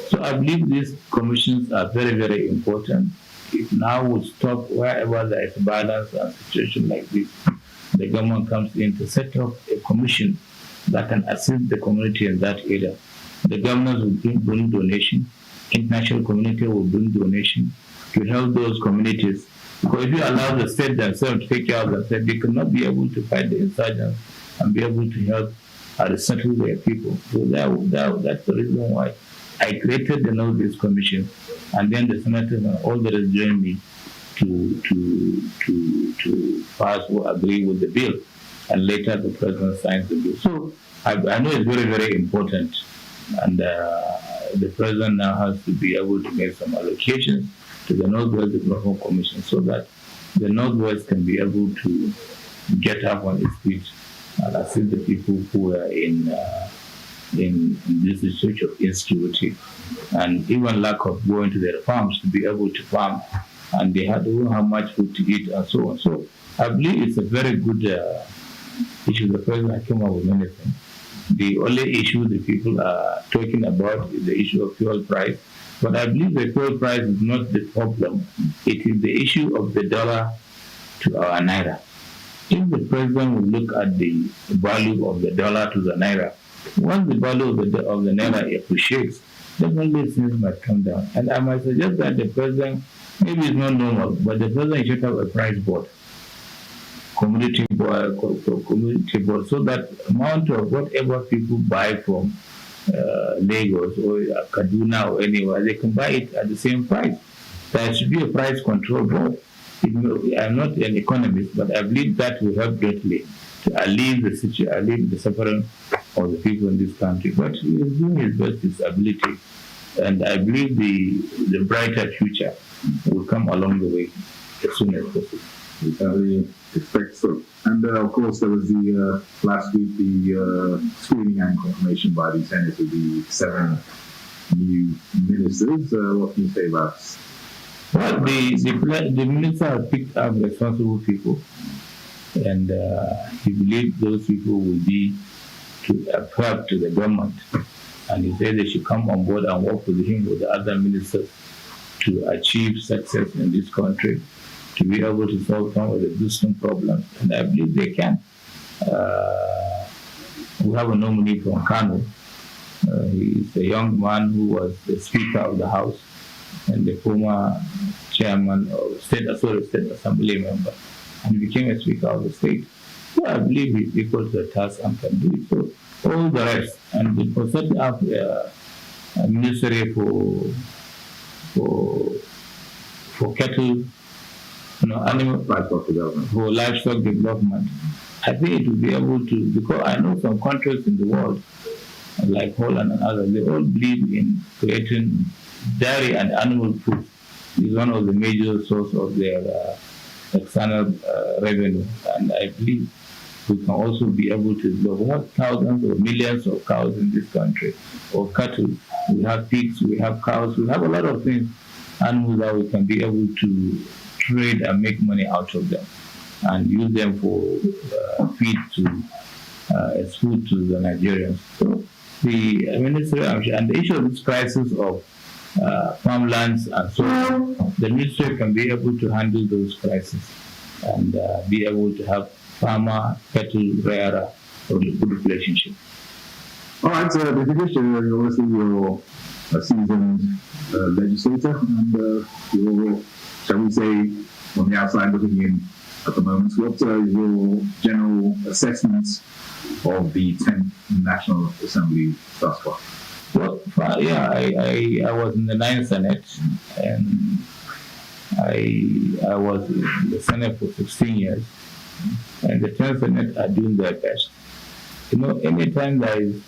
So I believe these commissions are very, very important. If now we stop wherever there is balance and situation like this, the government comes in to set up a commission that can assist the community in that area. The governors will bring donation, international community will bring donation to help those communities. Because if you allow the state themselves to take care of themselves, they cannot be able to fight the insurgents and be able to help settle their people. So that's the reason why I created the Northeast Commission, and then the senators and all the rest joined me to pass or agree with the bill, and later the President signed the bill. So I know it's very, very important, and the President now has to be able to make some allocations to the Northwest Development Commission so that the Northwest can be able to get up on its feet and assist the people who are in this situation of insecurity and even lack of going to their farms to be able to farm, and they don't have much food to eat and so on. So I believe it's a very good issue. The president came up with many things. The only issue the people are talking about is the issue of fuel price. But I believe the fuel price is not the problem. It is the issue of the dollar to our naira. If the president will look at the value of the dollar to the naira, once the value of the naira appreciates, definitely things might come down. And I might suggest that the president, maybe it's not normal, but the president should have a price board, community board, so that amount of whatever people buy from Lagos or Kaduna or anywhere, they can buy it at the same price. There should be a price control board. I'm not an economist, but I believe that will help greatly to alleviate the suffering of the people in this country. But he is doing his best, his ability, and I believe the brighter future will come along the way as soon as possible. We certainly expect so. And of course, there was the last week the screening and confirmation by the Senate of the 7 new ministers. What can you say about this? Well, the minister has picked up responsible people, and he believes those people will be to help to the government. And he said they should come on board and work with him, with the other ministers, to achieve success in this country, to be able to solve some of the existing problems. And I believe they can. We have a nominee from Kano. He's a young man who was the Speaker of the House and the former chairman of State Assembly member, and he became a Speaker of the State. So I believe he's equal to the task and can do it. So all the rest, and for setting up a ministry for cattle, animal livestock development, for livestock development, I think it will be able to, because I know some countries in the world, like Holland and others, they all believe in creating dairy and animal food is one of the major sources of their external revenue. And I believe we can also be able to develop. We have thousands or millions of cows in this country, or cattle. We have pigs, we have cows, we have a lot of things, animals that we can be able to trade and make money out of them and use them for feed as food to the Nigerians. So the ministry and the issue of this crisis of farmlands and so on, the ministry can be able to handle those crises and be able to have farmer, cattle, rearer, or a good relationship. All right, so the Division, obviously you're a seasoned legislator, and you're, shall we say, on the outside looking in at the moment. What are your general assessments of the 10th National Assembly thus far? Well, yeah, I was in the 9th Senate, and I was in the Senate for 16 years, and the 10th Senate are doing their best. Anytime there is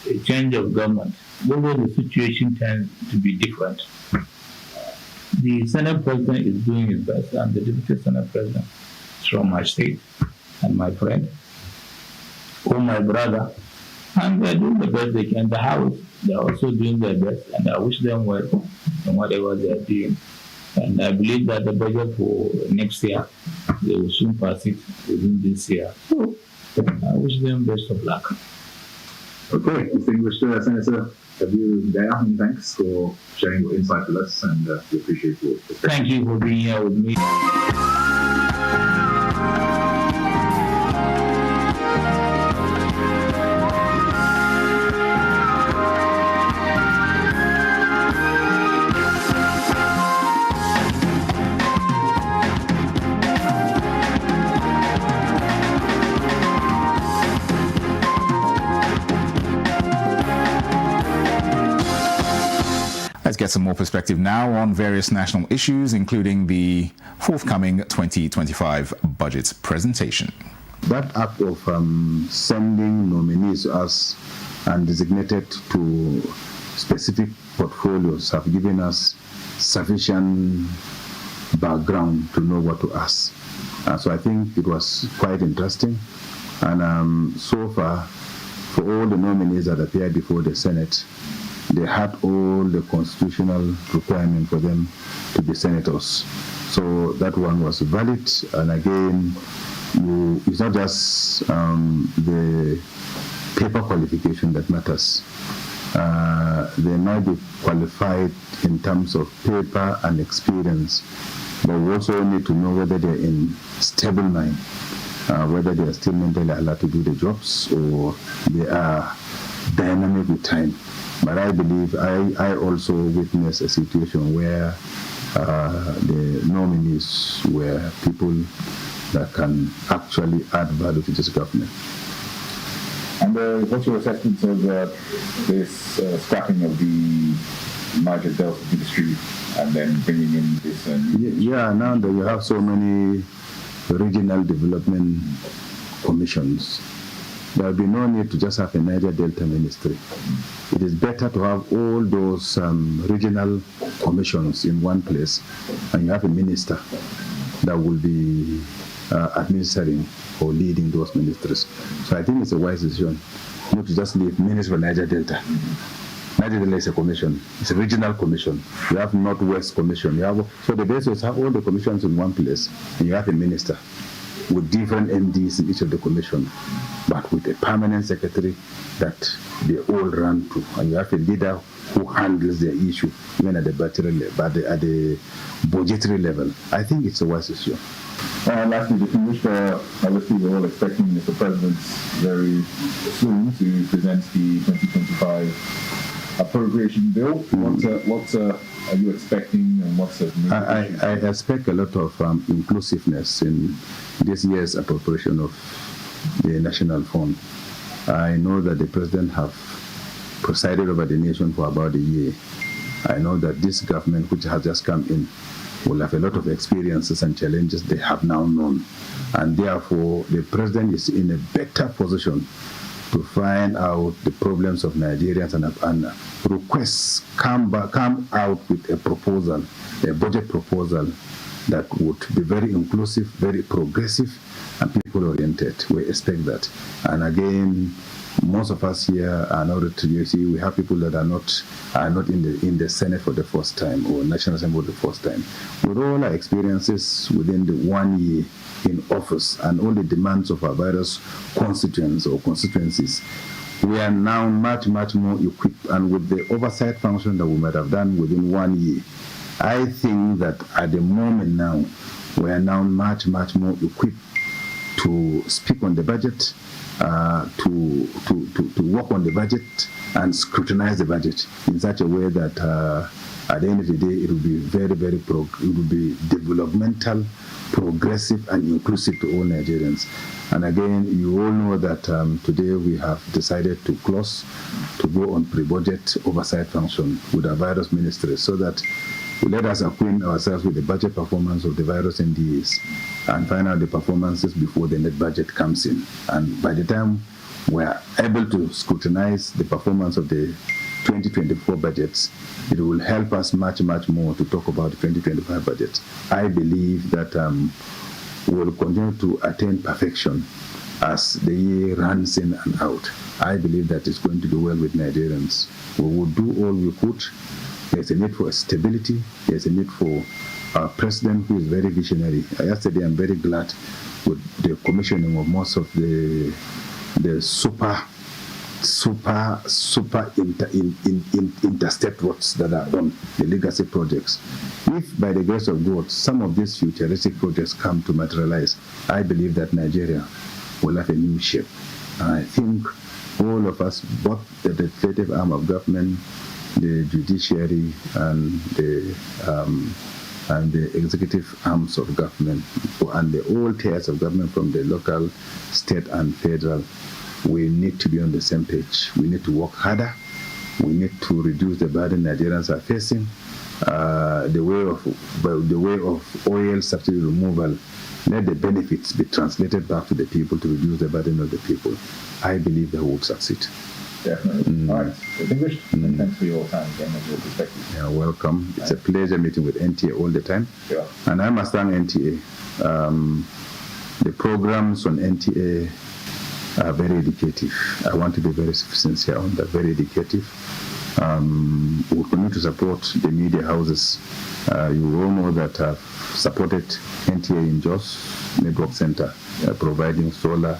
a change of government, the situation tends to be different. The Senate President is doing his best, and the Deputy Senate President is from my state, and my friend, or my brother, and they're doing the best they can. The House, they're also doing their best, and I wish them well in whatever they're doing. And I believe that the budget for next year, they will soon pass it within this year. So I wish them best of luck. Okay, distinguished Senator Abuja, many thanks for sharing your insight with us, and we appreciate your perspective. Thank you for being here with me. Let's get some more perspective now on various national issues, including the forthcoming 2025 budget presentation. That act of sending nominees to us and designated to specific portfolios have given us sufficient background to know what to ask. So I think it was quite interesting. And so far, for all the nominees that appeared before the Senate, they had all the constitutional requirement for them to be senators. So that one was valid. And again, it's not just the paper qualification that matters. They might be qualified in terms of paper and experience, but we also need to know whether they're in stable mind, whether they are still mentally allowed to do the jobs or they are dynamic with time. But I believe I also witnessed a situation where the nominees were people that can actually add value to this government. And what's your assessment of this scrapping of the Niger Delta Ministry and then bringing in this? Yeah, now that you have so many regional development commissions, there will be no need to just have a Niger Delta Ministry. It is better to have all those regional commissions in one place, and you have a minister that will be administering or leading those ministries. So I think it's a wise decision not to just leave Ministry for Niger Delta. Niger Delta is a commission. It's a regional commission. You have Northwest Commission. So the best is have all the commissions in one place, and you have a minister with different MDs in each of the commission, but with a permanent secretary that they all run to, and you have a leader who handles their issue even at the budgetary level. I think it's a wise issue. Lastly, Distinguished, obviously we're all expecting Mr. President very soon to present the 2025 appropriation bill. What are you expecting, and what's the I expect a lot of inclusiveness in this year's appropriation of the National Fund. I know that the President have presided over the nation for about a year. I know that this government, which has just come in, will have a lot of experiences and challenges they have now known. And therefore, the President is in a better position to find out the problems of Nigerians and requests come out with a proposal, a budget proposal that would be very inclusive, very progressive, and people-oriented. We expect that. And again, most of us here are not, you see, we have people that are not in the Senate for the first time or National Assembly for the first time. With all our experiences within the 1 year in office and all the demands of our various constituents or constituencies, we are now much, much more equipped. And with the oversight function that we might have done within 1 year, I think that at the moment now, we are now much, much more equipped to speak on the budget, to work on the budget and scrutinize the budget in such a way that at the end of the day it will be very, very it will be developmental, progressive and inclusive to all Nigerians. And again, you all know that today we have decided to go on pre-budget oversight function with our various ministries so that let us acquaint ourselves with the budget performance of the various NDAs and find out the performances before the net budget comes in. And by the time we are able to scrutinize the performance of the 2024 budgets, it will help us much, much more to talk about the 2025 budget. I believe that we will continue to attain perfection as the year runs in and out. I believe that it's going to do well with Nigerians. We will do all we could. There's a need for stability. There's a need for a president who is very visionary. Yesterday, I'm very glad with the commissioning of most of the super intercept works that are on the legacy projects. If, by the grace of God, some of these futuristic projects come to materialize, I believe that Nigeria will have a new shape. And I think all of us, both the legislative arm of government, the judiciary, and the executive arms of government, and all tiers of government from the local, state, and federal, we need to be on the same page. We need to work harder. We need to reduce the burden Nigerians are facing. The way of oil subsidy removal, let the benefits be translated back to the people to reduce the burden of the people. I believe that we will succeed. Definitely. All right. Distinguished, thanks for your time again and your perspective. Yeah, welcome. It's a pleasure meeting with NTA all the time. Yeah. And I must thank NTA. The programs on NTA are very educative. I want to be very sincere on that, very educative. We continue to support the media houses. You all know that I've supported NTA in Jos Network Center, providing solar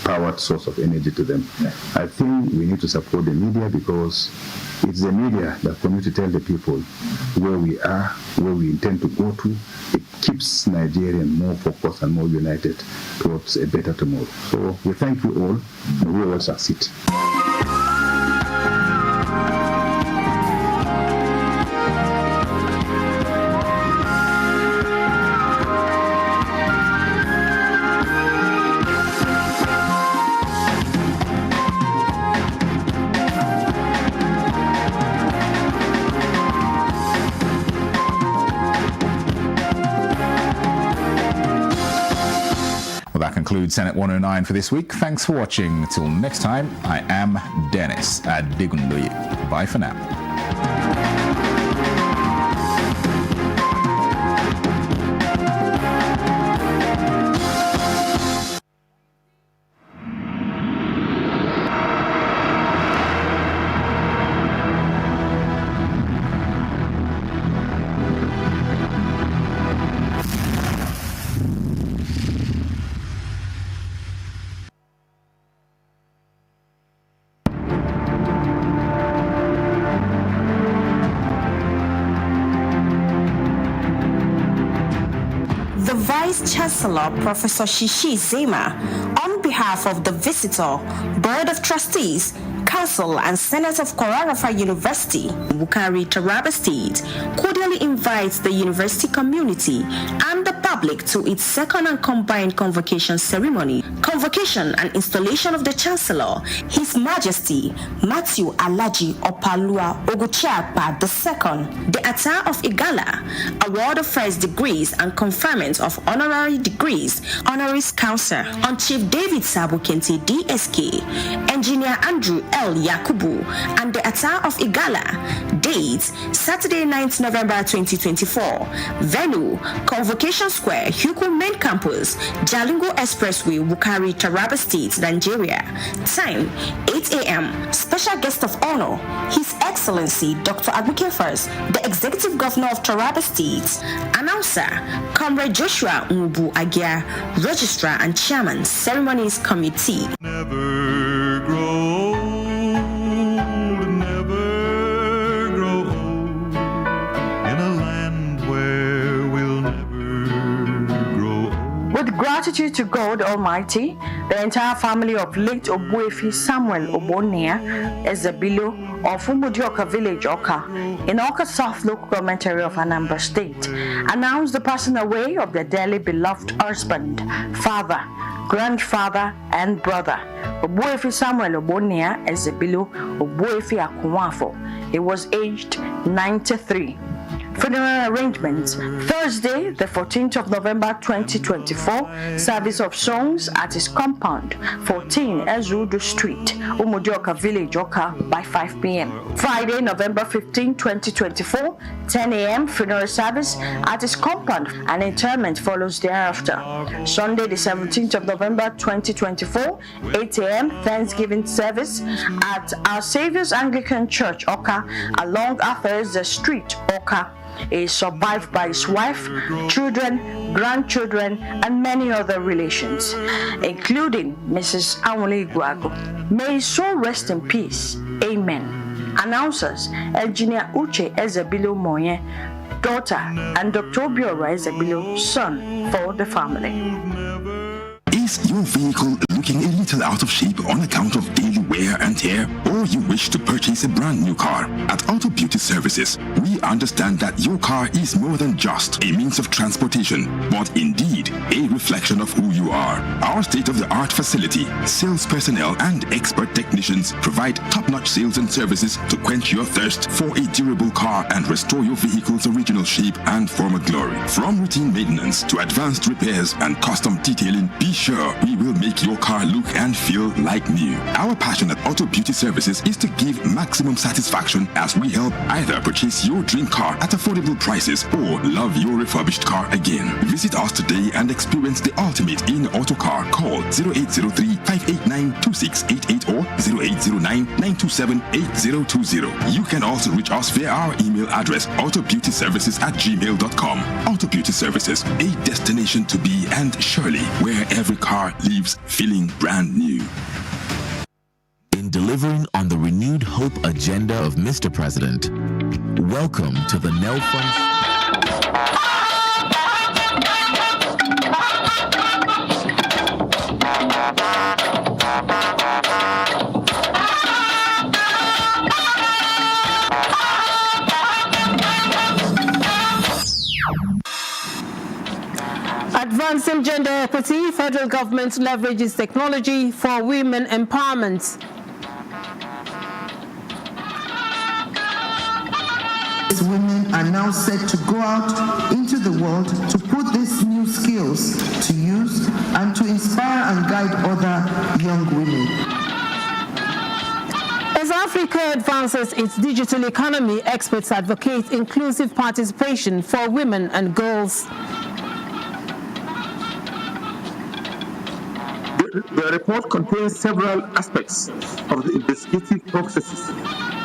powered source of energy to them. Yeah. I think we need to support the media because it's the media that continue to tell the people where we are, where we intend to go to. It keeps Nigerian more focused and more united towards a better tomorrow. So we thank you all, and we will succeed. That concludes Senate 109 for this week. Thanks for watching. Till next time, I am Dennis Adigunloye. Bye for now. The Vice-Chancellor, Professor Shishi Zema, on behalf of the Visitor, Board of Trustees, Council and Senate of Kwara University, Wukari, Taraba State, cordially invites the university community and the public to its second and combined convocation ceremony, convocation and installation of the Chancellor, His Majesty Matthew Alaji Opalua Oguchiakpa II, the Ata of Igala, award of first degrees and conferment of honorary degrees, honoris causa on Chief David Sabukente DSK, Engineer Andrew L. Yakubu, and the Ata of Igala. Date, Saturday 9th November 2024. Venue, Convocation Square, Huku Main Campus, Jalingo Expressway, Wukari, Taraba State, Nigeria. Time, 8 a.m. Special guest of honor, His Excellency Dr. Abuke First, the Executive Governor of Taraba State. Announcer, Comrade Joshua Ngubu Agia, Registrar and Chairman, Ceremonies Committee. Never grow old, never grow old, in a land where we'll never grow old. With gratitude to God Almighty, the entire family of late Obuefi Samuel Obonia Ezebilo of Umudioka Village, Oka, in Oka South Local Government Area of Anambra State, announced the passing away of their dearly beloved husband, father, grandfather, and brother, Obuefi Samuel Obonia Ezebilo Obuefi Akunwafo. He was aged 93. Funeral arrangements, Thursday, the 14th of November 2024, service of songs at his compound, 14 Ezudu Street, Umudioka Village, Oka, by 5 p.m. Friday, November 15, 2024, 10 a.m. funeral service at his compound, and interment follows thereafter. Sunday, the 17th of November 2024, 8 a.m. Thanksgiving service at Our Saviour's Anglican Church, Oka, along Arthur's Street, Oka. He is survived by his wife, children, grandchildren, and many other relations, including Mrs. Awole Iguago. May his soul rest in peace. Amen. Announcers, Engineer Uche Ezebilo Moye, daughter, and Dr. Obiora Ezebilo, son, for the family. Is your vehicle looking a little out of shape on account of daily wear and tear? Or you wish to purchase a brand new car? At Auto Beauty Services, we understand that your car is more than just a means of transportation, but indeed a reflection of who you are. Our state-of-the-art facility, sales personnel, and expert technicians provide top-notch sales and services to quench your thirst for a durable car and restore your vehicle's original shape and former glory. From routine maintenance to advanced repairs and custom detailing, be sure we will make your car car look and feel like new. Our passion at Auto Beauty Services is to give maximum satisfaction as we help either purchase your dream car at affordable prices or love your refurbished car again. Visit us today and experience the ultimate in auto car. Call 0803-589-2688 or 0809-927-8020. You can also reach us via our email address autobeautyservices@gmail.com. Auto Beauty Services, a destination to be and surely where every car leaves feeling brand new. In delivering on the renewed hope agenda of Mr. President, welcome to the Nel Fund. Advancing gender equity, federal government leverages technology for women empowerment. Women are now set to go out into the world to put these new skills to use and to inspire and guide other young women. As Africa advances its digital economy, experts advocate inclusive participation for women and girls. The report contains several aspects of the investigative processes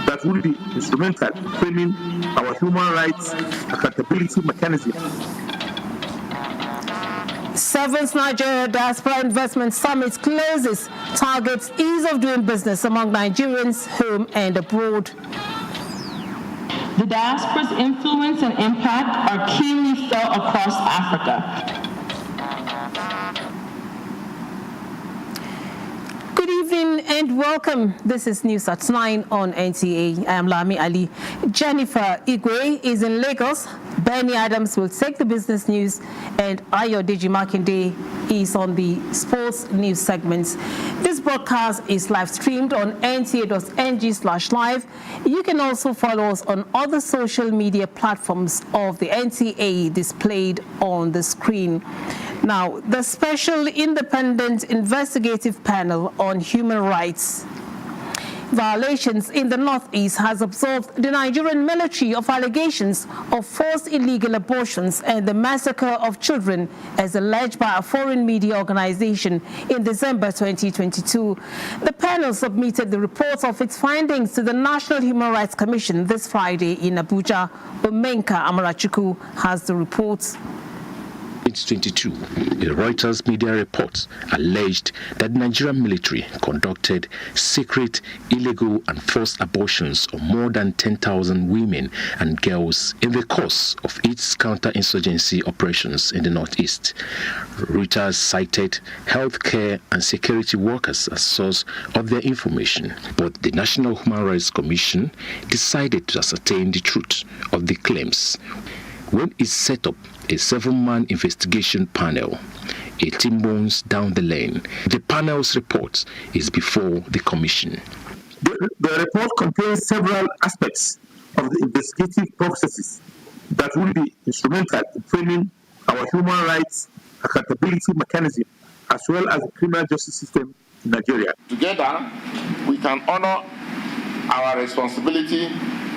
that will be instrumental in framing our human rights accountability mechanism. 7th Nigeria Diaspora Investment Summit closes, targets ease of doing business among Nigerians home and abroad. The diaspora's influence and impact are keenly felt across Africa. Good evening and welcome. This is News at 9 on NTA. I am Lami Ali. Jennifer Igwe is in Lagos. Benny Adams will take the business news, and Ayodeji Makinde is on the sports news segments. This broadcast is live streamed on nta.ng/live. You can also follow us on other social media platforms of the NTA displayed on the screen. Now, the Special Independent Investigative Panel on Human Rights Violations in the Northeast has absolved the Nigerian military of allegations of forced illegal abortions and the massacre of children as alleged by a foreign media organization in December 2022. The panel submitted the reports of its findings to the National Human Rights Commission this Friday in Abuja. Omenka Amarachuku has the reports. 2022, a Reuters media report alleged that the Nigerian military conducted secret, illegal and forced abortions of more than 10,000 women and girls in the course of its counter-insurgency operations in the Northeast. Reuters cited healthcare and security workers as source of their information, but the National Human Rights Commission decided to ascertain the truth of the claims when it set up a 7-man investigation panel. 18 months down the lane, the panel's report is before the commission. The report contains several aspects of the investigative processes that will be instrumental in framing our human rights accountability mechanism as well as the criminal justice system in Nigeria. Together, we can honor our responsibility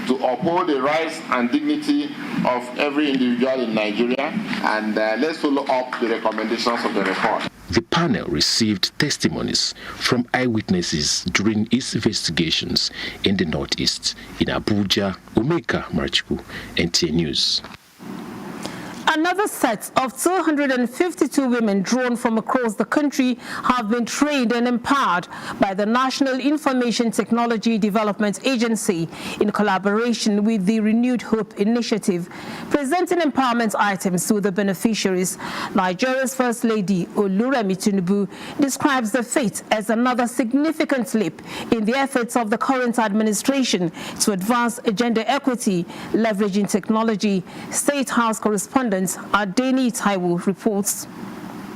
to uphold the rights and dignity of every individual in Nigeria, and let's follow up the recommendations of the report. The panel received testimonies from eyewitnesses during its investigations in the Northeast. In Abuja, Omeka Marchiku, NTA News. Another set of 252 women drawn from across the country have been trained and empowered by the National Information Technology Development Agency in collaboration with the Renewed Hope Initiative, presenting empowerment items to the beneficiaries. Nigeria's First Lady Oluremi Tinubu describes the feat as another significant leap in the efforts of the current administration to advance gender equity, leveraging technology. State House correspondent Adeni Taiwo reports.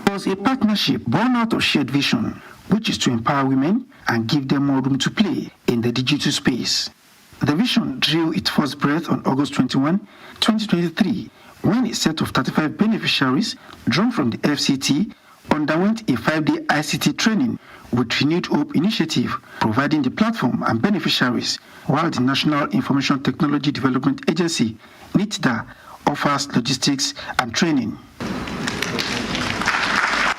It was a partnership born out of shared vision, which is to empower women and give them more room to play in the digital space. The vision drew its first breath on August 21, 2023, when a set of 35 beneficiaries drawn from the FCT underwent a 5-day ICT training with Renewed Hope Initiative, providing the platform and beneficiaries, while the National Information Technology Development Agency, NTA, offers logistics and training.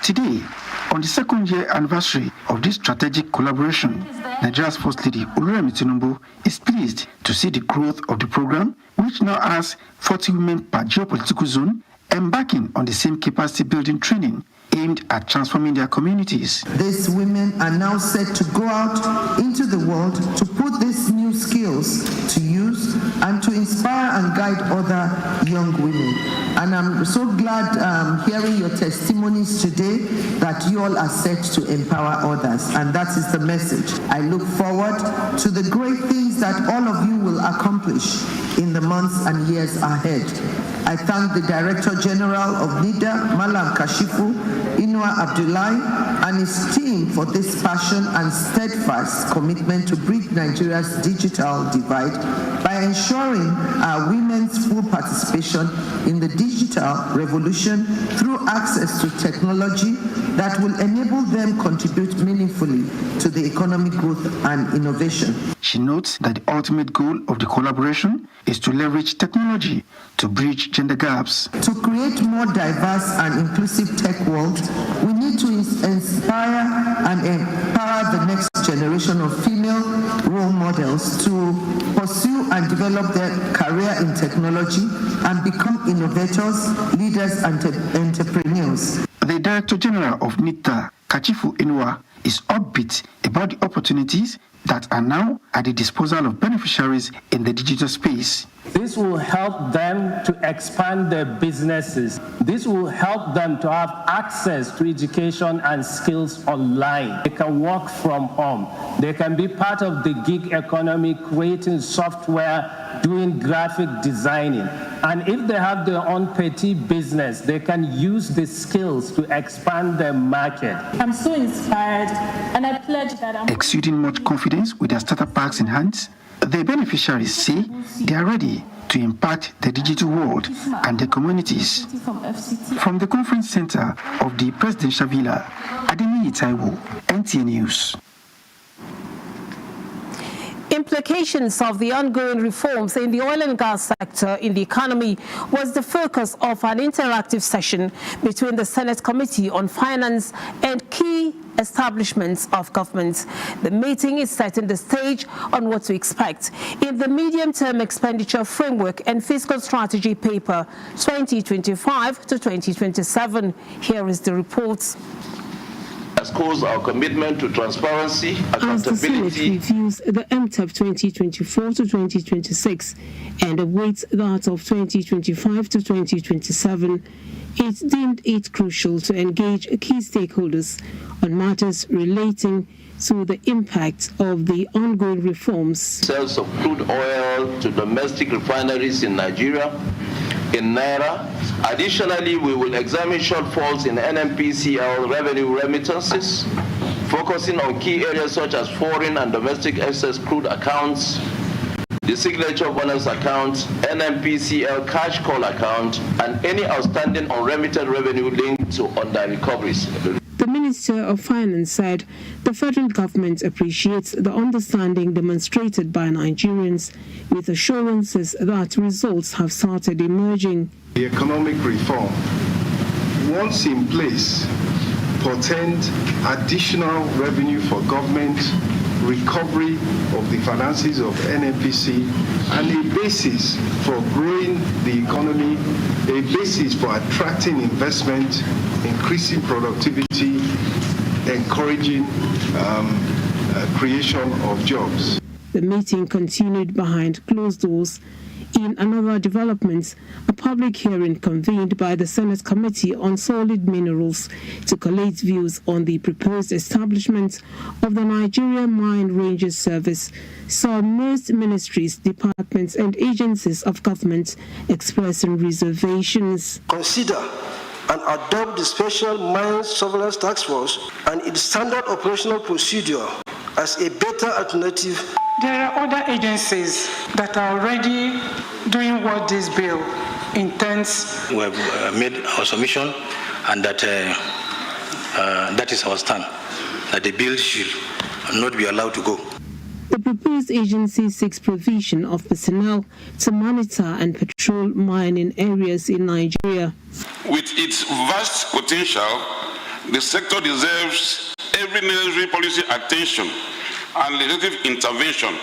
Today, on the second-year anniversary of this strategic collaboration, Nigeria's First Lady Oluremi Tinubu is pleased to see the growth of the program, which now has 40 women per geopolitical zone, embarking on the same capacity-building training aimed at transforming their communities. These women are now set to go out into the world to put these new skills to use and to inspire and guide other young women. And I'm so glad hearing your testimonies today that you all are set to empower others. And that is the message. I look forward to the great things that all of you will accomplish in the months and years ahead. I thank the Director General of NIDA, Malam Kashifu, Inua Abdullahi, and his team for this passion and steadfast commitment to bridge Nigeria's digital divide by ensuring our women's full participation in the digital revolution through access to technology that will enable them contribute meaningfully to the economic growth and innovation. She notes that the ultimate goal of the collaboration is to leverage technology to bridge gender gaps. To create more diverse and inclusive tech world, we need to inspire and empower the next generation of female role models to pursue and develop their career in technology and become innovators, leaders, and entrepreneurs. The Director General of NITA, Kachifu Inua, is upbeat about the opportunities that are now at the disposal of beneficiaries in the digital space. This will help them to expand their businesses. This will help them to have access to education and skills online. They can work from home. They can be part of the gig economy, creating software, doing graphic designing. And if they have their own petty business, they can use the skills to expand their market. I'm so inspired, and I pledge that I'm exuding much confidence with their startup packs in hand. The beneficiaries say they are ready to impact the digital world and their communities. From the conference center of the Presidential Villa, Adeniyi Taiwo, NTA News. Implications of the ongoing reforms in the oil and gas sector in the economy was the focus of an interactive session between the Senate Committee on Finance and key establishments of government. The meeting is setting the stage on what to expect in the medium-term expenditure framework and fiscal strategy paper 2025 to 2027. Here is the report. Underscores our commitment to transparency, accountability. As the Senate reviews the MTEP 2024 to 2026 and awaits that of 2025 to 2027, it deemed it crucial to engage key stakeholders on matters relating to the impact of the ongoing reforms. Sales of crude oil to domestic refineries in Nigeria in Naira. Additionally, we will examine shortfalls in NNPCL revenue remittances, focusing on key areas such as foreign and domestic excess crude accounts, the signature bonus account, NNPCL cash call account, and any outstanding unremitted revenue linked to under-recoveries. The Minister of Finance said the federal government appreciates the understanding demonstrated by Nigerians, with assurances that results have started emerging. The economic reform, once in place, portend additional revenue for government, recovery of the finances of NNPC, and a basis for growing the economy, a basis for attracting investment, increasing productivity, encouraging creation of jobs. The meeting continued behind closed doors. In another development, a public hearing convened by the Senate Committee on Solid Minerals to collate views on the proposed establishment of the Nigerian Mine Rangers Service saw most ministries, departments, and agencies of government expressing reservations. Consider and adopt the Special Mine Surveillance Task Force and its standard operational procedure as a better alternative. There are other agencies that are already doing what this bill intends. We have made our submission, and that That is our stand, that the bill should not be allowed to go. The proposed agency seeks provision of personnel to monitor and patrol mining areas in Nigeria. With its vast potential, the sector deserves every necessary policy attention and legislative intervention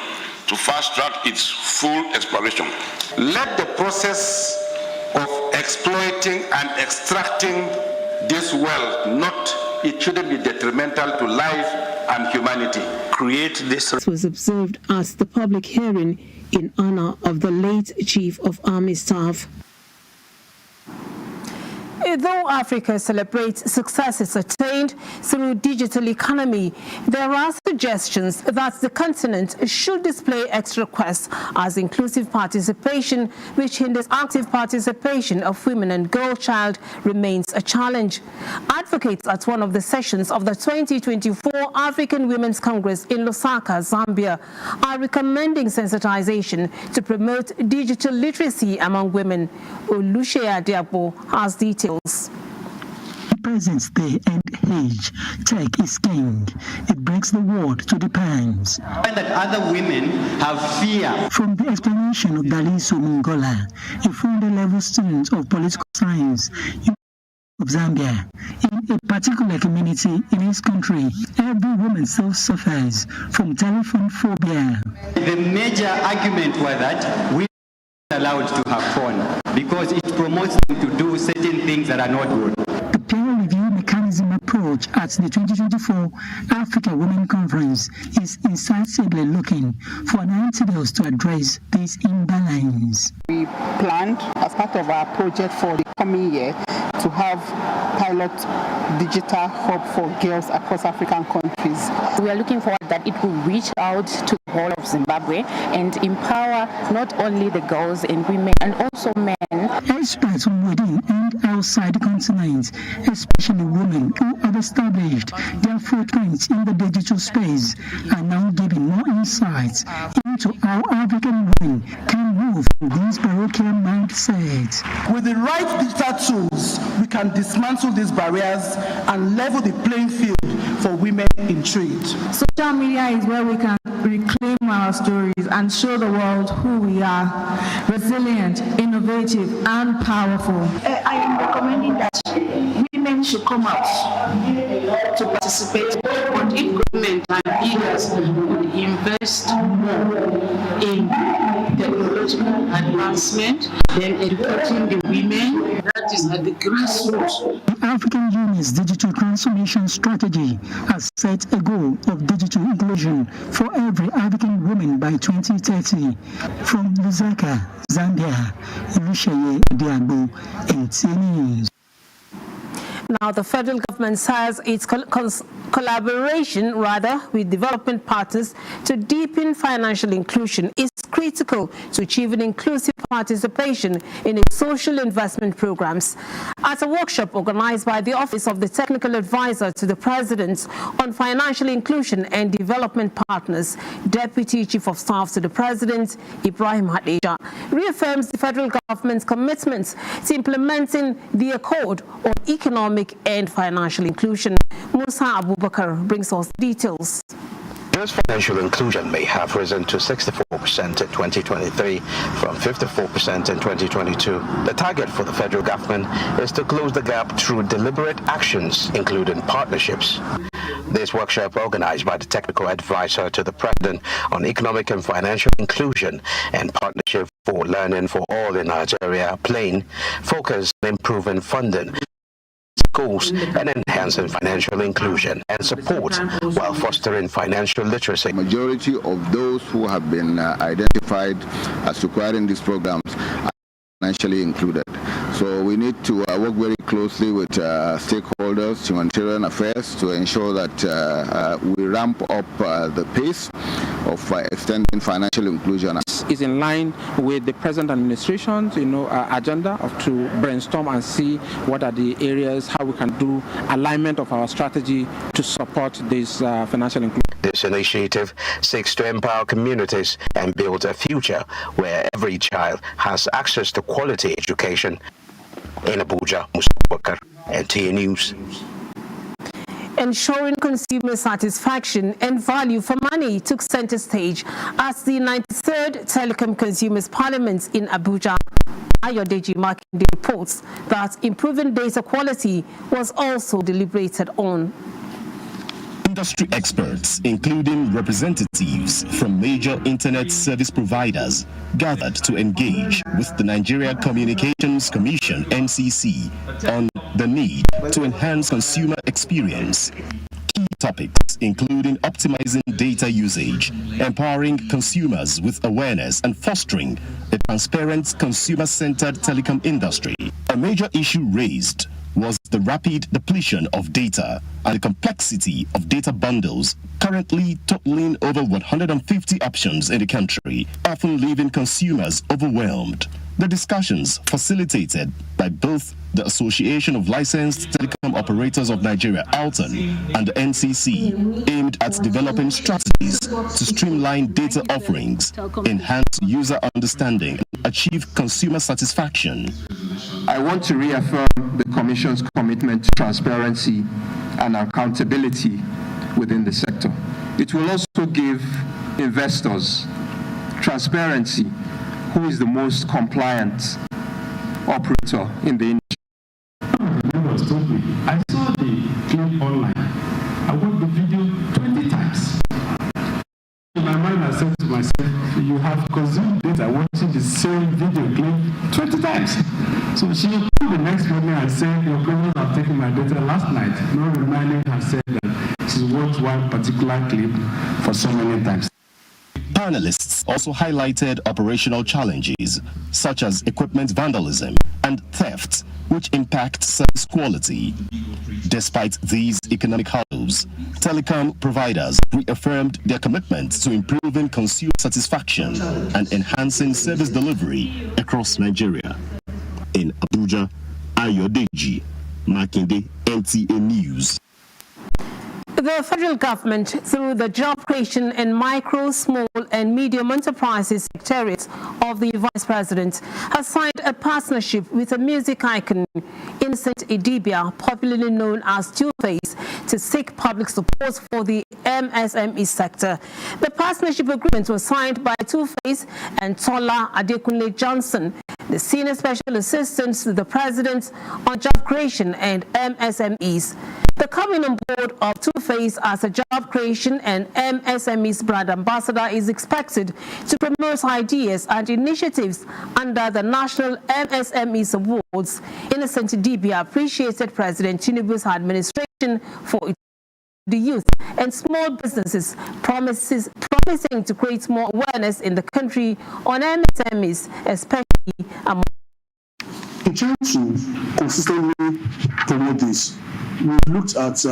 to fast-track its full exploration. Let the process of exploiting and extracting this wealth it shouldn't be detrimental to life and humanity. Create this. This was observed at the public hearing in honor of the late Chief of Army Staff. Though Africa celebrates successes attained through digital economy, there are suggestions that the continent should display extra quests as inclusive participation, which hinders active participation of women and girl child, remains a challenge. Advocates at one of the sessions of the 2024 African Women's Congress in Lusaka, Zambia, are recommending sensitization to promote digital literacy among women. Oluseya Diabo has details. Present day and age, tech is king. It brings the world to the times. And that other women have fear. From the explanation of Daliso Mungola, a founder-level student of political science of Zambia, in a particular community in his country, every woman still suffers from telephone phobia. The major argument was that we allowed to have phone because it promotes them to do certain things that are not good. The peer review mechanism approach at the 2024 Africa Women Conference is insensibly looking for an antidote to address this imbalance. We planned as part of our project for the coming year to have pilot digital hub for girls across African countries. We are looking forward that it will reach out to the whole of Zimbabwe and empower not only the girls and women and also men. Experts from within and outside the continent, especially women who have established their footprints in the digital space, are now giving more insights into how African women can move from this parochial mindset. With the right digital tools, we can dismantle these barriers and level the playing field for women in trade. Social media is where we can reclaim our stories and show the world who we are, resilient, innovative, and powerful. I am recommending that women should come out to participate, but if government and leaders would invest more in technological advancement, then educating the women, that is at the grassroots. The African Union's digital transformation strategy has set a goal of digital inclusion for every African woman by 2030. From Lusaka, Zambia, Oluseya Diabo, NTA News. Now, the federal government says its collaboration with development partners to deepen financial inclusion is critical to achieving inclusive participation in its social investment programs. At a workshop organized by the Office of the Technical Advisor to the President on Financial Inclusion and Development Partners, Deputy Chief of Staff to the President, Ibrahim Hadija, reaffirms the federal government's commitment to implementing the Accord on Economic and Financial Inclusion. Musa Abubakar brings us details. U.S. financial inclusion may have risen to 64% in 2023 from 54% in 2022. The target for the federal government is to close the gap through deliberate actions, including partnerships. This workshop, organized by the Technical Advisor to the President on Economic and Financial Inclusion and Partnership for Learning for All in Nigeria, PLAIN, focused on improving funding schools and enhancing financial inclusion and support while fostering financial literacy. The majority of those who have been identified as requiring these programs are financially included. So we need to work very closely with stakeholders, humanitarian affairs, to ensure that we ramp up the pace of extending financial inclusion. Is in line with the present administration's agenda to brainstorm and see what are the areas, how we can do alignment of our strategy to support this financial inclusion. This initiative seeks to empower communities and build a future where every child has access to quality education. In Abuja, Musa Bakar, NTA News. Ensuring consumer satisfaction and value for money took center stage at the 93rd Telecom Consumers Parliament in Abuja. Ayodeji Makinde reports that improving data quality was also deliberated on. Industry experts, including representatives from major internet service providers, gathered to engage with the Nigerian Communications Commission (NCC) on the need to enhance consumer experience. Key topics including optimizing data usage, empowering consumers with awareness, and fostering a transparent, consumer-centered telecom industry. A major issue raised was the rapid depletion of data and the complexity of data bundles, currently totaling over 150 options in the country, often leaving consumers overwhelmed. The discussions, facilitated by both the Association of Licensed Telecom Operators of Nigeria, ALTON, and the NCC, aimed at developing strategies to streamline data offerings, enhance user understanding, and achieve consumer satisfaction. I want to reaffirm the Commission's commitment to transparency and accountability within the sector. It will also give investors transparency, who is the most compliant operator in the industry. I saw the clip online. I watched the video 20 times. In my mind, I said to myself, you have consumed data watching the same video clip 20 times. So she called the next morning and said, your governors have taken my data last night, not reminding her said that she's watched one particular clip for so many times. Panelists also highlighted operational challenges such as equipment vandalism and theft, which impact service quality. Despite these economic hurdles, telecom providers reaffirmed their commitment to improving consumer satisfaction and enhancing service delivery across Nigeria. In Abuja, Ayodeji Makinde, NTA News. The federal government, through the Job Creation and Micro, Small and Medium Enterprises Secretariat of the Vice President, has signed a partnership with a music icon, Innocent Idibia, popularly known as Two-Face, to seek public support for the MSME sector. The partnership agreement was signed by Two-Face and Tola Adekunle Johnson, the Senior Special Assistants to the President on Job Creation and MSMEs. The coming on board of Two-Face as a Job Creation and MSMEs brand ambassador is expected to promote ideas and initiatives under the National MSMEs Awards. Innocent Idibia appreciated President Tinubu's administration for the youth and small businesses, promising to create more awareness in the country on MSMEs, especially among. In trying to consistently promote this, we've looked at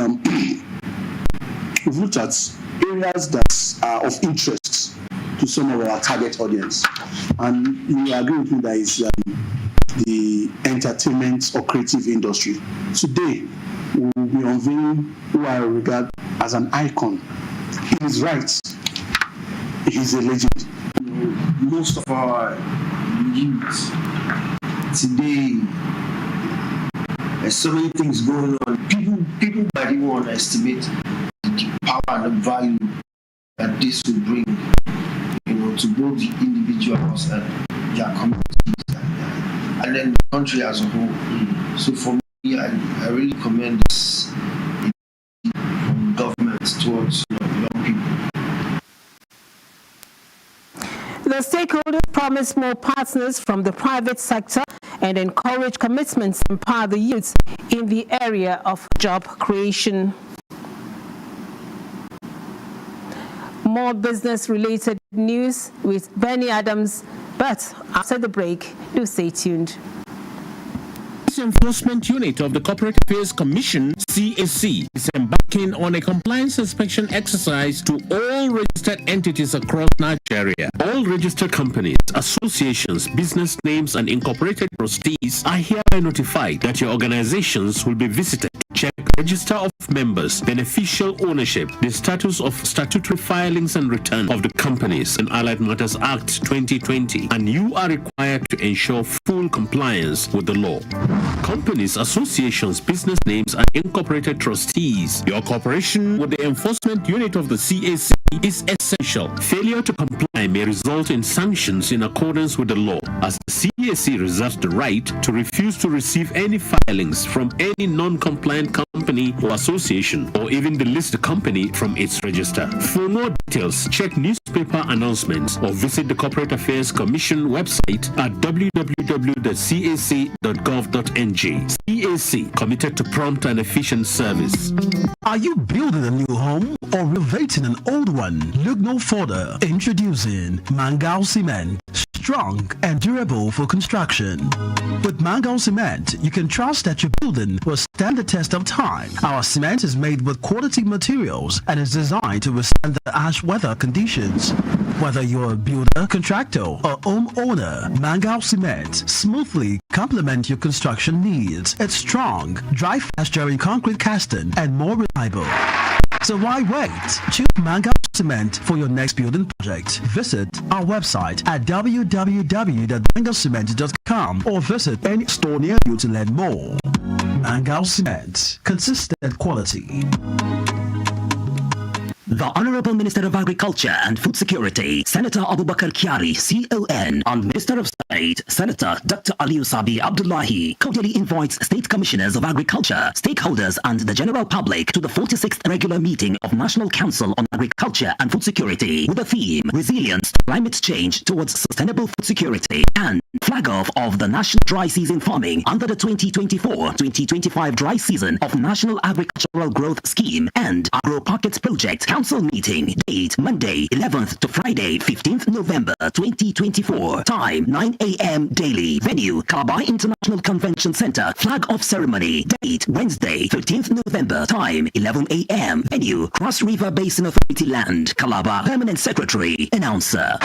areas that are of interest to some of our target audience, and you agree with me that is the entertainment or creative industry. Today, we will be unveiling who I regard as an icon. In his rights, he's a legend. Most of our youth today, there's so many things going on. People might even underestimate the power and the value that this will bring, to both the individuals and their communities and then the country as a whole. So for me, I really commend this from government towards young people. The stakeholders promise more partners from the private sector and encourage commitments to empower the youth in the area of job creation. More business-related news with Benny Adams, but after the break, do stay tuned. Enforcement Unit of the Corporate Affairs Commission, CAC, is embarking on a compliance inspection exercise to all registered entities across Nigeria. All registered companies, associations, business names, and incorporated trustees are hereby notified that your organizations will be visited to check register of members, beneficial ownership, the status of statutory filings and return of the Companies and Allied Matters Act 2020, and you are required to ensure full compliance with the law. Companies, associations, business names, and incorporated trustees. Your cooperation with the enforcement unit of the CAC is essential. Failure to comply may result in sanctions in accordance with the law, as the CAC reserves the right to refuse to receive any filings from any non-compliant company or association, or even delist the company from its register. For more details, check newspaper announcements or visit the Corporate Affairs Commission website at www.cac.gov.ng. CAC, committed to prompt and efficient service. Are you building a new home or renovating an old one? Look no further. Introducing Mangal Cement. Strong and durable for construction. With Mangal Cement, you can trust that your building will stand the test of time. Our cement is made with quality materials and is designed to withstand the harsh weather conditions. Whether you're a builder, contractor, or homeowner, Mangal Cement smoothly complement your construction needs. It's strong, dry fast during concrete casting, and more reliable. So why wait? Choose Mangal Cement for your next building project. Visit our website at www.mangalcement.com or visit any store near you to learn more. Mangal Cement, consistent quality. The Honorable Minister of Agriculture and Food Security, Senator Abubakar Kyari, CON, and Minister of State, Senator Dr. Aliyu Sabi Abdullahi, cordially invites State Commissioners of Agriculture, stakeholders, and the general public to the 46th regular meeting of National Council on Agriculture and Food Security with the theme Resilience to Climate Change Towards Sustainable Food Security and flag off of the National Dry Season Farming under the 2024-2025 dry season of National Agricultural Growth Scheme and Agro Pockets Project. Council meeting, date Monday 11th to Friday 15th November 2024, time 9 a.m. daily, venue Calabar International Convention Center, flag off ceremony, date Wednesday 13th November, time 11 a.m. venue Cross River Basin Authority Land, Calabar. Permanent Secretary, announcer.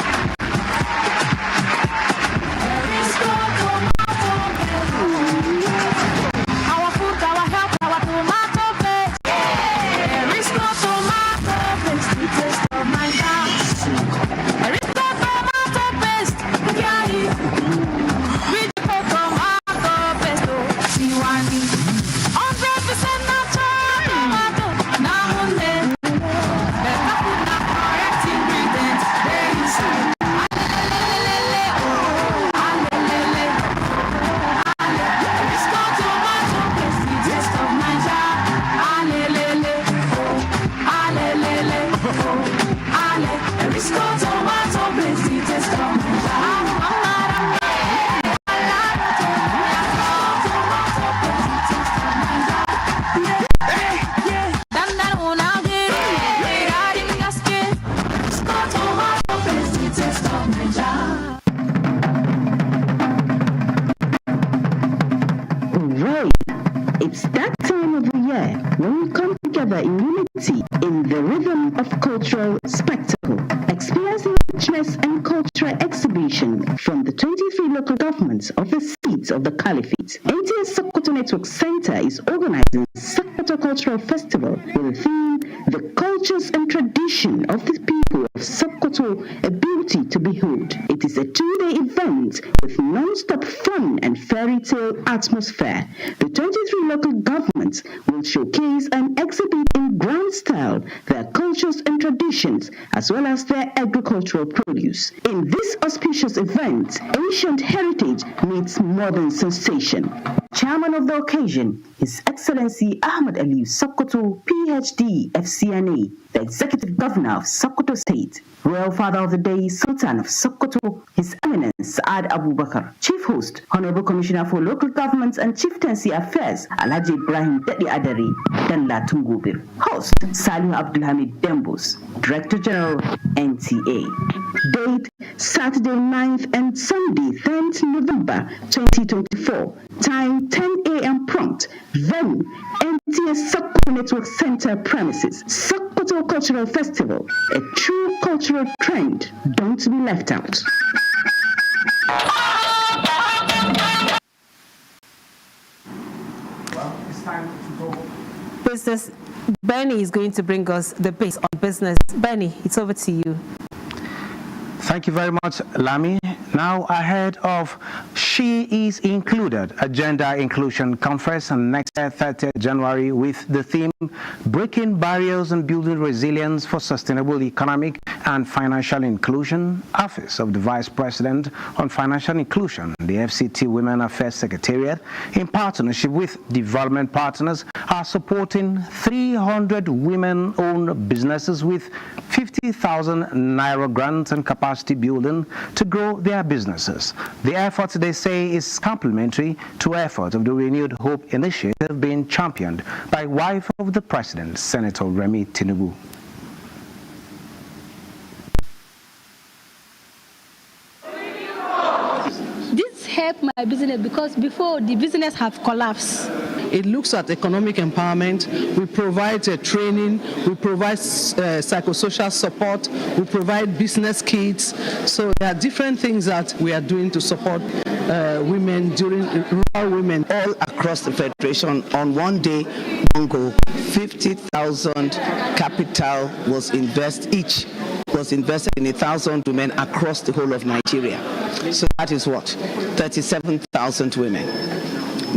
It's that time of the year when we come together in unity in the rhythm of cultural spectacle. Experience the richness and cultural exhibition from the 23 local governments of the seats of the Caliphate. NTA Sokoto Network Center is organizing Sokoto Cultural Festival with the theme, The Cultures and Tradition of the People of Sokoto, a Beauty to Behold. It is a 2-day event with non-stop fun and fairy tale atmosphere. The 23 local governments will showcase and exhibit in grand style their cultures and traditions as well as their agricultural produce. In this auspicious event, ancient heritage meets modern sensation. Chairman of the occasion, His Excellency Ahmed Aliyu Sokoto, PhD, FCNA, the Executive Governor of Sokoto State, Royal Father of the Day, Sultan of Sokoto, His Eminence Saad Abubakar, Chief Host, Honorable Commissioner for Local Governments and Chieftaincy Affairs, Alhaji Ibrahim Dedi Adari, Danla Tungubir. Host, Salim Abdulhamid Dembos, Director General, NTA. Date, Saturday 9th and Sunday 10th November 2024. Time, 10 a.m. prompt. Venue, NTA Sokoto Network Center premises. Sokoto Cultural Festival, a true cultural trend. Don't be left out. Well, it's time to go. Ministers. Benny is going to bring us the base on business. Benny, it's over to you. Thank you very much, Lami. Now, ahead of She Is Included, a gender inclusion conference on next year, 30th January, with the theme Breaking Barriers and Building Resilience for Sustainable Economic and Financial Inclusion, Office of the Vice President on Financial Inclusion, the FCT Women Affairs Secretariat, in partnership with development partners, are supporting 300 women-owned businesses with 50,000 Naira grants and capacity building to grow their businesses. The effort, they say, is complementary to effort of the Renewed Hope Initiative being championed by wife of the President, Senator Remi Tinubu. This helped my business because before the business have collapsed. It looks at economic empowerment. We provide training. We provide psychosocial support. We provide business kits. So there are different things that we are doing to support women during rural women all across the federation. On one day, one go, 50,000 capital was invested each. Was invested in 1,000 women across the whole of Nigeria. So that is what? 37,000 women.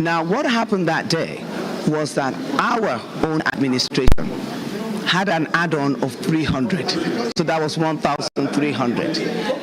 Now, what happened that day was that our own administration had an add-on of 300. So that was 1,300.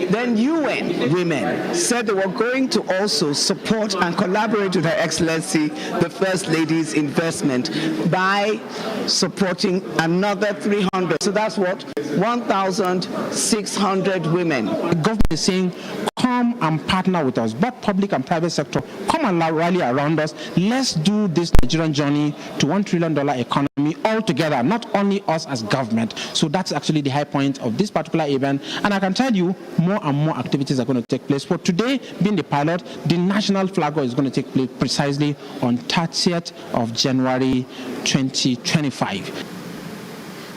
Then UN Women said they were going to also support and collaborate with Her Excellency, the First Lady's investment by supporting another 300. So that's what? 1,600 women. The government is saying, come and partner with us, both public and private sector. Come and rally around us. Let's do this Nigerian journey to $1 trillion economy all together, not only us as government. So that's actually the high point of this particular event. And I can tell you, more and more activities are going to take place. For today, being the pilot, the national flag is going to take place precisely on 30th of January 2025.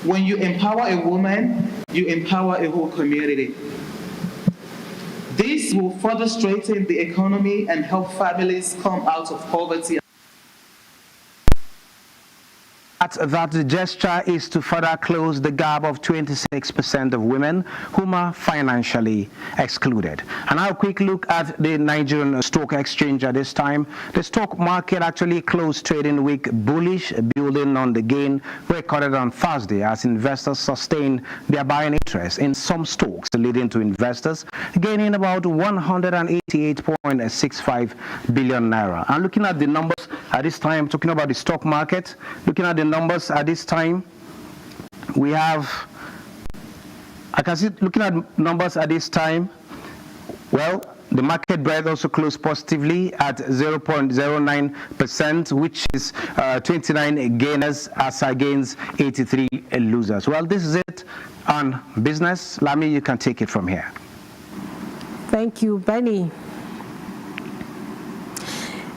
When you empower a woman, you empower a whole community. This will further strengthen the economy and help families come out of poverty. That the gesture is to further close the gap of 26% of women whom are financially excluded. And now a quick look at the Nigerian Stock Exchange at this time. The stock market actually closed trading week bullish, building on the gain recorded on Thursday as investors sustained their buying interest in some stocks, leading to investors gaining about 188.65 billion naira. And looking at the numbers at this time, talking about the stock market, looking at the numbers at this time, we have, I can see, looking at numbers at this time, well, the market breadth also closed positively at 0.09%, which is 29 gainers as against 83 losers. Well, this is it on business. Lami, you can take it from here. Thank you, Benny.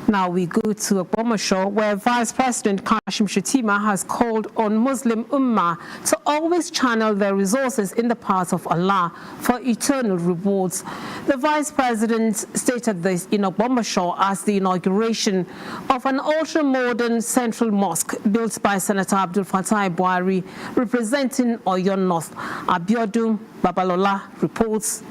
Now we go to Ogbomoso, where Vice President Kashim Shettima has called on Muslim Ummah to always channel their resources in the path of Allah for eternal rewards. The Vice President stated this in Ogbomoso as the inauguration of an ultra-modern central mosque built by Senator Abdul Fattah Buhari, representing Oyo North. Abiodun Babalola reports.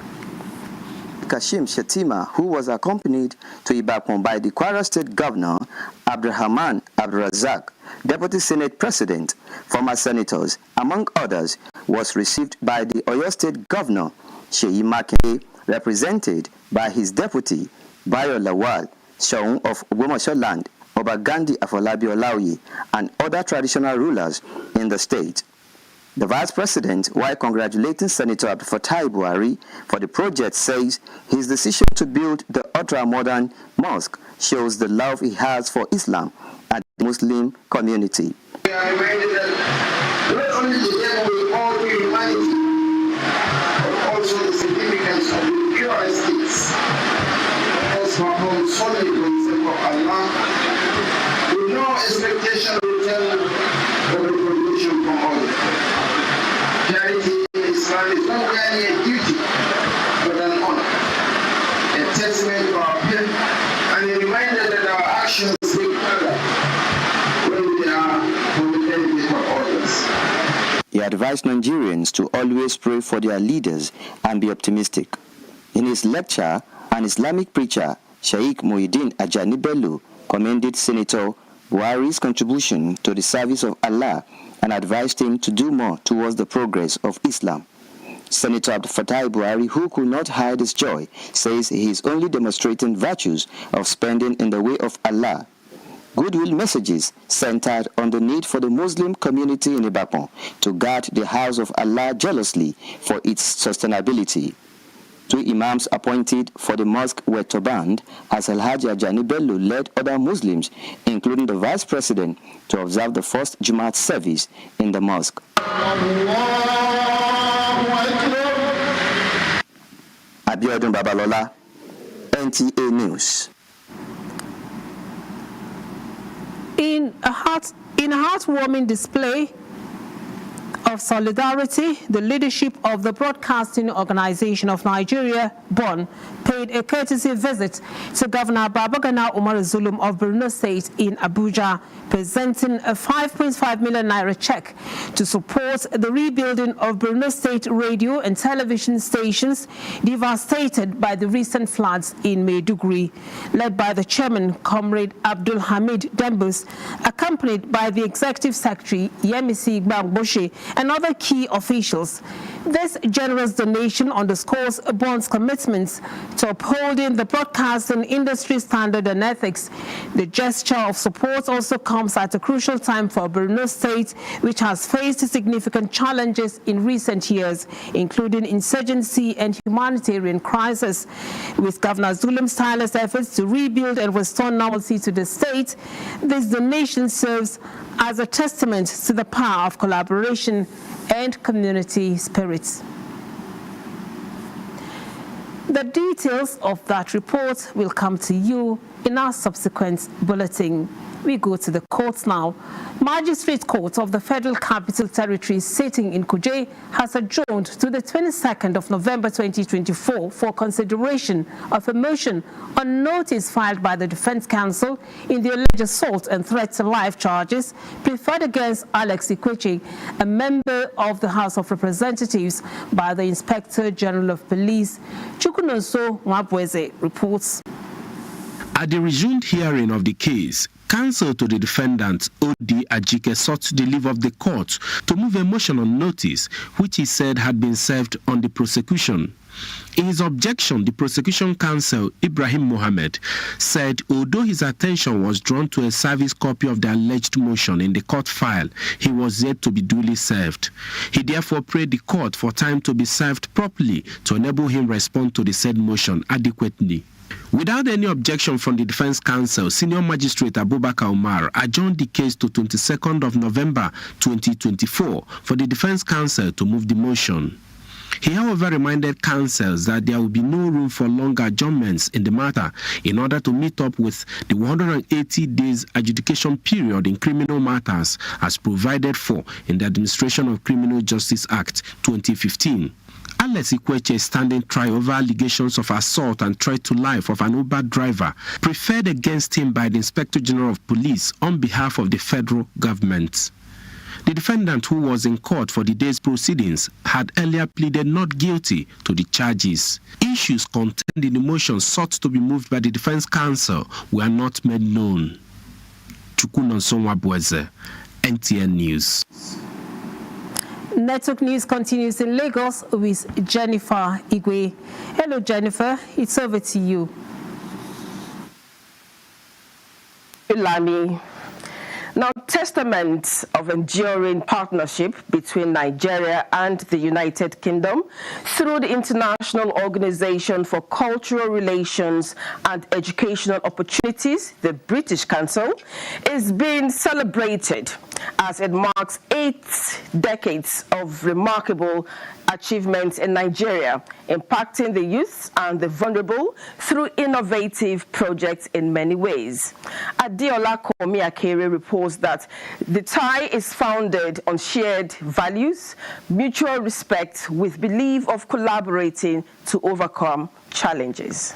Kashim Shettima, who was accompanied to Ibadan by the Kwara State Governor Abdulrahman Abdulrazak, Deputy Senate President, former senators, among others, was received by the Oyo State Governor Seyi Makinde, represented by his deputy Bayo Lawal, Seun of Ogbomoso Land, Oba Gandhi Afolabi Olaoye, and other traditional rulers in the state. The Vice President, while congratulating Senator Abdul Fattah Buhari for the project, says his decision to build the ultra-modern mosque shows the love he has for Islam and the Muslim community. We are reminded that not only the devil will all be humanity, but also the significance of the pure estates. Also upon solid concept of Allah, with no expectation of return or recognition from others. Charity in Islam is not merely a duty, but an honor, a testament to our faith, and a reminder that our actions speak further when they are committed advised Nigerians to always pray for their leaders and be optimistic. In his lecture, an Islamic preacher, Sheikh Muhyiddin Ajani Bello, commended Senator Buhari's contribution to the service of Allah and advised him to do more towards the progress of Islam. Senator Abdul Fattah Buhari, who could not hide his joy, says he is only demonstrating virtues of spending in the way of Allah. Goodwill messages centered on the need for the Muslim community in Ibadan to guard the house of Allah jealously for its sustainability. 2 imams appointed for the mosque were turbaned as Alhaji Ajani Bello led other Muslims, including the vice president, to observe the first Jumat service in the mosque. Abiodun Babalola, NTA News. In a heartwarming display of solidarity, the leadership of the Broadcasting Organization of Nigeria, BON, paid a courtesy visit to Governor Babagana Umar Zulum of Borno State in Abuja, presenting a 5.5 million naira check to support the rebuilding of Borno State radio and television stations devastated by the recent floods in Maiduguri, led by the chairman, Comrade Abdul Hamid Dembus, accompanied by the executive secretary, Yemisi Gbangboshe, and other key officials. This generous donation underscores BON's commitments to upholding the broadcasting industry standard and ethics. The gesture of support also comes at a crucial time for Borno State, which has faced significant challenges in recent years, including insurgency and humanitarian crisis. With Governor Zulum's tireless efforts to rebuild and restore normalcy to the state, this donation serves as a testament to the power of collaboration and community spirits. The details of that report will come to you in our subsequent bulletin. We go to the courts now. Magistrate Court of the Federal Capital Territory sitting in Kuje has adjourned to the 22nd of November 2024 for consideration of a motion on notice filed by the Defense Counsel in the alleged assault and threat to life charges preferred against Alex Ikweche, a member of the House of Representatives, by the Inspector General of Police. Chukwunonso Nwabweze reports. At the resumed hearing of the case, counsel to the defendant, O.D. Ajike, sought the leave of the court to move a motion on notice, which he said had been served on the prosecution. In his objection, the prosecution counsel, Ibrahim Mohammed, said although his attention was drawn to a service copy of the alleged motion in the court file, he was yet to be duly served. He therefore prayed the court for time to be served properly to enable him respond to the said motion adequately. Without any objection from the defense counsel, Senior Magistrate Abubakar Umar adjourned the case to 22nd of November 2024 for the defense counsel to move the motion. He, however, reminded counsels that there will be no room for longer adjournments in the matter in order to meet up with the 180 days adjudication period in criminal matters as provided for in the Administration of Criminal Justice Act 2015. Alex Ikweche is standing trial over allegations of assault and threat to life of an Uber driver preferred against him by the Inspector General of Police on behalf of the federal government. The defendant, who was in court for the day's proceedings, had earlier pleaded not guilty to the charges. Issues contained in the motion sought to be moved by the defense counsel were not made known. Chukwunonso Nwabweze, NTA News. Network News continues in Lagos with Jennifer Igwe. Hello, Jennifer. It's over to you. Lami. Now, testament of enduring partnership between Nigeria and the United Kingdom through the International Organization for Cultural Relations and Educational Opportunities, the British Council, is being celebrated as it marks 8 decades of remarkable achievements in Nigeria, impacting the youth and the vulnerable through innovative projects in many ways. Adeola Komi-Akere reports that the tie is founded on shared values, mutual respect, with belief of collaborating to overcome challenges.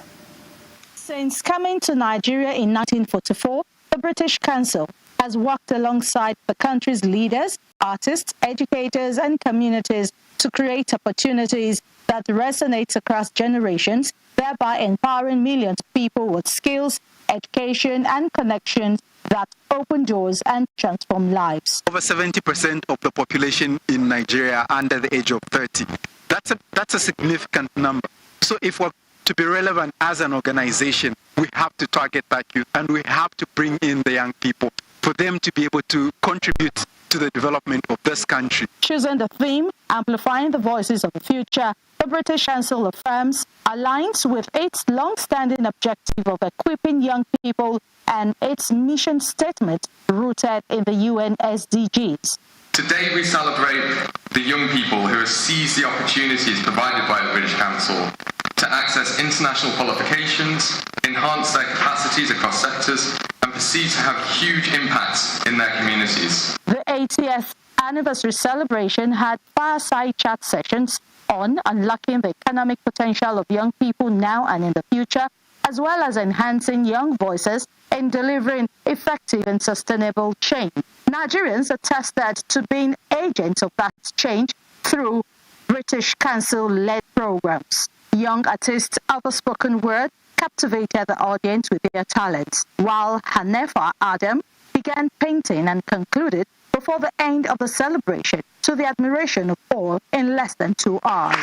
Since coming to Nigeria in 1944, the British Council has worked alongside the country's leaders, artists, educators, and communities to create opportunities that resonate across generations, thereby empowering millions of people with skills, education, and connections that open doors and transform lives. Over 70% of the population in Nigeria are under the age of 30. That's a significant number. So if we're to be relevant as an organization, we have to target that youth, and we have to bring in the young people for them to be able to contribute to the development of this country. Choosing the theme, Amplifying the Voices of the Future, the British Council affirms aligns with its long-standing objective of equipping young people and its mission statement rooted in the UN SDGs. Today we celebrate the young people who have seized the opportunities provided by the British Council to access international qualifications, enhance their capacities across sectors, and proceed to have huge impacts in their communities. The 80th anniversary celebration had fireside chat sessions on unlocking the economic potential of young people now and in the future, as well as enhancing young voices in delivering effective and sustainable change. Nigerians attested to being agents of that change through British Council-led programs. Young artists of the spoken word captivated the audience with their talents, while Hanefa Adam began painting and concluded before the end of the celebration to the admiration of all in less than 2 hours.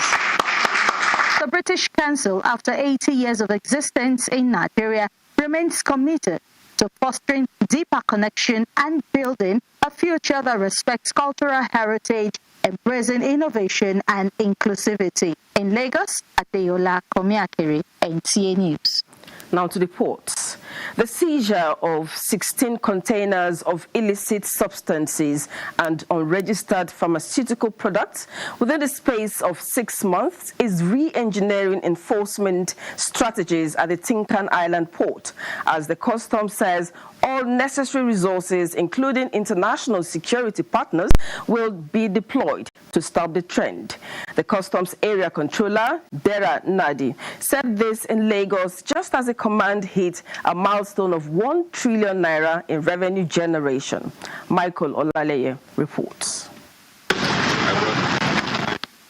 The British Council, after 80 years of existence in Nigeria, remains committed to fostering deeper connection and building a future that respects cultural heritage, embracing innovation and inclusivity. In Lagos, Adeola Komiakiri, NTA News. Now to the ports. The seizure of 16 containers of illicit substances and unregistered pharmaceutical products within the space of 6 months is re-engineering enforcement strategies at the Tinkan Island port, as the customs says all necessary resources, including international security partners, will be deployed to stop the trend. The customs area controller, Dera Nadi, said this in Lagos just as the command hit a milestone of 1 trillion naira in revenue generation. Michael Olaleye reports.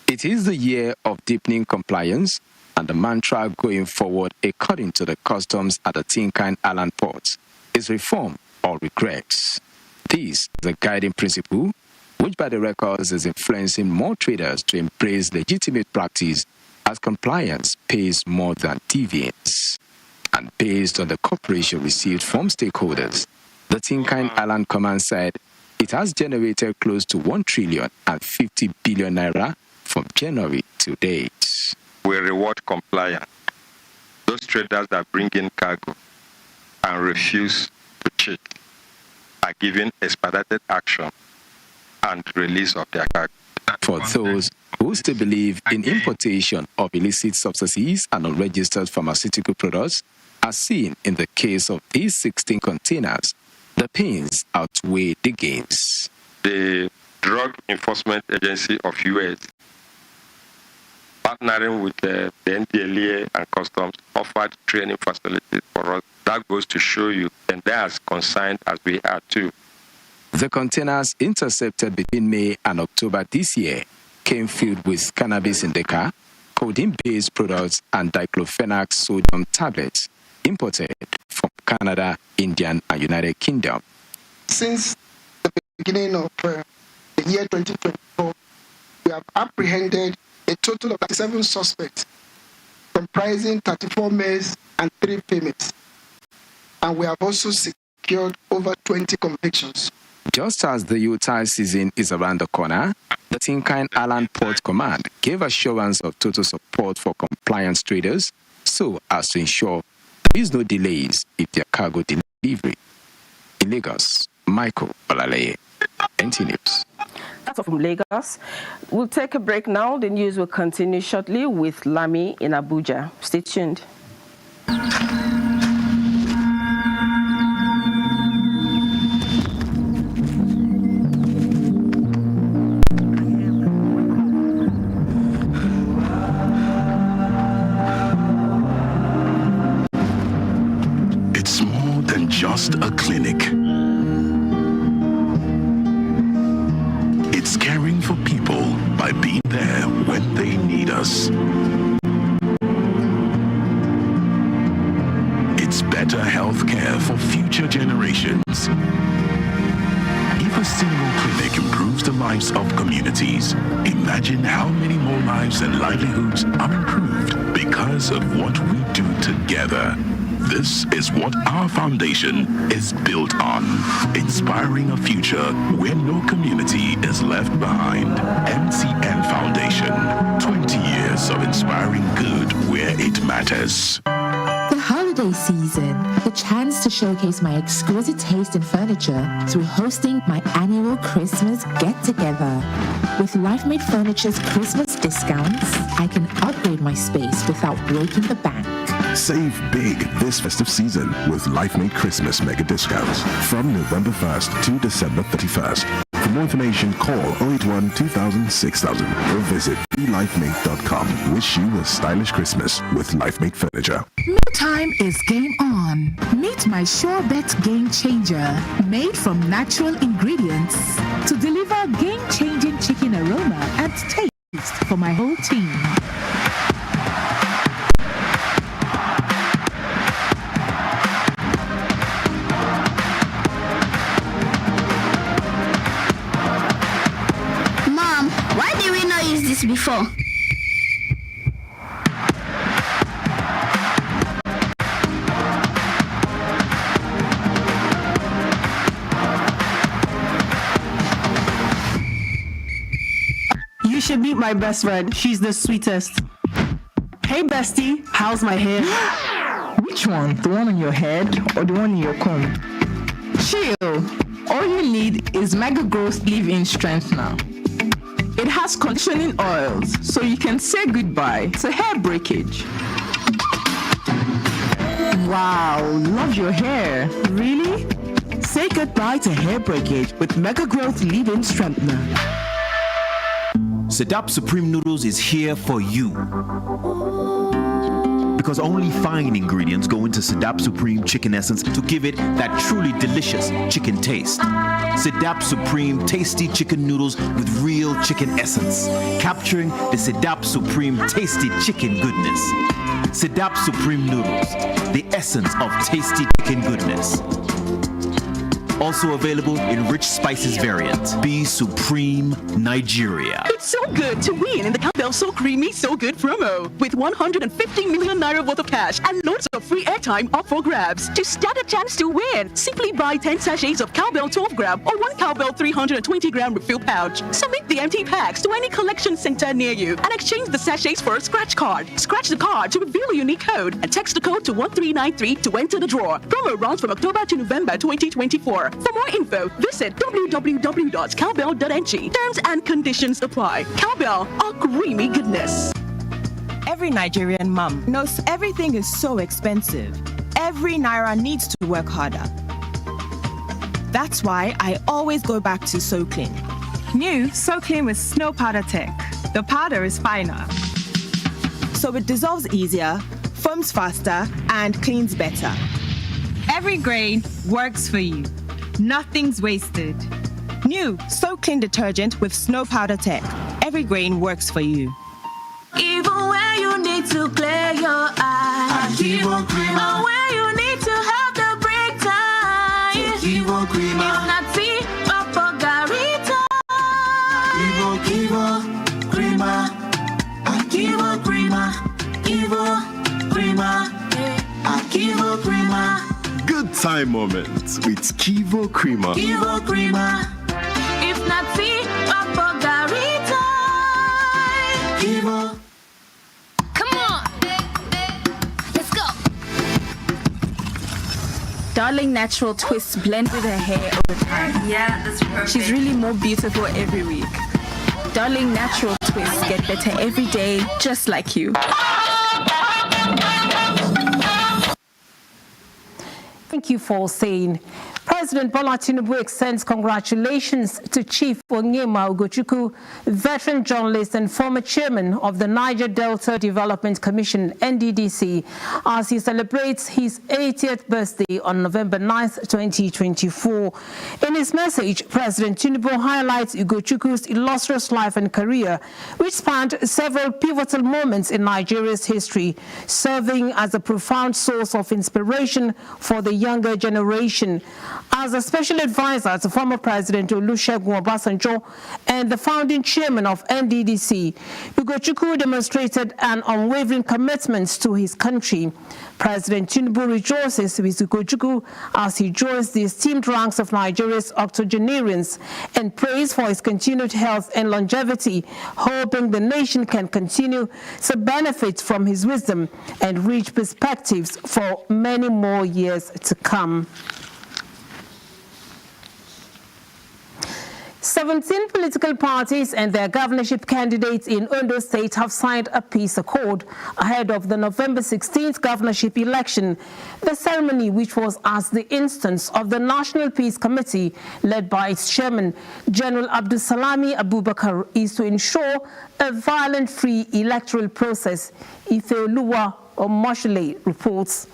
It is the year of deepening compliance, and the mantra going forward, according to the customs at the Tinkan Island port, is reform or regrets. This is a guiding principle which by the records is influencing more traders to embrace legitimate practice, as compliance pays more than deviance. And based on the cooperation received from stakeholders, the Tinkan Island Command said it has generated close to 1 trillion and 50 billion naira from January to date. We reward compliance. Those traders that bring in cargo and refuse to cheat are given expedited action and release of their cargo. For those who still believe in importation of illicit substances and unregistered pharmaceutical products, as seen in the case of these 16 containers, the pains outweigh the gains. The Drug Enforcement Agency of US, partnering with the NTA and Customs, offered training facilities for us. That goes to show you, and they're as concerned as we are too. The containers intercepted between May and October this year came filled with cannabis indica, codeine-based products, and diclofenac sodium tablets imported from Canada, India, and United Kingdom. Since the beginning of the year 2024, we have apprehended a total of 37 suspects, comprising 34 males and 3 females. And we have also secured over 20 convictions. Just as the Utah season is around the corner, the Tinkan Island Port Command gave assurance of total support for compliance traders so as to ensure there is no delays if their cargo delivery. In Lagos, Michael Olaleye, NT News. That's all from Lagos. We'll take a break now. The news will continue shortly with Lami in Abuja. Stay tuned. It's more than just a clinic. healthcare for future generations. If a single clinic improves the lives of communities, imagine how many more lives and livelihoods are improved because of what we do together. This is what our foundation is built on, inspiring a future where no community is left behind. MTN Foundation, 20 years of inspiring good where it matters. The holiday season, the chance to showcase my exquisite taste in furniture through hosting my annual Christmas get-together. With LifeMade Furniture's Christmas discounts, I can upgrade my space without breaking the bank. Save big this festive season with LifeMade Christmas mega discounts from November 1st to December 31st. For more information, call 081 2000 6000 or visit belifemade.com. Wish you a stylish Christmas with LifeMade Furniture. Mealtime is game on. Meet my Sure Bet Game Changer, made from natural ingredients to deliver game-changing chicken aroma and taste for my whole team. Mom, why did we not use this before? You should meet my best friend. She's the sweetest. Hey, bestie, how's my hair? Which one? The one on your head or the one in your comb? Chill. All you need is Mega Growth Leave-In Strengthener. It has conditioning oils, so you can say goodbye to hair breakage. Wow, love your hair. Really? Say goodbye to hair breakage with Mega Growth Leave-In Strengthener. Sedap Supreme Noodles is here for you. Because only fine ingredients go into Sedap Supreme Chicken Essence to give it that truly delicious chicken taste. Sedap Supreme tasty chicken noodles with real chicken essence, capturing the Sedap Supreme tasty chicken goodness. Sedap Supreme Noodles, the essence of tasty chicken goodness. Also available in rich spices variant. Be Supreme Nigeria. It's so good to win in the Cowbell So Creamy So Good promo with 150 million naira worth of cash and loads of free airtime up for grabs. To stand a chance to win, simply buy 10 sachets of Cowbell 12 gram or 1 Cowbell 320 gram refill pouch. Submit the empty packs to any collection center near you and exchange the sachets for a scratch card. Scratch the card to reveal a unique code and text the code to 1393 to enter the draw. Promo runs from October to November 2024. For more info, visit www.cowbell.ng. Terms and conditions apply. Cowbell, a creamy goodness. Every Nigerian mom knows everything is so expensive. Every naira needs to work harder. That's why I always go back to So Clean. New So Clean with Snow Powder Tech. The powder is finer, so it dissolves easier, foams faster, and cleans better. Every grain works for you. Nothing's wasted. New So Clean detergent with Snow Powder Tech. Every grain works for you. Even when you need to clear your eyes, Kivo Creamer. Or when you need to have the break time, Kivo Creamer. If not tea, Papa Garita. Kivo Creamer. Kivo Creamer. Kivo Creamer. Kivo Creamer. Good time moments with Kivo Creamer. Kivo Creamer. If not tea, Papa Garita. Kivo. Come on. Let's go. Darling Natural Twists blend with her hair over time. Yeah, that's perfect. She's really more beautiful every week. Darling Natural Twists get better every day, just like you. Thank you for saying. President Bola Tinubu extends congratulations to Chief Onyema Ugochukwu, veteran journalist and former chairman of the Niger Delta Development Commission, NDDC, as he celebrates his 80th birthday on November 9th, 2024. In his message, President Tinubu highlights Ugochukwu's illustrious life and career, which spanned several pivotal moments in Nigeria's history, serving as a profound source of inspiration for the younger generation. As a special advisor to former President Olusegun Obasanjo and the founding chairman of NDDC, Ugochukwu demonstrated an unwavering commitment to his country. President Tinubu rejoices with Ugochukwu as he joins the esteemed ranks of Nigeria's octogenarians and prays for his continued health and longevity, hoping the nation can continue to benefit from his wisdom and rich perspectives for many more years to come. 17 political parties and their governorship candidates in Ondo State have signed a peace accord ahead of the November 16th governorship election. The ceremony, which was at the instance of the National Peace Committee, led by its chairman, General Abdulsalami Abubakar, is to ensure a violent-free electoral process. Ifeoluwa Omoshile reports.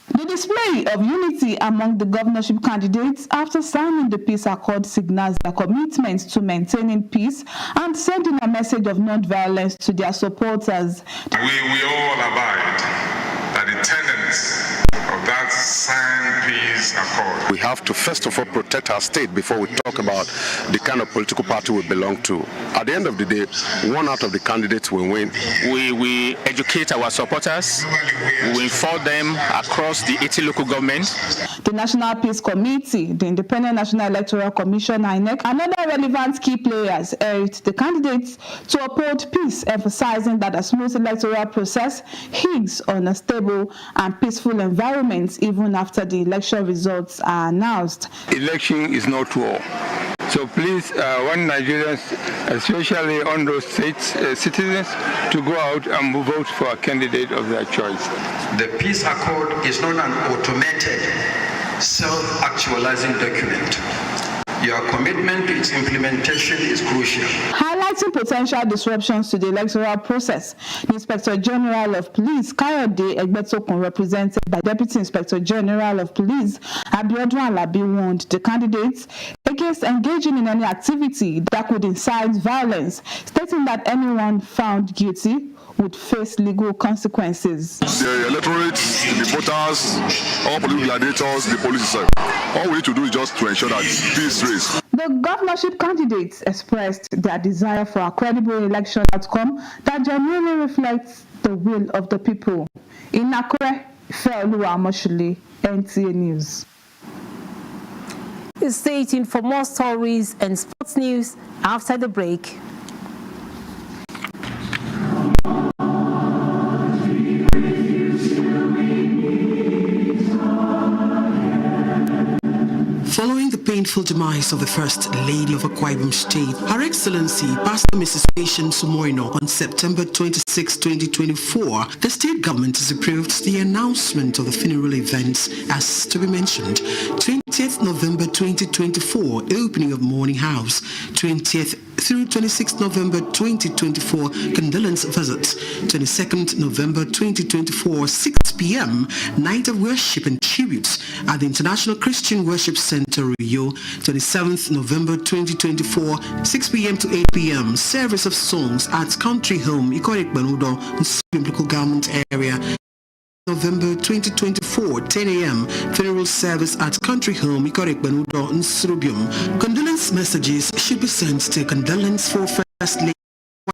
The display of unity among the governorship candidates after signing the peace accord signals their commitment to maintaining peace and sending a message of non-violence to their supporters. We all abide that the tenets of that signed peace accord. We have to first of all protect our state before we talk about the kind of political party we belong to. At the end of the day, one out of the candidates will win. We educate our supporters. We inform them across the 80 local governments. The National Peace Committee, the Independent National Electoral Commission, INEC, and other relevant key players urged the candidates to uphold peace, emphasizing that a smooth electoral process hinges on a stable and peaceful environment even after the election results are announced. Election is not war. So please, want Nigerians, especially on those states, citizens, to go out and vote for a candidate of their choice. The peace accord is not an automated, self-actualizing document. Your commitment to its implementation is crucial. Highlighting potential disruptions to the electoral process, the Inspector General of Police, Kayode Egbetokun, represented by Deputy Inspector General of Police, Abiodun Alabi, warned the candidates against engaging in any activity that could incite violence, stating that anyone found guilty would face legal consequences. The electorate, the voters, all political gladiators, the police itself. All we need to do is just to ensure that peace reigns. The governorship candidates expressed their desire for a credible election outcome that genuinely reflects the will of the people. In Akure, Ifeoluwa Omoshile, NTA News. Stay tuned for more stories and sports news after the break. Following the painful demise of the First Lady of Akwa Ibom State, Her Excellency Pastor Mrs. Patience Sumoino, on September 26, 2024, the state government has approved the announcement of the funeral events as to be mentioned. 20th November 2024, opening of Morning House. 20th through 26th November 2024, condolence visits. 22nd November 2024, 6 p.m., night of worship and tributes at the International Christian Worship Center, Rio. 27th November 2024, 6 p.m. to 8 p.m., service of songs at Country Home, Ikorik Banudo, Biblical Government Area. November 2024, 10 a.m., funeral service at Country Home, Ikorik Banudo, Nsurubium. Condolence messages should be sent to Condolence for First Lady,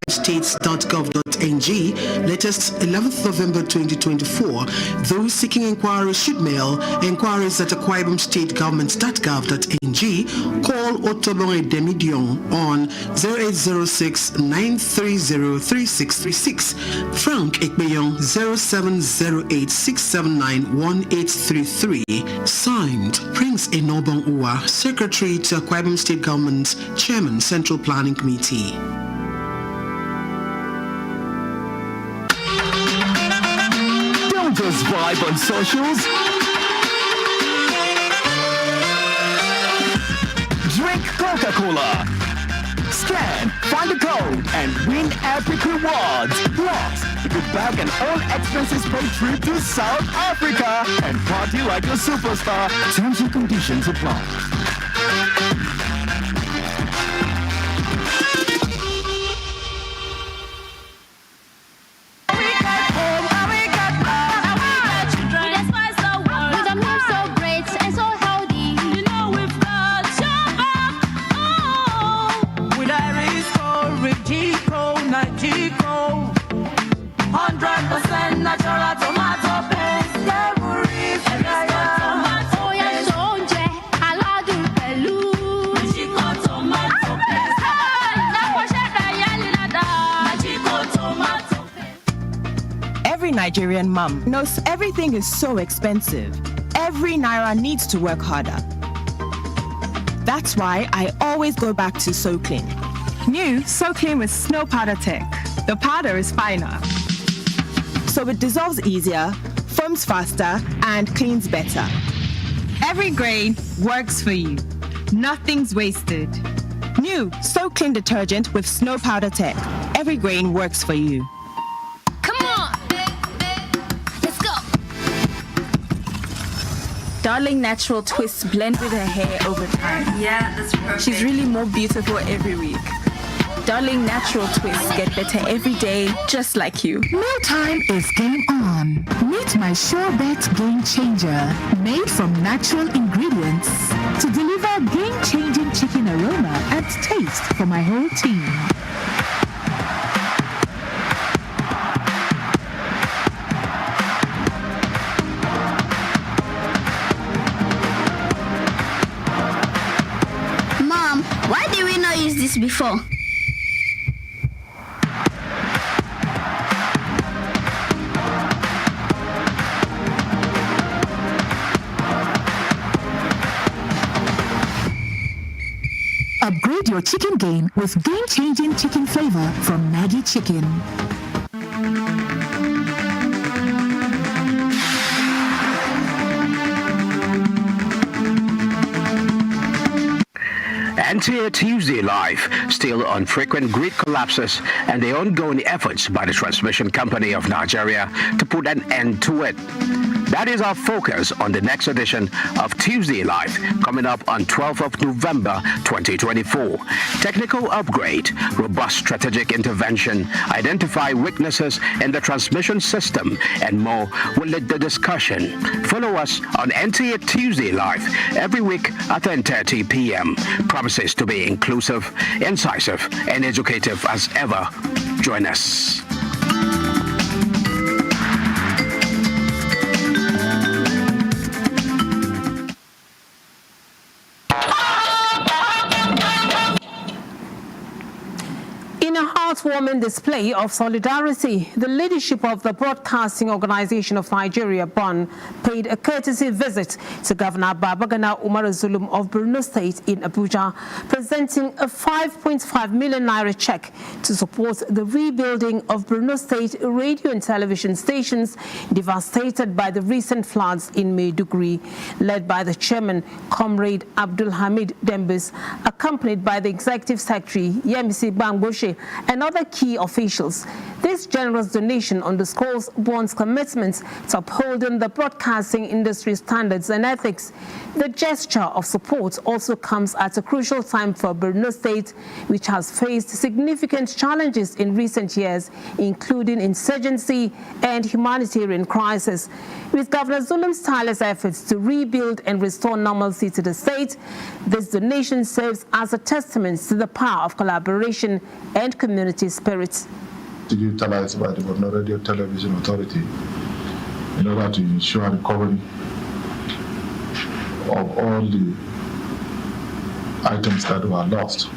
states.gov.ng, latest 11th November 2024. Those seeking inquiries should mail inquiries at Akwa Ibom State Government.gov.ng. Call Otobon Demidion on 0806-930-3636. Frank Ekbeyon 0708-679-1833. Signed, Prince Enobon Uwa, Secretary to Akwa Ibom State Government, Chairman, Central Planning Committee. Just vibe on socials. Coca-Cola. Scan, find the code, and win epic rewards. Plus, you could bag an all-expenses paid trip to South Africa and party like a superstar. Terms and conditions apply. Nigerian mom knows everything is so expensive. Every naira needs to work harder. That's why I always go back to So Clean. New So Clean with Snow Powder Tech. The powder is finer, so it dissolves easier, foams faster, and cleans better. Every grain works for you. Nothing's wasted. New So Clean detergent with Snow Powder Tech. Every grain works for you. Darling Natural Twists blend with her hair over time. Yeah, that's perfect. She's really more beautiful every week. Darling Natural Twists get better every day, just like you. Mealtime is game on. Meet my Sure Bet Game Changer, made from natural ingredients to deliver game-changing chicken aroma and taste for my whole team. Mom, why did we not use this before? Upgrade your chicken game with game-changing chicken flavor from Maggi Chicken. NTA Tuesday Live, still on frequent grid collapses and the ongoing efforts by the transmission company of Nigeria to put an end to it. That is our focus on the next edition of Tuesday Live, coming up on 12th of November 2024. Technical upgrade, robust strategic intervention, identify weaknesses in the transmission system, and more will lead the discussion. Follow us on NTA Tuesday Live every week at 10:30 p.m. Promises to be inclusive, incisive, and educative as ever. Join us. In a heartwarming display of solidarity, the leadership of the Broadcasting Organization of Nigeria, BON, paid a courtesy visit to Governor Babagana Umar Zulum of Borno State in Abuja, presenting a 5.5 million naira check to support the rebuilding of Borno State radio and television stations devastated by the recent floods in Maiduguri, led by the chairman, Comrade Abdul Hamid Dembis, accompanied by the Executive Secretary, Yemisi Bangboshe, and other key officials. This generous donation underscores BON's commitment to upholding the broadcasting industry standards and ethics. The gesture of support also comes at a crucial time for Borno State, which has faced significant challenges in recent years, including insurgency and humanitarian crisis. With Governor Zulum's tireless efforts to rebuild and restore normalcy to the state, this donation serves as a testament to the power of collaboration and community spirit. Utilized by the Borno Radio Television Authority in order to ensure recovery of all the items that were lost.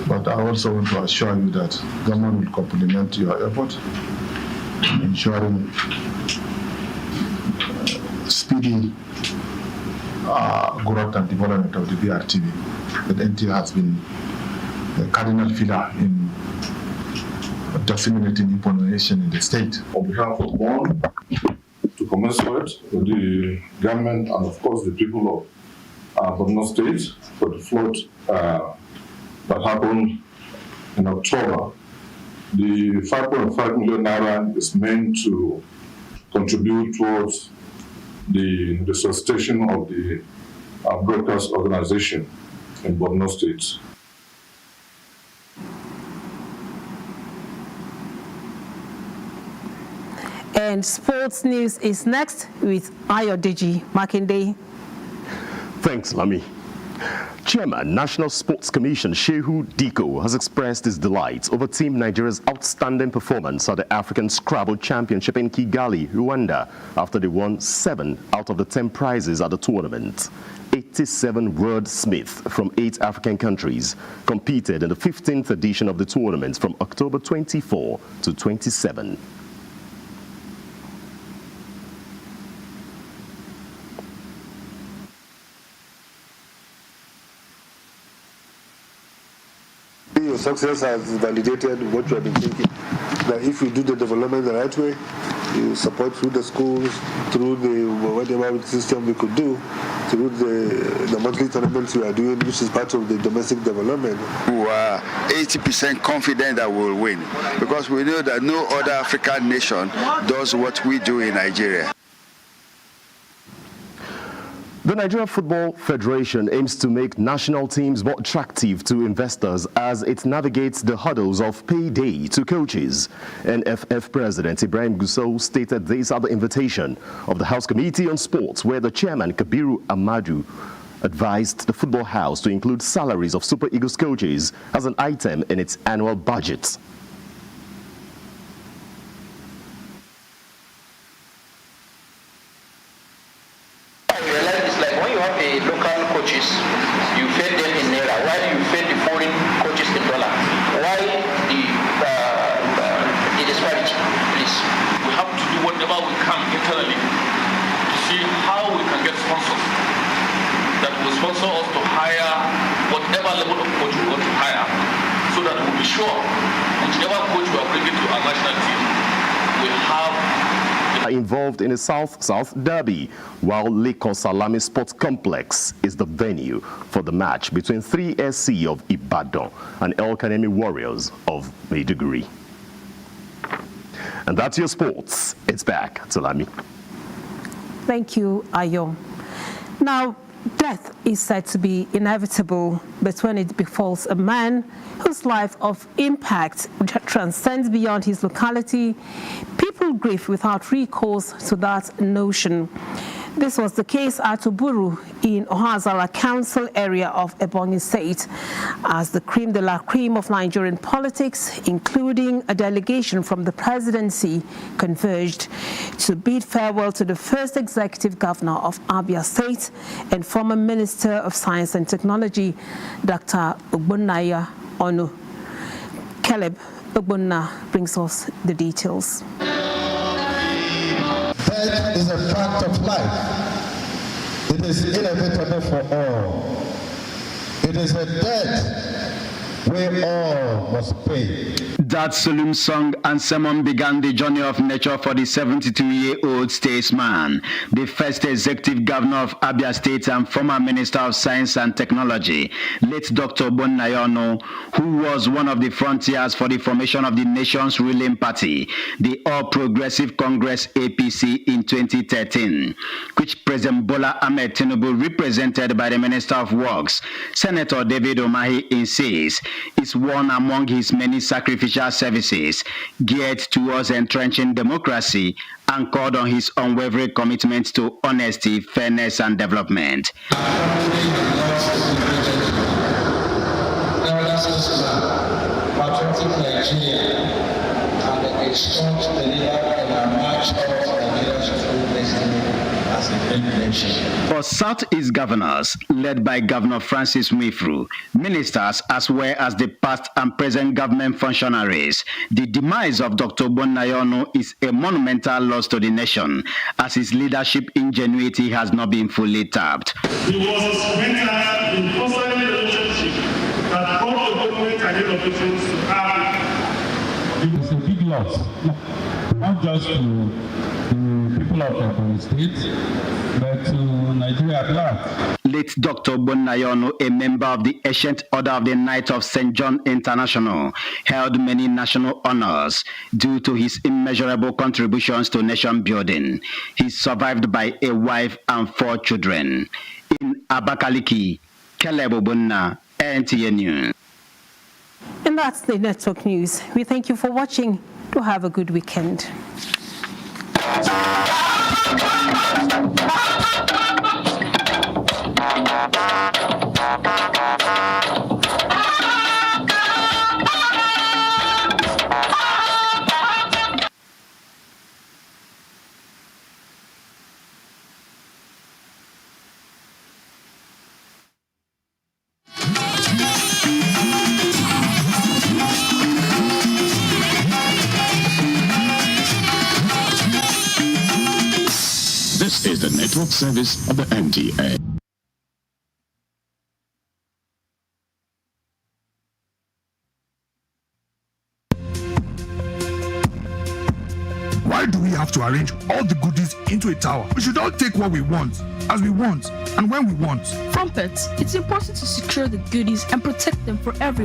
But I also want to assure you that government will complement your effort in ensuring speedy growth and development of the BRTV. The NTA has been the cardinal pillar in disseminating information in the state. On behalf of BON, to commensurate with the government and of course the people of Borno State for the flood that happened in October. The 5.5 million naira is meant to contribute towards the resuscitation of the broadcast organization in Borno State. And sports news is next with Ayodeji Makinde. Thanks, Lami. Chairman, National Sports Commission Shehu Diko has expressed his delight over Team Nigeria's outstanding performance at the African Scrabble Championship in Kigali, Rwanda, after they won 7 out of the 10 prizes at the tournament. 87 wordsmiths from 8 African countries competed in the 15th edition of the tournament from October 24 to 27. Your success has validated what you have been thinking. That if you do the development the right way, you support through the schools, through the whatever system we could do, through the monthly tournaments we are doing, which is part of the domestic development. We are 80% confident that we will win, because we know that no other African nation does what we do in Nigeria. The Nigeria Football Federation aims to make national teams more attractive to investors as it navigates the hurdles of payday to coaches. NFF President Ibrahim Gusau stated this at the invitation of the House Committee on Sports, where the chairman, Kabiru Amadu, advised the Football House to include salaries of Super Eagles coaches as an item in its annual budget. You fed them in naira, while you fed the foreign coaches in dollar. Why the disparity, please? We have to do whatever we can internally to see how we can get sponsors that will sponsor us to hire whatever level of coach we want to hire, so that we'll be sure whichever coach we are bringing to our national team, we have involved in a South-South derby, while Lekon Salami Sports Complex is the venue for the match between 3SC of Ibadan and El Kanemi Warriors of Maiduguri. And that's your sports. It's back to Lami. Thank you, Ayo. Now, death is said to be inevitable, but when it befalls a man whose life of impact transcends beyond his locality, people grieve without recourse to that notion. This was the case at Uburu in Ohazala Council area of Ebonyi State, as the creme de la creme of Nigerian politics, including a delegation from the presidency, converged to bid farewell to the first executive governor of Abia State and former Minister of Science and Technology, Dr. Ogbonnaya Onu. Caleb Ogbonna brings us the details. Death is a fact of life. It is inevitable for all. It is a debt we all must pay. That solemn song and sermon began the journey of nature for the 72-year-old statesman, the first executive governor of Abia State and former Minister of Science and Technology, late Dr. Ogbonnaya Onu, who was one of the frontiers for the formation of the nation's ruling party, the All Progressive Congress APC, in 2013, which President Bola Ahmed Tinubu, represented by the Minister of Works, Senator David Umahi, insists is one among his many sacrificial services geared towards entrenching democracy, anchored on his unwavering commitment to honesty, fairness, and development. Patriotic Nigeria and a strong believer in our march towards Nigeria's full destiny as a great nation. For Southeast governors, led by Governor Francis Mwifru, ministers as well as the past and present government functionaries, the demise of Dr. Ogbonnaya Onu is a monumental loss to the nation, as his leadership ingenuity has not been fully tapped. He was instrumental in fostering the relationship that brought the government and the officials to Africa. It was a big loss, not just to the people of Ebonyi State, but to Nigeria at large. Late Dr. Bonnayono, a member of the Ancient Order of the Knights of St. John International, held many national honors due to his immeasurable contributions to nation building. He's survived by a wife and 4 children. In Abakaliki, Caleb Obunna, NTA News. And that's the network news. We thank you for watching. Do have a good weekend. This is the network service of the NTA. Why do we have to arrange all the goodies into a tower? We should all take what we want, as we want, and when we want. From pets, it's important to secure the goodies and protect them for everyone.